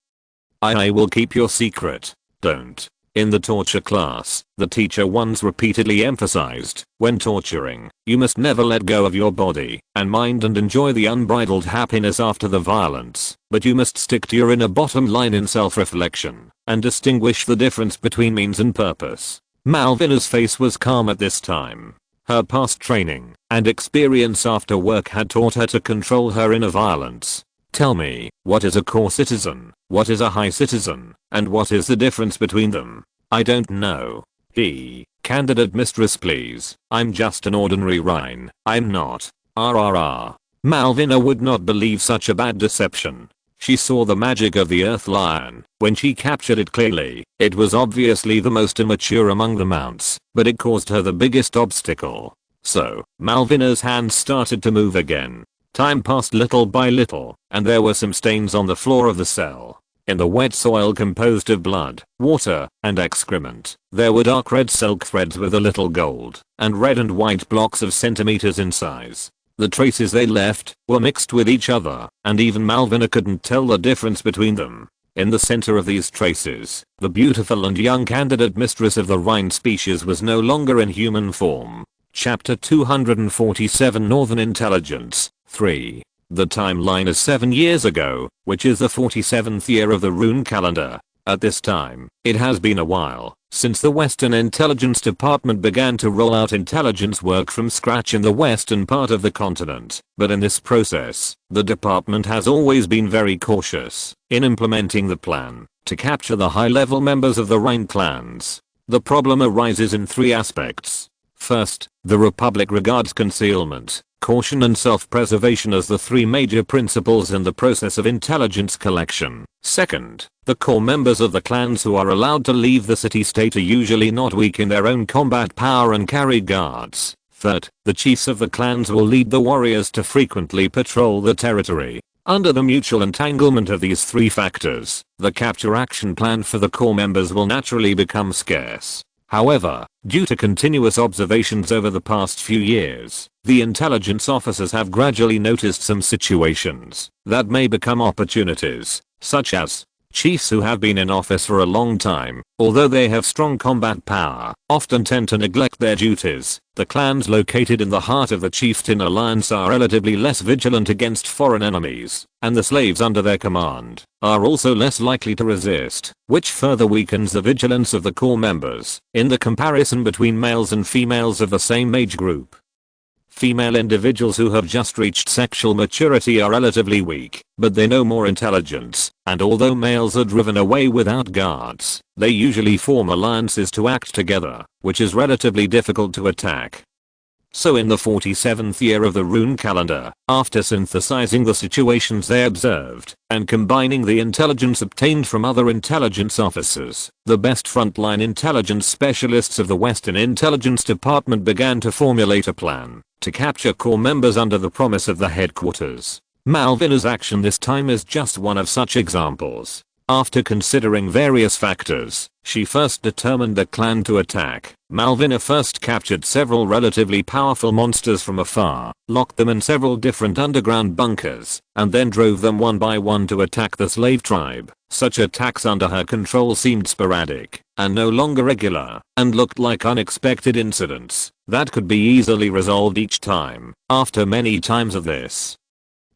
I will keep your secret. Don't. In the torture class, the teacher once repeatedly emphasized, when torturing, you must never let go of your body and mind and enjoy the unbridled happiness after the violence, but you must stick to your inner bottom line in self-reflection and distinguish the difference between means and purpose. Malvina's face was calm at this time. Her past training and experience after work had taught her to control her inner violence. Tell me, what is a core citizen, what is a high citizen, and what is the difference between them? I don't know. Candidate mistress please, I'm just an ordinary Rhine, I'm not. RRR. Malvina would not believe such a bad deception. She saw the magic of the earth lion when she captured it clearly. It was obviously the most immature among the mounts, but it caused her the biggest obstacle. So, Malvina's hands started to move again. Time passed little by little, and there were some stains on the floor of the cell. In the wet soil composed of blood, water, and excrement, there were dark red silk threads with a little gold, and red and white blocks of centimeters in size. The traces they left were mixed with each other, and even Malvina couldn't tell the difference between them. In the center of these traces, the beautiful and young candidate mistress of the Rhine species was no longer in human form. Chapter 247 Northern Intelligence 3. The timeline is 7 years ago, which is the 47th year of the rune calendar. At this time, it has been a while since the Western Intelligence Department began to roll out intelligence work from scratch in the western part of the continent, but in this process, the department has always been very cautious in implementing the plan to capture the high-level members of the Rhine clans. The problem arises in 3 aspects. First, the Republic regards concealment caution and self-preservation as the three major principles in the process of intelligence collection. Second, the core members of the clans who are allowed to leave the city-state are usually not weak in their own combat power and carry guards. Third, the chiefs of the clans will lead the warriors to frequently patrol the territory. Under the mutual entanglement of these three factors, the capture action plan for the core members will naturally become scarce. However, due to continuous observations over the past few years, the intelligence officers have gradually noticed some situations that may become opportunities, such as chiefs who have been in office for a long time, although they have strong combat power, often tend to neglect their duties. The clans located in the heart of the chieftain alliance are relatively less vigilant against foreign enemies, and the slaves under their command are also less likely to resist, which further weakens the vigilance of the core members in the comparison between males and females of the same age group. Female individuals who have just reached sexual maturity are relatively weak, but they know more intelligence, and although males are driven away without guards, they usually form alliances to act together, which is relatively difficult to attack. So in the 47th year of the rune calendar, after synthesizing the situations they observed, and combining the intelligence obtained from other intelligence officers, the best frontline intelligence specialists of the Western Intelligence Department began to formulate a plan to capture core members under the promise of the headquarters. Malvina's action this time is just one of such examples. After considering various factors, she first determined the clan to attack. Malvina first captured several relatively powerful monsters from afar, locked them in several different underground bunkers, and then drove them one by one to attack the slave tribe. Such attacks under her control seemed sporadic, and no longer regular, and looked like unexpected incidents that could be easily resolved each time. After many times of this,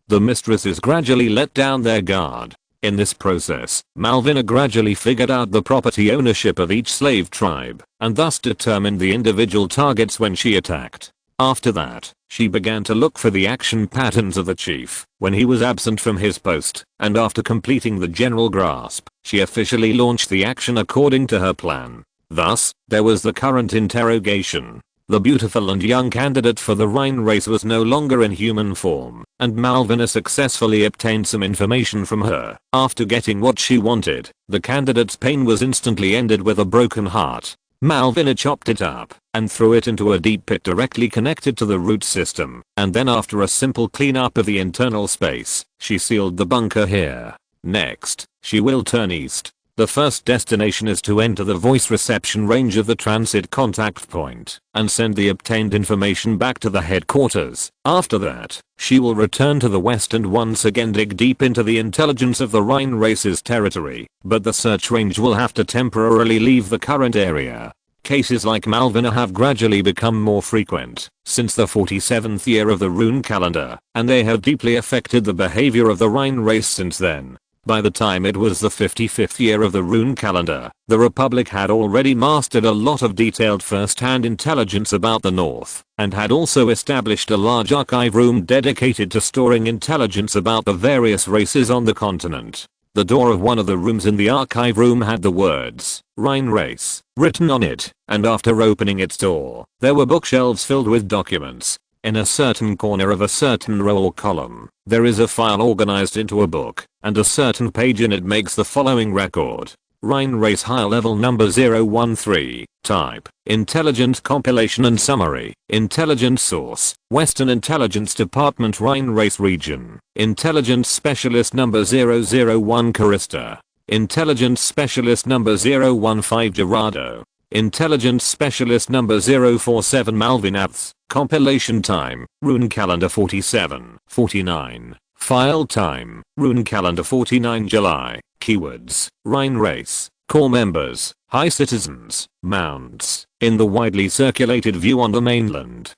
the mistresses gradually let down their guard. In this process, Malvina gradually figured out the property ownership of each slave tribe, and thus determined the individual targets when she attacked. After that, she began to look for the action patterns of the chief when he was absent from his post, and after completing the general grasp, she officially launched the action according to her plan. Thus, there was the current interrogation. The beautiful and young candidate for the Rhine race was no longer in human form, and Malvina successfully obtained some information from her. After getting what she wanted, the candidate's pain was instantly ended with a broken heart. Malvina chopped it up and threw it into a deep pit directly connected to the root system, and then after a simple cleanup of the internal space, she sealed the bunker here. Next, she will turn east. The first destination is to enter the voice reception range of the transit contact point and send the obtained information back to the headquarters. After that, she will return to the west and once again dig deep into the intelligence of the Rhine race's territory, but the search range will have to temporarily leave the current area. Cases like Malvina have gradually become more frequent since the 47th year of the rune calendar, and they have deeply affected the behavior of the Rhine race since then. By the time it was the 55th year of the rune calendar, the Republic had already mastered a lot of detailed first-hand intelligence about the North, and had also established a large archive room dedicated to storing intelligence about the various races on the continent. The door of one of the rooms in the archive room had the words, Rhine race, written on it, and after opening its door, there were bookshelves filled with documents. In a certain corner of a certain row or column, there is a file organized into a book, and a certain page in it makes the following record. Rhine race high level number 013, type, intelligence compilation and summary, intelligence source, Western Intelligence Department Rhine race region, intelligence specialist number 001 Carista, intelligence specialist number 015 Gerardo, intelligence specialist number 047 Malvinaths. Compilation time, rune calendar 47:49. File time, rune calendar 49 July. Keywords, Rhine race, core members, high citizens, mounts. In the widely circulated view on the mainland,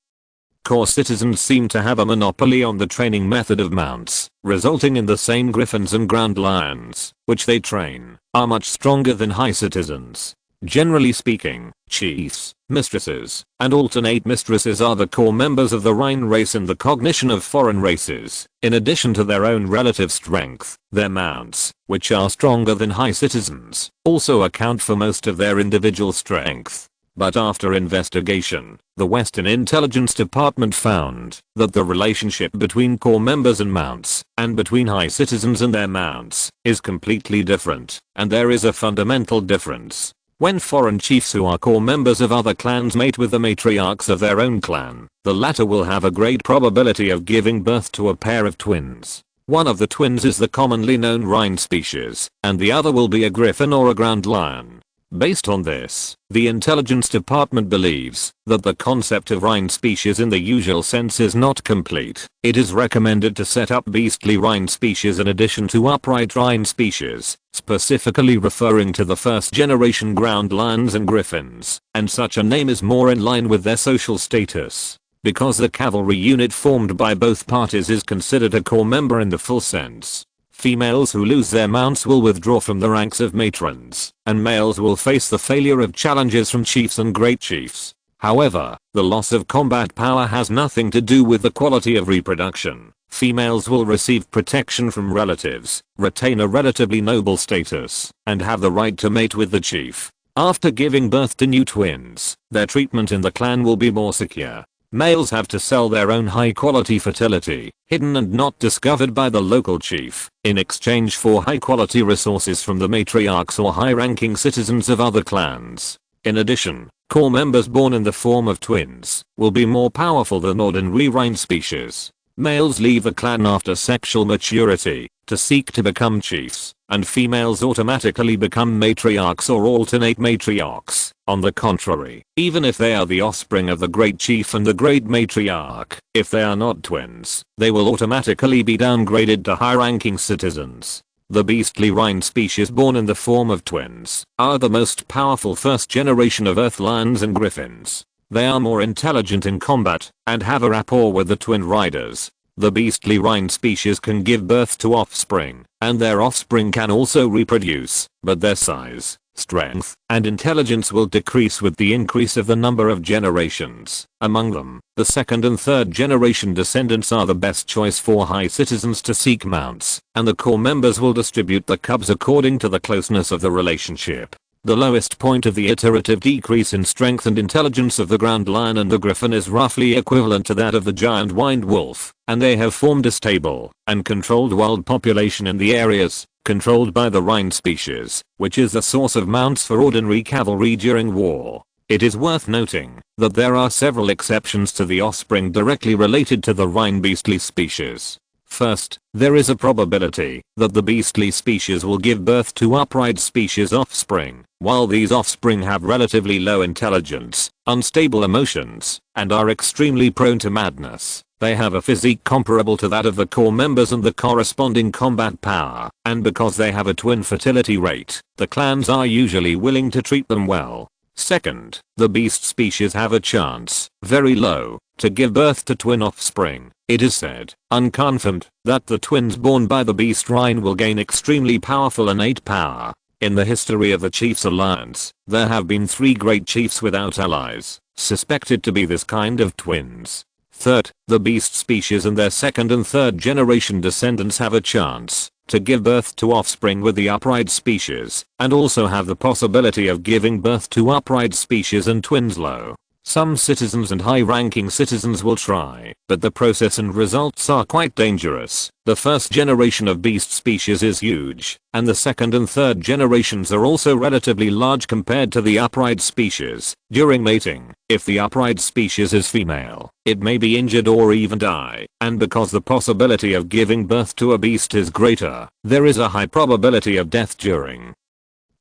core citizens seem to have a monopoly on the training method of mounts, resulting in the same griffins and ground lions, which they train, are much stronger than high citizens. Generally speaking, chiefs, mistresses, and alternate mistresses are the core members of the Rhine race in the cognition of foreign races. In addition to their own relative strength, their mounts, which are stronger than high citizens, also account for most of their individual strength. But after investigation, the Western Intelligence Department found that the relationship between corps members and mounts, and between high citizens and their mounts, is completely different, and there is a fundamental difference. When foreign chiefs who are corps members of other clans mate with the matriarchs of their own clan, the latter will have a great probability of giving birth to a pair of twins. One of the twins is the commonly known Rhine species, and the other will be a griffin or a ground lion. Based on this, the Intelligence Department believes that the concept of Rhine species in the usual sense is not complete. It is recommended to set up beastly Rhine species in addition to upright Rhine species, specifically referring to the first generation ground lions and griffins, and such a name is more in line with their social status. Because the cavalry unit formed by both parties is considered a corps member in the full sense. Females who lose their mounts will withdraw from the ranks of matrons, and males will face the failure of challenges from chiefs and great chiefs. However, the loss of combat power has nothing to do with the quality of reproduction. Females will receive protection from relatives, retain a relatively noble status, and have the right to mate with the chief. After giving birth to new twins, their treatment in the clan will be more secure. Males have to sell their own high-quality fertility, hidden and not discovered by the local chief, in exchange for high-quality resources from the matriarchs or high-ranking citizens of other clans. In addition, corps members born in the form of twins will be more powerful than ordinary Rhine species. Males leave a clan after sexual maturity to seek to become chiefs, and females automatically become matriarchs or alternate matriarchs. On the contrary, even if they are the offspring of the great chief and the great matriarch, if they are not twins, they will automatically be downgraded to high-ranking citizens. The beastly Rhine species born in the form of twins are the most powerful first generation of earth lions and griffins. They are more intelligent in combat and have a rapport with the twin riders. The beastly Rhine species can give birth to offspring, and their offspring can also reproduce, but their size, strength, and intelligence will decrease with the increase of the number of generations. Among them, the second and third generation descendants are the best choice for high citizens to seek mounts, and the corps members will distribute the cubs according to the closeness of the relationship. The lowest point of the iterative decrease in strength and intelligence of the ground lion and the griffin is roughly equivalent to that of the giant winged wolf, and they have formed a stable and controlled wild population in the areas controlled by the Rhine species, which is the source of mounts for ordinary cavalry during war. It is worth noting that there are several exceptions to the offspring directly related to the Rhine beastly species. First, there is a probability that the beastly species will give birth to upright species offspring. While these offspring have relatively low intelligence, unstable emotions, and are extremely prone to madness, they have a physique comparable to that of the corps members and the corresponding combat power, and because they have a twin fertility rate, the clans are usually willing to treat them well. Second, the beast species have a chance, very low, to give birth to twin offspring. It is said, unconfirmed, that the twins born by the beast Rhine will gain extremely powerful innate power. In the history of the Chiefs Alliance, there have been 3 great chiefs without allies, suspected to be this kind of twins. Third, the beast species and their second and third generation descendants have a chance to give birth to offspring with the upright species, and also have the possibility of giving birth to upright species and twins low. Some citizens and high-ranking citizens will try, but the process and results are quite dangerous. The first generation of beast species is huge, and the second and third generations are also relatively large compared to the upright species. During mating, if the upright species is female, it may be injured or even die, and because the possibility of giving birth to a beast is greater, there is a high probability of death during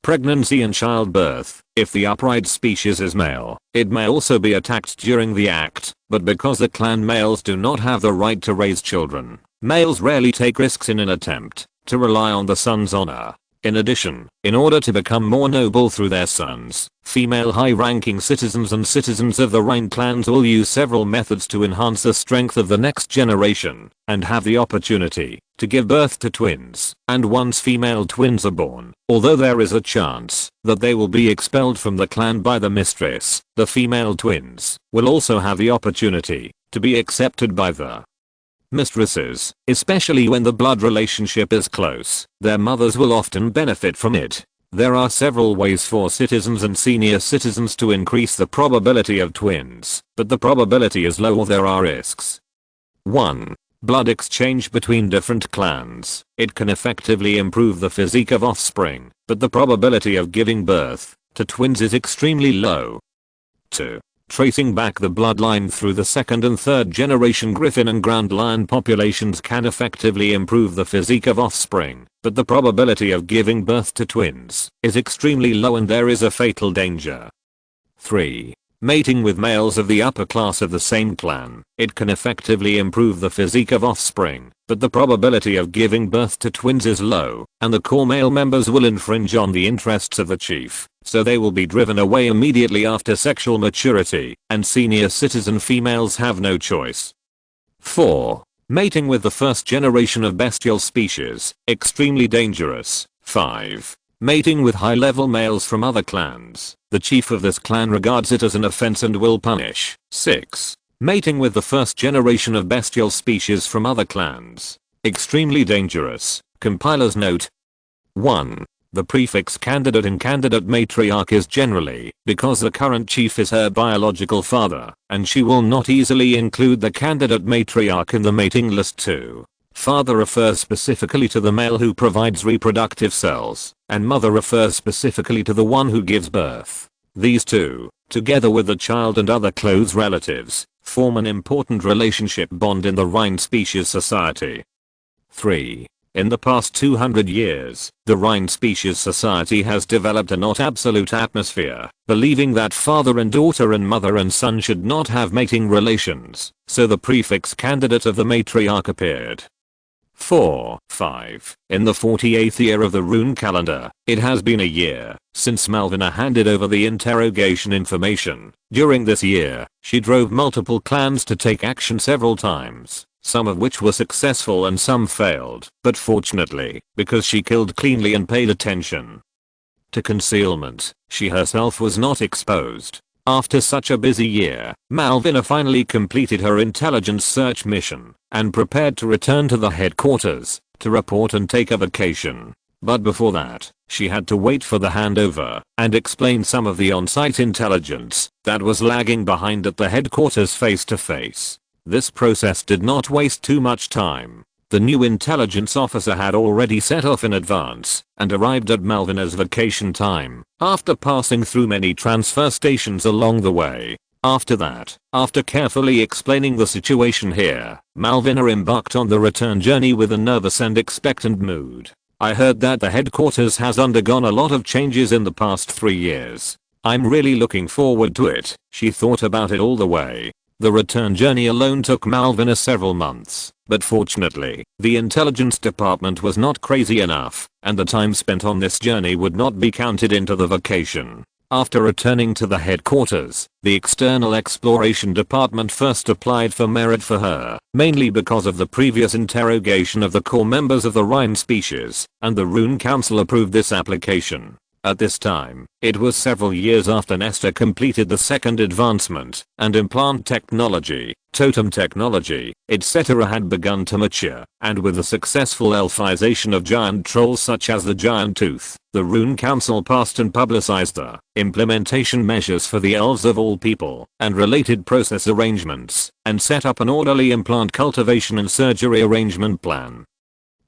pregnancy and childbirth. If the upright species is male, it may also be attacked during the act, but because the clan males do not have the right to raise children, males rarely take risks in an attempt to rely on the son's honor. In addition, in order to become more noble through their sons, female high-ranking citizens and citizens of the Rhine clans will use several methods to enhance the strength of the next generation, and have the opportunity to give birth to twins. And once female twins are born, although there is a chance that they will be expelled from the clan by the mistress, the female twins will also have the opportunity to be accepted by the mistresses, especially when the blood relationship is close. Their mothers will often benefit from it. There are several ways for citizens and senior citizens to increase the probability of twins, but the probability is low or there are risks. 1. Blood exchange between different clans. It can effectively improve the physique of offspring, but the probability of giving birth to twins is extremely low. 2. Tracing back the bloodline through the second and third generation griffin and ground lion populations can effectively improve the physique of offspring, but the probability of giving birth to twins is extremely low and there is a fatal danger. 3. Mating with males of the upper class of the same clan. It can effectively improve the physique of offspring, but the probability of giving birth to twins is low, and the core male members will infringe on the interests of the chief, so they will be driven away immediately after sexual maturity, and senior citizen females have no choice. 4. Mating with the first generation of bestial species. Extremely dangerous. 5. Mating with high-level males from other clans. The chief of this clan regards it as an offense and will punish. 6. Mating with the first generation of bestial species from other clans. Extremely dangerous. Compiler's note. 1. The prefix candidate in candidate matriarch is generally because the current chief is her biological father, and she will not easily include the candidate matriarch in the mating list too. Father refers specifically to the male who provides reproductive cells, and mother refers specifically to the one who gives birth. These two, together with the child and other close relatives, form an important relationship bond in the Rhine species society. 3. In the past 200 years, the Rhine species society has developed a not absolute atmosphere, believing that father and daughter and mother and son should not have mating relations, so the prefix candidate of the matriarch appeared. 4. 5. In the 48th year of the rune calendar, it has been a year since Malvina handed over the interrogation information. During this year, she drove multiple clans to take action several times, some of which were successful and some failed, but fortunately, because she killed cleanly and paid attention to concealment, she herself was not exposed. After such a busy year, Malvina finally completed her intelligence search mission and prepared to return to the headquarters to report and take a vacation. But before that, she had to wait for the handover and explain some of the on-site intelligence that was lagging behind at the headquarters face to face. This process did not waste too much time. The new intelligence officer had already set off in advance and arrived at Malvina's vacation time after passing through many transfer stations along the way. After that, after carefully explaining the situation here, Malvina embarked on the return journey with a nervous and expectant mood. I heard that the headquarters has undergone a lot of changes in the past 3 years. I'm really looking forward to it. She thought about it all the way. The return journey alone took Malvina several months, but fortunately, the intelligence department was not crazy enough, and the time spent on this journey would not be counted into the vacation. After returning to the headquarters, the external exploration department first applied for merit for her, mainly because of the previous interrogation of the core members of the Rhine species, and the Rune Council approved this application. At this time, it was several years after Nesta completed the second advancement, and implant technology, totem technology, etc. had begun to mature, and with the successful elfization of giant trolls such as the Giant Tooth, the Rune Council passed and publicized the implementation measures for the elves of all people, and related process arrangements, and set up an orderly implant cultivation and surgery arrangement plan.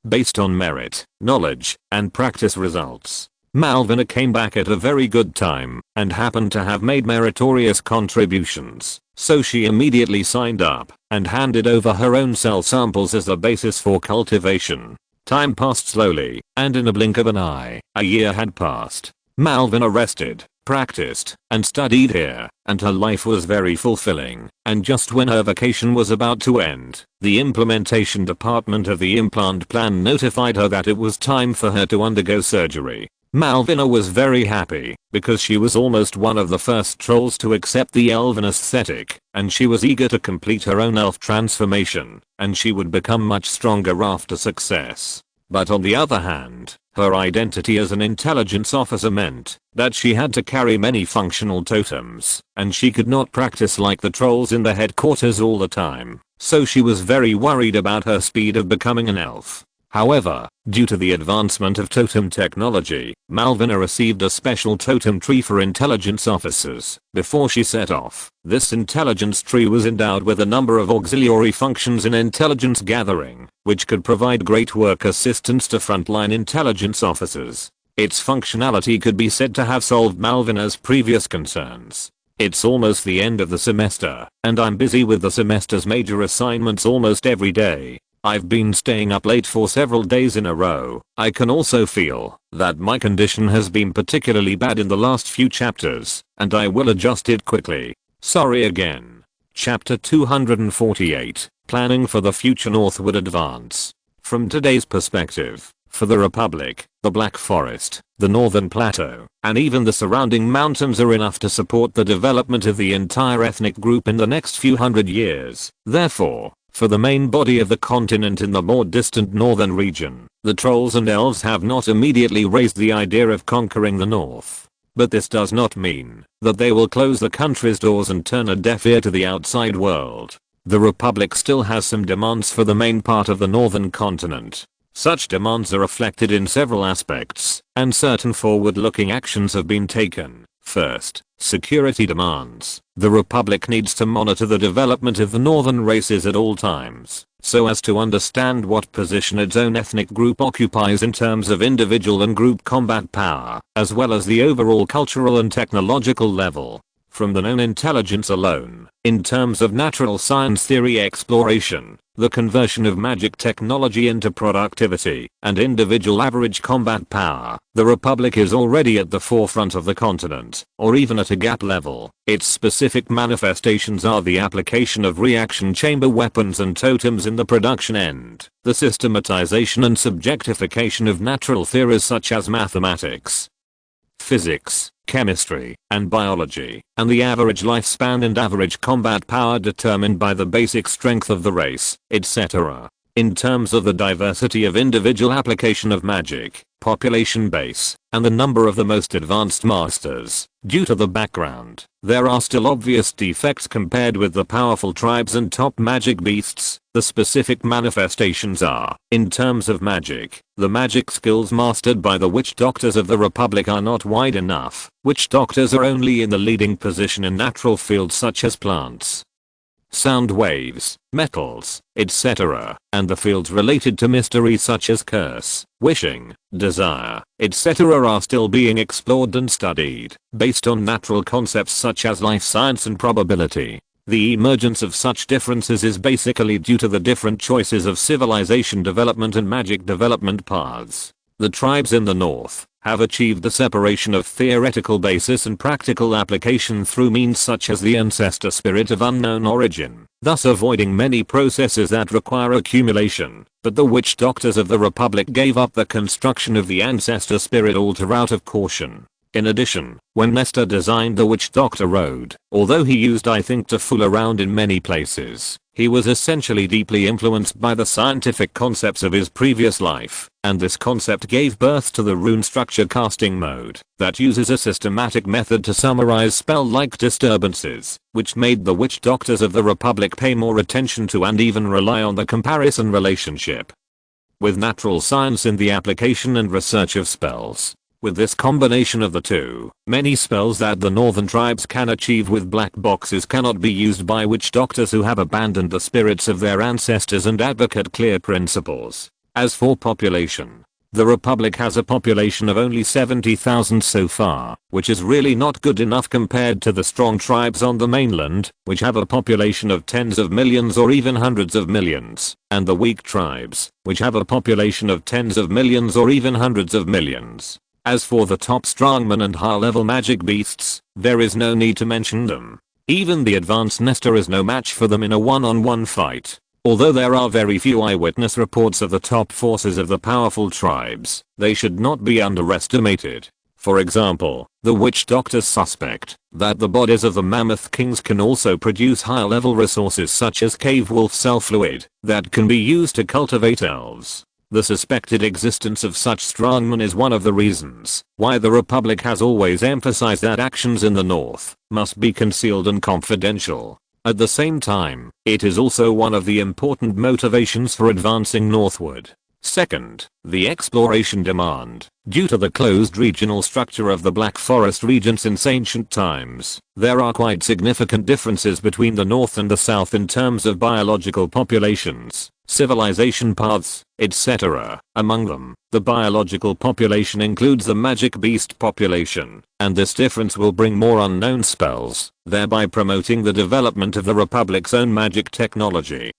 Based on merit, knowledge, and practice results, Malvina came back at a very good time and happened to have made meritorious contributions, so she immediately signed up and handed over her own cell samples as the basis for cultivation. Time passed slowly, and in a blink of an eye, a year had passed. Malvina rested, practiced, and studied here, and her life was very fulfilling, and just when her vacation was about to end, the implementation department of the implant plan notified her that it was time for her to undergo surgery. Malvina was very happy, because she was almost one of the first trolls to accept the elven aesthetic, and she was eager to complete her own elf transformation, and she would become much stronger after success. But on the other hand, her identity as an intelligence officer meant that she had to carry many functional totems, and she could not practice like the trolls in the headquarters all the time, so she was very worried about her speed of becoming an elf. However, due to the advancement of totem technology, Malvina received a special totem tree for intelligence officers before she set off. This intelligence tree was endowed with a number of auxiliary functions in intelligence gathering, which could provide great work assistance to frontline intelligence officers. Its functionality could be said to have solved Malvina's previous concerns. It's almost the end of the semester, and I'm busy with the semester's major assignments almost every day. I've been staying up late for several days in a row. I can also feel that my condition has been particularly bad in the last few chapters, and I will adjust it quickly. Sorry again. Chapter 248, Planning for the Future Northward Advance. From today's perspective, for the Republic, the Black Forest, the Northern Plateau, and even the surrounding mountains are enough to support the development of the entire ethnic group in the next few hundred years. Therefore, for the main body of the continent in the more distant northern region, the trolls and elves have not immediately raised the idea of conquering the north. But this does not mean that they will close the country's doors and turn a deaf ear to the outside world. The Republic still has some demands for the main part of the northern continent. Such demands are reflected in several aspects, and certain forward-looking actions have been taken. First, security demands. The Republic needs to monitor the development of the northern races at all times, so as to understand what position its own ethnic group occupies in terms of individual and group combat power, as well as the overall cultural and technological level. From the known intelligence alone, in terms of natural science theory exploration, the conversion of magic technology into productivity, and individual average combat power, the Republic is already at the forefront of the continent, or even at a gap level. Its specific manifestations are the application of reaction chamber weapons and totems in the production end, the systematization and subjectification of natural theories such as mathematics, physics, chemistry, and biology, and the average lifespan and average combat power determined by the basic strength of the race, etc. In terms of the diversity of individual application of magic, population base, and the number of the most advanced masters, due to the background, there are still obvious defects compared with the powerful tribes and top magic beasts. The specific manifestations are, in terms of magic, the magic skills mastered by the witch doctors of the Republic are not wide enough. Witch doctors are only in the leading position in natural fields such as plants, sound waves, metals, etc., and the fields related to mysteries such as curse, wishing, desire, etc. are still being explored and studied, based on natural concepts such as life science and probability. The emergence of such differences is basically due to the different choices of civilization development and magic development paths. The tribes in the north have achieved the separation of theoretical basis and practical application through means such as the ancestor spirit of unknown origin, thus avoiding many processes that require accumulation. But the witch doctors of the Republic gave up the construction of the ancestor spirit altar out of caution. In addition, when Nestor designed the Witch Doctor Road, although he used I think to fool around in many places, he was essentially deeply influenced by the scientific concepts of his previous life, and this concept gave birth to the rune structure casting mode, that uses a systematic method to summarize spell-like disturbances, which made the Witch Doctors of the Republic pay more attention to and even rely on the comparison relationship with natural science in the application and research of spells. With this combination of the two, many spells that the northern tribes can achieve with black boxes cannot be used by witch doctors who have abandoned the spirits of their ancestors and advocate clear principles. As for population, the Republic has a population of only 70,000 so far, which is really not good enough compared to the strong tribes on the mainland, which have a population of tens of millions or even hundreds of millions, and the weak tribes, which have a population of tens of millions or even hundreds of millions. As for the top strongmen and high-level magic beasts, there is no need to mention them. Even the advanced Nestor is no match for them in a one-on-one fight. Although there are very few eyewitness reports of the top forces of the powerful tribes, they should not be underestimated. For example, the witch doctors suspect that the bodies of the mammoth kings can also produce high-level resources such as cave wolf cell fluid that can be used to cultivate elves. The suspected existence of such strongmen is one of the reasons why the Republic has always emphasized that actions in the north must be concealed and confidential. At the same time, it is also one of the important motivations for advancing northward. Second, the exploration demand. Due to the closed regional structure of the Black Forest region since ancient times, there are quite significant differences between the North and the South in terms of biological populations, civilization paths, etc. Among them, the biological population includes the magic beast population, and this difference will bring more unknown spells, thereby promoting the development of the Republic's own magic technology.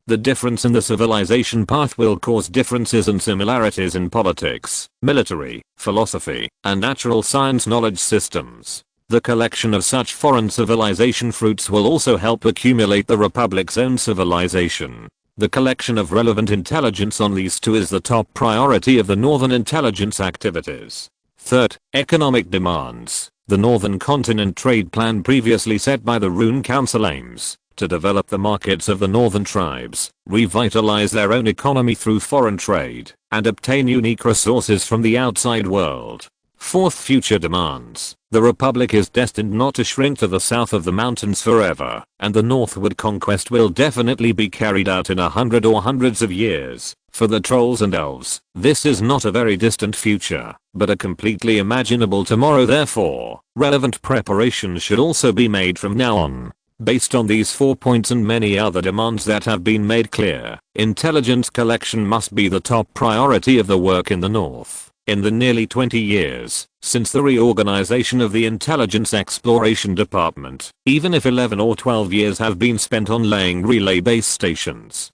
The difference in the civilization path will cause differences and similarities in politics, military, philosophy, and natural science knowledge systems. The collection of such foreign civilization fruits will also help accumulate the Republic's own civilization. The collection of relevant intelligence on these two is the top priority of the Northern intelligence activities. Third, economic demands. The Northern Continent Trade Plan previously set by the Rune Council aims to develop the markets of the northern tribes, revitalize their own economy through foreign trade, and obtain unique resources from the outside world. Fourth, future demands. The Republic is destined not to shrink to the south of the mountains forever, and the northward conquest will definitely be carried out in 100 or hundreds of years. For the trolls and elves, this is not a very distant future, but a completely imaginable tomorrow. Therefore, relevant preparations should also be made from now on. Based on these 4 points and many other demands that have been made clear, intelligence collection must be the top priority of the work in the North. In the nearly 20 years since the reorganization of the Intelligence Exploration Department, even if 11 or 12 years have been spent on laying relay base stations,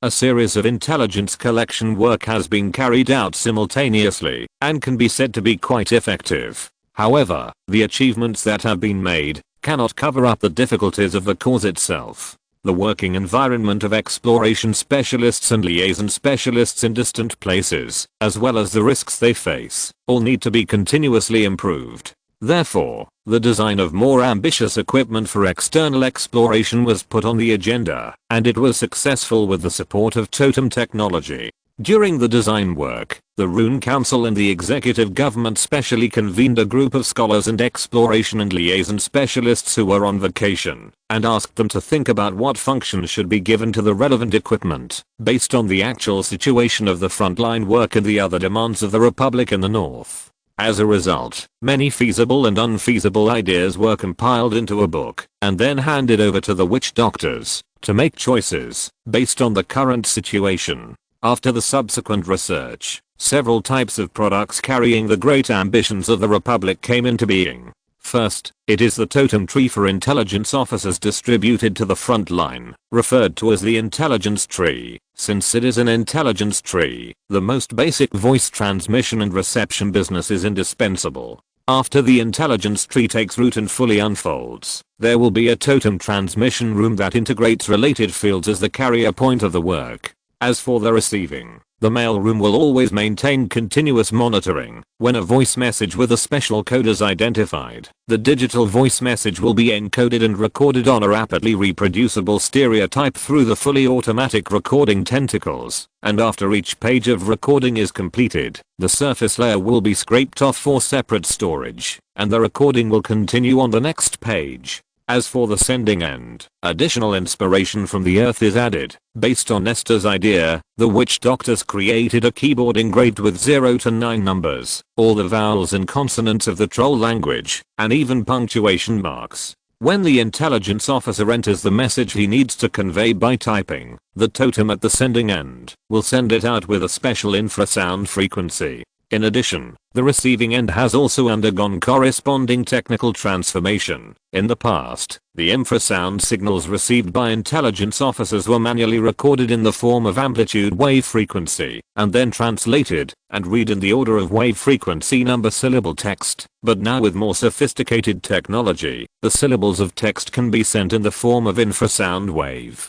a series of intelligence collection work has been carried out simultaneously and can be said to be quite effective. However, the achievements that have been made cannot cover up the difficulties of the cause itself. The working environment of exploration specialists and liaison specialists in distant places, as well as the risks they face, all need to be continuously improved. Therefore, the design of more ambitious equipment for external exploration was put on the agenda, and it was successful with the support of totem technology. During the design work, the Rune Council and the executive government specially convened a group of scholars and exploration and liaison specialists who were on vacation, and asked them to think about what functions should be given to the relevant equipment, based on the actual situation of the frontline work and the other demands of the Republic in the North. As a result, many feasible and unfeasible ideas were compiled into a book, and then handed over to the witch doctors, to make choices, based on the current situation. After the subsequent research, several types of products carrying the great ambitions of the Republic came into being. First, it is the totem tree for intelligence officers distributed to the front line, referred to as the intelligence tree. Since it is an intelligence tree, the most basic voice transmission and reception business is indispensable. After the intelligence tree takes root and fully unfolds, there will be a totem transmission room that integrates related fields as the carrier point of the work. As for the receiving, the mail room will always maintain continuous monitoring. When a voice message with a special code is identified, the digital voice message will be encoded and recorded on a rapidly reproducible stereotype through the fully automatic recording tentacles, and after each page of recording is completed, the surface layer will be scraped off for separate storage, and the recording will continue on the next page. As for the sending end, additional inspiration from the earth is added. Based on Nestor's idea, the witch doctors created a keyboard engraved with 0 to 9 numbers, all the vowels and consonants of the troll language, and even punctuation marks. When the intelligence officer enters the message he needs to convey by typing, the totem at the sending end will send it out with a special infrasound frequency. In addition, the receiving end has also undergone corresponding technical transformation. In the past, the infrasound signals received by intelligence officers were manually recorded in the form of amplitude wave frequency, and then translated and read in the order of wave frequency number syllable text. But now with more sophisticated technology, the syllables of text can be sent in the form of infrasound wave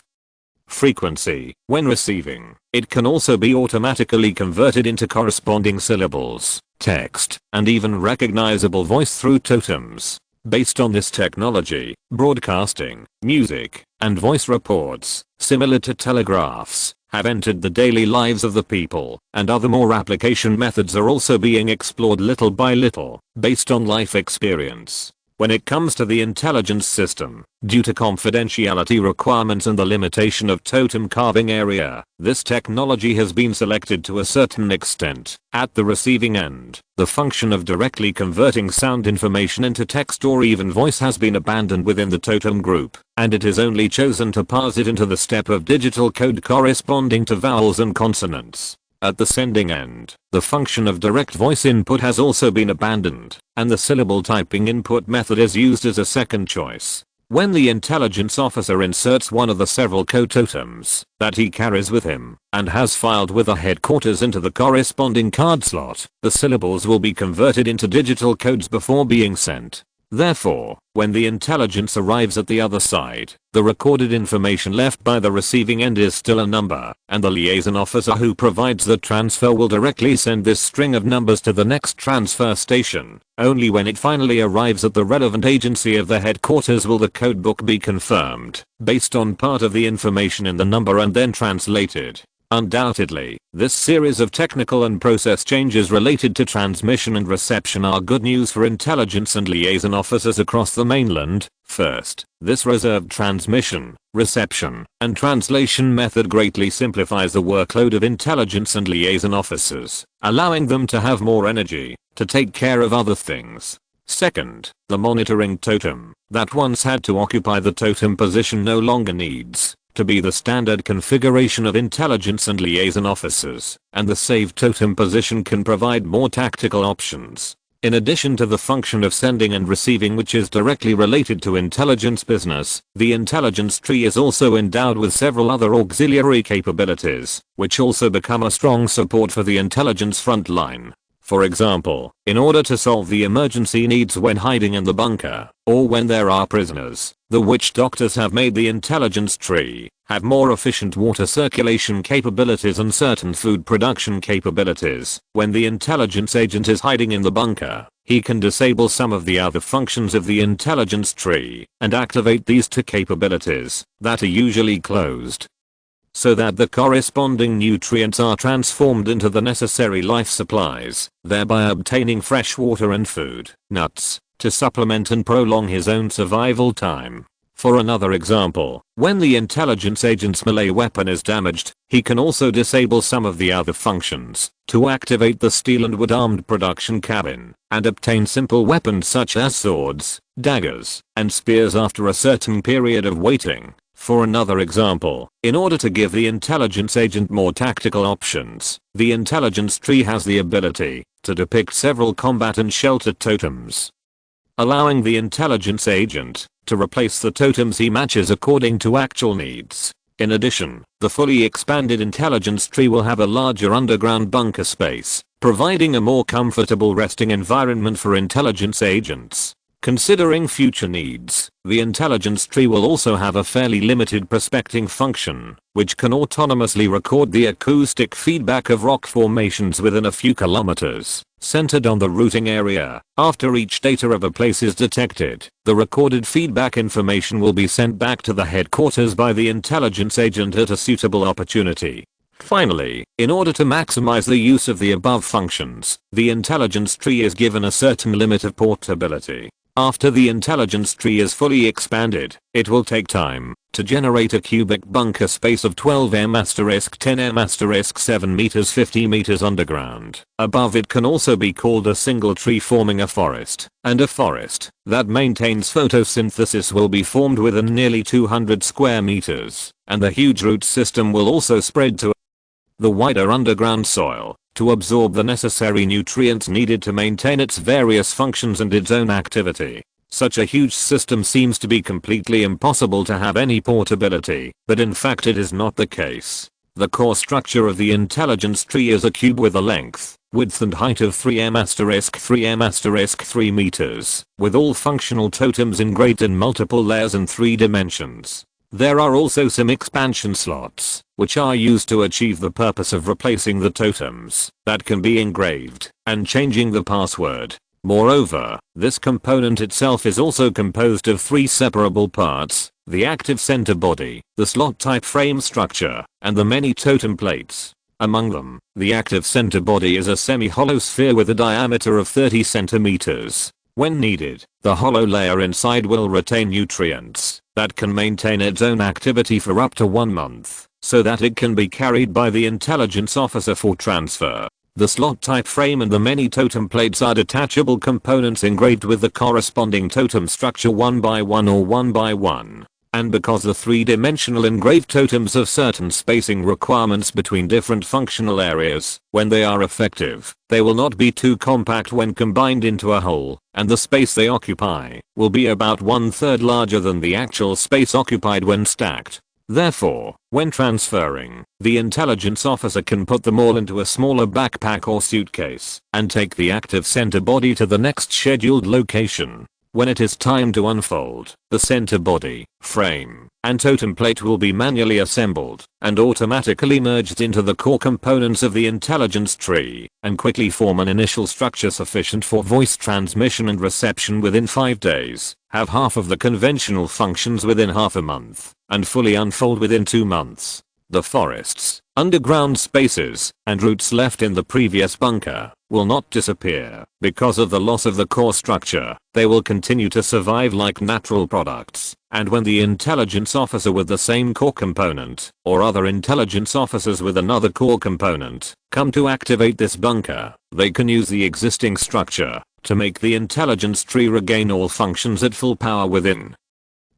frequency. When receiving, it can also be automatically converted into corresponding syllables, text, and even recognizable voice through totems. Based on this technology, broadcasting, music, and voice reports, similar to telegraphs, have entered the daily lives of the people, and other more application methods are also being explored little by little, based on life experience. When it comes to the intelligence system, due to confidentiality requirements and the limitation of totem carving area, this technology has been selected to a certain extent. At the receiving end, the function of directly converting sound information into text or even voice has been abandoned within the totem group, and it is only chosen to parse it into the step of digital code corresponding to vowels and consonants. At the sending end, the function of direct voice input has also been abandoned, and the syllable typing input method is used as a second choice. When the intelligence officer inserts one of the several code totems that he carries with him and has filed with the headquarters into the corresponding card slot, the syllables will be converted into digital codes before being sent. Therefore, when the intelligence arrives at the other side, the recorded information left by the receiving end is still a number, and the liaison officer who provides the transfer will directly send this string of numbers to the next transfer station. Only when it finally arrives at the relevant agency of the headquarters will the codebook be confirmed, based on part of the information in the number and then translated. Undoubtedly, this series of technical and process changes related to transmission and reception are good news for intelligence and liaison officers across the mainland. First, this reserved transmission, reception, and translation method greatly simplifies the workload of intelligence and liaison officers, allowing them to have more energy to take care of other things. Second, the monitoring totem that once had to occupy the totem position no longer needs to be the standard configuration of intelligence and liaison officers, and the saved totem position can provide more tactical options. In addition to the function of sending and receiving, which is directly related to intelligence business, the intelligence tree is also endowed with several other auxiliary capabilities, which also become a strong support for the intelligence front line. For example, in order to solve the emergency needs when hiding in the bunker, or when there are prisoners, the witch doctors have made the intelligence tree have more efficient water circulation capabilities and certain food production capabilities. When the intelligence agent is hiding in the bunker, he can disable some of the other functions of the intelligence tree and activate these two capabilities that are usually closed, so that the corresponding nutrients are transformed into the necessary life supplies, thereby obtaining fresh water and food, nuts, to supplement and prolong his own survival time. For another example, when the intelligence agent's melee weapon is damaged, he can also disable some of the other functions to activate the steel and wood armed production cabin and obtain simple weapons such as swords, daggers, and spears after a certain period of waiting. For another example, in order to give the intelligence agent more tactical options, the intelligence tree has the ability to depict several combat and shelter totems, allowing the intelligence agent to replace the totems he matches according to actual needs. In addition, the fully expanded intelligence tree will have a larger underground bunker space, providing a more comfortable resting environment for intelligence agents. Considering future needs, the intelligence tree will also have a fairly limited prospecting function, which can autonomously record the acoustic feedback of rock formations within a few kilometers, centered on the routing area. After each data of a place is detected, the recorded feedback information will be sent back to the headquarters by the intelligence agent at a suitable opportunity. Finally, in order to maximize the use of the above functions, the intelligence tree is given a certain limit of portability. After the intelligence tree is fully expanded, it will take time to generate a cubic bunker space of 12m*10m*7 meters 50 meters underground. Above it can also be called a single tree forming a forest, and a forest that maintains photosynthesis will be formed within nearly 200 square meters, and the huge root system will also spread to the wider underground soil to absorb the necessary nutrients needed to maintain its various functions and its own activity. Such a huge system seems to be completely impossible to have any portability, but in fact it is not the case. The core structure of the intelligence tree is a cube with a length, width and height of 3m*3m*3 meters, with all functional totems engraved in multiple layers and 3 dimensions. There are also some expansion slots, which are used to achieve the purpose of replacing the totems that can be engraved and changing the password. Moreover, this component itself is also composed of 3 separable parts: the active center body, the slot type frame structure, and the many totem plates. Among them, the active center body is a semi-hollow sphere with a diameter of 30 centimeters. When needed, the hollow layer inside will retain nutrients that can maintain its own activity for up to 1 month, so that it can be carried by the intelligence officer for transfer. The slot-type frame and the many totem plates are detachable components engraved with the corresponding totem structure 1 by 1 or 1 by 1. And because the 3-dimensional engraved totems have certain spacing requirements between different functional areas, when they are effective, they will not be too compact when combined into a whole, and the space they occupy will be about 1/3 larger than the actual space occupied when stacked. Therefore, when transferring, the intelligence officer can put them all into a smaller backpack or suitcase and take the active center body to the next scheduled location. When it is time to unfold, the center body, frame, and totem plate will be manually assembled and automatically merged into the core components of the intelligence tree and quickly form an initial structure sufficient for voice transmission and reception within 5 days, have half of the conventional functions within half a month, and fully unfold within 2 months. The forests, underground spaces, and roots left in the previous bunker will not disappear because of the loss of the core structure. They will continue to survive like natural products, and when the intelligence officer with the same core component, or other intelligence officers with another core component, come to activate this bunker, they can use the existing structure to make the intelligence tree regain all functions at full power within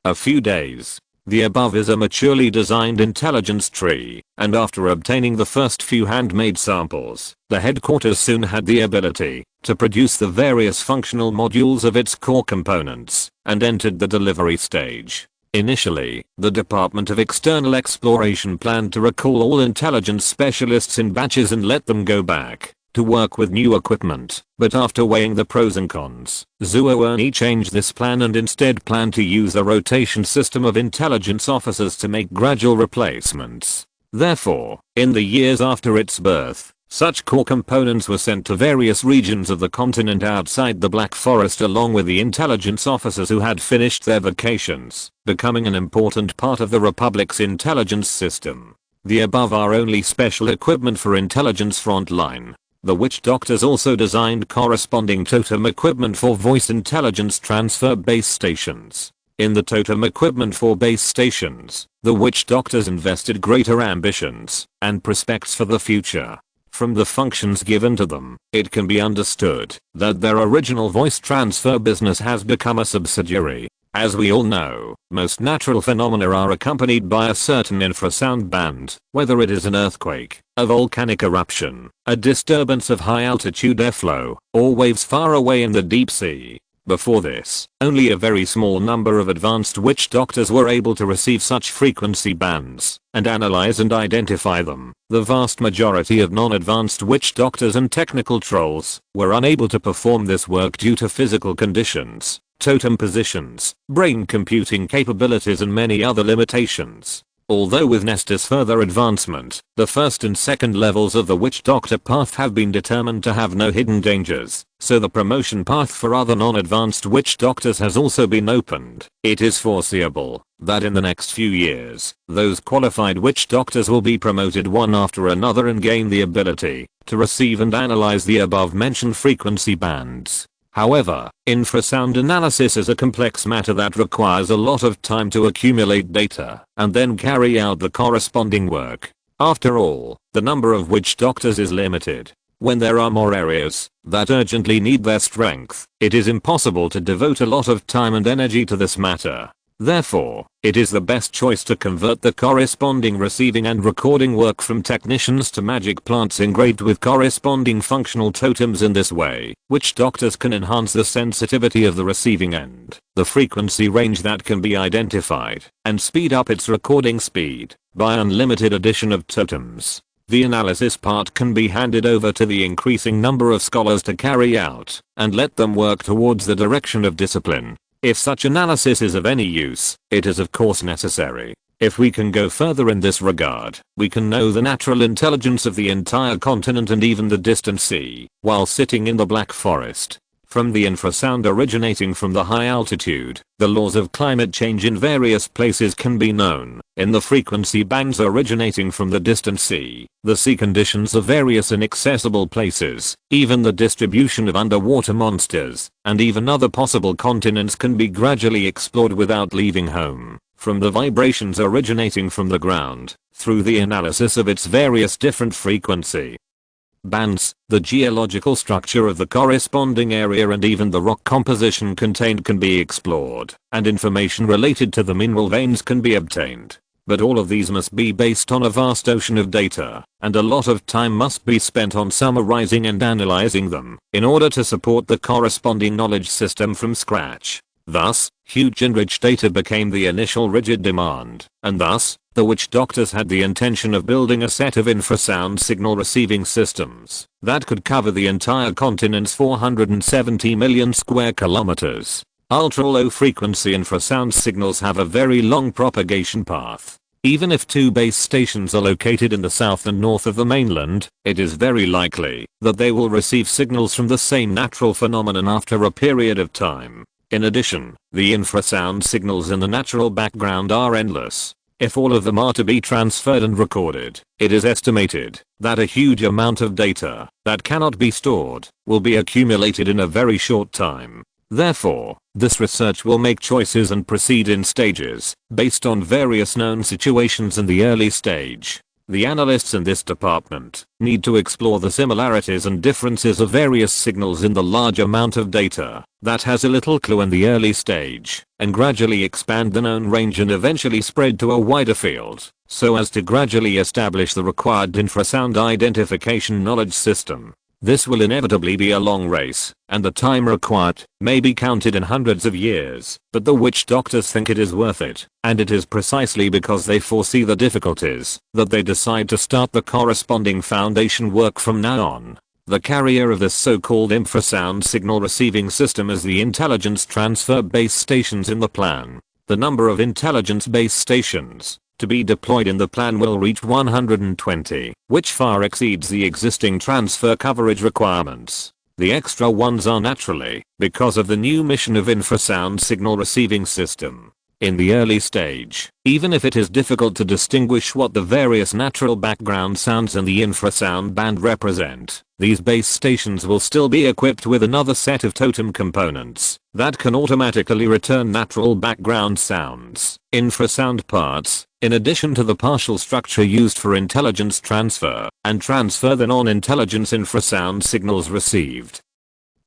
a few days. The above is a maturely designed intelligence tree, and after obtaining the first few handmade samples, the headquarters soon had the ability to produce the various functional modules of its core components, and entered the delivery stage. Initially, the Department of External Exploration planned to recall all intelligence specialists in batches and let them go back to work with new equipment, but after weighing the pros and cons, Zuo changed this plan and instead planned to use a rotation system of intelligence officers to make gradual replacements. Therefore, in the years after its birth, such core components were sent to various regions of the continent outside the Black Forest along with the intelligence officers who had finished their vacations, becoming an important part of the Republic's intelligence system. The above are only special equipment for intelligence frontline. The witch doctors also designed corresponding totem equipment for voice intelligence transfer base stations. In the totem equipment for base stations, the witch doctors invested greater ambitions and prospects for the future. From the functions given to them, it can be understood that their original voice transfer business has become a subsidiary. As we all know, most natural phenomena are accompanied by a certain infrasound band, whether it is an earthquake, a volcanic eruption, a disturbance of high altitude airflow, or waves far away in the deep sea. Before this, only a very small number of advanced witch doctors were able to receive such frequency bands and analyze and identify them. The vast majority of non-advanced witch doctors and technical trolls were unable to perform this work due to physical conditions, totem positions, brain computing capabilities and many other limitations. Although with Nestor's further advancement, the first and second levels of the witch doctor path have been determined to have no hidden dangers, so the promotion path for other non-advanced witch doctors has also been opened. It is foreseeable that in the next few years, those qualified witch doctors will be promoted one after another and gain the ability to receive and analyze the above mentioned frequency bands. However, infrasound analysis is a complex matter that requires a lot of time to accumulate data and then carry out the corresponding work. After all, the number of witch doctors is limited. When there are more areas that urgently need their strength, it is impossible to devote a lot of time and energy to this matter. Therefore, it is the best choice to convert the corresponding receiving and recording work from technicians to magic plants engraved with corresponding functional totems. In this way, witch doctors can enhance the sensitivity of the receiving end, the frequency range that can be identified, and speed up its recording speed by unlimited addition of totems. The analysis part can be handed over to the increasing number of scholars to carry out, and let them work towards the direction of discipline. If such analysis is of any use, it is of course necessary. If we can go further in this regard, we can know the natural intelligence of the entire continent and even the distant sea, while sitting in the Black Forest. From the infrasound originating from the high altitude, the laws of climate change in various places can be known, in the frequency bands originating from the distant sea, the sea conditions of various inaccessible places, even the distribution of underwater monsters, and even other possible continents can be gradually explored without leaving home, from the vibrations originating from the ground, through the analysis of its various different frequency bands, the geological structure of the corresponding area and even the rock composition contained can be explored, and information related to the mineral veins can be obtained. But all of these must be based on a vast ocean of data, and a lot of time must be spent on summarizing and analyzing them, in order to support the corresponding knowledge system from scratch. Thus, huge and rich data became the initial rigid demand, and thus, the witch doctors had the intention of building a set of infrasound signal receiving systems that could cover the entire continent's 470 million square kilometers. Ultra-low frequency infrasound signals have a very long propagation path. Even if two base stations are located in the south and north of the mainland, it is very likely that they will receive signals from the same natural phenomenon after a period of time. In addition, the infrasound signals in the natural background are endless. If all of them are to be transferred and recorded, it is estimated that a huge amount of data that cannot be stored will be accumulated in a very short time. Therefore, this research will make choices and proceed in stages, based on various known situations in the early stage. The analysts in this department need to explore the similarities and differences of various signals in the large amount of data that has a little clue in the early stage, and gradually expand the known range and eventually spread to a wider field, so as to gradually establish the required infrasound identification knowledge system. This will inevitably be a long race, and the time required may be counted in hundreds of years, but the witch doctors think it is worth it, and it is precisely because they foresee the difficulties that they decide to start the corresponding foundation work from now on. The carrier of this so-called infrasound signal receiving system is the intelligence transfer base stations in the plan. The number of intelligence base stations to be deployed in the plan will reach 120, which far exceeds the existing transfer coverage requirements. The extra ones are naturally because of the new mission of infrasound signal receiving system. In the early stage, even if it is difficult to distinguish what the various natural background sounds in the infrasound band represent, these base stations will still be equipped with another set of totem components that can automatically return natural background sounds, infrasound parts, in addition to the partial structure used for intelligence transfer, and transfer the non-intelligence infrasound signals received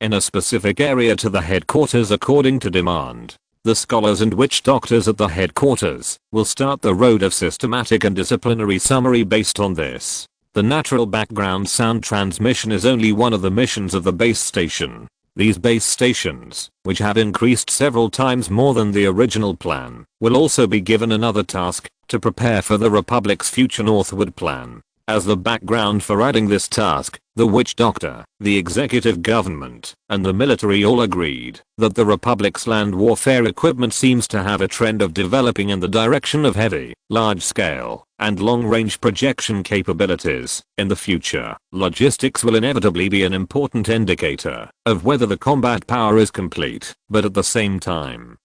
in a specific area to the headquarters according to demand. The scholars and witch doctors at the headquarters will start the road of systematic and disciplinary summary based on this. The natural background sound transmission is only one of the missions of the base station. These base stations, which have increased several times more than the original plan, will also be given another task to prepare for the Republic's future northward plan. As the background for adding this task, the witch doctor, the executive government, and the military all agreed that the Republic's land warfare equipment seems to have a trend of developing in the direction of heavy, large-scale, and long-range projection capabilities. In the future, logistics will inevitably be an important indicator of whether the combat power is complete, but at the same time,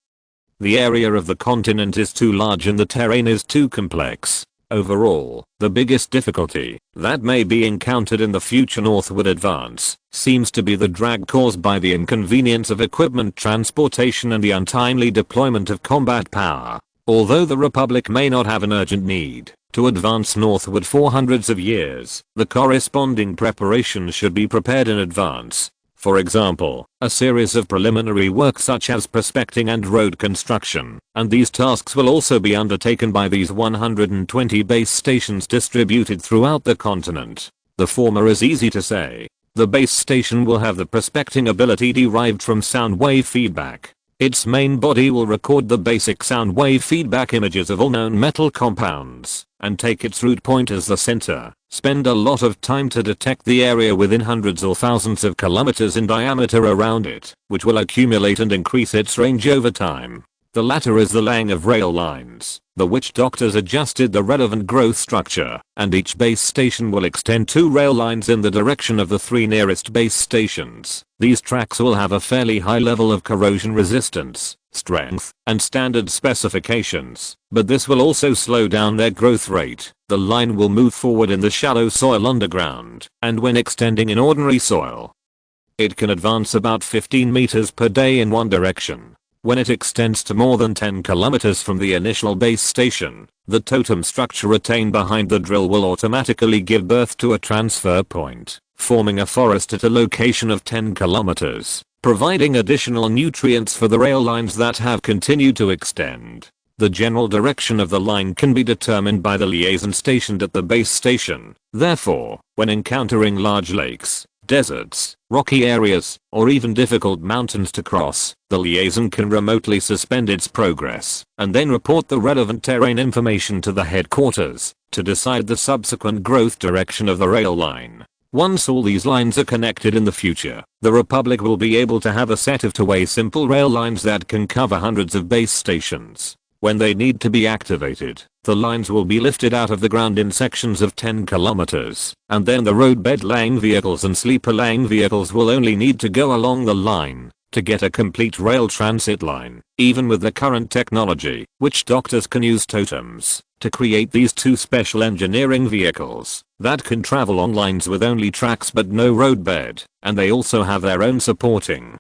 the area of the continent is too large and the terrain is too complex. Overall, the biggest difficulty that may be encountered in the future northward advance seems to be the drag caused by the inconvenience of equipment transportation and the untimely deployment of combat power. Although the Republic may not have an urgent need to advance northward for hundreds of years, the corresponding preparations should be prepared in advance. For example, a series of preliminary work such as prospecting and road construction, and these tasks will also be undertaken by these 120 base stations distributed throughout the continent. The former is easy to say. The base station will have the prospecting ability derived from sound wave feedback. Its main body will record the basic sound wave feedback images of all known metal compounds, and take its root point as the center. Spend a lot of time to detect the area within hundreds or thousands of kilometers in diameter around it, which will accumulate and increase its range over time. The latter is the laying of rail lines, the witch doctors adjusted the relevant growth structure, and each base station will extend 2 rail lines in the direction of the 3 nearest base stations. These tracks will have a fairly high level of corrosion resistance, strength, and standard specifications, but this will also slow down their growth rate. The line will move forward in the shallow soil underground, and when extending in ordinary soil, it can advance about 15 meters per day in one direction. When it extends to more than 10 kilometers from the initial base station, the totem structure retained behind the drill will automatically give birth to a transfer point, forming a forest at a location of 10 kilometers, providing additional nutrients for the rail lines that have continued to extend. The general direction of the line can be determined by the liaison stationed at the base station. Therefore, when encountering large lakes, deserts, rocky areas, or even difficult mountains to cross, the liaison can remotely suspend its progress and then report the relevant terrain information to the headquarters to decide the subsequent growth direction of the rail line. Once all these lines are connected in the future, the Republic will be able to have a set of two-way simple rail lines that can cover hundreds of base stations. When they need to be activated, the lines will be lifted out of the ground in sections of 10 kilometers, and then the roadbed laying vehicles and sleeper laying vehicles will only need to go along the line to get a complete rail transit line. Even with the current technology, witch doctors can use totems to create these 2 special engineering vehicles that can travel on lines with only tracks but no roadbed, and they also have their own supporting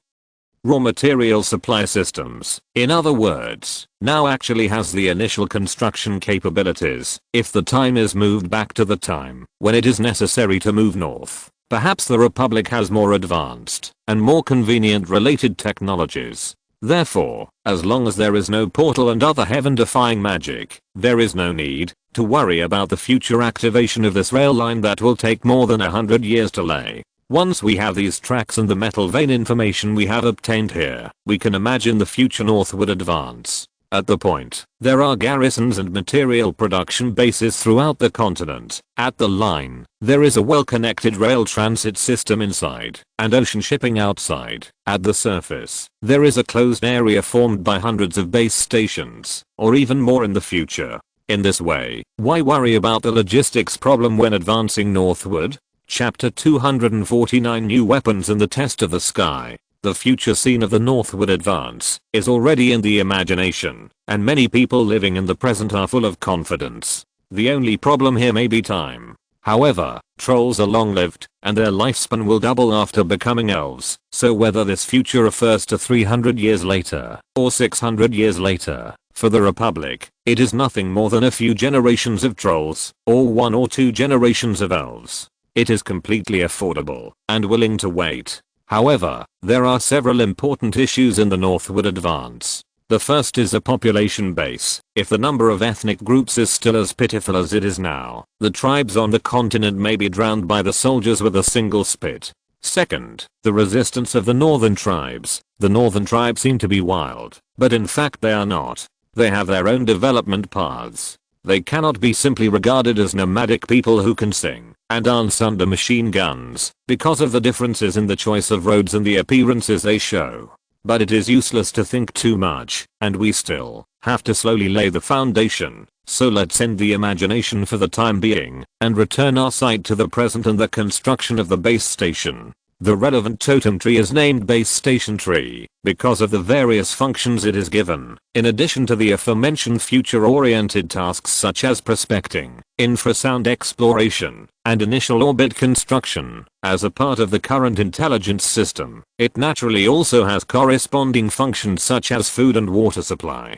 raw material supply systems. In other words, now actually has the initial construction capabilities if the time is moved back to the time when it is necessary to move north. Perhaps the Republic has more advanced and more convenient related technologies. Therefore, as long as there is no portal and other heaven-defying magic, there is no need to worry about the future activation of this rail line that will take more than 100 years to lay. Once we have these tracks and the metal vein information we have obtained here, we can imagine the future northward advance. At the point, there are garrisons and material production bases throughout the continent. At the line, there is a well-connected rail transit system inside, and ocean shipping outside. At the surface, there is a closed area formed by hundreds of base stations, or even more in the future. In this way, why worry about the logistics problem when advancing northward? Chapter 249 New Weapons and the Test of the Sky. The future scene of the northward advance is already in the imagination, and many people living in the present are full of confidence. The only problem here may be time. However, trolls are long-lived, and their lifespan will double after becoming elves, so whether this future refers to 300 years later, or 600 years later, for the Republic, it is nothing more than a few generations of trolls, or 1 or 2 generations of elves. It is completely affordable and willing to wait. However, there are several important issues in the northward advance. The first is a population base. If the number of ethnic groups is still as pitiful as it is now, the tribes on the continent may be drowned by the soldiers with a single spit. Second, the resistance of the northern tribes. The northern tribes seem to be wild, but in fact they are not. They have their own development paths. They cannot be simply regarded as nomadic people who can sing and dance under machine guns because of the differences in the choice of roads and the appearances they show. But it is useless to think too much, and we still have to slowly lay the foundation. So let's end the imagination for the time being and return our sight to the present and the construction of the base station. The relevant totem tree is named Base Station Tree because of the various functions it is given, in addition to the aforementioned future-oriented tasks such as prospecting, infrasound exploration, and initial orbit construction. As a part of the current intelligence system, it naturally also has corresponding functions such as food and water supply,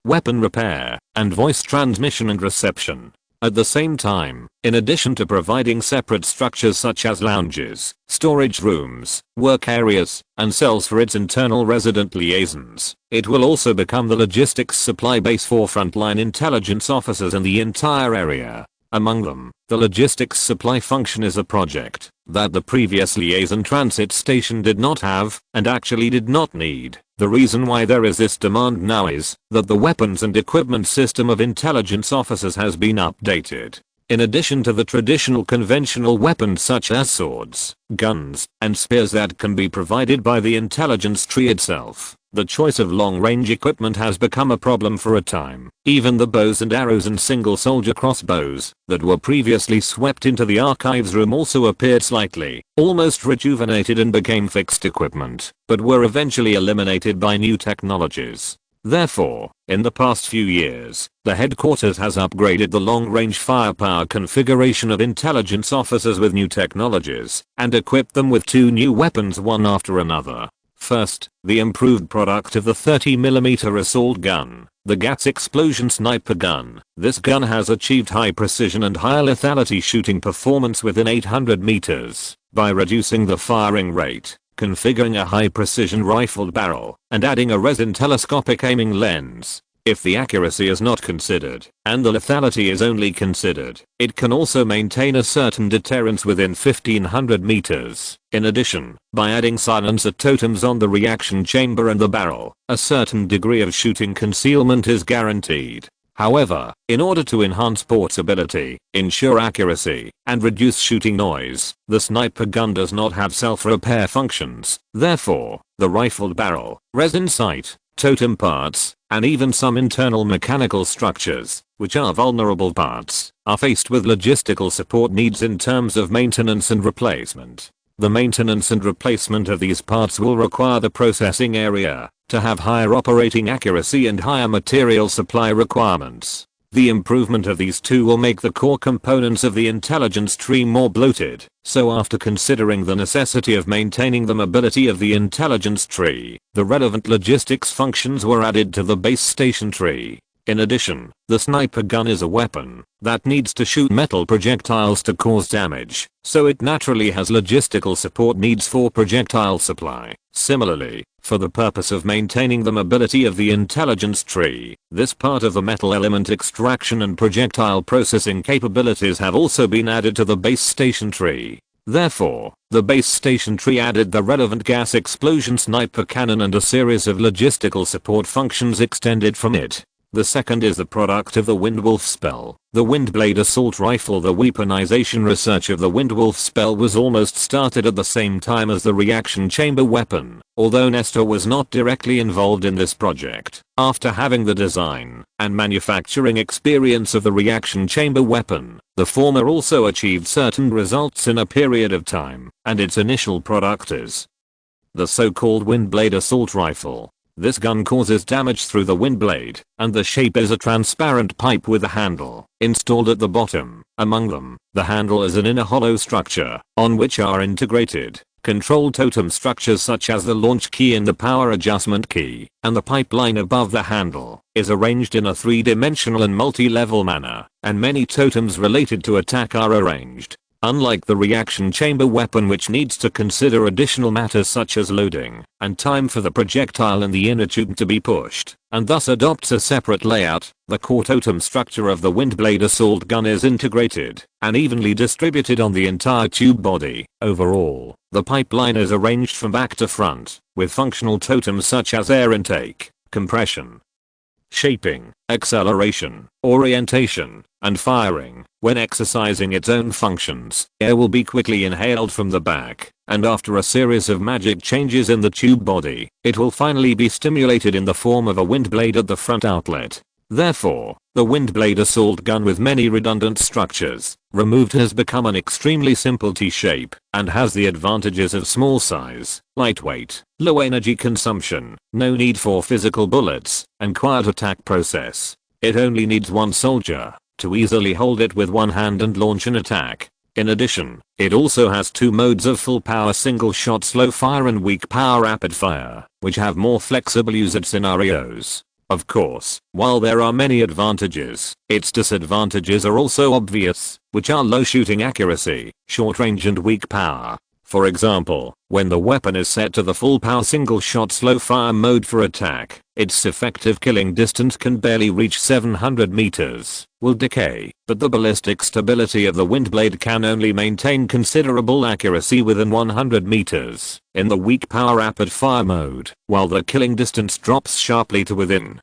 weapon repair, and voice transmission and reception. At the same time, in addition to providing separate structures such as lounges, storage rooms, work areas, and cells for its internal resident liaisons, it will also become the logistics supply base for frontline intelligence officers in the entire area. Among them, the logistics supply function is a project that the previous liaison transit station did not have, and actually did not need. The reason why there is this demand now is that the weapons and equipment system of intelligence officers has been updated. In addition to the traditional conventional weapons such as swords, guns, and spears that can be provided by the intelligence tree itself, The choice of long-range equipment has become a problem for a time. Even the bows and arrows and single-soldier crossbows that were previously swept into the archives room also appeared slightly, almost rejuvenated and became fixed equipment, but were eventually eliminated by new technologies. Therefore, in the past few years, the headquarters has upgraded the long-range firepower configuration of intelligence officers with new technologies, and equipped them with 2 new weapons one after another. First, the improved product of the 30mm assault gun, the GATS explosion sniper gun. This gun has achieved high precision and higher lethality shooting performance within 800 meters by reducing the firing rate, configuring a high precision rifled barrel, and adding a resin telescopic aiming lens. If the accuracy is not considered, and the lethality is only considered, it can also maintain a certain deterrence within 1500 meters. In addition, by adding silencer totems on the reaction chamber and the barrel, a certain degree of shooting concealment is guaranteed. However, in order to enhance portability, ensure accuracy, and reduce shooting noise, the sniper gun does not have self-repair functions. Therefore, the rifled barrel, resin sight, totem parts, and even some internal mechanical structures, which are vulnerable parts, are faced with logistical support needs in terms of maintenance and replacement. The maintenance and replacement of these parts will require the processing area to have higher operating accuracy and higher material supply requirements. The improvement of these two will make the core components of the intelligence tree more bloated, so after considering the necessity of maintaining the mobility of the intelligence tree, the relevant logistics functions were added to the base station tree. In addition, the sniper gun is a weapon that needs to shoot metal projectiles to cause damage, so it naturally has logistical support needs for projectile supply. Similarly, for the purpose of maintaining the mobility of the intelligence tree, this part of the metal element extraction and projectile processing capabilities have also been added to the base station tree. Therefore, the base station tree added the relevant gas explosion sniper cannon and a series of logistical support functions extended from it. The second is the product of the Windwolf spell, the Windblade assault rifle. The weaponization research of the Windwolf spell was almost started at the same time as the reaction chamber weapon, although Nestor was not directly involved in this project. After having the design and manufacturing experience of the reaction chamber weapon, the former also achieved certain results in a period of time, and its initial product is the so-called Windblade assault rifle. This gun causes damage through the wind blade, and the shape is a transparent pipe with a handle installed at the bottom. Among them, the handle is an inner hollow structure, on which are integrated control totem structures such as the launch key and the power adjustment key, and the pipeline above the handle is arranged in a 3-dimensional and multi-level manner, and many totems related to attack are arranged. Unlike the reaction chamber weapon, which needs to consider additional matters such as loading and time for the projectile and the inner tube to be pushed, and thus adopts a separate layout, the core totem structure of the Windblade assault gun is integrated and evenly distributed on the entire tube body. Overall, the pipeline is arranged from back to front, with functional totems such as air intake, compression, shaping, acceleration, orientation, and firing. When exercising its own functions, air will be quickly inhaled from the back, and after a series of magic changes in the tube body, it will finally be stimulated in the form of a wind blade at the front outlet. Therefore, the Windblade assault gun with many redundant structures removed has become an extremely simple T-shape and has the advantages of small size, lightweight, low energy consumption, no need for physical bullets, and quiet attack process. It only needs one soldier to easily hold it with one hand and launch an attack. In addition, it also has two modes of full power single shot slow fire and weak power rapid fire, which have more flexible usage scenarios. Of course, while there are many advantages, its disadvantages are also obvious, which are low shooting accuracy, short range and weak power. For example, when the weapon is set to the full power single shot slow fire mode for attack, its effective killing distance can barely reach 700 meters, will decay, but the ballistic stability of the Windblade can only maintain considerable accuracy within 100 meters in the weak power rapid fire mode, while the killing distance drops sharply to within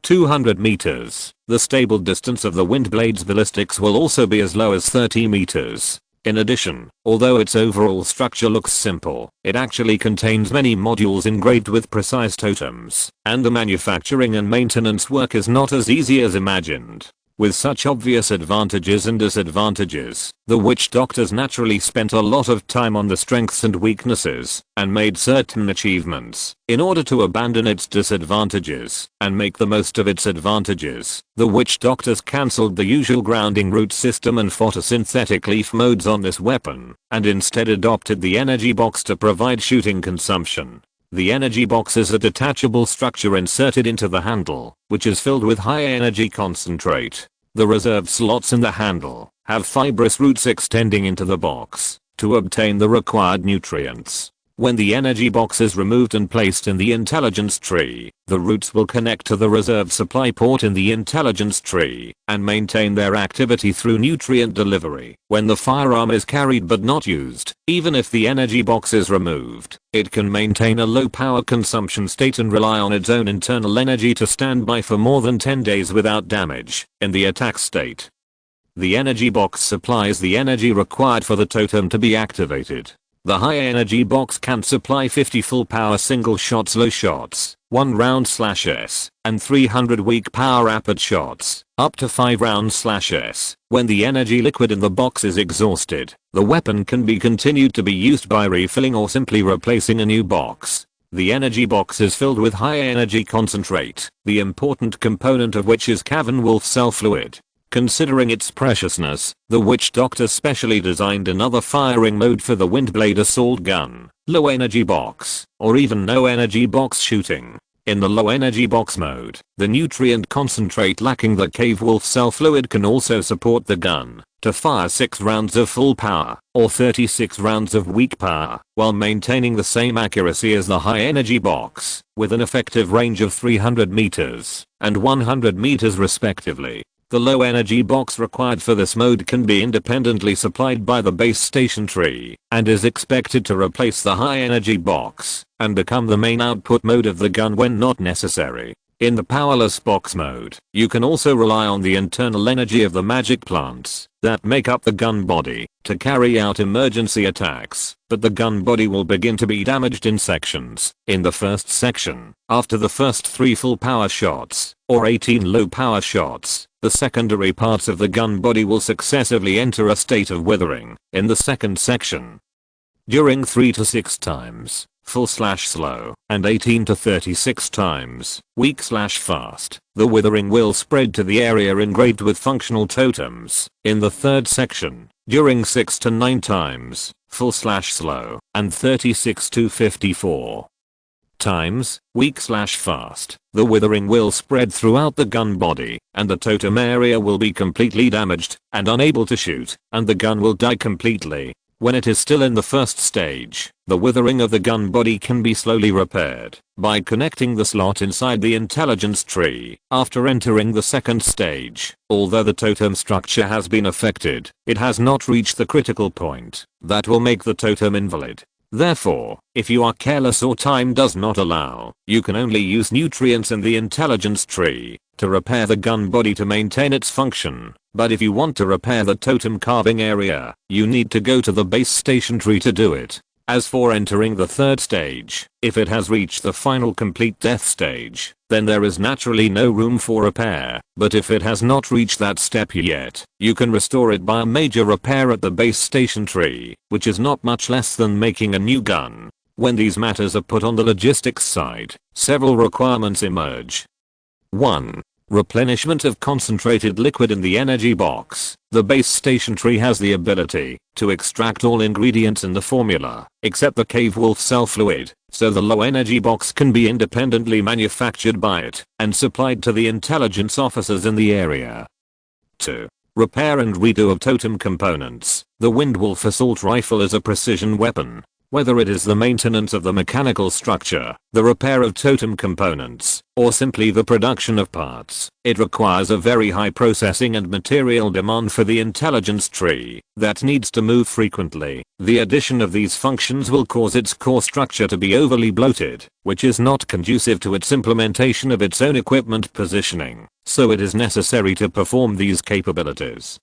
200 meters. The stable distance of the Windblade's ballistics will also be as low as 30 meters. In addition, although its overall structure looks simple, it actually contains many modules engraved with precise totems, and the manufacturing and maintenance work is not as easy as imagined. With such obvious advantages and disadvantages, the witch doctors naturally spent a lot of time on the strengths and weaknesses, and made certain achievements. In order to abandon its disadvantages, and make the most of its advantages, the witch doctors cancelled the usual grounding root system and photosynthetic leaf modes on this weapon, and instead adopted the energy box to provide shooting consumption. The energy box is a detachable structure inserted into the handle, which is filled with high energy concentrate. The reserved slots in the handle have fibrous roots extending into the box to obtain the required nutrients. When the energy box is removed and placed in the intelligence tree, the roots will connect to the reserve supply port in the intelligence tree and maintain their activity through nutrient delivery. When the firearm is carried but not used, even if the energy box is removed, it can maintain a low power consumption state and rely on its own internal energy to stand by for more than 10 days without damage in the attack state. The energy box supplies the energy required for the totem to be activated. The high energy box can supply 50 full power single shots low shots, 1 round /S, and 300 weak power rapid shots, up to 5 rounds /S. When the energy liquid in the box is exhausted, the weapon can be continued to be used by refilling or simply replacing a new box. The energy box is filled with high energy concentrate, the important component of which is cavern wolf cell fluid. Considering its preciousness, the witch doctor specially designed another firing mode for the windblade assault gun, low energy box, or even no energy box shooting. In the low energy box mode, the nutrient concentrate lacking the cave wolf cell fluid can also support the gun to fire 6 rounds of full power or 36 rounds of weak power while maintaining the same accuracy as the high energy box, with an effective range of 300 meters and 100 meters respectively. The low energy box required for this mode can be independently supplied by the base station tree and is expected to replace the high energy box and become the main output mode of the gun when not necessary. In the powerless box mode, you can also rely on the internal energy of the magic plants that make up the gun body to carry out emergency attacks, but the gun body will begin to be damaged in sections. In the first section, after the first 3 full power shots, or 18 low power shots, the secondary parts of the gun body will successively enter a state of withering. In the second section, during 3 to 6 times, full/slow, and 18 to 36 times, weak/fast, the withering will spread to the area engraved with functional totems. In the third section, during 6 to 9 times, full/slow, and 36 to 54 times, weak/fast, the withering will spread throughout the gun body, and the totem area will be completely damaged and unable to shoot, and the gun will die completely. When it is still in the first stage, the withering of the gun body can be slowly repaired by connecting the slot inside the intelligence tree. After entering the second stage, although the totem structure has been affected, it has not reached the critical point that will make the totem invalid. Therefore, if you are careless or time does not allow, you can only use nutrients in the intelligence tree to repair the gun body to maintain its function. But if you want to repair the totem carving area, you need to go to the base station tree to do it. As for entering the third stage, if it has reached the final complete death stage, then there is naturally no room for repair. But if it has not reached that step yet, you can restore it by a major repair at the base station tree, which is not much less than making a new gun. When these matters are put on the logistics side, several requirements emerge. 1. Replenishment of concentrated liquid in the energy box. The base station tree has the ability to extract all ingredients in the formula, except the cave wolf cell fluid, so the low energy box can be independently manufactured by it and supplied to the intelligence officers in the area. 2. Repair and redo of totem components. The Windwolf assault rifle is a precision weapon. Whether it is the maintenance of the mechanical structure, the repair of totem components, or simply the production of parts, it requires a very high processing and material demand for the intelligence tree that needs to move frequently. The addition of these functions will cause its core structure to be overly bloated, which is not conducive to its implementation of its own equipment positioning, so it is necessary to perform these capabilities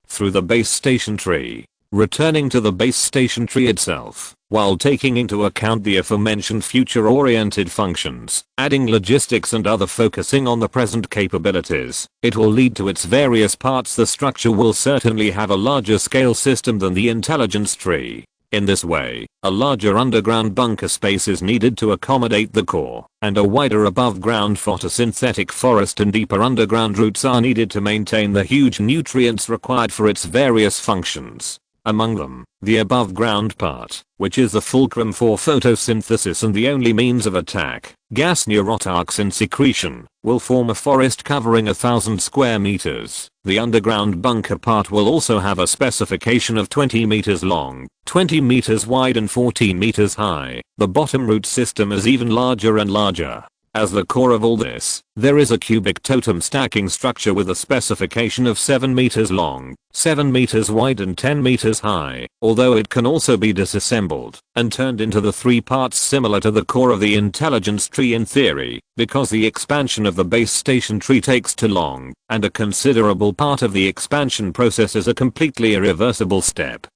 through the base station tree. returning to the base station tree itself, while taking into account the aforementioned future-oriented functions, adding logistics and other focusing on the present capabilities, it will lead to its various parts. The structure will certainly have a larger scale system than the intelligence tree. In this way, a larger underground bunker space is needed to accommodate the core, and a wider above-ground photosynthetic forest and deeper underground roots are needed to maintain the huge nutrients required for its various functions. Among them, the above-ground part, which is the fulcrum for photosynthesis and the only means of attack, gas neurotoxin secretion, will form a forest covering 1,000 square meters. The underground bunker part will also have a specification of 20 meters long, 20 meters wide and 14 meters high. The bottom root system is even larger and larger. As the core of all this, there is a cubic totem stacking structure with a specification of 7 meters long, 7 meters wide and 10 meters high, although it can also be disassembled and turned into the 3 parts similar to the core of the intelligence tree in theory, because the expansion of the base station tree takes too long, and a considerable part of the expansion process is a completely irreversible step.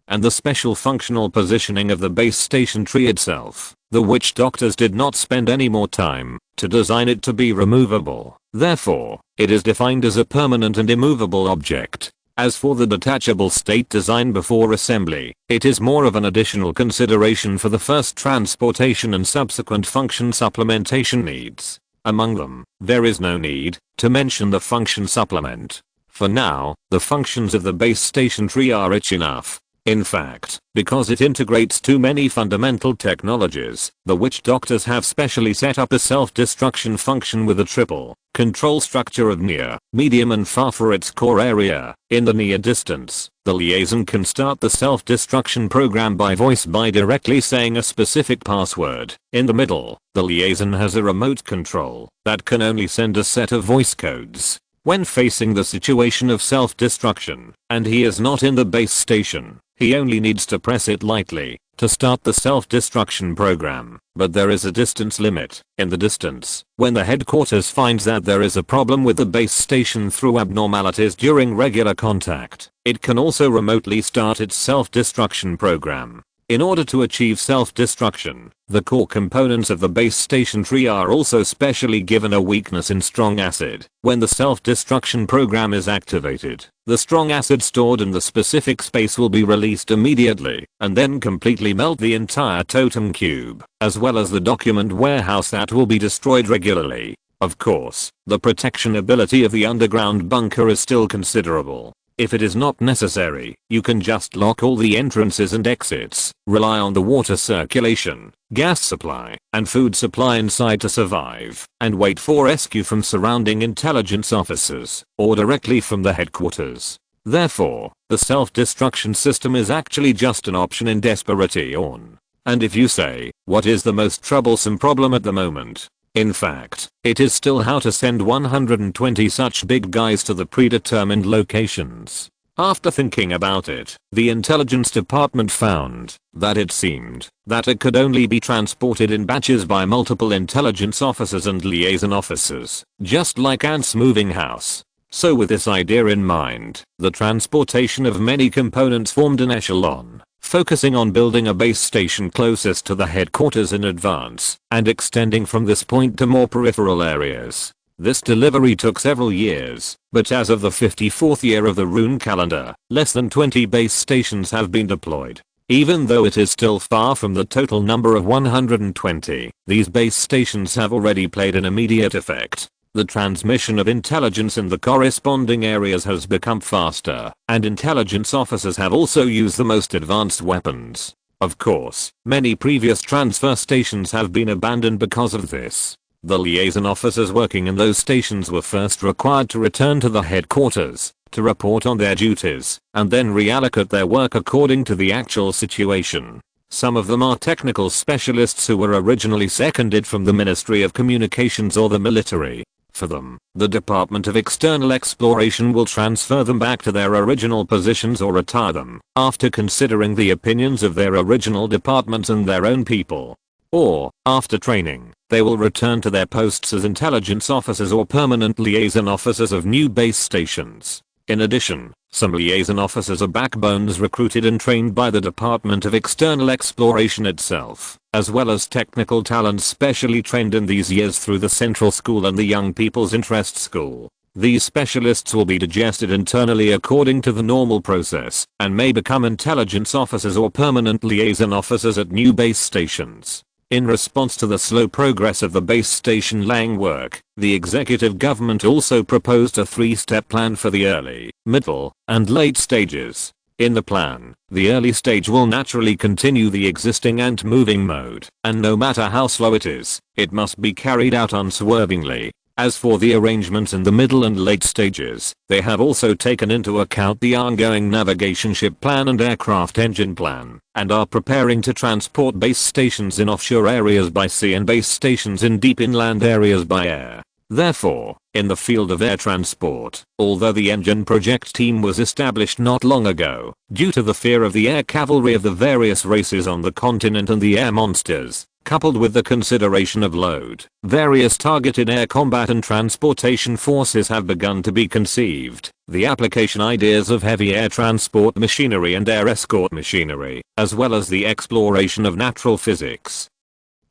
And the special functional positioning of the base station tree itself, the witch doctors did not spend any more time to design it to be removable. Therefore, it is defined as a permanent and immovable object. As for the detachable state design before assembly, it is more of an additional consideration for the first transportation and subsequent function supplementation needs. Among them, there is no need to mention the function supplement. For now, the functions of the base station tree are rich enough. In fact, because it integrates too many fundamental technologies, the witch doctors have specially set up a self-destruction function with a triple control structure of near, medium and far for its core area. In the near distance, the liaison can start the self-destruction program by voice by directly saying a specific password. In the middle, the liaison has a remote control that can only send a set of voice codes. When facing the situation of self-destruction, and he is not in the base station, he only needs to press it lightly to start the self-destruction program. But there is a distance limit. In the distance, when the headquarters finds that there is a problem with the base station through abnormalities during regular contact, it can also remotely start its self-destruction program. In order to achieve self-destruction, the core components of the base station tree are also specially given a weakness in strong acid. When the self-destruction program is activated, the strong acid stored in the specific space will be released immediately, and then completely melt the entire totem cube, as well as the document warehouse that will be destroyed regularly. Of course, the protection ability of the underground bunker is still considerable. If it is not necessary, you can just lock all the entrances and exits, rely on the water circulation, gas supply, and food supply inside to survive, and wait for rescue from surrounding intelligence officers, or directly from the headquarters. Therefore, the self-destruction system is actually just an option in desperation. And if you say, what is the most troublesome problem at the moment? In fact, it is still how to send 120 such big guys to the predetermined locations. After thinking about it, the intelligence department found that it seemed that it could only be transported in batches by multiple intelligence officers and liaison officers, just like ants moving house. So with this idea in mind, the transportation of many components formed an echelon, focusing on building a base station closest to the headquarters in advance, and extending from this point to more peripheral areas. This delivery took several years, but as of the 54th year of the rune calendar, less than 20 base stations have been deployed. Even though it is still far from the total number of 120, these base stations have already played an immediate effect. The transmission of intelligence in the corresponding areas has become faster, and intelligence officers have also used the most advanced weapons. Of course, many previous transfer stations have been abandoned because of this. The liaison officers working in those stations were first required to return to the headquarters to report on their duties, and then reallocate their work according to the actual situation. Some of them are technical specialists who were originally seconded from the Ministry of Communications or the military. For them, the Department of External Exploration will transfer them back to their original positions or retire them, after considering the opinions of their original departments and their own people. Or, after training, they will return to their posts as intelligence officers or permanent liaison officers of new base stations. In addition, some liaison officers are backbones recruited and trained by the Department of External Exploration itself, as well as technical talents specially trained in these years through the Central School and the Young People's Interest School. These specialists will be digested internally according to the normal process, and may become intelligence officers or permanent liaison officers at new base stations. In response to the slow progress of the base station laying work, the executive government also proposed a 3-step plan for the early, middle, and late stages. In the plan, the early stage will naturally continue the existing ant moving mode, and no matter how slow it is, it must be carried out unswervingly. As for the arrangements in the middle and late stages, they have also taken into account the ongoing navigation ship plan and aircraft engine plan, and are preparing to transport base stations in offshore areas by sea and base stations in deep inland areas by air. Therefore, in the field of air transport, although the engine project team was established not long ago, due to the fear of the air cavalry of the various races on the continent and the air monsters, coupled with the consideration of load, various targeted air combat and transportation forces have begun to be conceived. The application ideas of heavy air transport machinery and air escort machinery, as well as the exploration of natural physics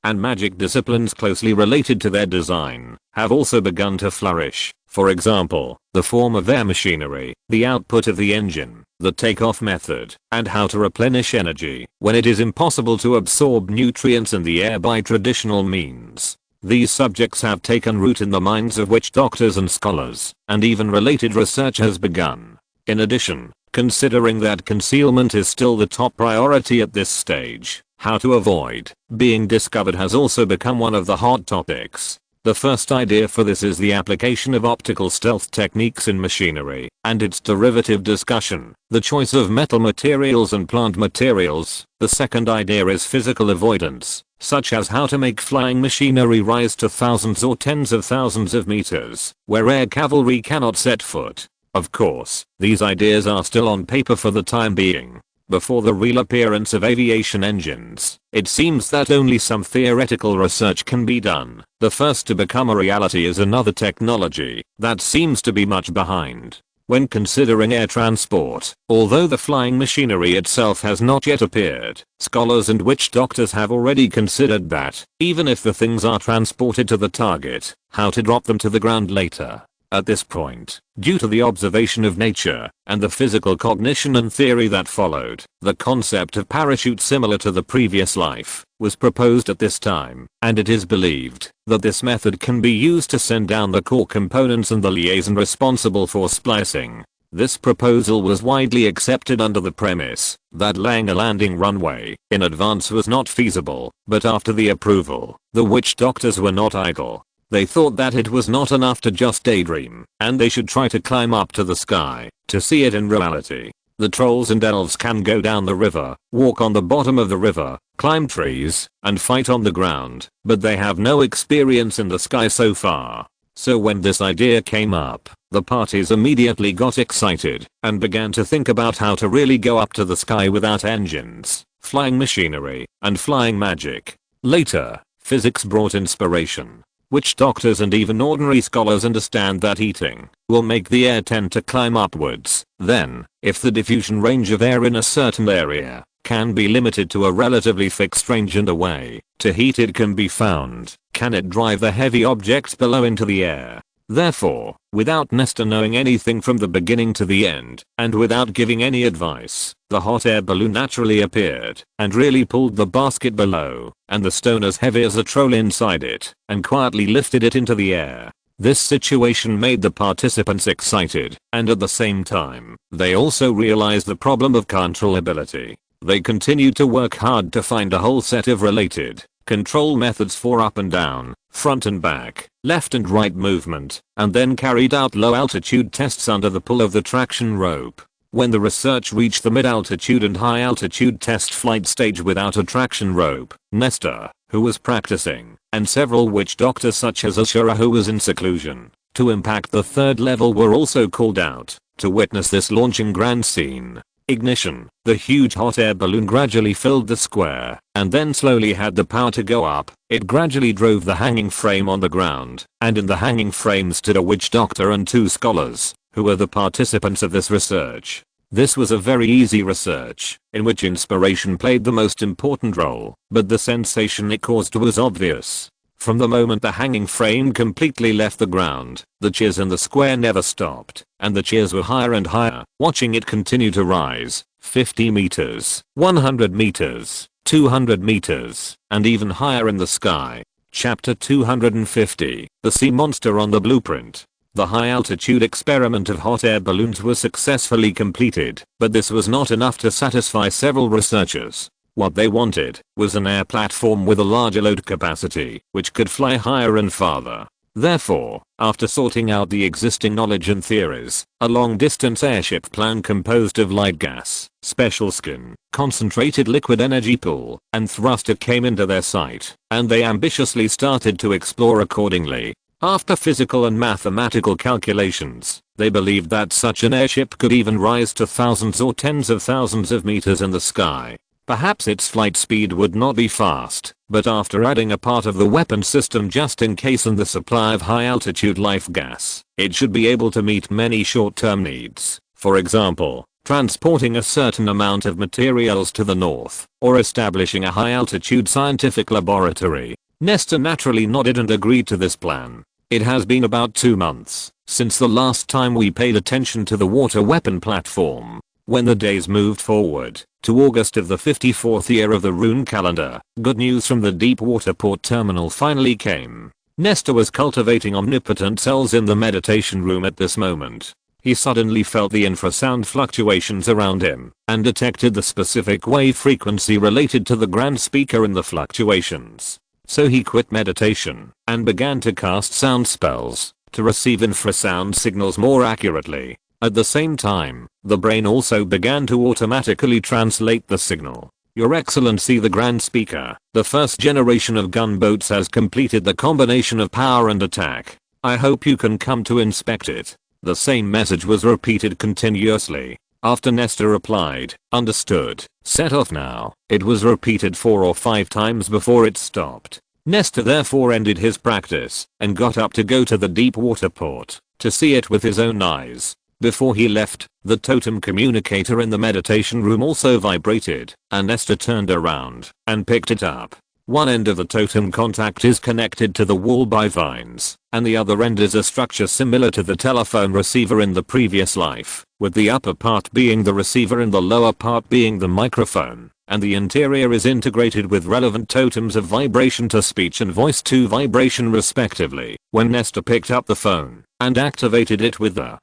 and magic disciplines closely related to their design, have also begun to flourish. For example, the form of air machinery, the output of the engine, the takeoff method, and how to replenish energy when it is impossible to absorb nutrients in the air by traditional means. These subjects have taken root in the minds of witch doctors and scholars, and even related research has begun. In addition, considering that concealment is still the top priority at this stage, how to avoid being discovered has also become one of the hot topics. The first idea for this is the application of optical stealth techniques in machinery, and its derivative discussion, the choice of metal materials and plant materials. The second idea is physical avoidance, such as how to make flying machinery rise to thousands or tens of thousands of meters, where air cavalry cannot set foot. Of course, these ideas are still on paper for the time being. Before the real appearance of aviation engines, it seems that only some theoretical research can be done. The first to become a reality is another technology that seems to be much behind. When considering air transport, although the flying machinery itself has not yet appeared, scholars and witch doctors have already considered that, even if the things are transported to the target, how to drop them to the ground later. At this point, due to the observation of nature, and the physical cognition and theory that followed, the concept of parachute similar to the previous life, was proposed at this time, and it is believed that this method can be used to send down the core components and the liaison responsible for splicing. This proposal was widely accepted under the premise that laying a landing runway in advance was not feasible, but after the approval, the witch doctors were not idle. They thought that it was not enough to just daydream, and they should try to climb up to the sky to see it in reality. The trolls and elves can go down the river, walk on the bottom of the river, climb trees, and fight on the ground, but they have no experience in the sky so far. So when this idea came up, the parties immediately got excited and began to think about how to really go up to the sky without engines, flying machinery, and flying magic. Later, physics brought inspiration. Witch doctors and even ordinary scholars understand that eating will make the air tend to climb upwards. Then, if the diffusion range of air in a certain area can be limited to a relatively fixed range and a way to heat it can be found, can it drive the heavy objects below into the air? Therefore, without Nestor knowing anything from the beginning to the end, and without giving any advice, the hot air balloon naturally appeared, and really pulled the basket below, and the stone as heavy as a troll inside it, and quietly lifted it into the air. This situation made the participants excited, and at the same time, they also realized the problem of controllability. They continued to work hard to find a whole set of related control methods for up and down, front and back, left and right movement, and then carried out low altitude tests under the pull of the traction rope. When the research reached the mid-altitude and high-altitude test flight stage without a traction rope, Nestor, who was practicing, and several witch doctors such as Ashura who was in seclusion, to impact the third level were also called out to witness this launching grand scene. Ignition, the huge hot air balloon gradually filled the square, and then slowly had the power to go up. It gradually drove the hanging frame on the ground, and in the hanging frame stood a witch doctor and two scholars. Who are the participants of this research? This was a very easy research, in which inspiration played the most important role, but the sensation it caused was obvious. From the moment the hanging frame completely left the ground, the cheers in the square never stopped, and the cheers were higher and higher, watching it continue to rise, 50 meters, 100 meters, 200 meters, and even higher in the sky. Chapter 250, The Sea Monster on the Blueprint. The high-altitude experiment of hot air balloons was successfully completed, but this was not enough to satisfy several researchers. What they wanted was an air platform with a larger load capacity, which could fly higher and farther. Therefore, after sorting out the existing knowledge and theories, a long-distance airship plan composed of light gas, special skin, concentrated liquid energy pool, and thruster came into their sight, and they ambitiously started to explore accordingly. After physical and mathematical calculations, they believed that such an airship could even rise to thousands or tens of thousands of meters in the sky. Perhaps its flight speed would not be fast, but after adding a part of the weapon system just in case and the supply of high-altitude life gas, it should be able to meet many short-term needs. For example, transporting a certain amount of materials to the north, or establishing a high-altitude scientific laboratory. Nestor naturally nodded and agreed to this plan. It has been about 2 months since the last time we paid attention to the water weapon platform. When the days moved forward to August of the 54th year of the rune calendar, good news from the deep water port terminal finally came. Nestor was cultivating omnipotent cells in the meditation room at this moment. He suddenly felt the infrasound fluctuations around him and detected the specific wave frequency related to the grand speaker in the fluctuations. So he quit meditation and began to cast sound spells to receive infrasound signals more accurately. At the same time, the brain also began to automatically translate the signal. Your Excellency, the Grand Speaker, the first generation of gunboats has completed the combination of power and attack. I hope you can come to inspect it. The same message was repeated continuously. After Nestor replied, understood, set off now, it was repeated 4 or 5 times before it stopped. Nestor therefore ended his practice and got up to go to the deep water port to see it with his own eyes. Before he left, the totem communicator in the meditation room also vibrated, and Nestor turned around and picked it up. One end of the totem contact is connected to the wall by vines, and the other end is a structure similar to the telephone receiver in the previous life, with the upper part being the receiver and the lower part being the microphone, and the interior is integrated with relevant totems of vibration to speech and voice to vibration respectively. When Nestor picked up the phone and activated it with the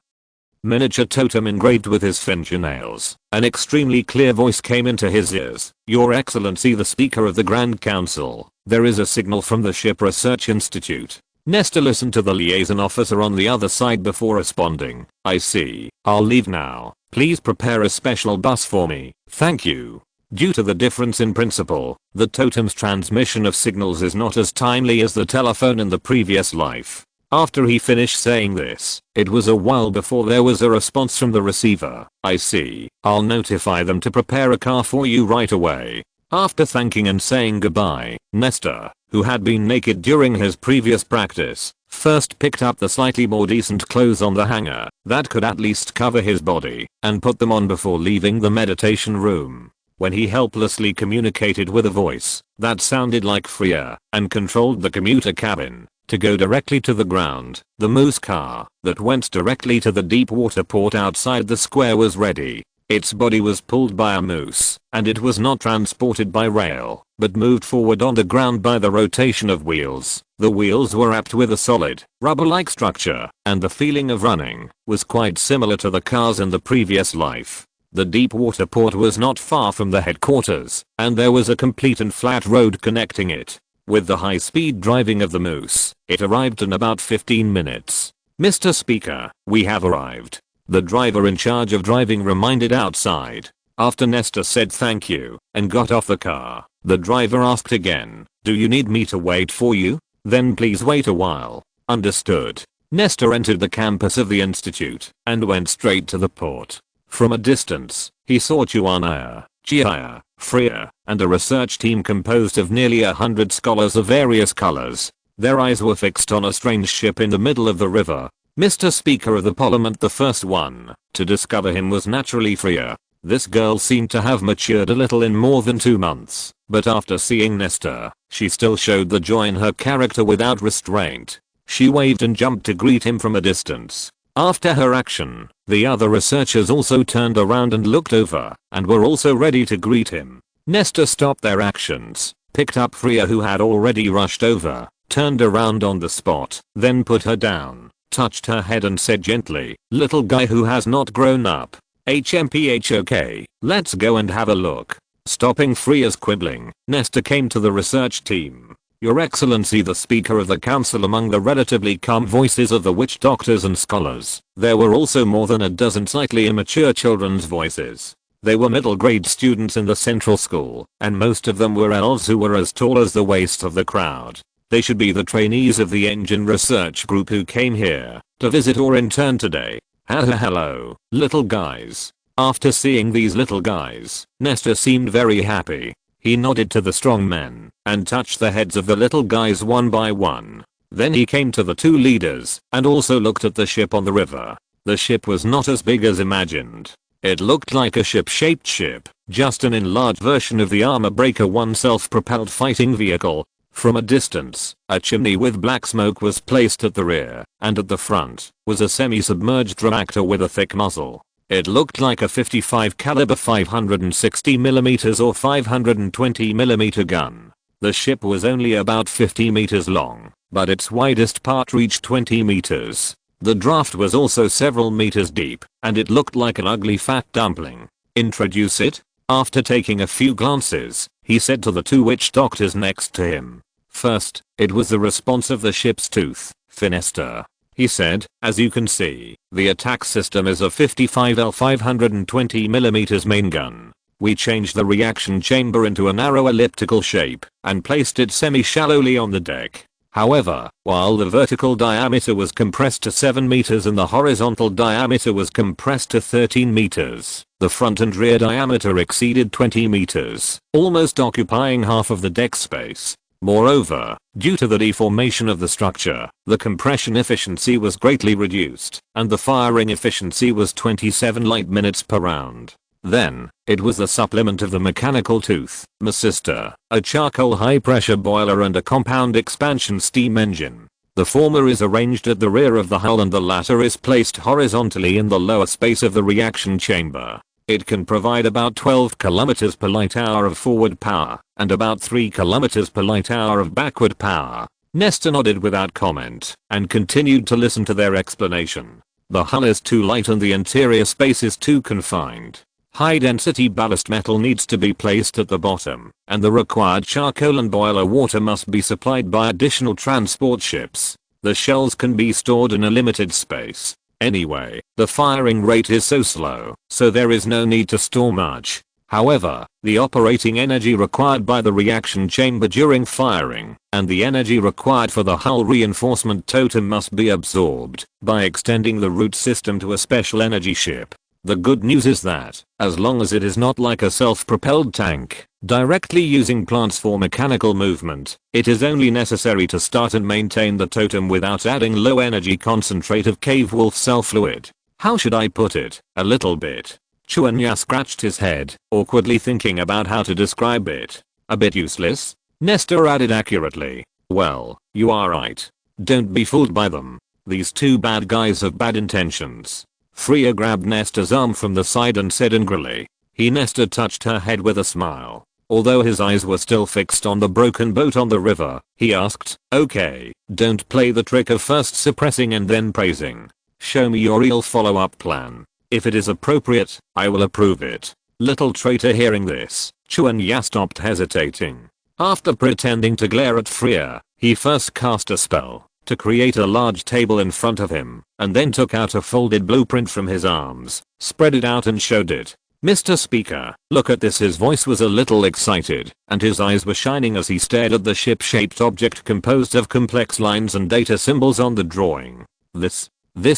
miniature totem engraved with his fingernails, an extremely clear voice came into his ears. Your Excellency, the Speaker of the Grand Council, there is a signal from the Ship Research Institute. Nestor listened to the liaison officer on the other side before responding. I see. I'll leave now. Please prepare a special bus for me. Thank you. Due to the difference in principle, the totem's transmission of signals is not as timely as the telephone in the previous life. After he finished saying this, it was a while before there was a response from the receiver. I see. I'll notify them to prepare a car for you right away. After thanking and saying goodbye, Nestor, who had been naked during his previous practice, first picked up the slightly more decent clothes on the hanger that could at least cover his body and put them on before leaving the meditation room. When he helplessly communicated with a voice that sounded like Freya and controlled the commuter cabin to go directly to the ground, the moose car that went directly to the deep water port outside the square was ready. Its body was pulled by a moose, and it was not transported by rail, but moved forward on the ground by the rotation of wheels. The wheels were wrapped with a solid, rubber-like structure, and the feeling of running was quite similar to the cars in the previous life. The deep water port was not far from the headquarters, and there was a complete and flat road connecting it. With the high-speed driving of the moose, it arrived in about 15 minutes. Mr. Speaker, we have arrived. The driver in charge of driving reminded outside. After Nestor said thank you and got off the car, the driver asked again, do you need me to wait for you? Then please wait a while. Understood. Nestor entered the campus of the institute and went straight to the port. From a distance, he saw Chuanaya, Chia, Freya, and a research team composed of nearly 100 scholars of various colors. Their eyes were fixed on a strange ship in the middle of the river. Mr. Speaker of the Parliament. The first one to discover him was naturally Freya. This girl seemed to have matured a little in more than 2 months, but after seeing Nestor, she still showed the joy in her character without restraint. She waved and jumped to greet him from a distance. After her action, the other researchers also turned around and looked over, and were also ready to greet him. Nestor stopped their actions, picked up Freya who had already rushed over, turned around on the spot, then put her down, touched her head and said gently, "Little guy who has not grown up. HMPH, let's go and have a look." Stopping Freya's quibbling, Nestor came to the research team. "Your Excellency, the Speaker of the Council." Among the relatively calm voices of the witch doctors and scholars, there were also more than a dozen slightly immature children's voices. They were middle grade students in the central school, and most of them were elves who were as tall as the waist of the crowd. They should be the trainees of the engine research group who came here to visit or intern today. Hello, little guys. After seeing these little guys, Nestor seemed very happy. He nodded to the strong men and touched the heads of the little guys one by one. Then he came to the 2 leaders and also looked at the ship on the river. The ship was not as big as imagined. It looked like a ship-shaped ship, just an enlarged version of the Armor Breaker 1 self-propelled fighting vehicle. From a distance, a chimney with black smoke was placed at the rear, and at the front was a semi-submerged reactor with a thick muzzle. It looked like a 55 caliber 560mm or 520mm gun. The ship was only about 50 meters long, but its widest part reached 20 meters. The draft was also several meters deep, and it looked like an ugly fat dumpling. "Introduce it?" After taking a few glances, he said to the 2 witch doctors next to him. First, it was the response of the ship's tooth, Finester. He said, "As you can see, the attack system is a 55L 520mm main gun. We changed the reaction chamber into a narrow elliptical shape and placed it semi-shallowly on the deck. However, while the vertical diameter was compressed to 7 meters and the horizontal diameter was compressed to 13 meters, the front and rear diameter exceeded 20 meters, almost occupying half of the deck space. Moreover, due to the deformation of the structure, the compression efficiency was greatly reduced, and the firing efficiency was 27 light minutes per round. Then, it was the supplement of the mechanical tooth, Masister, a charcoal high-pressure boiler and a compound expansion steam engine. The former is arranged at the rear of the hull and the latter is placed horizontally in the lower space of the reaction chamber. It can provide about 12 km per light hour of forward power, and about 3 km per light hour of backward power. Nestor nodded without comment, and continued to listen to their explanation. The hull is too light and the interior space is too confined. High-density ballast metal needs to be placed at the bottom, and the required charcoal and boiler water must be supplied by additional transport ships. The shells can be stored in a limited space. Anyway, the firing rate is so slow, so there is no need to store much. However, the operating energy required by the reaction chamber during firing, and the energy required for the hull reinforcement totem must be absorbed by extending the root system to a special energy ship. The good news is that, as long as it is not like a self-propelled tank, directly using plants for mechanical movement, it is only necessary to start and maintain the totem without adding low energy concentrate of cave wolf cell fluid. How should I put it? A little bit. Chuanya scratched his head, awkwardly thinking about how to describe it. A bit useless? Nestor added accurately. Well, you are right. Don't be fooled by them. These 2 bad guys have bad intentions. Freya grabbed Nestor's arm from the side and said angrily. Nestor touched her head with a smile. Although his eyes were still fixed on the broken boat on the river, he asked, "Okay, don't play the trick of first suppressing and then praising. Show me your real follow-up plan. If it is appropriate, I will approve it." Little traitor. Hearing this, Chuanya stopped hesitating. After pretending to glare at Freya, he first cast a spell to create a large table in front of him, and then took out a folded blueprint from his arms, spread it out and showed it. "Mr. Speaker, look at this." His voice was a little excited, and his eyes were shining as he stared at the ship-shaped object composed of complex lines and data symbols on the drawing. This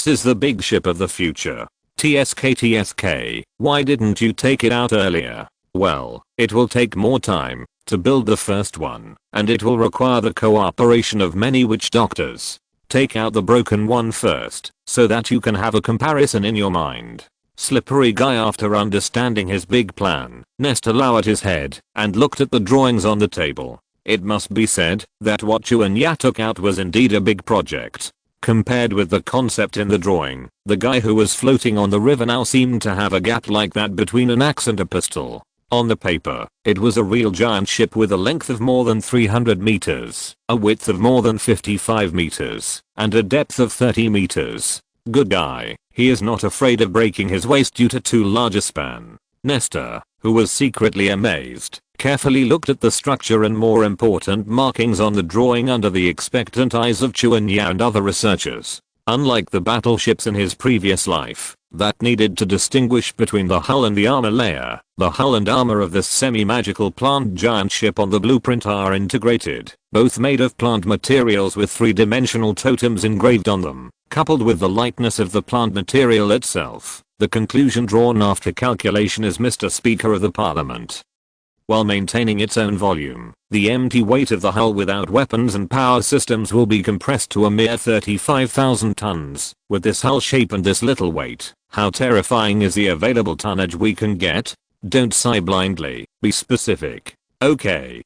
is the big ship of the future. TSK. Why didn't you take it out earlier? Well, it will take more time to build the first one, and it will require the cooperation of many witch doctors. Take out the broken one first, so that you can have a comparison in your mind. Slippery guy. After understanding his big plan, Nestor lowered his head and looked at the drawings on the table. It must be said that what Chuanya took out was indeed a big project. Compared with the concept in the drawing, the guy who was floating on the river now seemed to have a gap like that between an axe and a pistol. On the paper, it was a real giant ship with a length of more than 300 meters, a width of more than 55 meters, and a depth of 30 meters. Good guy, he is not afraid of breaking his waist due to too large a span. Nestor, who was secretly amazed, carefully looked at the structure and more important markings on the drawing under the expectant eyes of Chuanya and other researchers. Unlike the battleships in his previous life, that needed to distinguish between the hull and the armor layer, the hull and armor of this semi-magical plant giant ship on the blueprint are integrated, both made of plant materials with three-dimensional totems engraved on them, coupled with the lightness of the plant material itself. The conclusion drawn after calculation is Mr. Speaker of the Parliament. While maintaining its own volume, the empty weight of the hull without weapons and power systems will be compressed to a mere 35,000 tons. With this hull shape and this little weight, how terrifying is the available tonnage we can get? Don't sigh blindly, be specific. Okay,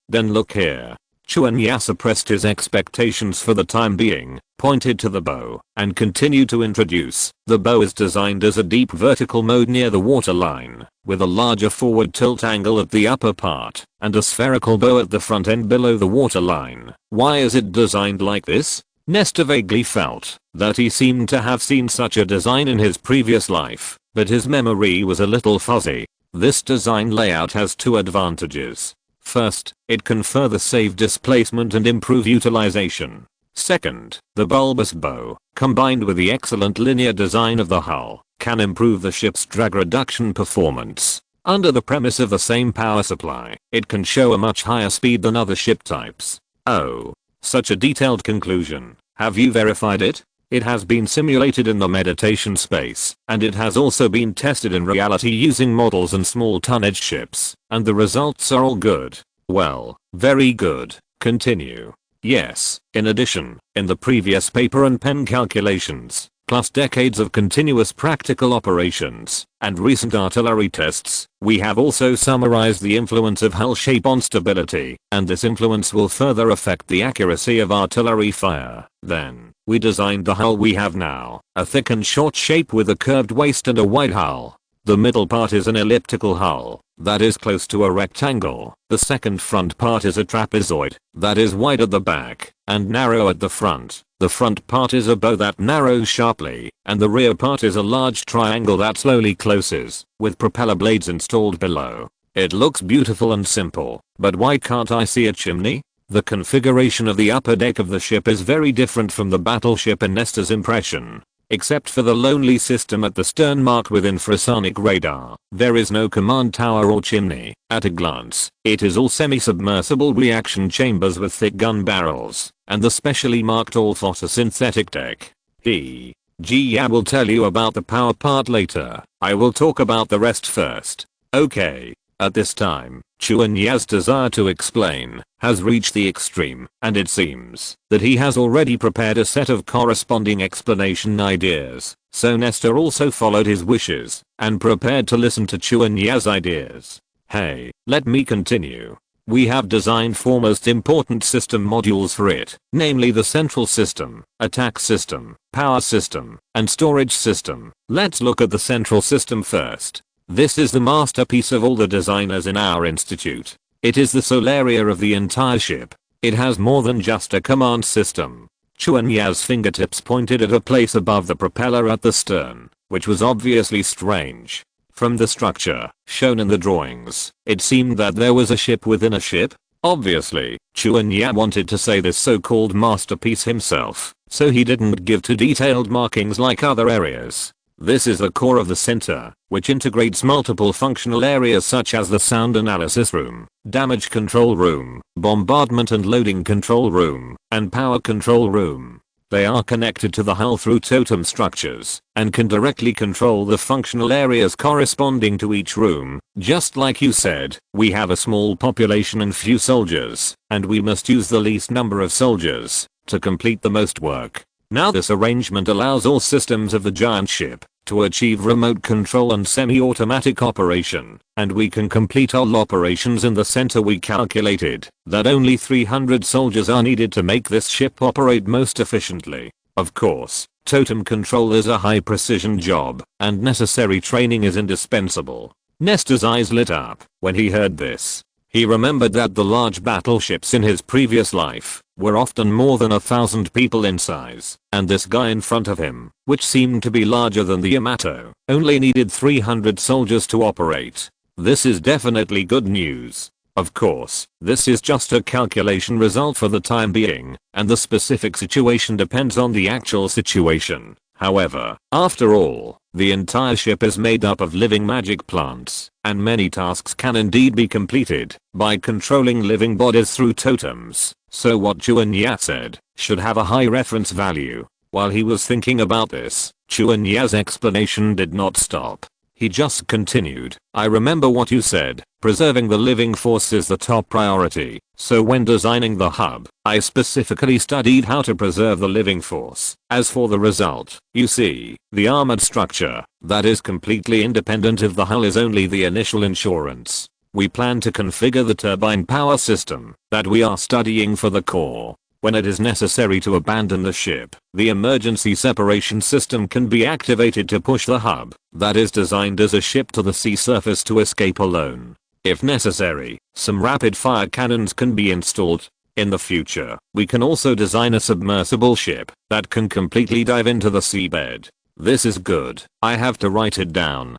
then look here. Chuanya suppressed his expectations for the time being, pointed to the bow, and continued to introduce. The bow is designed as a deep vertical mode near the waterline, with a larger forward tilt angle at the upper part, and a spherical bow at the front end below the waterline. Why is it designed like this? Nestor vaguely felt that he seemed to have seen such a design in his previous life, but his memory was a little fuzzy. This design layout has two advantages. First, it can further save displacement and improve utilization. Second, the bulbous bow, combined with the excellent linear design of the hull, can improve the ship's drag reduction performance. Under the premise of the same power supply, it can show a much higher speed than other ship types. Oh, such a detailed conclusion. Have you verified it? It has been simulated in the meditation space, and it has also been tested in reality using models and small tonnage ships, and the results are all good. Well, very good. Continue. Yes, in addition, in the previous paper and pen calculations, plus decades of continuous practical operations, and recent artillery tests, we have also summarized the influence of hull shape on stability, and this influence will further affect the accuracy of artillery fire. Then, we designed the hull we have now, a thick and short shape with a curved waist and a wide hull. The middle part is an elliptical hull, that is close to a rectangle. The second front part is a trapezoid, that is wide at the back, and narrow at the front. The front part is a bow that narrows sharply, and the rear part is a large triangle that slowly closes, with propeller blades installed below. It looks beautiful and simple, but why can't I see a chimney? The configuration of the upper deck of the ship is very different from the battleship in Nestor's impression. Except for the lonely system at the stern marked with infrasonic radar, there is no command tower or chimney. At a glance, it is all semi-submersible reaction chambers with thick gun barrels, and the specially marked all photosynthetic deck. I will tell you about the power part later. I will talk about the rest first. Okay. At this time, Chuanya's desire to explain has reached the extreme, and it seems that he has already prepared a set of corresponding explanation ideas. So Nestor also followed his wishes and prepared to listen to Chuanya's ideas. Hey, let me continue. We have designed four most important system modules for it, namely the central system, attack system, power system, and storage system. Let's look at the central system first. This is the masterpiece of all the designers in our institute. It is the soul area of the entire ship. It has more than just a command system. Chuanya's fingertips pointed at a place above the propeller at the stern, which was obviously strange. From the structure shown in the drawings, it seemed that there was a ship within a ship. Obviously, Chuanya wanted to say this so-called masterpiece himself, so he didn't give too detailed markings like other areas. This is the core of the center, which integrates multiple functional areas such as the sound analysis room, damage control room, bombardment and loading control room, and power control room. They are connected to the hull through totem structures, and can directly control the functional areas corresponding to each room. Just like you said, we have a small population and few soldiers, and we must use the least number of soldiers. to complete the most work. Now this arrangement allows all systems of the giant ship to achieve remote control and semi-automatic operation, and we can complete all operations in the center. We calculated that only 300 soldiers are needed to make this ship operate most efficiently. Of course, totem control is a high precision job, and necessary training is indispensable. Nestor's eyes lit up when he heard this. He remembered that the large battleships in his previous life were often more than 1,000 people in size, and this guy in front of him, which seemed to be larger than the Yamato, only needed 300 soldiers to operate. This is definitely good news. Of course, this is just a calculation result for the time being, and the specific situation depends on the actual situation. However, after all, the entire ship is made up of living magic plants, and many tasks can indeed be completed by controlling living bodies through totems. So what Chuanya said should have a high reference value. While he was thinking about this, Chuanya's explanation did not stop. He just continued, I remember what you said, preserving the living force is the top priority, so when designing the hub, I specifically studied how to preserve the living force. As for the result, you see, the armored structure that is completely independent of the hull is only the initial insurance. We plan to configure the turbine power system that we are studying for the core. When it is necessary to abandon the ship, the emergency separation system can be activated to push the hub that is designed as a ship to the sea surface to escape alone. If necessary, some rapid fire cannons can be installed. In the future, we can also design a submersible ship that can completely dive into the seabed. This is good. I have to write it down.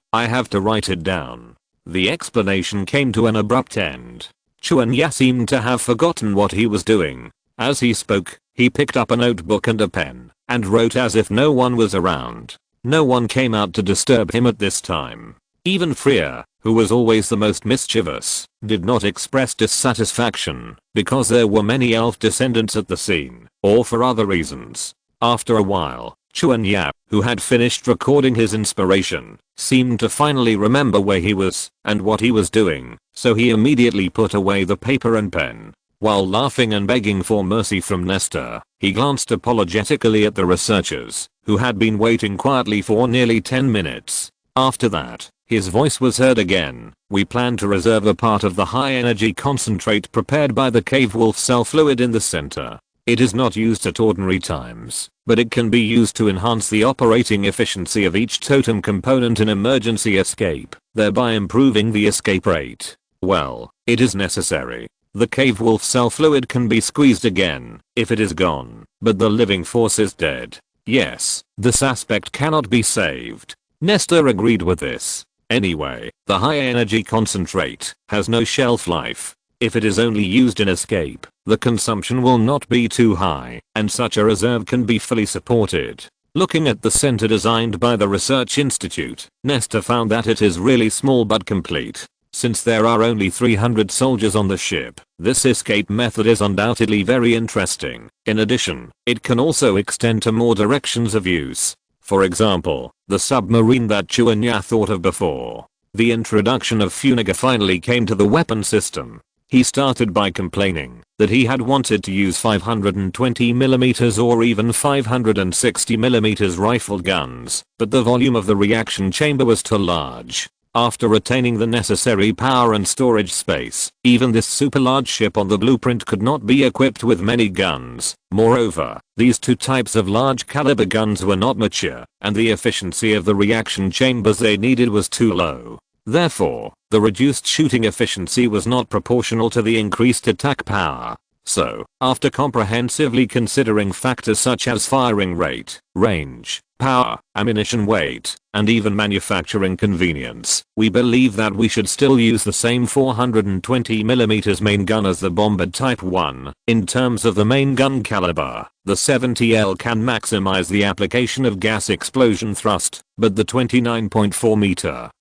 The explanation came to an abrupt end. Chuanya seemed to have forgotten what he was doing. As he spoke, he picked up a notebook and a pen, and wrote as if no one was around. No one came out to disturb him at this time. Even Freya, who was always the most mischievous, did not express dissatisfaction, because there were many elf descendants at the scene, or for other reasons. After a while, Chuanya, who had finished recording his inspiration, seemed to finally remember where he was and what he was doing, so he immediately put away the paper and pen. While laughing and begging for mercy from Nestor, he glanced apologetically at the researchers, who had been waiting quietly for nearly 10 minutes. After that, his voice was heard again. We plan to reserve a part of the high energy concentrate prepared by the cave wolf cell fluid in the center. It is not used at ordinary times, but it can be used to enhance the operating efficiency of each totem component in emergency escape, thereby improving the escape rate. Well, it is necessary. The cave wolf cell fluid can be squeezed again if it is gone, but the living force is dead. Yes, this aspect cannot be saved. Nestor agreed with this. Anyway, the high energy concentrate has no shelf life. If it is only used in escape, the consumption will not be too high, and such a reserve can be fully supported. Looking at the center designed by the Research Institute, Nestor found that it is really small but complete. Since there are only 300 soldiers on the ship, this escape method is undoubtedly very interesting. In addition, it can also extend to more directions of use. For example, the submarine that Chuanya thought of before. The introduction of Funiga finally came to the weapon system. He started by complaining that he had wanted to use 520mm or even 560mm rifled guns, but the volume of the reaction chamber was too large. After retaining the necessary power and storage space, even this super large ship on the blueprint could not be equipped with many guns. Moreover, these two types of large caliber guns were not mature, and the efficiency of the reaction chambers they needed was too low. Therefore, the reduced shooting efficiency was not proportional to the increased attack power. So, after comprehensively considering factors such as firing rate, range, power, ammunition weight, and even manufacturing convenience, we believe that we should still use the same 420mm main gun as the Bombard Type 1. In terms of the main gun caliber, the 70L can maximize the application of gas explosion thrust, but the 29.4 meter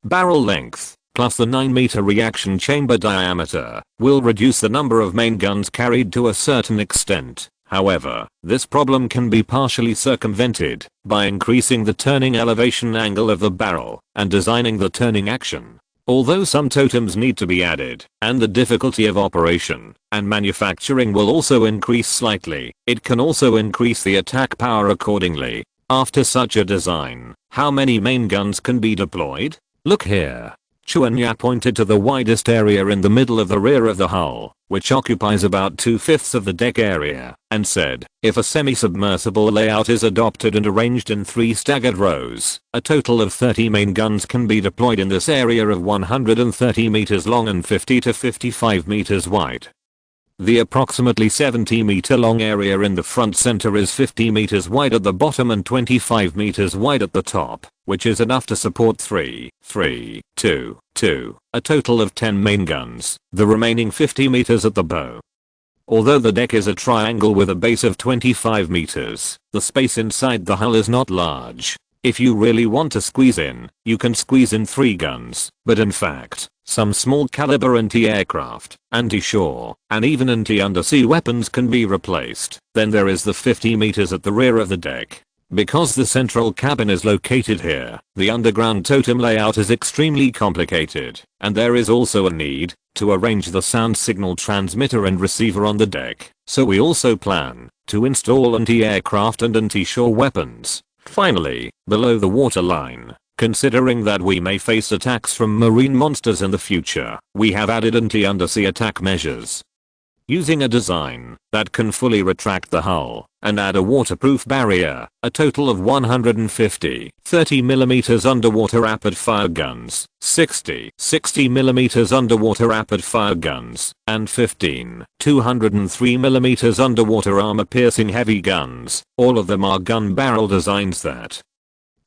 barrel length, plus the 9 meter reaction chamber diameter, will reduce the number of main guns carried to a certain extent. However, this problem can be partially circumvented by increasing the turning elevation angle of the barrel and designing the turning action. Although some totems need to be added, and the difficulty of operation and manufacturing will also increase slightly, it can also increase the attack power accordingly. After such a design, how many main guns can be deployed? Look here. Chuanya pointed to the widest area in the middle of the rear of the hull, which occupies about 2/5 of the deck area, and said, if a semi-submersible layout is adopted and arranged in 3 staggered rows, a total of 30 main guns can be deployed in this area of 130 meters long and 50 to 55 meters wide. The approximately 70 meter long area in the front center is 50 meters wide at the bottom and 25 meters wide at the top, which is enough to support 3, 2, a total of 10 main guns, the remaining 50 meters at the bow. Although the deck is a triangle with a base of 25 meters, the space inside the hull is not large. If you really want to squeeze in, you can squeeze in 3 guns, but in fact, some small caliber anti-aircraft, anti-shore, and even anti-undersea weapons can be replaced. Then there is the 50 meters at the rear of the deck. Because the central cabin is located here, the underground totem layout is extremely complicated, and there is also a need to arrange the sound signal transmitter and receiver on the deck, so we also plan to install anti-aircraft and anti-shore weapons. Finally, below the waterline, considering that we may face attacks from marine monsters in the future, we have added anti-undersea attack measures. Using a design that can fully retract the hull and add a waterproof barrier, a total of 150 30mm underwater rapid fire guns, 60 60mm underwater rapid fire guns, and 15 203mm underwater armor piercing heavy guns. All of them are gun barrel designs that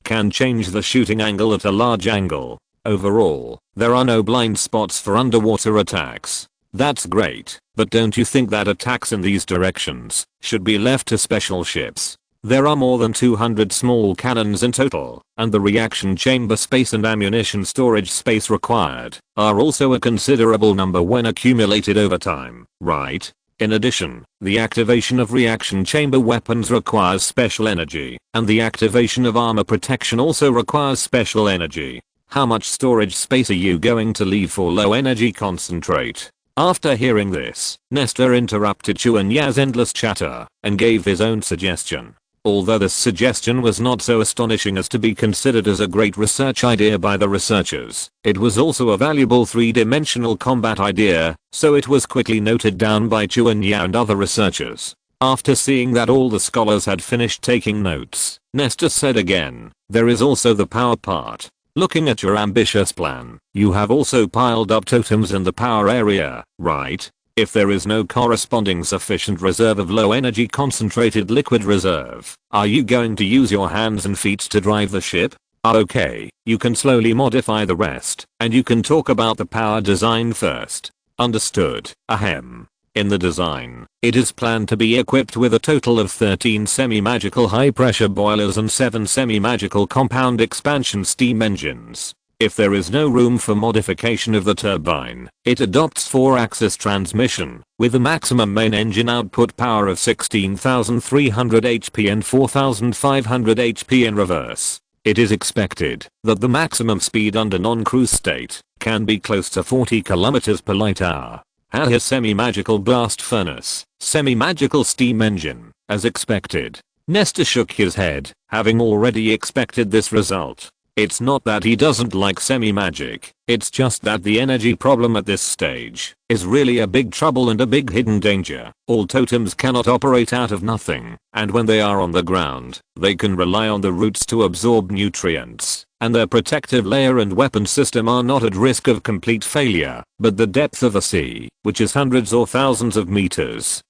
can change the shooting angle at a large angle. Overall, there are no blind spots for underwater attacks. That's great, but don't you think that attacks in these directions should be left to special ships? There are more than 200 small cannons in total, and the reaction chamber space and ammunition storage space required are also a considerable number when accumulated over time, right? In addition, the activation of reaction chamber weapons requires special energy, and the activation of armor protection also requires special energy. How much storage space are you going to leave for low energy concentrate? After hearing this, Nestor interrupted Chuanya's endless chatter and gave his own suggestion. Although this suggestion was not so astonishing as to be considered as a great research idea by the researchers, it was also a valuable 3-dimensional combat idea, so it was quickly noted down by Chuanya and other researchers. After seeing that all the scholars had finished taking notes, Nestor said again, there is also the power part. Looking at your ambitious plan, you have also piled up totems in the power area, right? If there is no corresponding sufficient reserve of low energy concentrated liquid reserve, are you going to use your hands and feet to drive the ship? Okay, you can slowly modify the rest, and you can talk about the power design first. Understood. Ahem. In the design, it is planned to be equipped with a total of 13 semi-magical high-pressure boilers and 7 semi-magical compound expansion steam engines. If there is no room for modification of the turbine, it adopts 4-axis transmission, with a maximum main engine output power of 16,300 HP and 4,500 HP in reverse. It is expected that the maximum speed under non-cruise state can be close to 40 km per light hour. A semi-magical blast furnace, semi-magical steam engine, as expected. Nestor shook his head, having already expected this result. It's not that he doesn't like semi-magic, it's just that the energy problem at this stage is really a big trouble and a big hidden danger. All totems cannot operate out of nothing, and when they are on the ground, they can rely on the roots to absorb nutrients, and their protective layer and weapon system are not at risk of complete failure, but the depth of the sea, which is hundreds or thousands of meters,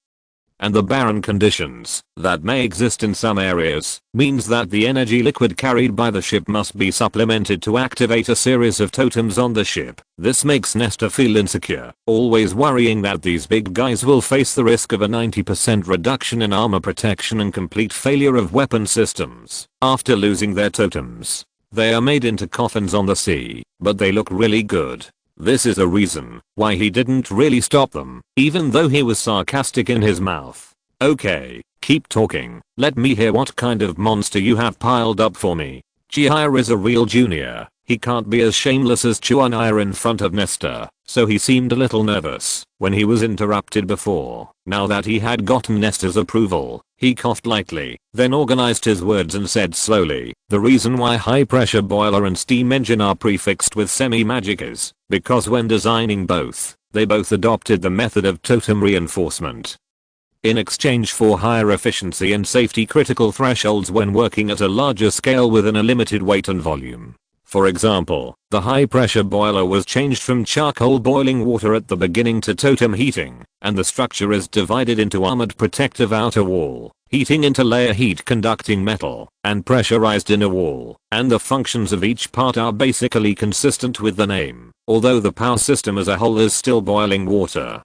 and the barren conditions that may exist in some areas, means that the energy liquid carried by the ship must be supplemented to activate a series of totems on the ship. This makes Nestor feel insecure, always worrying that these big guys will face the risk of a 90% reduction in armor protection and complete failure of weapon systems after losing their totems. They are made into coffins on the sea, but they look really good. This is a reason why he didn't really stop them, even though he was sarcastic in his mouth. Okay, keep talking, let me hear what kind of monster you have piled up for me. Chihaya is a real junior, He can't be as shameless as Chuanaya in front of Nestor, so he seemed a little nervous when he was interrupted before. Now that he had gotten Nestor's approval, he coughed lightly, then organized his words and said slowly, "The reason why high pressure boiler and steam engine are prefixed with semi-magic is because when designing both, they both adopted the method of totem reinforcement. In exchange for higher efficiency and safety critical thresholds when working at a larger scale within a limited weight and volume. For example, the high pressure boiler was changed from charcoal boiling water at the beginning to totem heating, and the structure is divided into armored protective outer wall, heating interlayer heat conducting metal, and pressurized inner wall, and the functions of each part are basically consistent with the name, although the power system as a whole is still boiling water.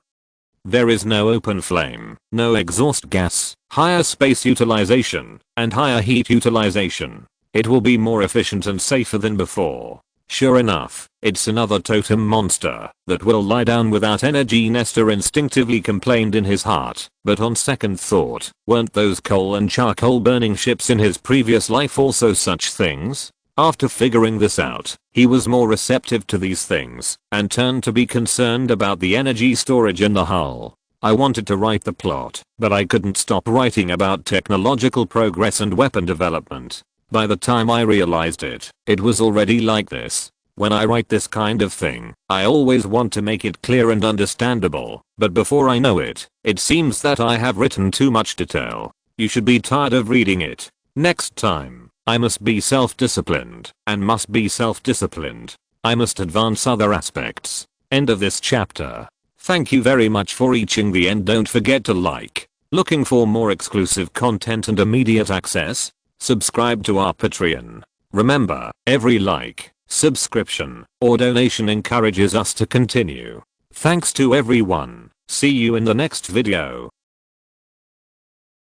There is no open flame, no exhaust gas, higher space utilization, and higher heat utilization. It will be more efficient and safer than before." Sure enough, it's another totem monster that will lie down without energy, Nestor instinctively complained in his heart, but on second thought, weren't those coal and charcoal burning ships in his previous life also such things? After figuring this out, he was more receptive to these things, and turned to be concerned about the energy storage in the hull. I wanted to write the plot, but I couldn't stop writing about technological progress and weapon development. By the time I realized it, it was already like this. When I write this kind of thing, I always want to make it clear and understandable, but before I know it, it seems that I have written too much detail. You should be tired of reading it. Next time, I must be self-disciplined, and must be self-disciplined. I must advance other aspects. End of this chapter. Thank you very much for reaching the end. Don't forget to like. Looking for more exclusive content and immediate access? Subscribe to our Patreon. Remember, every like, subscription, or donation encourages us to continue. Thanks to everyone. See you in the next video.